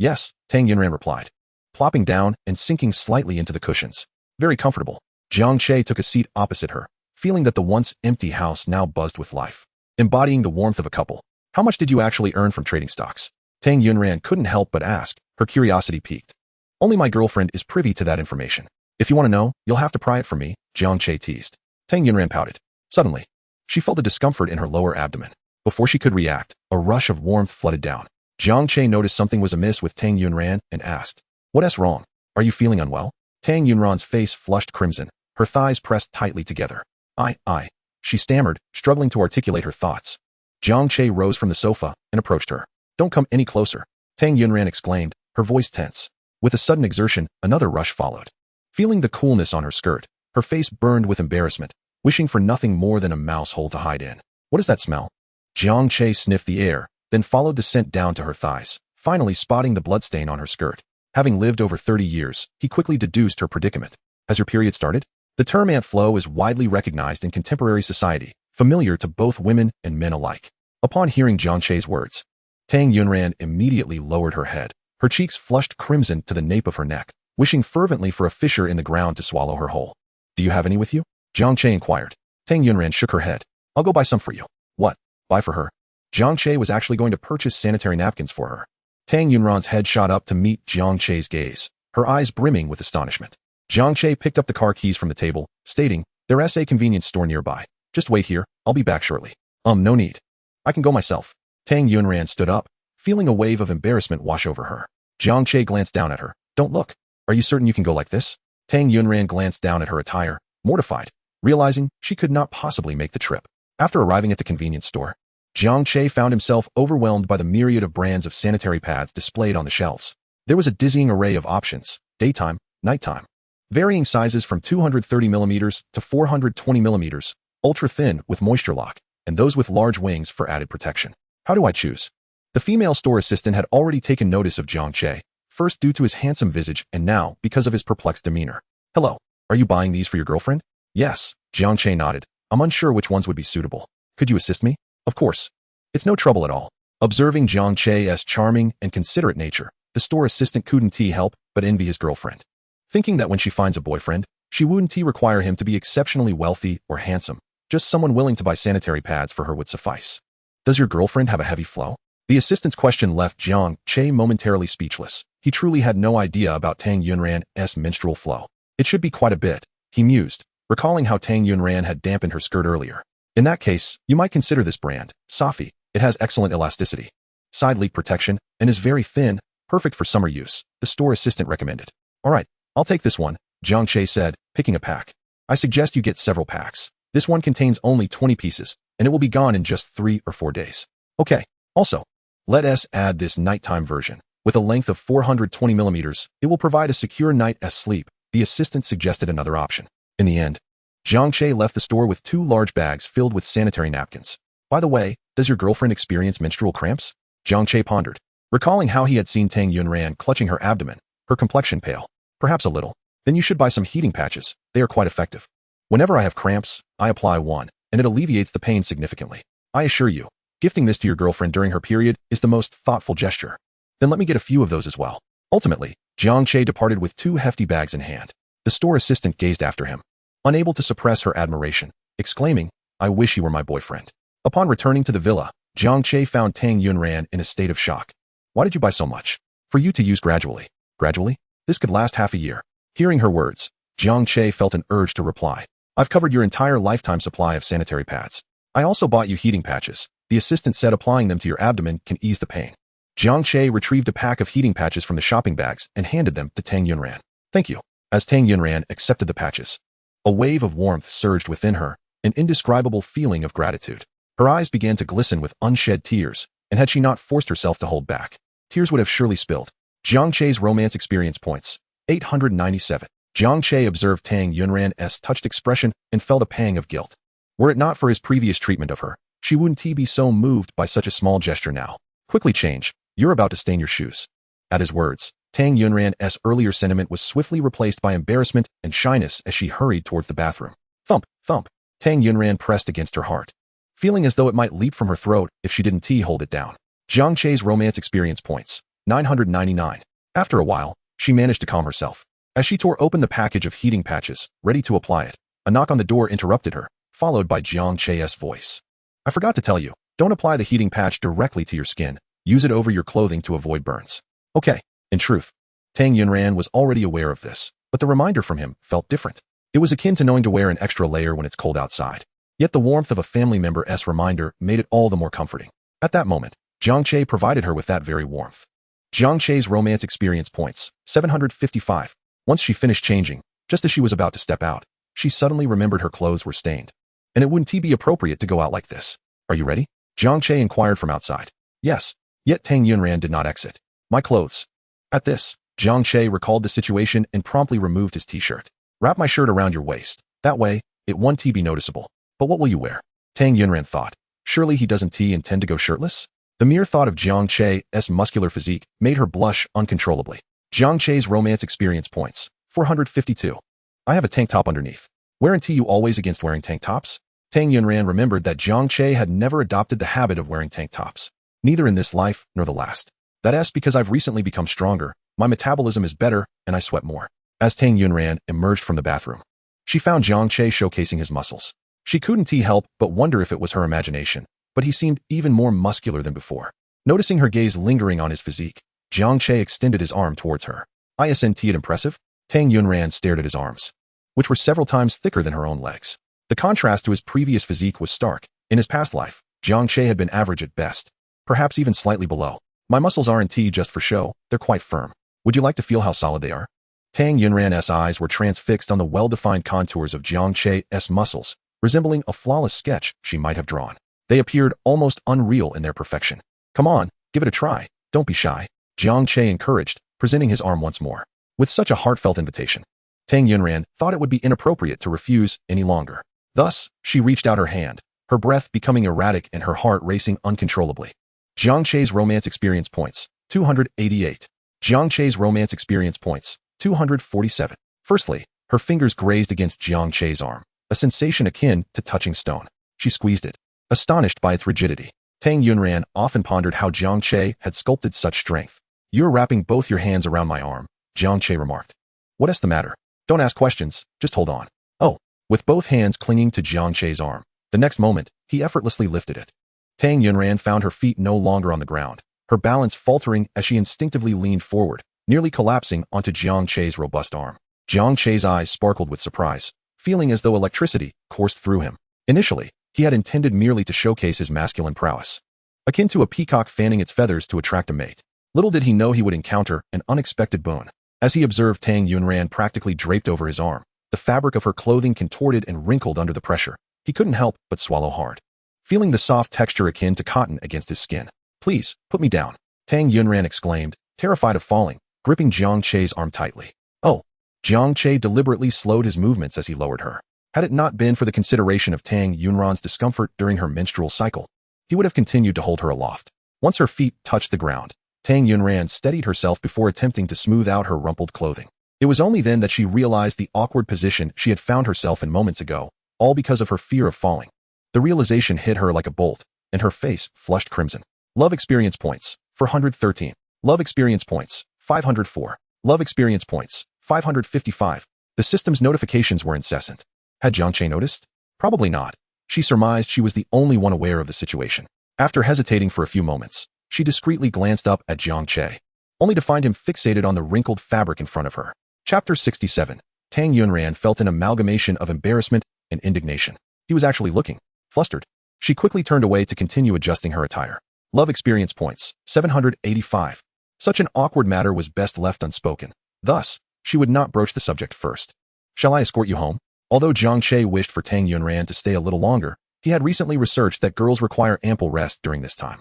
Yes, Tang Yunran replied, plopping down and sinking slightly into the cushions. Very comfortable. Jiang Che took a seat opposite her, feeling that the once empty house now buzzed with life, embodying the warmth of a couple. How much did you actually earn from trading stocks? Tang Yunran couldn't help but ask, her curiosity piqued. Only my girlfriend is privy to that information. If you want to know, you'll have to pry it from me, Jiang Che teased. Tang Yunran pouted. Suddenly, she felt a discomfort in her lower abdomen. Before she could react, a rush of warmth flooded down. Jiang Che noticed something was amiss with Tang Yunran and asked, "What's wrong? Are you feeling unwell?" Tang Yunran's face flushed crimson, her thighs pressed tightly together. I, she stammered, struggling to articulate her thoughts. Jiang Che rose from the sofa and approached her. "Don't come any closer," Tang Yunran exclaimed, her voice tense. With a sudden exertion, another rush followed. Feeling the coolness on her skirt, her face burned with embarrassment, wishing for nothing more than a mouse hole to hide in. "What is that smell?" Jiang Che sniffed the air, then followed the scent down to her thighs, finally spotting the bloodstain on her skirt. Having lived over 30 years, he quickly deduced her predicament. Has your period started? The term ant flow is widely recognized in contemporary society, familiar to both women and men alike. Upon hearing Jiang Che's words, Tang Yunran immediately lowered her head. Her cheeks flushed crimson to the nape of her neck, wishing fervently for a fissure in the ground to swallow her whole. "Do you have any with you?" Jiang Che inquired. Tang Yunran shook her head. "I'll go buy some for you." "What? Buy for her?" Jiang Che was actually going to purchase sanitary napkins for her. Tang Yunran's head shot up to meet Jiang Che's gaze, her eyes brimming with astonishment. Jiang Che picked up the car keys from the table, stating, "There's a convenience store nearby. Just wait here, I'll be back shortly." No need. I can go myself." Tang Yunran stood up, feeling a wave of embarrassment wash over her. Jiang Che glanced down at her. "Don't look. Are you certain you can go like this?" Tang Yunran glanced down at her attire, mortified, realizing she could not possibly make the trip. After arriving at the convenience store, Jiang Che found himself overwhelmed by the myriad of brands of sanitary pads displayed on the shelves. There was a dizzying array of options, daytime, nighttime, varying sizes from 230mm to 420mm, ultra-thin with moisture lock, and those with large wings for added protection. How do I choose? The female store assistant had already taken notice of Jiang Che, first due to his handsome visage and now because of his perplexed demeanor. "Hello, are you buying these for your girlfriend?" "Yes," Jiang Che nodded. "I'm unsure which ones would be suitable. Could you assist me?" "Of course. It's no trouble at all." Observing Jiang Che's charming and considerate nature, the store assistant couldn't help but envy his girlfriend. Thinking that when she finds a boyfriend, she wouldn't require him to be exceptionally wealthy or handsome, just someone willing to buy sanitary pads for her would suffice. "Does your girlfriend have a heavy flow?" The assistant's question left Jiang Che momentarily speechless. He truly had no idea about Tang Yunran's menstrual flow. "It should be quite a bit," he mused, recalling how Tang Yunran had dampened her skirt earlier. "In that case, you might consider this brand, Safi. It has excellent elasticity, side leak protection, and is very thin, perfect for summer use," the store assistant recommended. "All right, I'll take this one," Jiang Che said, picking a pack. "I suggest you get several packs. This one contains only 20 pieces, and it will be gone in just 3 or 4 days." "Okay. Also, let us add this nighttime version. With a length of 420mm, it will provide a secure night's sleep," the assistant suggested another option. In the end, Jiang Che left the store with 2 large bags filled with sanitary napkins. "By the way, does your girlfriend experience menstrual cramps?" Jiang Che pondered, recalling how he had seen Tang Yunran clutching her abdomen, her complexion pale. "Perhaps a little. Then you should buy some heating patches. They are quite effective. Whenever I have cramps, I apply one, and it alleviates the pain significantly. I assure you, gifting this to your girlfriend during her period is the most thoughtful gesture." "Then let me get a few of those as well." Ultimately, Jiang Che departed with 2 hefty bags in hand. The store assistant gazed after him, unable to suppress her admiration, exclaiming, "I wish he were my boyfriend." Upon returning to the villa, Jiang Che found Tang Yunran in a state of shock. "Why did you buy so much?" "For you to use gradually." "Gradually? This could last half a year." Hearing her words, Jiang Che felt an urge to reply. "I've covered your entire lifetime supply of sanitary pads. I also bought you heating patches," the assistant said. "Applying them to your abdomen can ease the pain." Jiang Che retrieved a pack of heating patches from the shopping bags and handed them to Tang Yunran. "Thank you." As Tang Yunran accepted the patches, A wave of warmth surged within her, an indescribable feeling of gratitude. Her eyes began to glisten with unshed tears, and had she not forced herself to hold back, tears would have surely spilled. Jiang Che's romance experience points, 897. Jiang Che observed Tang Yunran's touched expression and felt a pang of guilt. Were it not for his previous treatment of her, she wouldn't be so moved by such a small gesture now. Quickly change, you're about to stain your shoes. At his words, Tang Yunran's earlier sentiment was swiftly replaced by embarrassment and shyness as she hurried towards the bathroom. Thump, thump. Tang Yunran pressed against her heart, feeling as though it might leap from her throat if she didn't hold it down. Jiang Che's romance experience points, 999. After a while, she managed to calm herself. As she tore open the package of heating patches, ready to apply it, a knock on the door interrupted her, followed by Jiang Che's voice. I forgot to tell you, don't apply the heating patch directly to your skin. Use it over your clothing to avoid burns. Okay. In truth, Tang Yunran was already aware of this, but the reminder from him felt different. It was akin to knowing to wear an extra layer when it's cold outside. Yet the warmth of a family member's reminder made it all the more comforting. At that moment, Jiang Che provided her with that very warmth. Jiang Che's romance experience points, 755. Once she finished changing, just as she was about to step out, she suddenly remembered her clothes were stained. And it wouldn't be appropriate to go out like this. Are you ready? Jiang Che inquired from outside. Yes. Yet Tang Yunran did not exit. My clothes. At this, Jiang Che recalled the situation and promptly removed his t-shirt. Wrap my shirt around your waist. That way, it won't be noticeable. But what will you wear? Tang Yunran thought. Surely he doesn't intend to go shirtless? The mere thought of Jiang Che's muscular physique made her blush uncontrollably. Jiang Che's romance experience points, 452. I have a tank top underneath. Weren't you always against wearing tank tops? Tang Yunran remembered that Jiang Che had never adopted the habit of wearing tank tops. Neither in this life nor the last. That's because I've recently become stronger, my metabolism is better, and I sweat more. As Tang Yunran emerged from the bathroom, she found Jiang Che showcasing his muscles. She couldn't help but wonder if it was her imagination, but he seemed even more muscular than before. Noticing her gaze lingering on his physique, Jiang Che extended his arm towards her. Isn't it impressive? Tang Yunran stared at his arms, which were several times thicker than her own legs. The contrast to his previous physique was stark. In his past life, Jiang Che had been average at best, perhaps even slightly below. My muscles aren't just for show, they're quite firm. Would you like to feel how solid they are? Tang Yunran's eyes were transfixed on the well-defined contours of Jiang Che's muscles, resembling a flawless sketch she might have drawn. They appeared almost unreal in their perfection. Come on, give it a try. Don't be shy. Jiang Che encouraged, presenting his arm once more. With such a heartfelt invitation, Tang Yunran thought it would be inappropriate to refuse any longer. Thus, she reached out her hand, her breath becoming erratic and her heart racing uncontrollably. Jiang Che's romance experience points, 288. Jiang Che's romance experience points, 247. Firstly, her fingers grazed against Jiang Che's arm, a sensation akin to touching stone. She squeezed it, astonished by its rigidity. Tang Yunran often pondered how Jiang Che had sculpted such strength. You're wrapping both your hands around my arm, Jiang Che remarked. What's the matter? Don't ask questions, just hold on. Oh, with both hands clinging to Jiang Che's arm, the next moment, he effortlessly lifted it. Tang Yunran found her feet no longer on the ground, her balance faltering as she instinctively leaned forward, nearly collapsing onto Jiang Che's robust arm. Jiang Che's eyes sparkled with surprise, feeling as though electricity coursed through him. Initially, he had intended merely to showcase his masculine prowess, akin to a peacock fanning its feathers to attract a mate. Little did he know he would encounter an unexpected boon. As he observed Tang Yunran practically draped over his arm, the fabric of her clothing contorted and wrinkled under the pressure. He couldn't help but swallow hard, feeling the soft texture akin to cotton against his skin. Please, put me down, Tang Yunran exclaimed, terrified of falling, gripping Jiang Che's arm tightly. Oh! Jiang Che deliberately slowed his movements as he lowered her. Had it not been for the consideration of Tang Yunran's discomfort during her menstrual cycle, he would have continued to hold her aloft. Once her feet touched the ground, Tang Yunran steadied herself before attempting to smooth out her rumpled clothing. It was only then that she realized the awkward position she had found herself in moments ago, all because of her fear of falling. The realization hit her like a bolt, and her face flushed crimson. Love experience points, 413. Love experience points, 504. Love experience points, 555. The system's notifications were incessant. Had Jiang Che noticed? Probably not. She surmised she was the only one aware of the situation. After hesitating for a few moments, she discreetly glanced up at Jiang Che, only to find him fixated on the wrinkled fabric in front of her. Chapter 67. Tang Yunran felt an amalgamation of embarrassment and indignation. He was actually looking flustered. She quickly turned away to continue adjusting her attire. Love experience points, 785. Such an awkward matter was best left unspoken. Thus, she would not broach the subject first. Shall I escort you home? Although Jiang Che wished for Tang Yunran to stay a little longer, he had recently researched that girls require ample rest during this time.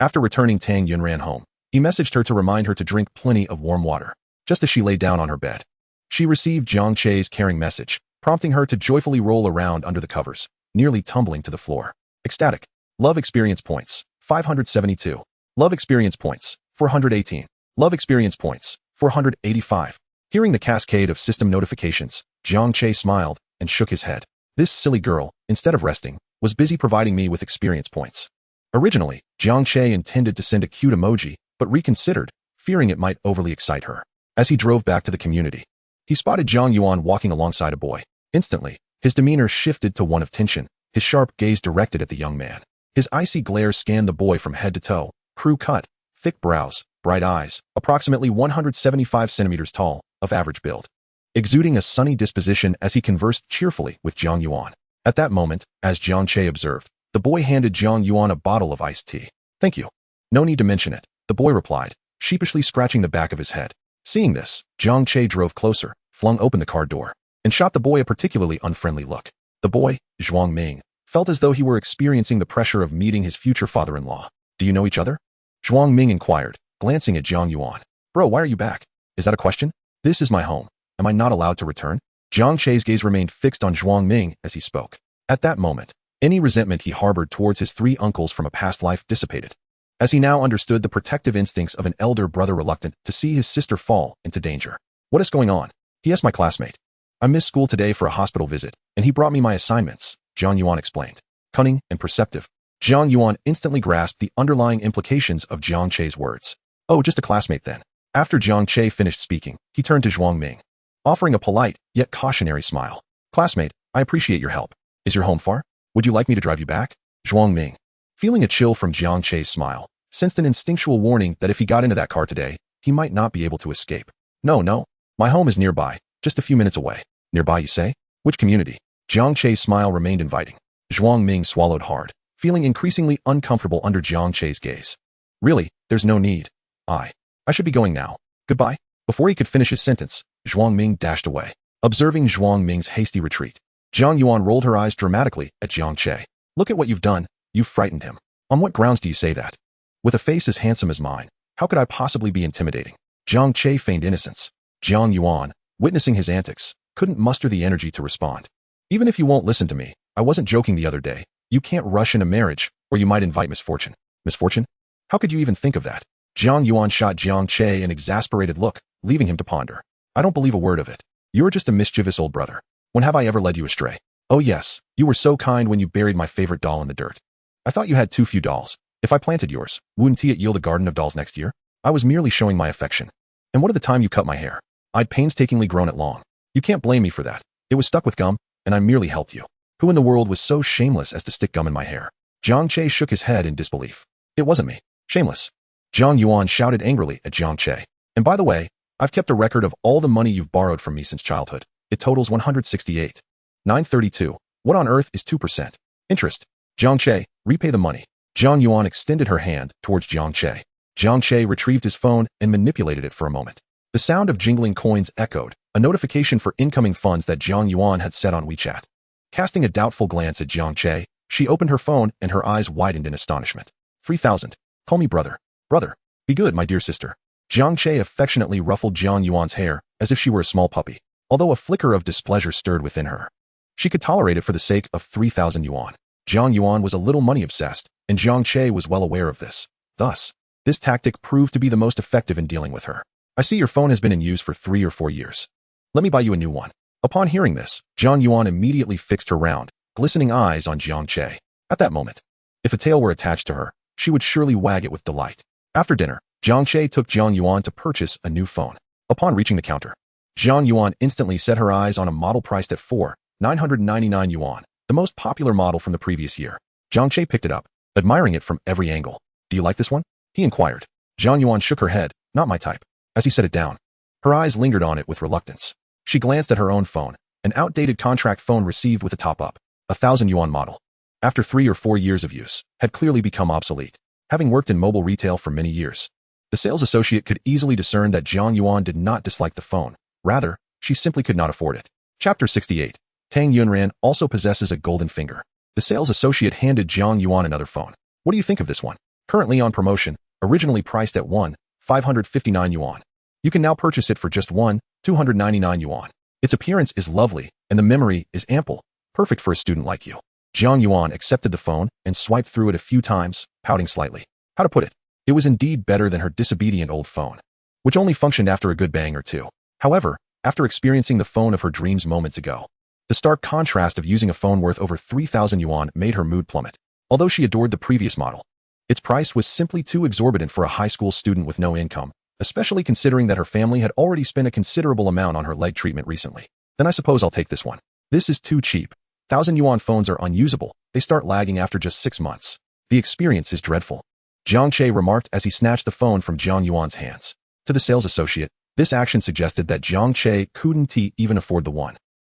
After returning Tang Yunran home, he messaged her to remind her to drink plenty of warm water, just as she lay down on her bed. She received Jiang Che's caring message, prompting her to joyfully roll around under the covers, nearly tumbling to the floor. Ecstatic. Love experience points, 572. Love experience points, 418. Love experience points, 485. Hearing the cascade of system notifications, Jiang Che smiled and shook his head. This silly girl, instead of resting, was busy providing me with experience points. Originally, Jiang Che intended to send a cute emoji, but reconsidered, fearing it might overly excite her. As he drove back to the community, he spotted Zhang Yuan walking alongside a boy. Instantly, his demeanor shifted to one of tension, his sharp gaze directed at the young man. His icy glare scanned the boy from head to toe, crew cut, thick brows, bright eyes, approximately 175 centimeters tall, of average build, exuding a sunny disposition as he conversed cheerfully with Jiang Yuan. At that moment, as Jiang Che observed, the boy handed Jiang Yuan a bottle of iced tea. Thank you. No need to mention it, the boy replied, sheepishly scratching the back of his head. Seeing this, Jiang Che drove closer, flung open the car door, and shot the boy a particularly unfriendly look. The boy, Zhuang Ming, felt as though he were experiencing the pressure of meeting his future father-in-law. Do you know each other? Zhuang Ming inquired, glancing at Jiang Yuan. Bro, why are you back? Is that a question? This is my home. Am I not allowed to return? Jiang Che's gaze remained fixed on Zhuang Ming as he spoke. At that moment, any resentment he harbored towards his three uncles from a past life dissipated, as he now understood the protective instincts of an elder brother reluctant to see his sister fall into danger. What is going on? He asked my classmate. I missed school today for a hospital visit, and he brought me my assignments, Jiang Yuan explained. Cunning and perceptive, Jiang Yuan instantly grasped the underlying implications of Jiang Che's words. Oh, just a classmate then. After Jiang Che finished speaking, he turned to Zhuang Ming, offering a polite, yet cautionary smile. Classmate, I appreciate your help. Is your home far? Would you like me to drive you back? Zhuang Ming, feeling a chill from Jiang Che's smile, sensed an instinctual warning that if he got into that car today, he might not be able to escape. No, my home is nearby, just a few minutes away. Nearby, you say? Which community? Jiang Che's smile remained inviting. Zhuang Ming swallowed hard, feeling increasingly uncomfortable under Jiang Che's gaze. Really, there's no need. I should be going now. Goodbye. Before he could finish his sentence, Zhuang Ming dashed away. Observing Zhuang Ming's hasty retreat, Jiang Yuan rolled her eyes dramatically at Jiang Che. Look at what you've done. You've frightened him. On what grounds do you say that? With a face as handsome as mine, how could I possibly be intimidating? Jiang Che feigned innocence. Jiang Yuan, witnessing his antics, couldn't muster the energy to respond. Even if you won't listen to me, I wasn't joking the other day. You can't rush into marriage, or you might invite misfortune. Misfortune? How could you even think of that? Jiang Yuan shot Jiang Che an exasperated look, leaving him to ponder. I don't believe a word of it. You're just a mischievous old brother. When have I ever led you astray? Oh yes, you were so kind when you buried my favorite doll in the dirt. I thought you had too few dolls. If I planted yours, wouldn't it yield a garden of dolls next year? I was merely showing my affection. And what of the time you cut my hair? I'd painstakingly grown it long. You can't blame me for that. It was stuck with gum, and I merely helped you. Who in the world was so shameless as to stick gum in my hair? Jiang Che shook his head in disbelief. It wasn't me. Shameless. Jiang Yuan shouted angrily at Jiang Che. And by the way, I've kept a record of all the money you've borrowed from me since childhood. It totals 168. 932. What on earth is 2%? Interest. Jiang Che, repay the money. Jiang Yuan extended her hand towards Jiang Che. Jiang Che retrieved his phone and manipulated it for a moment. The sound of jingling coins echoed, a notification for incoming funds that Jiang Yuan had set on WeChat. Casting a doubtful glance at Jiang Che, she opened her phone and her eyes widened in astonishment. 3,000. Call me brother. Brother. Be good, my dear sister. Jiang Che affectionately ruffled Jiang Yuan's hair as if she were a small puppy, although a flicker of displeasure stirred within her. She could tolerate it for the sake of 3,000 yuan. Jiang Yuan was a little money-obsessed, and Jiang Che was well aware of this. Thus, this tactic proved to be the most effective in dealing with her. I see your phone has been in use for 3 or 4 years. Let me buy you a new one. Upon hearing this, Jiang Yuan immediately fixed her round, glistening eyes on Jiang Che. At that moment, if a tail were attached to her, she would surely wag it with delight. After dinner, Jiang Che took Jiang Yuan to purchase a new phone. Upon reaching the counter, Jiang Yuan instantly set her eyes on a model priced at 4,999 yuan, the most popular model from the previous year. Jiang Che picked it up, admiring it from every angle. Do you like this one? He inquired. Jiang Yuan shook her head. Not my type. As he set it down, her eyes lingered on it with reluctance. She glanced at her own phone, an outdated contract phone received with a top-up, 1,000 yuan model. After 3 or 4 years of use, had clearly become obsolete. Having worked in mobile retail for many years, the sales associate could easily discern that Jiang Yuan did not dislike the phone. Rather, she simply could not afford it. Chapter 68. Tang Yunran also possesses a golden finger. The sales associate handed Jiang Yuan another phone. What do you think of this one? Currently on promotion, originally priced at 559 yuan. You can now purchase it for just 299 yuan. Its appearance is lovely, and the memory is ample, perfect for a student like you. Jiang Yuan accepted the phone and swiped through it a few times, pouting slightly. How to put it? It was indeed better than her disobedient old phone, which only functioned after a good bang or two. However, after experiencing the phone of her dreams moments ago, the stark contrast of using a phone worth over 3,000 yuan made her mood plummet. Although she adored the previous model, its price was simply too exorbitant for a high school student with no income, especially considering that her family had already spent a considerable amount on her leg treatment recently. Then I suppose I'll take this one. This is too cheap. 1,000 yuan phones are unusable. They start lagging after just 6 months. The experience is dreadful. Jiang Che remarked as he snatched the phone from Jiang Yuan's hands. To the sales associate, this action suggested that Jiang Che couldn't even afford the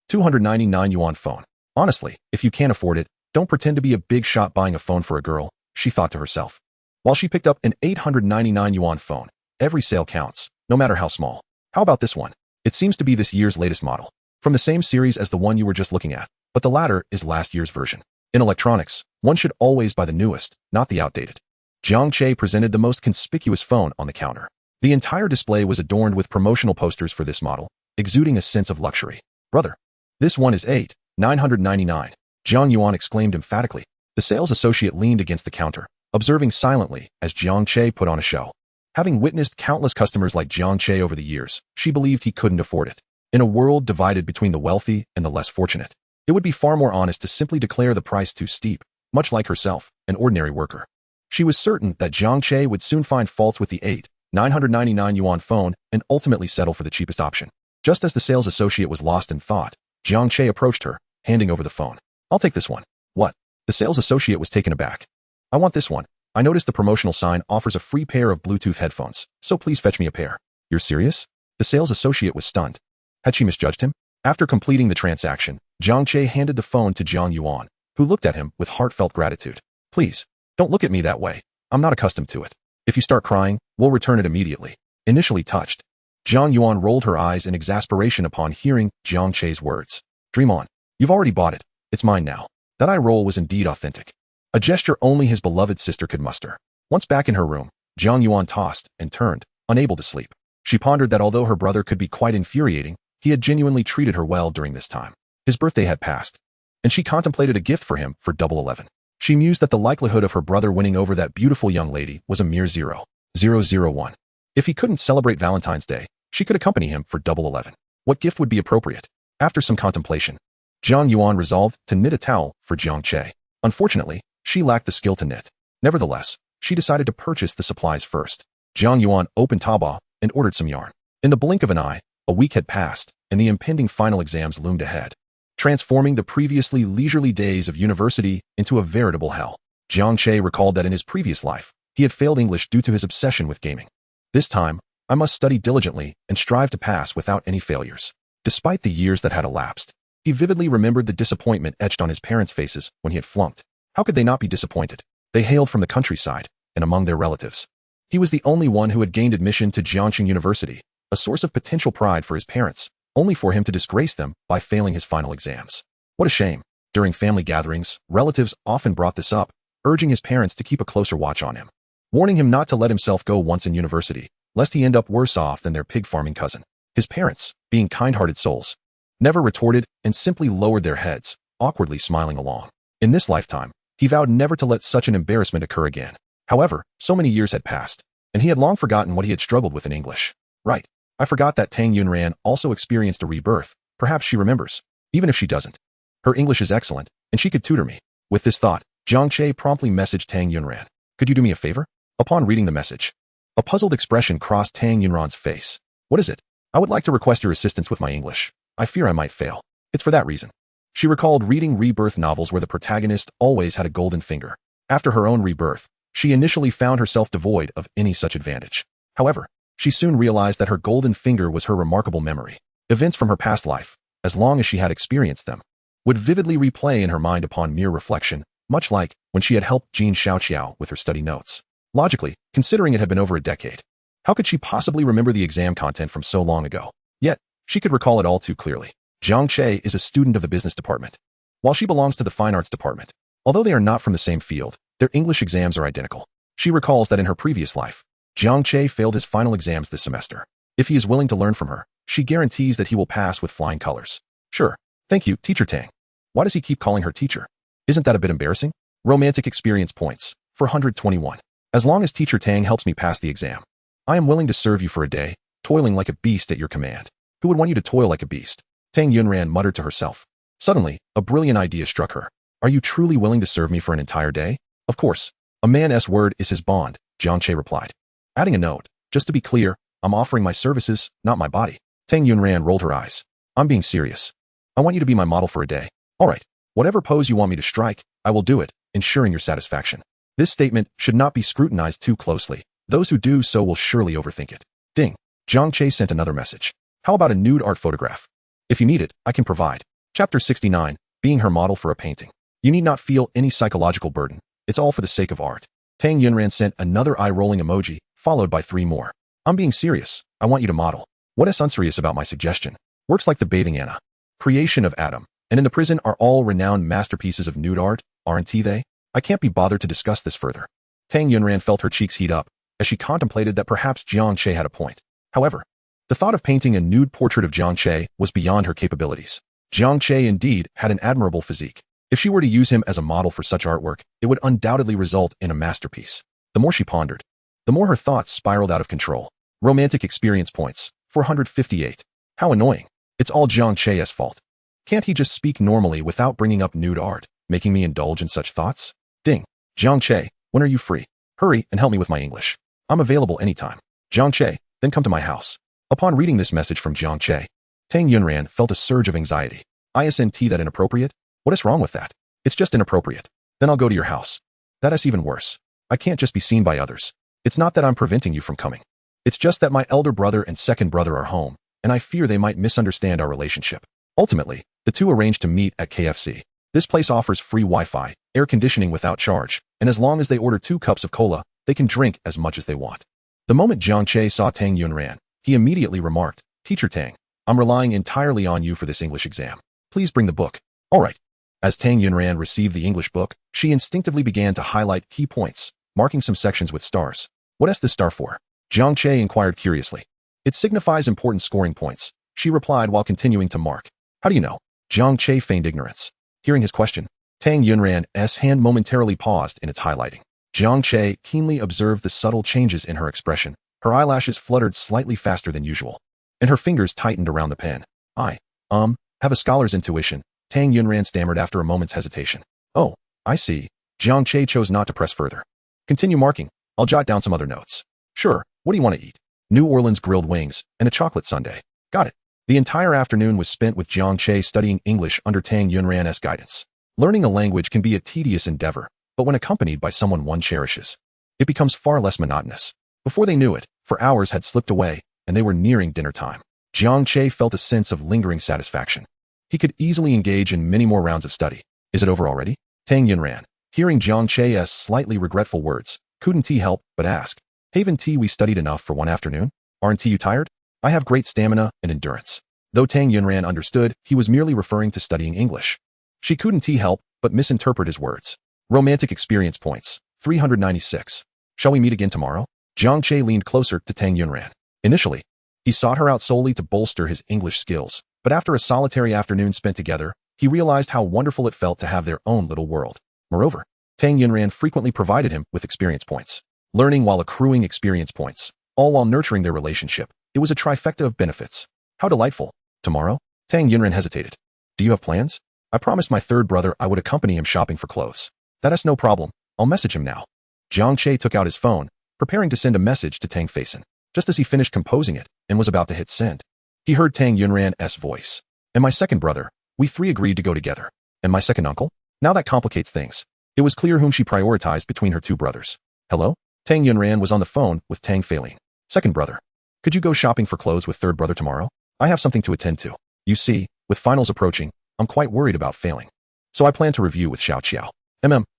299 yuan phone. Honestly, if you can't afford it, don't pretend to be a big shot buying a phone for a girl, she thought to herself. While she picked up an 899 yuan phone, every sale counts, no matter how small. How about this one? It seems to be this year's latest model, from the same series as the one you were just looking at, but the latter is last year's version. In electronics, one should always buy the newest, not the outdated. Jiang Che presented the most conspicuous phone on the counter. The entire display was adorned with promotional posters for this model, exuding a sense of luxury. Brother, this one is 999. Jiang Yuan exclaimed emphatically. The sales associate leaned against the counter, observing silently as Jiang Che put on a show. Having witnessed countless customers like Jiang Che over the years, she believed he couldn't afford it. In a world divided between the wealthy and the less fortunate, it would be far more honest to simply declare the price too steep, much like herself, an ordinary worker. She was certain that Jiang Che would soon find faults with the 999 yuan phone and ultimately settle for the cheapest option. Just as the sales associate was lost in thought, Jiang Che approached her, handing over the phone. I'll take this one. What? The sales associate was taken aback. I want this one. I noticed the promotional sign offers a free pair of Bluetooth headphones, so please fetch me a pair. You're serious? The sales associate was stunned. Had she misjudged him? After completing the transaction, Jiang Che handed the phone to Jiang Yuan, who looked at him with heartfelt gratitude. Please, don't look at me that way. I'm not accustomed to it. If you start crying, we'll return it immediately. Initially touched, Jiang Yuan rolled her eyes in exasperation upon hearing Jiang Che's words. Dream on. You've already bought it. It's mine now. That eye roll was indeed authentic. A gesture only his beloved sister could muster. Once back in her room, Jiang Yuan tossed and turned, unable to sleep. She pondered that although her brother could be quite infuriating, he had genuinely treated her well during this time. His birthday had passed, and she contemplated a gift for him for Double 11. She mused that the likelihood of her brother winning over that beautiful young lady was a mere 0.001. If he couldn't celebrate Valentine's Day, she could accompany him for Double 11. What gift would be appropriate? After some contemplation, Jiang Yuan resolved to knit a towel for Jiang Che. Unfortunately, she lacked the skill to knit. Nevertheless, she decided to purchase the supplies first. Jiang Yuan opened Taobao and ordered some yarn. In the blink of an eye, a week had passed, and the impending final exams loomed ahead, transforming the previously leisurely days of university into a veritable hell. Jiang Che recalled that in his previous life, he had failed English due to his obsession with gaming. This time, I must study diligently and strive to pass without any failures. Despite the years that had elapsed, he vividly remembered the disappointment etched on his parents' faces when he had flunked. How could they not be disappointed? They hailed from the countryside, and among their relatives, he was the only one who had gained admission to Jiangxing University, a source of potential pride for his parents, only for him to disgrace them by failing his final exams. What a shame. During family gatherings, relatives often brought this up, urging his parents to keep a closer watch on him, warning him not to let himself go once in university, lest he end up worse off than their pig farming cousin. His parents, being kind-hearted souls, never retorted and simply lowered their heads, awkwardly smiling along. In this lifetime, he vowed never to let such an embarrassment occur again. However, so many years had passed, and he had long forgotten what he had struggled with in English. Right. I forgot that Tang Yunran also experienced a rebirth. Perhaps she remembers. Even if she doesn't, her English is excellent, and she could tutor me. With this thought, Jiang Che promptly messaged Tang Yunran. Could you do me a favor? Upon reading the message, a puzzled expression crossed Tang Yunran's face. What is it? I would like to request your assistance with my English. I fear I might fail. It's for that reason. She recalled reading rebirth novels where the protagonist always had a golden finger. After her own rebirth, she initially found herself devoid of any such advantage. However, she soon realized that her golden finger was her remarkable memory. Events from her past life, as long as she had experienced them, would vividly replay in her mind upon mere reflection, much like when she had helped Jean Xiaoqiao with her study notes. Logically, considering it had been over a decade, how could she possibly remember the exam content from so long ago? Yet, she could recall it all too clearly. Jiang Che is a student of the business department, while she belongs to the fine arts department. Although they are not from the same field, their English exams are identical. She recalls that in her previous life, Jiang Che failed his final exams this semester. If he is willing to learn from her, she guarantees that he will pass with flying colors. Sure. Thank you, Teacher Tang. Why does he keep calling her teacher? Isn't that a bit embarrassing? Romantic experience points, 421. As long as Teacher Tang helps me pass the exam, I am willing to serve you for a day, toiling like a beast at your command. Who would want you to toil like a beast? Tang Yunran muttered to herself. Suddenly, a brilliant idea struck her. Are you truly willing to serve me for an entire day? Of course. A man's word is his bond, Jiang Che replied. Adding a note, just to be clear, I'm offering my services, not my body. Tang Yunran rolled her eyes. I'm being serious. I want you to be my model for a day. All right. Whatever pose you want me to strike, I will do it, ensuring your satisfaction. This statement should not be scrutinized too closely. Those who do so will surely overthink it. Ding. Jiang Che sent another message. How about a nude art photograph? If you need it, I can provide. Chapter 69, being her model for a painting. You need not feel any psychological burden. It's all for the sake of art. Tang Yunran sent another eye-rolling emoji, followed by 3 more. I'm being serious. I want you to model. What is unserious about my suggestion? Works like the bathing Anna. Creation of Adam. And in the prison are all renowned masterpieces of nude art, aren't they? I can't be bothered to discuss this further. Tang Yunran felt her cheeks heat up, as she contemplated that perhaps Jiang Che had a point. However, the thought of painting a nude portrait of Jiang Che was beyond her capabilities. Jiang Che indeed had an admirable physique. If she were to use him as a model for such artwork, it would undoubtedly result in a masterpiece. The more she pondered, the more her thoughts spiraled out of control. Romantic experience points, 458. How annoying. It's all Jiang Che's fault. Can't he just speak normally without bringing up nude art, making me indulge in such thoughts? Ding. Jiang Che, when are you free? Hurry and help me with my English. I'm available anytime. Jiang Che, then come to my house. Upon reading this message from Jiang Che, Tang Yunran felt a surge of anxiety. Isn't that inappropriate? What is wrong with that? It's just inappropriate. Then I'll go to your house. That is even worse. I can't just be seen by others. It's not that I'm preventing you from coming. It's just that my elder brother and second brother are home, and I fear they might misunderstand our relationship. Ultimately, the two arranged to meet at KFC. This place offers free Wi-Fi, air conditioning without charge, and as long as they order 2 cups of cola, they can drink as much as they want. The moment Jiang Che saw Tang Yunran, he immediately remarked, Teacher Tang, I'm relying entirely on you for this English exam. Please bring the book. All right. As Tang Yunran received the English book, she instinctively began to highlight key points, marking some sections with stars. What is this star for? Jiang Che inquired curiously. It signifies important scoring points, she replied while continuing to mark. How do you know? Jiang Che feigned ignorance. Hearing his question, Tang Yunran's hand momentarily paused in its highlighting. Jiang Che keenly observed the subtle changes in her expression. Her eyelashes fluttered slightly faster than usual, and her fingers tightened around the pen. I have a scholar's intuition, Tang Yunran stammered after a moment's hesitation. Oh, I see. Jiang Che chose not to press further. Continue marking. I'll jot down some other notes. Sure, what do you want to eat? New Orleans grilled wings and a chocolate sundae. Got it. The entire afternoon was spent with Jiang Che studying English under Tang Yunran's guidance. Learning a language can be a tedious endeavor, but when accompanied by someone one cherishes, it becomes far less monotonous. Before they knew it, 4 hours had slipped away, and they were nearing dinner time. Jiang Che felt a sense of lingering satisfaction. He could easily engage in many more rounds of study. Is it over already? Tang Yunran, hearing Jiang Che's slightly regretful words, couldn't he help but ask, Haven't we studied enough for one afternoon? Aren't you tired? I have great stamina and endurance. Though Tang Yunran understood, he was merely referring to studying English. She couldn't help but misinterpret his words. Romantic experience points, 396. Shall we meet again tomorrow? Jiang Che leaned closer to Tang Yunran. Initially, he sought her out solely to bolster his English skills, but after a solitary afternoon spent together, he realized how wonderful it felt to have their own little world. Moreover, Tang Yunran frequently provided him with experience points, learning while accruing experience points, all while nurturing their relationship. It was a trifecta of benefits. How delightful. Tomorrow? Tang Yunran hesitated. Do you have plans? I promised my third brother I would accompany him shopping for clothes. That is no problem. I'll message him now. Jiang Che took out his phone, preparing to send a message to Tang Faison. Just as he finished composing it and was about to hit send, he heard Tang Yunran's voice. And my second brother, we 3 agreed to go together. And my second uncle? Now that complicates things. It was clear whom she prioritized between her 2 brothers. Hello? Tang Yunran was on the phone with Tang Faison. Second brother. Could you go shopping for clothes with third brother tomorrow? I have something to attend to. You see, with finals approaching, I'm quite worried about failing. So I plan to review with Xiao Qiao.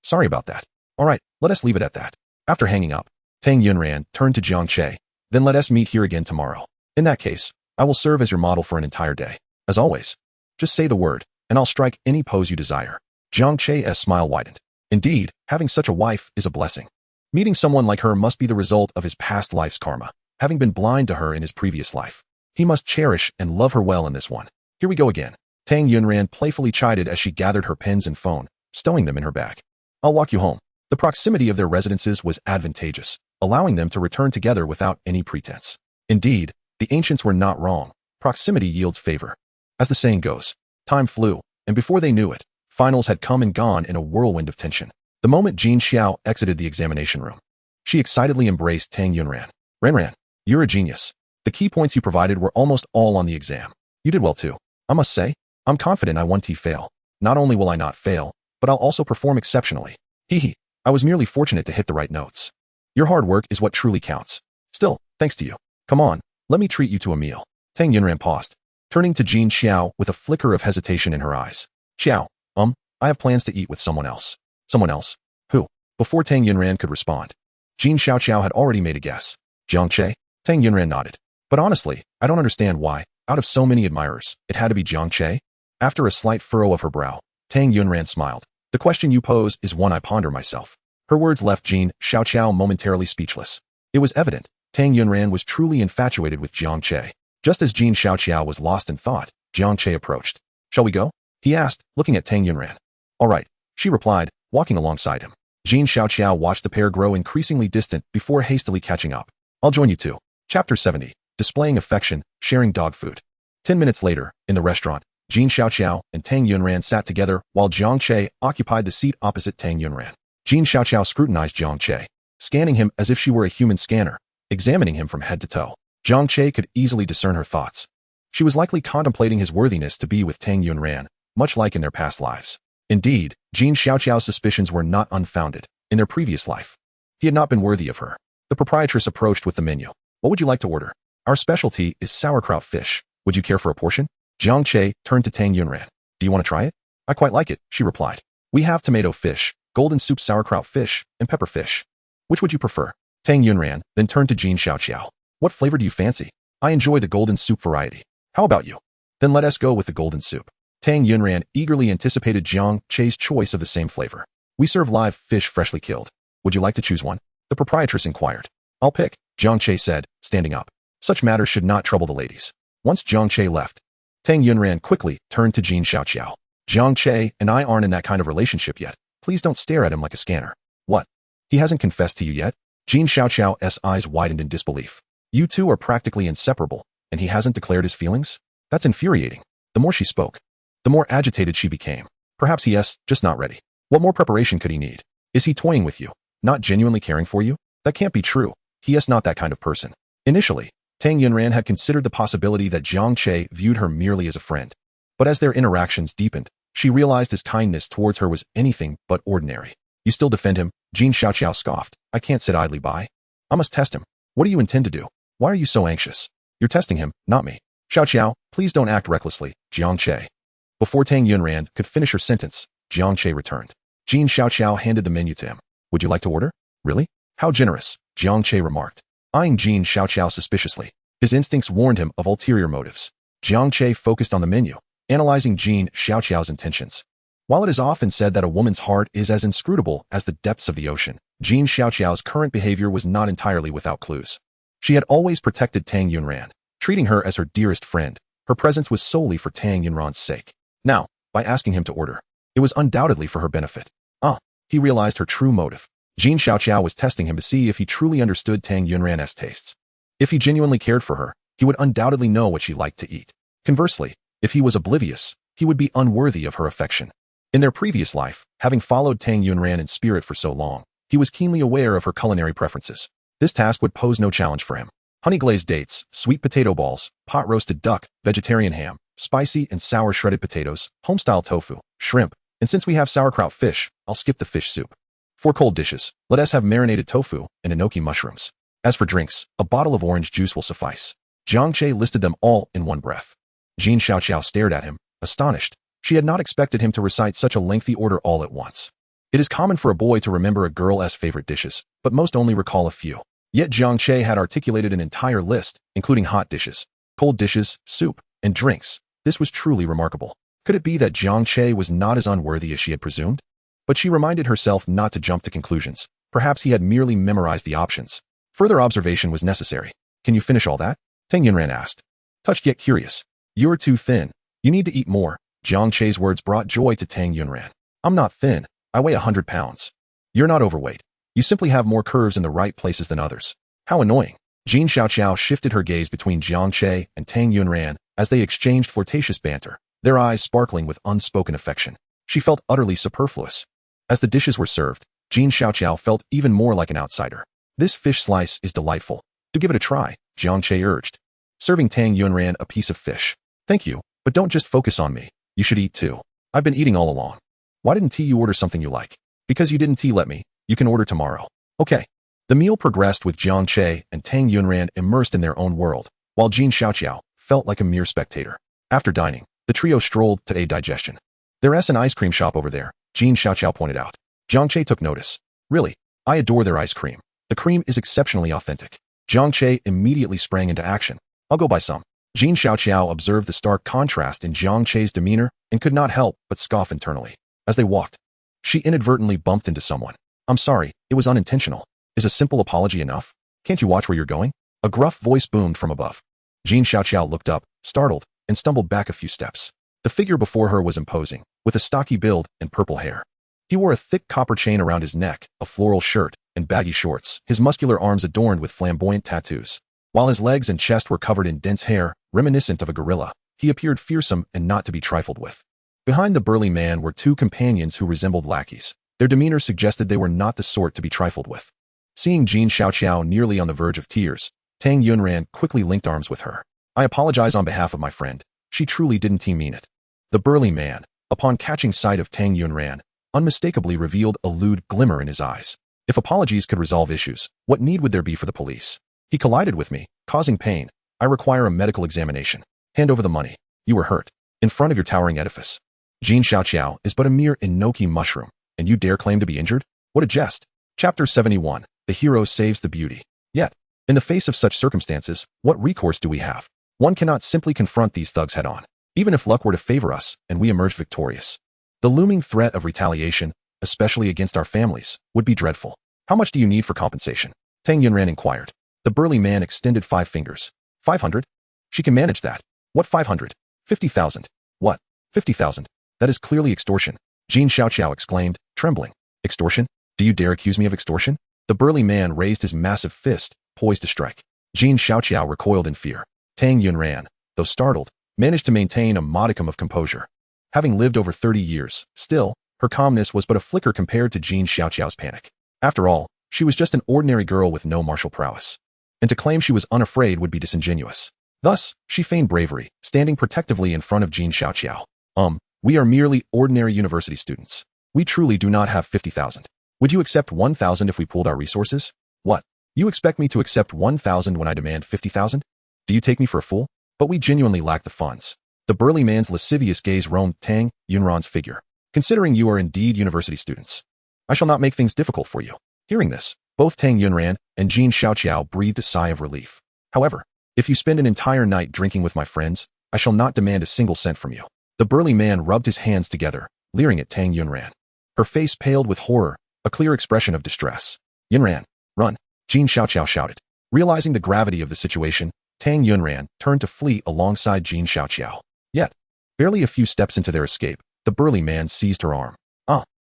Sorry about that. All right, let us leave it at that. After hanging up, Tang Yunran turned to Jiang Che. Then let us meet here again tomorrow. In that case, I will serve as your model for an entire day. As always. Just say the word, and I'll strike any pose you desire. Jiang Che's smile widened. Indeed, having such a wife is a blessing. Meeting someone like her must be the result of his past life's karma, having been blind to her in his previous life. He must cherish and love her well in this one. Here we go again. Tang Yunran playfully chided as she gathered her pens and phone, stowing them in her bag. I'll walk you home. The proximity of their residences was advantageous, allowing them to return together without any pretense. Indeed, the ancients were not wrong. Proximity yields favor. As the saying goes, time flew, and before they knew it, finals had come and gone in a whirlwind of tension. The moment Jin Xiao exited the examination room, she excitedly embraced Tang Yunran. Ranran, you're a genius. The key points you provided were almost all on the exam. You did well too. I must say, I'm confident I won't fail. Not only will I not fail, but I'll also perform exceptionally. Hee. I was merely fortunate to hit the right notes. Your hard work is what truly counts. Still, thanks to you. Come on, let me treat you to a meal. Tang Yunran paused, turning to Jin Xiao with a flicker of hesitation in her eyes. Xiao, I have plans to eat with someone else. Someone else? Who? Before Tang Yunran could respond, Jin Xiao had already made a guess. Jiang Che? Tang Yunran nodded. But honestly, I don't understand why, out of so many admirers, it had to be Jiang Che? After a slight furrow of her brow, Tang Yunran smiled. The question you pose is one I ponder myself. Her words left Jin Xiao momentarily speechless. It was evident, Tang Yunran was truly infatuated with Jiang Che. Just as Jin Xiao was lost in thought, Jiang Che approached. Shall we go? He asked, looking at Tang Yunran. All right, she replied, walking alongside him. Jin Xiao watched the pair grow increasingly distant before hastily catching up. I'll join you too. Chapter 70. Displaying affection, sharing dog food. 10 minutes later, in the restaurant, Jin Xiao and Tang Yunran sat together while Jiang Che occupied the seat opposite Tang Yunran. Jin Xiao scrutinized Jiang Che, scanning him as if she were a human scanner, examining him from head to toe. Jiang Che could easily discern her thoughts. She was likely contemplating his worthiness to be with Tang Yunran, much like in their past lives. Indeed, Jin Xiao's suspicions were not unfounded. In their previous life, he had not been worthy of her. The proprietress approached with the menu. What would you like to order? Our specialty is sauerkraut fish. Would you care for a portion? Jiang Che turned to Tang Yunran. Do you want to try it? I quite like it, she replied. We have tomato fish, golden soup sauerkraut fish, and pepper fish. Which would you prefer? Tang Yunran then turned to Jin Xiao. What flavor do you fancy? I enjoy the golden soup variety. How about you? Then let us go with the golden soup. Tang Yunran eagerly anticipated Jiang Che's choice of the same flavor. We serve live fish freshly killed. Would you like to choose one? The proprietress inquired. I'll pick, Jiang Che said, standing up. Such matters should not trouble the ladies. Once Jiang Che left, Tang Yunran quickly turned to Jin Xiao. Jiang Che and I aren't in that kind of relationship yet. Please don't stare at him like a scanner. What? He hasn't confessed to you yet? Jin Xiao's eyes widened in disbelief. You two are practically inseparable, and he hasn't declared his feelings? That's infuriating. The more she spoke, the more agitated she became. Perhaps he is just not ready. What more preparation could he need? Is he toying with you? Not genuinely caring for you? That can't be true. He is not that kind of person. Initially, Tang Yunran had considered the possibility that Jiang Che viewed her merely as a friend. But as their interactions deepened, she realized his kindness towards her was anything but ordinary. You still defend him? Jin Xiao scoffed. I can't sit idly by. I must test him. What do you intend to do? Why are you so anxious? You're testing him, not me. Xiao, please don't act recklessly, Jiang Che. Before Tang Yunran could finish her sentence, Jiang Che returned. Jin Xiao handed the menu to him. Would you like to order? Really? How generous, Jiang Che remarked, eyeing Jin Xiao suspiciously. His instincts warned him of ulterior motives. Jiang Che focused on the menu, analyzing Jin Xiao's intentions. While it is often said that a woman's heart is as inscrutable as the depths of the ocean, Jin Xiao's current behavior was not entirely without clues. She had always protected Tang Yunran, treating her as her dearest friend. Her presence was solely for Tang Yunran's sake. Now, by asking him to order, it was undoubtedly for her benefit. He realized her true motive. Jin Xiao was testing him to see if he truly understood Tang Yunran's tastes. If he genuinely cared for her, he would undoubtedly know what she liked to eat. Conversely, if he was oblivious, he would be unworthy of her affection. In their previous life, having followed Tang Yunran in spirit for so long, he was keenly aware of her culinary preferences. This task would pose no challenge for him. Honey-glazed dates, sweet potato balls, pot-roasted duck, vegetarian ham, spicy and sour shredded potatoes, home-style tofu, shrimp, and since we have sauerkraut fish, I'll skip the fish soup. For cold dishes, let us have marinated tofu and enoki mushrooms. As for drinks, a bottle of orange juice will suffice. Jiang Che listed them all in one breath. Jin Xiao stared at him, astonished. She had not expected him to recite such a lengthy order all at once. It is common for a boy to remember a girl's favorite dishes, but most only recall a few. Yet Jiang Che had articulated an entire list, including hot dishes, cold dishes, soup, and drinks. This was truly remarkable. Could it be that Jiang Che was not as unworthy as she had presumed? But she reminded herself not to jump to conclusions. Perhaps he had merely memorized the options. Further observation was necessary. Can you finish all that? Tang Yunran asked. Touched yet curious. You're too thin. You need to eat more. Jiang Che's words brought joy to Tang Yunran. I'm not thin. I weigh 100 pounds. You're not overweight. You simply have more curves in the right places than others. How annoying. Jin Xiaoqiao shifted her gaze between Jiang Che and Tang Yunran as they exchanged flirtatious banter, their eyes sparkling with unspoken affection. She felt utterly superfluous. As the dishes were served, Jin Xiaoqiao felt even more like an outsider. This fish slice is delightful. Do give it a try, Jiang Che urged, serving Tang Yunran a piece of fish. Thank you, but don't just focus on me. You should eat too. I've been eating all along. Why didn't you order something you like? Because you didn't let me. You can order tomorrow. Okay. The meal progressed with Jiang Che and Tang Yunran immersed in their own world, while Jin Xiaoqiao felt like a mere spectator. After dining, the trio strolled to aid digestion. There's an ice cream shop over there, Jin Xiaoqiao pointed out. Jiang Che took notice. Really? I adore their ice cream. The cream is exceptionally authentic. Jiang Che immediately sprang into action. I'll go buy some. Jin Xiaoqiao observed the stark contrast in Jiang Che's demeanor and could not help but scoff internally. As they walked, she inadvertently bumped into someone. I'm sorry, it was unintentional. Is a simple apology enough? Can't you watch where you're going? A gruff voice boomed from above. Jin Xiaoqiao looked up, startled, and stumbled back a few steps. The figure before her was imposing, with a stocky build and purple hair. He wore a thick copper chain around his neck, a floral shirt, and baggy shorts, his muscular arms adorned with flamboyant tattoos. While his legs and chest were covered in dense hair, reminiscent of a gorilla, he appeared fearsome and not to be trifled with. Behind the burly man were two companions who resembled lackeys. Their demeanor suggested they were not the sort to be trifled with. Seeing Jin Xiaoqiao nearly on the verge of tears, Tang Yunran quickly linked arms with her. I apologize on behalf of my friend. She truly didn't mean it. The burly man, upon catching sight of Tang Yunran, unmistakably revealed a lewd glimmer in his eyes. If apologies could resolve issues, what need would there be for the police? He collided with me, causing pain. I require a medical examination. Hand over the money. You were hurt. In front of your towering edifice. Jin Xiaoqiao is but a mere enoki mushroom, and you dare claim to be injured? What a jest. Chapter 71. The hero saves the beauty. Yet, in the face of such circumstances, what recourse do we have? One cannot simply confront these thugs head-on, even if luck were to favor us and we emerge victorious. The looming threat of retaliation, especially against our families, would be dreadful. How much do you need for compensation? Tang Yunran inquired. The burly man extended 5 fingers. 500? She can manage that. What 500? 50,000. What? 50,000. That is clearly extortion. Jin Xiaoqiao exclaimed, trembling. Extortion? Do you dare accuse me of extortion? The burly man raised his massive fist, poised to strike. Jin Xiaoqiao recoiled in fear. Tang Yunran, though startled, managed to maintain a modicum of composure. Having lived over 30 years, still, her calmness was but a flicker compared to Jin Xiaoqiao's panic. After all, she was just an ordinary girl with no martial prowess. And to claim she was unafraid would be disingenuous. Thus, she feigned bravery, standing protectively in front of Jin Xiaoqiao. We are merely ordinary university students. We truly do not have 50,000. Would you accept 1,000 if we pooled our resources? What? You expect me to accept 1,000 when I demand 50,000? Do you take me for a fool? But we genuinely lack the funds. The burly man's lascivious gaze roamed Tang Yunran's figure. Considering you are indeed university students, I shall not make things difficult for you. Hearing this, both Tang Yunran and Jin Xiaoqiao breathed a sigh of relief. However, if you spend an entire night drinking with my friends, I shall not demand a single cent from you. The burly man rubbed his hands together, leering at Tang Yunran. Her face paled with horror, a clear expression of distress. Yunran, run, Jin Xiaoqiao shouted. Realizing the gravity of the situation, Tang Yunran turned to flee alongside Jin Xiaoqiao. Yet, barely a few steps into their escape, the burly man seized her arm.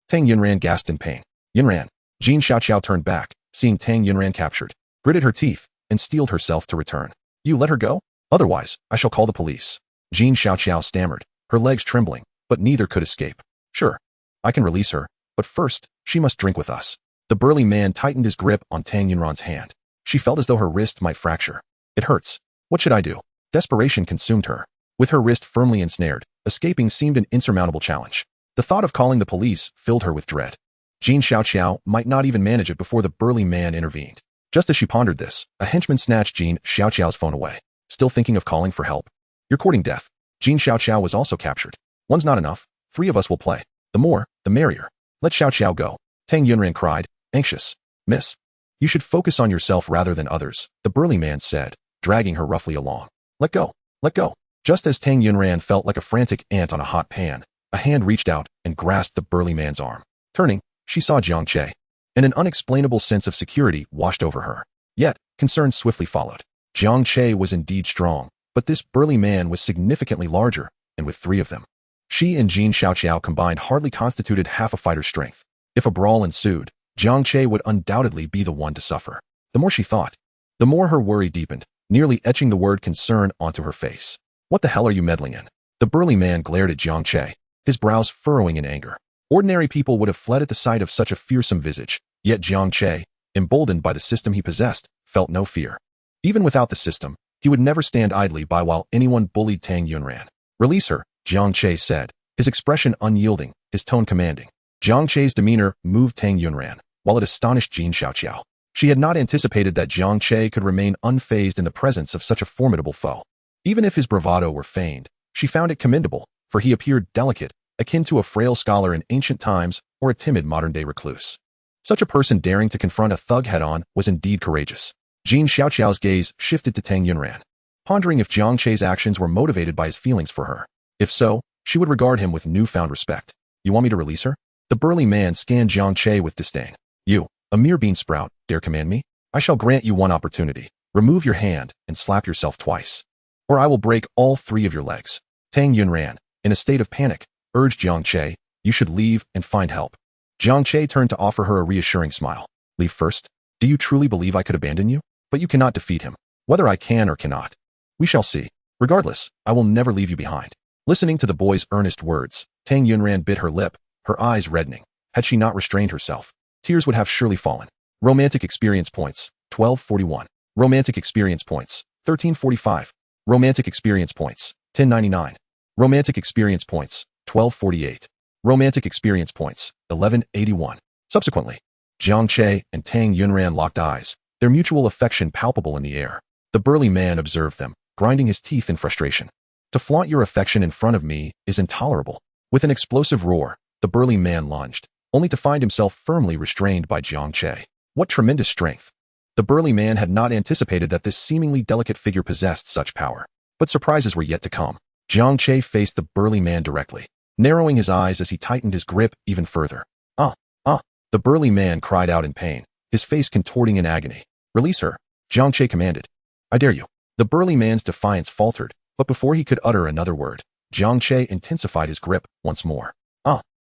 Tang Yunran gasped in pain. Yunran. Jin Xiaoqiao turned back, seeing Tang Yunran captured, gritted her teeth, and steeled herself to return. You let her go? Otherwise, I shall call the police. Jin Xiaoqiao stammered, her legs trembling, but neither could escape. Sure, I can release her, but first, she must drink with us. The burly man tightened his grip on Tang Yunran's hand. She felt as though her wrist might fracture. It hurts. What should I do? Desperation consumed her. With her wrist firmly ensnared, escaping seemed an insurmountable challenge. The thought of calling the police filled her with dread. Jin Xiaoqiao might not even manage it before the burly man intervened. Just as she pondered this, a henchman snatched Jin Xiaoqiao's phone away. Still thinking of calling for help? You're courting death. Jin Xiaoqiao was also captured. One's not enough. 3 of us will play. The more, the merrier. Let Xiaoqiao go. Tang Yunran cried, anxious. Miss. You should focus on yourself rather than others, the burly man said, dragging her roughly along. Let go. Let go. Just as Tang Yunran felt like a frantic ant on a hot pan, a hand reached out and grasped the burly man's arm. Turning, she saw Jiang Che, and an unexplainable sense of security washed over her. Yet, concern swiftly followed. Jiang Che was indeed strong, but this burly man was significantly larger, and with three of them, she and Jin Xiaoqiao combined hardly constituted half a fighter's strength. If a brawl ensued, Jiang Che would undoubtedly be the one to suffer. The more she thought, the more her worry deepened, nearly etching the word concern onto her face. What the hell are you meddling in? The burly man glared at Jiang Che, his brows furrowing in anger. Ordinary people would have fled at the sight of such a fearsome visage, yet Jiang Che, emboldened by the system he possessed, felt no fear. Even without the system, he would never stand idly by while anyone bullied Tang Yunran. Release her, Jiang Che said, his expression unyielding, his tone commanding. Jiang Che's demeanor moved Tang Yunran, while it astonished Jin Xiaoqiao. She had not anticipated that Jiang Che could remain unfazed in the presence of such a formidable foe. Even if his bravado were feigned, she found it commendable, for he appeared delicate, akin to a frail scholar in ancient times or a timid modern-day recluse. Such a person daring to confront a thug head-on was indeed courageous. Jin Xiaoqiao's gaze shifted to Tang Yunran, pondering if Jiang Che's actions were motivated by his feelings for her. If so, she would regard him with newfound respect. You want me to release her? The burly man scanned Jiang Che with disdain. You, a mere bean sprout, dare command me? I shall grant you one opportunity. Remove your hand and slap yourself twice, or I will break all three of your legs. Tang Yunran, in a state of panic, urged Jiang Che, you should leave and find help. Jiang Che turned to offer her a reassuring smile. Leave first? Do you truly believe I could abandon you? But you cannot defeat him. Whether I can or cannot, we shall see. Regardless, I will never leave you behind. Listening to the boy's earnest words, Tang Yunran bit her lip, her eyes reddening. Had she not restrained herself, tears would have surely fallen. Romantic experience points, 1241. Romantic experience points, 1345. Romantic experience points, 1099. Romantic experience points, 1248. Romantic experience points, 1181. Subsequently, Jiang Che and Tang Yunran locked eyes, their mutual affection palpable in the air. The burly man observed them, grinding his teeth in frustration. To flaunt your affection in front of me is intolerable. With an explosive roar, the burly man lunged, only to find himself firmly restrained by Jiang Che. What tremendous strength! The burly man had not anticipated that this seemingly delicate figure possessed such power. But surprises were yet to come. Jiang Che faced the burly man directly, narrowing his eyes as he tightened his grip even further. The burly man cried out in pain, his face contorting in agony. Release her, Jiang Che commanded. I dare you. The burly man's defiance faltered, but before he could utter another word, Jiang Che intensified his grip once more.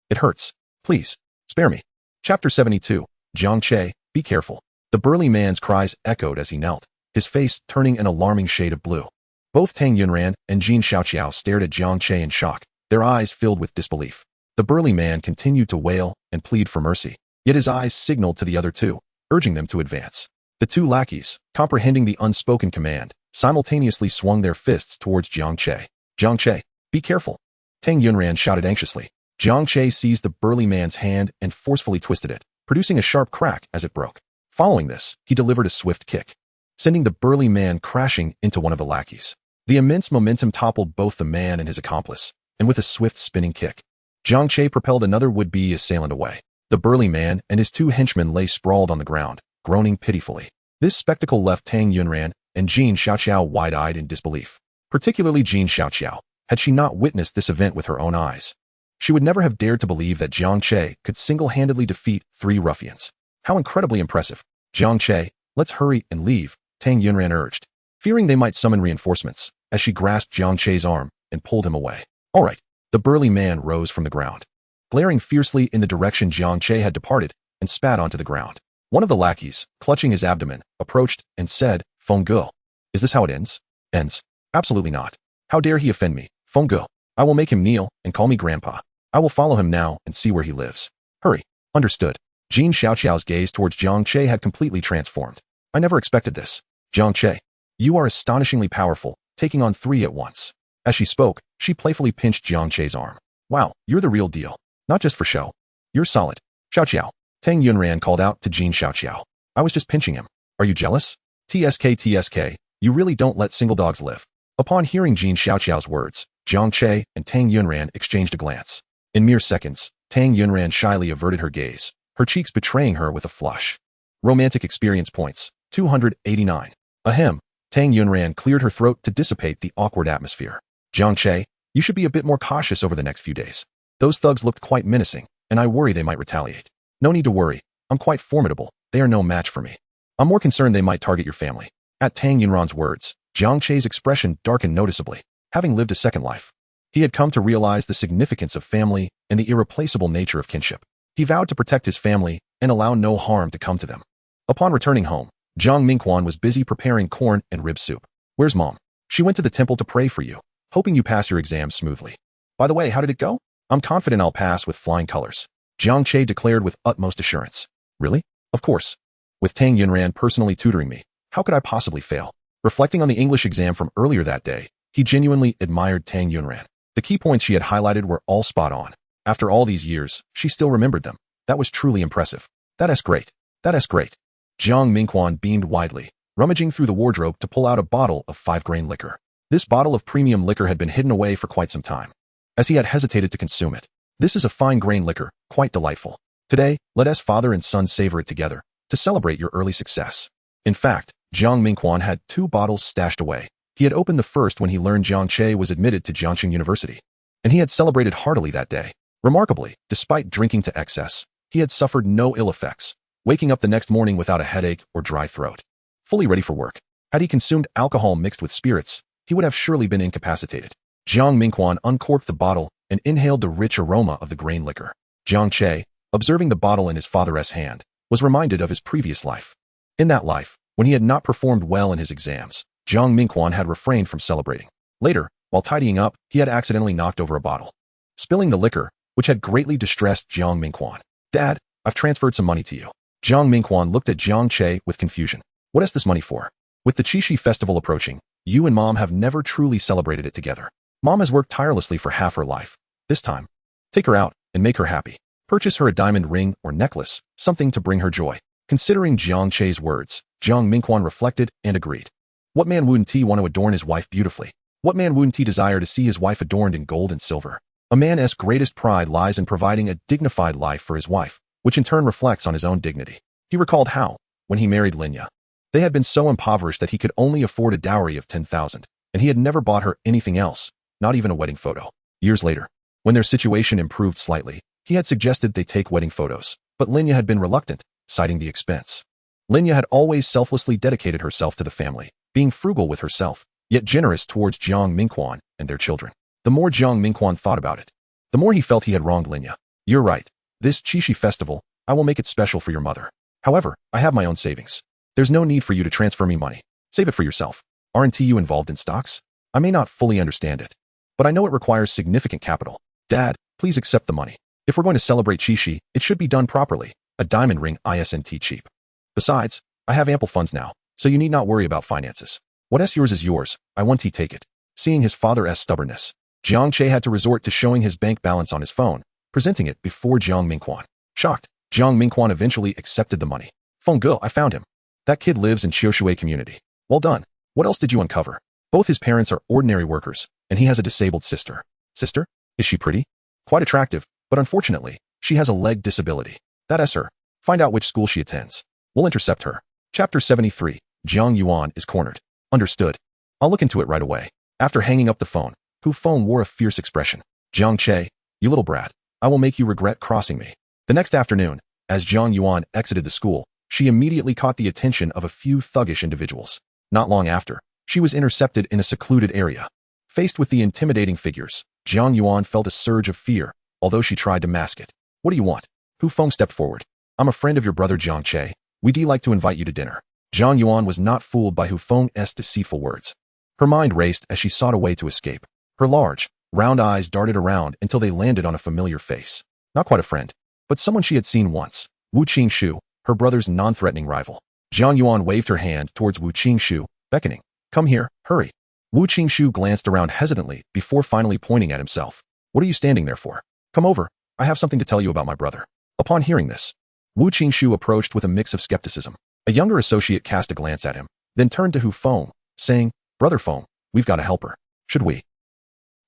It hurts. Please, spare me. Chapter 72. Jiang Che, be careful. The burly man's cries echoed as he knelt, his face turning an alarming shade of blue. Both Tang Yunran and Jin Xiaoqiao stared at Jiang Che in shock, their eyes filled with disbelief. The burly man continued to wail and plead for mercy, yet his eyes signaled to the other two, urging them to advance. The two lackeys, comprehending the unspoken command, simultaneously swung their fists towards Jiang Che. Jiang Che, be careful. Tang Yunran shouted anxiously. Jiang Che seized the burly man's hand and forcefully twisted it, producing a sharp crack as it broke. Following this, he delivered a swift kick, sending the burly man crashing into one of the lackeys. The immense momentum toppled both the man and his accomplice, and with a swift spinning kick, Jiang Che propelled another would-be assailant away. The burly man and his two henchmen lay sprawled on the ground, groaning pitifully. This spectacle left Tang Yunran and Jin Xiaoqiao wide-eyed in disbelief. Particularly Jin Xiaoqiao, had she not witnessed this event with her own eyes. She would never have dared to believe that Jiang Che could single-handedly defeat three ruffians. How incredibly impressive. Jiang Che, let's hurry and leave, Tang Yunran urged, fearing they might summon reinforcements, as she grasped Jiang Che's arm and pulled him away. All right. The burly man rose from the ground, glaring fiercely in the direction Jiang Che had departed, and spat onto the ground. One of the lackeys, clutching his abdomen, approached and said, Feng Ge. Is this how it ends? Ends. Absolutely not. How dare he offend me, Feng Ge. I will make him kneel and call me grandpa. I will follow him now and see where he lives. Hurry. Understood. Jin Xiaoqiao's gaze towards Jiang Che had completely transformed. I never expected this. Jiang Che, you are astonishingly powerful, taking on three at once. As she spoke, she playfully pinched Jiang Che's arm. Wow, you're the real deal. Not just for show. You're solid. Xiaoqiao. Tang Yunran called out to Jin Xiaoqiao. I was just pinching him. Are you jealous? TSK, you really don't let single dogs live. Upon hearing Jin Xiaoqiao's words, Jiang Che and Tang Yunran exchanged a glance. In mere seconds, Tang Yunran shyly averted her gaze, her cheeks betraying her with a flush. Romantic experience points, 289. Ahem. Tang Yunran cleared her throat to dissipate the awkward atmosphere. Jiang Che, you should be a bit more cautious over the next few days. Those thugs looked quite menacing, and I worry they might retaliate. No need to worry. I'm quite formidable. They are no match for me. I'm more concerned they might target your family. At Tang Yunran's words, Jiang Che's expression darkened noticeably. Having lived a second life, he had come to realize the significance of family and the irreplaceable nature of kinship. He vowed to protect his family and allow no harm to come to them. Upon returning home, Jiang Mingquan was busy preparing corn and rib soup. Where's Mom? She went to the temple to pray for you, hoping you pass your exams smoothly. By the way, how did it go? I'm confident I'll pass with flying colors, Jiang Che declared with utmost assurance. Really? Of course. With Tang Yunran personally tutoring me, how could I possibly fail? Reflecting on the English exam from earlier that day, he genuinely admired Tang Yunran. The key points she had highlighted were all spot on. After all these years, she still remembered them. That was truly impressive. That's great. That's great. Jiang Mingquan beamed widely, rummaging through the wardrobe to pull out a bottle of 5-grain liquor. This bottle of premium liquor had been hidden away for quite some time, as he had hesitated to consume it. This is a fine grain liquor, quite delightful. Today, let us father and son savor it together, to celebrate your early success. In fact, Jiang Mingquan had 2 bottles stashed away. He had opened the first when he learned Jiang Che was admitted to Jiangxing University, and he had celebrated heartily that day. Remarkably, despite drinking to excess, he had suffered no ill effects, waking up the next morning without a headache or dry throat. Fully ready for work. Had he consumed alcohol mixed with spirits, he would have surely been incapacitated. Jiang Mingquan uncorked the bottle and inhaled the rich aroma of the grain liquor. Jiang Che, observing the bottle in his father's hand, was reminded of his previous life. In that life, when he had not performed well in his exams, Jiang Mingquan had refrained from celebrating. Later, while tidying up, he had accidentally knocked over a bottle, spilling the liquor, which had greatly distressed Jiang Mingquan. Dad, I've transferred some money to you. Jiang Mingquan looked at Jiang Che with confusion. What is this money for? With the Qixi festival approaching, you and Mom have never truly celebrated it together. Mom has worked tirelessly for half her life. This time, take her out and make her happy. Purchase her a diamond ring or necklace, something to bring her joy. Considering Jiang Che's words, Jiang Mingquan reflected and agreed. What man wouldn't he want to adorn his wife beautifully? What man wouldn't he desire to see his wife adorned in gold and silver? A man's greatest pride lies in providing a dignified life for his wife, which in turn reflects on his own dignity. He recalled how, when he married Linya, they had been so impoverished that he could only afford a dowry of 10,000, and he had never bought her anything else, not even a wedding photo. Years later, when their situation improved slightly, he had suggested they take wedding photos, but Linya had been reluctant, citing the expense. Linya had always selflessly dedicated herself to the family, being frugal with herself, yet generous towards Jiang Mingquan and their children. The more Jiang Mingquan thought about it, the more he felt he had wronged Linya. You're right. This Qixi festival, I will make it special for your mother. However, I have my own savings. There's no need for you to transfer me money. Save it for yourself. Aren't you involved in stocks? I may not fully understand it, but I know it requires significant capital. Dad, please accept the money. If we're going to celebrate Qixi, it should be done properly. A diamond ring isn't cheap. Besides, I have ample funds now, so you need not worry about finances. What's yours is yours. I want to take it. Seeing his father's stubbornness, Jiang Che had to resort to showing his bank balance on his phone, presenting it before Jiang Mingquan. Shocked, Jiang Mingquan eventually accepted the money. Feng Ge, I found him. That kid lives in Qiushui community. Well done. What else did you uncover? Both his parents are ordinary workers, and he has a disabled sister. Sister? Is she pretty? Quite attractive, but unfortunately, she has a leg disability. That's her. Find out which school she attends. We'll intercept her. Chapter 73. Jiang Yuan is cornered. Understood. I'll look into it right away. After hanging up the phone, Hu Feng wore a fierce expression. Jiang Che, you little brat. I will make you regret crossing me. The next afternoon, as Jiang Yuan exited the school, she immediately caught the attention of a few thuggish individuals. Not long after, she was intercepted in a secluded area. Faced with the intimidating figures, Jiang Yuan felt a surge of fear, although she tried to mask it. What do you want? Hu Feng stepped forward. I'm a friend of your brother Jiang Che. We'd like to invite you to dinner. Jiang Yuan was not fooled by Hu Feng's deceitful words. Her mind raced as she sought a way to escape. Her large, round eyes darted around until they landed on a familiar face. Not quite a friend, but someone she had seen once. Wu Qingshu, her brother's non-threatening rival. Jiang Yuan waved her hand towards Wu Qingshu, beckoning. Come here, hurry. Wu Qingshu glanced around hesitantly before finally pointing at himself. What are you standing there for? Come over. I have something to tell you about my brother. Upon hearing this, Wu Qingshu approached with a mix of skepticism. A younger associate cast a glance at him, then turned to Hu Feng, saying, Brother Feng, we've got a helper. Should we?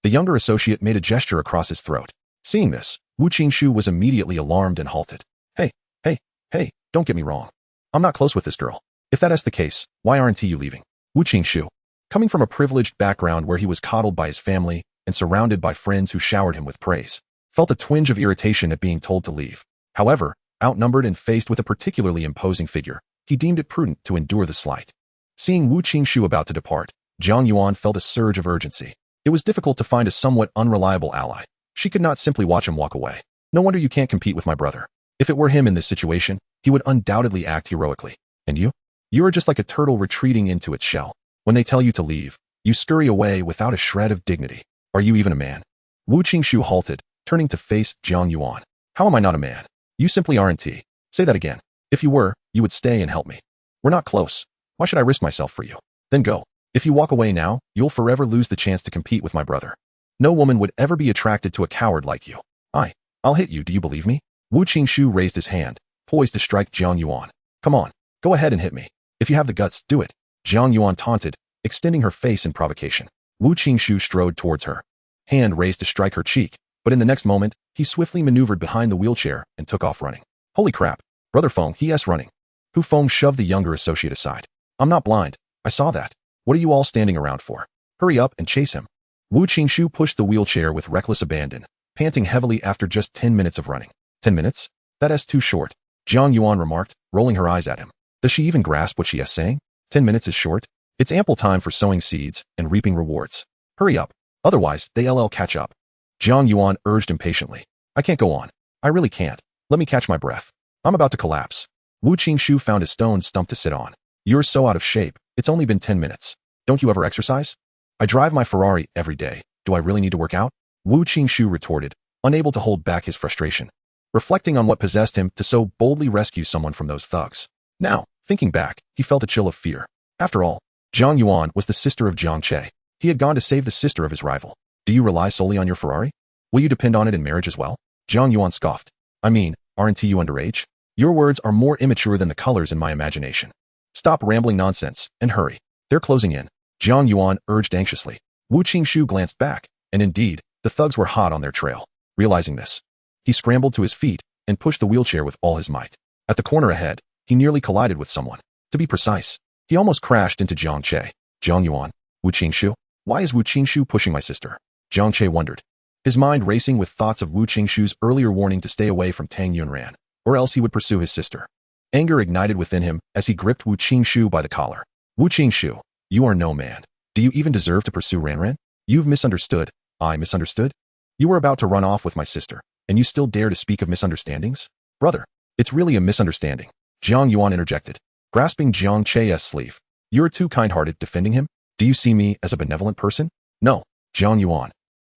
The younger associate made a gesture across his throat. Seeing this, Wu Qingshu was immediately alarmed and halted. Hey, don't get me wrong. I'm not close with this girl. If that is the case, why aren't you leaving? Wu Qingshu. Coming from a privileged background where he was coddled by his family and surrounded by friends who showered him with praise, felt a twinge of irritation at being told to leave. However, outnumbered and faced with a particularly imposing figure, he deemed it prudent to endure the slight. Seeing Wu Qingshu about to depart, Jiang Yuan felt a surge of urgency. It was difficult to find a somewhat unreliable ally. She could not simply watch him walk away. No wonder you can't compete with my brother. If it were him in this situation, he would undoubtedly act heroically. And you? You are just like a turtle retreating into its shell. When they tell you to leave, you scurry away without a shred of dignity. Are you even a man? Wu Qingshu halted, turning to face Jiang Yuan. How am I not a man? You simply aren't. Say that again. If you were, you would stay and help me. We're not close. Why should I risk myself for you? Then go. If you walk away now, you'll forever lose the chance to compete with my brother. No woman would ever be attracted to a coward like you. I'll hit you, do you believe me? Wu Qingshu raised his hand, poised to strike Jiang Yuan. Come on, go ahead and hit me. If you have the guts, do it. Jiang Yuan taunted, extending her face in provocation. Wu Qingshu strode towards her, hand raised to strike her cheek, but in the next moment, he swiftly maneuvered behind the wheelchair and took off running. Holy crap, Brother Feng, he's running. Hu Feng shoved the younger associate aside. I'm not blind, I saw that. What are you all standing around for? Hurry up and chase him. Wu Qingshu pushed the wheelchair with reckless abandon, panting heavily after just 10 minutes of running. 10 minutes? That's too short, Jiang Yuan remarked, rolling her eyes at him. Does she even grasp what she is saying? 10 minutes is short. It's ample time for sowing seeds and reaping rewards. Hurry up, otherwise they'll catch up. Jiang Yuan urged impatiently. I can't go on. I really can't. Let me catch my breath. I'm about to collapse. Wu Qingshu found a stone stump to sit on. You're so out of shape. It's only been 10 minutes. Don't you ever exercise? I drive my Ferrari every day. Do I really need to work out? Wu Qingshu retorted, unable to hold back his frustration, reflecting on what possessed him to so boldly rescue someone from those thugs. Now, thinking back, he felt a chill of fear. After all, Jiang Yuan was the sister of Jiang Che. He had gone to save the sister of his rival. Do you rely solely on your Ferrari? Will you depend on it in marriage as well? Jiang Yuan scoffed. I mean, aren't you underage? Your words are more immature than the colors in my imagination. Stop rambling nonsense, and hurry. They're closing in. Jiang Yuan urged anxiously. Wu Qingshu glanced back, and indeed, the thugs were hot on their trail. Realizing this, he scrambled to his feet and pushed the wheelchair with all his might. At the corner ahead, he nearly collided with someone. To be precise, he almost crashed into Jiang Che. Jiang Yuan, Wu Qingshu? Why is Wu Qingshu pushing my sister? Jiang Che wondered, his mind racing with thoughts of Wu Qingshu's earlier warning to stay away from Tang Yunran, or else he would pursue his sister. Anger ignited within him as he gripped Wu Qingshu by the collar. Wu Qingshu, you are no man. Do you even deserve to pursue Ranran? You've misunderstood. I misunderstood? You were about to run off with my sister, and you still dare to speak of misunderstandings? Brother, it's really a misunderstanding. Jiang Yuan interjected, grasping Jiang Che's sleeve. You're too kind-hearted defending him? Do you see me as a benevolent person? No, Jiang Yuan.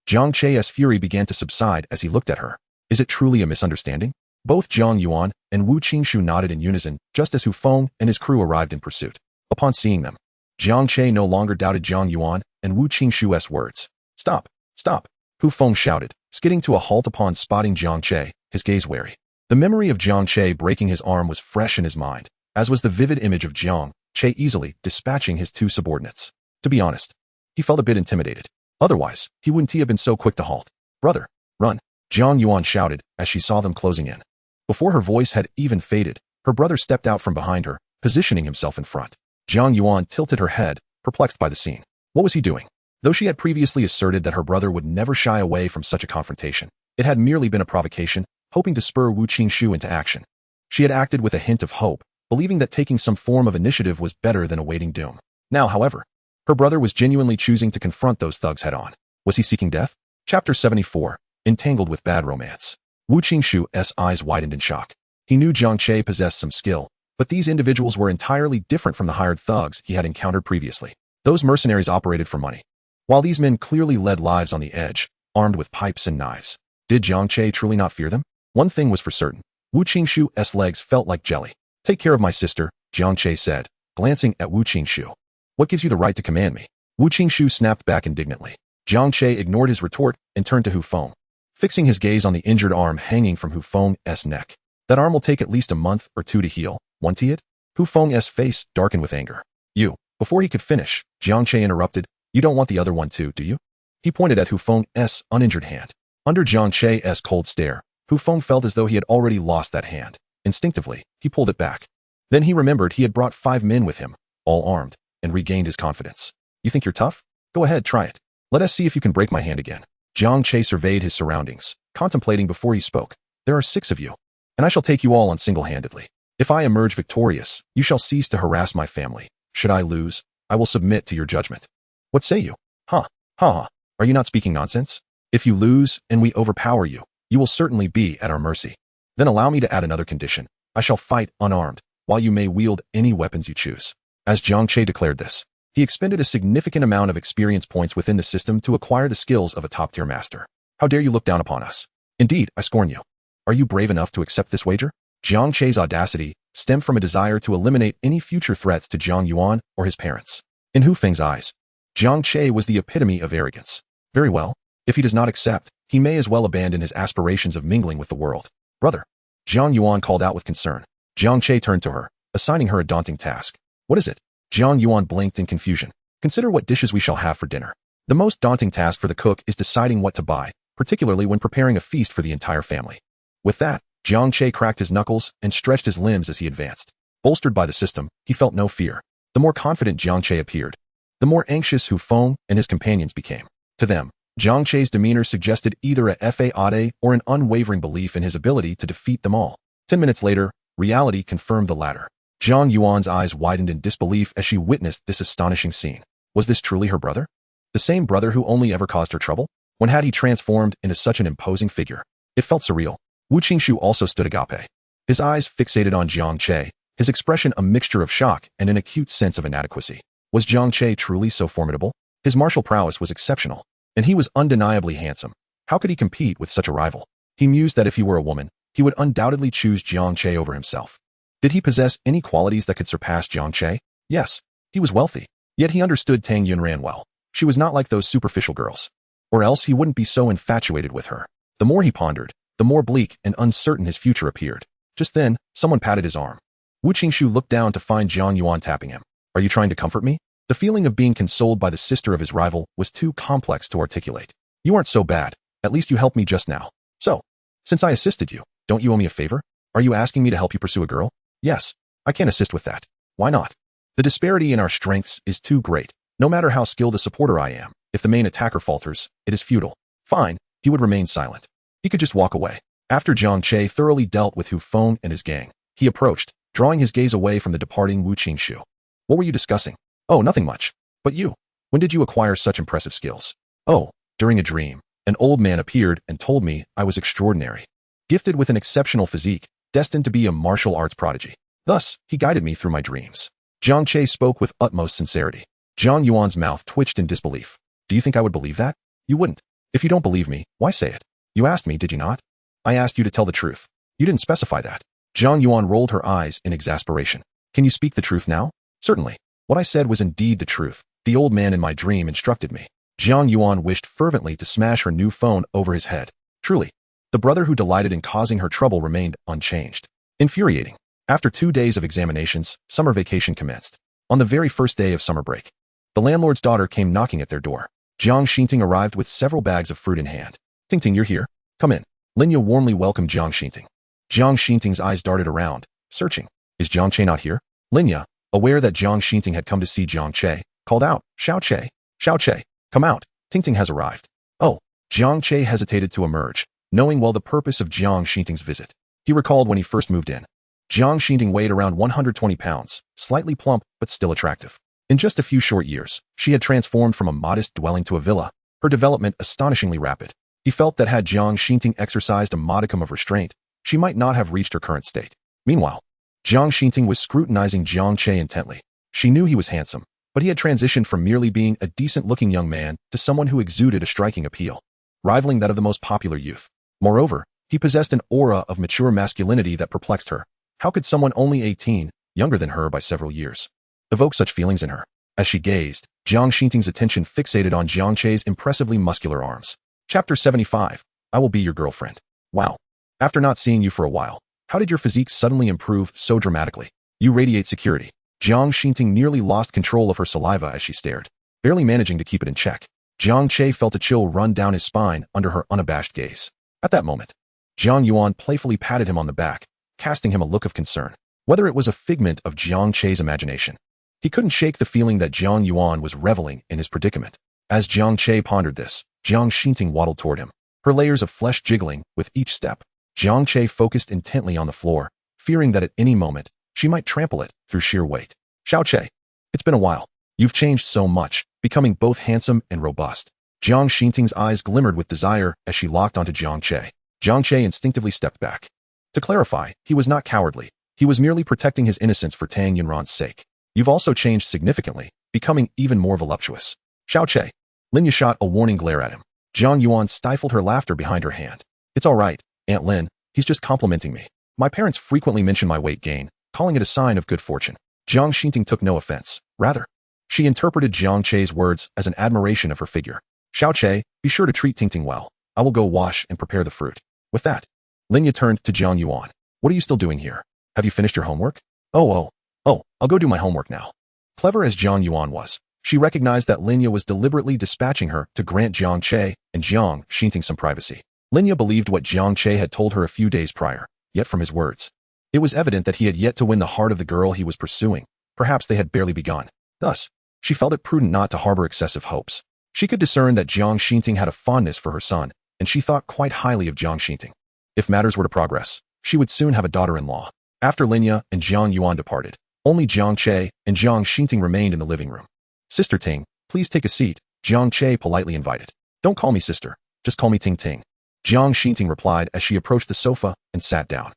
Jiang Che's fury began to subside as he looked at her. Is it truly a misunderstanding? Both Jiang Yuan and Wu Qingshu nodded in unison just as Hu Feng and his crew arrived in pursuit. Upon seeing them, Jiang Che no longer doubted Jiang Yuan and Wu Qingshu's words. Stop! Stop! Hu Feng shouted, skidding to a halt upon spotting Jiang Che, his gaze wary. The memory of Jiang Che breaking his arm was fresh in his mind, as was the vivid image of Jiang Che easily dispatching his two subordinates. To be honest, he felt a bit intimidated. Otherwise, he wouldn't have been so quick to halt. Brother, run! Jiang Yuan shouted as she saw them closing in. Before her voice had even faded, her brother stepped out from behind her, positioning himself in front. Jiang Yuan tilted her head, perplexed by the scene. What was he doing? Though she had previously asserted that her brother would never shy away from such a confrontation, it had merely been a provocation, hoping to spur Wu Qingshu into action. She had acted with a hint of hope, believing that taking some form of initiative was better than awaiting doom. Now, however, her brother was genuinely choosing to confront those thugs head-on. Was he seeking death? Chapter 74, Entangled with Bad Romance. Wu Qingshu's eyes widened in shock. He knew Jiang Che possessed some skill, but these individuals were entirely different from the hired thugs he had encountered previously. Those mercenaries operated for money, while these men clearly led lives on the edge, armed with pipes and knives. Did Jiang Che truly not fear them? One thing was for certain. Wu Qingshu's legs felt like jelly. Take care of my sister, Jiang Che said, glancing at Wu Qingshu. What gives you the right to command me? Wu Qingshu snapped back indignantly. Jiang Che ignored his retort and turned to Hu Feng, fixing his gaze on the injured arm hanging from Hu Feng's neck. That arm will take at least a month or two to heal, won't it? Hu Feng's face darkened with anger. You. Before he could finish, Jiang Che interrupted. You don't want the other one too, do you? He pointed at Hu Feng's uninjured hand. Under Jiang Che's cold stare, Hu Feng felt as though he had already lost that hand. Instinctively, he pulled it back. Then he remembered he had brought 5 men with him, all armed, and regained his confidence. You think you're tough? Go ahead, try it. Let us see if you can break my hand again. Jiang Che surveyed his surroundings, contemplating before he spoke. There are 6 of you, and I shall take you all on single-handedly. If I emerge victorious, you shall cease to harass my family. Should I lose, I will submit to your judgment. What say you? Ha, ha, ha. Are you not speaking nonsense? If you lose and we overpower you, you will certainly be at our mercy. Then allow me to add another condition. I shall fight unarmed, while you may wield any weapons you choose. As Jiang Che declared this, he expended a significant amount of experience points within the system to acquire the skills of a top-tier master. How dare you look down upon us? Indeed, I scorn you. Are you brave enough to accept this wager? Jiang Che's audacity stemmed from a desire to eliminate any future threats to Jiang Yuan or his parents. In Hu Feng's eyes, Jiang Che was the epitome of arrogance. Very well. If he does not accept, he may as well abandon his aspirations of mingling with the world. Brother, Jiang Yuan called out with concern. Jiang Che turned to her, assigning her a daunting task. What is it? Jiang Yuan blinked in confusion. Consider what dishes we shall have for dinner. The most daunting task for the cook is deciding what to buy, particularly when preparing a feast for the entire family. With that, Jiang Che cracked his knuckles and stretched his limbs as he advanced. Bolstered by the system, he felt no fear. The more confident Jiang Che appeared, the more anxious Hu Feng and his companions became. To them, Jiang Che's demeanor suggested either a faade or an unwavering belief in his ability to defeat them all. 10 minutes later, reality confirmed the latter. Jiang Yuan's eyes widened in disbelief as she witnessed this astonishing scene. Was this truly her brother? The same brother who only ever caused her trouble? When had he transformed into such an imposing figure? It felt surreal. Wu Qingshu also stood agape. His eyes fixated on Jiang Che, his expression a mixture of shock and an acute sense of inadequacy. Was Jiang Che truly so formidable? His martial prowess was exceptional, and he was undeniably handsome. How could he compete with such a rival? He mused that if he were a woman, he would undoubtedly choose Jiang Che over himself. Did he possess any qualities that could surpass Jiang Che? Yes, he was wealthy. Yet he understood Tang Yunran well. She was not like those superficial girls. Or else he wouldn't be so infatuated with her. The more he pondered, the more bleak and uncertain his future appeared. Just then, someone patted his arm. Wu Qingshu looked down to find Jiang Yuan tapping him. Are you trying to comfort me? The feeling of being consoled by the sister of his rival was too complex to articulate. You aren't so bad. At least you helped me just now. So, since I assisted you, don't you owe me a favor? Are you asking me to help you pursue a girl? Yes, I can assist with that. Why not? The disparity in our strengths is too great. No matter how skilled a supporter I am, if the main attacker falters, it is futile. Fine, he would remain silent. He could just walk away. After Jiang Che thoroughly dealt with Hu Feng and his gang, he approached, drawing his gaze away from the departing Wu Qingshu. What were you discussing? Oh, nothing much. But you, when did you acquire such impressive skills? Oh, during a dream, an old man appeared and told me I was extraordinary. Gifted with an exceptional physique, destined to be a martial arts prodigy. Thus, he guided me through my dreams. Jiang Che spoke with utmost sincerity. Jiang Yuan's mouth twitched in disbelief. Do you think I would believe that? You wouldn't. If you don't believe me, why say it? You asked me, did you not? I asked you to tell the truth. You didn't specify that. Jiang Yuan rolled her eyes in exasperation. Can you speak the truth now? Certainly. What I said was indeed the truth. The old man in my dream instructed me. Jiang Yuan wished fervently to smash her new phone over his head. Truly, the brother who delighted in causing her trouble remained unchanged. Infuriating. After 2 days of examinations, summer vacation commenced. On the very first day of summer break, the landlord's daughter came knocking at their door. Jiang Xinting arrived with several bags of fruit in hand. Tingting, you're here? Come in. Linya warmly welcomed Jiang Xinting. Jiang Xinting's eyes darted around, searching. Is Jiang Che not here? Linya, aware that Jiang Xinting had come to see Jiang Che, called out, Xiao Che, come out, Tingting has arrived. Oh, Jiang Che hesitated to emerge, knowing well the purpose of Jiang Xinting's visit. He recalled when he first moved in. Jiang Xinting weighed around 120 pounds, slightly plump but still attractive. In just a few short years, she had transformed from a modest dwelling to a villa, her development astonishingly rapid. He felt that had Jiang Xinting exercised a modicum of restraint, she might not have reached her current state. Meanwhile, Jiang Xinting was scrutinizing Jiang Che intently. She knew he was handsome, but he had transitioned from merely being a decent-looking young man to someone who exuded a striking appeal, rivaling that of the most popular youth. Moreover, he possessed an aura of mature masculinity that perplexed her. How could someone only 18, younger than her by several years, evoke such feelings in her? As she gazed, Jiang Xinting's attention fixated on Jiang Che's impressively muscular arms. Chapter 75. I will be your girlfriend. Wow. After not seeing you for a while, how did your physique suddenly improve so dramatically? You radiate security. Jiang Xinting nearly lost control of her saliva as she stared, barely managing to keep it in check. Jiang Che felt a chill run down his spine under her unabashed gaze. At that moment, Jiang Yuan playfully patted him on the back, casting him a look of concern. Whether it was a figment of Jiang Che's imagination, He couldn't shake the feeling that Jiang Yuan was reveling in his predicament. As Jiang Che pondered this, Jiang Xinting waddled toward him, her layers of flesh jiggling with each step. Jiang Che focused intently on the floor, fearing that at any moment, she might trample it through sheer weight. Xiao Che, it's been a while. You've changed so much, becoming both handsome and robust. Jiang Xinting's eyes glimmered with desire as she locked onto Jiang Che. Jiang Che instinctively stepped back. To clarify, he was not cowardly. He was merely protecting his innocence for Tang Yunran's sake. You've also changed significantly, becoming even more voluptuous. Xiao Che. Linya shot a warning glare at him. Jiang Yuan stifled her laughter behind her hand. It's all right, Aunt Lin. He's just complimenting me. My parents frequently mention my weight gain, calling it a sign of good fortune. Jiang Xinting took no offense. Rather, she interpreted Jiang Che's words as an admiration of her figure. Xiao Che, be sure to treat Tingting well. I will go wash and prepare the fruit. With that, Linya turned to Jiang Yuan. What are you still doing here? Have you finished your homework? Oh, I'll go do my homework now. Clever as Jiang Yuan was, she recognized that Linya was deliberately dispatching her to grant Jiang Che and Jiang Xinting some privacy. Linya believed what Jiang Che had told her a few days prior, yet from his words, it was evident that he had yet to win the heart of the girl he was pursuing. Perhaps they had barely begun. Thus, she felt it prudent not to harbor excessive hopes. She could discern that Jiang Xinting had a fondness for her son, and she thought quite highly of Jiang Xinting. If matters were to progress, she would soon have a daughter-in-law. After Linya and Jiang Yuan departed, only Jiang Che and Jiang Xinting remained in the living room. Sister Ting, please take a seat, Jiang Che politely invited. Don't call me sister, just call me Ting Ting. Jiang Xinting replied as she approached the sofa and sat down.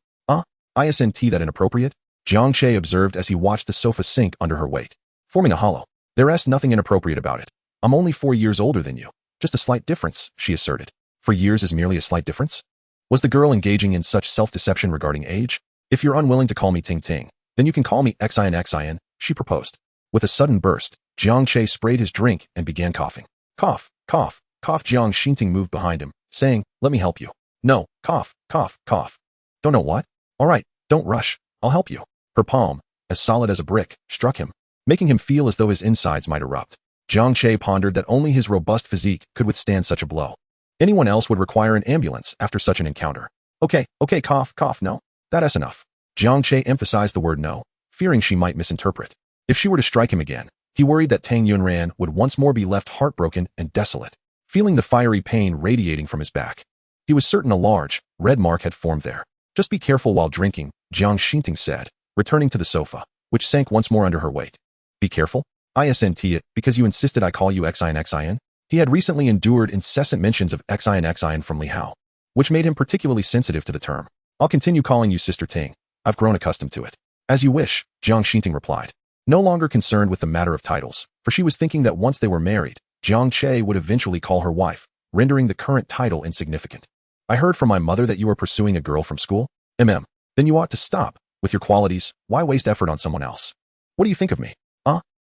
Isn't that inappropriate? Jiang Che observed as he watched the sofa sink under her weight, forming a hollow. There's nothing inappropriate about it. I'm only 4 years older than you. Just a slight difference, she asserted. 4 years is merely a slight difference? Was the girl engaging in such self-deception regarding age? If you're unwilling to call me Ting Ting, then you can call me Xin, she proposed. With a sudden burst, Jiang Che sprayed his drink and began coughing. Cough, cough, cough. Jiang Xinting moved behind him, saying, let me help you. No, cough, cough, cough. Don't know what? All right, don't rush, I'll help you. Her palm, as solid as a brick, struck him, making him feel as though his insides might erupt. Jiang Che pondered that only his robust physique could withstand such a blow. Anyone else would require an ambulance after such an encounter. Okay, cough, cough, no. That's enough. Jiang Che emphasized the word no, fearing she might misinterpret. If she were to strike him again, he worried that Tang Yunran would once more be left heartbroken and desolate. Feeling the fiery pain radiating from his back, he was certain a large, red mark had formed there. Just be careful while drinking, Jiang Xinting said, returning to the sofa, which sank once more under her weight. Be careful? Isn't it because you insisted I call you Xin? He had recently endured incessant mentions of Xin from Li Hao, which made him particularly sensitive to the term. I'll continue calling you Sister Ting. I've grown accustomed to it. As you wish, Jiang Xinting replied, no longer concerned with the matter of titles, for she was thinking that once they were married, Jiang Che would eventually call her wife, rendering the current title insignificant. I heard from my mother that you are pursuing a girl from school? Then you ought to stop. With your qualities, why waste effort on someone else? What do you think of me?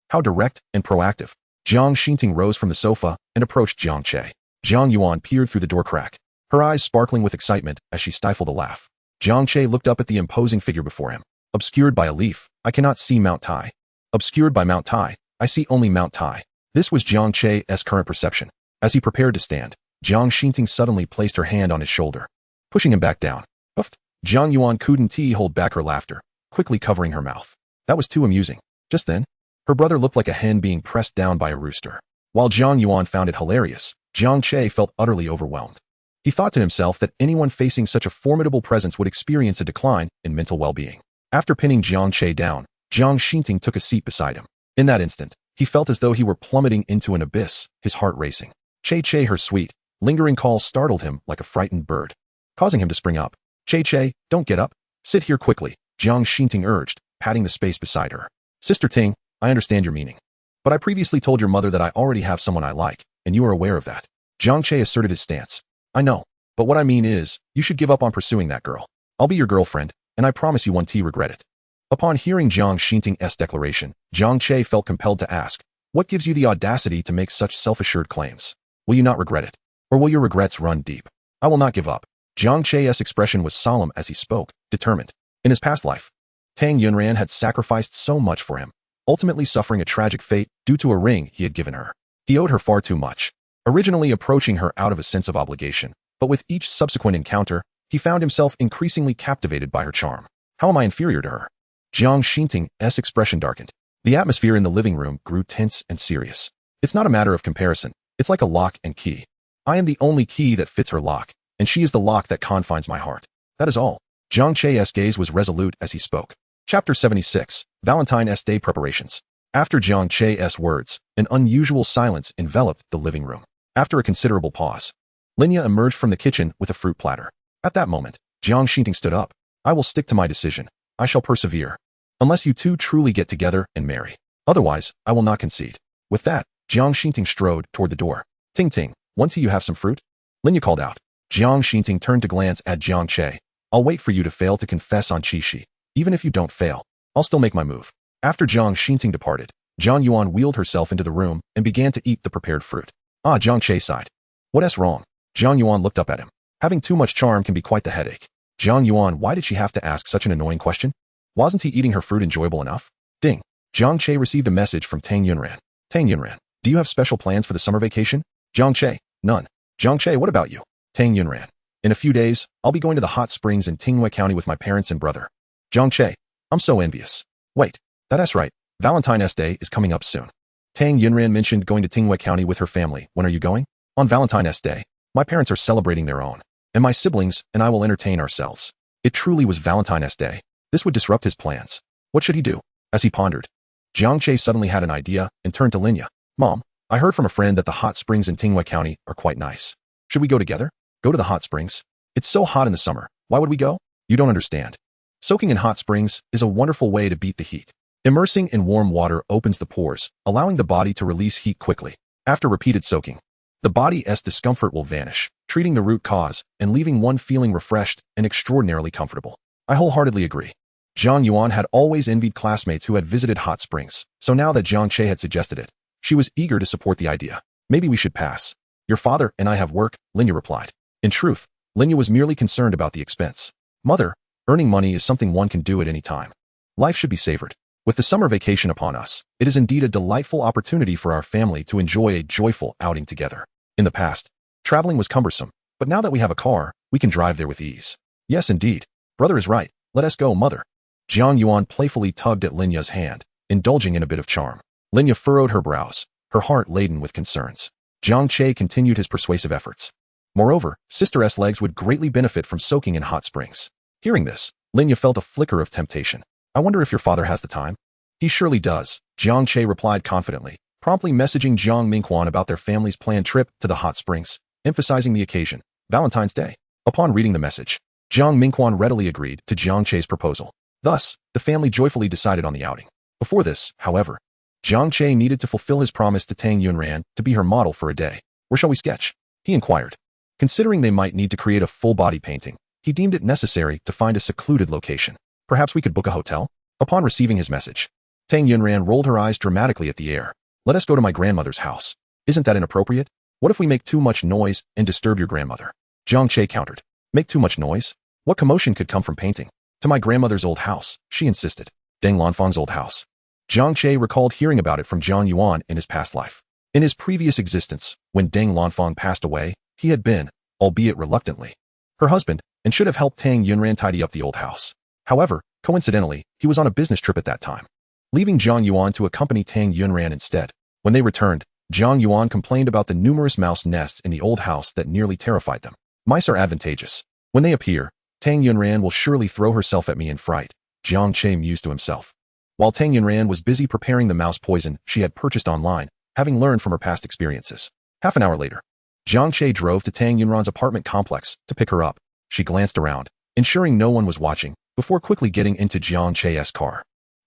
How direct and proactive. Jiang Xinting rose from the sofa and approached Jiang Che. Jiang Yuan peered through the door crack, her eyes sparkling with excitement as she stifled a laugh. Jiang Che looked up at the imposing figure before him. Obscured by a leaf, I cannot see Mount Tai. Obscured by Mount Tai, I see only Mount Tai. This was Jiang Che's current perception. As he prepared to stand, Jiang Xinting suddenly placed her hand on his shoulder, pushing him back down. Puffed. Jiang Yuan couldn't hold back her laughter, quickly covering her mouth. That was too amusing. Just then, her brother looked like a hen being pressed down by a rooster. While Jiang Yuan found it hilarious, Jiang Che felt utterly overwhelmed. He thought to himself that anyone facing such a formidable presence would experience a decline in mental well-being. After pinning Jiang Che down, Jiang Xinting took a seat beside him. In that instant, he felt as though he were plummeting into an abyss, his heart racing. Che, her sweet, lingering call startled him like a frightened bird, causing him to spring up. Che, don't get up. Sit here quickly, Jiang Xinting urged, patting the space beside her. Sister Ting, I understand your meaning. But I previously told your mother that I already have someone I like, and you are aware of that. Jiang Che asserted his stance. I know, but what I mean is, you should give up on pursuing that girl. I'll be your girlfriend, and I promise you won't regret it. Upon hearing Jiang Xinting's declaration, Jiang Che felt compelled to ask, what gives you the audacity to make such self-assured claims? Will you not regret it? Or will your regrets run deep? I will not give up. Jiang Che's expression was solemn as he spoke, determined. In his past life, Tang Yunran had sacrificed so much for him, ultimately suffering a tragic fate due to a ring he had given her. He owed her far too much, originally approaching her out of a sense of obligation, but with each subsequent encounter, he found himself increasingly captivated by her charm. How am I inferior to her? Jiang Xinting's expression darkened. The atmosphere in the living room grew tense and serious. It's not a matter of comparison. It's like a lock and key. I am the only key that fits her lock, and she is the lock that confines my heart. That is all. Jiang Che's gaze was resolute as he spoke. Chapter 76, Valentine's Day Preparations. After Jiang Che's words, an unusual silence enveloped the living room. After a considerable pause, Linya emerged from the kitchen with a fruit platter. At that moment, Jiang Xinting stood up. I will stick to my decision. I shall persevere. Unless you two truly get together and marry. Otherwise, I will not concede. With that, Jiang Xinting strode toward the door. Ting Ting, want you have some fruit? Linya called out. Jiang Xinting turned to glance at Jiang Che. I'll wait for you to fail to confess on Qixi. Even if you don't fail, I'll still make my move. After Jiang Xinting departed, Zhang Yuan wheeled herself into the room and began to eat the prepared fruit. Jiang Che sighed. What's wrong? Zhang Yuan looked up at him. Having too much charm can be quite the headache. Zhang Yuan, why did she have to ask such an annoying question? Wasn't he eating her fruit enjoyable enough? Ding. Jiang Che received a message from Tang Yunran. Tang Yunran, do you have special plans for the summer vacation? Jiang Che, none. Jiang Che, what about you? Tang Yunran. In a few days, I'll be going to the hot springs in Tingwei County with my parents and brother. Jiang Che, I'm so envious. Wait, that's right. Valentine's Day is coming up soon. Tang Yunran mentioned going to Tingwei County with her family. When are you going? On Valentine's Day. My parents are celebrating their own, and my siblings and I will entertain ourselves. It truly was Valentine's Day. This would disrupt his plans. What should he do? As he pondered, Jiang Che suddenly had an idea and turned to Linya. Mom, I heard from a friend that the hot springs in Tingwei County are quite nice. Should we go together? Go to the hot springs? It's so hot in the summer. Why would we go? You don't understand. Soaking in hot springs is a wonderful way to beat the heat. Immersing in warm water opens the pores, allowing the body to release heat quickly. After repeated soaking, the body's discomfort will vanish, treating the root cause and leaving one feeling refreshed and extraordinarily comfortable. I wholeheartedly agree. Zhang Yuan had always envied classmates who had visited hot springs, so now that Jiang Che had suggested it, she was eager to support the idea. Maybe we should pass. Your father and I have work, Linya replied. In truth, Linya was merely concerned about the expense. Mother, earning money is something one can do at any time. Life should be savored. With the summer vacation upon us, it is indeed a delightful opportunity for our family to enjoy a joyful outing together. In the past, traveling was cumbersome, but now that we have a car, we can drive there with ease. Yes, indeed. Brother is right. Let us go, mother. Jiang Yuan playfully tugged at Linya's hand, indulging in a bit of charm. Linya furrowed her brows, her heart laden with concerns. Jiang Che continued his persuasive efforts. Moreover, sister's legs would greatly benefit from soaking in hot springs. Hearing this, Linya felt a flicker of temptation. I wonder if your father has the time? He surely does, Jiang Che replied confidently, promptly messaging Jiang Mingquan about their family's planned trip to the hot springs, emphasizing the occasion, Valentine's Day. Upon reading the message, Jiang Mingquan readily agreed to Jiang Che's proposal. Thus, the family joyfully decided on the outing. Before this, however, Jiang Che needed to fulfill his promise to Tang Yunran to be her model for a day. Where shall we sketch? He inquired. Considering they might need to create a full-body painting, he deemed it necessary to find a secluded location. Perhaps we could book a hotel? Upon receiving his message, Tang Yunran rolled her eyes dramatically at the air. Let us go to my grandmother's house. Isn't that inappropriate? What if we make too much noise and disturb your grandmother? Jiang Che countered. Make too much noise? What commotion could come from painting? To my grandmother's old house, she insisted. Deng Lanfang's old house. Jiang Che recalled hearing about it from Zhang Yuan in his past life. In his previous existence, when Deng Lanfang passed away, he had been, albeit reluctantly, her husband, and should have helped Tang Yunran tidy up the old house. However, coincidentally, he was on a business trip at that time, leaving Zhang Yuan to accompany Tang Yunran instead. When they returned, Zhang Yuan complained about the numerous mouse nests in the old house that nearly terrified them. Mice are advantageous. When they appear, Tang Yunran will surely throw herself at me in fright, Jiang Che mused to himself. While Tang Yunran was busy preparing the mouse poison she had purchased online, having learned from her past experiences. Half an hour later, Jiang Che drove to Tang Yunran's apartment complex to pick her up. She glanced around, ensuring no one was watching, before quickly getting into Jiang Che's car.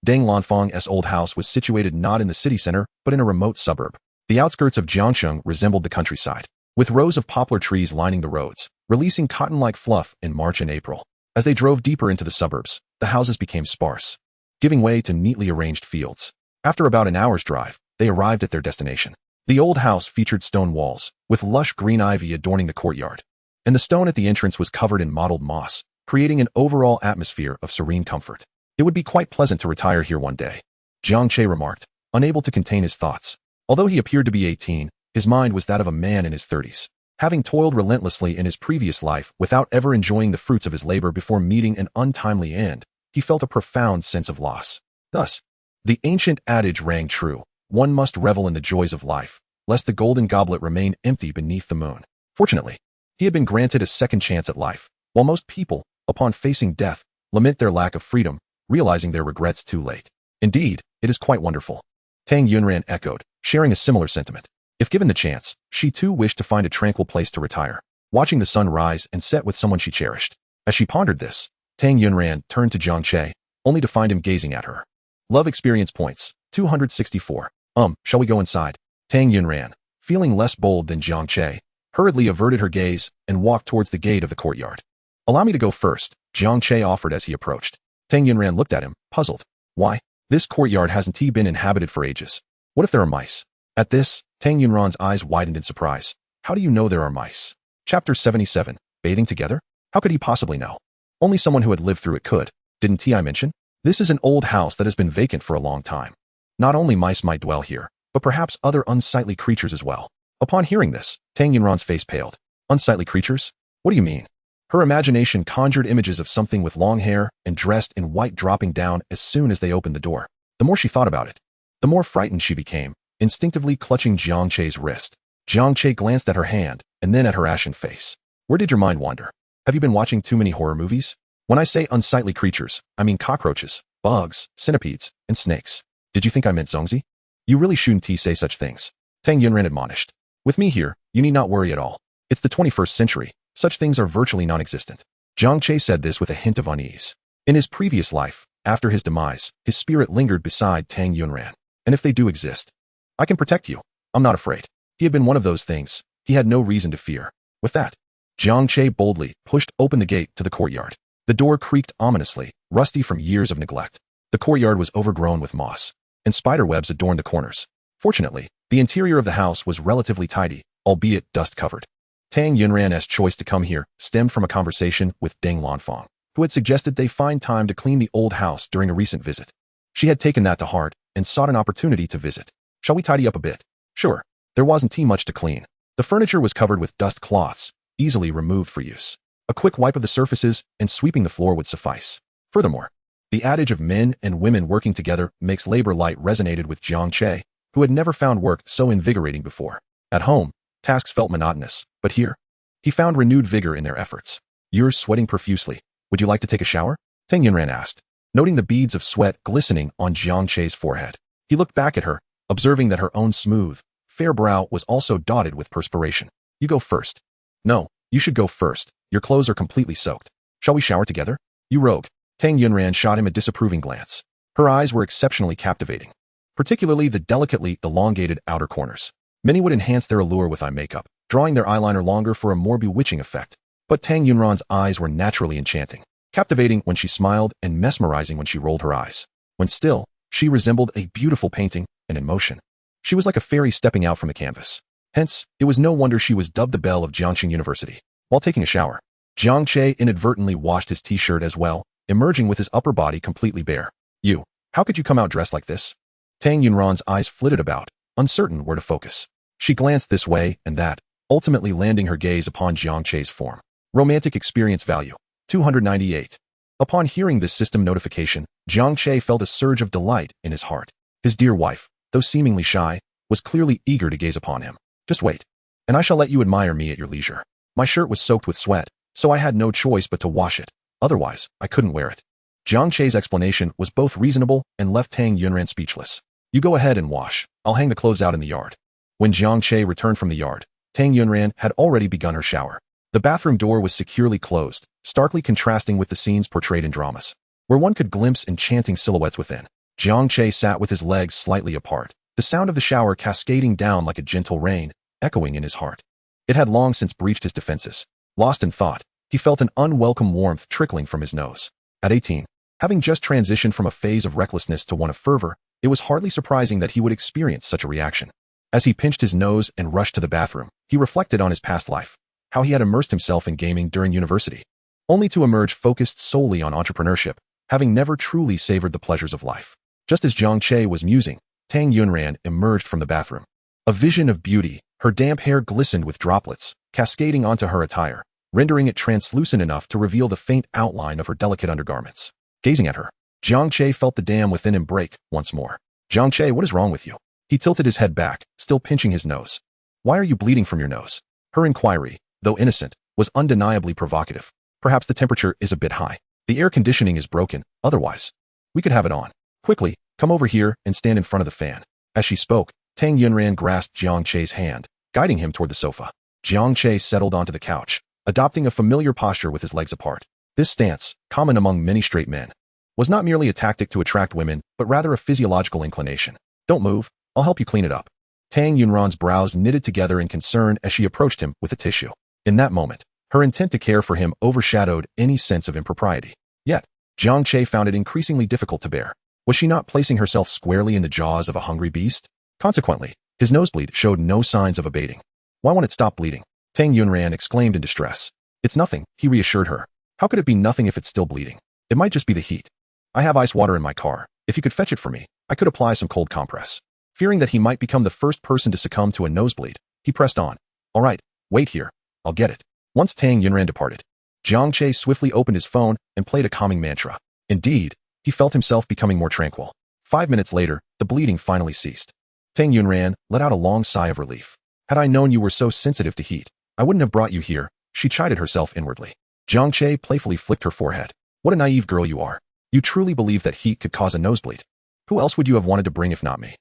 Deng Lanfang's old house was situated not in the city center, but in a remote suburb. The outskirts of Jiangsheng resembled the countryside, with rows of poplar trees lining the roads, releasing cotton-like fluff in March and April. As they drove deeper into the suburbs, the houses became sparse, giving way to neatly arranged fields. After about an hour's drive, they arrived at their destination. The old house featured stone walls, with lush green ivy adorning the courtyard, and the stone at the entrance was covered in mottled moss, creating an overall atmosphere of serene comfort. It would be quite pleasant to retire here one day, Jiang Che remarked, unable to contain his thoughts. Although he appeared to be 18, his mind was that of a man in his 30s. Having toiled relentlessly in his previous life without ever enjoying the fruits of his labor before meeting an untimely end, he felt a profound sense of loss. Thus, The ancient adage rang true. One must revel in the joys of life, lest the golden goblet remain empty beneath the moon. Fortunately, he had been granted a second chance at life, while most people, upon facing death, lament their lack of freedom, realizing their regrets too late. Indeed, it is quite wonderful. Tang Yunran echoed, sharing a similar sentiment. If given the chance, she too wished to find a tranquil place to retire, watching the sun rise and set with someone she cherished. As she pondered this, Tang Yunran turned to Jiang Che, only to find him gazing at her. Love experience points, 264. Shall we go inside? Tang Yunran, feeling less bold than Jiang Che, hurriedly averted her gaze and walked towards the gate of the courtyard. Allow me to go first, Jiang Che offered as he approached. Tang Yunran looked at him, puzzled. Why? This courtyard hasn't been inhabited for ages. What if there are mice? At this, Tang Yunran's eyes widened in surprise. How do you know there are mice? Chapter 77. Bathing together? How could he possibly know? Only someone who had lived through it could. Didn't I mention? This is an old house that has been vacant for a long time. Not only mice might dwell here, but perhaps other unsightly creatures as well. Upon hearing this, Tang Yunran's face paled. Unsightly creatures? What do you mean? Her imagination conjured images of something with long hair and dressed in white dropping down as soon as they opened the door. The more she thought about it, the more frightened she became, instinctively clutching Jiang Che's wrist. Jiang Che glanced at her hand and then at her ashen face. Where did your mind wander? Have you been watching too many horror movies? When I say unsightly creatures, I mean cockroaches, bugs, centipedes, and snakes. Did you think I meant zongzi? You really shouldn't say such things. Tang Yunran admonished. With me here, you need not worry at all. It's the 21st century. Such things are virtually non-existent. Jiang Che said this with a hint of unease. In his previous life, after his demise, his spirit lingered beside Tang Yunran. And if they do exist, I can protect you. I'm not afraid. He had been one of those things. He had no reason to fear. With that, Jiang Che boldly pushed open the gate to the courtyard. The door creaked ominously, rusty from years of neglect. The courtyard was overgrown with moss, and spider webs adorned the corners. Fortunately, the interior of the house was relatively tidy, albeit dust-covered. Tang Yunran's choice to come here stemmed from a conversation with Deng Lanfang, who had suggested they find time to clean the old house during a recent visit. She had taken that to heart and sought an opportunity to visit. Shall we tidy up a bit? Sure. There wasn't much to clean. The furniture was covered with dust cloths, easily removed for use. A quick wipe of the surfaces and sweeping the floor would suffice. Furthermore, the adage of men and women working together makes labor light resonated with Jiang Che, who had never found work so invigorating before. At home, tasks felt monotonous, but here, he found renewed vigor in their efforts. You're sweating profusely. Would you like to take a shower? Tang Yunran asked, noting the beads of sweat glistening on Jiang Che's forehead. He looked back at her, observing that her own smooth, fair brow was also dotted with perspiration. You go first. No, you should go first. Your clothes are completely soaked. Shall we shower together? You rogue. Tang Yunran shot him a disapproving glance. Her eyes were exceptionally captivating, particularly the delicately elongated outer corners. Many would enhance their allure with eye makeup, drawing their eyeliner longer for a more bewitching effect. But Tang Yunran's eyes were naturally enchanting, captivating when she smiled and mesmerizing when she rolled her eyes. When still, she resembled a beautiful painting, and in motion, she was like a fairy stepping out from the canvas. Hence, it was no wonder she was dubbed the belle of Jiangxing University. While taking a shower, Jiang Che inadvertently washed his t-shirt as well, emerging with his upper body completely bare. You, how could you come out dressed like this? Tang Yunran's eyes flitted about, uncertain where to focus. She glanced this way and that, ultimately landing her gaze upon Jiang Che's form. Romantic experience value, 298. Upon hearing this system notification, Jiang Che felt a surge of delight in his heart. His dear wife, though seemingly shy, was clearly eager to gaze upon him. Just wait, and I shall let you admire me at your leisure. My shirt was soaked with sweat, so I had no choice but to wash it. Otherwise, I couldn't wear it. Jiang Che's explanation was both reasonable and left Tang Yunran speechless. You go ahead and wash. I'll hang the clothes out in the yard. When Jiang Che returned from the yard, Tang Yunran had already begun her shower. The bathroom door was securely closed, starkly contrasting with the scenes portrayed in dramas, where one could glimpse enchanting silhouettes within. Jiang Che sat with his legs slightly apart, the sound of the shower cascading down like a gentle rain, echoing in his heart. It had long since breached his defenses. Lost in thought, he felt an unwelcome warmth trickling from his nose. At 18, having just transitioned from a phase of recklessness to one of fervor, it was hardly surprising that he would experience such a reaction. As he pinched his nose and rushed to the bathroom, he reflected on his past life, how he had immersed himself in gaming during university, only to emerge focused solely on entrepreneurship, having never truly savored the pleasures of life. Just as Jiang Che was musing, Tang Yunran emerged from the bathroom. A vision of beauty, her damp hair glistened with droplets, cascading onto her attire, rendering it translucent enough to reveal the faint outline of her delicate undergarments. Gazing at her, Jiang Che felt the dam within him break once more. Jiang Che, what is wrong with you? He tilted his head back, still pinching his nose. Why are you bleeding from your nose? Her inquiry, though innocent, was undeniably provocative. Perhaps the temperature is a bit high. The air conditioning is broken, otherwise. We could have it on. Quickly, come over here and stand in front of the fan. As she spoke, Tang Yunran grasped Jiang Che's hand, guiding him toward the sofa. Jiang Che settled onto the couch, adopting a familiar posture with his legs apart. This stance, common among many straight men, was not merely a tactic to attract women, but rather a physiological inclination. Don't move, I'll help you clean it up. Tang Yunran's brows knitted together in concern as she approached him with a tissue. In that moment, her intent to care for him overshadowed any sense of impropriety. Yet, Jiang Che found it increasingly difficult to bear. Was she not placing herself squarely in the jaws of a hungry beast? Consequently, his nosebleed showed no signs of abating. Why won't it stop bleeding? Tang Yunran exclaimed in distress. It's nothing, he reassured her. How could it be nothing if it's still bleeding? It might just be the heat. I have ice water in my car. If you could fetch it for me, I could apply some cold compress. Fearing that he might become the first person to succumb to a nosebleed, he pressed on. All right, wait here. I'll get it. Once Tang Yunran departed, Jiang Che swiftly opened his phone and played a calming mantra. Indeed, he felt himself becoming more tranquil. 5 minutes later, the bleeding finally ceased. Tang Yunran let out a long sigh of relief. Had I known you were so sensitive to heat, I wouldn't have brought you here, she chided herself inwardly. Jiang Che playfully flicked her forehead. What a naive girl you are. You truly believe that heat could cause a nosebleed. Who else would you have wanted to bring if not me?